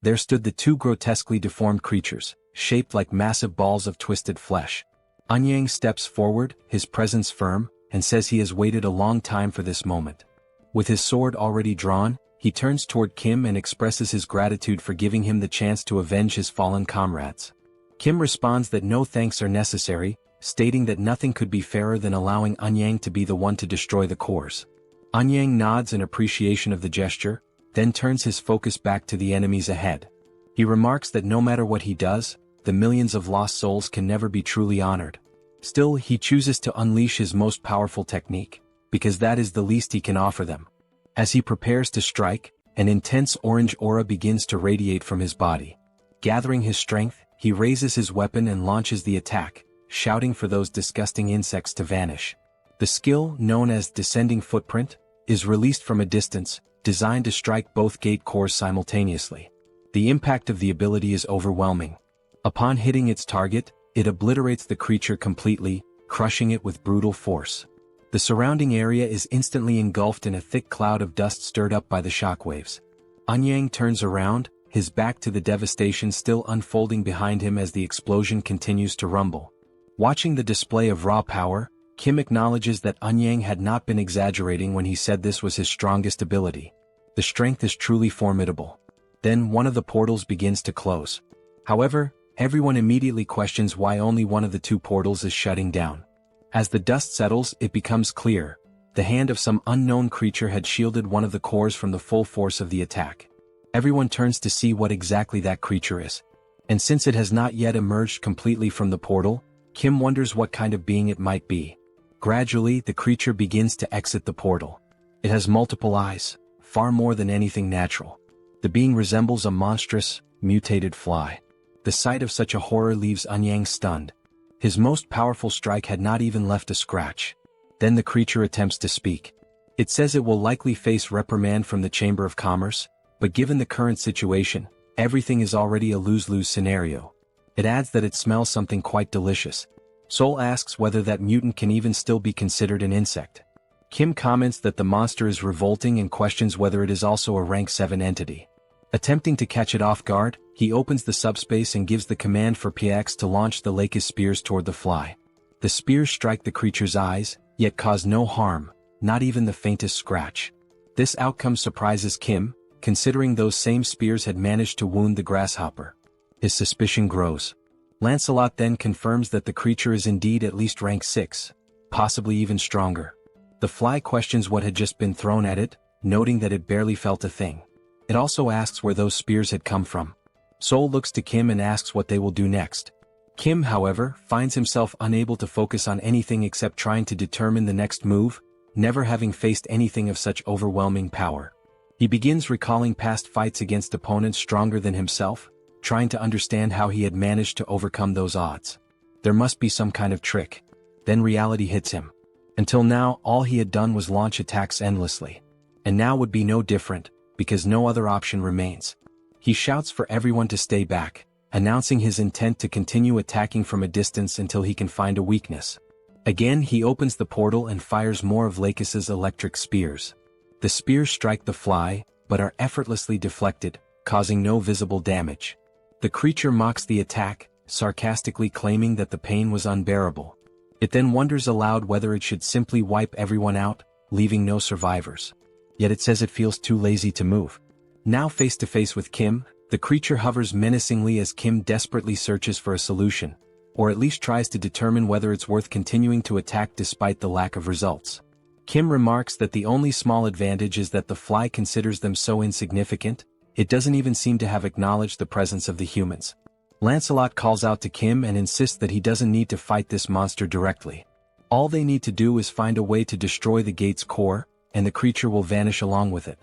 There stood the two grotesquely deformed creatures, shaped like massive balls of twisted flesh. Anyang steps forward, his presence firm, and says he has waited a long time for this moment. With his sword already drawn, he turns toward Kim and expresses his gratitude for giving him the chance to avenge his fallen comrades. Kim responds that no thanks are necessary, stating that nothing could be fairer than allowing Anyang to be the one to destroy the cores. Anyang nods in appreciation of the gesture, then turns his focus back to the enemies ahead. He remarks that no matter what he does, the millions of lost souls can never be truly honored. Still, he chooses to unleash his most powerful technique, because that is the least he can offer them. As he prepares to strike, an intense orange aura begins to radiate from his body. Gathering his strength, he raises his weapon and launches the attack, shouting for those disgusting insects to vanish. The skill, known as Descending Footprint, is released from a distance, designed to strike both gate cores simultaneously. The impact of the ability is overwhelming. Upon hitting its target, it obliterates the creature completely, crushing it with brutal force. The surrounding area is instantly engulfed in a thick cloud of dust stirred up by the shockwaves. Anyang turns around, his back to the devastation still unfolding behind him as the explosion continues to rumble. Watching the display of raw power, Kim acknowledges that Anyang had not been exaggerating when he said this was his strongest ability. The strength is truly formidable. Then one of the portals begins to close. However, everyone immediately questions why only one of the two portals is shutting down. As the dust settles, it becomes clear. The hand of some unknown creature had shielded one of the cores from the full force of the attack. Everyone turns to see what exactly that creature is. And since it has not yet emerged completely from the portal, Kim wonders what kind of being it might be. Gradually, the creature begins to exit the portal. It has multiple eyes, far more than anything natural. The being resembles a monstrous, mutated fly. The sight of such a horror leaves Anyang stunned. His most powerful strike had not even left a scratch. Then the creature attempts to speak. It says it will likely face reprimand from the Chamber of Commerce, but given the current situation, everything is already a lose-lose scenario. It adds that it smells something quite delicious. Seoul asks whether that mutant can even still be considered an insect. Kim comments that the monster is revolting and questions whether it is also a rank 7 entity. Attempting to catch it off guard, he opens the subspace and gives the command for PX to launch the Lake's spears toward the fly. The spears strike the creature's eyes, yet cause no harm, not even the faintest scratch. This outcome surprises Kim, considering those same spears had managed to wound the grasshopper. His suspicion grows. Lancelot then confirms that the creature is indeed at least rank 6, possibly even stronger. The fly questions what had just been thrown at it, noting that it barely felt a thing. It also asks where those spears had come from. Seoul looks to Kim and asks what they will do next. Kim, however, finds himself unable to focus on anything except trying to determine the next move, never having faced anything of such overwhelming power. He begins recalling past fights against opponents stronger than himself, trying to understand how he had managed to overcome those odds. There must be some kind of trick. Then reality hits him. Until now, all he had done was launch attacks endlessly. And now would be no different, because no other option remains. He shouts for everyone to stay back, announcing his intent to continue attacking from a distance until he can find a weakness. Again, he opens the portal and fires more of Lakis's electric spears. The spears strike the fly, but are effortlessly deflected, causing no visible damage. The creature mocks the attack, sarcastically claiming that the pain was unbearable. It then wonders aloud whether it should simply wipe everyone out, leaving no survivors. Yet it says it feels too lazy to move. Now face to face with Kim, the creature hovers menacingly as Kim desperately searches for a solution, or at least tries to determine whether it's worth continuing to attack despite the lack of results. Kim remarks that the only small advantage is that the fly considers them so insignificant, it doesn't even seem to have acknowledged the presence of the humans. Lancelot calls out to Kim and insists that he doesn't need to fight this monster directly. All they need to do is find a way to destroy the gate's core, and the creature will vanish along with it.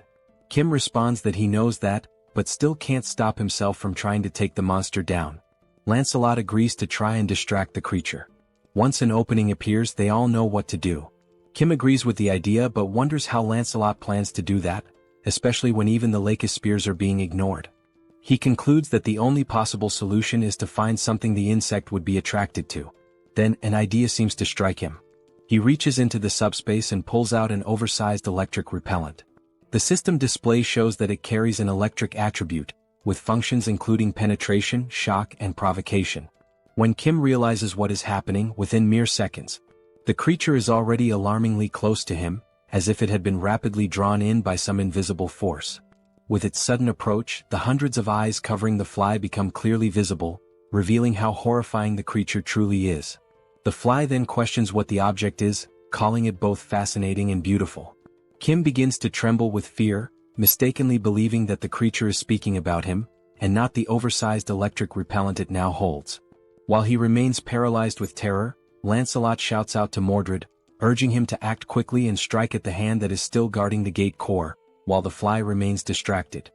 Kim responds that he knows that, but still can't stop himself from trying to take the monster down. Lancelot agrees to try and distract the creature. Once an opening appears, they all know what to do. Kim agrees with the idea but wonders how Lancelot plans to do that, especially when even the Lake's spears are being ignored. He concludes that the only possible solution is to find something the insect would be attracted to. Then, an idea seems to strike him. He reaches into the subspace and pulls out an oversized electric repellent. The system display shows that it carries an electric attribute, with functions including penetration, shock, and provocation. When Kim realizes what is happening within mere seconds, the creature is already alarmingly close to him, as if it had been rapidly drawn in by some invisible force. With its sudden approach, the hundreds of eyes covering the fly become clearly visible, revealing how horrifying the creature truly is. The fly then questions what the object is, calling it both fascinating and beautiful. Kim begins to tremble with fear, mistakenly believing that the creature is speaking about him, and not the oversized electric repellent it now holds. While he remains paralyzed with terror, Lancelot shouts out to Mordred, urging him to act quickly and strike at the hand that is still guarding the gate core, while the fly remains distracted.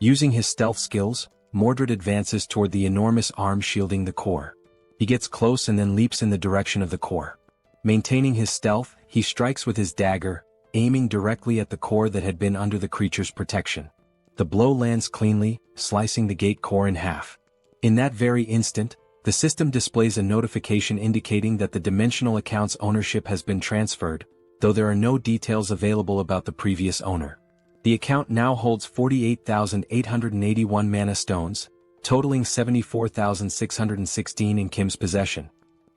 Using his stealth skills, Mordred advances toward the enormous arm shielding the core. He gets close and then leaps in the direction of the core. Maintaining his stealth, he strikes with his dagger, aiming directly at the core that had been under the creature's protection. The blow lands cleanly, slicing the gate core in half. In that very instant, the system displays a notification indicating that the dimensional account's ownership has been transferred, though there are no details available about the previous owner. The account now holds 48,881 mana stones, totaling 74,616 in Kim's possession.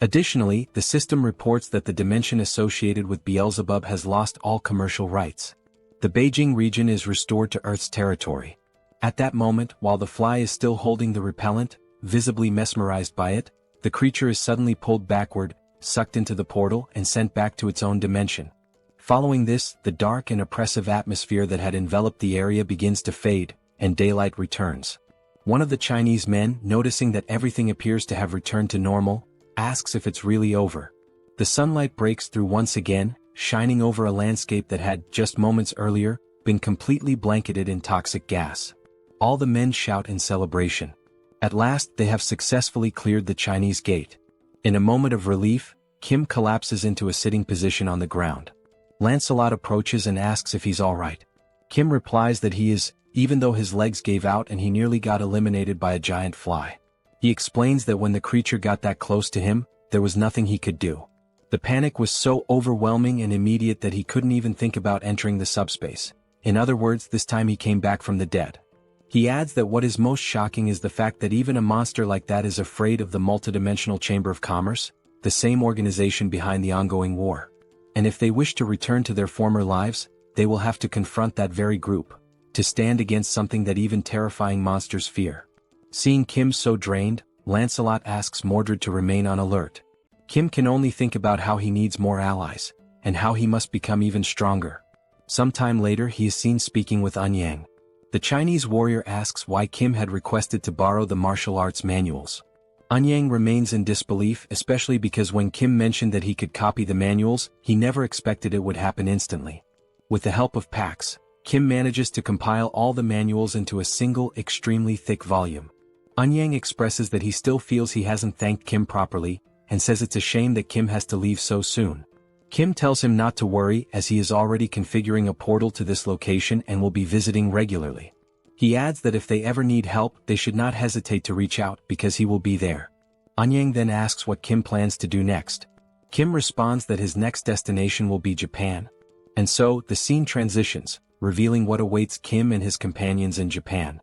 Additionally, the system reports that the dimension associated with Beelzebub has lost all commercial rights. The Beijing region is restored to Earth's territory. At that moment, while the fly is still holding the repellent, visibly mesmerized by it, the creature is suddenly pulled backward, sucked into the portal, and sent back to its own dimension. Following this, the dark and oppressive atmosphere that had enveloped the area begins to fade, and daylight returns. One of the Chinese men, noticing that everything appears to have returned to normal, asks if it's really over. The sunlight breaks through once again, shining over a landscape that had, just moments earlier, been completely blanketed in toxic gas. All the men shout in celebration. At last, they have successfully cleared the Chinese gate. In a moment of relief, Kim collapses into a sitting position on the ground. Lancelot approaches and asks if he's alright. Kim replies that he is, even though his legs gave out and he nearly got eliminated by a giant fly. He explains that when the creature got that close to him, there was nothing he could do. The panic was so overwhelming and immediate that he couldn't even think about entering the subspace. In other words, this time he came back from the dead. He adds that what is most shocking is the fact that even a monster like that is afraid of the multidimensional Chamber of Commerce, the same organization behind the ongoing war. And if they wish to return to their former lives, they will have to confront that very group, to stand against something that even terrifying monsters fear. Seeing Kim so drained, Lancelot asks Mordred to remain on alert. Kim can only think about how he needs more allies, and how he must become even stronger. Sometime later he is seen speaking with Anyang. The Chinese warrior asks why Kim had requested to borrow the martial arts manuals. Anyang remains in disbelief, especially because when Kim mentioned that he could copy the manuals, he never expected it would happen instantly. With the help of Pax, Kim manages to compile all the manuals into a single, extremely thick volume. Anyang expresses that he still feels he hasn't thanked Kim properly, and says it's a shame that Kim has to leave so soon. Kim tells him not to worry as he is already configuring a portal to this location and will be visiting regularly. He adds that if they ever need help, they should not hesitate to reach out because he will be there. Anyang then asks what Kim plans to do next. Kim responds that his next destination will be Japan. And so, the scene transitions, revealing what awaits Kim and his companions in Japan.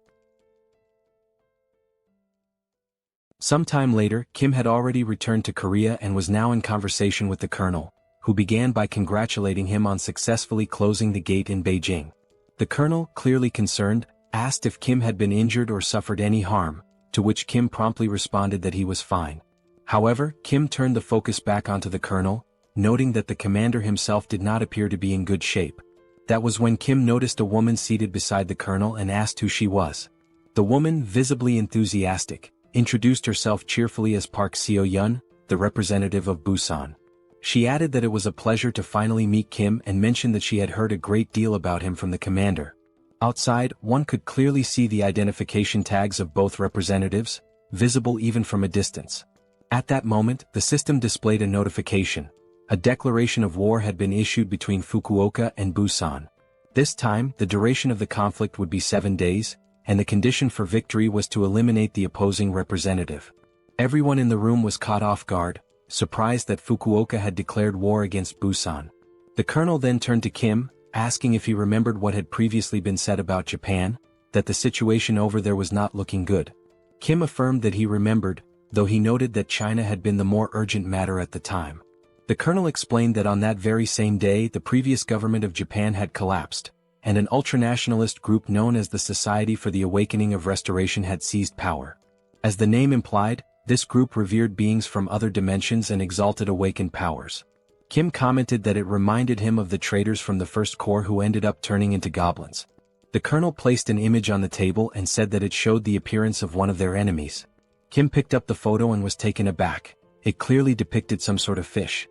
Sometime later, Kim had already returned to Korea and was now in conversation with the colonel, who began by congratulating him on successfully closing the gate in Beijing. The colonel, clearly concerned, asked if Kim had been injured or suffered any harm, to which Kim promptly responded that he was fine. However, Kim turned the focus back onto the colonel, noting that the commander himself did not appear to be in good shape. That was when Kim noticed a woman seated beside the colonel and asked who she was. The woman, visibly enthusiastic, introduced herself cheerfully as Park Seo-yeon, the representative of Busan. She added that it was a pleasure to finally meet Kim and mentioned that she had heard a great deal about him from the commander. Outside, one could clearly see the identification tags of both representatives, visible even from a distance. At that moment, the system displayed a notification. A declaration of war had been issued between Fukuoka and Busan. This time, the duration of the conflict would be 7 days, and the condition for victory was to eliminate the opposing representative. Everyone in the room was caught off guard, surprised that Fukuoka had declared war against Busan. The colonel then turned to Kim, asking if he remembered what had previously been said about Japan, that the situation over there was not looking good. Kim affirmed that he remembered, though he noted that China had been the more urgent matter at the time. The colonel explained that on that very same day the previous government of Japan had collapsed, and an ultranationalist group known as the Society for the Awakening of Restoration had seized power. As the name implied, this group revered beings from other dimensions and exalted awakened powers. Kim commented that it reminded him of the traitors from the First Corps who ended up turning into goblins. The colonel placed an image on the table and said that it showed the appearance of one of their enemies. Kim picked up the photo and was taken aback. It clearly depicted some sort of fish.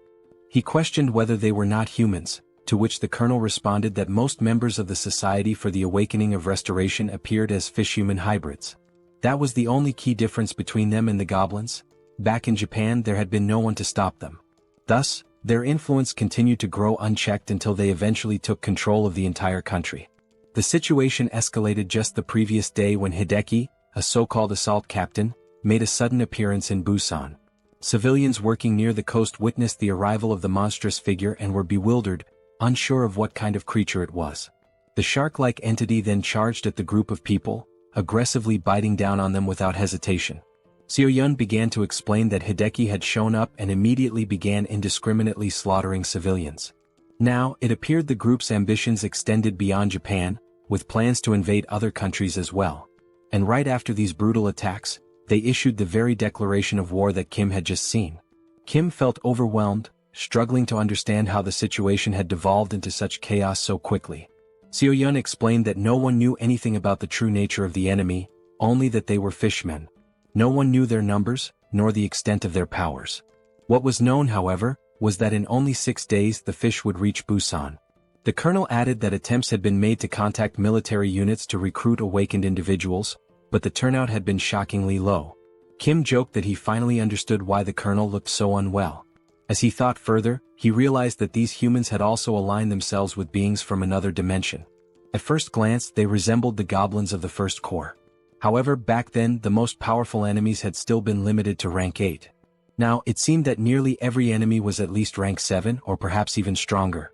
He questioned whether they were not humans, to which the colonel responded that most members of the Society for the Awakening of Restoration appeared as fish-human hybrids. That was the only key difference between them and the goblins. Back in Japan there had been no one to stop them. Thus, their influence continued to grow unchecked until they eventually took control of the entire country. The situation escalated just the previous day when Hideki, a so-called assault captain, made a sudden appearance in Busan. Civilians working near the coast witnessed the arrival of the monstrous figure and were bewildered, unsure of what kind of creature it was. The shark-like entity then charged at the group of people, aggressively biting down on them without hesitation. Seo-yun began to explain that Hideki had shown up and immediately began indiscriminately slaughtering civilians. Now, it appeared the group's ambitions extended beyond Japan, with plans to invade other countries as well. And right after these brutal attacks, they issued the very declaration of war that Kim had just seen. Kim felt overwhelmed, struggling to understand how the situation had devolved into such chaos so quickly. Seo-yun explained that no one knew anything about the true nature of the enemy, only that they were fishmen. No one knew their numbers, nor the extent of their powers. What was known, however, was that in only 6 days the fish would reach Busan. The colonel added that attempts had been made to contact military units to recruit awakened individuals, but the turnout had been shockingly low. Kim joked that he finally understood why the colonel looked so unwell. As he thought further, he realized that these humans had also aligned themselves with beings from another dimension. At first glance, they resembled the goblins of the First Corps. However, back then, the most powerful enemies had still been limited to rank 8. Now, it seemed that nearly every enemy was at least rank 7 or perhaps even stronger.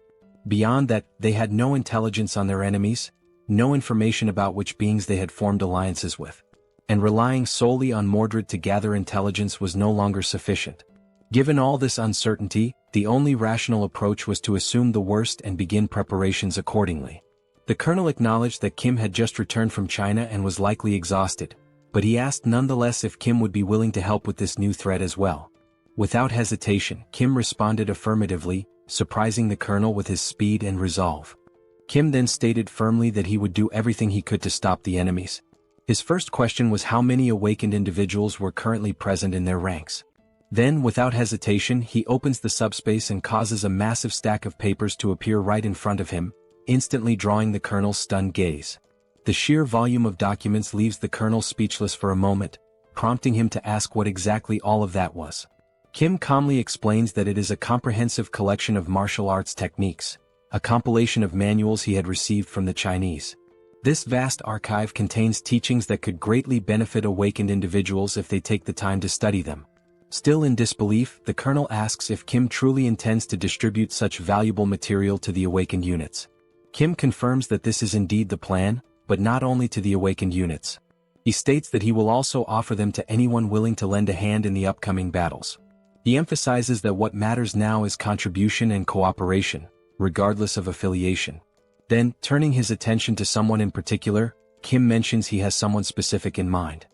Beyond that, they had no intelligence on their enemies, no information about which beings they had formed alliances with. And relying solely on Mordred to gather intelligence was no longer sufficient. Given all this uncertainty, the only rational approach was to assume the worst and begin preparations accordingly. The colonel acknowledged that Kim had just returned from China and was likely exhausted, but he asked nonetheless if Kim would be willing to help with this new threat as well. Without hesitation, Kim responded affirmatively, surprising the colonel with his speed and resolve. Kim then stated firmly that he would do everything he could to stop the enemies. His first question was how many awakened individuals were currently present in their ranks. Then, without hesitation, he opens the subspace and causes a massive stack of papers to appear right in front of him, instantly drawing the colonel's stunned gaze. The sheer volume of documents leaves the colonel speechless for a moment, prompting him to ask what exactly all of that was. Kim calmly explains that it is a comprehensive collection of martial arts techniques, a compilation of manuals he had received from the Chinese. This vast archive contains teachings that could greatly benefit awakened individuals if they take the time to study them. Still in disbelief, the colonel asks if Kim truly intends to distribute such valuable material to the awakened units. Kim confirms that this is indeed the plan, but not only to the awakened units. He states that he will also offer them to anyone willing to lend a hand in the upcoming battles. He emphasizes that what matters now is contribution and cooperation, regardless of affiliation. Then, turning his attention to someone in particular, Kim mentions he has someone specific in mind.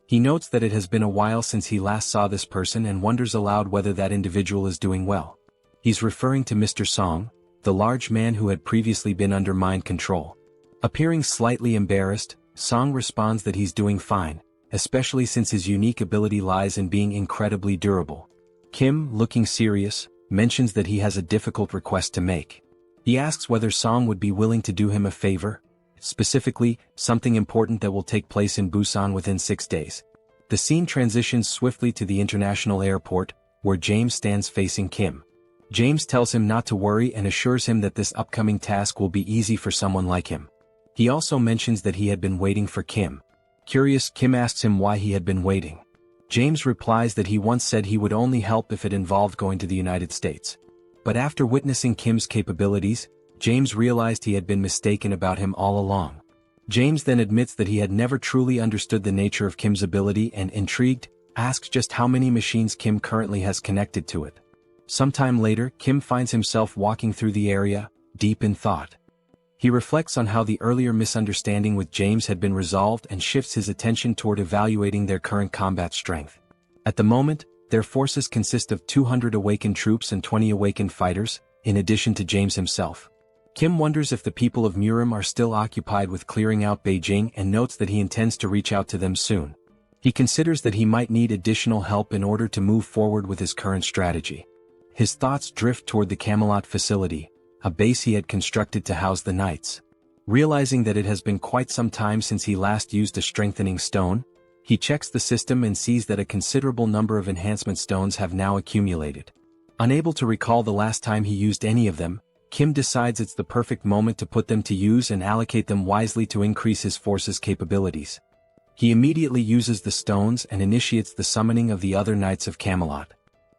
He notes that it has been a while since he last saw this person and wonders aloud whether that individual is doing well. He's referring to Mr. Song, the large man who had previously been under mind control. Appearing slightly embarrassed, Song responds that he's doing fine, especially since his unique ability lies in being incredibly durable. Kim, looking serious, mentions that he has a difficult request to make. He asks whether Song would be willing to do him a favor, specifically, something important that will take place in Busan within 6 days. The scene transitions swiftly to the international airport, where James stands facing Kim. James tells him not to worry and assures him that this upcoming task will be easy for someone like him. He also mentions that he had been waiting for Kim. Curious, Kim asks him why he had been waiting. James replies that he once said he would only help if it involved going to the United States. But after witnessing Kim's capabilities, James realized he had been mistaken about him all along. James then admits that he had never truly understood the nature of Kim's ability and, intrigued, asks just how many machines Kim currently has connected to it. Sometime later, Kim finds himself walking through the area, deep in thought. He reflects on how the earlier misunderstanding with James had been resolved and shifts his attention toward evaluating their current combat strength. At the moment, their forces consist of 200 awakened troops and 20 awakened fighters, in addition to James himself. Kim wonders if the people of Murim are still occupied with clearing out Beijing and notes that he intends to reach out to them soon. He considers that he might need additional help in order to move forward with his current strategy. His thoughts drift toward the Camelot facility, a base he had constructed to house the knights. Realizing that it has been quite some time since he last used a strengthening stone, he checks the system and sees that a considerable number of enhancement stones have now accumulated. Unable to recall the last time he used any of them, Kim decides it's the perfect moment to put them to use and allocate them wisely to increase his force's capabilities. He immediately uses the stones and initiates the summoning of the other Knights of Camelot.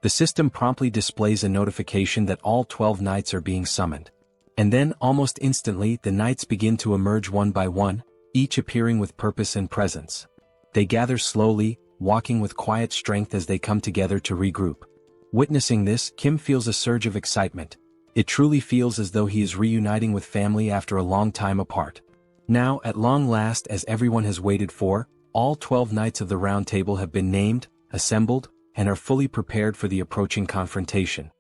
The system promptly displays a notification that all 12 knights are being summoned. And then, almost instantly, the knights begin to emerge one by one, each appearing with purpose and presence. They gather slowly, walking with quiet strength as they come together to regroup. Witnessing this, Kim feels a surge of excitement. It truly feels as though he is reuniting with family after a long time apart. Now, at long last, as everyone has waited for, all 12 knights of the Round Table have been named, assembled, and are fully prepared for the approaching confrontation.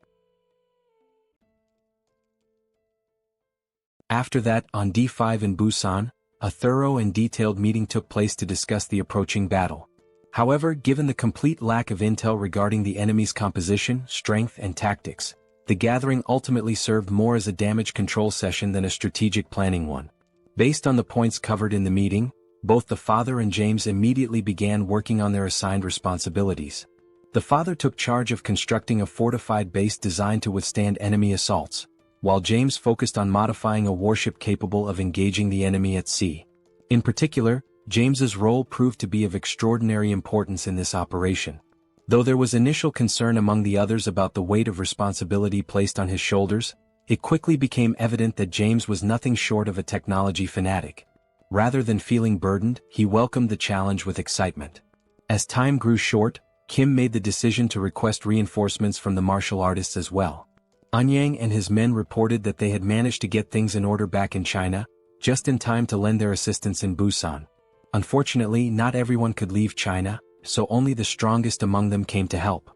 After that, on D5 in Busan, a thorough and detailed meeting took place to discuss the approaching battle. However, given the complete lack of intel regarding the enemy's composition, strength, and tactics, the gathering ultimately served more as a damage control session than a strategic planning one. Based on the points covered in the meeting, both the father and James immediately began working on their assigned responsibilities. The father took charge of constructing a fortified base designed to withstand enemy assaults, while James focused on modifying a warship capable of engaging the enemy at sea. In particular, James's role proved to be of extraordinary importance in this operation. Though there was initial concern among the others about the weight of responsibility placed on his shoulders, it quickly became evident that James was nothing short of a technology fanatic. Rather than feeling burdened, he welcomed the challenge with excitement. As time grew short, Kim made the decision to request reinforcements from the martial artists as well. Anyang and his men reported that they had managed to get things in order back in China, just in time to lend their assistance in Busan. Unfortunately, not everyone could leave China, so only the strongest among them came to help.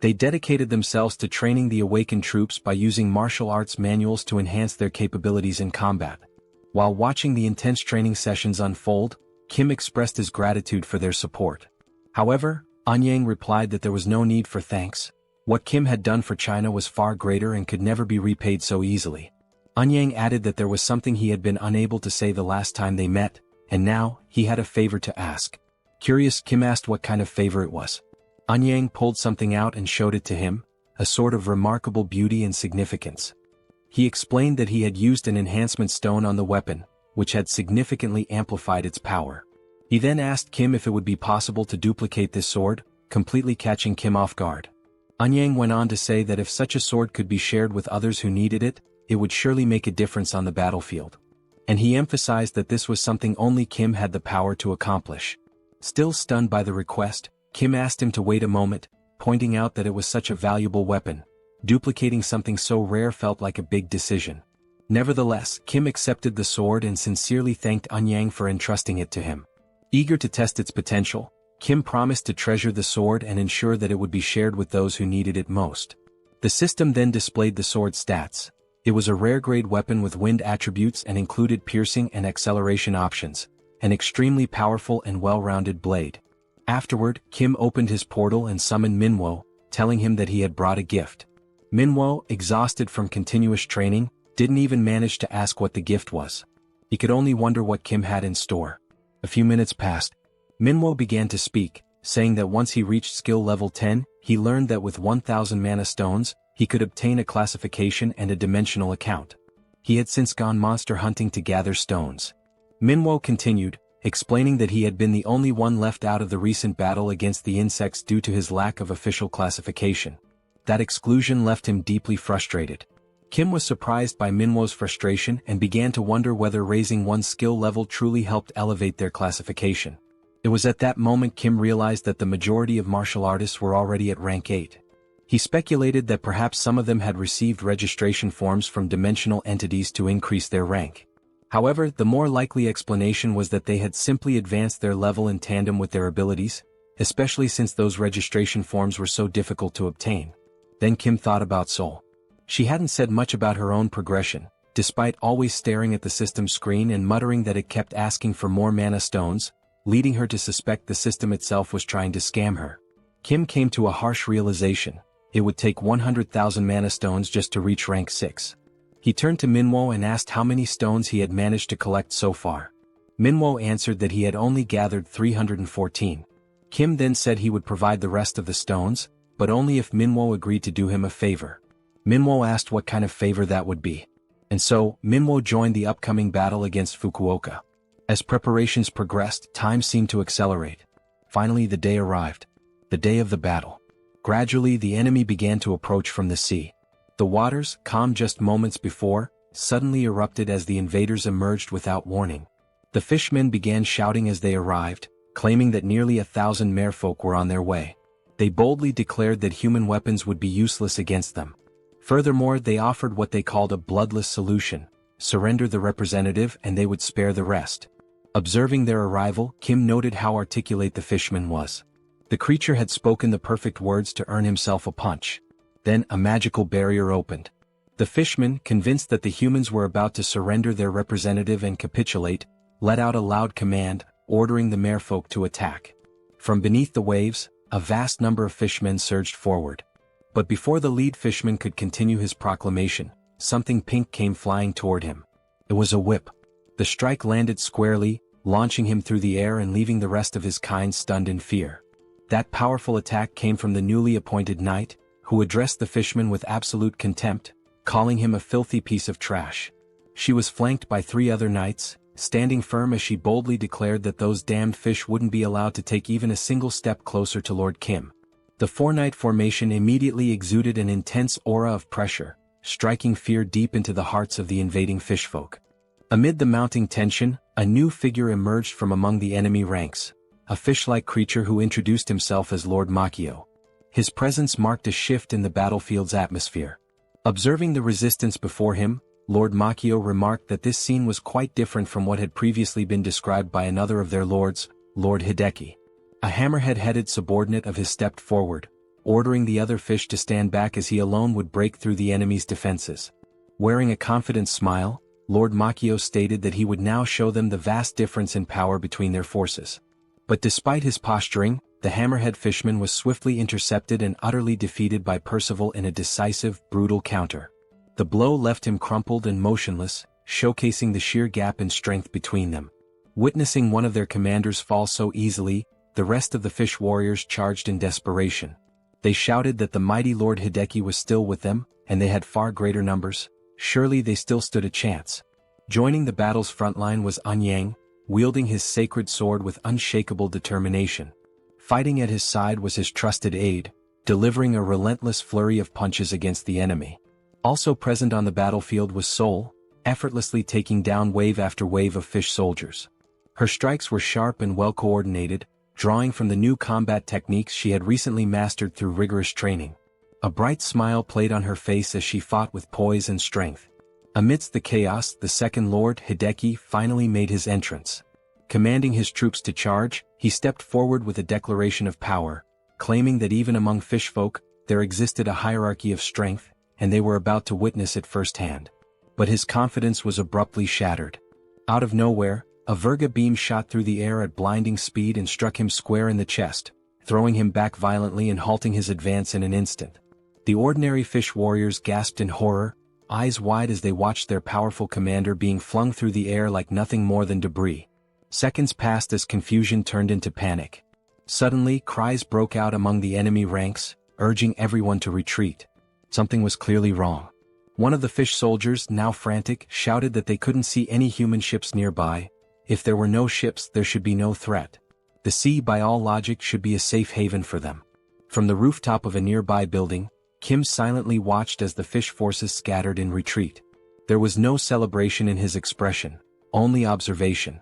They dedicated themselves to training the awakened troops by using martial arts manuals to enhance their capabilities in combat. While watching the intense training sessions unfold, Kim expressed his gratitude for their support. However, Anyang replied that there was no need for thanks. What Kim had done for China was far greater and could never be repaid so easily. Anyang added that there was something he had been unable to say the last time they met, and now, he had a favor to ask. Curious, Kim asked what kind of favor it was. Anyang pulled something out and showed it to him, a sword of remarkable beauty and significance. He explained that he had used an enhancement stone on the weapon, which had significantly amplified its power. He then asked Kim if it would be possible to duplicate this sword, completely catching Kim off guard. Anyang went on to say that if such a sword could be shared with others who needed it, it would surely make a difference on the battlefield. And he emphasized that this was something only Kim had the power to accomplish. Still stunned by the request, Kim asked him to wait a moment, pointing out that it was such a valuable weapon. Duplicating something so rare felt like a big decision. Nevertheless, Kim accepted the sword and sincerely thanked Anyang for entrusting it to him. Eager to test its potential, Kim promised to treasure the sword and ensure that it would be shared with those who needed it most. The system then displayed the sword's stats. It was a rare-grade weapon with wind attributes and included piercing and acceleration options, an extremely powerful and well-rounded blade. Afterward, Kim opened his portal and summoned Manhwa, telling him that he had brought a gift. Manhwa, exhausted from continuous training, didn't even manage to ask what the gift was. He could only wonder what Kim had in store. A few minutes passed. Manhwa began to speak, saying that once he reached skill level 10, he learned that with 1,000 mana stones, he could obtain a classification and a dimensional account. He had since gone monster hunting to gather stones. Manhwa continued, explaining that he had been the only one left out of the recent battle against the insects due to his lack of official classification. That exclusion left him deeply frustrated. Kim was surprised by Minwo's frustration and began to wonder whether raising one's skill level truly helped elevate their classification. It was at that moment Kim realized that the majority of martial artists were already at rank 8. He speculated that perhaps some of them had received registration forms from dimensional entities to increase their rank. However, the more likely explanation was that they had simply advanced their level in tandem with their abilities, especially since those registration forms were so difficult to obtain. Then Kim thought about Seoul. She hadn't said much about her own progression, despite always staring at the system screen and muttering that it kept asking for more mana stones, leading her to suspect the system itself was trying to scam her. Kim came to a harsh realization: it would take 100,000 mana stones just to reach rank 6. He turned to Minwo and asked how many stones he had managed to collect so far. Minwo answered that he had only gathered 314. Kim then said he would provide the rest of the stones, but only if Minwo agreed to do him a favor. Minwo asked what kind of favor that would be. And so, Minwo joined the upcoming battle against Fukuoka. As preparations progressed, time seemed to accelerate. Finally the day arrived. The day of the battle. Gradually the enemy began to approach from the sea. The waters, calm just moments before, suddenly erupted as the invaders emerged without warning. The fishmen began shouting as they arrived, claiming that nearly 1,000 merfolk were on their way. They boldly declared that human weapons would be useless against them. Furthermore, they offered what they called a bloodless solution: surrender the representative and they would spare the rest. Observing their arrival, Kim noted how articulate the fishman was. The creature had spoken the perfect words to earn himself a punch. Then a magical barrier opened. The fishman, convinced that the humans were about to surrender their representative and capitulate, let out a loud command, ordering the merfolk to attack. From beneath the waves, a vast number of fishmen surged forward. But before the lead fishman could continue his proclamation, something pink came flying toward him. It was a whip. The strike landed squarely, launching him through the air and leaving the rest of his kind stunned in fear. That powerful attack came from the newly appointed knight, who addressed the fishman with absolute contempt, calling him a filthy piece of trash. She was flanked by 3 other knights, standing firm as she boldly declared that those damned fish wouldn't be allowed to take even a single step closer to Lord Kim. The 4-knight formation immediately exuded an intense aura of pressure, striking fear deep into the hearts of the invading fishfolk. Amid the mounting tension, a new figure emerged from among the enemy ranks, a fish-like creature who introduced himself as Lord Makio. His presence marked a shift in the battlefield's atmosphere. Observing the resistance before him, Lord Makio remarked that this scene was quite different from what had previously been described by another of their lords, Lord Hideki. A hammerhead-headed subordinate of his stepped forward, ordering the other fish to stand back as he alone would break through the enemy's defenses. Wearing a confident smile, Lord Makio stated that he would now show them the vast difference in power between their forces. But despite his posturing, the hammerhead fishman was swiftly intercepted and utterly defeated by Percival in a decisive, brutal counter. The blow left him crumpled and motionless, showcasing the sheer gap in strength between them. Witnessing one of their commanders fall so easily, the rest of the fish warriors charged in desperation. They shouted that the mighty Lord Hideki was still with them, and they had far greater numbers. Surely they still stood a chance. Joining the battle's front line was Anyang, wielding his sacred sword with unshakable determination. Fighting at his side was his trusted aide, delivering a relentless flurry of punches against the enemy. Also present on the battlefield was Seoul, effortlessly taking down wave after wave of fish soldiers. Her strikes were sharp and well coordinated, drawing from the new combat techniques she had recently mastered through rigorous training. A bright smile played on her face as she fought with poise and strength. Amidst the chaos, the second Lord Hideki finally made his entrance. Commanding his troops to charge, he stepped forward with a declaration of power, claiming that even among fishfolk, there existed a hierarchy of strength, and they were about to witness it firsthand. But his confidence was abruptly shattered. Out of nowhere, a Virga beam shot through the air at blinding speed and struck him square in the chest, throwing him back violently and halting his advance in an instant. The ordinary fish warriors gasped in horror, eyes wide as they watched their powerful commander being flung through the air like nothing more than debris. Seconds passed as confusion turned into panic. Suddenly, cries broke out among the enemy ranks, urging everyone to retreat. Something was clearly wrong. One of the fish soldiers, now frantic, shouted that they couldn't see any human ships nearby. If there were no ships, there should be no threat. The sea, by all logic, should be a safe haven for them. From the rooftop of a nearby building, Kim silently watched as the fish forces scattered in retreat. There was no celebration in his expression, only observation.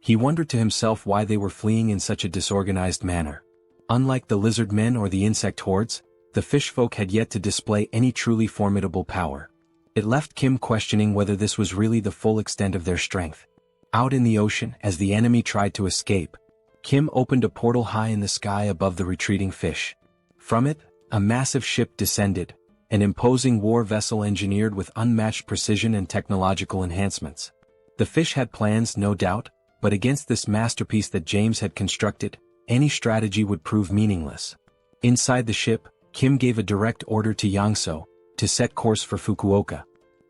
He wondered to himself why they were fleeing in such a disorganized manner. Unlike the lizard men or the insect hordes, the fish folk had yet to display any truly formidable power. It left Kim questioning whether this was really the full extent of their strength. Out in the ocean, as the enemy tried to escape, Kim opened a portal high in the sky above the retreating fish. From it, a massive ship descended, an imposing war vessel engineered with unmatched precision and technological enhancements. The fish had plans, no doubt, but against this masterpiece that James had constructed, any strategy would prove meaningless. Inside the ship, Kim gave a direct order to Yangso to set course for Fukuoka.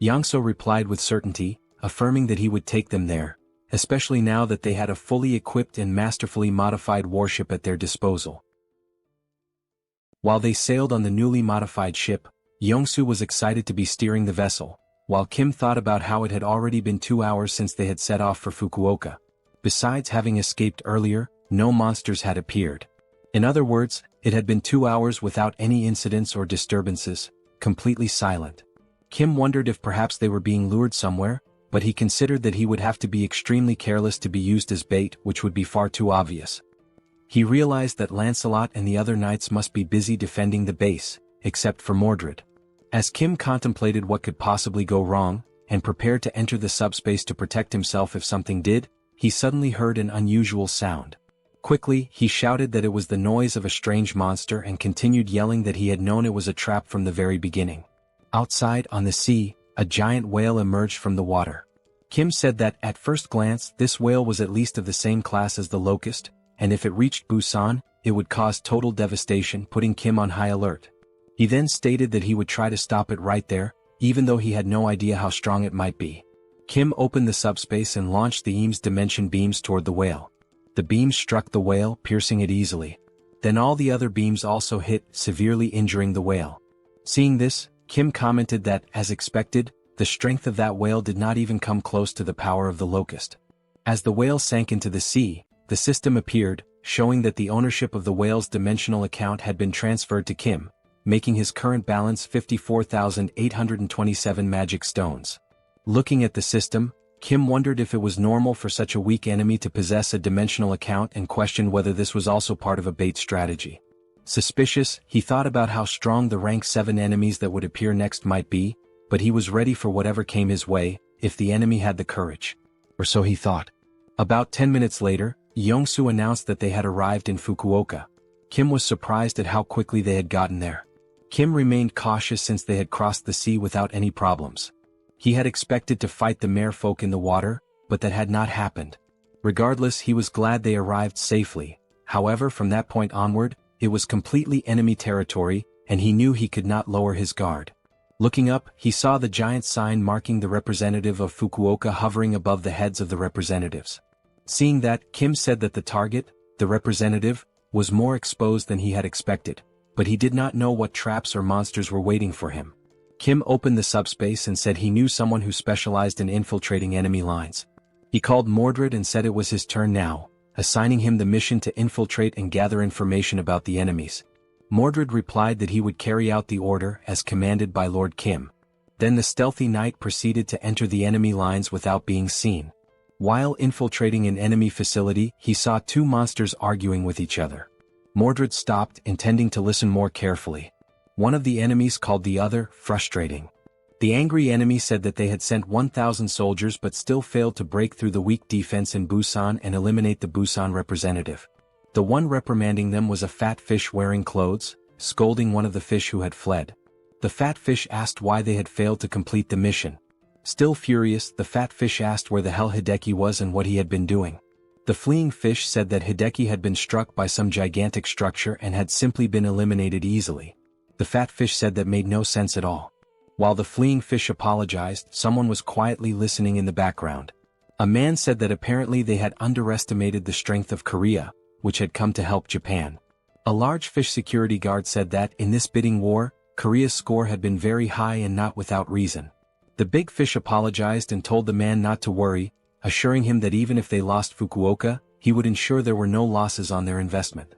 Yangso replied with certainty, affirming that he would take them there, especially now that they had a fully equipped and masterfully modified warship at their disposal. While they sailed on the newly modified ship, Yongsu was excited to be steering the vessel, while Kim thought about how it had already been 2 hours since they had set off for Fukuoka. Besides having escaped earlier, no monsters had appeared. In other words, it had been 2 hours without any incidents or disturbances, completely silent. Kim wondered if perhaps they were being lured somewhere, but he considered that he would have to be extremely careless to be used as bait, which would be far too obvious. He realized that Lancelot and the other knights must be busy defending the base, except for Mordred. As Kim contemplated what could possibly go wrong, and prepared to enter the subspace to protect himself if something did, he suddenly heard an unusual sound. Quickly, he shouted that it was the noise of a strange monster and continued yelling that he had known it was a trap from the very beginning. Outside, on the sea, a giant whale emerged from the water. Kim said that, at first glance, this whale was at least of the same class as the locust, and if it reached Busan, it would cause total devastation, putting Kim on high alert. He then stated that he would try to stop it right there, even though he had no idea how strong it might be. Kim opened the subspace and launched the Eames dimension beams toward the whale. The beams struck the whale, piercing it easily. Then all the other beams also hit, severely injuring the whale. Seeing this, Kim commented that, as expected, the strength of that whale did not even come close to the power of the locust. As the whale sank into the sea, the system appeared, showing that the ownership of the whale's dimensional account had been transferred to Kim, making his current balance 54,827 magic stones. Looking at the system, Kim wondered if it was normal for such a weak enemy to possess a dimensional account and questioned whether this was also part of a bait strategy. Suspicious, he thought about how strong the rank 7 enemies that would appear next might be, but he was ready for whatever came his way, if the enemy had the courage. Or so he thought. About 10 minutes later, Yongsu announced that they had arrived in Fukuoka. Kim was surprised at how quickly they had gotten there. Kim remained cautious since they had crossed the sea without any problems. He had expected to fight the merfolk in the water, but that had not happened. Regardless, he was glad they arrived safely. However, from that point onward, it was completely enemy territory, and he knew he could not lower his guard. Looking up, he saw the giant sign marking the representative of Fukuoka hovering above the heads of the representatives. Seeing that, Kim said that the target, the representative, was more exposed than he had expected, but he did not know what traps or monsters were waiting for him. Kim opened the subspace and said he knew someone who specialized in infiltrating enemy lines. He called Mordred and said it was his turn now, assigning him the mission to infiltrate and gather information about the enemies. Mordred replied that he would carry out the order as commanded by Lord Kim. Then the stealthy knight proceeded to enter the enemy lines without being seen. While infiltrating an enemy facility, he saw 2 monsters arguing with each other. Mordred stopped, intending to listen more carefully. One of the enemies called the other frustrating. The angry enemy said that they had sent 1,000 soldiers but still failed to break through the weak defense in Busan and eliminate the Busan representative. The one reprimanding them was a fat fish wearing clothes, scolding one of the fish who had fled. The fat fish asked why they had failed to complete the mission. Still furious, the fat fish asked where the hell Hideki was and what he had been doing. The fleeing fish said that Hideki had been struck by some gigantic structure and had simply been eliminated easily. The fat fish said that made no sense at all. While the fleeing fish apologized, someone was quietly listening in the background. A man said that apparently they had underestimated the strength of Korea, which had come to help Japan. A large fish security guard said that, in this bidding war, Korea's score had been very high and not without reason. The big fish apologized and told the man not to worry, assuring him that even if they lost Fukuoka, he would ensure there were no losses on their investment.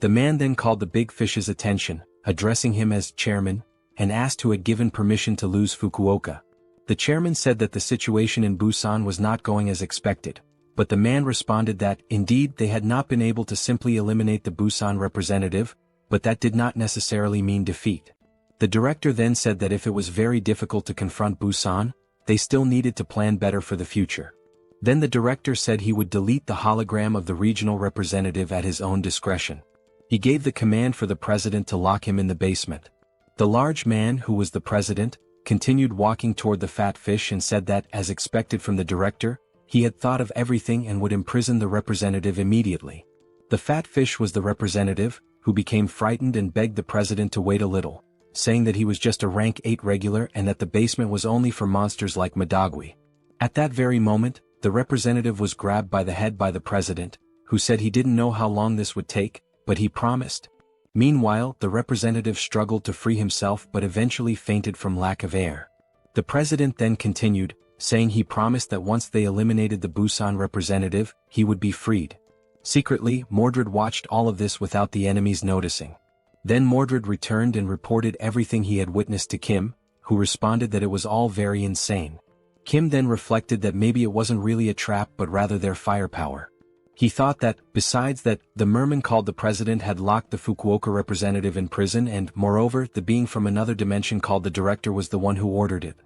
The man then called the big fish's attention, addressing him as chairman, and asked who had given permission to lose Fukuoka. The chairman said that the situation in Busan was not going as expected, but the man responded that, indeed, they had not been able to simply eliminate the Busan representative, but that did not necessarily mean defeat. The director then said that if it was very difficult to confront Busan, they still needed to plan better for the future. Then the director said he would delete the hologram of the regional representative at his own discretion. He gave the command for the president to lock him in the basement. The large man, who was the president, continued walking toward the fat fish and said that, as expected from the director, he had thought of everything and would imprison the representative immediately. The fat fish was the representative, who became frightened and begged the president to wait a little, saying that he was just a rank 8 regular and that the basement was only for monsters like Madagwi. At that very moment, the representative was grabbed by the head by the president, who said he didn't know how long this would take, but he promised. Meanwhile, the representative struggled to free himself but eventually fainted from lack of air. The president then continued, saying he promised that once they eliminated the Busan representative, he would be freed. Secretly, Mordred watched all of this without the enemies noticing. Then Mordred returned and reported everything he had witnessed to Kim, who responded that it was all very insane. Kim then reflected that maybe it wasn't really a trap but rather their firepower. He thought that, besides that, the merman called the president had locked the Fukuoka representative in prison and, moreover, the being from another dimension called the director was the one who ordered it.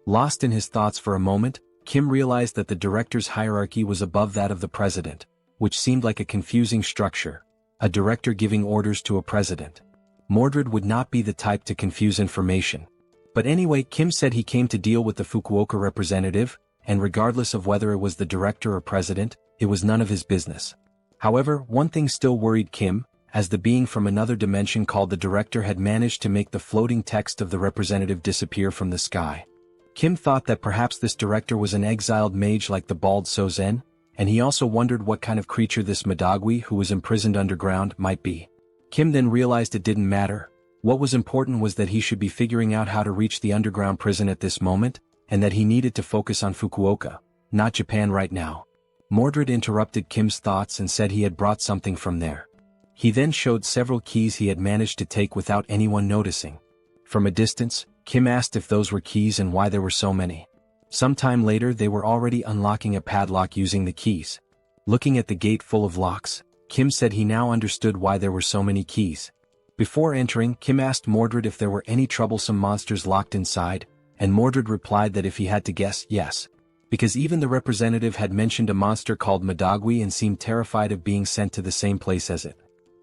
Lost in his thoughts for a moment, Kim realized that the director's hierarchy was above that of the president, which seemed like a confusing structure, a director giving orders to a president. Mordred would not be the type to confuse information. But anyway, Kim said he came to deal with the Fukuoka representative, and regardless of whether it was the director or president, it was none of his business. However, one thing still worried Kim, as the being from another dimension called the director had managed to make the floating text of the representative disappear from the sky. Kim thought that perhaps this director was an exiled mage like the bald Sozen, and he also wondered what kind of creature this Madagwi who was imprisoned underground might be. Kim then realized it didn't matter. What was important was that he should be figuring out how to reach the underground prison at this moment, and that he needed to focus on Fukuoka, not Japan right now. Mordred interrupted Kim's thoughts and said he had brought something from there. He then showed several keys he had managed to take without anyone noticing. From a distance, Kim asked if those were keys and why there were so many. Sometime later they were already unlocking a padlock using the keys. Looking at the gate full of locks, Kim said he now understood why there were so many keys. Before entering, Kim asked Mordred if there were any troublesome monsters locked inside, and Mordred replied that if he had to guess, yes. Because even the representative had mentioned a monster called Madagwi and seemed terrified of being sent to the same place as it.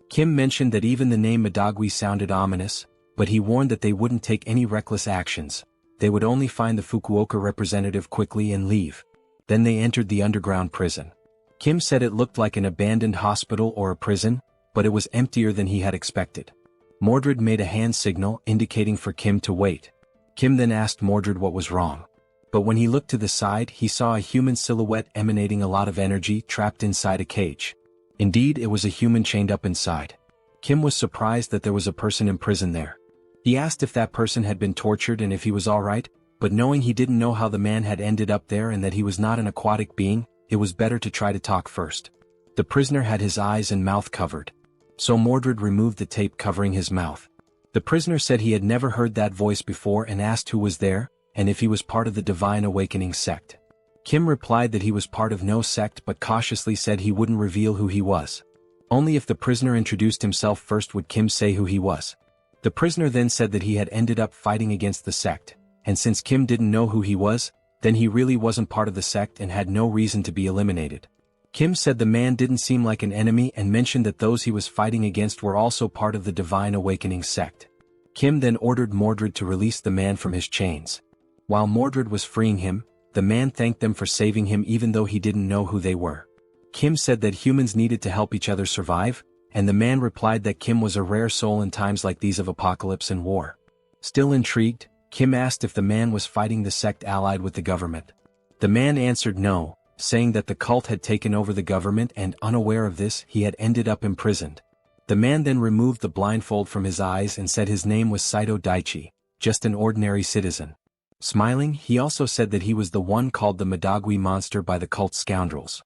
Kim mentioned that even the name Madagwi sounded ominous, but he warned that they wouldn't take any reckless actions. They would only find the Fukuoka representative quickly and leave. Then they entered the underground prison. Kim said it looked like an abandoned hospital or a prison, but it was emptier than he had expected. Mordred made a hand signal indicating for Kim to wait. Kim then asked Mordred what was wrong. But when he looked to the side, he saw a human silhouette emanating a lot of energy trapped inside a cage. Indeed, it was a human chained up inside. Kim was surprised that there was a person imprisoned there. He asked if that person had been tortured and if he was alright, but knowing he didn't know how the man had ended up there and that he was not an aquatic being, it was better to try to talk first. The prisoner had his eyes and mouth covered. So Mordred removed the tape covering his mouth. The prisoner said he had never heard that voice before and asked who was there, and if he was part of the Divine Awakening sect. Kim replied that he was part of no sect but cautiously said he wouldn't reveal who he was. Only if the prisoner introduced himself first would Kim say who he was. The prisoner then said that he had ended up fighting against the sect, and since Kim didn't know who he was, then he really wasn't part of the sect and had no reason to be eliminated. Kim said the man didn't seem like an enemy and mentioned that those he was fighting against were also part of the Divine Awakening sect. Kim then ordered Mordred to release the man from his chains. While Mordred was freeing him, the man thanked them for saving him even though he didn't know who they were. Kim said that humans needed to help each other survive, and the man replied that Kim was a rare soul in times like these of apocalypse and war. Still intrigued, Kim asked if the man was fighting the sect allied with the government. The man answered no, saying that the cult had taken over the government and, unaware of this, he had ended up imprisoned. The man then removed the blindfold from his eyes and said his name was Saito Daichi, just an ordinary citizen. Smiling, he also said that he was the one called the Madagwi monster by the cult scoundrels.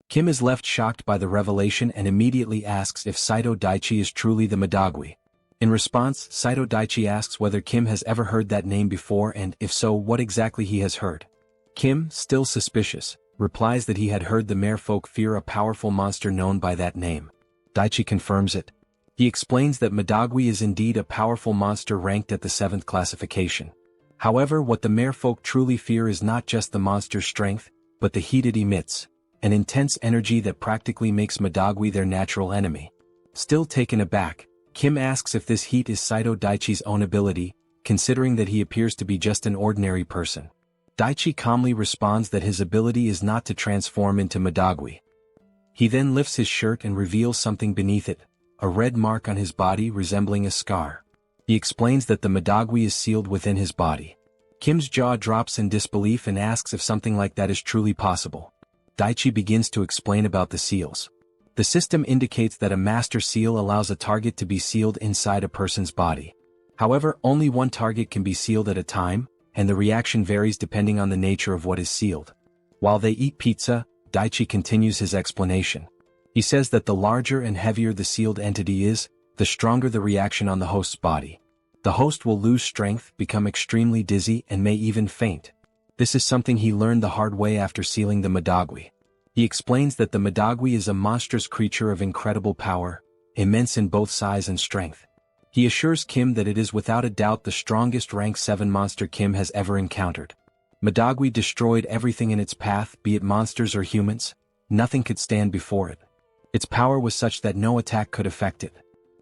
Kim is left shocked by the revelation and immediately asks if Saito Daichi is truly the Madagwi. In response, Saito Daichi asks whether Kim has ever heard that name before and, if so, what exactly he has heard. Kim, still suspicious, replies that he had heard the merfolk fear a powerful monster known by that name. Daichi confirms it. He explains that Madagwi is indeed a powerful monster ranked at the 7th classification. However, what the merfolk truly fear is not just the monster's strength, but the heat it emits, an intense energy that practically makes Madagwi their natural enemy. Still taken aback, Kim asks if this heat is Saito Daichi's own ability, considering that he appears to be just an ordinary person. Daichi calmly responds that his ability is not to transform into Madagwi. He then lifts his shirt and reveals something beneath it, a red mark on his body resembling a scar. He explains that the Madagwi is sealed within his body. Kim's jaw drops in disbelief and asks if something like that is truly possible. Daichi begins to explain about the seals. The system indicates that a master seal allows a target to be sealed inside a person's body. However, only one target can be sealed at a time, and the reaction varies depending on the nature of what is sealed. While they eat pizza, Daichi continues his explanation. He says that the larger and heavier the sealed entity is, the stronger the reaction on the host's body. The host will lose strength, become extremely dizzy, and may even faint. This is something he learned the hard way after sealing the Madagwi. He explains that the Madagwi is a monstrous creature of incredible power, immense in both size and strength. He assures Kim that it is without a doubt the strongest rank 7 monster Kim has ever encountered. Madagwi destroyed everything in its path, be it monsters or humans. Nothing could stand before it. Its power was such that no attack could affect it.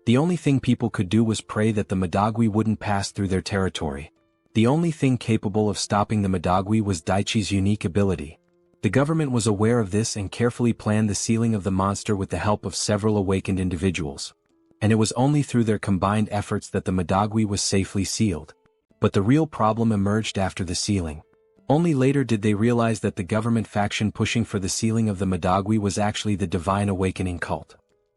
The only thing people could do was pray that the Madagwi wouldn't pass through their territory. The only thing capable of stopping the Madagwi was Daichi's unique ability. The government was aware of this and carefully planned the sealing of the monster with the help of several awakened individuals. And it was only through their combined efforts that the Madagwi was safely sealed. But the real problem emerged after the sealing. Only later did they realize that the government faction pushing for the sealing of the Madagwi was actually the Divine Awakening cult.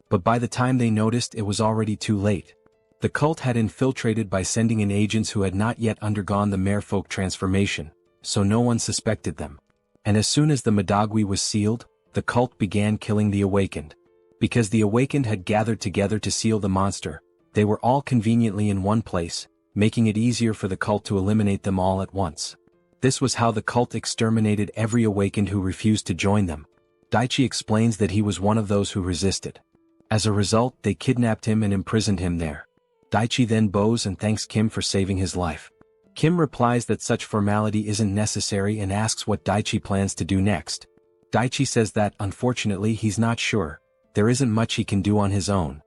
But by the time they noticed, it was already too late. The cult had infiltrated by sending in agents who had not yet undergone the merfolk transformation, so no one suspected them. And as soon as the Madagwi was sealed, the cult began killing the awakened. Because the awakened had gathered together to seal the monster, they were all conveniently in one place, making it easier for the cult to eliminate them all at once. This was how the cult exterminated every awakened who refused to join them. Daichi explains that he was one of those who resisted. As a result, they kidnapped him and imprisoned him there. Daichi then bows and thanks Kim for saving his life. Kim replies that such formality isn't necessary and asks what Daichi plans to do next. Daichi says that, unfortunately, he's not sure. There isn't much he can do on his own.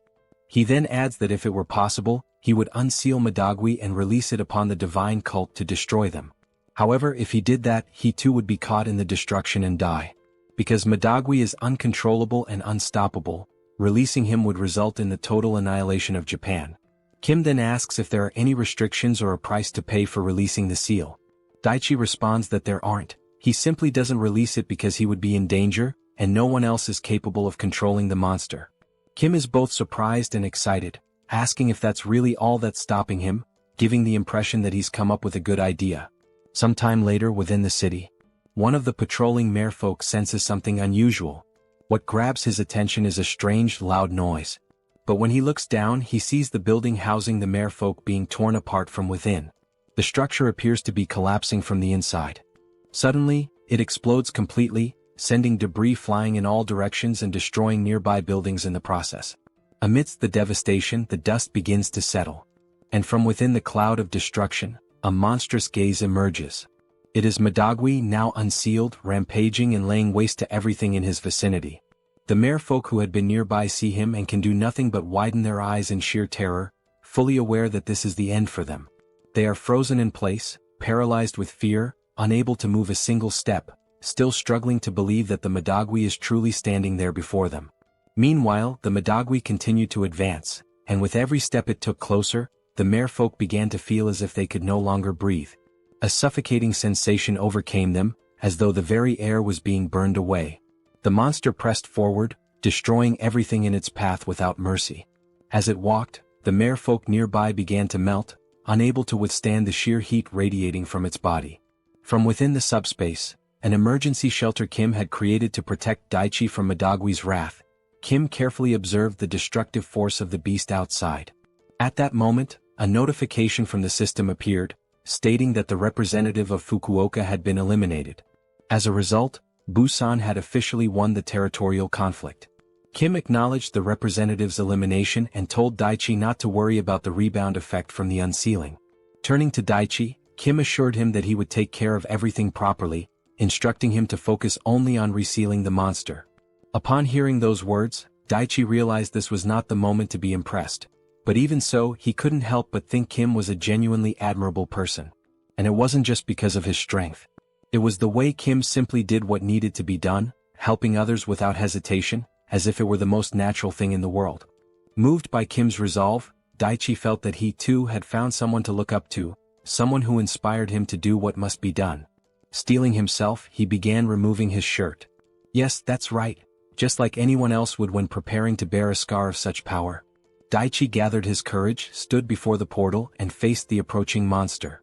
He then adds that if it were possible, he would unseal Madagwi and release it upon the divine cult to destroy them. However, if he did that, he too would be caught in the destruction and die. Because Madagwi is uncontrollable and unstoppable, releasing him would result in the total annihilation of Japan. Kim then asks if there are any restrictions or a price to pay for releasing the seal. Daichi responds that there aren't. He simply doesn't release it because he would be in danger, and no one else is capable of controlling the monster. Kim is both surprised and excited, asking if that's really all that's stopping him, giving the impression that he's come up with a good idea. Sometime later within the city, one of the patrolling merfolk senses something unusual. What grabs his attention is a strange, loud noise. But when he looks down, he sees the building housing the merfolk being torn apart from within. The structure appears to be collapsing from the inside. Suddenly, it explodes completely, sending debris flying in all directions and destroying nearby buildings in the process. Amidst the devastation, the dust begins to settle. And from within the cloud of destruction, a monstrous gaze emerges. It is Madagwi, now unsealed, rampaging and laying waste to everything in his vicinity. The merfolk who had been nearby see him and can do nothing but widen their eyes in sheer terror, fully aware that this is the end for them. They are frozen in place, paralyzed with fear, unable to move a single step, still struggling to believe that the Madagwi is truly standing there before them. Meanwhile, the Madagwi continued to advance, and with every step it took closer, the merfolk began to feel as if they could no longer breathe. A suffocating sensation overcame them, as though the very air was being burned away. The monster pressed forward, destroying everything in its path without mercy. As it walked, the merfolk nearby began to melt, unable to withstand the sheer heat radiating from its body. From within the subspace, an emergency shelter Kim had created to protect Daichi from Madagwi's wrath, Kim carefully observed the destructive force of the beast outside. At that moment, a notification from the system appeared, stating that the representative of Fukuoka had been eliminated. As a result, Busan had officially won the territorial conflict. Kim acknowledged the representative's elimination and told Daichi not to worry about the rebound effect from the unsealing. Turning to Daichi, Kim assured him that he would take care of everything properly, instructing him to focus only on resealing the monster. Upon hearing those words, Daichi realized this was not the moment to be impressed. But even so, he couldn't help but think Kim was a genuinely admirable person. And it wasn't just because of his strength. It was the way Kim simply did what needed to be done, helping others without hesitation, as if it were the most natural thing in the world. Moved by Kim's resolve, Daichi felt that he too had found someone to look up to, someone who inspired him to do what must be done. Steeling himself, he began removing his shirt. Yes, that's right, just like anyone else would when preparing to bear a scar of such power. Daichi gathered his courage, stood before the portal, and faced the approaching monster.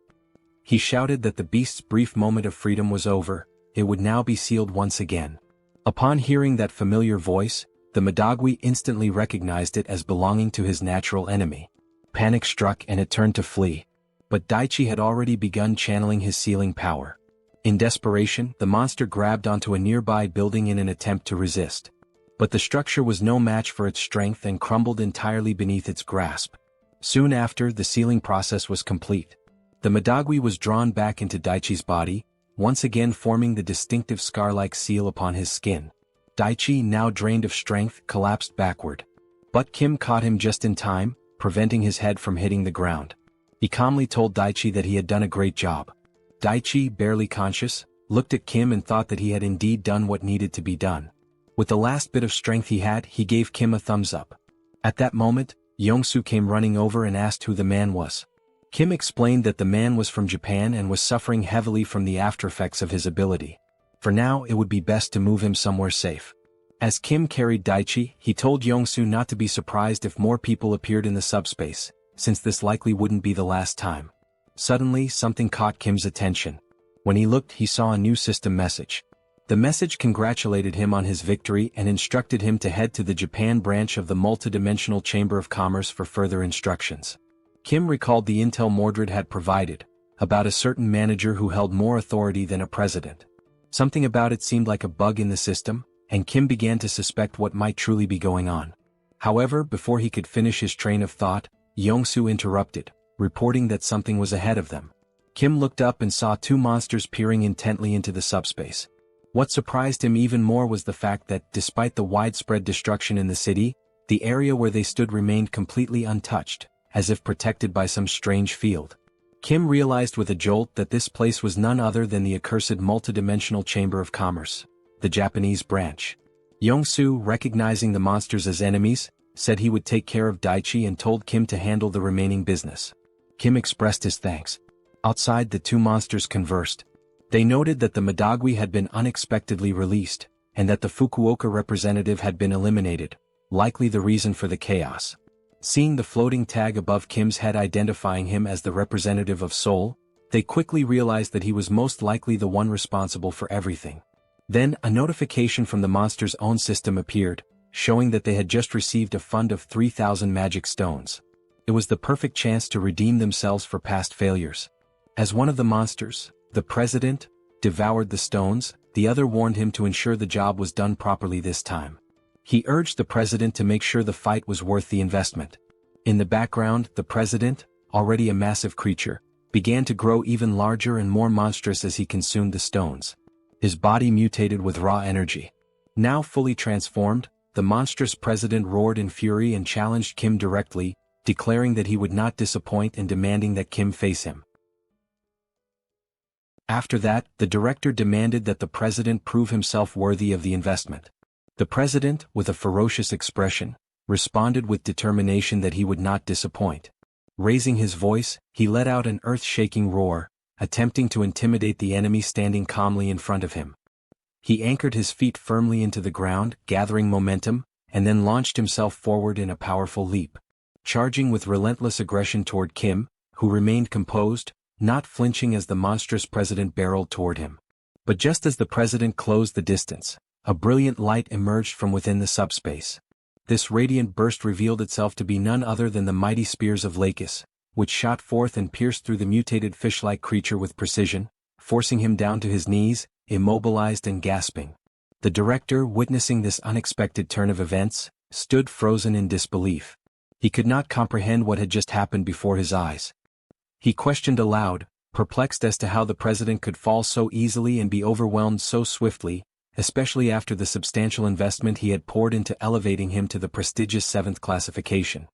He shouted that the beast's brief moment of freedom was over, it would now be sealed once again. Upon hearing that familiar voice, the Madagwi instantly recognized it as belonging to his natural enemy. Panic struck and it turned to flee. But Daichi had already begun channeling his sealing power. In desperation, the monster grabbed onto a nearby building in an attempt to resist. But the structure was no match for its strength and crumbled entirely beneath its grasp. Soon after, the sealing process was complete. The Madagwi was drawn back into Daichi's body, once again forming the distinctive scar-like seal upon his skin. Daichi, now drained of strength, collapsed backward. But Kim caught him just in time, preventing his head from hitting the ground. He calmly told Daichi that he had done a great job. Daichi, barely conscious, looked at Kim and thought that he had indeed done what needed to be done. With the last bit of strength he had, he gave Kim a thumbs up. At that moment, Yongsu came running over and asked who the man was. Kim explained that the man was from Japan and was suffering heavily from the aftereffects of his ability. For now, it would be best to move him somewhere safe. As Kim carried Daichi, he told Yongsu not to be surprised if more people appeared in the subspace, since this likely wouldn't be the last time. Suddenly, something caught Kim's attention. When he looked, he saw a new system message. The message congratulated him on his victory and instructed him to head to the Japan branch of the Multidimensional Chamber of Commerce for further instructions. Kim recalled the intel Mordred had provided, about a certain manager who held more authority than a president. Something about it seemed like a bug in the system, and Kim began to suspect what might truly be going on. However, before he could finish his train of thought, Yongsu interrupted, reporting that something was ahead of them. Kim looked up and saw two monsters peering intently into the subspace. What surprised him even more was the fact that, despite the widespread destruction in the city, the area where they stood remained completely untouched, as if protected by some strange field. Kim realized with a jolt that this place was none other than the accursed Multidimensional Chamber of Commerce, the Japanese branch. Yongsu, recognizing the monsters as enemies, said he would take care of Daichi and told Kim to handle the remaining business. Kim expressed his thanks. Outside, the two monsters conversed. They noted that the Madagwi had been unexpectedly released, and that the Fukuoka representative had been eliminated, likely the reason for the chaos. Seeing the floating tag above Kim's head identifying him as the representative of Seoul, they quickly realized that he was most likely the one responsible for everything. Then, a notification from the monster's own system appeared, showing that they had just received a fund of 3,000 magic stones. It was the perfect chance to redeem themselves for past failures. As one of the monsters, the president, devoured the stones, the other warned him to ensure the job was done properly this time. He urged the president to make sure the fight was worth the investment. In the background, the president, already a massive creature, began to grow even larger and more monstrous as he consumed the stones. His body mutated with raw energy. Now fully transformed, the monstrous president roared in fury and challenged Kim directly, declaring that he would not disappoint and demanding that Kim face him. After that, the director demanded that the president prove himself worthy of the investment. The president, with a ferocious expression, responded with determination that he would not disappoint. Raising his voice, he let out an earth-shaking roar, attempting to intimidate the enemy standing calmly in front of him. He anchored his feet firmly into the ground, gathering momentum, and then launched himself forward in a powerful leap. Charging with relentless aggression toward Kim, who remained composed, not flinching as the monstrous president barreled toward him. But just as the president closed the distance, a brilliant light emerged from within the subspace. This radiant burst revealed itself to be none other than the mighty spears of Lakis, which shot forth and pierced through the mutated fish-like creature with precision, forcing him down to his knees, immobilized and gasping. The director, witnessing this unexpected turn of events, stood frozen in disbelief. He could not comprehend what had just happened before his eyes. He questioned aloud, perplexed as to how the president could fall so easily and be overwhelmed so swiftly, especially after the substantial investment he had poured into elevating him to the prestigious 7th classification.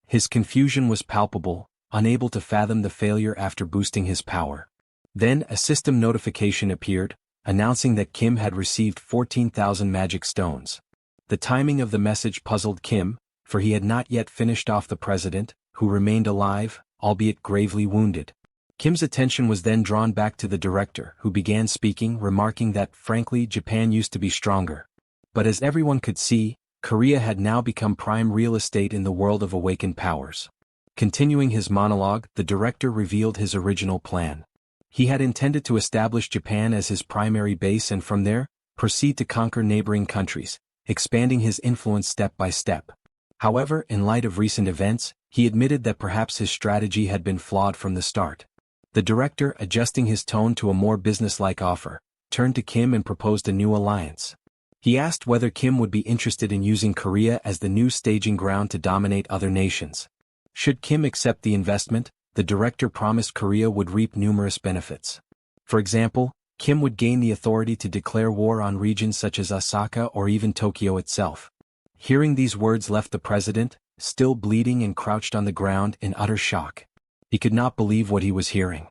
His confusion was palpable, unable to fathom the failure after boosting his power. Then a system notification appeared, announcing that Kim had received 14,000 magic stones. The timing of the message puzzled Kim, for he had not yet finished off the president, who remained alive, albeit gravely wounded. Kim's attention was then drawn back to the director, who began speaking, remarking that, frankly, Japan used to be stronger. But as everyone could see, Korea had now become prime real estate in the world of awakened powers. Continuing his monologue, the director revealed his original plan. He had intended to establish Japan as his primary base and from there, proceed to conquer neighboring countries, expanding his influence step by step. However, in light of recent events, he admitted that perhaps his strategy had been flawed from the start. The director, adjusting his tone to a more businesslike offer, turned to Kim and proposed a new alliance. He asked whether Kim would be interested in using Korea as the new staging ground to dominate other nations. Should Kim accept the investment, the director promised Korea would reap numerous benefits. For example, Kim would gain the authority to declare war on regions such as Osaka or even Tokyo itself. Hearing these words left the president, still bleeding and crouched on the ground in utter shock. He could not believe what he was hearing.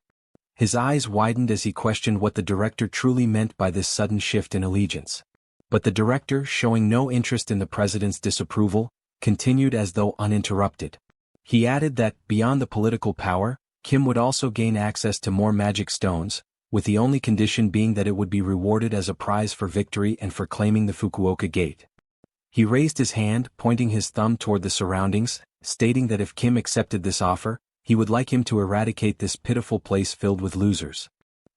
His eyes widened as he questioned what the director truly meant by this sudden shift in allegiance. But the director, showing no interest in the president's disapproval, continued as though uninterrupted. He added that, beyond the political power, Kim would also gain access to more magic stones, with the only condition being that it would be rewarded as a prize for victory and for claiming the Fukuoka Gate. He raised his hand, pointing his thumb toward the surroundings, stating that if Kim accepted this offer, he would like him to eradicate this pitiful place filled with losers.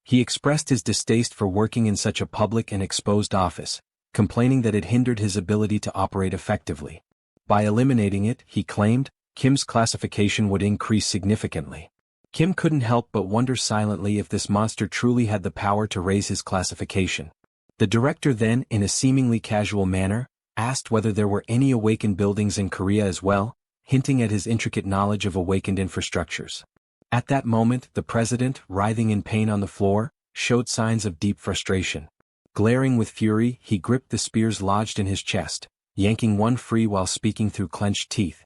He expressed his distaste for working in such a public and exposed office, complaining that it hindered his ability to operate effectively. By eliminating it, he claimed, Kim's classification would increase significantly. Kim couldn't help but wonder silently if this monster truly had the power to raise his classification. The director then, in a seemingly casual manner, asked whether there were any awakened buildings in Korea as well, hinting at his intricate knowledge of awakened infrastructures. At that moment, the president, writhing in pain on the floor, showed signs of deep frustration. Glaring with fury, he gripped the spears lodged in his chest, yanking one free while speaking through clenched teeth.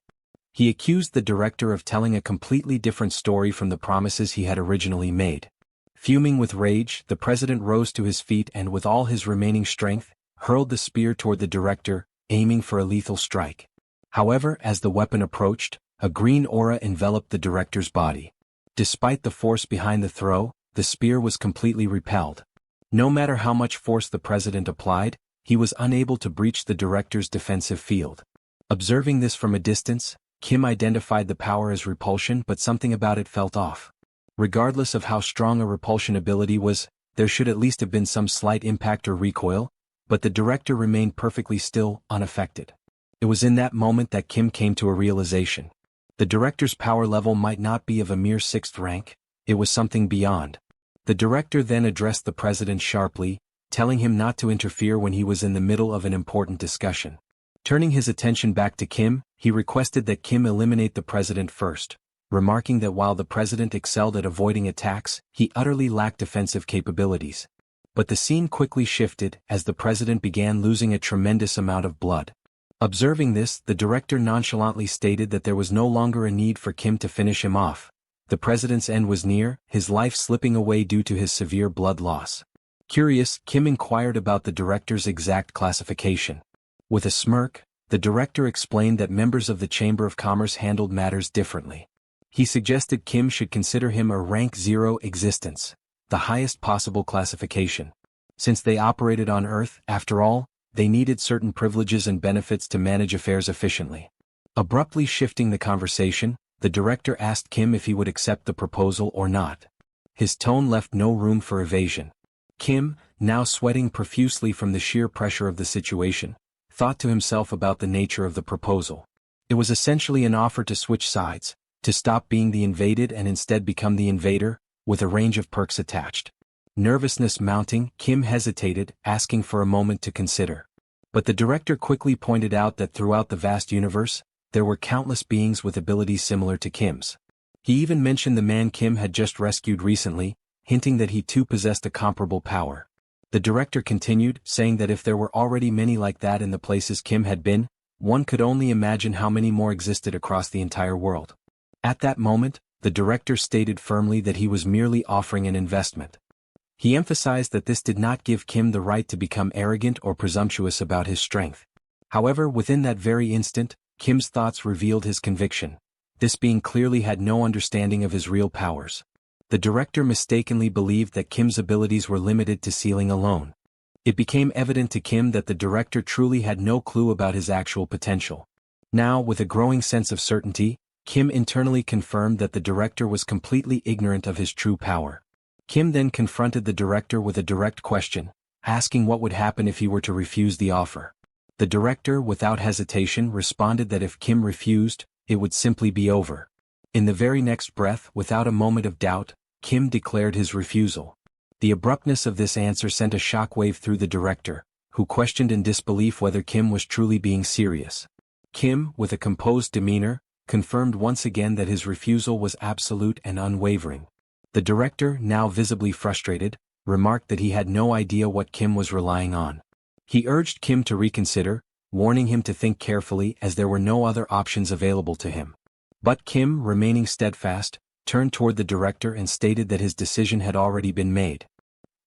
He accused the director of telling a completely different story from the promises he had originally made. Fuming with rage, the president rose to his feet and with all his remaining strength, hurled the spear toward the director, aiming for a lethal strike. However, as the weapon approached, a green aura enveloped the director's body. Despite the force behind the throw, the spear was completely repelled. No matter how much force the president applied, he was unable to breach the director's defensive field. Observing this from a distance, Kim identified the power as repulsion, but something about it felt off. Regardless of how strong a repulsion ability was, there should at least have been some slight impact or recoil, but the director remained perfectly still, unaffected. It was in that moment that Kim came to a realization. The director's power level might not be of a mere 6th rank, it was something beyond. The director then addressed the president sharply, telling him not to interfere when he was in the middle of an important discussion. Turning his attention back to Kim, he requested that Kim eliminate the president first, remarking that while the president excelled at avoiding attacks, he utterly lacked defensive capabilities. But the scene quickly shifted as the president began losing a tremendous amount of blood. Observing this, the director nonchalantly stated that there was no longer a need for Kim to finish him off. The president's end was near, his life slipping away due to his severe blood loss. Curious, Kim inquired about the director's exact classification. With a smirk, the director explained that members of the Chamber of Commerce handled matters differently. He suggested Kim should consider him a rank 0 existence, the highest possible classification. Since they operated on Earth, after all, they needed certain privileges and benefits to manage affairs efficiently. Abruptly shifting the conversation, the director asked Kim if he would accept the proposal or not. His tone left no room for evasion. Kim, now sweating profusely from the sheer pressure of the situation, thought to himself about the nature of the proposal. It was essentially an offer to switch sides, to stop being the invaded and instead become the invader, with a range of perks attached. Nervousness mounting, Kim hesitated, asking for a moment to consider. But the director quickly pointed out that throughout the vast universe, there were countless beings with abilities similar to Kim's. He even mentioned the man Kim had just rescued recently, hinting that he too possessed a comparable power. The director continued, saying that if there were already many like that in the places Kim had been, one could only imagine how many more existed across the entire world. At that moment, the director stated firmly that he was merely offering an investment. He emphasized that this did not give Kim the right to become arrogant or presumptuous about his strength. However, within that very instant, Kim's thoughts revealed his conviction. This being clearly had no understanding of his real powers. The director mistakenly believed that Kim's abilities were limited to sealing alone. It became evident to Kim that the director truly had no clue about his actual potential. Now, with a growing sense of certainty, Kim internally confirmed that the director was completely ignorant of his true power. Kim then confronted the director with a direct question, asking what would happen if he were to refuse the offer. The director, without hesitation, responded that if Kim refused, it would simply be over. In the very next breath, without a moment of doubt, Kim declared his refusal. The abruptness of this answer sent a shockwave through the director, who questioned in disbelief whether Kim was truly being serious. Kim, with a composed demeanor, confirmed once again that his refusal was absolute and unwavering. The director, now visibly frustrated, remarked that he had no idea what Kim was relying on. He urged Kim to reconsider, warning him to think carefully as there were no other options available to him. But Kim, remaining steadfast, turned toward the director and stated that his decision had already been made.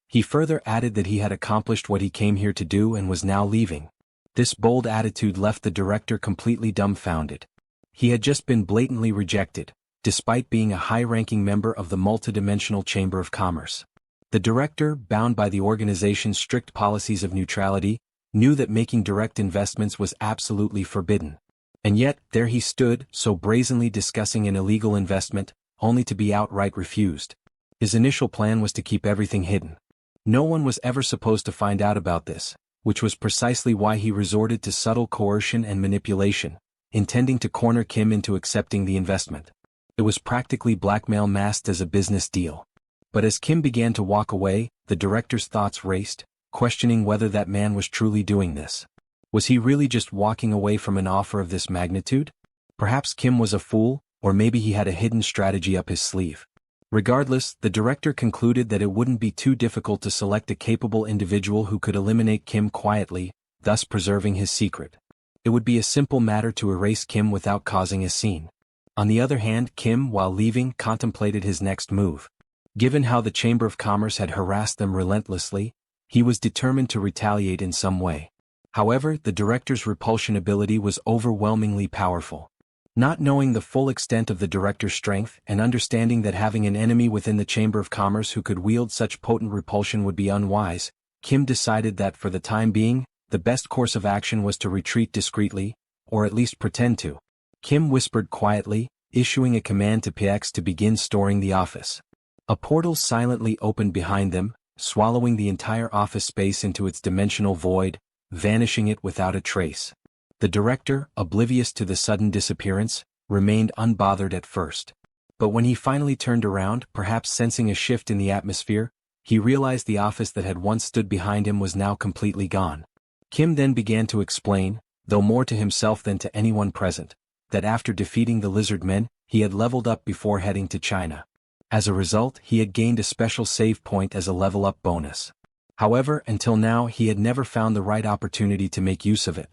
He further added that he had accomplished what he came here to do and was now leaving. This bold attitude left the director completely dumbfounded. He had just been blatantly rejected, despite being a high-ranking member of the multidimensional Chamber of Commerce. The director, bound by the organization's strict policies of neutrality, knew that making direct investments was absolutely forbidden. And yet, there he stood, so brazenly discussing an illegal investment, only to be outright refused. His initial plan was to keep everything hidden. No one was ever supposed to find out about this, which was precisely why he resorted to subtle coercion and manipulation, intending to corner Kim into accepting the investment. It was practically blackmail masked as a business deal. But as Kim began to walk away, the director's thoughts raced, questioning whether that man was truly doing this. Was he really just walking away from an offer of this magnitude? Perhaps Kim was a fool, or maybe he had a hidden strategy up his sleeve. Regardless, the director concluded that it wouldn't be too difficult to select a capable individual who could eliminate Kim quietly, thus preserving his secret. It would be a simple matter to erase Kim without causing a scene. On the other hand, Kim, while leaving, contemplated his next move. Given how the Chamber of Commerce had harassed them relentlessly, he was determined to retaliate in some way. However, the director's repulsion ability was overwhelmingly powerful. Not knowing the full extent of the director's strength and understanding that having an enemy within the Chamber of Commerce who could wield such potent repulsion would be unwise, Kim decided that for the time being, the best course of action was to retreat discreetly, or at least pretend to. Kim whispered quietly, issuing a command to PX to begin storing the office. A portal silently opened behind them, swallowing the entire office space into its dimensional void, vanishing it without a trace. The director, oblivious to the sudden disappearance, remained unbothered at first. But when he finally turned around, perhaps sensing a shift in the atmosphere, he realized the office that had once stood behind him was now completely gone. Kim then began to explain, though more to himself than to anyone present, that after defeating the lizard men, he had leveled up before heading to China. As a result, he had gained a special save point as a level-up bonus. However, until now he had never found the right opportunity to make use of it.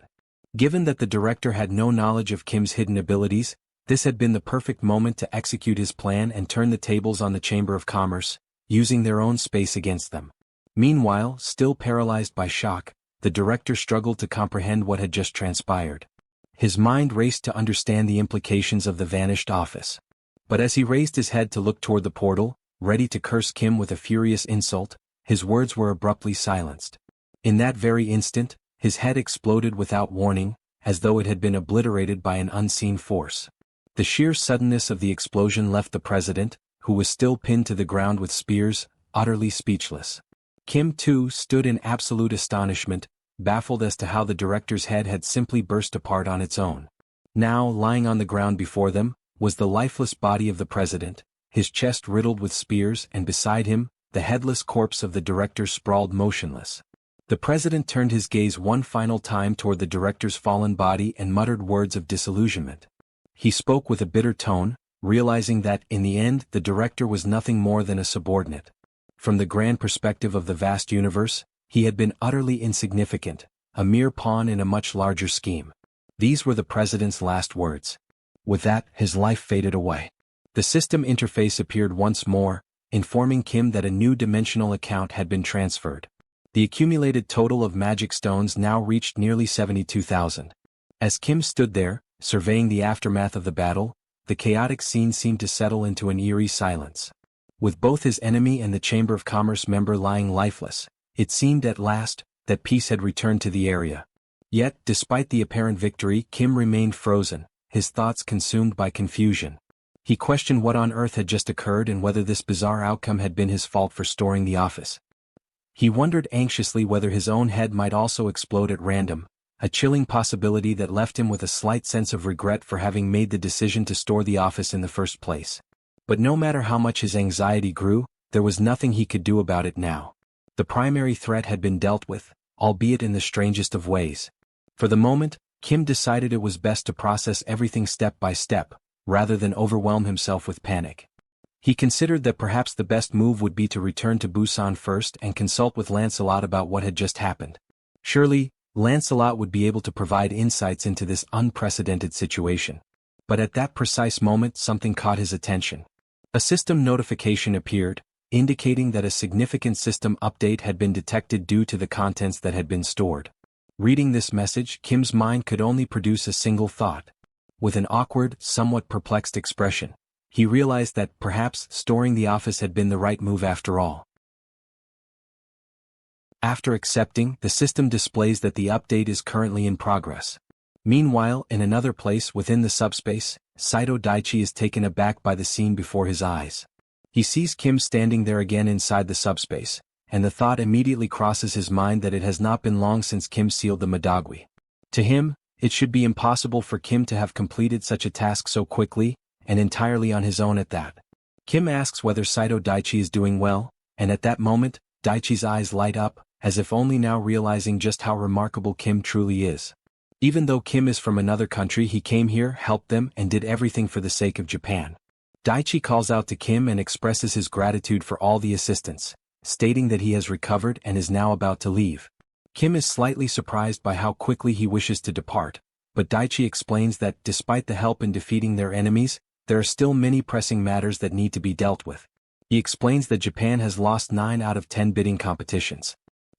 Given that the director had no knowledge of Kim's hidden abilities, this had been the perfect moment to execute his plan and turn the tables on the Chamber of Commerce, using their own space against them. Meanwhile, still paralyzed by shock, the director struggled to comprehend what had just transpired. His mind raced to understand the implications of the vanished office. But as he raised his head to look toward the portal, ready to curse Kim with a furious insult, his words were abruptly silenced. In that very instant, his head exploded without warning, as though it had been obliterated by an unseen force. The sheer suddenness of the explosion left the president, who was still pinned to the ground with spears, utterly speechless. Kim, too, stood in absolute astonishment, baffled as to how the director's head had simply burst apart on its own. Now, lying on the ground before them, was the lifeless body of the president, his chest riddled with spears, and beside him, the headless corpse of the director sprawled motionless. The president turned his gaze one final time toward the director's fallen body and muttered words of disillusionment. He spoke with a bitter tone, realizing that, in the end, the director was nothing more than a subordinate. From the grand perspective of the vast universe, he had been utterly insignificant, a mere pawn in a much larger scheme. These were the president's last words. With that, his life faded away. The system interface appeared once more, informing Kim that a new dimensional account had been transferred. The accumulated total of magic stones now reached nearly 72,000. As Kim stood there, surveying the aftermath of the battle, the chaotic scene seemed to settle into an eerie silence. With both his enemy and the Chamber of Commerce member lying lifeless, it seemed at last that peace had returned to the area. Yet, despite the apparent victory, Kim remained frozen, his thoughts consumed by confusion. He questioned what on earth had just occurred and whether this bizarre outcome had been his fault for storing the office. He wondered anxiously whether his own head might also explode at random, a chilling possibility that left him with a slight sense of regret for having made the decision to store the office in the first place. But no matter how much his anxiety grew, there was nothing he could do about it now. The primary threat had been dealt with, albeit in the strangest of ways. For the moment, Kim decided it was best to process everything step by step, rather than overwhelm himself with panic. He considered that perhaps the best move would be to return to Busan first and consult with Lancelot about what had just happened. Surely, Lancelot would be able to provide insights into this unprecedented situation. But at that precise moment something caught his attention. A system notification appeared, indicating that a significant system update had been detected due to the contents that had been stored. Reading this message, Kim's mind could only produce a single thought. With an awkward, somewhat perplexed expression, he realized that perhaps storing the office had been the right move after all. After accepting, the system displays that the update is currently in progress. Meanwhile, in another place within the subspace, Saito Daichi is taken aback by the scene before his eyes. He sees Kim standing there again inside the subspace, and the thought immediately crosses his mind that it has not been long since Kim sealed the Madagui. To him, it should be impossible for Kim to have completed such a task so quickly, and entirely on his own at that. Kim asks whether Saito Daichi is doing well, and at that moment, Daichi's eyes light up, as if only now realizing just how remarkable Kim truly is. Even though Kim is from another country, he came here, helped them, and did everything for the sake of Japan. Daichi calls out to Kim and expresses his gratitude for all the assistance, stating that he has recovered and is now about to leave. Kim is slightly surprised by how quickly he wishes to depart, but Daichi explains that, despite the help in defeating their enemies, there are still many pressing matters that need to be dealt with. He explains that Japan has lost 9 out of 10 bidding competitions.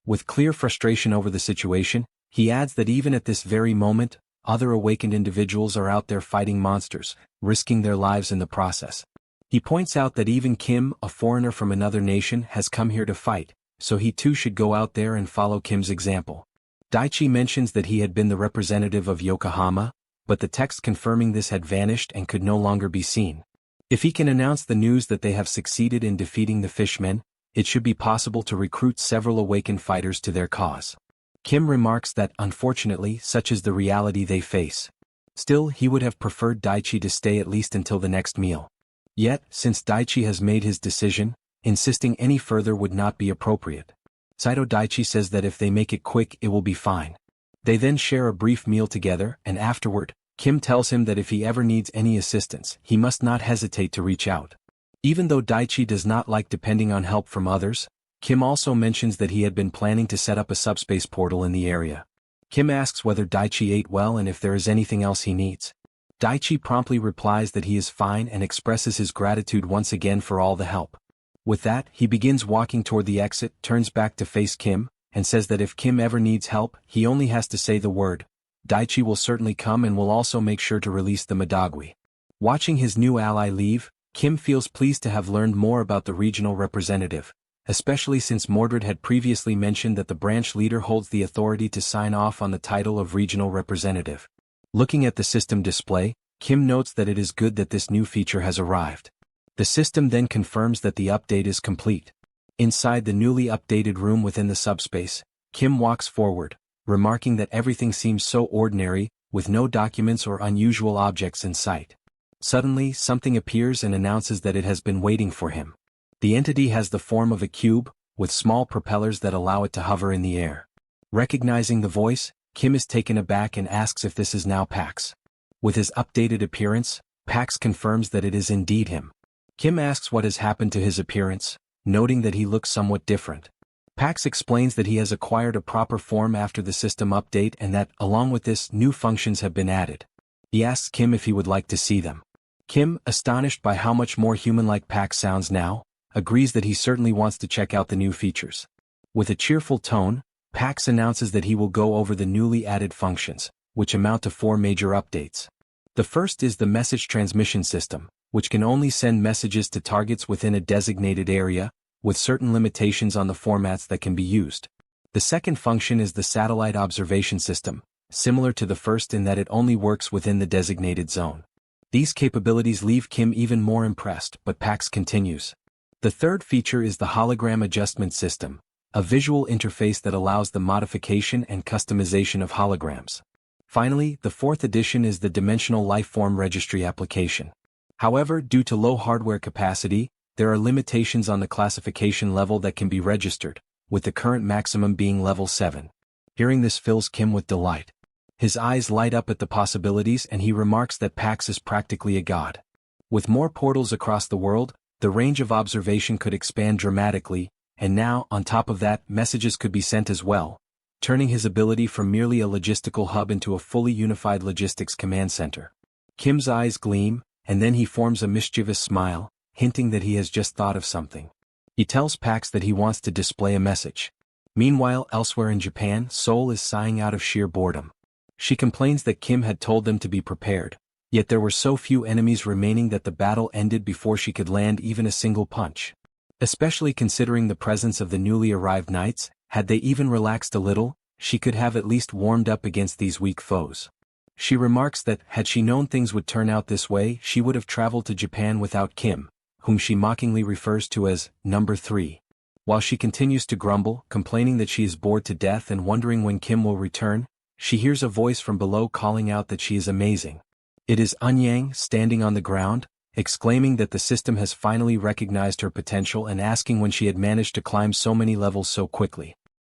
With clear frustration over the situation, he adds that even at this very moment, other awakened individuals are out there fighting monsters, risking their lives in the process. He points out that even Kim, a foreigner from another nation, has come here to fight, so he too should go out there and follow Kim's example. Daichi mentions that he had been the representative of Yokohama, but the text confirming this had vanished and could no longer be seen. If he can announce the news that they have succeeded in defeating the fishmen, it should be possible to recruit several awakened fighters to their cause. Kim remarks that, unfortunately, such is the reality they face. Still, he would have preferred Daichi to stay at least until the next meal. Yet, since Daichi has made his decision, insisting any further would not be appropriate. Saito Daichi says that if they make it quick, it will be fine. They then share a brief meal together, and afterward, Kim tells him that if he ever needs any assistance, he must not hesitate to reach out. Even though Daichi does not like depending on help from others, Kim also mentions that he had been planning to set up a subspace portal in the area. Kim asks whether Daichi ate well and if there is anything else he needs. Daichi promptly replies that he is fine and expresses his gratitude once again for all the help. With that, he begins walking toward the exit, turns back to face Kim, and says that if Kim ever needs help, he only has to say the word. Daichi will certainly come and will also make sure to release the Madagui. Watching his new ally leave, Kim feels pleased to have learned more about the regional representative, especially since Mordred had previously mentioned that the branch leader holds the authority to sign off on the title of regional representative. Looking at the system display, Kim notes that it is good that this new feature has arrived. The system then confirms that the update is complete. Inside the newly updated room within the subspace, Kim walks forward, remarking that everything seems so ordinary, with no documents or unusual objects in sight. Suddenly, something appears and announces that it has been waiting for him. The entity has the form of a cube, with small propellers that allow it to hover in the air. Recognizing the voice, Kim is taken aback and asks if this is now Pax. With his updated appearance, Pax confirms that it is indeed him. Kim asks what has happened to his appearance, noting that he looks somewhat different. Pax explains that he has acquired a proper form after the system update and that, along with this, new functions have been added. He asks Kim if he would like to see them. Kim, astonished by how much more human-like Pax sounds now, agrees that he certainly wants to check out the new features. With a cheerful tone, Pax announces that he will go over the newly added functions, which amount to 4 major updates. The first is the message transmission system, which can only send messages to targets within a designated area, with certain limitations on the formats that can be used. The second function is the satellite observation system, similar to the first in that it only works within the designated zone. These capabilities leave Kim even more impressed, but Pax continues. The third feature is the hologram adjustment system, a visual interface that allows the modification and customization of holograms. Finally, the fourth addition is the dimensional lifeform registry application. However, due to low hardware capacity, there are limitations on the classification level that can be registered, with the current maximum being level 7. Hearing this fills Kim with delight. His eyes light up at the possibilities and he remarks that Pax is practically a god. With more portals across the world, the range of observation could expand dramatically, and now, on top of that, messages could be sent as well, turning his ability from merely a logistical hub into a fully unified logistics command center. Kim's eyes gleam, and then he forms a mischievous smile, hinting that he has just thought of something. He tells Pax that he wants to display a message. Meanwhile, elsewhere in Japan, Seoul is sighing out of sheer boredom. She complains that Kim had told them to be prepared, yet there were so few enemies remaining that the battle ended before she could land even a single punch. Especially considering the presence of the newly arrived knights, had they even relaxed a little, she could have at least warmed up against these weak foes. She remarks that, had she known things would turn out this way, she would have traveled to Japan without Kim, whom she mockingly refers to as number 3. While she continues to grumble, complaining that she is bored to death and wondering when Kim will return, she hears a voice from below calling out that she is amazing. It is Eun-yang standing on the ground, exclaiming that the system has finally recognized her potential and asking when she had managed to climb so many levels so quickly.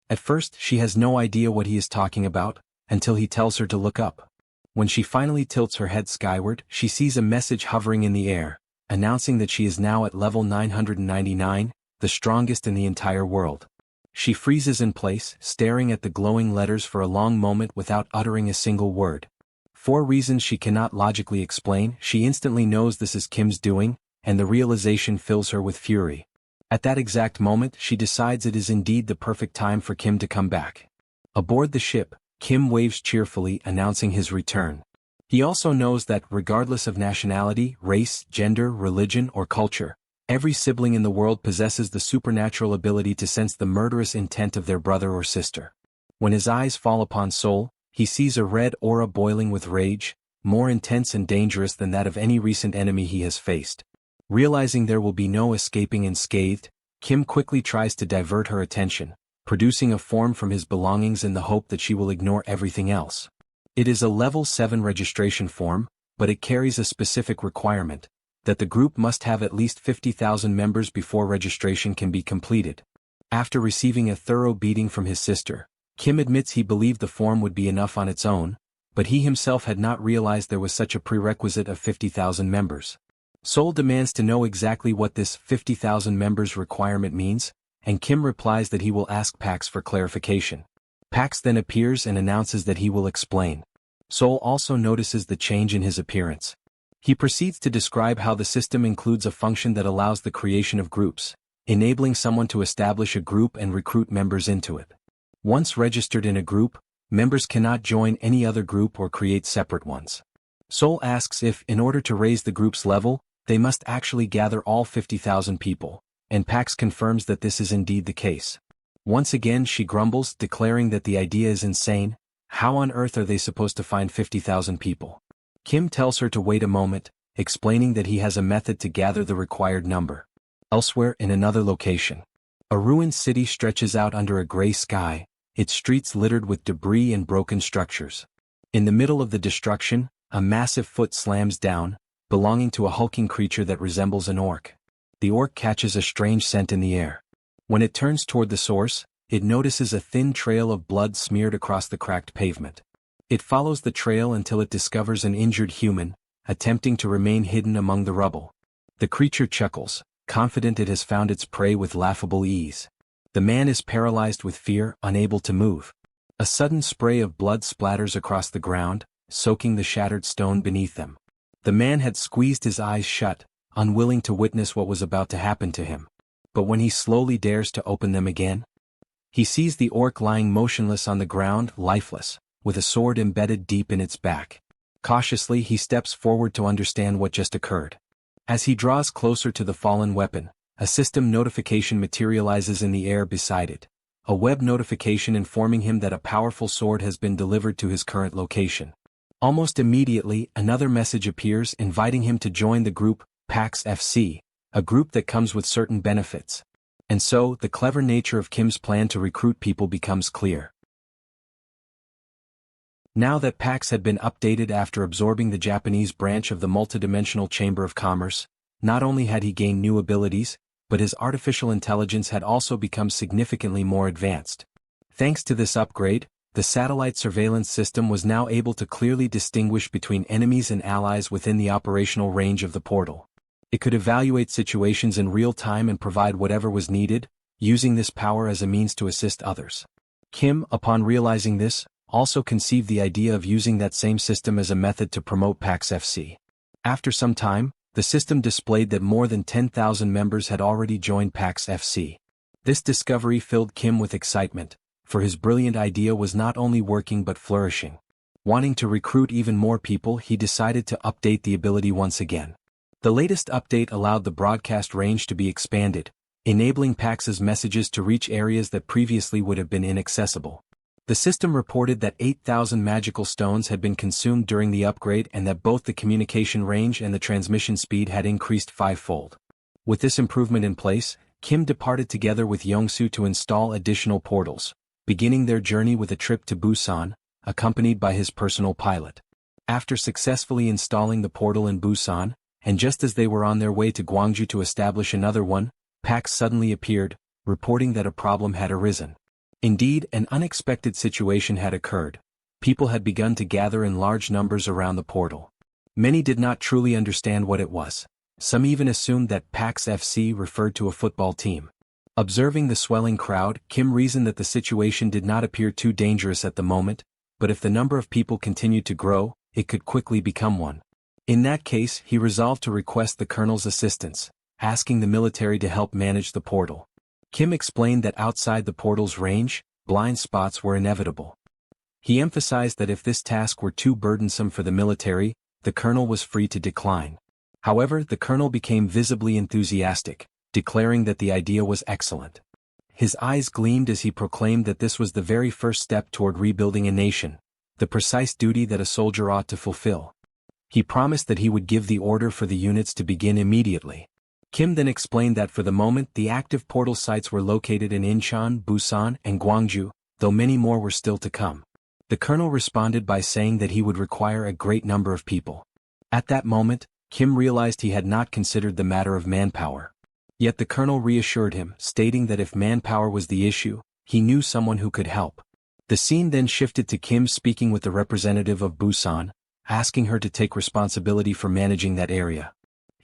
At first, she has no idea what he is talking about, until he tells her to look up. When she finally tilts her head skyward, she sees a message hovering in the air, announcing that she is now at level 999, the strongest in the entire world. She freezes in place, staring at the glowing letters for a long moment without uttering a single word. For reasons she cannot logically explain, she instantly knows this is Kim's doing, and the realization fills her with fury. At that exact moment, she decides it is indeed the perfect time for Kim to come back. Aboard the ship, Kim waves cheerfully, announcing his return. He also knows that, regardless of nationality, race, gender, religion, or culture, every sibling in the world possesses the supernatural ability to sense the murderous intent of their brother or sister. When his eyes fall upon Seoul, he sees a red aura boiling with rage, more intense and dangerous than that of any recent enemy he has faced. Realizing there will be no escaping unscathed, Kim quickly tries to divert her attention, producing a form from his belongings in the hope that she will ignore everything else. It is a level 7 registration form, but it carries a specific requirement, that the group must have at least 50,000 members before registration can be completed. After receiving a thorough beating from his sister, Kim admits he believed the form would be enough on its own, but he himself had not realized there was such a prerequisite of 50,000 members. Seoul demands to know exactly what this 50,000 members requirement means, and Kim replies that he will ask Pax for clarification. Pax then appears and announces that he will explain. Seoul also notices the change in his appearance. He proceeds to describe how the system includes a function that allows the creation of groups, enabling someone to establish a group and recruit members into it. Once registered in a group, members cannot join any other group or create separate ones. Seoul asks if, in order to raise the group's level, they must actually gather all 50,000 people, and Pax confirms that this is indeed the case. Once again she grumbles, declaring that the idea is insane. How on earth are they supposed to find 50,000 people? Kim tells her to wait a moment, explaining that he has a method to gather the required number. Elsewhere in another location, a ruined city stretches out under a gray sky, its streets littered with debris and broken structures. In the middle of the destruction, a massive foot slams down, belonging to a hulking creature that resembles an orc. The orc catches a strange scent in the air. When it turns toward the source, it notices a thin trail of blood smeared across the cracked pavement. It follows the trail until it discovers an injured human, attempting to remain hidden among the rubble. The creature chuckles, confident it has found its prey with laughable ease. The man is paralyzed with fear, unable to move. A sudden spray of blood splatters across the ground, soaking the shattered stone beneath them. The man had squeezed his eyes shut, unwilling to witness what was about to happen to him. But when he slowly dares to open them again, he sees the orc lying motionless on the ground, lifeless, with a sword embedded deep in its back. Cautiously he steps forward to understand what just occurred. As he draws closer to the fallen weapon, a system notification materializes in the air beside it. A web notification informing him that a powerful sword has been delivered to his current location. Almost immediately, another message appears inviting him to join the group, PAX FC, a group that comes with certain benefits. And so, the clever nature of Kim's plan to recruit people becomes clear. Now that PAX had been updated after absorbing the Japanese branch of the multidimensional Chamber of Commerce, not only had he gained new abilities, but his artificial intelligence had also become significantly more advanced. Thanks to this upgrade, the satellite surveillance system was now able to clearly distinguish between enemies and allies within the operational range of the portal. It could evaluate situations in real time and provide whatever was needed, using this power as a means to assist others. Kim, upon realizing this, also conceived the idea of using that same system as a method to promote PAX FC. After some time, the system displayed that more than 10,000 members had already joined PAX FC. This discovery filled Kim with excitement, for his brilliant idea was not only working but flourishing. Wanting to recruit even more people, he decided to update the ability once again. The latest update allowed the broadcast range to be expanded, enabling PAX's messages to reach areas that previously would have been inaccessible. The system reported that 8,000 magical stones had been consumed during the upgrade and that both the communication range and the transmission speed had increased fivefold. With this improvement in place, Kim departed together with Yongsoo to install additional portals, beginning their journey with a trip to Busan, accompanied by his personal pilot. After successfully installing the portal in Busan, and just as they were on their way to Gwangju to establish another one, PAX suddenly appeared, reporting that a problem had arisen. Indeed, an unexpected situation had occurred. People had begun to gather in large numbers around the portal. Many did not truly understand what it was. Some even assumed that PAX FC referred to a football team. Observing the swelling crowd, Kim reasoned that the situation did not appear too dangerous at the moment, but if the number of people continued to grow, it could quickly become one. In that case, he resolved to request the colonel's assistance, asking the military to help manage the portal. Kim explained that outside the portal's range, blind spots were inevitable. He emphasized that if this task were too burdensome for the military, the colonel was free to decline. However, the colonel became visibly enthusiastic, declaring that the idea was excellent. His eyes gleamed as he proclaimed that this was the very first step toward rebuilding a nation, the precise duty that a soldier ought to fulfill. He promised that he would give the order for the units to begin immediately. Kim then explained that for the moment the active portal sites were located in Incheon, Busan, and Gwangju, though many more were still to come. The colonel responded by saying that he would require a great number of people. At that moment, Kim realized he had not considered the matter of manpower. Yet the colonel reassured him, stating that if manpower was the issue, he knew someone who could help. The scene then shifted to Kim speaking with the representative of Busan, asking her to take responsibility for managing that area.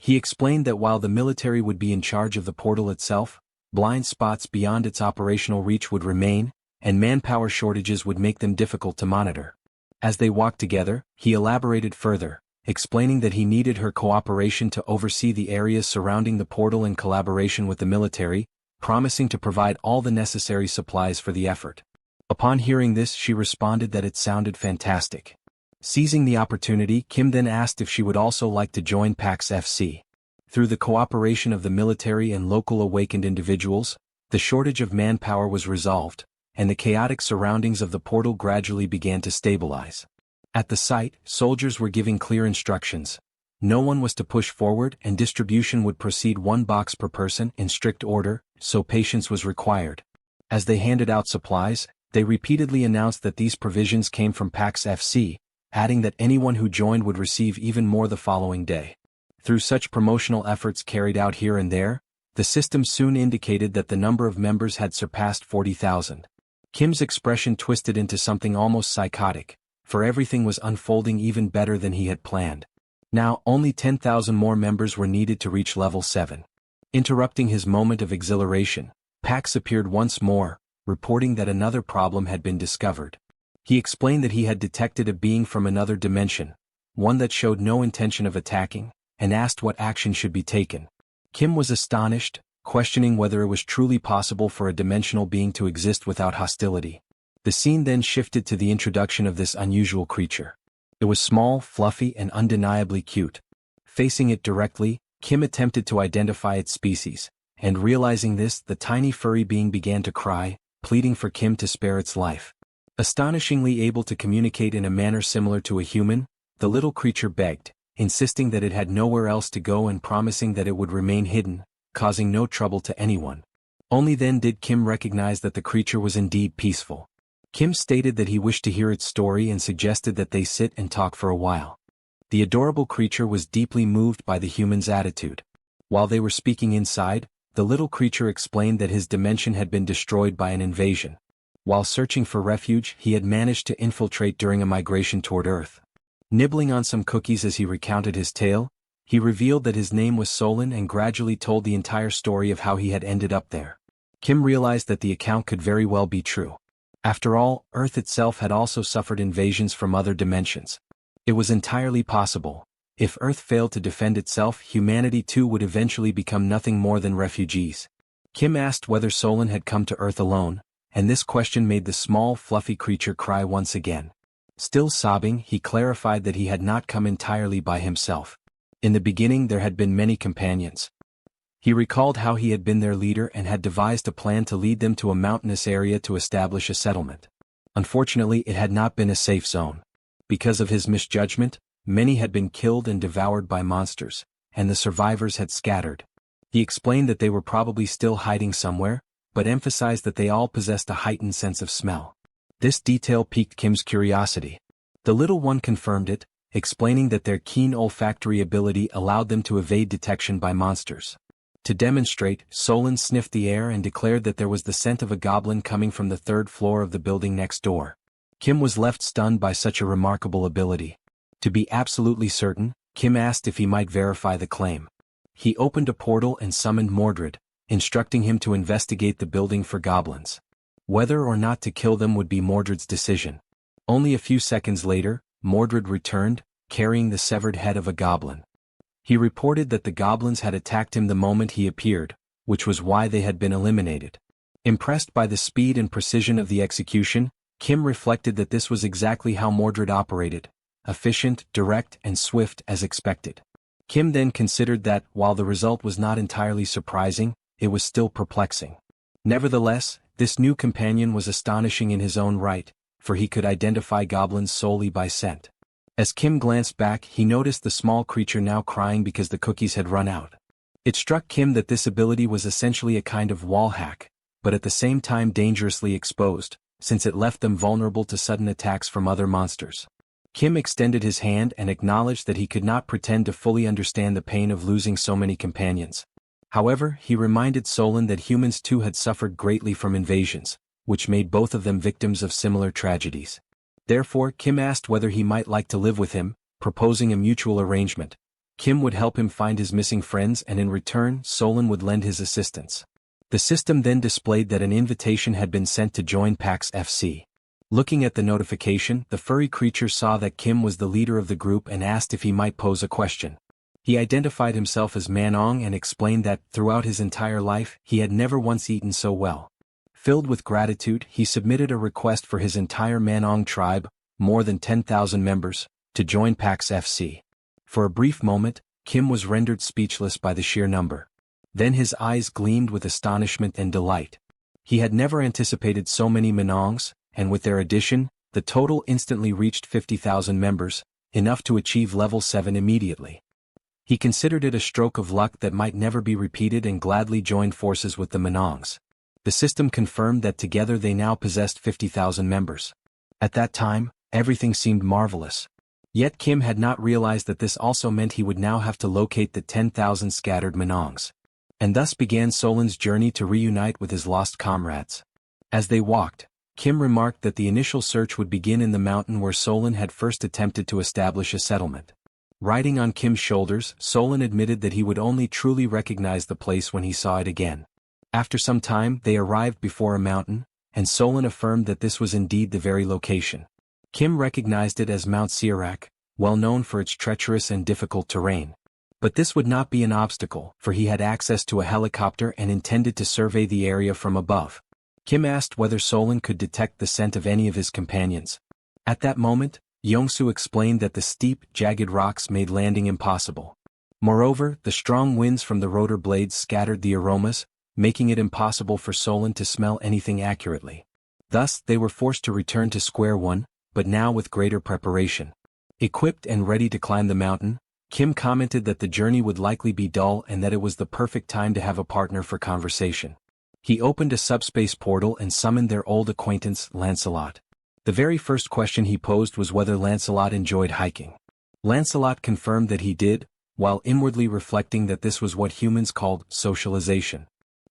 He explained that while the military would be in charge of the portal itself, blind spots beyond its operational reach would remain, and manpower shortages would make them difficult to monitor. As they walked together, he elaborated further, explaining that he needed her cooperation to oversee the areas surrounding the portal in collaboration with the military, promising to provide all the necessary supplies for the effort. Upon hearing this, she responded that it sounded fantastic. Seizing the opportunity, Kim then asked if she would also like to join PAX FC. Through the cooperation of the military and local awakened individuals, the shortage of manpower was resolved, and the chaotic surroundings of the portal gradually began to stabilize. At the site, soldiers were giving clear instructions. No one was to push forward and distribution would proceed one box per person in strict order, so patience was required. As they handed out supplies, they repeatedly announced that these provisions came from PAX FC, adding that anyone who joined would receive even more the following day. Through such promotional efforts carried out here and there, the system soon indicated that the number of members had surpassed 40,000. Kim's expression twisted into something almost psychotic, for everything was unfolding even better than he had planned. Now, only 10,000 more members were needed to reach level 7. Interrupting his moment of exhilaration, Pax appeared once more, reporting that another problem had been discovered. He explained that he had detected a being from another dimension, one that showed no intention of attacking, and asked what action should be taken. Kim was astonished, questioning whether it was truly possible for a dimensional being to exist without hostility. The scene then shifted to the introduction of this unusual creature. It was small, fluffy, and undeniably cute. Facing it directly, Kim attempted to identify its species, and realizing this, the tiny furry being began to cry, pleading for Kim to spare its life. Astonishingly able to communicate in a manner similar to a human, the little creature begged, insisting that it had nowhere else to go and promising that it would remain hidden, causing no trouble to anyone. Only then did Kim recognize that the creature was indeed peaceful. Kim stated that he wished to hear its story and suggested that they sit and talk for a while. The adorable creature was deeply moved by the human's attitude. While they were speaking inside, the little creature explained that his dimension had been destroyed by an invasion. While searching for refuge, he had managed to infiltrate during a migration toward Earth. Nibbling on some cookies as he recounted his tale, he revealed that his name was Solon and gradually told the entire story of how he had ended up there. Kim realized that the account could very well be true. After all, Earth itself had also suffered invasions from other dimensions. It was entirely possible. If Earth failed to defend itself, humanity too would eventually become nothing more than refugees. Kim asked whether Solon had come to Earth alone, and this question made the small, fluffy creature cry once again. Still sobbing, he clarified that he had not come entirely by himself. In the beginning there had been many companions. He recalled how he had been their leader and had devised a plan to lead them to a mountainous area to establish a settlement. Unfortunately, it had not been a safe zone. Because of his misjudgment, many had been killed and devoured by monsters, and the survivors had scattered. He explained that they were probably still hiding somewhere, but emphasized that they all possessed a heightened sense of smell. This detail piqued Kim's curiosity. The little one confirmed it, explaining that their keen olfactory ability allowed them to evade detection by monsters. To demonstrate, Solon sniffed the air and declared that there was the scent of a goblin coming from the third floor of the building next door. Kim was left stunned by such a remarkable ability. To be absolutely certain, Kim asked if he might verify the claim. He opened a portal and summoned Mordred, instructing him to investigate the building for goblins. Whether or not to kill them would be Mordred's decision. Only a few seconds later, Mordred returned, carrying the severed head of a goblin. He reported that the goblins had attacked him the moment he appeared, which was why they had been eliminated. Impressed by the speed and precision of the execution, Kim reflected that this was exactly how Mordred operated, efficient, direct, and swift as expected. Kim then considered that, while the result was not entirely surprising, it was still perplexing. Nevertheless, this new companion was astonishing in his own right, for he could identify goblins solely by scent. As Kim glanced back, he noticed the small creature now crying because the cookies had run out. It struck Kim that this ability was essentially a kind of wall hack, but at the same time dangerously exposed, since it left them vulnerable to sudden attacks from other monsters. Kim extended his hand and acknowledged that he could not pretend to fully understand the pain of losing so many companions. However, he reminded Solon that humans too had suffered greatly from invasions, which made both of them victims of similar tragedies. Therefore, Kim asked whether he might like to live with him, proposing a mutual arrangement. Kim would help him find his missing friends and in return, Solon would lend his assistance. The system then displayed that an invitation had been sent to join PAX FC. Looking at the notification, the furry creature saw that Kim was the leader of the group and asked if he might pose a question. He identified himself as Manong and explained that, throughout his entire life, he had never once eaten so well. Filled with gratitude, he submitted a request for his entire Manong tribe, more than 10,000 members, to join PAX FC. For a brief moment, Kim was rendered speechless by the sheer number. Then his eyes gleamed with astonishment and delight. He had never anticipated so many Manongs, and with their addition, the total instantly reached 50,000 members, enough to achieve level 7 immediately. He considered it a stroke of luck that might never be repeated and gladly joined forces with the Manongs. The system confirmed that together they now possessed 50,000 members. At that time, everything seemed marvelous. Yet Kim had not realized that this also meant he would now have to locate the 10,000 scattered Manongs. And thus began Solan's journey to reunite with his lost comrades. As they walked, Kim remarked that the initial search would begin in the mountain where Solan had first attempted to establish a settlement. Riding on Kim's shoulders, Solan admitted that he would only truly recognize the place when he saw it again. After some time, they arrived before a mountain, and Solan affirmed that this was indeed the very location. Kim recognized it as Mount Sirak, well known for its treacherous and difficult terrain. But this would not be an obstacle, for he had access to a helicopter and intended to survey the area from above. Kim asked whether Solan could detect the scent of any of his companions. At that moment, Yongsu explained that the steep, jagged rocks made landing impossible. Moreover, the strong winds from the rotor blades scattered the aromas, making it impossible for Solan to smell anything accurately. Thus, they were forced to return to square one, but now with greater preparation. Equipped and ready to climb the mountain, Kim commented that the journey would likely be dull and that it was the perfect time to have a partner for conversation. He opened a subspace portal and summoned their old acquaintance, Lancelot. The very first question he posed was whether Lancelot enjoyed hiking. Lancelot confirmed that he did, while inwardly reflecting that this was what humans called socialization.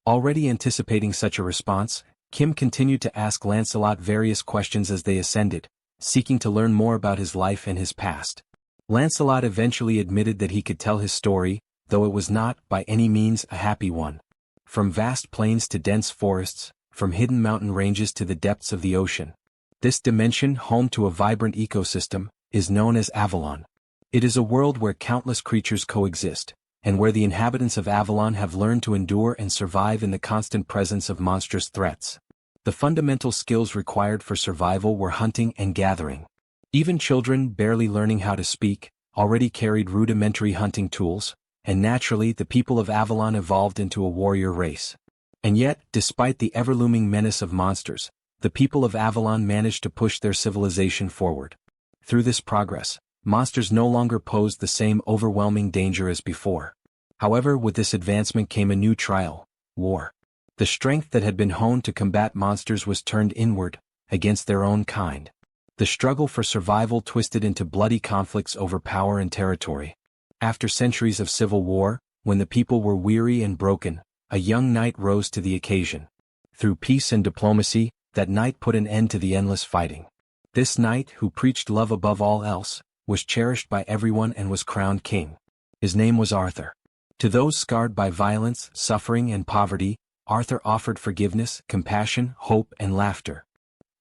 Already anticipating such a response, Kim continued to ask Lancelot various questions as they ascended, seeking to learn more about his life and his past. Lancelot eventually admitted that he could tell his story, though it was not, by any means, a happy one. From vast plains to dense forests, from hidden mountain ranges to the depths of the ocean. This dimension, home to a vibrant ecosystem, is known as Avalon. It is a world where countless creatures coexist, and where the inhabitants of Avalon have learned to endure and survive in the constant presence of monstrous threats. The fundamental skills required for survival were hunting and gathering. Even children, barely learning how to speak, already carried rudimentary hunting tools, and naturally the people of Avalon evolved into a warrior race. And yet, despite the ever-looming menace of monsters, the people of Avalon managed to push their civilization forward. Through this progress, monsters no longer posed the same overwhelming danger as before. However, with this advancement came a new trial: war. The strength that had been honed to combat monsters was turned inward, against their own kind. The struggle for survival twisted into bloody conflicts over power and territory. After centuries of civil war, when the people were weary and broken, a young knight rose to the occasion. Through peace and diplomacy, that knight put an end to the endless fighting. This knight, who preached love above all else, was cherished by everyone and was crowned king. His name was Arthur. To those scarred by violence, suffering, and poverty, Arthur offered forgiveness, compassion, hope, and laughter.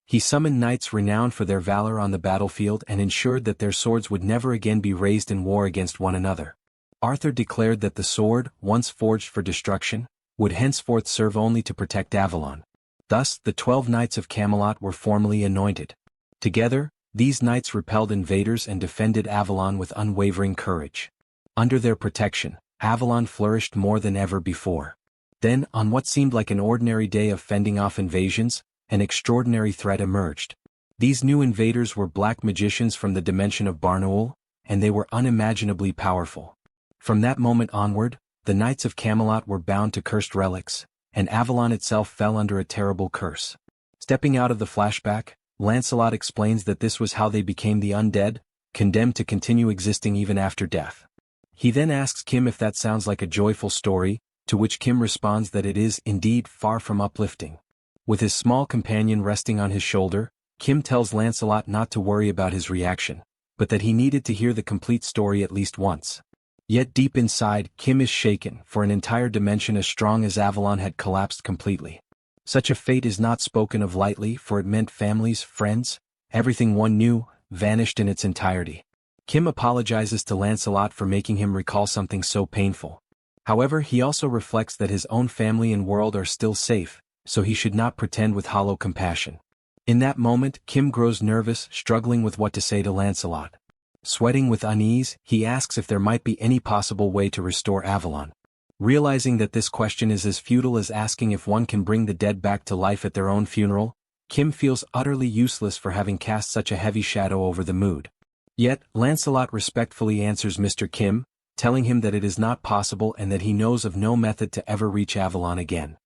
He summoned knights renowned for their valor on the battlefield and ensured that their swords would never again be raised in war against one another. Arthur declared that the sword, once forged for destruction, would henceforth serve only to protect Avalon. Thus, the 12 Knights of Camelot were formally anointed. Together, these knights repelled invaders and defended Avalon with unwavering courage. Under their protection, Avalon flourished more than ever before. Then, on what seemed like an ordinary day of fending off invasions, an extraordinary threat emerged. These new invaders were black magicians from the dimension of Barnaul, and they were unimaginably powerful. From that moment onward, the Knights of Camelot were bound to cursed relics, and Avalon itself fell under a terrible curse. Stepping out of the flashback, Lancelot explains that this was how they became the undead, condemned to continue existing even after death. He then asks Kim if that sounds like a joyful story, to which Kim responds that it is indeed far from uplifting. With his small companion resting on his shoulder, Kim tells Lancelot not to worry about his reaction, but that he needed to hear the complete story at least once. Yet deep inside, Kim is shaken, for an entire dimension as strong as Avalon had collapsed completely. Such a fate is not spoken of lightly, for it meant families, friends, everything one knew, vanished in its entirety. Kim apologizes to Lancelot for making him recall something so painful. However, he also reflects that his own family and world are still safe, so he should not pretend with hollow compassion. In that moment, Kim grows nervous, struggling with what to say to Lancelot. Sweating with unease, he asks if there might be any possible way to restore Avalon. Realizing that this question is as futile as asking if one can bring the dead back to life at their own funeral, Kim feels utterly useless for having cast such a heavy shadow over the mood. Yet, Lancelot respectfully answers Mr. Kim, telling him that it is not possible and that he knows of no method to ever reach Avalon again.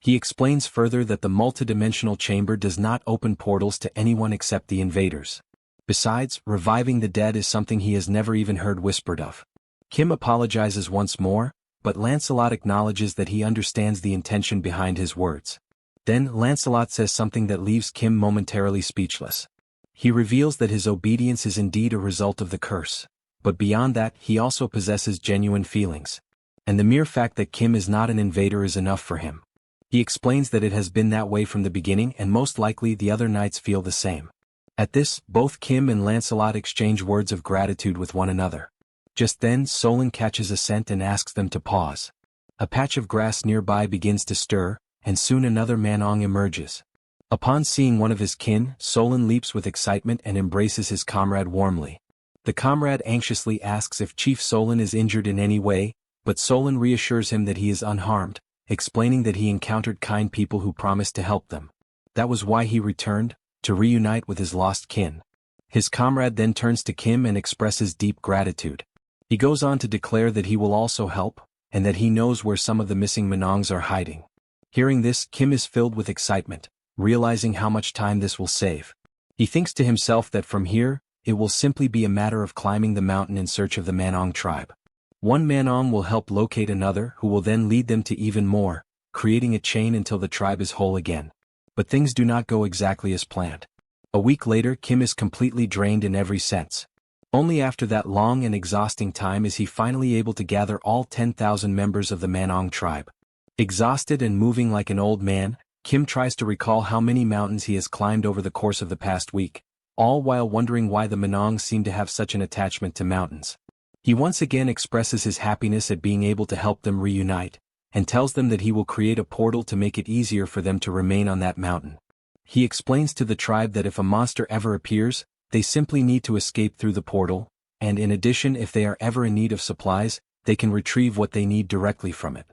He explains further that the multidimensional chamber does not open portals to anyone except the invaders. Besides, reviving the dead is something he has never even heard whispered of. Kim apologizes once more, but Lancelot acknowledges that he understands the intention behind his words. Then Lancelot says something that leaves Kim momentarily speechless. He reveals that his obedience is indeed a result of the curse, but beyond that he also possesses genuine feelings. And the mere fact that Kim is not an invader is enough for him. He explains that it has been that way from the beginning and most likely the other knights feel the same. At this, both Kim and Lancelot exchange words of gratitude with one another. Just then Solon catches a scent and asks them to pause. A patch of grass nearby begins to stir, and soon another Manong emerges. Upon seeing one of his kin, Solon leaps with excitement and embraces his comrade warmly. The comrade anxiously asks if Chief Solon is injured in any way, but Solon reassures him that he is unharmed, explaining that he encountered kind people who promised to help them. That was why he returned, to reunite with his lost kin. His comrade then turns to Kim and expresses deep gratitude. He goes on to declare that he will also help, and that he knows where some of the missing Manongs are hiding. Hearing this, Kim is filled with excitement, realizing how much time this will save. He thinks to himself that from here, it will simply be a matter of climbing the mountain in search of the Manong tribe. One Manong will help locate another who will then lead them to even more, creating a chain until the tribe is whole again. But things do not go exactly as planned. A week later, Kim is completely drained in every sense. Only after that long and exhausting time is he finally able to gather all 10,000 members of the Manong tribe. Exhausted and moving like an old man, Kim tries to recall how many mountains he has climbed over the course of the past week, all while wondering why the Manong seem to have such an attachment to mountains. He once again expresses his happiness at being able to help them reunite, and tells them that he will create a portal to make it easier for them to remain on that mountain. He explains to the tribe that if a monster ever appears, they simply need to escape through the portal, and in addition if they are ever in need of supplies, they can retrieve what they need directly from it.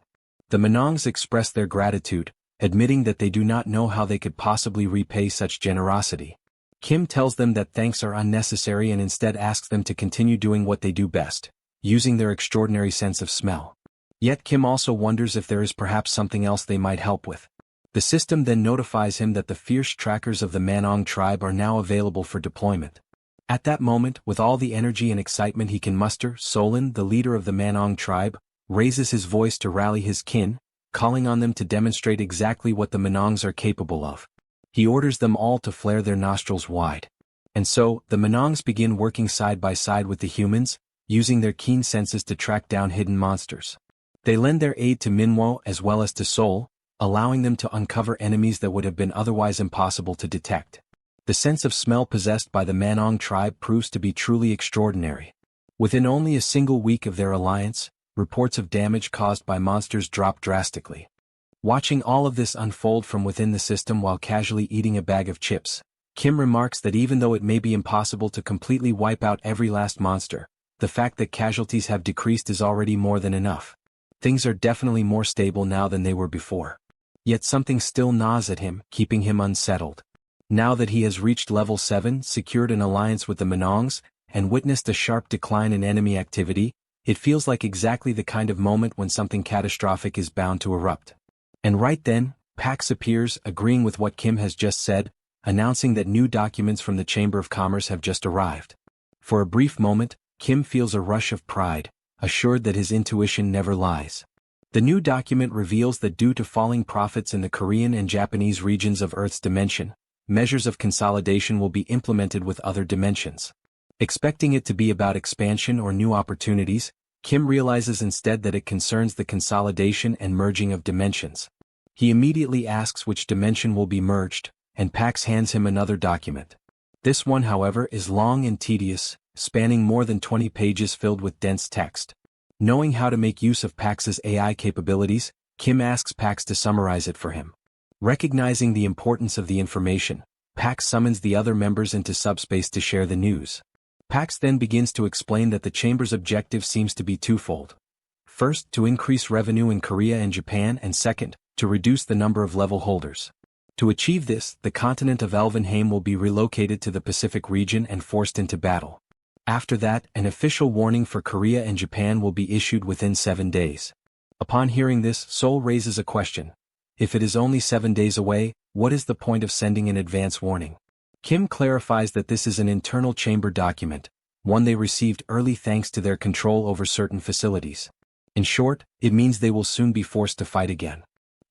The Manongs express their gratitude, admitting that they do not know how they could possibly repay such generosity. Kim tells them that thanks are unnecessary and instead asks them to continue doing what they do best, using their extraordinary sense of smell. Yet Kim also wonders if there is perhaps something else they might help with. The system then notifies him that the fierce trackers of the Manong tribe are now available for deployment. At that moment, with all the energy and excitement he can muster, Solon, the leader of the Manong tribe, raises his voice to rally his kin, calling on them to demonstrate exactly what the Manongs are capable of. He orders them all to flare their nostrils wide. And so, the Manongs begin working side by side with the humans, using their keen senses to track down hidden monsters. They lend their aid to Manhwa as well as to Seoul, allowing them to uncover enemies that would have been otherwise impossible to detect. The sense of smell possessed by the Manong tribe proves to be truly extraordinary. Within only a single week of their alliance, reports of damage caused by monsters drop drastically. Watching all of this unfold from within the system while casually eating a bag of chips, Kim remarks that even though it may be impossible to completely wipe out every last monster, the fact that casualties have decreased is already more than enough. Things are definitely more stable now than they were before. Yet something still gnaws at him, keeping him unsettled. Now that he has reached level 7, secured an alliance with the Manongs, and witnessed a sharp decline in enemy activity, it feels like exactly the kind of moment when something catastrophic is bound to erupt. And right then, Pax appears, agreeing with what Kim has just said, announcing that new documents from the Chamber of Commerce have just arrived. For a brief moment, Kim feels a rush of pride, assured that his intuition never lies. The new document reveals that due to falling profits in the Korean and Japanese regions of Earth's dimension, measures of consolidation will be implemented with other dimensions. Expecting it to be about expansion or new opportunities, Kim realizes instead that it concerns the consolidation and merging of dimensions. He immediately asks which dimension will be merged, and Pax hands him another document. This one, however, is long and tedious, spanning more than 20 pages filled with dense text. Knowing how to make use of Pax's AI capabilities, Kim asks Pax to summarize it for him. Recognizing the importance of the information, Pax summons the other members into SUBSPACE to share the news. Pax then begins to explain that the Chamber's objective seems to be twofold. First, to increase revenue in Korea and Japan, and second, to reduce the number of level holders. To achieve this, the continent of Elvenheim will be relocated to the Pacific region and forced into battle. After that, an official warning for Korea and Japan will be issued within 7 days. Upon hearing this, Seoul raises a question. If it is only 7 days away, what is the point of sending an advance warning? Kim clarifies that this is an internal chamber document, one they received early thanks to their control over certain facilities. In short, it means they will soon be forced to fight again.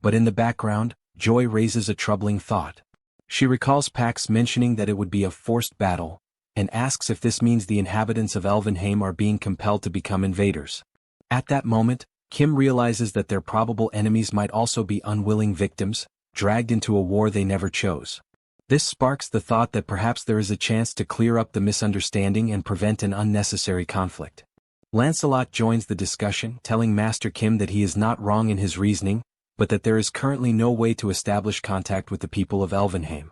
But in the background, Joy raises a troubling thought. She recalls Pax mentioning that it would be a forced battle, and asks if this means the inhabitants of Elvenheim are being compelled to become invaders. At that moment, Kim realizes that their probable enemies might also be unwilling victims, dragged into a war they never chose. This sparks the thought that perhaps there is a chance to clear up the misunderstanding and prevent an unnecessary conflict. Lancelot joins the discussion, telling Master Kim that he is not wrong in his reasoning, but that there is currently no way to establish contact with the people of Elvenheim.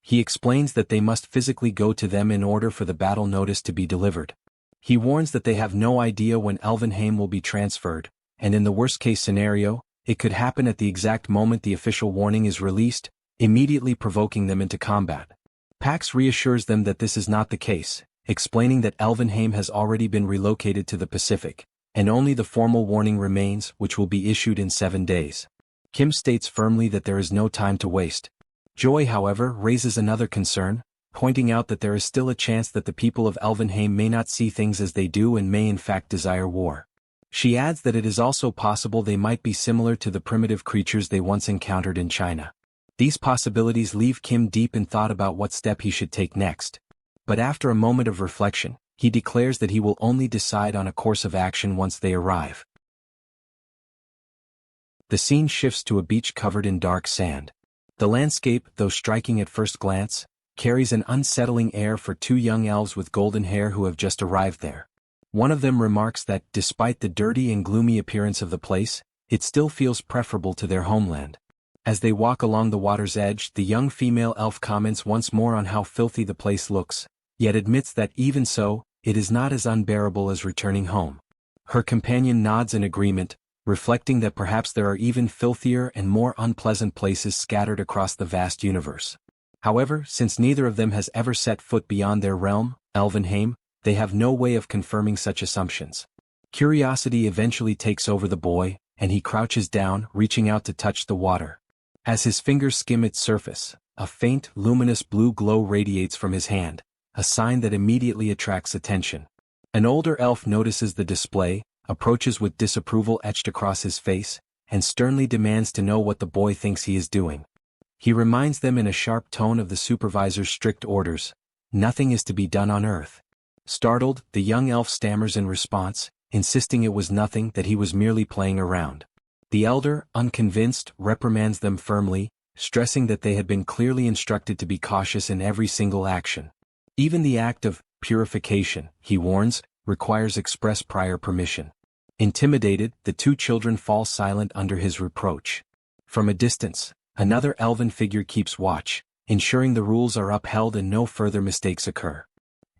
He explains that they must physically go to them in order for the battle notice to be delivered. He warns that they have no idea when Elvenheim will be transferred, and in the worst-case scenario, it could happen at the exact moment the official warning is released, immediately provoking them into combat. Pax reassures them that this is not the case, explaining that Elvenheim has already been relocated to the Pacific, and only the formal warning remains, which will be issued in 7 days. Kim states firmly that there is no time to waste. Joy, however, raises another concern, pointing out that there is still a chance that the people of Elvenheim may not see things as they do and may in fact desire war. She adds that it is also possible they might be similar to the primitive creatures they once encountered in China. These possibilities leave Kim deep in thought about what step he should take next. But after a moment of reflection, he declares that he will only decide on a course of action once they arrive. The scene shifts to a beach covered in dark sand. The landscape, though striking at first glance, carries an unsettling air for 2 young elves with golden hair who have just arrived there. One of them remarks that, despite the dirty and gloomy appearance of the place, it still feels preferable to their homeland. As they walk along the water's edge, the young female elf comments once more on how filthy the place looks, yet admits that even so, it is not as unbearable as returning home. Her companion nods in agreement, reflecting that perhaps there are even filthier and more unpleasant places scattered across the vast universe. However, since neither of them has ever set foot beyond their realm, Elvenheim, they have no way of confirming such assumptions. Curiosity eventually takes over the boy, and he crouches down, reaching out to touch the water. As his fingers skim its surface, a faint, luminous blue glow radiates from his hand, a sign that immediately attracts attention. An older elf notices the display, approaches with disapproval etched across his face, and sternly demands to know what the boy thinks he is doing. He reminds them in a sharp tone of the supervisor's strict orders: nothing is to be done on Earth. Startled, the young elf stammers in response, insisting it was nothing, that he was merely playing around. The elder, unconvinced, reprimands them firmly, stressing that they had been clearly instructed to be cautious in every single action. Even the act of purification, he warns, requires express prior permission. Intimidated, the 2 children fall silent under his reproach. From a distance, another elven figure keeps watch, ensuring the rules are upheld and no further mistakes occur.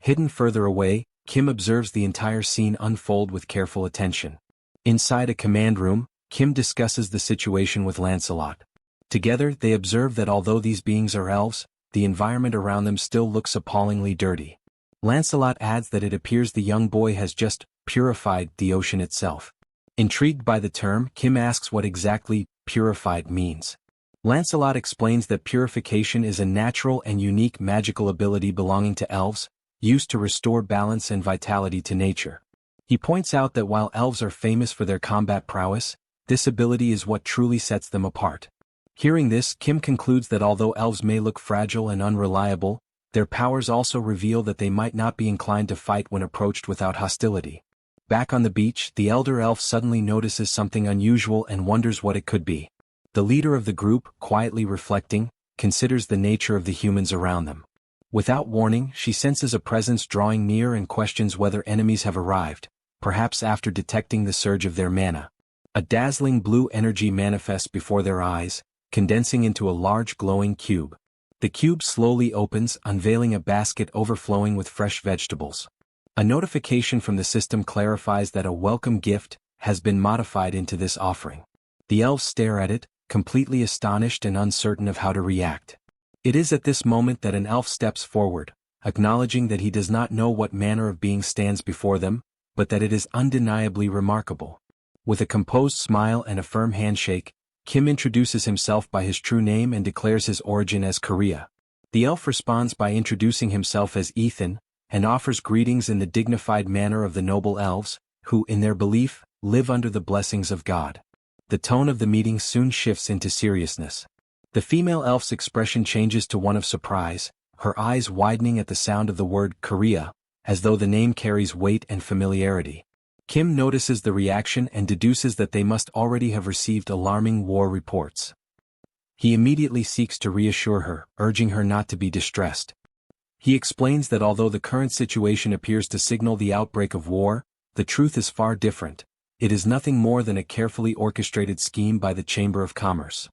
Hidden further away, Kim observes the entire scene unfold with careful attention. Inside a command room, Kim discusses the situation with Lancelot. Together, they observe that although these beings are elves, the environment around them still looks appallingly dirty. Lancelot adds that it appears the young boy has just purified the ocean itself. Intrigued by the term, Kim asks what exactly purified means. Lancelot explains that purification is a natural and unique magical ability belonging to elves, used to restore balance and vitality to nature. He points out that while elves are famous for their combat prowess, this ability is what truly sets them apart. Hearing this, Kim concludes that although elves may look fragile and unreliable, their powers also reveal that they might not be inclined to fight when approached without hostility. Back on the beach, the elder elf suddenly notices something unusual and wonders what it could be. The leader of the group, quietly reflecting, considers the nature of the humans around them. Without warning, she senses a presence drawing near and questions whether enemies have arrived, perhaps after detecting the surge of their mana. A dazzling blue energy manifests before their eyes, condensing into a large glowing cube. The cube slowly opens, unveiling a basket overflowing with fresh vegetables. A notification from the system clarifies that a welcome gift has been modified into this offering. The elves stare at it, completely astonished and uncertain of how to react. It is at this moment that an elf steps forward, acknowledging that he does not know what manner of being stands before them, but that it is undeniably remarkable. With a composed smile and a firm handshake, Kim introduces himself by his true name and declares his origin as Korea. The elf responds by introducing himself as Ethan, and offers greetings in the dignified manner of the noble elves, who, in their belief, live under the blessings of God. The tone of the meeting soon shifts into seriousness. The female elf's expression changes to one of surprise, her eyes widening at the sound of the word Korea, as though the name carries weight and familiarity. Kim notices the reaction and deduces that they must already have received alarming war reports. He immediately seeks to reassure her, urging her not to be distressed. He explains that although the current situation appears to signal the outbreak of war, the truth is far different. It is nothing more than a carefully orchestrated scheme by the Chamber of Commerce.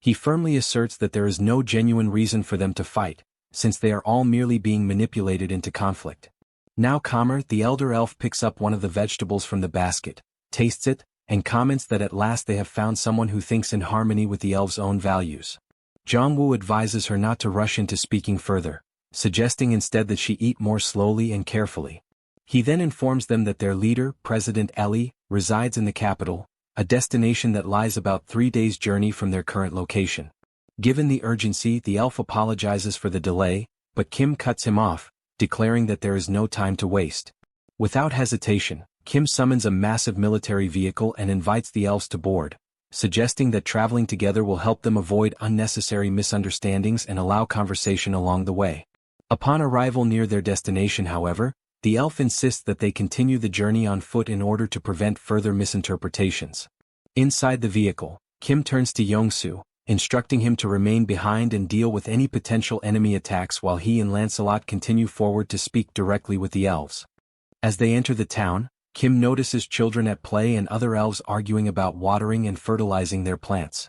He firmly asserts that there is no genuine reason for them to fight, since they are all merely being manipulated into conflict. Now calmer, the elder elf picks up one of the vegetables from the basket, tastes it, and comments that at last they have found someone who thinks in harmony with the elf's own values. Jong-woo advises her not to rush into speaking further, suggesting instead that she eat more slowly and carefully. He then informs them that their leader, President Ellie, resides in the capital, a destination that lies about 3 days' journey from their current location. Given the urgency, the elf apologizes for the delay, but Kim cuts him off, declaring that there is no time to waste. Without hesitation, Kim summons a massive military vehicle and invites the elves to board, suggesting that traveling together will help them avoid unnecessary misunderstandings and allow conversation along the way. Upon arrival near their destination, however, the elf insists that they continue the journey on foot in order to prevent further misinterpretations. Inside the vehicle, Kim turns to Yongsoo, instructing him to remain behind and deal with any potential enemy attacks while he and Lancelot continue forward to speak directly with the elves. As they enter the town, Kim notices children at play and other elves arguing about watering and fertilizing their plants.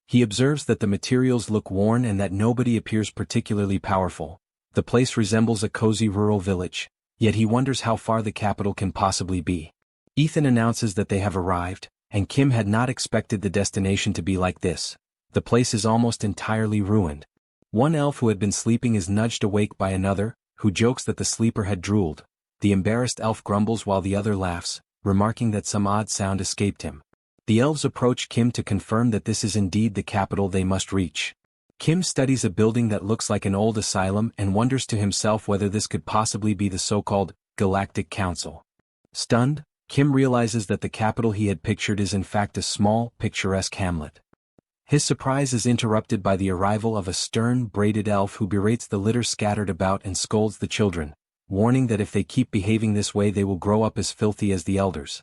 He observes that the materials look worn and that nobody appears particularly powerful. The place resembles a cozy rural village, yet he wonders how far the capital can possibly be. Ethan announces that they have arrived, and Kim had not expected the destination to be like this. The place is almost entirely ruined. One elf who had been sleeping is nudged awake by another, who jokes that the sleeper had drooled. The embarrassed elf grumbles while the other laughs, remarking that some odd sound escaped him. The elves approach Kim to confirm that this is indeed the capital they must reach. Kim studies a building that looks like an old asylum and wonders to himself whether this could possibly be the so-called Galactic Council. Stunned, Kim realizes that the capital he had pictured is in fact a small, picturesque hamlet. His surprise is interrupted by the arrival of a stern, braided elf who berates the litter scattered about and scolds the children, warning that if they keep behaving this way they will grow up as filthy as the elders.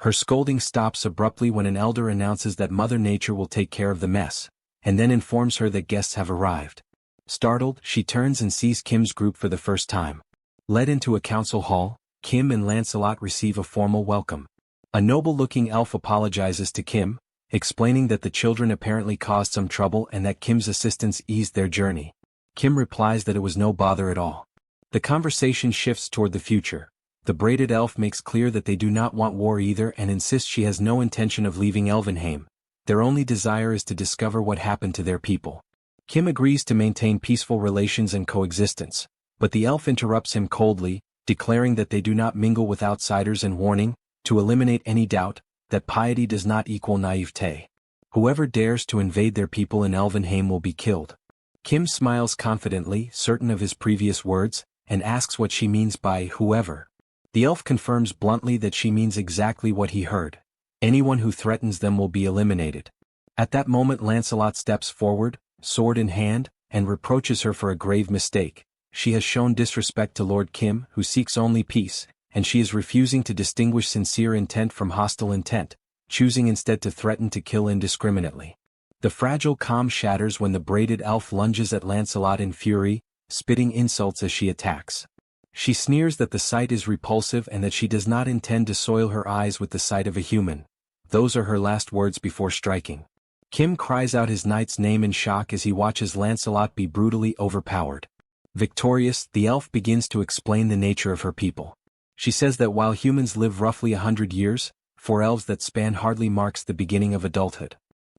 Her scolding stops abruptly when an elder announces that Mother Nature will take care of the mess, and then informs her that guests have arrived. Startled, she turns and sees Kim's group for the first time. Led into a council hall, Kim and Lancelot receive a formal welcome. A noble-looking elf apologizes to Kim, explaining that the children apparently caused some trouble and that Kim's assistance eased their journey. Kim replies that it was no bother at all. The conversation shifts toward the future. The braided elf makes clear that they do not want war either and insists she has no intention of leaving Elvenheim. Their only desire is to discover what happened to their people. Kim agrees to maintain peaceful relations and coexistence, but the elf interrupts him coldly, declaring that they do not mingle with outsiders and warning, to eliminate any doubt, that piety does not equal naivete. Whoever dares to invade their people in Elvenheim will be killed. Kim smiles confidently, certain of his previous words, and asks what she means by whoever. The elf confirms bluntly that she means exactly what he heard. Anyone who threatens them will be eliminated. At that moment Lancelot steps forward, sword in hand, and reproaches her for a grave mistake. She has shown disrespect to Lord Kim, who seeks only peace, and she is refusing to distinguish sincere intent from hostile intent, choosing instead to threaten to kill indiscriminately. The fragile calm shatters when the braided elf lunges at Lancelot in fury, spitting insults as she attacks. She sneers that the sight is repulsive and that she does not intend to soil her eyes with the sight of a human. Those are her last words before striking. Kim cries out his knight's name in shock as he watches Lancelot be brutally overpowered. Victorious, the elf begins to explain the nature of her people. She says that while humans live roughly 100 years, for elves that span hardly marks the beginning of adulthood.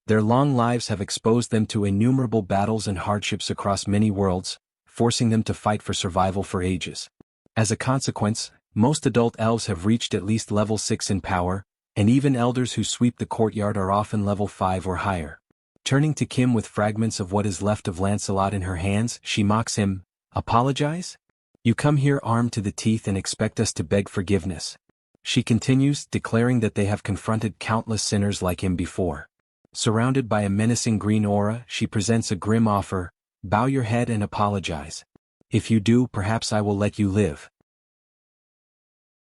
Their long lives have exposed them to innumerable battles and hardships across many worlds, forcing them to fight for survival for ages. As a consequence, most adult elves have reached at least level 6 in power, and even elders who sweep the courtyard are often level 5 or higher. Turning to Kim with fragments of what is left of Lancelot in her hands, she mocks him. Apologize? You come here armed to the teeth and expect us to beg forgiveness. She continues, declaring that they have confronted countless sinners like him before. Surrounded by a menacing green aura, she presents a grim offer. Bow your head and apologize. If you do, perhaps I will let you live.